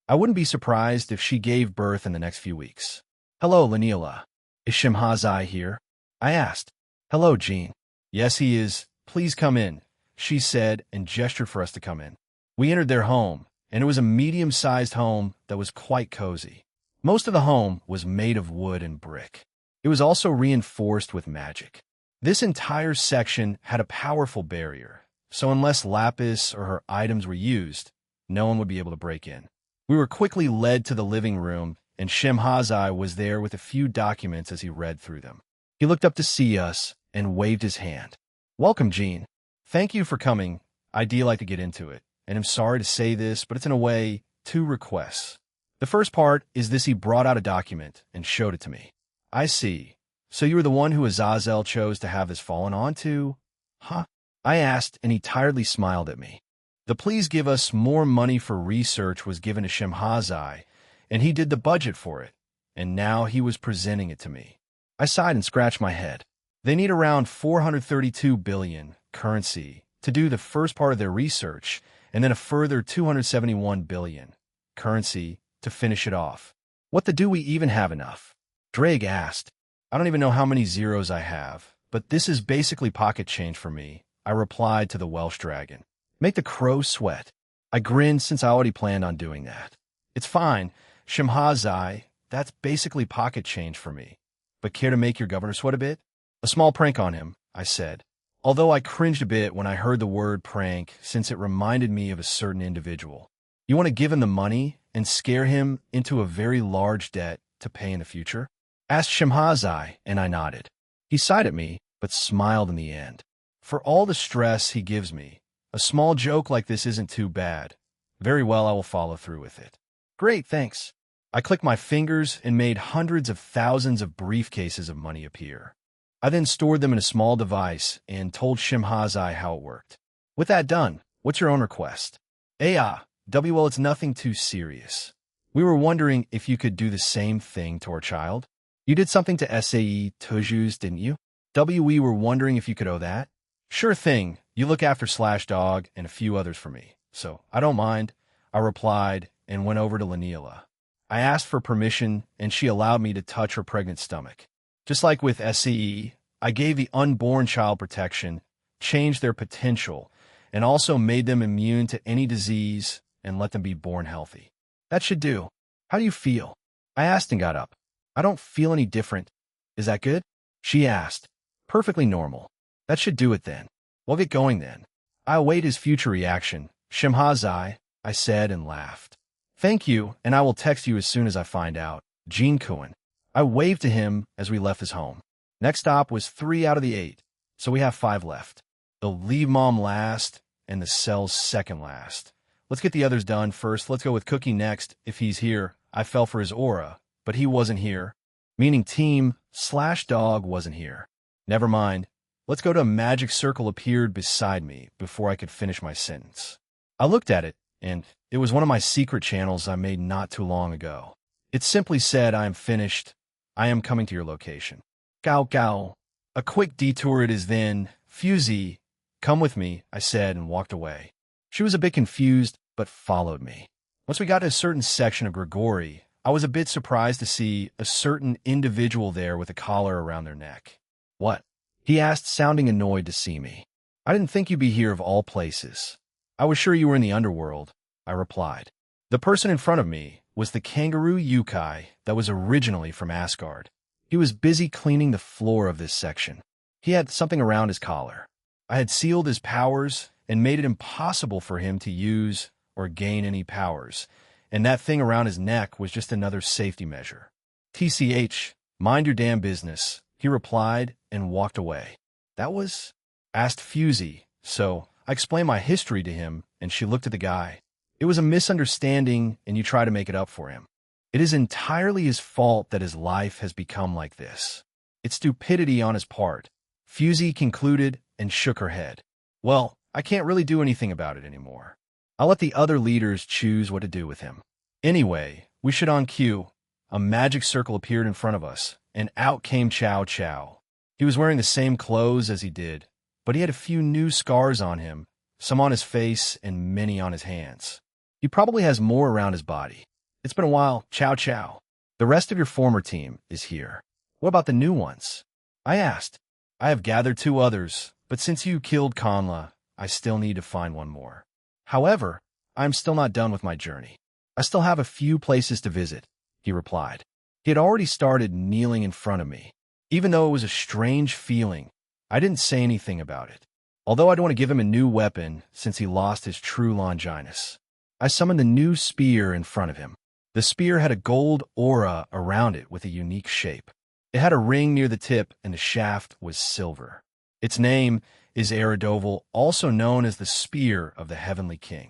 I wouldn't be surprised if she gave birth in the next few weeks. Hello, Lanila. Is Shimhazai here? I asked. Hello, Jean. Yes, he is. Please come in, she said and gestured for us to come in. We entered their home, and it was a medium-sized home that was quite cozy. Most of the home was made of wood and brick. It was also reinforced with magic. This entire section had a powerful barrier, so unless Lapis or her items were used, no one would be able to break in. We were quickly led to the living room, and Shimhazai was there with a few documents as he read through them. He looked up to see us and waved his hand. Welcome, Jean. Thank you for coming. I'd like to get into it, and I'm sorry to say this, but it's in a way 2 requests. The first part is this: he brought out a document and showed it to me. I see. So you were the one who Azazel chose to have this fallen onto? Huh? I asked, and he tiredly smiled at me. The please give us more money for research was given to Shimhazai, and he did the budget for it, and now he was presenting it to me. I sighed and scratched my head. They need around 432 billion currency to do the first part of their research, and then a further 271 billion currency to finish it off. What the do we even have enough? Drake asked. I don't even know how many zeros I have, but this is basically pocket change for me, I replied to the Welsh dragon. Make the crow sweat. I grinned since I already planned on doing that. It's fine, Shimhazai, that's basically pocket change for me. But care to make your governor sweat a bit? A small prank on him, I said, although I cringed a bit when I heard the word prank since it reminded me of a certain individual. You want to give him the money and scare him into a very large debt to pay in the future? Asked Shimhazai, and I nodded. He sighed at me, but smiled in the end. For all the stress he gives me, a small joke like this isn't too bad. Very well, I will follow through with it. Great, thanks. I clicked my fingers and made hundreds of thousands of briefcases of money appear. I then stored them in a small device and told Shimhazai how it worked. With that done, what's your own request? Well, it's nothing too serious. We were wondering if you could do the same thing to our child. You did something to SAE Tujus, didn't you? We were wondering if you could owe that. Sure thing. You look after Slashdog and a few others for me, so I don't mind, I replied and went over to Lanila. I asked for permission, and she allowed me to touch her pregnant stomach. Just like with SCE, I gave the unborn child protection, changed their potential, and also made them immune to any disease and let them be born healthy. That should do. How do you feel? I asked and got up. I don't feel any different. Is that good? She asked. Perfectly normal. That should do it then. We'll get going then. I await his future reaction. Shimhazai, I said and laughed. Thank you, and I will text you as soon as I find out. Jean Cohen. I waved to him as we left his home. Next stop was 3 out of the 8, so we have 5 left. They'll leave Mom last, and the cell's second last. Let's get the others done first. Let's go with Cookie next, if he's here. I fell for his aura, but he wasn't here. Meaning Team/Dog wasn't here. Never mind. Let's go to a magic circle appeared beside me before I could finish my sentence. I looked at it, and it was one of my secret channels I made not too long ago. It simply said, I am finished. I am coming to your location. Gao gao. A quick detour it is then. Fusey, come with me, I said and walked away. She was a bit confused, but followed me. Once we got to a certain section of Grigori, I was a bit surprised to see a certain individual there with a collar around their neck. What? He asked, sounding annoyed to see me. I didn't think you'd be here of all places. I was sure you were in the underworld, I replied. The person in front of me was the kangaroo yokai that was originally from Asgard. He was busy cleaning the floor of this section. He had something around his collar. I had sealed his powers and made it impossible for him to use or gain any powers, and that thing around his neck was just another safety measure. TCH, mind your damn business, he replied and walked away. That was? Asked Fusey, so I explained my history to him, and she looked at the guy. It was a misunderstanding, and you try to make it up for him. It is entirely his fault that his life has become like this. It's stupidity on his part. Fusey concluded and shook her head. Well, I can't really do anything about it anymore. I'll let the other leaders choose what to do with him. Anyway, we should on cue. A magic circle appeared in front of us, and out came Chow Chow. He was wearing the same clothes as he did, but he had a few new scars on him, some on his face and many on his hands. He probably has more around his body. It's been a while, Chow Chow. The rest of your former team is here. What about the new ones? I asked. I have gathered 2 others, but since you killed Kanla, I still need to find one more. However, I am still not done with my journey. I still have a few places to visit, he replied. He had already started kneeling in front of me. Even though it was a strange feeling, I didn't say anything about it. Although I'd want to give him a new weapon since he lost his true Longinus. I summoned the new spear in front of him. The spear had a gold aura around it with a unique shape. It had a ring near the tip, and the shaft was silver. Its name is Eridoval, also known as the Spear of the Heavenly King.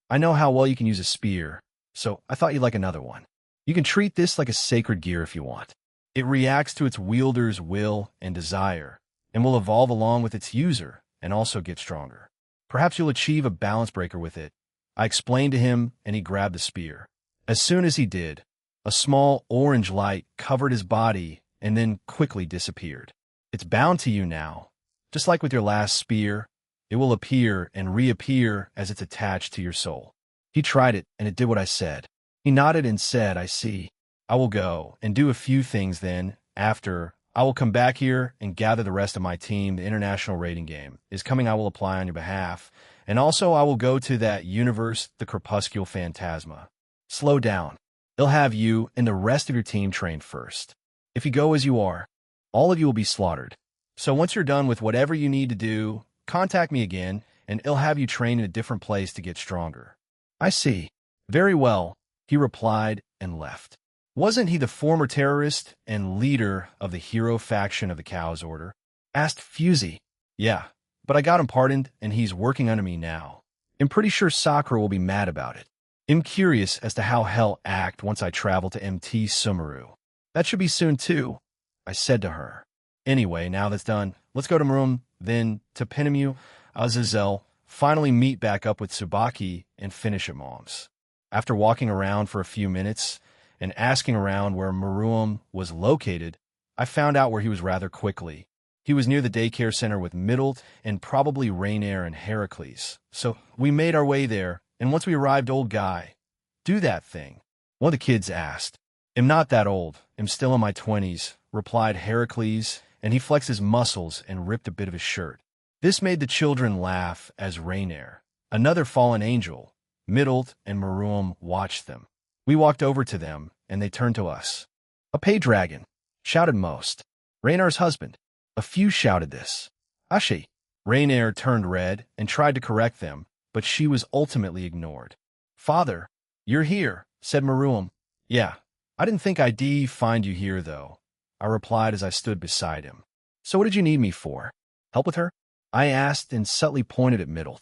I know how well you can use a spear, so I thought you'd like another one. You can treat this like a sacred gear if you want. It reacts to its wielder's will and desire, and will evolve along with its user and also get stronger. Perhaps you'll achieve a balance breaker with it. I explained to him, and he grabbed the spear. As soon as he did, a small orange light covered his body and then quickly disappeared. It's bound to you now. Just like with your last spear, it will appear and reappear as it's attached to your soul. He tried it, and it did what I said. He nodded and said, I see. I will go and do a few things then. After, I will come back here and gather the rest of my team. The international rating game is coming. I will apply on your behalf. And also I will go to that universe, the Crepuscule Phantasma. Slow down. They'll have you and the rest of your team trained first. If you go as you are, all of you will be slaughtered. So once you're done with whatever you need to do, contact me again, and it'll have you train in a different place to get stronger. I see. Very well, he replied and left. Wasn't he the former terrorist and leader of the hero faction of the Chaos Order? Asked Fusey. Yeah, but I got him pardoned, and he's working under me now. I'm pretty sure Sakura will be mad about it. I'm curious as to how hell act once I travel to MT Sumeru. That should be soon too, I said to her. Anyway, now that's done, let's go to Marum, then to Pinemu, Azazel, finally meet back up with Tsubaki, and finish at Mom's. After walking around for a few minutes and asking around where Maruam was located, I found out where he was rather quickly. He was near the daycare center with Middle and probably Rainier and Heracles. So we made our way there, and once we arrived, old guy, do that thing. One of the kids asked. I'm not that old. I'm still in my 20s, replied Heracles, and he flexed his muscles and ripped a bit of his shirt. This made the children laugh as Rainier, another fallen angel, Middle and Maruam watched them. We walked over to them, and they turned to us. A pay dragon, shouted most. Rainier's husband. A few shouted this. Ashi. Rainier turned red and tried to correct them, but she was ultimately ignored. Father, you're here, said Maruam. Yeah, I didn't think I'd find you here, though, I replied as I stood beside him. So what did you need me for? Help with her? I asked and subtly pointed at Middle.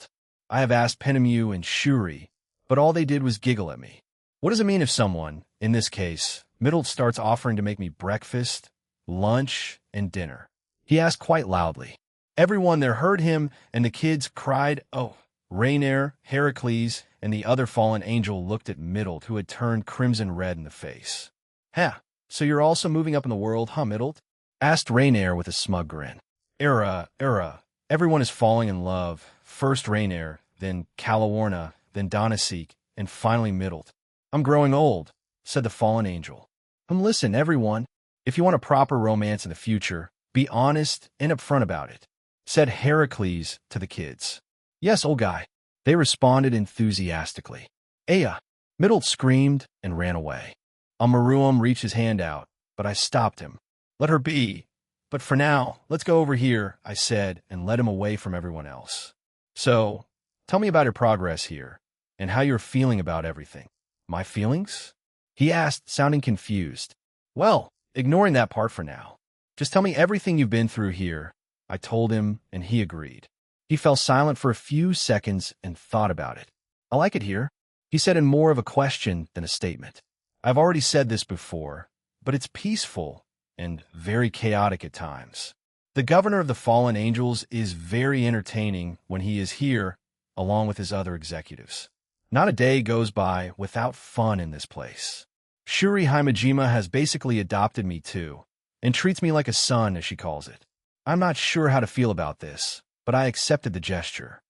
I have asked Pinemu and Shuri, but all they did was giggle at me. What does it mean if someone, in this case, Middle, starts offering to make me breakfast, lunch, and dinner? He asked quite loudly. Everyone there heard him, and the kids cried, oh. Rainier, Heracles, and the other fallen angel looked at Middle, who had turned crimson red in the face. Ha, so you're also moving up in the world, huh, Middle? Asked Rainier with a smug grin. Everyone is falling in love. First Rainier, then Calawarna, then Donaseek, and finally Middle. I'm growing old. said the fallen angel. Listen, everyone. If you want a proper romance in the future, be honest and upfront about it, said Heracles to the kids. Yes, old guy. They responded enthusiastically. Aya, Middle screamed and ran away. Amaruam reached his hand out, but I stopped him. Let her be. But for now, let's go over here, I said, and led him away from everyone else. So, tell me about your progress here, and how you're feeling about everything. My feelings? He asked, sounding confused. Well, ignoring that part for now. Just tell me everything you've been through here, I told him, and he agreed. He fell silent for a few seconds and thought about it. I like it here, he said in more of a question than a statement. I've already said this before, but it's peaceful and very chaotic at times. The governor of the fallen angels is very entertaining when he is here, along with his other executives. Not a day goes by without fun in this place. Shuri Himejima has basically adopted me too, and treats me like a son, as she calls it. I'm not sure how to feel about this, but I accepted the gesture.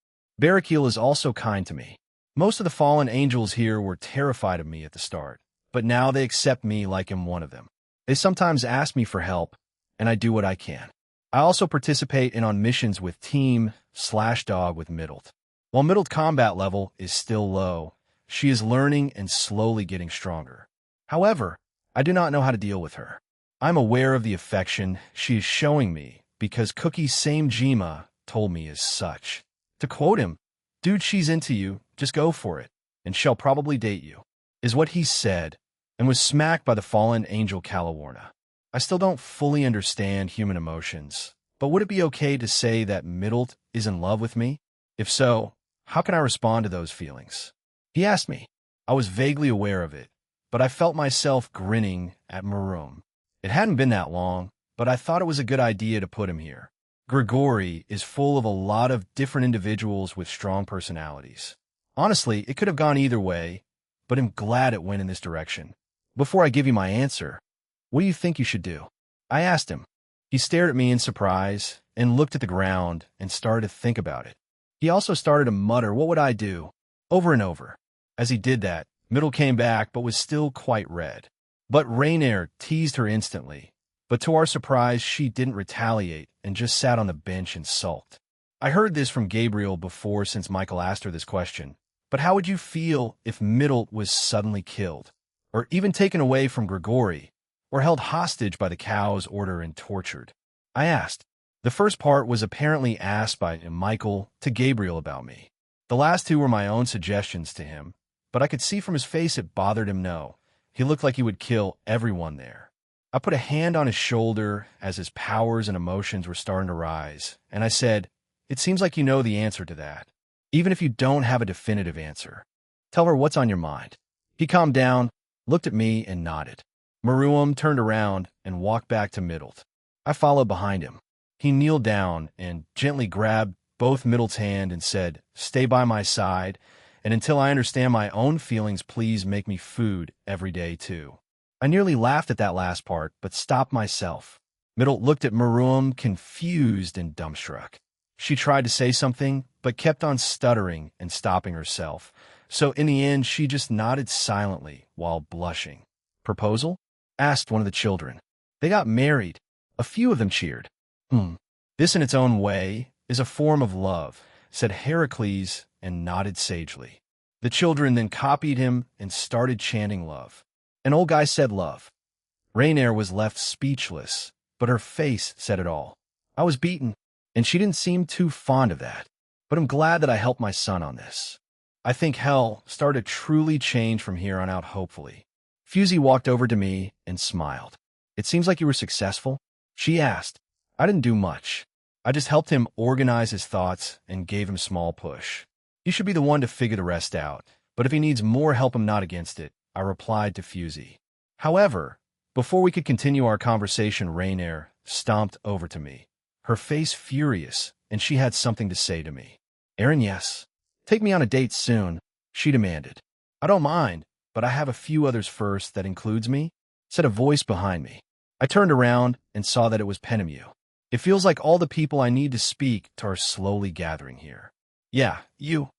Barakil is also kind to me. Most of the fallen angels here were terrified of me at the start, but now they accept me like I'm one of them. They sometimes ask me for help, and I do what I can. I also participate on missions with Team/Dog with Middle. While Middle's combat level is still low, she is learning and slowly getting stronger. However, I do not know how to deal with her. I'm aware of the affection she is showing me because Cookie Same Jima told me as such. To quote him, dude, she's into you, just go for it, and she'll probably date you, is what he said, and was smacked by the fallen angel Calawarna. I still don't fully understand human emotions, but would it be okay to say that Middle is in love with me? If so, how can I respond to those feelings? He asked me. I was vaguely aware of it, but I felt myself grinning at Maroom. It hadn't been that long, but I thought it was a good idea to put him here. Grigori is full of a lot of different individuals with strong personalities. Honestly, it could have gone either way, but I'm glad it went in this direction. Before I give you my answer, what do you think you should do? I asked him. He stared at me in surprise and looked at the ground and started to think about it. He also started to mutter, what would I do? Over and over. As he did that, Middle came back but was still quite red. But Rainier teased her instantly. But to our surprise, she didn't retaliate and just sat on the bench and sulked. I heard this from Gabriel before since Michael asked her this question. But how would you feel if Middle was suddenly killed? Or even taken away from Grigori? Or held hostage by the cow's order and tortured? I asked. The first part was apparently asked by Michael to Gabriel about me. The last two were my own suggestions to him, but I could see from his face it bothered him no. He looked like he would kill everyone there. I put a hand on his shoulder as his powers and emotions were starting to rise, and I said, it seems like you know the answer to that, even if you don't have a definitive answer. Tell her what's on your mind. He calmed down, looked at me, and nodded. Maruam turned around and walked back to Middle. I followed behind him. He kneeled down and gently grabbed both Middle's hand and said, stay by my side, and until I understand my own feelings, please make me food every day too. I nearly laughed at that last part, but stopped myself. Middle looked at Maruam, confused and dumbstruck. She tried to say something, but kept on stuttering and stopping herself. So in the end, she just nodded silently while blushing. Proposal? Asked one of the children. They got married. A few of them cheered. This in its own way is a form of love, said Heracles and nodded sagely. The children then copied him and started chanting love. An old guy said love. Rainier was left speechless, but her face said it all. I was beaten, and she didn't seem too fond of that. But I'm glad that I helped my son on this. I think hell started to truly change from here on out, hopefully. Fusey walked over to me and smiled. It seems like you were successful? She asked. I didn't do much. I just helped him organize his thoughts and gave him a small push. You should be the one to figure the rest out, but if he needs more help, I'm not against it, I replied to Fusey. However, before we could continue our conversation, Rainier stomped over to me, her face furious, and she had something to say to me. Aaron, yes. Take me on a date soon, she demanded. I don't mind, but I have a few others first. That includes me, said a voice behind me. I turned around and saw that it was Penemu. It feels like all the people I need to speak to are slowly gathering here. Yeah, you,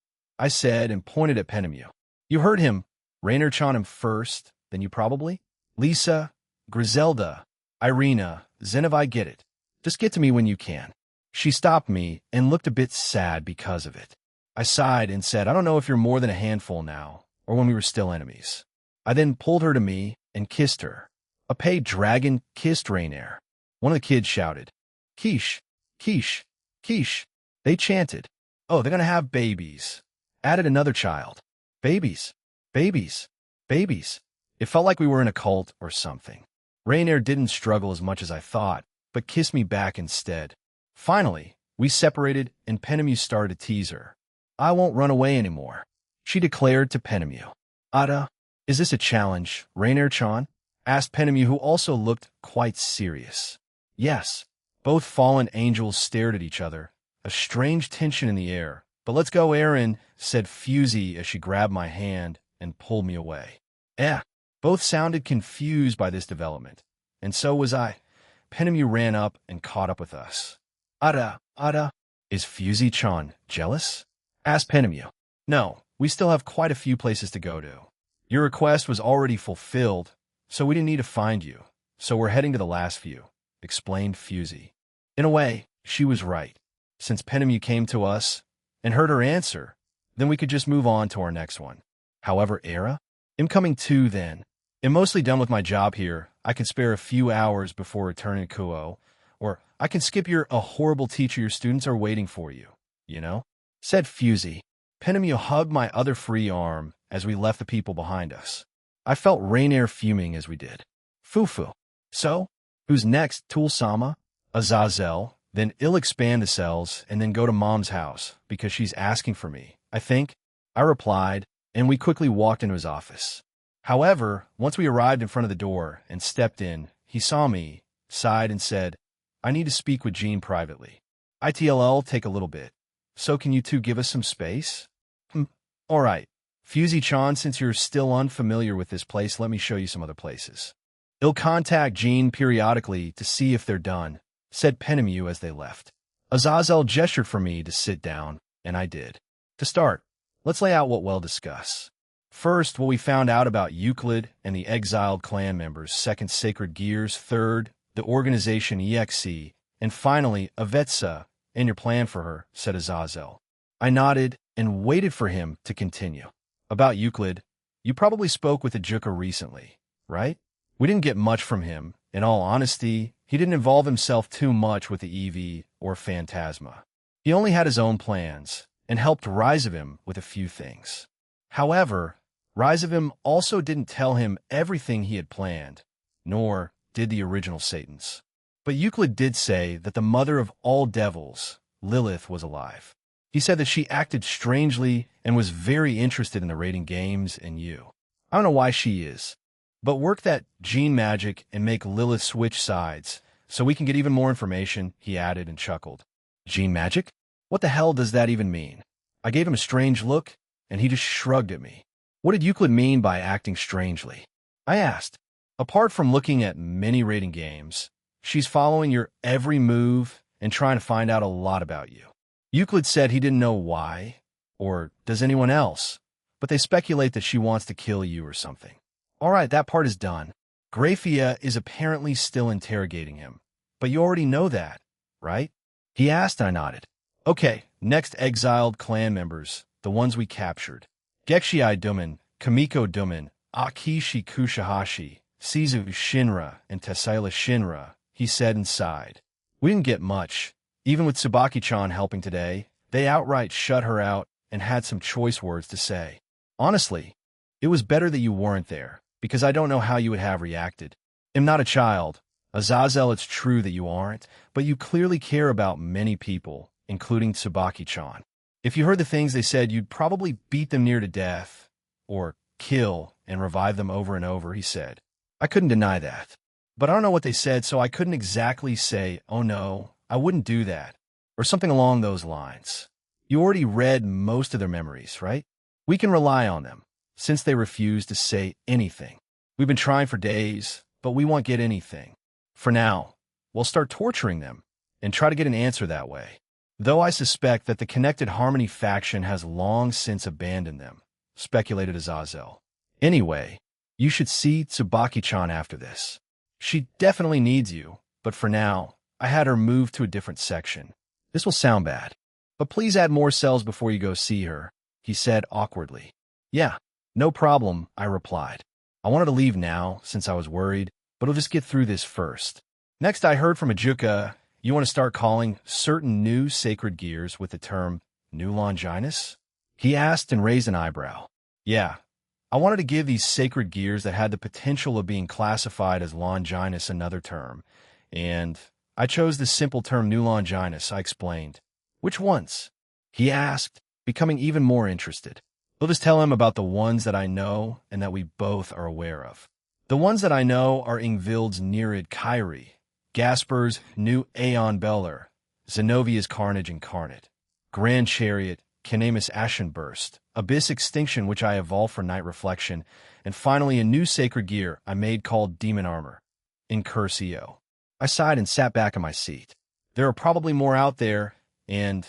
I said and pointed at Penemu. You heard him. Rainier chawed him first, then you probably? Lisa, Griselda, Irina, Zenev, I get it. Just get to me when you can. She stopped me and looked a bit sad because of it. I sighed and said, I don't know if you're more than a handful now, or when we were still enemies. I then pulled her to me and kissed her. A paid dragon kissed Rainier. One of the kids shouted, Quiche, quiche, quiche. They chanted, oh, they're going to have babies. Added another child. Babies, babies, babies. It felt like we were in a cult or something. Rainier didn't struggle as much as I thought, but kissed me back instead. Finally, we separated and Penemu started to tease her. I won't run away anymore, she declared to Penemu. Ada, is this a challenge, Rainier-chan? Asked Penemu, who also looked quite serious. Yes. Both fallen angels stared at each other, a strange tension in the air. But let's go, Aaron, said Fusey as she grabbed my hand and pulled me away. Both sounded confused by this development, and so was I. Penemu ran up and caught up with us. Ada, is Fusey-chan jealous? Asked Penemu. No, we still have quite a few places to go to. Your request was already fulfilled, so we didn't need to find you. So we're heading to the last few, explained Fusey. In a way, she was right. Since Penemu came to us and heard her answer, then we could just move on to our next one. However, Era? I'm coming too then. I'm mostly done with my job here. I can spare a few hours before returning to Kuo, or I can skip a horrible teacher your students are waiting for you, you know? Said Fusey. Penemu hugged my other free arm as we left the people behind us. I felt Rainier fuming as we did. Fufu. So, who's next, Tool-sama? Azazel. Then I'll expand the cells and then go to Mom's house because she's asking for me, I think. I replied, and we quickly walked into his office. However, once we arrived in front of the door and stepped in, he saw me, sighed, and said, I need to speak with Jean privately. ITLL take a little bit. So can you two give us some space? All right. Fusey-chan, since you're still unfamiliar with this place, let me show you some other places. I'll contact Jean periodically to see if they're done, said Penemu as they left. Azazel gestured for me to sit down, and I did. To start, let's lay out what we'll discuss. First, what we found out about Euclid and the exiled clan members. Second, Sacred Gears. Third, the organization EXE. And finally, Avetsa, and your plan for her, said Azazel. I nodded and waited for him to continue. About Euclid, you probably spoke with Ajuka recently, right? We didn't get much from him. In all honesty, he didn't involve himself too much with the EV or Phantasma. He only had his own plans and helped Rizavim with a few things. However, Rizavim also didn't tell him everything he had planned, nor did the original Satans. But Euclid did say that the mother of all devils, Lilith, was alive. He said that she acted strangely and was very interested in the raiding games and you. I don't know why she is, but work that gene magic and make Lilith switch sides so we can get even more information, he added and chuckled. Gene magic? What the hell does that even mean? I gave him a strange look, and he just shrugged at me. What did Euclid mean by acting strangely? I asked. Apart from looking at many raiding games, she's following your every move and trying to find out a lot about you. Euclid said he didn't know why, or does anyone else, but they speculate that she wants to kill you or something. All right, that part is done. Graphia is apparently still interrogating him, but you already know that, right? He asked, and I nodded. Okay, next exiled clan members, the ones we captured. Gekshii Duman, Kamiko Duman, Akishi Kushahashi, Sizu Shinra, and Tessila Shinra, he said and sighed. We didn't get much. Even with Tsubaki-chan helping today, they outright shut her out and had some choice words to say. Honestly, it was better that you weren't there, because I don't know how you would have reacted. I'm not a child. Azazel, it's true that you aren't, but you clearly care about many people, including Tsubaki-chan. If you heard the things they said, you'd probably beat them near to death, or kill and revive them over and over, he said. I couldn't deny that. But I don't know what they said, so I couldn't exactly say, oh no, I wouldn't do that, or something along those lines. You already read most of their memories, right? We can rely on them, since they refuse to say anything. We've been trying for days, but we won't get anything. For now, we'll start torturing them, and try to get an answer that way. Though I suspect that the Connected Harmony faction has long since abandoned them, speculated Azazel. Anyway, You should see Tsubaki-chan after this. She definitely needs you, but for now, I had her moved to a different section. This will sound bad, but please add more cells before you go see her, he said awkwardly. Yeah, no problem, I replied. I wanted to leave now since I was worried, but I'll just get through this first. Next, I heard from Ajuka, you want to start calling certain new sacred gears with the term New Longinus? He asked and raised an eyebrow. Yeah, I wanted to give these sacred gears that had the potential of being classified as Longinus another term, and I chose the simple term New Longinus, I explained. Which ones? He asked, becoming even more interested. We'll just tell him about the ones that I know and that we both are aware of. The ones that I know are Ingvild's Nereid Kyrie, Gasper's New Aeon Beller, Zenovia's Carnage Incarnate, Grand Chariot, Kinemus Ashenburst, Abyss Extinction which I evolved for Night Reflection, and finally a new sacred gear I made called Demon Armor, Incursio. I sighed and sat back in my seat. There are probably more out there, and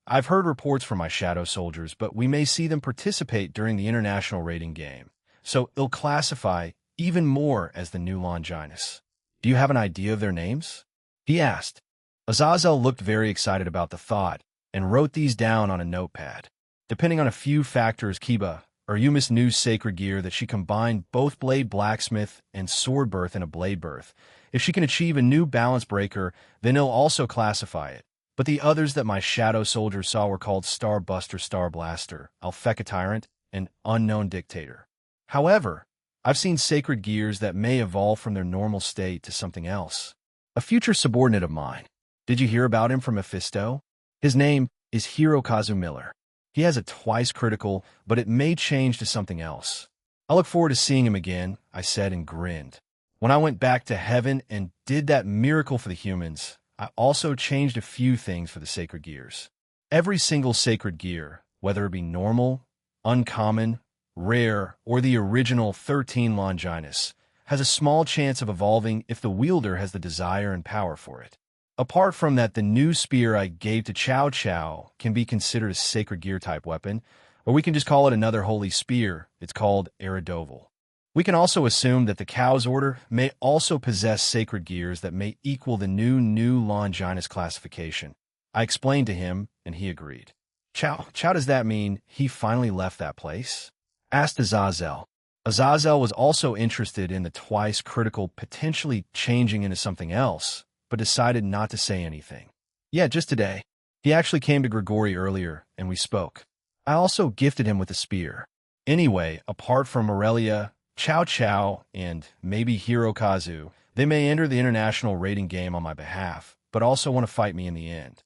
I've heard reports from my shadow soldiers, but we may see them participate during the international raiding game, so it'll classify even more as the New Longinus. Do you have an idea of their names? He asked. Azazel looked very excited about the thought and wrote these down on a notepad. Depending on a few factors, Kiba, or Yuma's new sacred gear that she combined both Blade Blacksmith and Sword Birth in a Blade Birth. If she can achieve a new balance breaker, then he'll also classify it. But the others that my shadow soldiers saw were called Star Buster, Star Blaster, Alpheka Tyrant, and Unknown Dictator. However, I've seen sacred gears that may evolve from their normal state to something else. A future subordinate of mine. Did you hear about him from Mephisto? His name is Hirokazu Miller. He has a twice critical, but it may change to something else. I look forward to seeing him again, I said and grinned. When I went back to heaven and did that miracle for the humans, I also changed a few things for the sacred gears. Every single sacred gear, whether it be normal, uncommon, rare, or the original 13 Longinus, has a small chance of evolving if the wielder has the desire and power for it. Apart from that, the new spear I gave to Chow Chow can be considered a sacred gear-type weapon, or we can just call it another holy spear. It's called Eridoval. We can also assume that the Cow's Order may also possess sacred gears that may equal the new Longinus classification. I explained to him, and he agreed. Chow, does that mean he finally left that place? Asked Azazel. Azazel was also interested in the twice critical potentially changing into something else, but decided not to say anything. Yeah, just today. He actually came to Grigori earlier, and we spoke. I also gifted him with a spear. Anyway, apart from Aurelia, Chow Chow, and maybe Hirokazu, they may enter the international raiding game on my behalf, but also want to fight me in the end.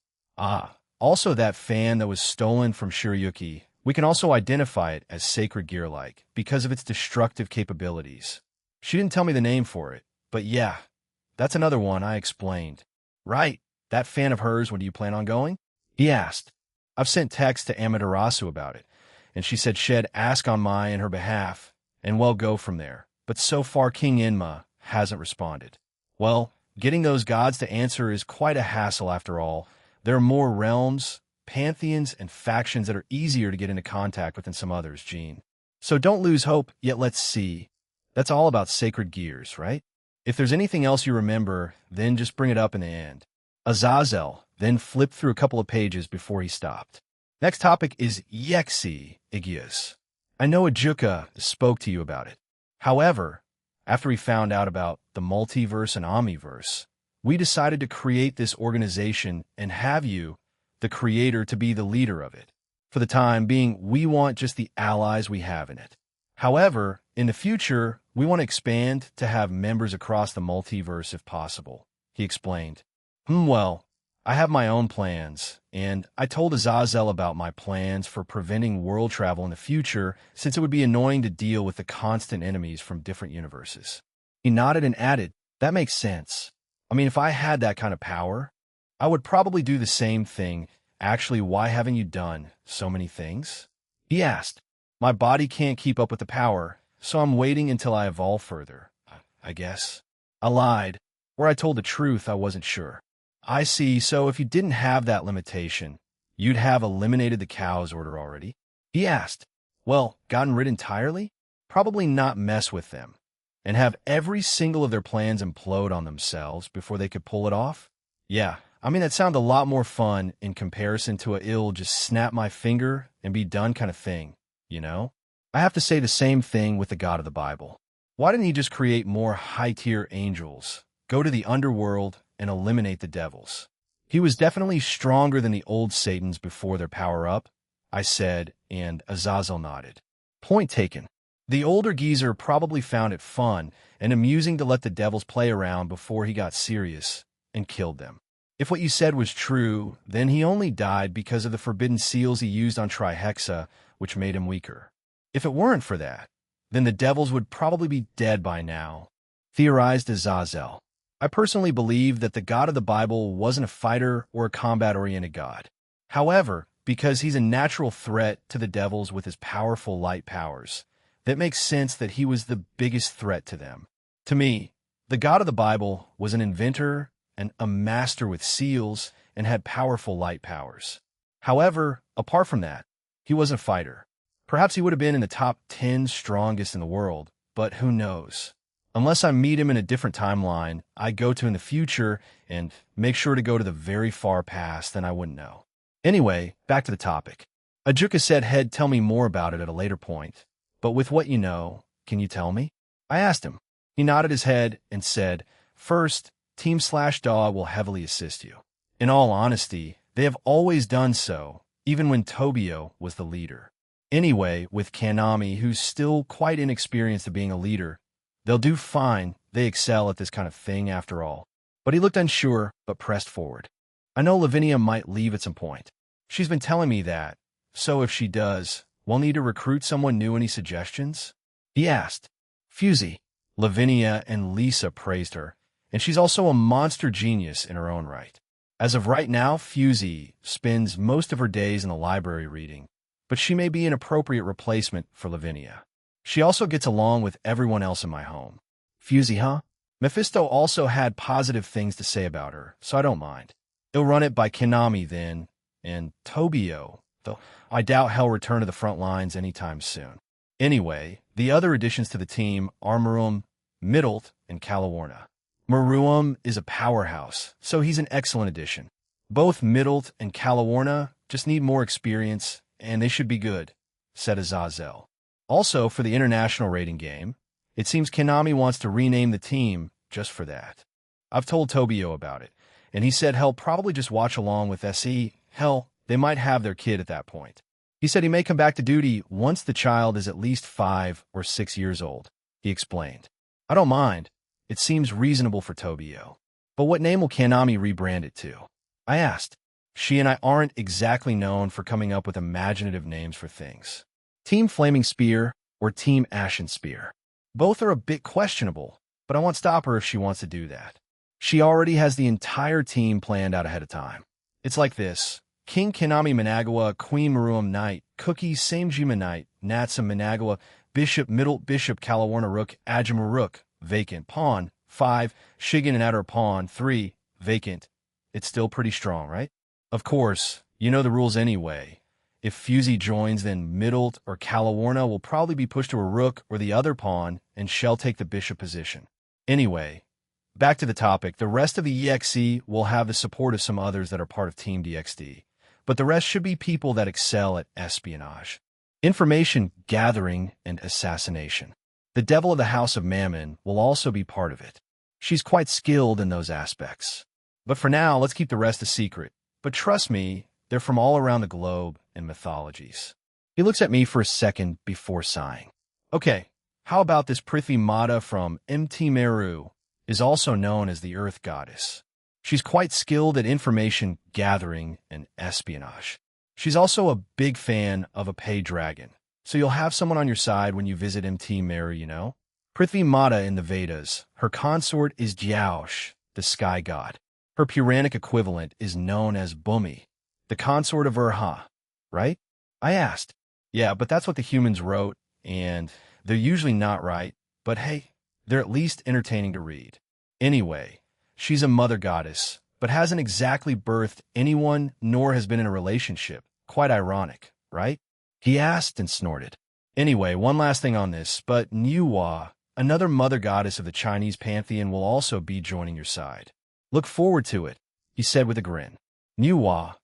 Also that fan that was stolen from Shiryuki, we can also identify it as sacred gear-like because of its destructive capabilities. She didn't tell me the name for it, but yeah, that's another one, I explained. Right, that fan of hers, when do you plan on going? He asked. I've sent texts to Amaterasu about it, and she said she'd ask on my and her behalf, and we'll go from there. But so far King Inma hasn't responded. Well, getting those gods to answer is quite a hassle after all. There are more realms, pantheons, and factions that are easier to get into contact with than some others, Gene. So don't lose hope, yet let's see. That's all about sacred gears, right? If there's anything else you remember, then just bring it up in the end. Azazel then flipped through a couple of pages before he stopped. Next topic is Yexi Igius. I know Ajuka spoke to you about it. However, after we found out about the multiverse and omniverse, we decided to create this organization and have you, the creator, to be the leader of it. For the time being, we want just the allies we have in it. However, in the future, we want to expand to have members across the multiverse if possible, he explained. Well, I have my own plans, and I told Azazel about my plans for preventing world travel in the future since it would be annoying to deal with the constant enemies from different universes. He nodded and added, that makes sense. I mean, if I had that kind of power, I would probably do the same thing. Actually, why haven't you done so many things? He asked. My body can't keep up with the power, so I'm waiting until I evolve further, I guess. I lied. Where I told the truth, I wasn't sure. I see, so if you didn't have that limitation, you'd have eliminated the Cow's Order already? He asked. Well, gotten rid entirely? probably not mess with them, and have every single of their plans implode on themselves before they could pull it off? Yeah, I mean, that sounds a lot more fun in comparison to a ill just snap my finger and be done kind of thing, you know? I have to say the same thing with the God of the Bible. Why didn't he just create more high-tier angels, go to the underworld, and eliminate the devils? He was definitely stronger than the old Satans before their power-up, I said, and Azazel nodded. Point taken. The older geezer probably found it fun and amusing to let the devils play around before he got serious and killed them. If what you said was true, then he only died because of the forbidden seals he used on Trihexa, which made him weaker. If it weren't for that, then the devils would probably be dead by now, theorized Azazel. I personally believe that the God of the Bible wasn't a fighter or a combat-oriented God. However, because he's a natural threat to the devils with his powerful light powers, that makes sense that he was the biggest threat to them. To me, the God of the Bible was an inventor and a master with seals and had powerful light powers. However, apart from that, he wasn't a fighter. Perhaps he would have been in the top 10 strongest in the world, but who knows? Unless I meet him in a different timeline I go to in the future and make sure to go to the very far past, then I wouldn't know. Anyway, back to the topic. Ajuka said he'd tell me more about it at a later point, but with what you know, can you tell me? I asked him. He nodded his head and said, first, Team/Dog will heavily assist you. In all honesty, they have always done so, even when Tobio was the leader. Anyway, with Kanami, who's still quite inexperienced at being a leader, they'll do fine. They excel at this kind of thing after all. But he looked unsure, but pressed forward. I know Lavinia might leave at some point. She's been telling me that. So if she does, we'll need to recruit someone new. Any suggestions? He asked. Fusey. Lavinia and Lisa praised her, and she's also a monster genius in her own right. As of right now, Fusey spends most of her days in the library reading, but she may be an appropriate replacement for Lavinia. She also gets along with everyone else in my home. Fusey, huh? Mephisto also had positive things to say about her, so I don't mind. He'll run it by Kanami then, and Tobio, though I doubt he'll return to the front lines anytime soon. Anyway, the other additions to the team are Maruam, Middlet, and Calawarna. Maruam is a powerhouse, so he's an excellent addition. Both Middlet and Calawarna just need more experience, and they should be good, said Azazel. Also, for the international rating game, it seems Kanami wants to rename the team just for that. I've told Tobio about it, and he said he'll probably just watch along with SE. Hell, they might have their kid at that point. He said he may come back to duty once the child is at least 5 or 6 years old, he explained. I don't mind. It seems reasonable for Tobio. But what name will Kanami rebrand it to? I asked. She and I aren't exactly known for coming up with imaginative names for things. Team Flaming Spear or Team Ashen Spear. Both are a bit questionable, but I won't stop her if she wants to do that. She already has the entire team planned out ahead of time. It's like this. King Kanami Managawa, Queen Maruam Knight, Cookie Samejima Knight, Natsa Managawa, Bishop Middle, Bishop Calawarna Rook, Ajima Rook, vacant. Pawn, 5, Shigen and Outer Pawn, 3, vacant. It's still pretty strong, right? Of course, you know the rules anyway. If Fusey joins, then Middlet or Calawarna will probably be pushed to a rook or the other pawn, and shall take the bishop position. Anyway, back to the topic. The rest of the EXE will have the support of some others that are part of Team DXD, but the rest should be people that excel at espionage, information gathering, and assassination. The Devil of the House of Mammon will also be part of it. She's quite skilled in those aspects. But for now, let's keep the rest a secret. But trust me, they're from all around the globe and mythologies. He looks at me for a second before sighing. Okay, how about this Prithvi Mata from MT Meru is also known as the Earth Goddess. She's quite skilled at information gathering and espionage. She's also a big fan of a pay dragon, so you'll have someone on your side when you visit MT Meru, you know? Prithvi Mata in the Vedas, her consort is Jyosh, the sky god. Her Puranic equivalent is known as Bhumi, the consort of Urha, right? I asked. Yeah, but that's what the humans wrote, and they're usually not right, but hey, they're at least entertaining to read. Anyway, she's a mother goddess, but hasn't exactly birthed anyone nor has been in a relationship. Quite ironic, right? He asked and snorted. Anyway, one last thing on this, but Niuwa, another mother goddess of the Chinese pantheon, will also be joining your side. Look forward to it, he said with a grin. Niuwa,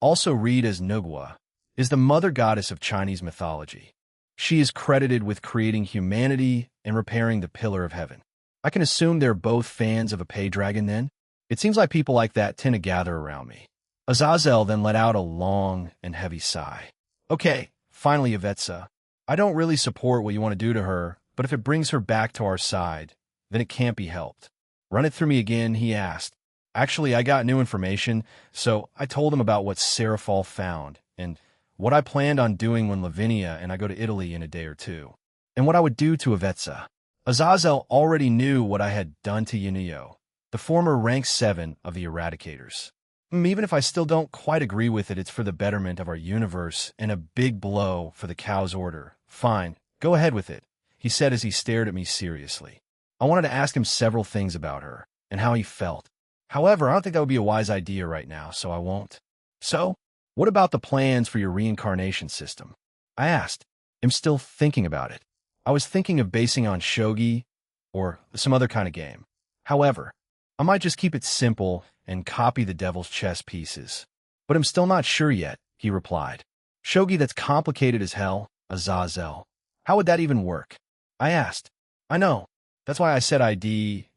also read as Nugwa, is the mother goddess of Chinese mythology. She is credited with creating humanity and repairing the Pillar of Heaven. I can assume they're both fans of a pay dragon then? It seems like people like that tend to gather around me. Azazel then let out a long and heavy sigh. Okay, finally, Yvetsa. I don't really support what you want to do to her, but if it brings her back to our side, then it can't be helped. Run it through me again, he asked. Actually, I got new information, so I told him about what Serafal found, and what I planned on doing when Lavinia and I go to Italy in a day or two, and what I would do to Yvetsa. Azazel already knew what I had done to Yunio, the former rank 7 of the Eradicators. Even if I still don't quite agree with it, it's for the betterment of our universe and a big blow for the Cow's Order. Fine, go ahead with it, he said as he stared at me seriously. I wanted to ask him several things about her and how he felt. However, I don't think that would be a wise idea right now, so I won't. So, what about the plans for your reincarnation system? I asked. I'm still thinking about it. I was thinking of basing on shogi or some other kind of game. However, I might just keep it simple and copy the devil's chess pieces. But I'm still not sure yet, he replied. Shogi, that's complicated as hell, Azazel. How would that even work? I asked. I know. That's why I said I'd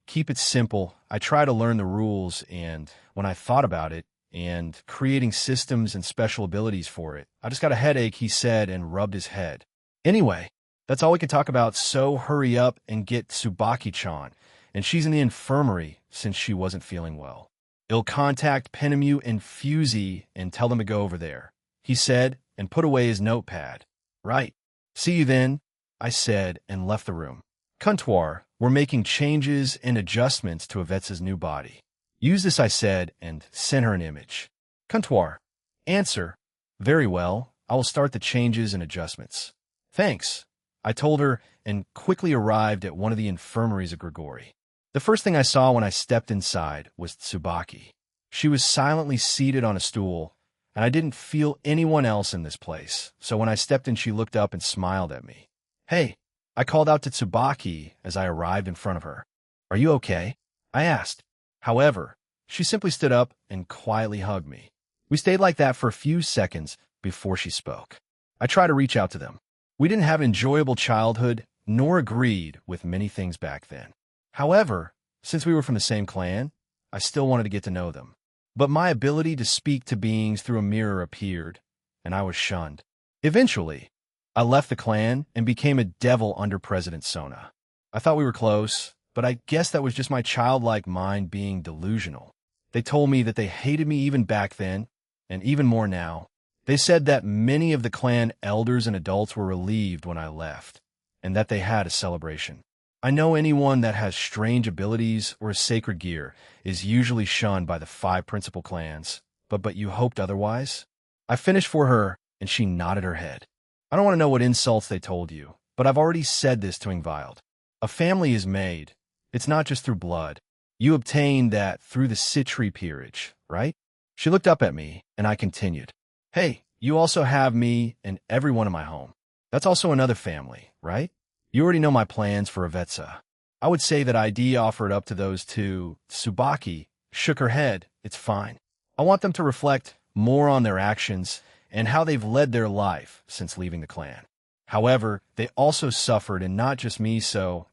keep it simple. I try to learn the rules, and when I thought about it, and creating systems and special abilities for it, I just got a headache, he said, and rubbed his head. Anyway, that's all we can talk about, so hurry up and get Tsubaki-chan, and she's in the infirmary since she wasn't feeling well. I'll contact Penemu and Fusey and tell them to go over there, he said, and put away his notepad. Right. See you then, I said, and left the room. Comptoir, we're making changes and adjustments to Yvetsa's new body. Use this, I said, and sent her an image. Comptoir. Answer. Very well. I will start the changes and adjustments. Thanks, I told her, and quickly arrived at one of the infirmaries of Grigori. The first thing I saw when I stepped inside was Tsubaki. She was silently seated on a stool, and I didn't feel anyone else in this place, so when I stepped in, she looked up and smiled at me. Hey, I called out to Tsubaki as I arrived in front of her. Are you okay? I asked. However, she simply stood up and quietly hugged me. We stayed like that for a few seconds before she spoke. I tried to reach out to them. We didn't have an enjoyable childhood, nor agreed with many things back then. However, since we were from the same clan, I still wanted to get to know them. But my ability to speak to beings through a mirror appeared, and I was shunned. Eventually, I left the clan and became a devil under President Sona. I thought we were close, but I guess that was just my childlike mind being delusional. They told me that they hated me even back then, and even more now. They said that many of the clan elders and adults were relieved when I left, and that they had a celebration. I know anyone that has strange abilities or sacred gear is usually shunned by the 5 principal clans, but you hoped otherwise? I finished for her, and she nodded her head. I don't want to know what insults they told you, but I've already said this to Ingvild. A family is made. It's not just through blood. You obtain that through the Citri peerage, right? She looked up at me, and I continued. Hey, you also have me and everyone in my home. That's also another family, right? You already know my plans for Yvetsa. I would say that I'd offer it up to those two. Tsubaki shook her head. It's fine. I want them to reflect more on their actions and how they've led their life since leaving the clan. However, they also suffered, and not just me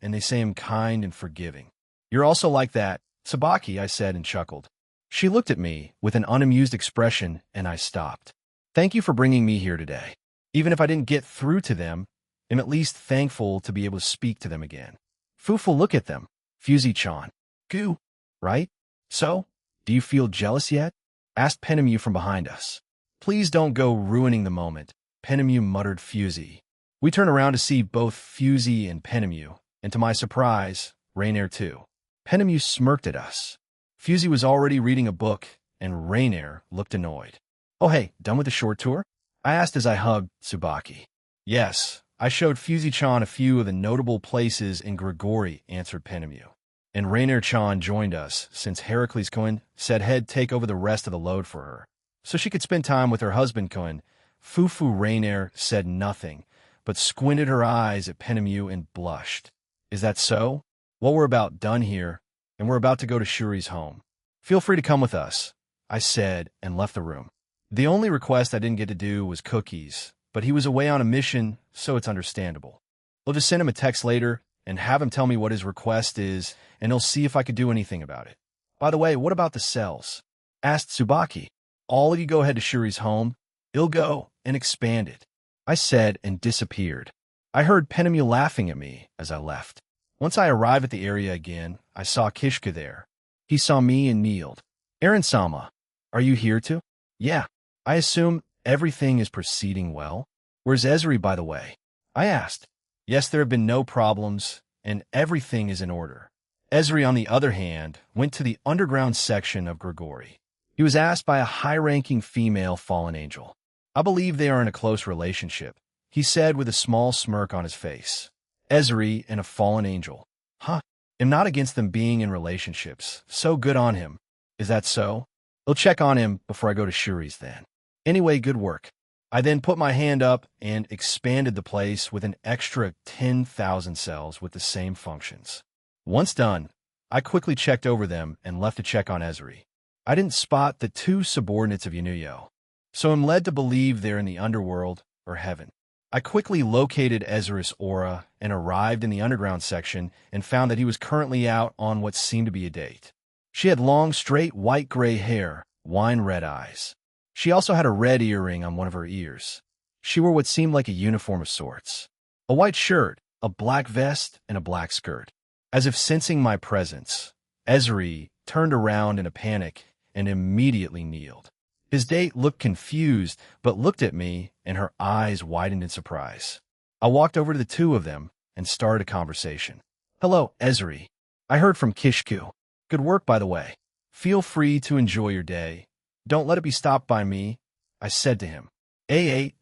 and they say I'm kind and forgiving. You're also like that, Tsubaki, I said and chuckled. She looked at me with an unamused expression, and I stopped. Thank you for bringing me here today. Even if I didn't get through to them, I'm at least thankful to be able to speak to them again. Fufu, look at them. Fusey-chan. Goo, right? So, do you feel jealous yet? Asked Penemu from behind us. Please don't go ruining the moment, Penemu muttered Fusey. We turned around to see both Fusey and Penemu, and to my surprise, Rainier too. Penemu smirked at us. Fusey was already reading a book, and Rainier looked annoyed. Oh hey, done with the short tour? I asked as I hugged Tsubaki. Yes, I showed Fusey-chan a few of the notable places in Grigori, answered Penemu. And Rainier-chan joined us, since Heracles Cohen said he'd take over the rest of the load for her, so she could spend time with her husband Cohen. Fufu Rainier said nothing, but squinted her eyes at Penemu and blushed. Is that so? Well, we're about done here, and we're about to go to Shuri's home. Feel free to come with us, I said, and left the room. The only request I didn't get to do was cookies, but he was away on a mission, so it's understandable. I'll just send him a text later and have him tell me what his request is, and he'll see if I could do anything about it. By the way, what about the cells? Asked Tsubaki. All of you go ahead to Shuri's home. I'll go and expand it, I said and disappeared. I heard Penemu laughing at me as I left. Once I arrived at the area again, I saw Kishka there. He saw me and kneeled. Eren-sama, are you here too? Yeah. I assume everything is proceeding well. Where's Ezri, by the way? I asked. Yes, there have been no problems, and everything is in order. Ezri, on the other hand, went to the underground section of Grigori. He was asked by a high-ranking female fallen angel. I believe they are in a close relationship, he said with a small smirk on his face. Ezri and a fallen angel. Huh. I'm not against them being in relationships, so good on him. Is that so? I'll check on him before I go to Shuri's then. Anyway, good work. I then put my hand up and expanded the place with an extra 10,000 cells with the same functions. Once done, I quickly checked over them and left to check on Ezri. I didn't spot the two subordinates of Yanuyo, so I'm led to believe they're in the underworld or heaven. I quickly located Ezra's aura and arrived in the underground section and found that he was currently out on what seemed to be a date. She had long, straight, white-gray hair, wine-red eyes. She also had a red earring on one of her ears. She wore what seemed like a uniform of sorts. A white shirt, a black vest, and a black skirt. As if sensing my presence, Ezri turned around in a panic and immediately kneeled. His date looked confused, but looked at me, and her eyes widened in surprise. I walked over to the two of them and started a conversation. Hello, Ezri. I heard from Kishku. Good work, by the way. Feel free to enjoy your day. Don't let it be stopped by me, I said to him.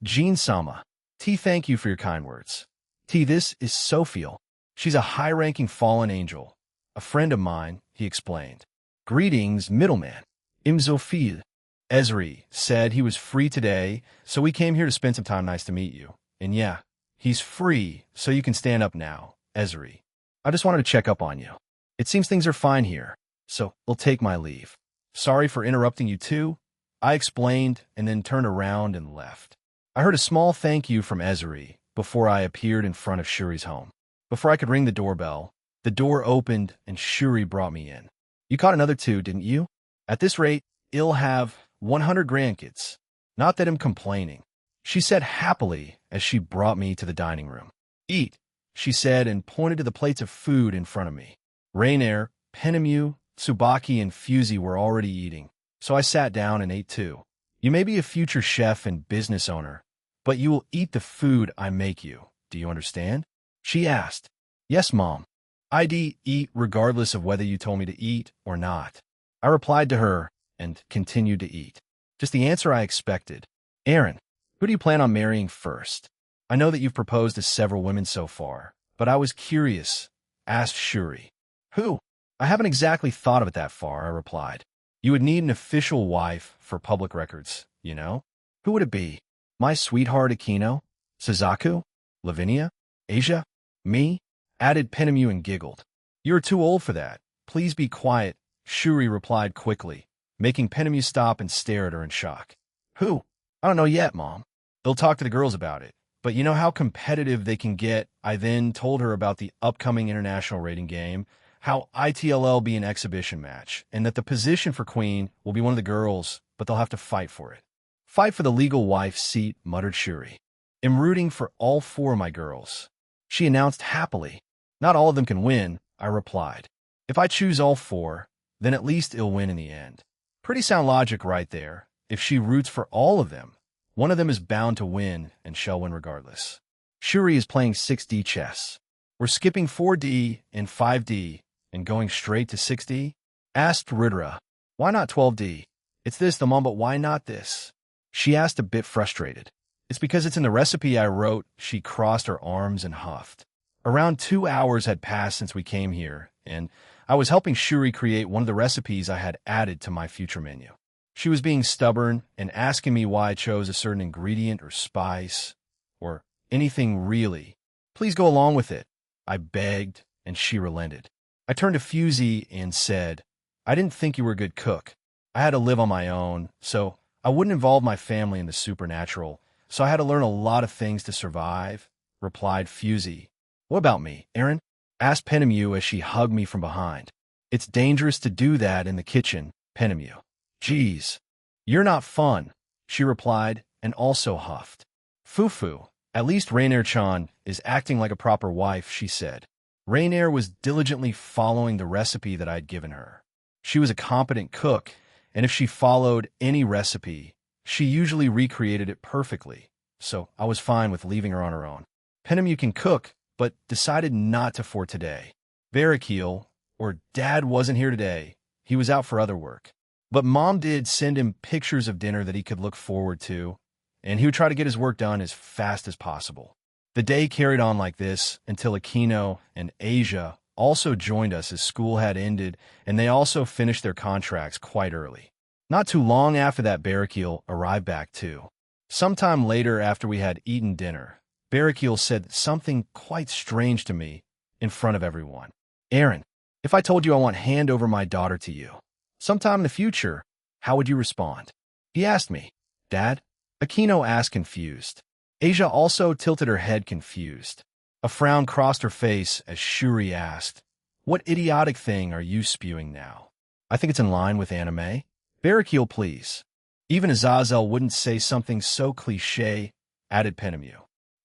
Jean-sama. Thank you for your kind words. This is Sophiel. She's a high-ranking fallen angel. A friend of mine, he explained. Greetings, middleman. Sophiel. Ezri said he was free today, so we came here to spend some time. Nice to meet you. And yeah, he's free, so you can stand up now, Ezri. I just wanted to check up on you. It seems things are fine here, so I'll take my leave. Sorry for interrupting you too, I explained and then turned around and left. I heard a small thank you from Ezri before I appeared in front of Shuri's home. Before I could ring the doorbell, the door opened and Shuri brought me in. You caught another two, didn't you? At this rate, I'll have 100 grandkids. Not that I'm complaining, she said happily as she brought me to the dining room. Eat, she said and pointed to the plates of food in front of me. Rainier, Penemu, Tsubaki, and Fusey were already eating, so I sat down and ate too. You may be a future chef and business owner, but you will eat the food I make you. Do you understand? She asked. Yes, Mom. I'd eat regardless of whether you told me to eat or not. I replied to her and continued to eat. Just the answer I expected. Eren, who do you plan on marrying first? I know that you've proposed to several women so far, but I was curious, asked Shuri. Who? I haven't exactly thought of it that far, I replied. You would need an official wife for public records, you know? Who would it be? My sweetheart Akino? Suzaku? Lavinia? Asia? Me? Added Penemu and giggled. You're too old for that. Please be quiet, Shuri replied quickly, making Penemu stop and stare at her in shock. Who? I don't know yet, Mom. They'll talk to the girls about it. But you know how competitive they can get. I then told her about the upcoming international rating game, how ITLL be an exhibition match, and that the position for queen will be one of the girls, but they'll have to fight for it. Fight for the legal wife seat, muttered Shuri. I'm rooting for all four of my girls, she announced happily. Not all of them can win, I replied. If I choose all four, then at least it'll win in the end. Pretty sound logic right there. If she roots for all of them, one of them is bound to win and shall win regardless. Shuri is playing 6D chess. We're skipping 4D and 5D and going straight to 6D? Asked Ridra. Why not 12D? It's this, the Mom, but why not this? She asked a bit frustrated. It's because it's in the recipe I wrote, she crossed her arms and huffed. Around 2 hours had passed since we came here, and I was helping Shuri create one of the recipes I had added to my future menu. She was being stubborn and asking me why I chose a certain ingredient or spice, or Anything really. Please go along with it. I begged, and she relented. I turned to Fusey and said, I didn't think you were a good cook. I had to live on my own, so I wouldn't involve my family in the supernatural, so I had to learn a lot of things to survive, replied Fusey. What about me, Aaron? Asked Penemu as she hugged me from behind. It's dangerous to do that in the kitchen, Penemu. Geez, you're not fun, she replied, and also huffed. Fufu, at least Rainier-chan is acting like a proper wife, she said. Rainier was diligently following the recipe that I had given her. She was a competent cook, and if she followed any recipe, she usually recreated it perfectly, so I was fine with leaving her on her own. Penemu can cook, but decided not to for today. Barakeel, or Dad, wasn't here today. He was out for other work. But Mom did send him pictures of dinner that he could look forward to, and he would try to get his work done as fast as possible. The day carried on like this until Aquino and Asia also joined us as school had ended, and they also finished their contracts quite early. Not too long after that, Barakeel arrived back too. Sometime later, after we had eaten dinner, Barakeel said something quite strange to me in front of everyone. Aaron, if I told you I want to hand over my daughter to you, sometime in the future, how would you respond? He asked me. Dad? Aquino asked, confused. Asia also tilted her head, confused. A frown crossed her face as Shuri asked, What idiotic thing are you spewing now? I think it's in line with anime. Barakeel, please. Even Azazel wouldn't say something so cliché, added Penemu.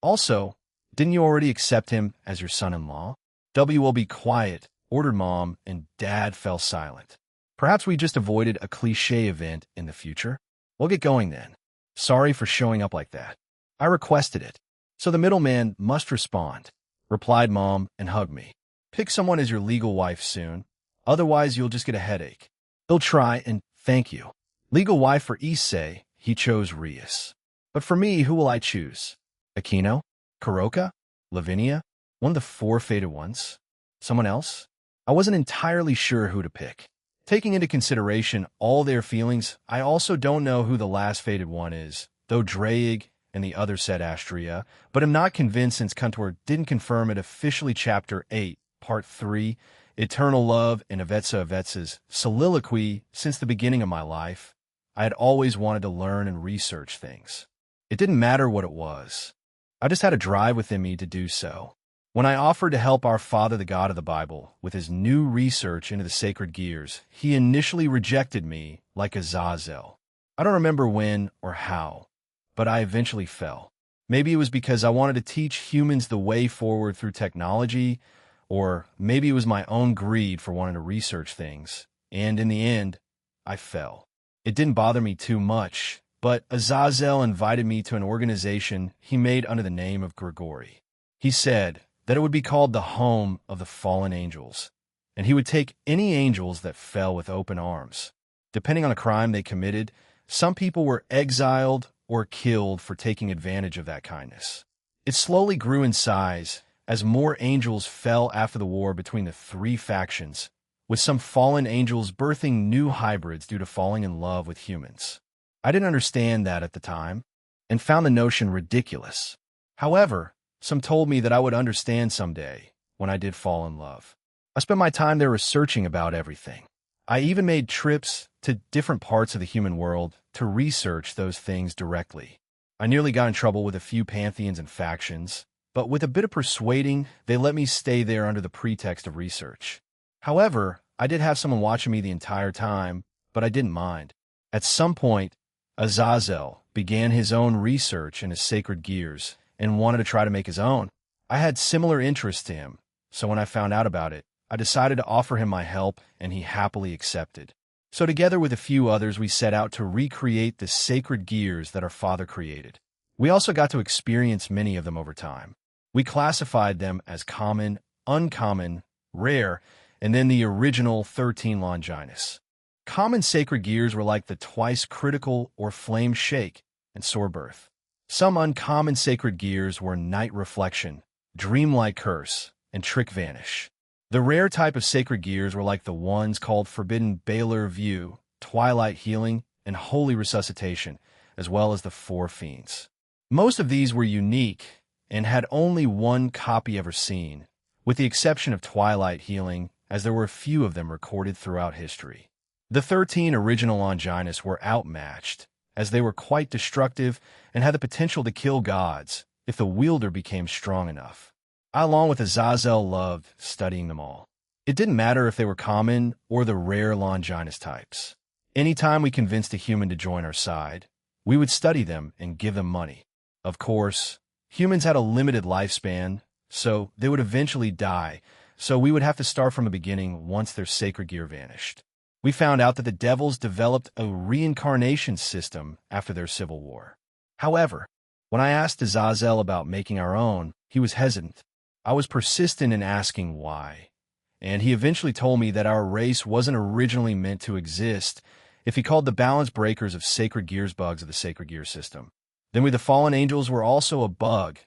Also, didn't you already accept him as your son-in-law? W will be quiet, ordered Mom, and Dad fell silent. Perhaps we just avoided a cliché event in the future? We'll get going then. Sorry for showing up like that. I requested it. So the middleman must respond, replied Mom and hugged me. Pick someone as your legal wife soon. Otherwise, you'll just get a headache. He'll try, and thank you. Legal wife for Issei, he chose Rias. But for me, who will I choose? Aquino? Kuroka? Lavinia? One of the 4 fated ones? Someone else? I wasn't entirely sure who to pick. Taking into consideration all their feelings, I also don't know who the last fated one is, though Draig and the other said Astria, but I'm not convinced since Kuntor didn't confirm it officially. Chapter 8, Part 3, Eternal Love and Avetsa's soliloquy. Since the beginning of my life, I had always wanted to learn and research things. It didn't matter what it was. I just had a drive within me to do so. When I offered to help our father, the God of the Bible, with his new research into the sacred gears, he initially rejected me like Azazel. I don't remember when or how, but I eventually fell. Maybe it was because I wanted to teach humans the way forward through technology, or maybe it was my own greed for wanting to research things, and in the end, I fell. It didn't bother me too much, but Azazel invited me to an organization he made under the name of Grigori. He said that it would be called the Home of the Fallen Angels, and he would take any angels that fell with open arms. Depending on a crime they committed, some people were exiled or killed for taking advantage of that kindness. It slowly grew in size as more angels fell after the war between the 3 factions, with some fallen angels birthing new hybrids due to falling in love with humans. I didn't understand that at the time, and found the notion ridiculous. However, some told me that I would understand someday when I did fall in love. I spent my time there researching about everything. I even made trips to different parts of the human world to research those things directly. I nearly got in trouble with a few pantheons and factions, but with a bit of persuading, they let me stay there under the pretext of research. However, I did have someone watching me the entire time, but I didn't mind. At some point, Azazel began his own research in his sacred gears and wanted to try to make his own. I had similar interests to him, so when I found out about it, I decided to offer him my help, and he happily accepted. So together with a few others, we set out to recreate the sacred gears that our father created. We also got to experience many of them over time. We classified them as common, uncommon, rare, and then the original 13 Longinus. Common sacred gears were like the twice critical or flame shake and sore birth. Some uncommon sacred gears were night reflection, dreamlike curse, and trick vanish. The rare type of sacred gears were like the ones called forbidden Baylor view, twilight healing, and holy resuscitation, as well as the 4 fiends. Most of these were unique, and had only one copy ever seen, with the exception of Twilight healing, as there were a few of them recorded throughout history. The 13 original Longinus were outmatched, as they were quite destructive and had the potential to kill gods if the wielder became strong enough. I, along with Azazel, loved studying them all. It didn't matter if they were common or the rare Longinus types. Anytime we convinced a human to join our side, we would study them and give them money. Of course, humans had a limited lifespan, so they would eventually die, so we would have to start from the beginning once their sacred gear vanished. We found out that the devils developed a reincarnation system after their civil war. However, when I asked Azazel about making our own, he was hesitant. I was persistent in asking why, and he eventually told me that our race wasn't originally meant to exist if he called the balance breakers of sacred gears bugs of the sacred gear system. Then we, the fallen angels, were also a bug.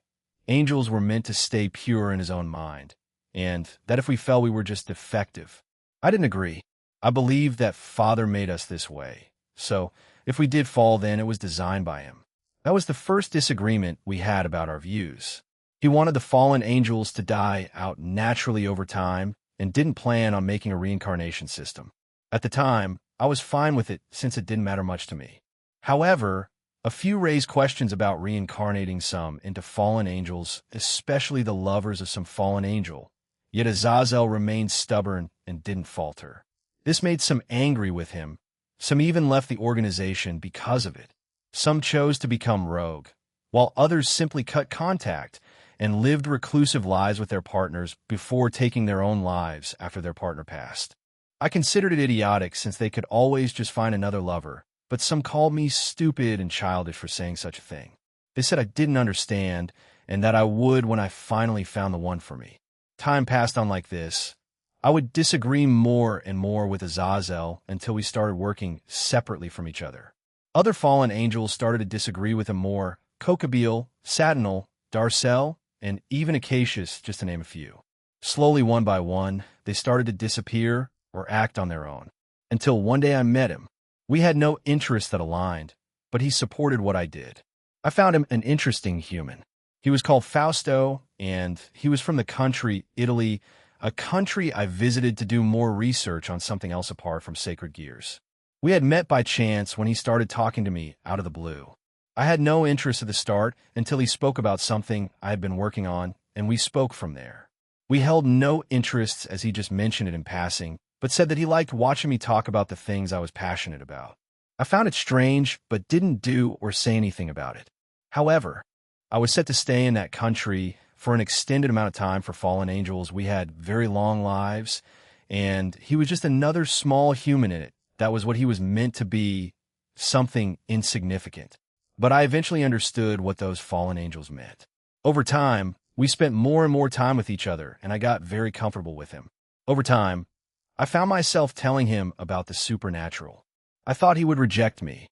Angels were meant to stay pure in his own mind, and that if we fell, we were just defective. I didn't agree. I believed that Father made us this way, so if we did fall, then it was designed by him. That was the first disagreement we had about our views. He wanted the fallen angels to die out naturally over time and didn't plan on making a reincarnation system. At the time, I was fine with it since it didn't matter much to me. However, a few raised questions about reincarnating some into fallen angels, especially the lovers of some fallen angel. Yet Azazel remained stubborn and didn't falter. This made some angry with him. Some even left the organization because of it. Some chose to become rogue, while others simply cut contact and lived reclusive lives with their partners before taking their own lives after their partner passed. I considered it idiotic since they could always just find another lover, but some called me stupid and childish for saying such a thing. They said I didn't understand and that I would when I finally found the one for me. Time passed on like this. I would disagree more and more with Azazel until we started working separately from each other. Other fallen angels started to disagree with him more: Kokabil, Satinel, Darcel, and even Acacius, just to name a few. Slowly, one by one, they started to disappear or act on their own, until one day I met him. We had no interests that aligned, but he supported what I did. I found him an interesting human. He was called Fausto, and he was from the country, Italy, a country I visited to do more research on something else apart from sacred gears. We had met by chance when he started talking to me out of the blue. I had no interest at the start until he spoke about something I had been working on, and we spoke from there. We held no interests as he just mentioned it in passing, but said that he liked watching me talk about the things I was passionate about. I found it strange, but didn't do or say anything about it. However, I was set to stay in that country for an extended amount of time for fallen angels. We had very long lives, and he was just another small human in it. That was what he was meant to be, something insignificant. But I eventually understood what those fallen angels meant. Over time, we spent more and more time with each other, and I got very comfortable with him. Over time, I found myself telling him about the supernatural. I thought he would reject me,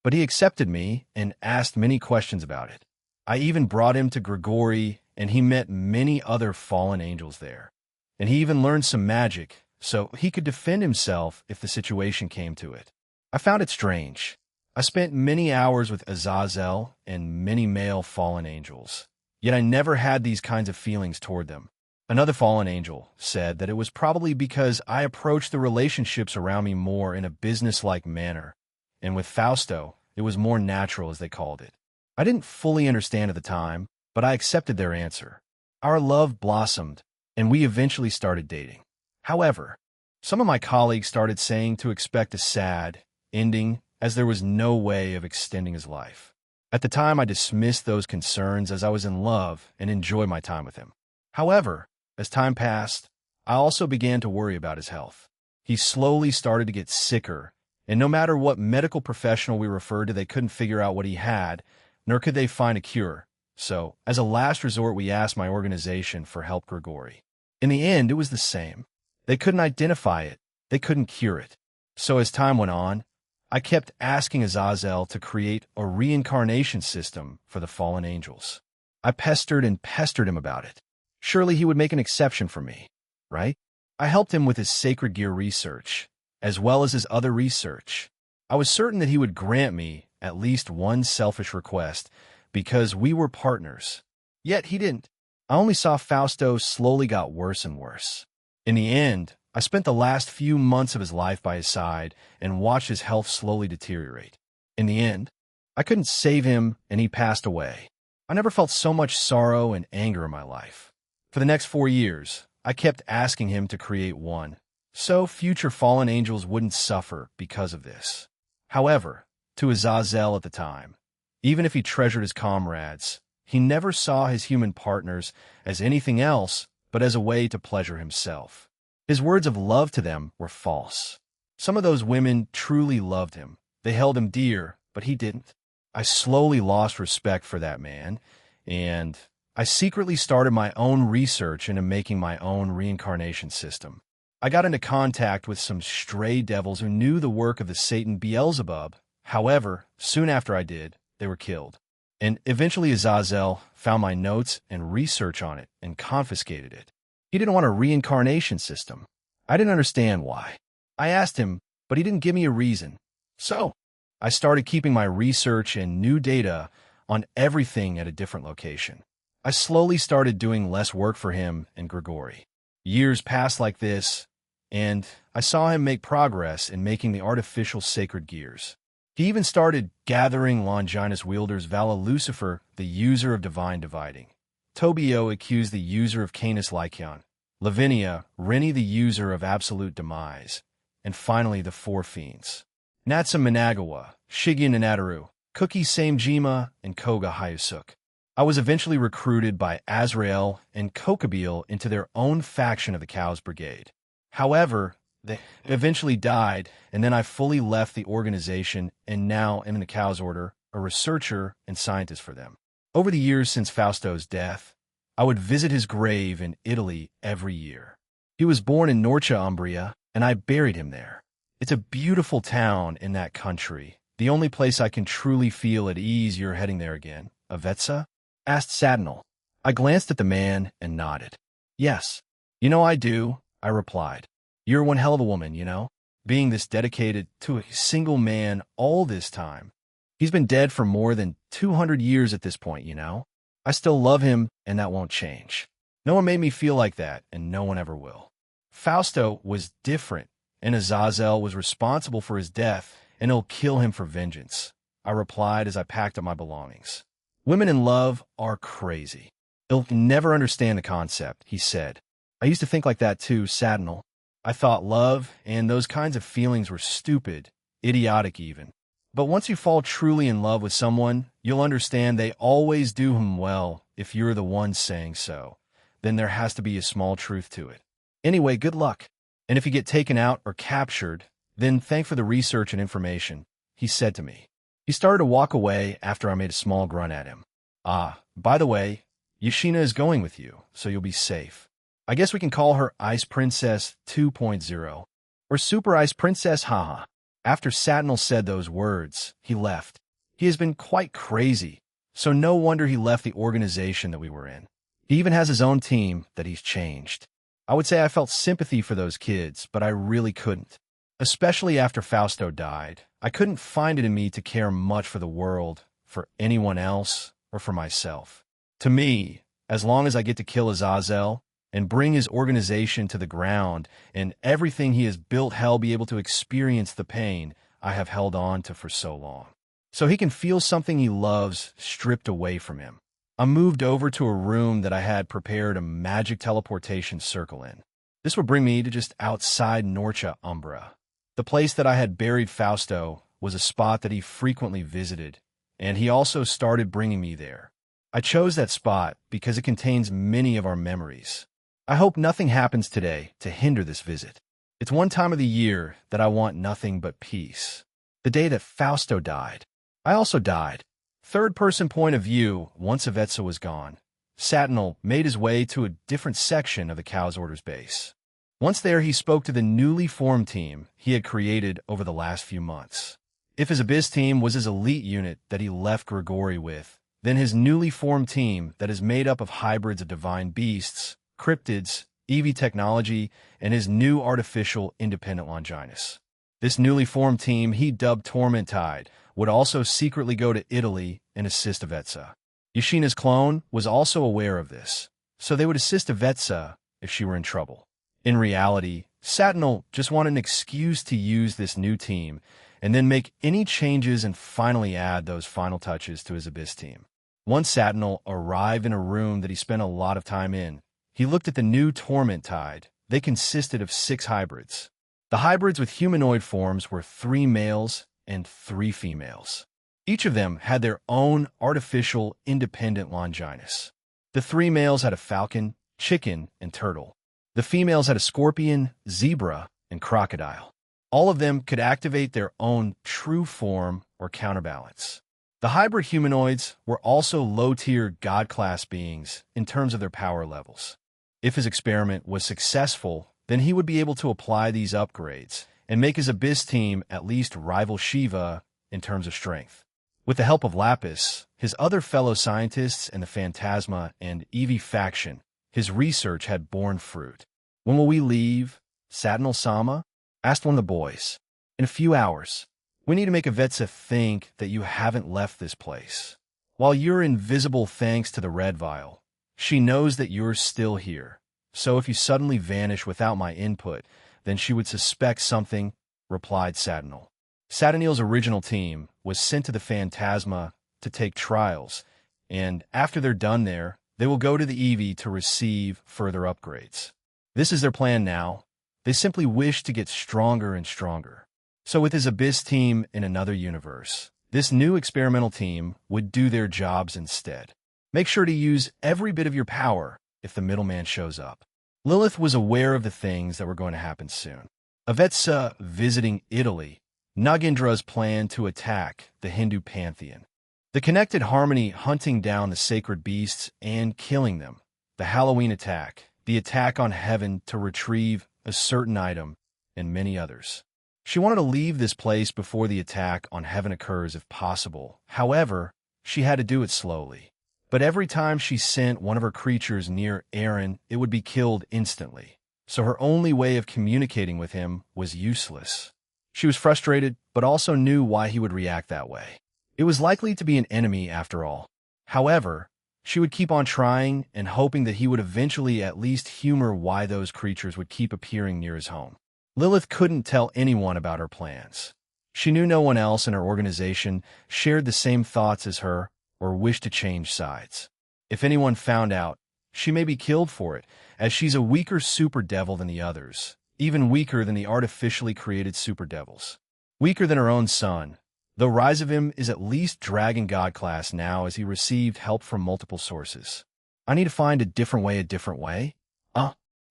but he accepted me and asked many questions about it. I even brought him to Grigori, and he met many other fallen angels there. And he even learned some magic, so he could defend himself if the situation came to it. I found it strange. I spent many hours with Azazel and many male fallen angels, yet I never had these kinds of feelings toward them. Another fallen angel said that it was probably because I approached the relationships around me more in a business-like manner, and with Fausto, it was more natural, as they called it. I didn't fully understand at the time, but I accepted their answer. Our love blossomed, and we eventually started dating. However, some of my colleagues started saying to expect a sad ending, as there was no way of extending his life. At the time, I dismissed those concerns as I was in love and enjoyed my time with him. However, as time passed, I also began to worry about his health. He slowly started to get sicker, and no matter what medical professional we referred to, they couldn't figure out what he had, nor could they find a cure. So, as a last resort, we asked my organization for help, Grigori. In the end, it was the same. They couldn't identify it. They couldn't cure it. So as time went on, I kept asking Azazel to create a reincarnation system for the fallen angels. I pestered and pestered him about it. Surely he would make an exception for me, right? I helped him with his sacred gear research, as well as his other research. I was certain that he would grant me at least one selfish request, because we were partners. Yet he didn't. I only saw Fausto slowly got worse and worse. In the end, I spent the last few months of his life by his side and watched his health slowly deteriorate. In the end, I couldn't save him and he passed away. I never felt so much sorrow and anger in my life. For the next 4 years, I kept asking him to create one, so future fallen angels wouldn't suffer because of this. However, to Azazel at the time, even if he treasured his comrades, he never saw his human partners as anything else but as a way to pleasure himself. His words of love to them were false. Some of those women truly loved him. They held him dear, but he didn't. I slowly lost respect for that man, and I secretly started my own research into making my own reincarnation system. I got into contact with some stray devils who knew the work of the Satan Beelzebub. However, soon after I did, they were killed. And eventually Azazel found my notes and research on it and confiscated it. He didn't want a reincarnation system. I didn't understand why. I asked him, but he didn't give me a reason. So, I started keeping my research and new data on everything at a different location. I slowly started doing less work for him and Grigori. Years passed like this, and I saw him make progress in making the artificial sacred gears. He even started gathering Longinus wielders Vala Lucifer, the user of divine dividing. Tobio accused the user of Canis Lycaon. Lavinia, Rennie the user of absolute demise. And finally the four fiends. Natsa Managawa, Shigen and Ataru, Cookie Samejima, and Koga Hyusuk. I was eventually recruited by Azrael and Kokabeel into their own faction of the Cows Brigade. However, they eventually died, and then I fully left the organization and now am in the Cows Order, a researcher and scientist for them. Over the years since Fausto's death, I would visit his grave in Italy every year. He was born in Norcia, Umbria, and I buried him there. It's a beautiful town in that country, the only place I can truly feel at ease. You're heading there again, Avetsa? Asked Sadnal. I glanced at the man and nodded. Yes. You know I do, I replied. You're one hell of a woman, you know, being this dedicated to a single man all this time. He's been dead for more than 200 years at this point, you know. I still love him, and that won't change. No one made me feel like that, and no one ever will. Fausto was different, and Azazel was responsible for his death, and he'll kill him for vengeance, I replied as I packed up my belongings. Women in love are crazy. They'll never understand the concept, he said. I used to think like that too, Sadnal. I thought love and those kinds of feelings were stupid, idiotic even. But once you fall truly in love with someone, you'll understand they always do him well if you're the one saying so. Then there has to be a small truth to it. Anyway, good luck. And if you get taken out or captured, then thank for the research and information, he said to me. He started to walk away after I made a small grunt at him. By the way, Yashina is going with you, so you'll be safe. I guess we can call her Ice Princess 2.0, or Super Ice Princess, haha. After Satnal said those words, he left. He has been quite crazy, so no wonder he left the organization that we were in. He even has his own team that he's changed. I would say I felt sympathy for those kids, but I really couldn't. Especially after Fausto died, I couldn't find it in me to care much for the world, for anyone else, or for myself. To me, as long as I get to kill Azazel and bring his organization to the ground and everything he has built, hell be able to experience the pain I have held on to for so long. So he can feel something he loves stripped away from him. I moved over to a room that I had prepared a magic teleportation circle in. This would bring me to just outside Norcia, Umbra. The place that I had buried Fausto was a spot that he frequently visited, and he also started bringing me there. I chose that spot because it contains many of our memories. I hope nothing happens today to hinder this visit. It's one time of the year that I want nothing but peace. The day that Fausto died. I also died. Third-person point of view, once Avetsa was gone, Satnal made his way to a different section of the Cows Order's base. Once there, he spoke to the newly formed team he had created over the last few months. If his Abyss team was his elite unit that he left Grigori with, then his newly formed team that is made up of hybrids of divine beasts, cryptids, EV technology, and his new artificial independent Longinus. This newly formed team he dubbed Torment Tide would also secretly go to Italy and assist Avetsa. Yashina's clone was also aware of this, so they would assist Avetsa if she were in trouble. In reality, Satinel just wanted an excuse to use this new team and then make any changes and finally add those final touches to his Abyss team. Once Satinel arrived in a room that he spent a lot of time in, he looked at the new Torment Tide. They consisted of 6 hybrids. The hybrids with humanoid forms were 3 males and 3 females. Each of them had their own artificial, independent Longinus. The 3 males had a falcon, chicken, and turtle. The females had a scorpion, zebra, and crocodile. All of them could activate their own true form or counterbalance. The hybrid humanoids were also low-tier god-class beings in terms of their power levels. If his experiment was successful, then he would be able to apply these upgrades and make his Abyss team at least rival Shiva in terms of strength. With the help of Lapis, his other fellow scientists, and the Phantasma and Eevee faction, his research had borne fruit. "When will we leave, Satinel-sama?" asked one of the boys. "In a few hours. We need to make Avetsa think that you haven't left this place. While you're invisible thanks to the red vial, she knows that you're still here. So if you suddenly vanish without my input, then she would suspect something," replied Satinel. Satinel's original team was sent to the Phantasma to take trials, and after they're done there, they will go to the Eevee to receive further upgrades. This is their plan now. They simply wish to get stronger and stronger. So with his Abyss team in another universe, this new experimental team would do their jobs instead. Make sure to use every bit of your power if the middleman shows up. Lilith was aware of the things that were going to happen soon. Avetsa visiting Italy, Nagendra's plan to attack the Hindu pantheon, the connected harmony hunting down the sacred beasts and killing them, the Halloween attack, the attack on heaven to retrieve a certain item, and many others. She wanted to leave this place before the attack on heaven occurs if possible. However, she had to do it slowly. But every time she sent one of her creatures near Aaron, it would be killed instantly. So her only way of communicating with him was useless. She was frustrated, but also knew why he would react that way. It was likely to be an enemy after all. However, she would keep on trying and hoping that he would eventually at least humor why those creatures would keep appearing near his home. Lilith couldn't tell anyone about her plans. She knew no one else in her organization shared the same thoughts as her or wished to change sides. If anyone found out, she may be killed for it, as she's a weaker super devil than the others, even weaker than the artificially created super devils. Weaker than her own son, though Rise of him is at least Dragon God class now as he received help from multiple sources. I need to find a different way?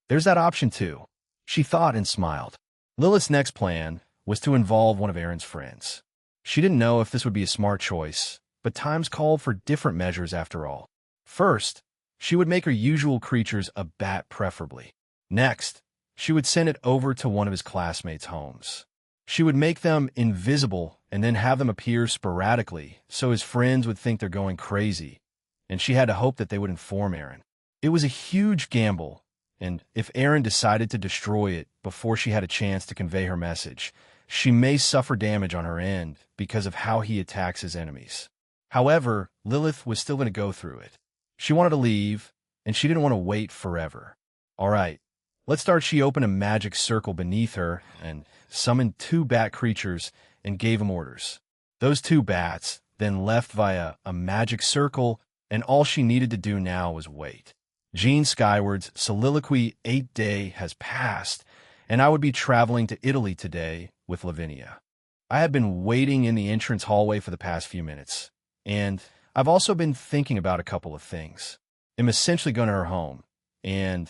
There's that option too. She thought and smiled. Lilith's next plan was to involve one of Aaron's friends. She didn't know if this would be a smart choice, but times called for different measures after all. First, she would make her usual creatures a bat preferably. Next, she would send it over to one of his classmates' homes. She would make them invisible and then have them appear sporadically so his friends would think they're going crazy, and she had to hope that they would inform Aaron. It was a huge gamble, and if Aaron decided to destroy it before she had a chance to convey her message, she may suffer damage on her end because of how he attacks his enemies. However, Lilith was still going to go through it. She wanted to leave, and she didn't want to wait forever. All right, let's start. She opened a magic circle beneath her and summoned 2 bat creatures and gave them orders. Those 2 bats then left via a magic circle, and all she needed to do now was wait. Jean Skyward's soliloquy 8 day has passed, and I would be traveling to Italy today with Lavinia. I have been waiting in the entrance hallway for the past few minutes, and I've also been thinking about a couple of things. I'm essentially going to her home, and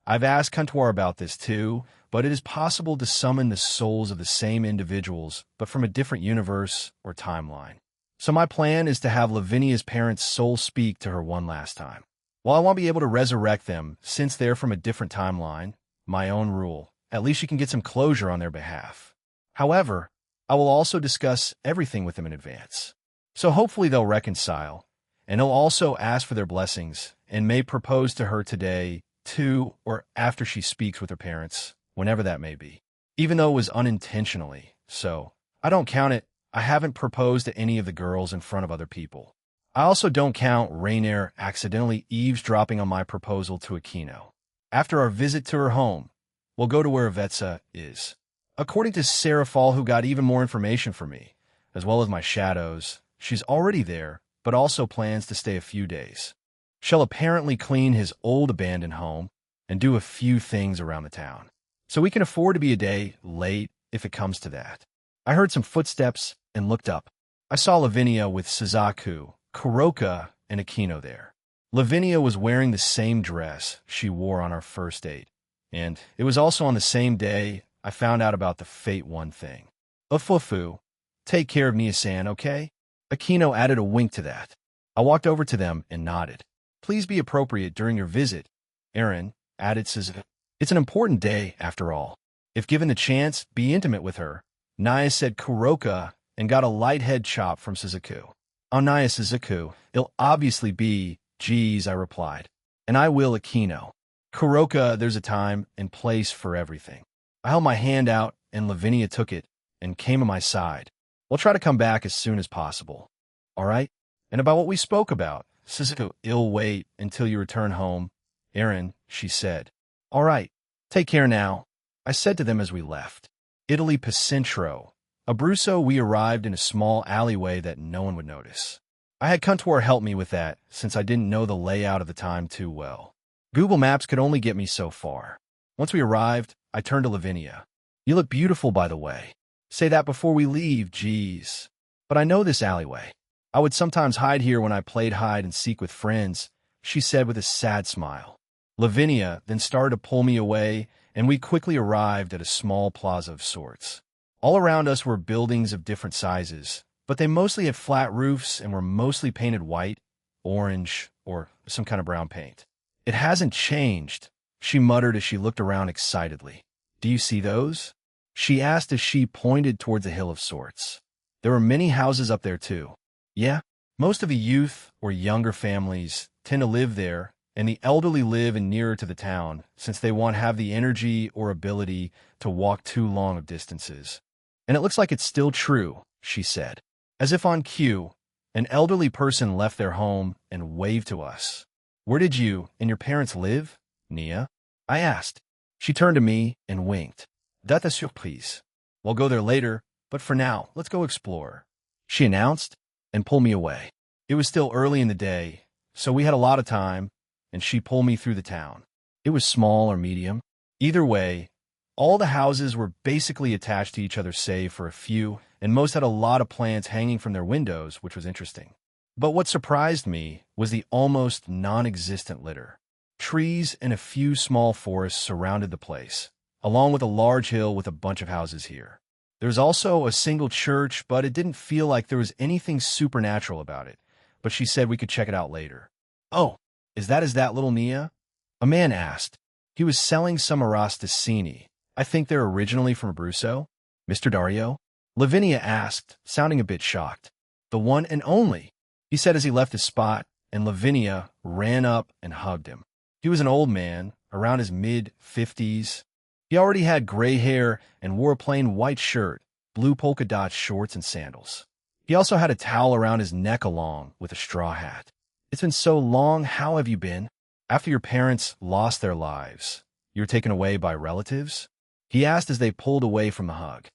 I've asked Kantor about this too, but it is possible to summon the souls of the same individuals, but from a different universe or timeline. So my plan is to have Lavinia's parents' soul speak to her one last time. While I won't be able to resurrect them, since they're from a different timeline, my own rule, at least she can get some closure on their behalf. However, I will also discuss everything with them in advance. So hopefully they'll reconcile, and he'll also ask for their blessings, and may propose to her today, too, or after she speaks with her parents, whenever that may be. Even though it was unintentionally, so I don't count it. I haven't proposed to any of the girls in front of other people. I also don't count Rainier accidentally eavesdropping on my proposal to Aquino. After our visit to her home, we'll go to where Vetsa is. According to Sarah Fall, who got even more information for me, as well as my shadows, she's already there, but also plans to stay a few days. She'll apparently clean his old abandoned home and do a few things around the town. So we can afford to be a day late if it comes to that. I heard some footsteps and looked up. I saw Lavinia with Suzaku, Kuroka, and Aquino there. Lavinia was wearing the same dress she wore on our first date, and it was also on the same day I found out about the Fate 1 thing. Ufufu, take care of Nia-san, okay? Aquino added a wink to that. I walked over to them and nodded. Please be appropriate during your visit, Aaron, added Suzaku. It's an important day, after all. If given the chance, be intimate with her. Naya said Kuroka and got a light head chop from Suzaku. Oh, Naya Suzaku, it'll obviously be, geez, I replied. And I will, Aquino. Kuroka, there's a time and place for everything. I held my hand out, and Lavinia took it and came to my side. We'll try to come back as soon as possible. All right? And about what we spoke about, Suzaku, it'll wait until you return home. Aaron, she said. All right, take care now, I said to them as we left. Italy Pacentro. Abruzzo, we arrived in a small alleyway that no one would notice. I had Contour help me with that, since I didn't know the layout of the time too well. Google Maps could only get me so far. Once we arrived, I turned to Lavinia. You look beautiful, by the way. Say that before we leave, geez. But I know this alleyway. I would sometimes hide here when I played hide and seek with friends, she said with a sad smile. Lavinia then started to pull me away, and we quickly arrived at a small plaza of sorts. All around us were buildings of different sizes, but they mostly had flat roofs and were mostly painted white, orange, or some kind of brown paint. It hasn't changed, she muttered as she looked around excitedly. Do you see those? She asked as she pointed towards a hill of sorts. There were many houses up there too. Yeah, most of the youth or younger families tend to live there, and the elderly live in nearer to the town, since they won't have the energy or ability to walk too long of distances. And it looks like it's still true, she said. As if on cue, an elderly person left their home and waved to us. Where did you and your parents live, Nia? I asked. She turned to me and winked. That's a surprise. We'll go there later, but for now, let's go explore, she announced and pulled me away. It was still early in the day, so we had a lot of time, and she pulled me through the town. It was small or medium. Either way, all the houses were basically attached to each other save for a few, and most had a lot of plants hanging from their windows, which was interesting. But what surprised me was the almost non-existent litter. Trees and a few small forests surrounded the place, along with a large hill with a bunch of houses here. There was also a single church, but it didn't feel like there was anything supernatural about it, but she said we could check it out later. Oh, is that little Nia? A man asked. He was selling some Arosticini. I think they're originally from Abruzzo. Mr. Dario? Lavinia asked, sounding a bit shocked. The one and only, he said as he left his spot, and Lavinia ran up and hugged him. He was an old man, around his mid-50s. He already had gray hair and wore a plain white shirt, blue polka dot shorts, and sandals. He also had a towel around his neck along with a straw hat. It's been so long, how have you been? After your parents lost their lives, you were taken away by relatives? He asked as they pulled away from the hug.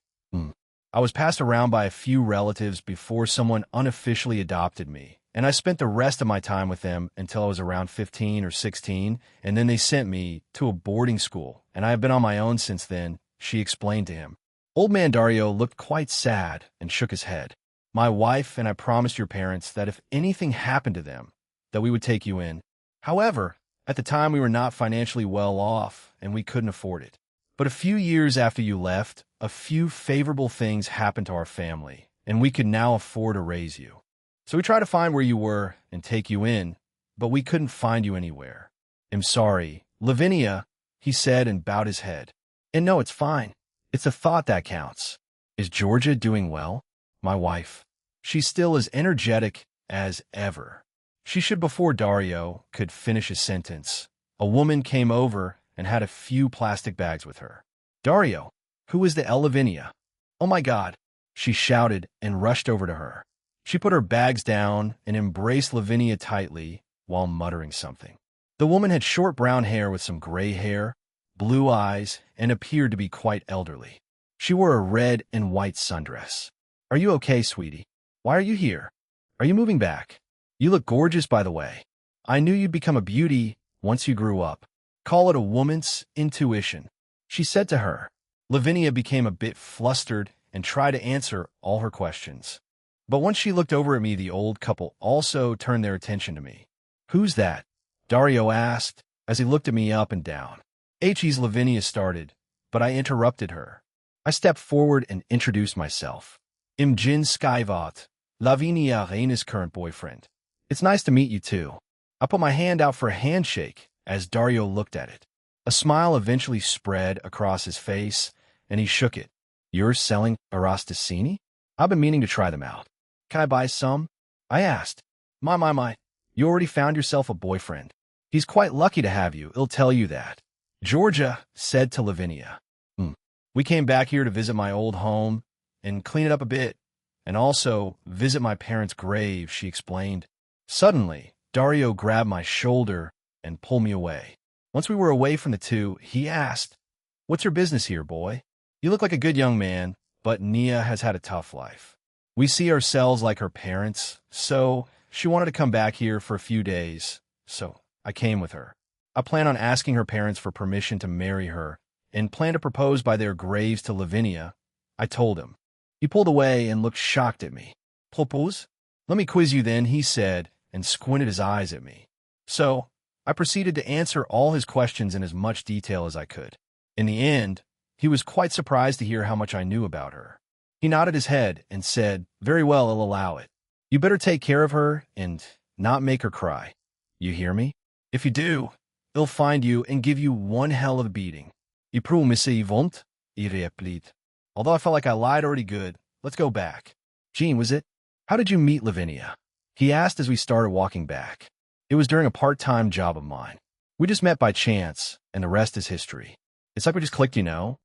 I was passed around by a few relatives before someone unofficially adopted me, and I spent the rest of my time with them until I was around 15 or 16, and then they sent me to a boarding school, and I have been on my own since then, she explained to him. Old man Dario looked quite sad and shook his head. My wife and I promised your parents that if anything happened to them, that we would take you in. However, at the time we were not financially well off, and we couldn't afford it. But a few years after you left, a few favorable things happened to our family, and we could now afford to raise you. So we tried to find where you were and take you in, but we couldn't find you anywhere. I'm sorry, Lavinia, he said and bowed his head. And no, it's fine. It's a thought that counts. Is Georgia doing well? My wife. She's still as energetic as ever. She should before Dario could finish his sentence. A woman came over and had a few plastic bags with her. Dario, who is the Lavinia? Oh my God, she shouted and rushed over to her. She put her bags down and embraced Lavinia tightly while muttering something. The woman had short brown hair with some gray hair, blue eyes, and appeared to be quite elderly. She wore a red and white sundress. "Are you okay, sweetie? Why are you here? Are you moving back? You look gorgeous, by the way. I knew you'd become a beauty once you grew up. Call it a woman's intuition," she said to her. Lavinia became a bit flustered and tried to answer all her questions. But once she looked over at me, the old couple also turned their attention to me. "Who's that?" Dario asked as he looked at me up and down. Lavinia started, but I interrupted her. I stepped forward and introduced myself. "I'm Jin Skyvot, Lavinia Reina's current boyfriend. It's nice to meet you too." I put my hand out for a handshake as Dario looked at it. A smile eventually spread across his face, and he shook it. "You're selling Arosticini? I've been meaning to try them out. Can I buy some?" I asked. My. You already found yourself a boyfriend. He's quite lucky to have you, he'll tell you that," Georgia said to Lavinia. We came back here to visit my old home and clean it up a bit, and also visit my parents' grave," she explained. Suddenly, Dario grabbed my shoulder and pulled me away. Once we were away from the two, he asked, "What's your business here, boy? You look like a good young man, but Nia has had a tough life. We see ourselves like her parents, so she wanted to come back here for a few days, so I came with her. I plan on asking her parents for permission to marry her and plan to propose by their graves to Lavinia," I told him. He pulled away and looked shocked at me. "Propose? Let me quiz you then," he said, and squinted his eyes at me. So I proceeded to answer all his questions in as much detail as I could. In the end, he was quite surprised to hear how much I knew about her. He nodded his head and said, "Very well, I'll allow it. You better take care of her and not make her cry. You hear me? If you do, he'll find you and give you one hell of a beating. I promise you won't," he replied. Although I felt like I lied already good, let's go back. "Jean, was it? How did you meet Lavinia?" he asked as we started walking back. "It was during a part-time job of mine. We just met by chance, and the rest is history. It's like we just clicked, you know?"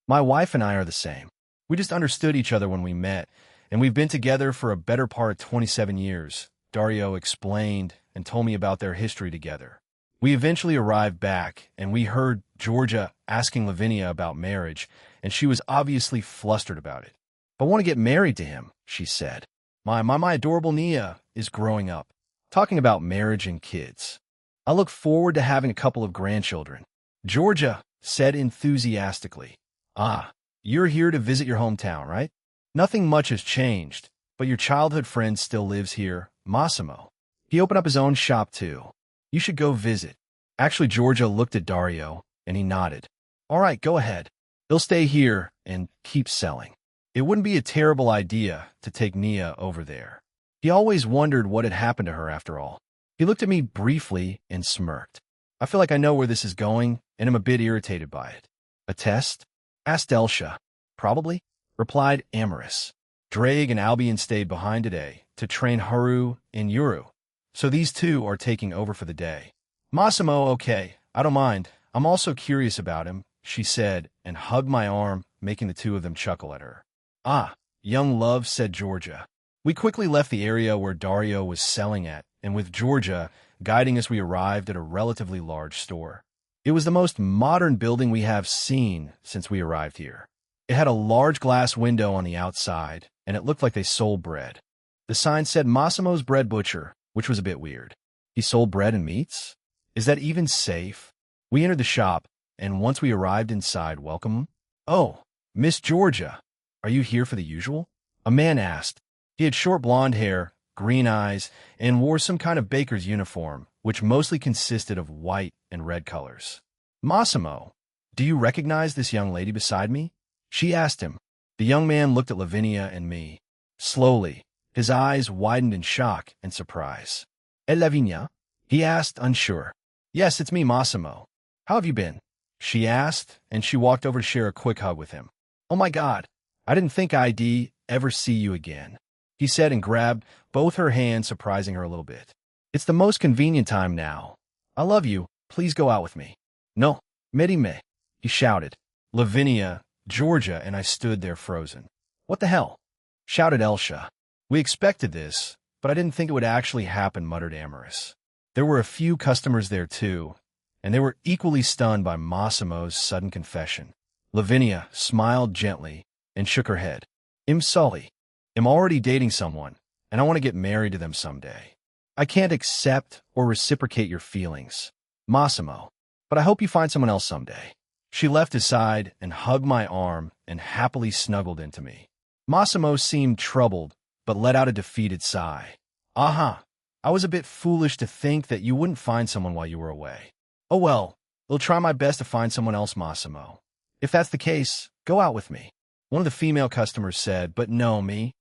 My wife and I are the same. We just understood each other when we met, and we've been together for a better part of 27 years, Dario explained and told me about their history together. We eventually arrived back, and we heard Georgia asking Lavinia about marriage, and she was obviously flustered about it. "I want to get married to him," she said. My adorable Nia is growing up, talking about marriage and kids. "I look forward to having a couple of grandchildren," Georgia said enthusiastically. "Ah, you're here to visit your hometown, right? Nothing much has changed, but your childhood friend still lives here, Massimo. He opened up his own shop too. You should go visit." Actually, Georgia looked at Dario, and he nodded. "All right, go ahead. They'll stay here and keep selling." It wouldn't be a terrible idea to take Nia over there. He always wondered what had happened to her after all. He looked at me briefly and smirked. I feel like I know where this is going, and I'm a bit irritated by it. "A test?" asked Elsha. "Probably," replied Amaris. Drake and Albion stayed behind today to train Haru and Yuru, so these two are taking over for the day. "Massimo, okay, I don't mind. I'm also curious about him," she said, and hugged my arm, making the two of them chuckle at her. "Ah, young love," said Georgia. We quickly left the area where Dario was selling at, and with Georgia guiding us, we arrived at a relatively large store. It was the most modern building we have seen since we arrived here. It had a large glass window on the outside, and it looked like they sold bread. The sign said Massimo's Bread Butcher, which was a bit weird. He sold bread and meats? Is that even safe? We entered the shop, and once we arrived inside, welcome. "Oh, Miss Georgia, are you here for the usual?" a man asked. He had short blonde hair, green eyes, and wore some kind of baker's uniform, which mostly consisted of white and red colors. "Massimo, do you recognize this young lady beside me?" she asked him. The young man looked at Lavinia and me. Slowly, his eyes widened in shock and surprise. "Et Lavinia?" he asked, unsure. "Yes, it's me, Massimo. How have you been?" she asked, and she walked over to share a quick hug with him. "Oh my God, I didn't think I'd ever see you again," he said and grabbed both her hands, surprising her a little bit. "It's the most convenient time now. I love you. Please go out with me." "No, me," he shouted. Lavinia, Georgia, and I stood there frozen. "What the hell?" shouted Elsha. We expected this, but I didn't think it would actually happen, muttered Amaris. There were a few customers there too, and they were equally stunned by Massimo's sudden confession. Lavinia smiled gently and shook her head. I'm Sully. I'm already dating someone, and I want to get married to them someday. I can't accept or reciprocate your feelings, Massimo, but I hope you find someone else someday. She left his side and hugged my arm and happily snuggled into me. Massimo seemed troubled, but let out a defeated sigh. I was a bit foolish to think that you wouldn't find someone while you were away. Oh well, I'll try my best to find someone else, Massimo. If that's the case, go out with me. One of the female customers said, but no, me.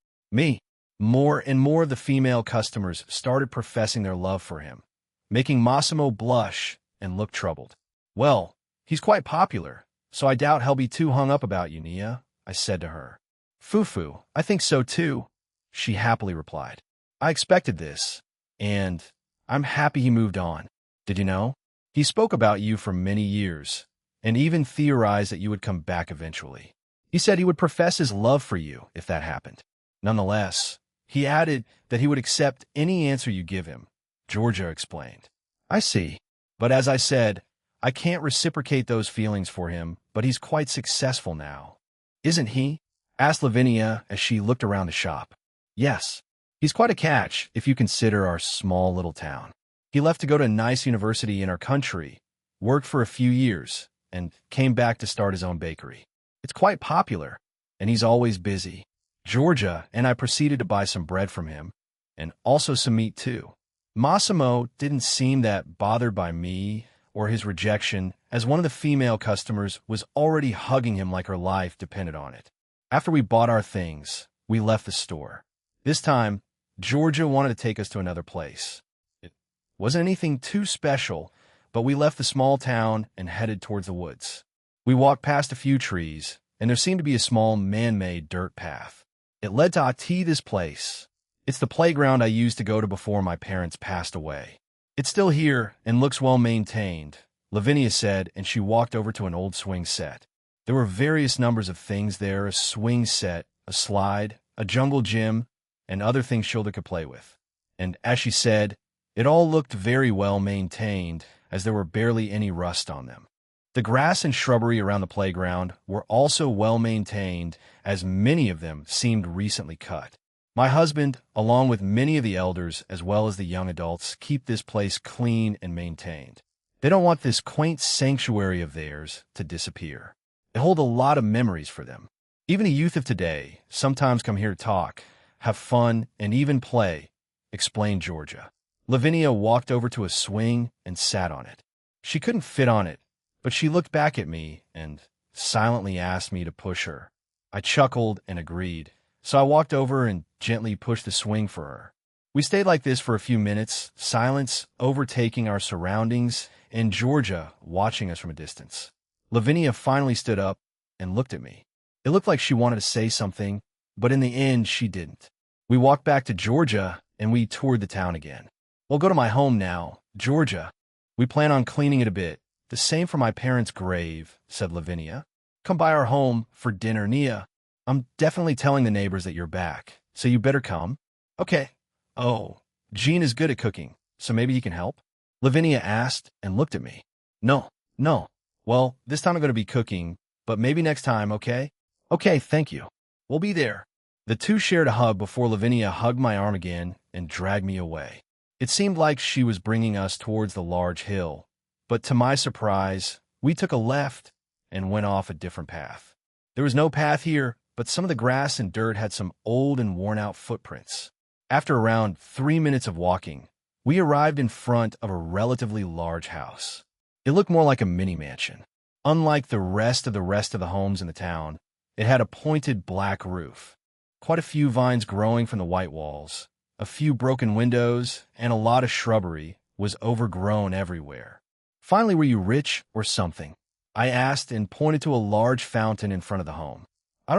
More and more of the female customers started professing their love for him, making Massimo blush and look troubled. Well, he's quite popular, so I doubt he'll be too hung up about you, Nia, I said to her. Fufu, I think so too, she happily replied. I expected this, and I'm happy he moved on. Did you know? He spoke about you for many years, and even theorized that you would come back eventually. He said he would profess his love for you if that happened. Nonetheless, he added that he would accept any answer you give him, Georgia explained. I see. But as I said, I can't reciprocate those feelings for him, but he's quite successful now. Isn't he? Asked Lavinia as she looked around the shop. Yes. He's quite a catch if you consider our small little town. He left to go to a nice university in our country, worked for a few years, and came back to start his own bakery. It's quite popular, and he's always busy. Georgia and I proceeded to buy some bread from him, and also some meat too. Massimo didn't seem that bothered by me or his rejection, as one of the female customers was already hugging him like her life depended on it. After we bought our things, we left the store. This time, Georgia wanted to take us to another place. It wasn't anything too special, but we left the small town and headed towards the woods. We walked past a few trees, and there seemed to be a small man-made dirt path. It led to 10k-this place. It's the playground I used to go to before my parents passed away. It's still here and looks well maintained, Lavinia said, and she walked over to an old swing set. There were various numbers of things there, a swing set, a slide, a jungle gym, and other things children could play with. And as she said, it all looked very well maintained, as there were barely any rust on them. The grass and shrubbery around the playground were also well maintained, as many of them seemed recently cut. My husband, along with many of the elders as well as the young adults, keep this place clean and maintained. They don't want this quaint sanctuary of theirs to disappear. They hold a lot of memories for them. Even the youth of today sometimes come here to talk, have fun, and even play, explained Georgia. Lavinia walked over to a swing and sat on it. She couldn't fit on it, but she looked back at me and silently asked me to push her. I chuckled and agreed, so I walked over and gently pushed the swing for her. We stayed like this for a few minutes, silence overtaking our surroundings, and Georgia watching us from a distance. Lavinia finally stood up and looked at me. It looked like she wanted to say something, but in the end she didn't. We walked back to Georgia and we toured the town again. We'll go to my home now, Georgia. We plan on cleaning it a bit. The same for my parents' grave, said Lavinia. Come by our home for dinner, Nia. I'm definitely telling the neighbors that you're back, so you better come. Okay. Oh, Gene is good at cooking, so maybe he can help? Lavinia asked and looked at me. No. Well, this time I'm going to be cooking, but maybe next time, okay? Okay, thank you. We'll be there. The two shared a hug before Lavinia hugged my arm again and dragged me away. It seemed like she was bringing us towards the large hill, but to my surprise, we took a left and went off a different path. There was no path here, but some of the grass and dirt had some old and worn-out footprints. After around 3 minutes of walking, we arrived in front of a relatively large house. It looked more like a mini-mansion. Unlike the rest of the homes in the town, it had a pointed black roof, quite a few vines growing from the white walls, a few broken windows, and a lot of shrubbery was overgrown everywhere. Finally, were you rich or something? I asked and pointed to a large fountain in front of the home. I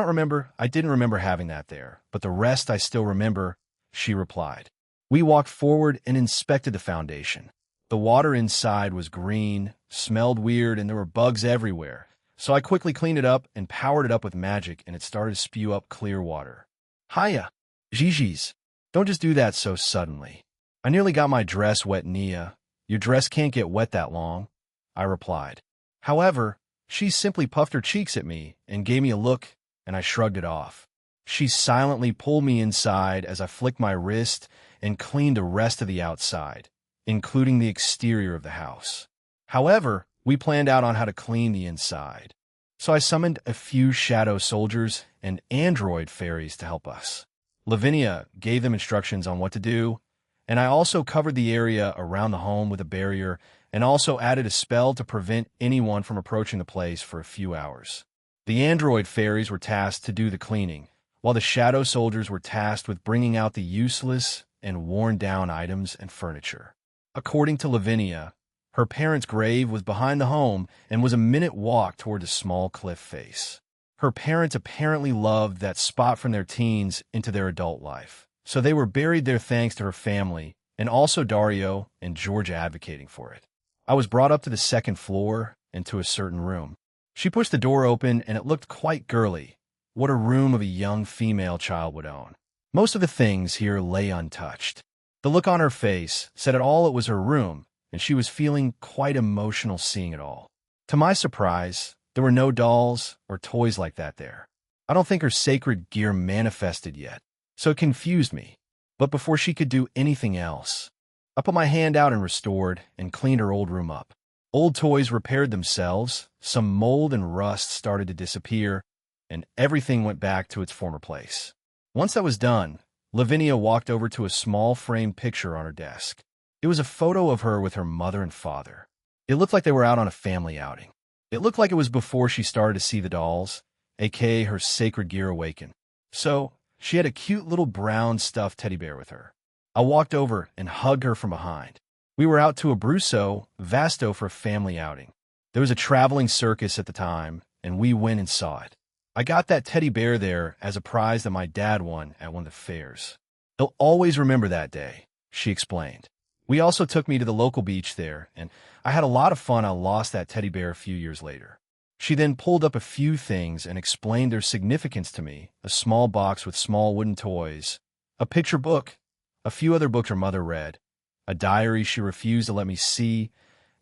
didn't remember having that there, but the rest I still remember, she replied. We walked forward and inspected the foundation. The water inside was green, smelled weird, and there were bugs everywhere. So I quickly cleaned it up and powered it up with magic, and it started to spew up clear water. Hiya, Gigi's, Don't just do that so suddenly. I nearly got my dress wet, Nia. Your dress can't get wet that long, I replied. However, she simply puffed her cheeks at me and gave me a look, and I shrugged it off. She silently pulled me inside as I flicked my wrist and cleaned the rest of the outside, including the exterior of the house. However, we planned out on how to clean the inside. So I summoned a few shadow soldiers and android fairies to help us. Lavinia gave them instructions on what to do, and I also covered the area around the home with a barrier and also added a spell to prevent anyone from approaching the place for a few hours. The android fairies were tasked to do the cleaning, while the shadow soldiers were tasked with bringing out the useless and worn-down items and furniture. According to Lavinia, her parents' grave was behind the home and was a minute walk toward a small cliff face. Her parents apparently loved that spot from their teens into their adult life, so they were buried there thanks to her family, and also Dario and Georgia advocating for it. I was brought up to the second floor and to a certain room. She pushed the door open, and it looked quite girly, what a room of a young female child would own. Most of the things here lay untouched. The look on her face said it all. It was her room, and she was feeling quite emotional seeing it all. To my surprise, there were no dolls or toys like that there. I don't think her sacred gear manifested yet, so it confused me. But before she could do anything else, I put my hand out and restored and cleaned her old room up. Old toys repaired themselves, some mold and rust started to disappear, and everything went back to its former place. Once that was done, Lavinia walked over to a small framed picture on her desk. It was a photo of her with her mother and father. It looked like they were out on a family outing. It looked like it was before she started to see the dolls, aka her sacred gear awaken. So, she had a cute little brown stuffed teddy bear with her. I walked over and hugged her from behind. We were out to Abruzzo, Vasto for a family outing. There was a traveling circus at the time, and we went and saw it. I got that teddy bear there as a prize that my dad won at one of the fairs. He'll always remember that day, she explained. We also took me to the local beach there, and I had a lot of fun. I lost that teddy bear a few years later. She then pulled up a few things and explained their significance to me, a small box with small wooden toys, a picture book, a few other books her mother read, a diary she refused to let me see,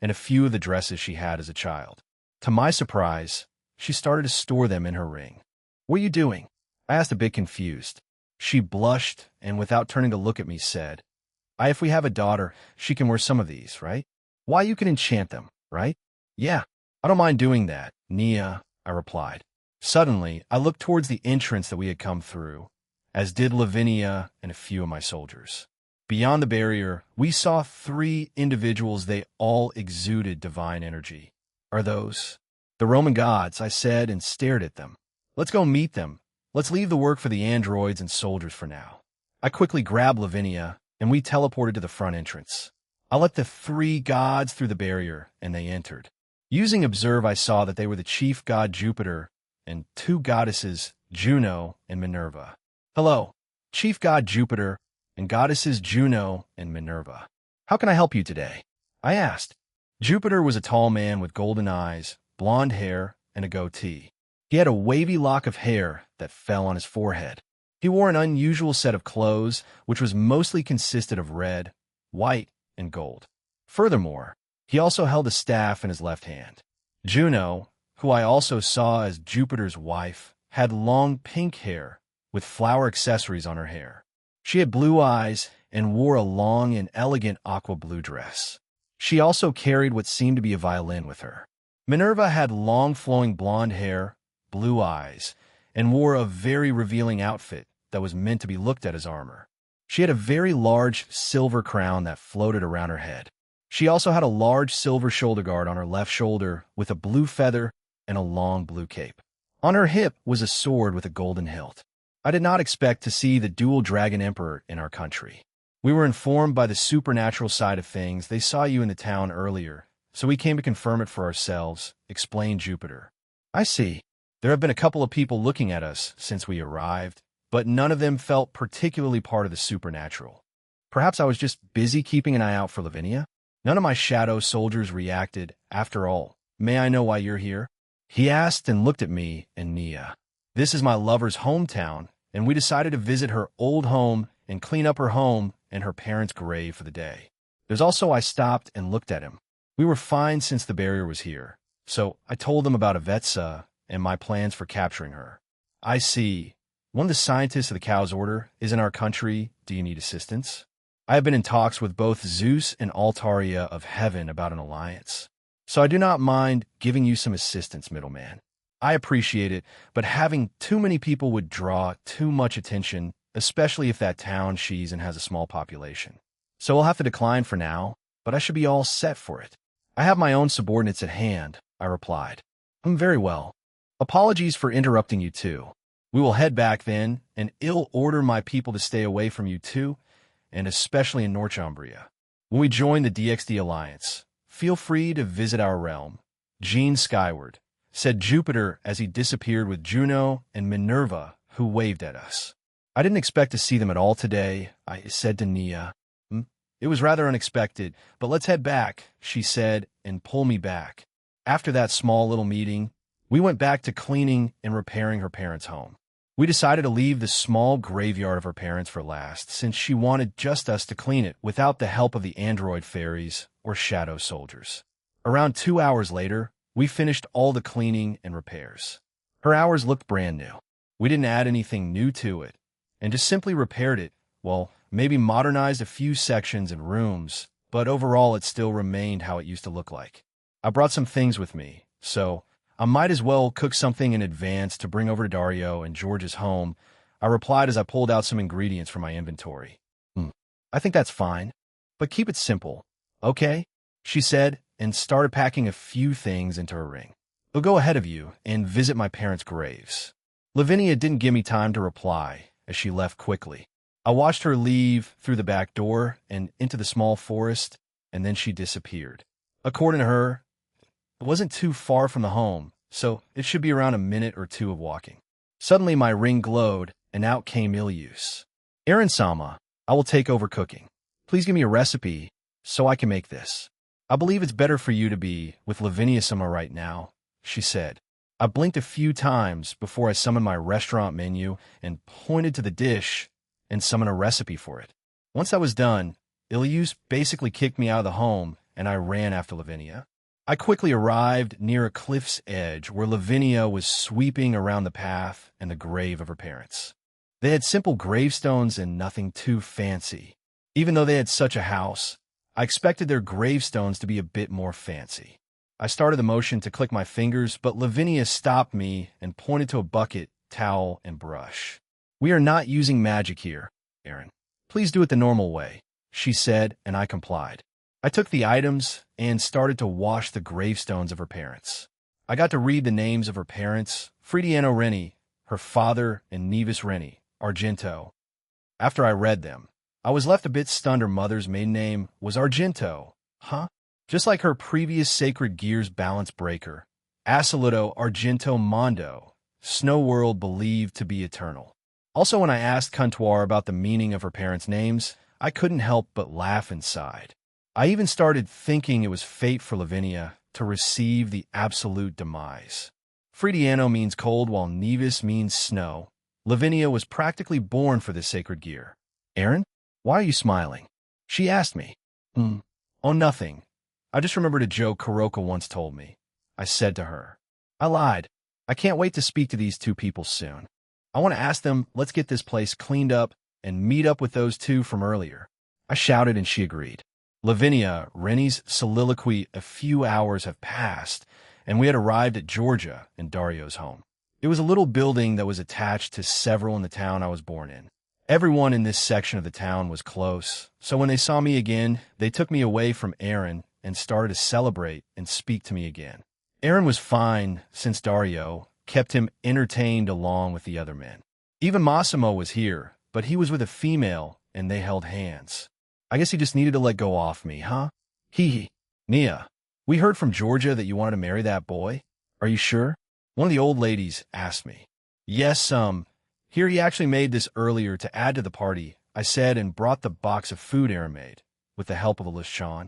and a few of the dresses she had as a child. To my surprise, she started to store them in her ring. "What are you doing?" I asked, a bit confused. She blushed and, without turning to look at me, said, If we have a daughter, she can wear some of these, right? Why, you can enchant them, right? Yeah, I don't mind doing that, Nia, I replied. Suddenly, I looked towards the entrance that we had come through, as did Lavinia and a few of my soldiers. Beyond the barrier, we saw 3 individuals. They all exuded divine energy. Are those the Roman gods? I said and stared at them. Let's go meet them. Let's leave the work for the androids and soldiers for now. I quickly grabbed Lavinia, and we teleported to the front entrance. I let the 3 gods through the barrier, and they entered. Using Observe, I saw that they were the chief god Jupiter and 2 goddesses, Juno and Minerva. Hello, chief god Jupiter and goddesses Juno and Minerva. How can I help you today? I asked. Jupiter was a tall man with golden eyes, blonde hair, and a goatee. He had a wavy lock of hair that fell on his forehead. He wore an unusual set of clothes, which was mostly consisted of red, white, and gold. Furthermore, he also held a staff in his left hand. Juno, who I also saw as Jupiter's wife, had long pink hair with flower accessories on her hair. She had blue eyes and wore a long and elegant aqua blue dress. She also carried what seemed to be a violin with her. Minerva had long flowing blonde hair, blue eyes, and wore a very revealing outfit that was meant to be looked at as armor. She had a very large silver crown that floated around her head. She also had a large silver shoulder guard on her left shoulder with a blue feather and a long blue cape. On her hip was a sword with a golden hilt. I did not expect to see the dual dragon emperor in our country. We were informed by the supernatural side of things. They saw you in the town earlier, so we came to confirm it for ourselves, explained Jupiter. I see. There have been a couple of people looking at us since we arrived, but none of them felt particularly part of the supernatural. Perhaps I was just busy keeping an eye out for Lavinia? None of my shadow soldiers reacted. After all, may I know why you're here? He asked and looked at me and Nia. This is my lover's hometown, and we decided to visit her old home and clean up her home and her parents' grave for the day. There's also I stopped and looked at him. We were fine since the barrier was here, so I told them about Avetsa and my plans for capturing her. I see. One of the scientists of the Cow's Order is in our country. Do you need assistance? I have been in talks with both Zeus and Altaria of Heaven about an alliance, so I do not mind giving you some assistance, middleman. I appreciate it, but having too many people would draw too much attention, especially if that town she's in has a small population. So we'll have to decline for now, but I should be all set for it. I have my own subordinates at hand, I replied. Very well. Apologies for interrupting you too. We will head back then, and I'll order my people to stay away from you too, and especially in Northumbria. When we join the DXD Alliance, feel free to visit our realm. Gene skyward, said Jupiter as he disappeared with Juno and Minerva, who waved at us. I didn't expect to see them at all today, I said to Nia. It was rather unexpected, but let's head back, she said, and pulled me back. After that small little meeting, we went back to cleaning and repairing her parents' home. We decided to leave the small graveyard of her parents for last, since she wanted just us to clean it without the help of the android fairies or shadow soldiers. Around 2 hours later, we finished all the cleaning and repairs. Her hours looked brand new. We didn't add anything new to it, and just simply repaired it, well, maybe modernized a few sections and rooms, but overall it still remained how it used to look like. I brought some things with me, so I might as well cook something in advance to bring over to Dario and George's home, I replied as I pulled out some ingredients from my inventory. I think that's fine, but keep it simple, okay? She said, and started packing a few things into her ring. I'll go ahead of you and visit my parents' graves. Lavinia didn't give me time to reply, as she left quickly. I watched her leave through the back door and into the small forest, and then she disappeared. According to her, it wasn't too far from the home, so it should be around a minute or two of walking. Suddenly my ring glowed, and out came Ilius. Aaron-sama, I will take over cooking. Please give me a recipe so I can make this. I believe it's better for you to be with Lavinia-sama right now, she said. I blinked a few times before I summoned my restaurant menu and pointed to the dish and summoned a recipe for it. Once I was done, Ilius basically kicked me out of the home, and I ran after Lavinia. I quickly arrived near a cliff's edge where Lavinia was sweeping around the path and the grave of her parents. They had simple gravestones and nothing too fancy. Even though they had such a house, I expected their gravestones to be a bit more fancy. I started the motion to click my fingers, but Lavinia stopped me and pointed to a bucket, towel, and brush. We are not using magic here, Aaron. Please do it the normal way, she said, and I complied. I took the items and started to wash the gravestones of her parents. I got to read the names of her parents, Fridiano Reni, her father, and Nevis Reni, Argento. After I read them, I was left a bit stunned her mother's maiden name was Argento. Huh? Just like her previous Sacred Gears balance breaker, Assoluto Argento Mondo, Snow World believed to be eternal. Also, when I asked Contoir about the meaning of her parents' names, I couldn't help but laugh inside. I even started thinking it was fate for Lavinia to receive the absolute demise. Fridiano means cold, while Nevis means snow. Lavinia was practically born for this sacred gear. Aaron, why are you smiling? She asked me. Oh, nothing. I just remembered a joke Kuroko once told me. I said to her. I lied. I can't wait to speak to these two people soon. I want to ask them, let's get this place cleaned up and meet up with those two from earlier. I shouted and she agreed. Lavinia, Rennie's soliloquy, a few hours have passed, and we had arrived at Georgia and Dario's home. It was a little building that was attached to several in the town I was born in. Everyone in this section of the town was close, so when they saw me again, they took me away from Aaron and started to celebrate and speak to me again. Aaron was fine since Dario kept him entertained along with the other men. Even Massimo was here, but he was with a female and they held hands. I guess he just needed to let go off me, huh? Hee. Nia, we heard from Georgia that you wanted to marry that boy. Are you sure? One of the old ladies asked me. Yes, here he actually made this earlier to add to the party, I said, and brought the box of food Aaron made, with the help of Alishan.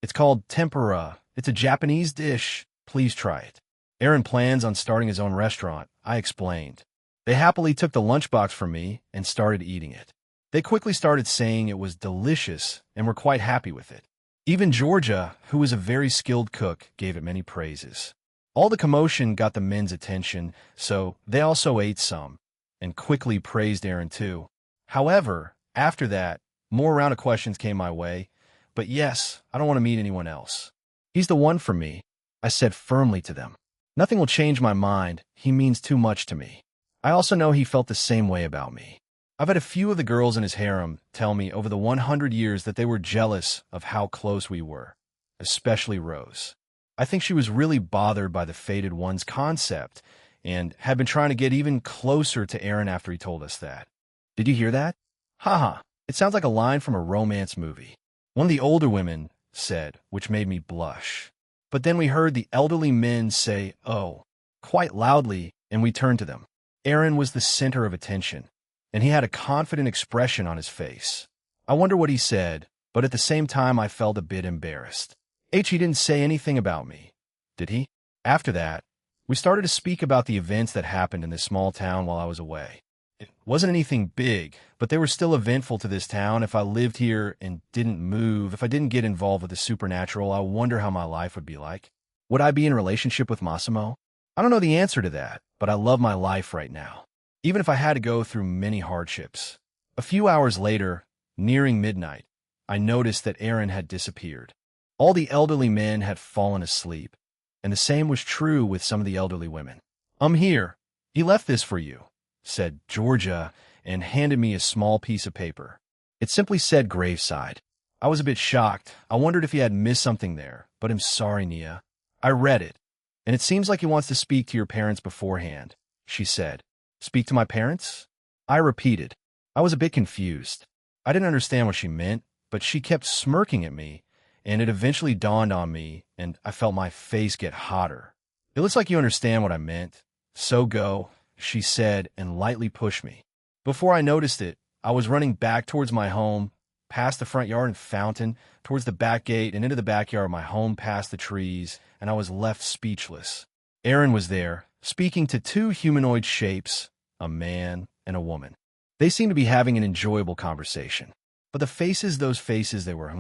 It's called tempura. It's a Japanese dish. Please try it. Aaron plans on starting his own restaurant, I explained. They happily took the lunchbox from me and started eating it. They quickly started saying it was delicious and were quite happy with it. Even Georgia, who was a very skilled cook, gave it many praises. All the commotion got the men's attention, so they also ate some, and quickly praised Aaron too. However, after that, more round of questions came my way, but yes, I don't want to meet anyone else. He's the one for me, I said firmly to them. Nothing will change my mind, he means too much to me. I also know he felt the same way about me. I've had a few of the girls in his harem tell me over the 100 years that they were jealous of how close we were, especially Rose. I think she was really bothered by the fated one's concept and had been trying to get even closer to Aaron after he told us that. Did you hear that? Haha, it sounds like a line from a romance movie. One of the older women said, which made me blush. But then we heard the elderly men say, "Oh," quite loudly, and we turned to them. Aaron was the center of attention, and he had a confident expression on his face. I wonder what he said, but at the same time I felt a bit embarrassed. He didn't say anything about me, did he? After that, we started to speak about the events that happened in this small town while I was away. It wasn't anything big, but they were still eventful to this town. If I lived here and didn't move, if I didn't get involved with the supernatural, I wonder how my life would be like. Would I be in a relationship with Massimo? I don't know the answer to that, but I love my life right now, even if I had to go through many hardships. A few hours later, nearing midnight, I noticed that Aaron had disappeared. All the elderly men had fallen asleep, and the same was true with some of the elderly women. "I'm here. He left this for you," said Georgia, and handed me a small piece of paper. It simply said graveside. I was a bit shocked. I wondered if he had missed something there, but I'm sorry, Nia. I read it, and it seems like he wants to speak to your parents beforehand, she said. Speak to my parents? I repeated. I was a bit confused. I didn't understand what she meant, but she kept smirking at me, and it eventually dawned on me, and I felt my face get hotter. It looks like you understand what I meant. So go, she said, and lightly pushed me. Before I noticed it, I was running back towards my home, past the front yard and fountain, towards the back gate and into the backyard of my home past the trees, and I was left speechless. Aaron was there, speaking to two humanoid shapes, a man and a woman. They seemed to be having an enjoyable conversation. But the faces, those faces they were,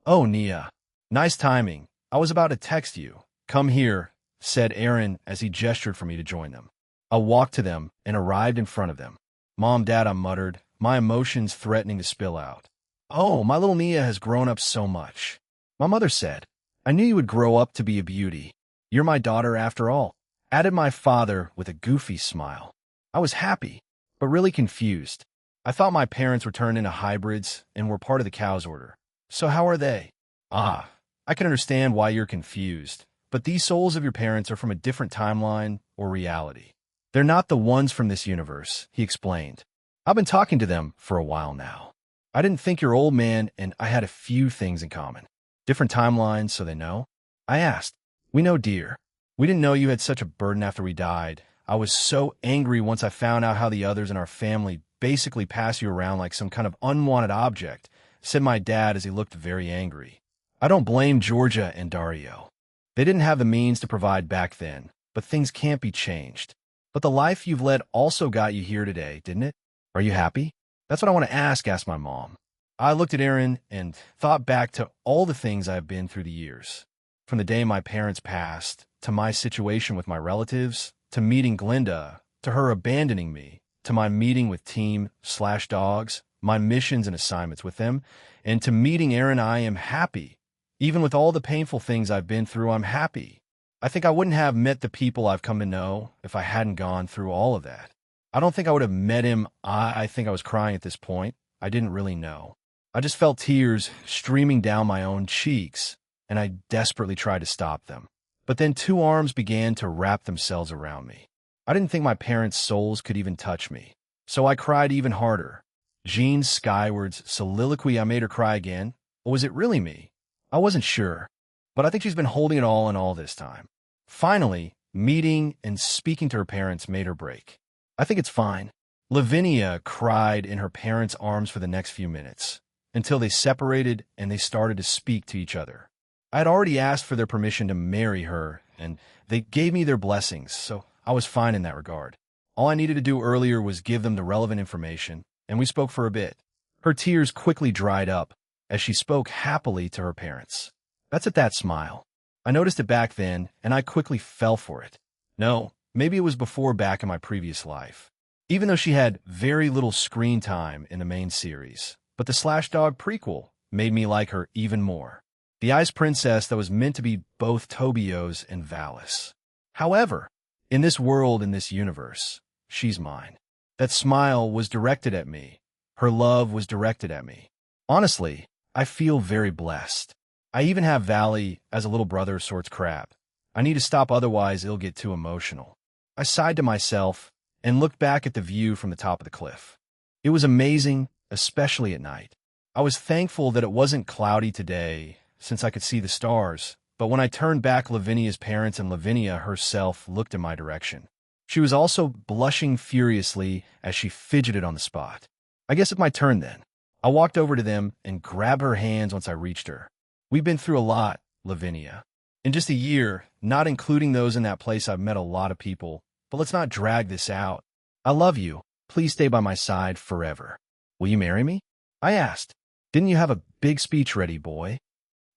Oh, Nia. Nice timing. I was about to text you. Come here, said Aaron as he gestured for me to join them. I walked to them and arrived in front of them. Mom, Dad, I muttered, my emotions threatening to spill out. Oh, my little Nia has grown up so much. My mother said, I knew you would grow up to be a beauty. You're my daughter after all, added my father with a goofy smile. I was happy, but really confused. I thought my parents were turned into hybrids and were part of the cow's order. So how are they? Ah, I can understand why you're confused, but these souls of your parents are from a different timeline or reality. They're not the ones from this universe, he explained. I've been talking to them for a while now. I didn't think your old man and I had a few things in common. Different timelines, so they know? I asked. We know, dear. We didn't know you had such a burden after we died. I was so angry once I found out how the others in our family basically pass you around like some kind of unwanted object, said my dad as he looked very angry. I don't blame Georgia and Dario. They didn't have the means to provide back then, but things can't be changed. But the life you've led also got you here today, didn't it? Are you happy? That's what I want to asked my mom. I looked at Aaron and thought back to all the things I've been through the years. From the day my parents passed, to my situation with my relatives, to meeting Glinda, to her abandoning me, to my meeting with team/dogs, my missions and assignments with them, and to meeting Aaron, I am happy. Even with all the painful things I've been through, I'm happy. I think I wouldn't have met the people I've come to know if I hadn't gone through all of that. I don't think I would have met him. I think I was crying at this point. I didn't really know. I just felt tears streaming down my own cheeks, and I desperately tried to stop them. But then two arms began to wrap themselves around me. I didn't think my parents' souls could even touch me, so I cried even harder. Jean's skyward's soliloquy, I made her cry again. Or was it really me? I wasn't sure, but I think she's been holding it all in all this time. Finally, meeting and speaking to her parents made her break. I think it's fine. Lavinia cried in her parents' arms for the next few minutes, until they separated and they started to speak to each other. I had already asked for their permission to marry her, and they gave me their blessings, so I was fine in that regard. All I needed to do earlier was give them the relevant information, and we spoke for a bit. Her tears quickly dried up as she spoke happily to her parents. That's at that smile. I noticed it back then, and I quickly fell for it. No, maybe it was before back in my previous life. Even though she had very little screen time in the main series, but the Slash Dog prequel made me like her even more. The ice princess that was meant to be both Tobios and Valis. However, in this world, in this universe, she's mine. That smile was directed at me. Her love was directed at me. Honestly, I feel very blessed. I even have Valley as a little brother sorts crap. I need to stop, otherwise it'll get too emotional. I sighed to myself and looked back at the view from the top of the cliff. It was amazing, especially at night. I was thankful that it wasn't cloudy today, since I could see the stars, but when I turned back, Lavinia's parents and Lavinia herself looked in my direction. She was also blushing furiously as she fidgeted on the spot. I guess it's my turn then. I walked over to them and grabbed her hands once I reached her. We've been through a lot, Lavinia. In just a year, not including those in that place, I've met a lot of people, but let's not drag this out. I love you. Please stay by my side forever. Will you marry me? I asked. Didn't you have a big speech ready, boy?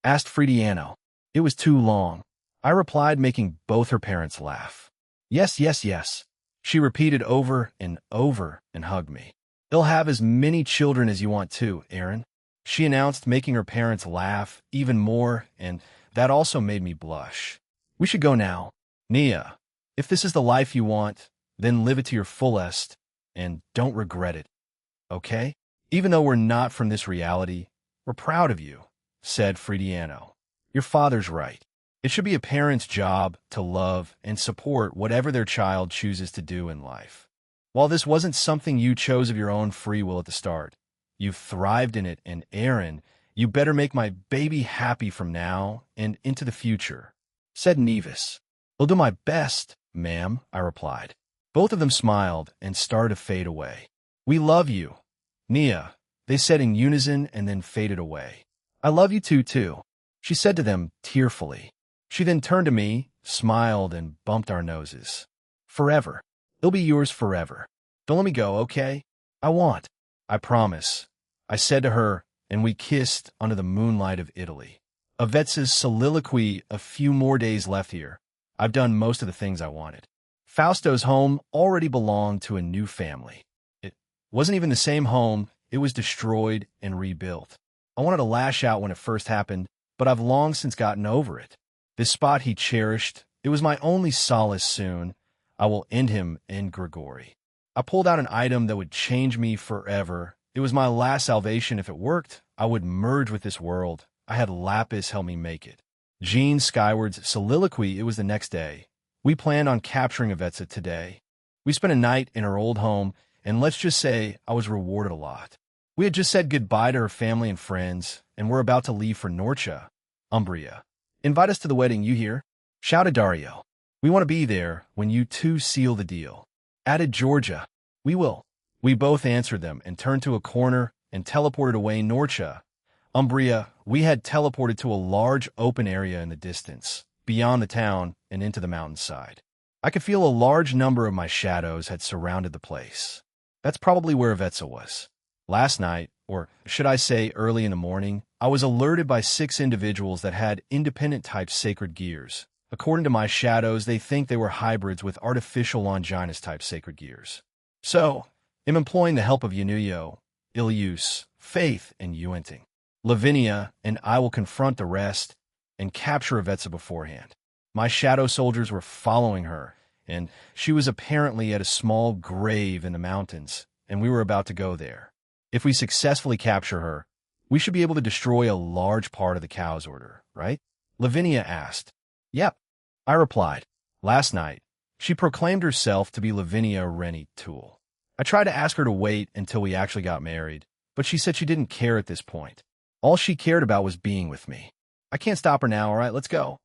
Asked Fridiano. It was too long. I replied, making both her parents laugh. Yes, yes, yes. She repeated over and hugged me. You'll have as many children as you want to, Aaron. She announced, making her parents laugh even more, and that also made me blush. We should go now. Nia, if this is the life you want, then live it to your fullest, and don't regret it. Okay? Even though we're not from this reality, we're proud of you, said Fridiano. Your father's right. It should be a parent's job to love and support whatever their child chooses to do in life. While this wasn't something you chose of your own free will at the start, you've thrived in it, and Aaron, you better make my baby happy from now and into the future, said Nevis. I'll do my best, ma'am, I replied. Both of them smiled and started to fade away. We love you, Nia, they said in unison and then faded away. I love you too, she said to them tearfully. She then turned to me, smiled, and bumped our noses. Forever. It'll be yours forever. Don't let me go, okay? I won't. I promise, I said to her, and we kissed under the moonlight of Italy. Avetsa's soliloquy, a few more days left here. I've done most of the things I wanted. Fausto's home already belonged to a new family. It wasn't even the same home. It was destroyed and rebuilt. I wanted to lash out when it first happened, but I've long since gotten over it. This spot he cherished, it was my only solace. Soon I will end him in Grigori. I pulled out an item that would change me forever. It was my last salvation. If it worked, I would merge with this world. I had Lapis help me make it. Jean Skyward's soliloquy, it was the next day. We planned on capturing Avetsa today. We spent a night in her old home, and let's just say I was rewarded a lot. We had just said goodbye to her family and friends, and we're about to leave for Norcia, Umbria. Invite us to the wedding, you hear? Shouted Dario. We want to be there when you two seal the deal. Added Georgia. We will. We both answered them and turned to a corner and teleported away. Norcia, Umbria, we had teleported to a large open area in the distance, beyond the town and into the mountainside. I could feel a large number of my shadows had surrounded the place. That's probably where Avetsa was. Last night, or should I say early in the morning, I was alerted by 6 individuals that had independent-type sacred gears. According to my shadows, they think they were hybrids with artificial Longinus-type sacred gears. So, I'm employing the help of Yanuyo, Ilius, Faith, and Uenting. Lavinia and I will confront the rest and capture Avetsa beforehand. My shadow soldiers were following her, and she was apparently at a small grave in the mountains, and we were about to go there. If we successfully capture her, we should be able to destroy a large part of the Cow's Order, right? Lavinia asked. Yep, I replied. Last night, she proclaimed herself to be Lavinia Rennie Toole. I tried to ask her to wait until we actually got married, but she said she didn't care at this point. All she cared about was being with me. I can't stop her now, all right? Let's go.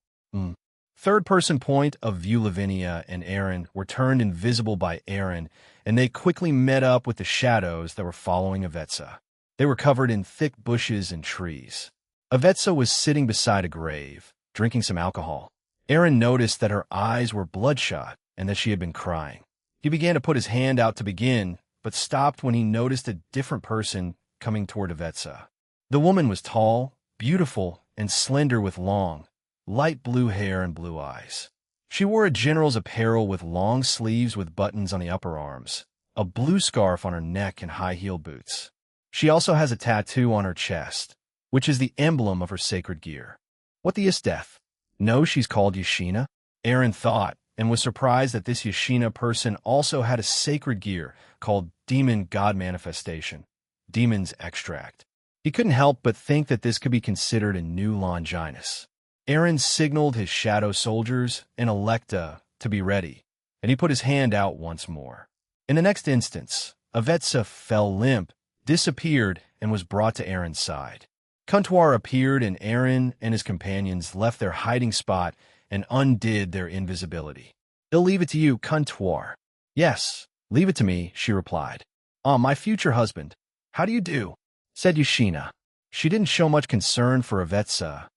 Third-person point of view. Lavinia and Aaron were turned invisible by Aaron, and they quickly met up with the shadows that were following Avetsa. They were covered in thick bushes and trees. Avetsa was sitting beside a grave, drinking some alcohol. Aaron noticed that her eyes were bloodshot and that she had been crying. He began to put his hand out to begin, but stopped when he noticed a different person coming toward Avetsa. The woman was tall, beautiful, and slender with long, light blue hair and blue eyes. She wore a general's apparel with long sleeves with buttons on the upper arms, a blue scarf on her neck, and high-heeled boots. She also has a tattoo on her chest, which is the emblem of her sacred gear. What the is death? No, she's called Yashina? Aaron thought, and was surprised that this Yashina person also had a sacred gear called Demon God Manifestation, Demon's Extract. He couldn't help but think that this could be considered a new Longinus. Aaron signaled his shadow soldiers and Electa to be ready, and he put his hand out once more. In the next instance, Avetsa fell limp, disappeared, and was brought to Aaron's side. Kuntwar appeared, and Aaron and his companions left their hiding spot and undid their invisibility. "I'll leave it to you, Kuntwar." "Yes, leave it to me," she replied. My future husband." "How do you do?" said Yashina. She didn't show much concern for Avetsa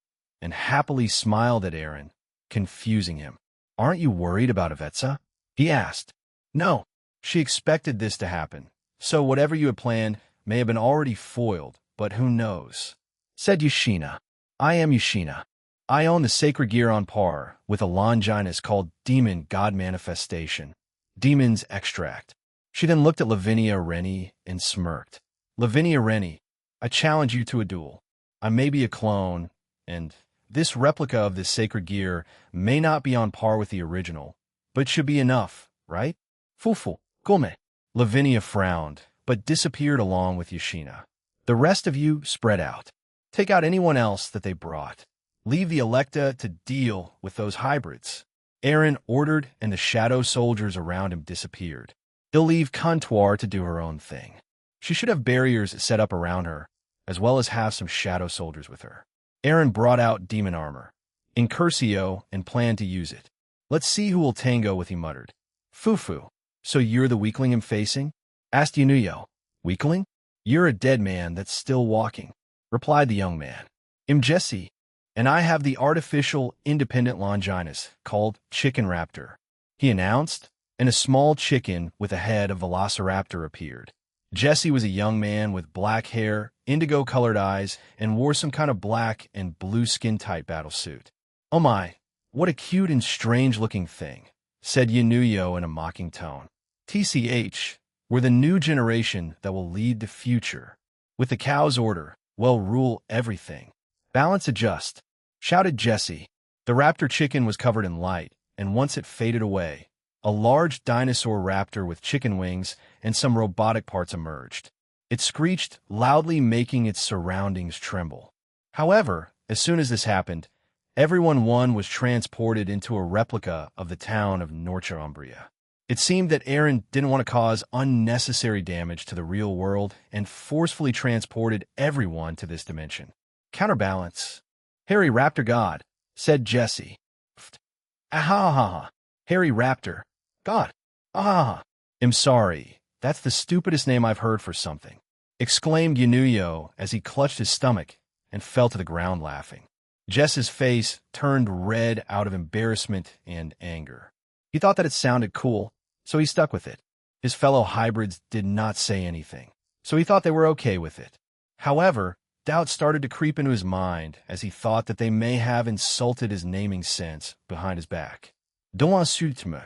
and happily smiled at Aaron, confusing him. "Aren't you worried about Avetsa?" he asked. "No." She expected this to happen, so whatever you had planned may have been already foiled, but who knows, said Yashina. "I am Yashina. I own the sacred gear on par with a Longinus called Demon God Manifestation, Demon's Extract." She then looked at Lavinia Rennie and smirked. "Lavinia Rennie, I challenge you to a duel. I may be a clone, and this replica of this sacred gear may not be on par with the original, but should be enough, right?" "Fufu, come." Lavinia frowned, but disappeared along with Yashina. "The rest of you spread out. Take out anyone else that they brought. Leave the Electa to deal with those hybrids." Aaron ordered, and the shadow soldiers around him disappeared. "He'll leave Kuntwar to do her own thing. She should have barriers set up around her, as well as have some shadow soldiers with her." Aaron brought out demon armor, Incursio, and planned to use it. "Let's see who will tango with," he muttered. "Fufu, so you're the weakling I'm facing?" asked Yanuyo. "Weakling? You're a dead man that's still walking," replied the young man. "I'm Jesse, and I have the artificial independent Longinus called Chicken Raptor," he announced, and a small chicken with a head of Velociraptor appeared. Jesse was a young man with black hair, indigo-colored eyes, and wore some kind of black and blue skin-tight battlesuit. "Oh my, what a cute and strange-looking thing," said Yanuyo in a mocking tone. "TCH, we're the new generation that will lead the future. With the cow's order, we'll rule everything. Balance adjust," shouted Jesse. The raptor chicken was covered in light, and once it faded away, a large dinosaur raptor with chicken wings and some robotic parts emerged. It screeched loudly, making its surroundings tremble. However, as soon as this happened, everyone was transported into a replica of the town of Norcia Umbria. It seemed that Aaron didn't want to cause unnecessary damage to the real world and forcefully transported everyone to this dimension. "Counterbalance. Harry Raptor God," said Jesse. "Ahaha. Harry Raptor God. Ah, I'm sorry. That's the stupidest name I've heard for something," exclaimed Yanuyo as he clutched his stomach and fell to the ground laughing. Jess's face turned red out of embarrassment and anger. He thought that it sounded cool, so he stuck with it. His fellow hybrids did not say anything, so he thought they were okay with it. However, doubt started to creep into his mind as he thought that they may have insulted his naming sense behind his back. "Don't insulte me,"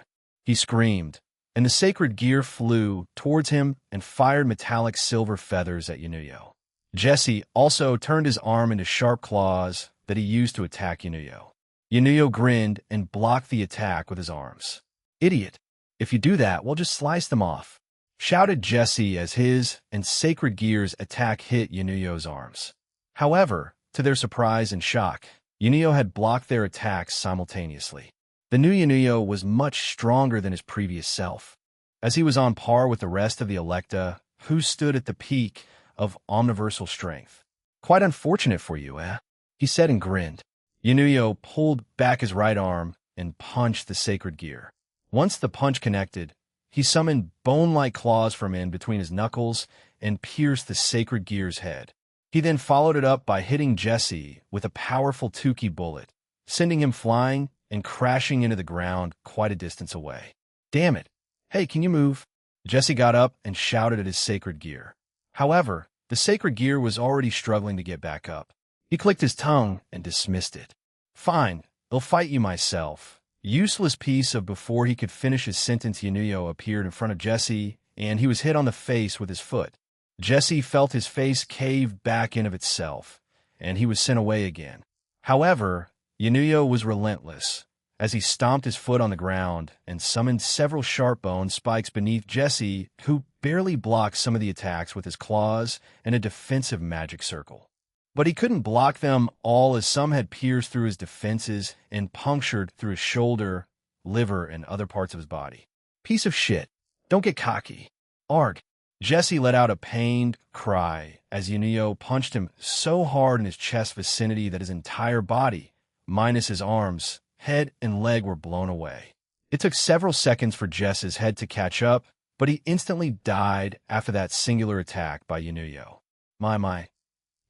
he screamed, and the sacred gear flew towards him and fired metallic silver feathers at Yanuyo. Jesse also turned his arm into sharp claws that he used to attack Yanuyo. Yanuyo grinned and blocked the attack with his arms. "Idiot, if you do that, we'll just slice them off," shouted Jesse as his and Sacred Gear's attack hit Yanuyo's arms. However, to their surprise and shock, Yanuyo had blocked their attacks simultaneously. The new Yanuyo was much stronger than his previous self, as he was on par with the rest of the Electa, who stood at the peak of omniversal strength. "Quite unfortunate for you, eh?" he said and grinned. Yanuyo pulled back his right arm and punched the Sacred Gear. Once the punch connected, he summoned bone-like claws from in between his knuckles and pierced the Sacred Gear's head. He then followed it up by hitting Jesse with a powerful Tuki bullet, sending him flying and crashing into the ground quite a distance away. "Damn it. Hey, can you move?" Jesse got up and shouted at his Sacred Gear. However, The sacred gear was already struggling to get back up. He clicked his tongue and dismissed it. Fine, I'll fight you myself. Useless piece of. Before he could finish his sentence, Yanuyo appeared in front of Jesse, and he was hit on the face with his foot. Jesse felt his face cave back in of itself, and he was sent away again. However, Yanuyo was relentless, as he stomped his foot on the ground and summoned several sharp bone spikes beneath Jesse, who barely blocked some of the attacks with his claws and a defensive magic circle. But he couldn't block them all, as some had pierced through his defenses and punctured through his shoulder, liver, and other parts of his body. Piece of shit. Don't get cocky. Arg. Jesse let out a pained cry as Yanuyo punched him so hard in his chest vicinity that his entire body, minus his arms, head, and leg, were blown away. It took several seconds for Jess's head to catch up, but he instantly died after that singular attack by Yanuyo. My.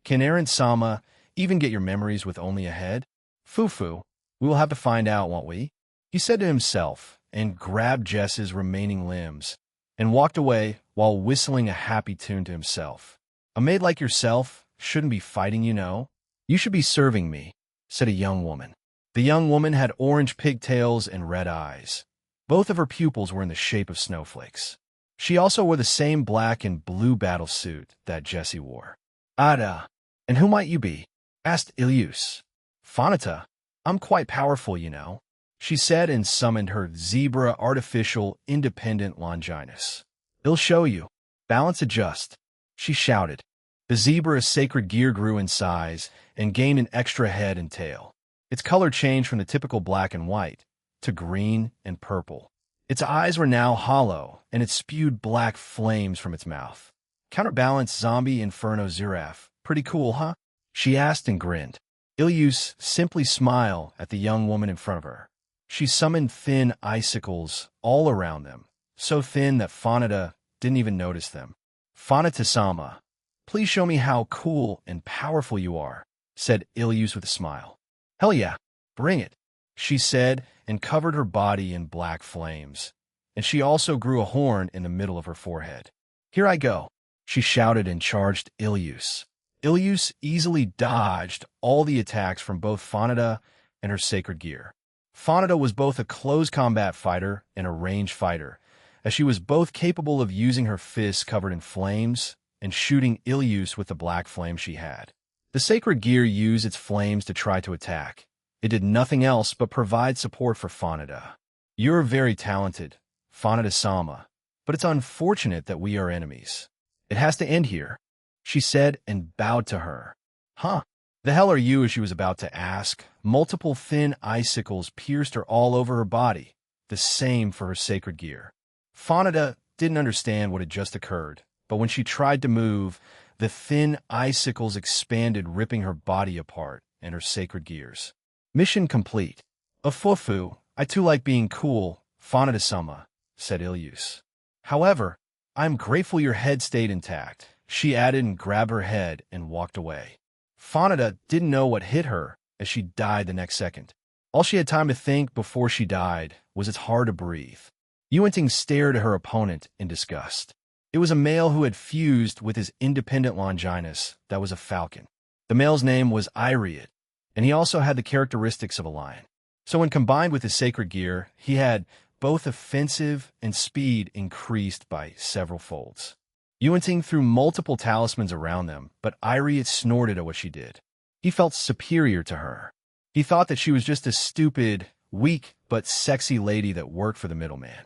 Can Eren-sama even get your memories with only a head? Fufu, we will have to find out, won't we? He said to himself, and grabbed Jess's remaining limbs, and walked away while whistling a happy tune to himself. A maid like yourself shouldn't be fighting, you know. You should be serving me, said a young woman. The young woman had orange pigtails and red eyes. Both of her pupils were in the shape of snowflakes. She also wore the same black and blue battle suit that Jesse wore. Ada, and who might you be? Asked Ilius. Fonita, I'm quite powerful, you know, she said, and summoned her zebra artificial independent Longinus. It'll show you. Balance adjust, she shouted. The zebra's sacred gear grew in size and gained an extra head and tail. Its color changed from the typical black and white to green and purple. Its eyes were now hollow, and it spewed black flames from its mouth. Counterbalance zombie inferno giraffe. Pretty cool, huh? She asked and grinned. Ilius simply smiled at the young woman in front of her. She summoned thin icicles all around them, so thin that Fonita didn't even notice them. Fonita-sama, please show me how cool and powerful you are, said Ilius with a smile. Hell yeah, bring it, she said, and covered her body in black flames. And she also grew a horn in the middle of her forehead. Here I go, she shouted and charged Ilius. Ilius easily dodged all the attacks from both Fonita and her sacred gear. Fonita was both a close combat fighter and a ranged fighter, as she was both capable of using her fists covered in flames and shooting Ilius with the black flame she had. The sacred gear used its flames to try to attack. It did nothing else but provide support for Fonita. You're very talented, Fonita-sama, but it's unfortunate that we are enemies. It has to end here, she said and bowed to her. Huh? The hell are you? As she was about to ask, multiple thin icicles pierced her all over her body, the same for her sacred gear. Fonita didn't understand what had just occurred, but when she tried to move, the thin icicles expanded, ripping her body apart and her sacred gears. Mission complete. A fufu, I too like being cool, Fonita-sama, said Ilius. However, I'm grateful your head stayed intact, she added, and grabbed her head and walked away. Fonita didn't know what hit her as she died the next second. All she had time to think before she died was it's hard to breathe. Yuenting stared at her opponent in disgust. It was a male who had fused with his independent Longinus that was a falcon. The male's name was Iriot, and he also had the characteristics of a lion. So when combined with his sacred gear, he had both offensive and speed increased by several folds. Yuenting threw multiple talismans around them, but Iriot snorted at what she did. He felt superior to her. He thought that she was just a stupid, weak, but sexy lady that worked for the middleman.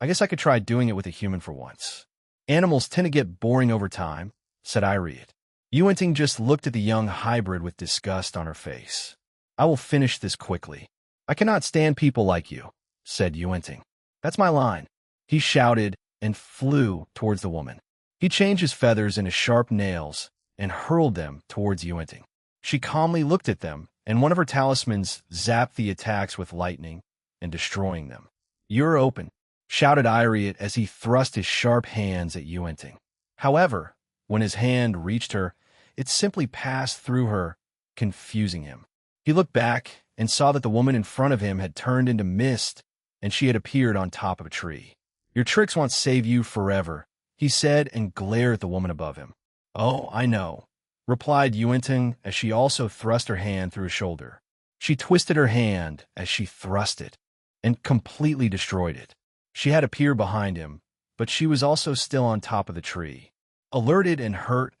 I guess I could try doing it with a human for once. Animals tend to get boring over time, said Iriot. Yuenting just looked at the young hybrid with disgust on her face. I will finish this quickly. I cannot stand people like you, said Yuenting. That's my line. He shouted and flew towards the woman. He changed his feathers into sharp nails and hurled them towards Yuenting. She calmly looked at them, and one of her talismans zapped the attacks with lightning and destroying them. You're open, shouted Iriot as he thrust his sharp hands at Yuenting. However, when his hand reached her, it simply passed through her, confusing him. He looked back and saw that the woman in front of him had turned into mist, and she had appeared on top of a tree. Your tricks won't save you forever, he said, and glared at the woman above him. "Oh, I know," replied Yuenting as she also thrust her hand through his shoulder. She twisted her hand as she thrust it and completely destroyed it. She had appeared behind him, but she was also still on top of the tree. Alerted and hurt,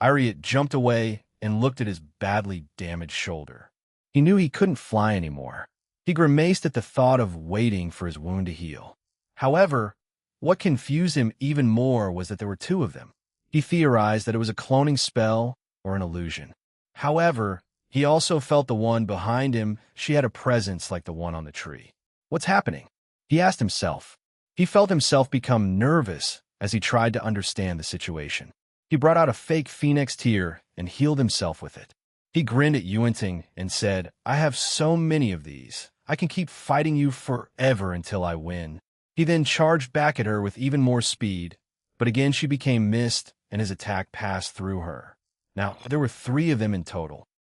Iriot jumped away and looked at his badly damaged shoulder. He knew he couldn't fly anymore. He grimaced at the thought of waiting for his wound to heal. However, what confused him even more was that there were two of them. He theorized that it was a cloning spell or an illusion. However, he also felt the one behind him, she had a presence like the one on the tree. What's happening? He asked himself. He felt himself become nervous as he tried to understand the situation. He brought out a fake phoenix tear and healed himself with it. He grinned at Yuenting and said, "I have so many of these. I can keep fighting you forever until I win." He then charged back at her with even more speed, but again she became mist and his attack passed through her. Now, there were three of them in total.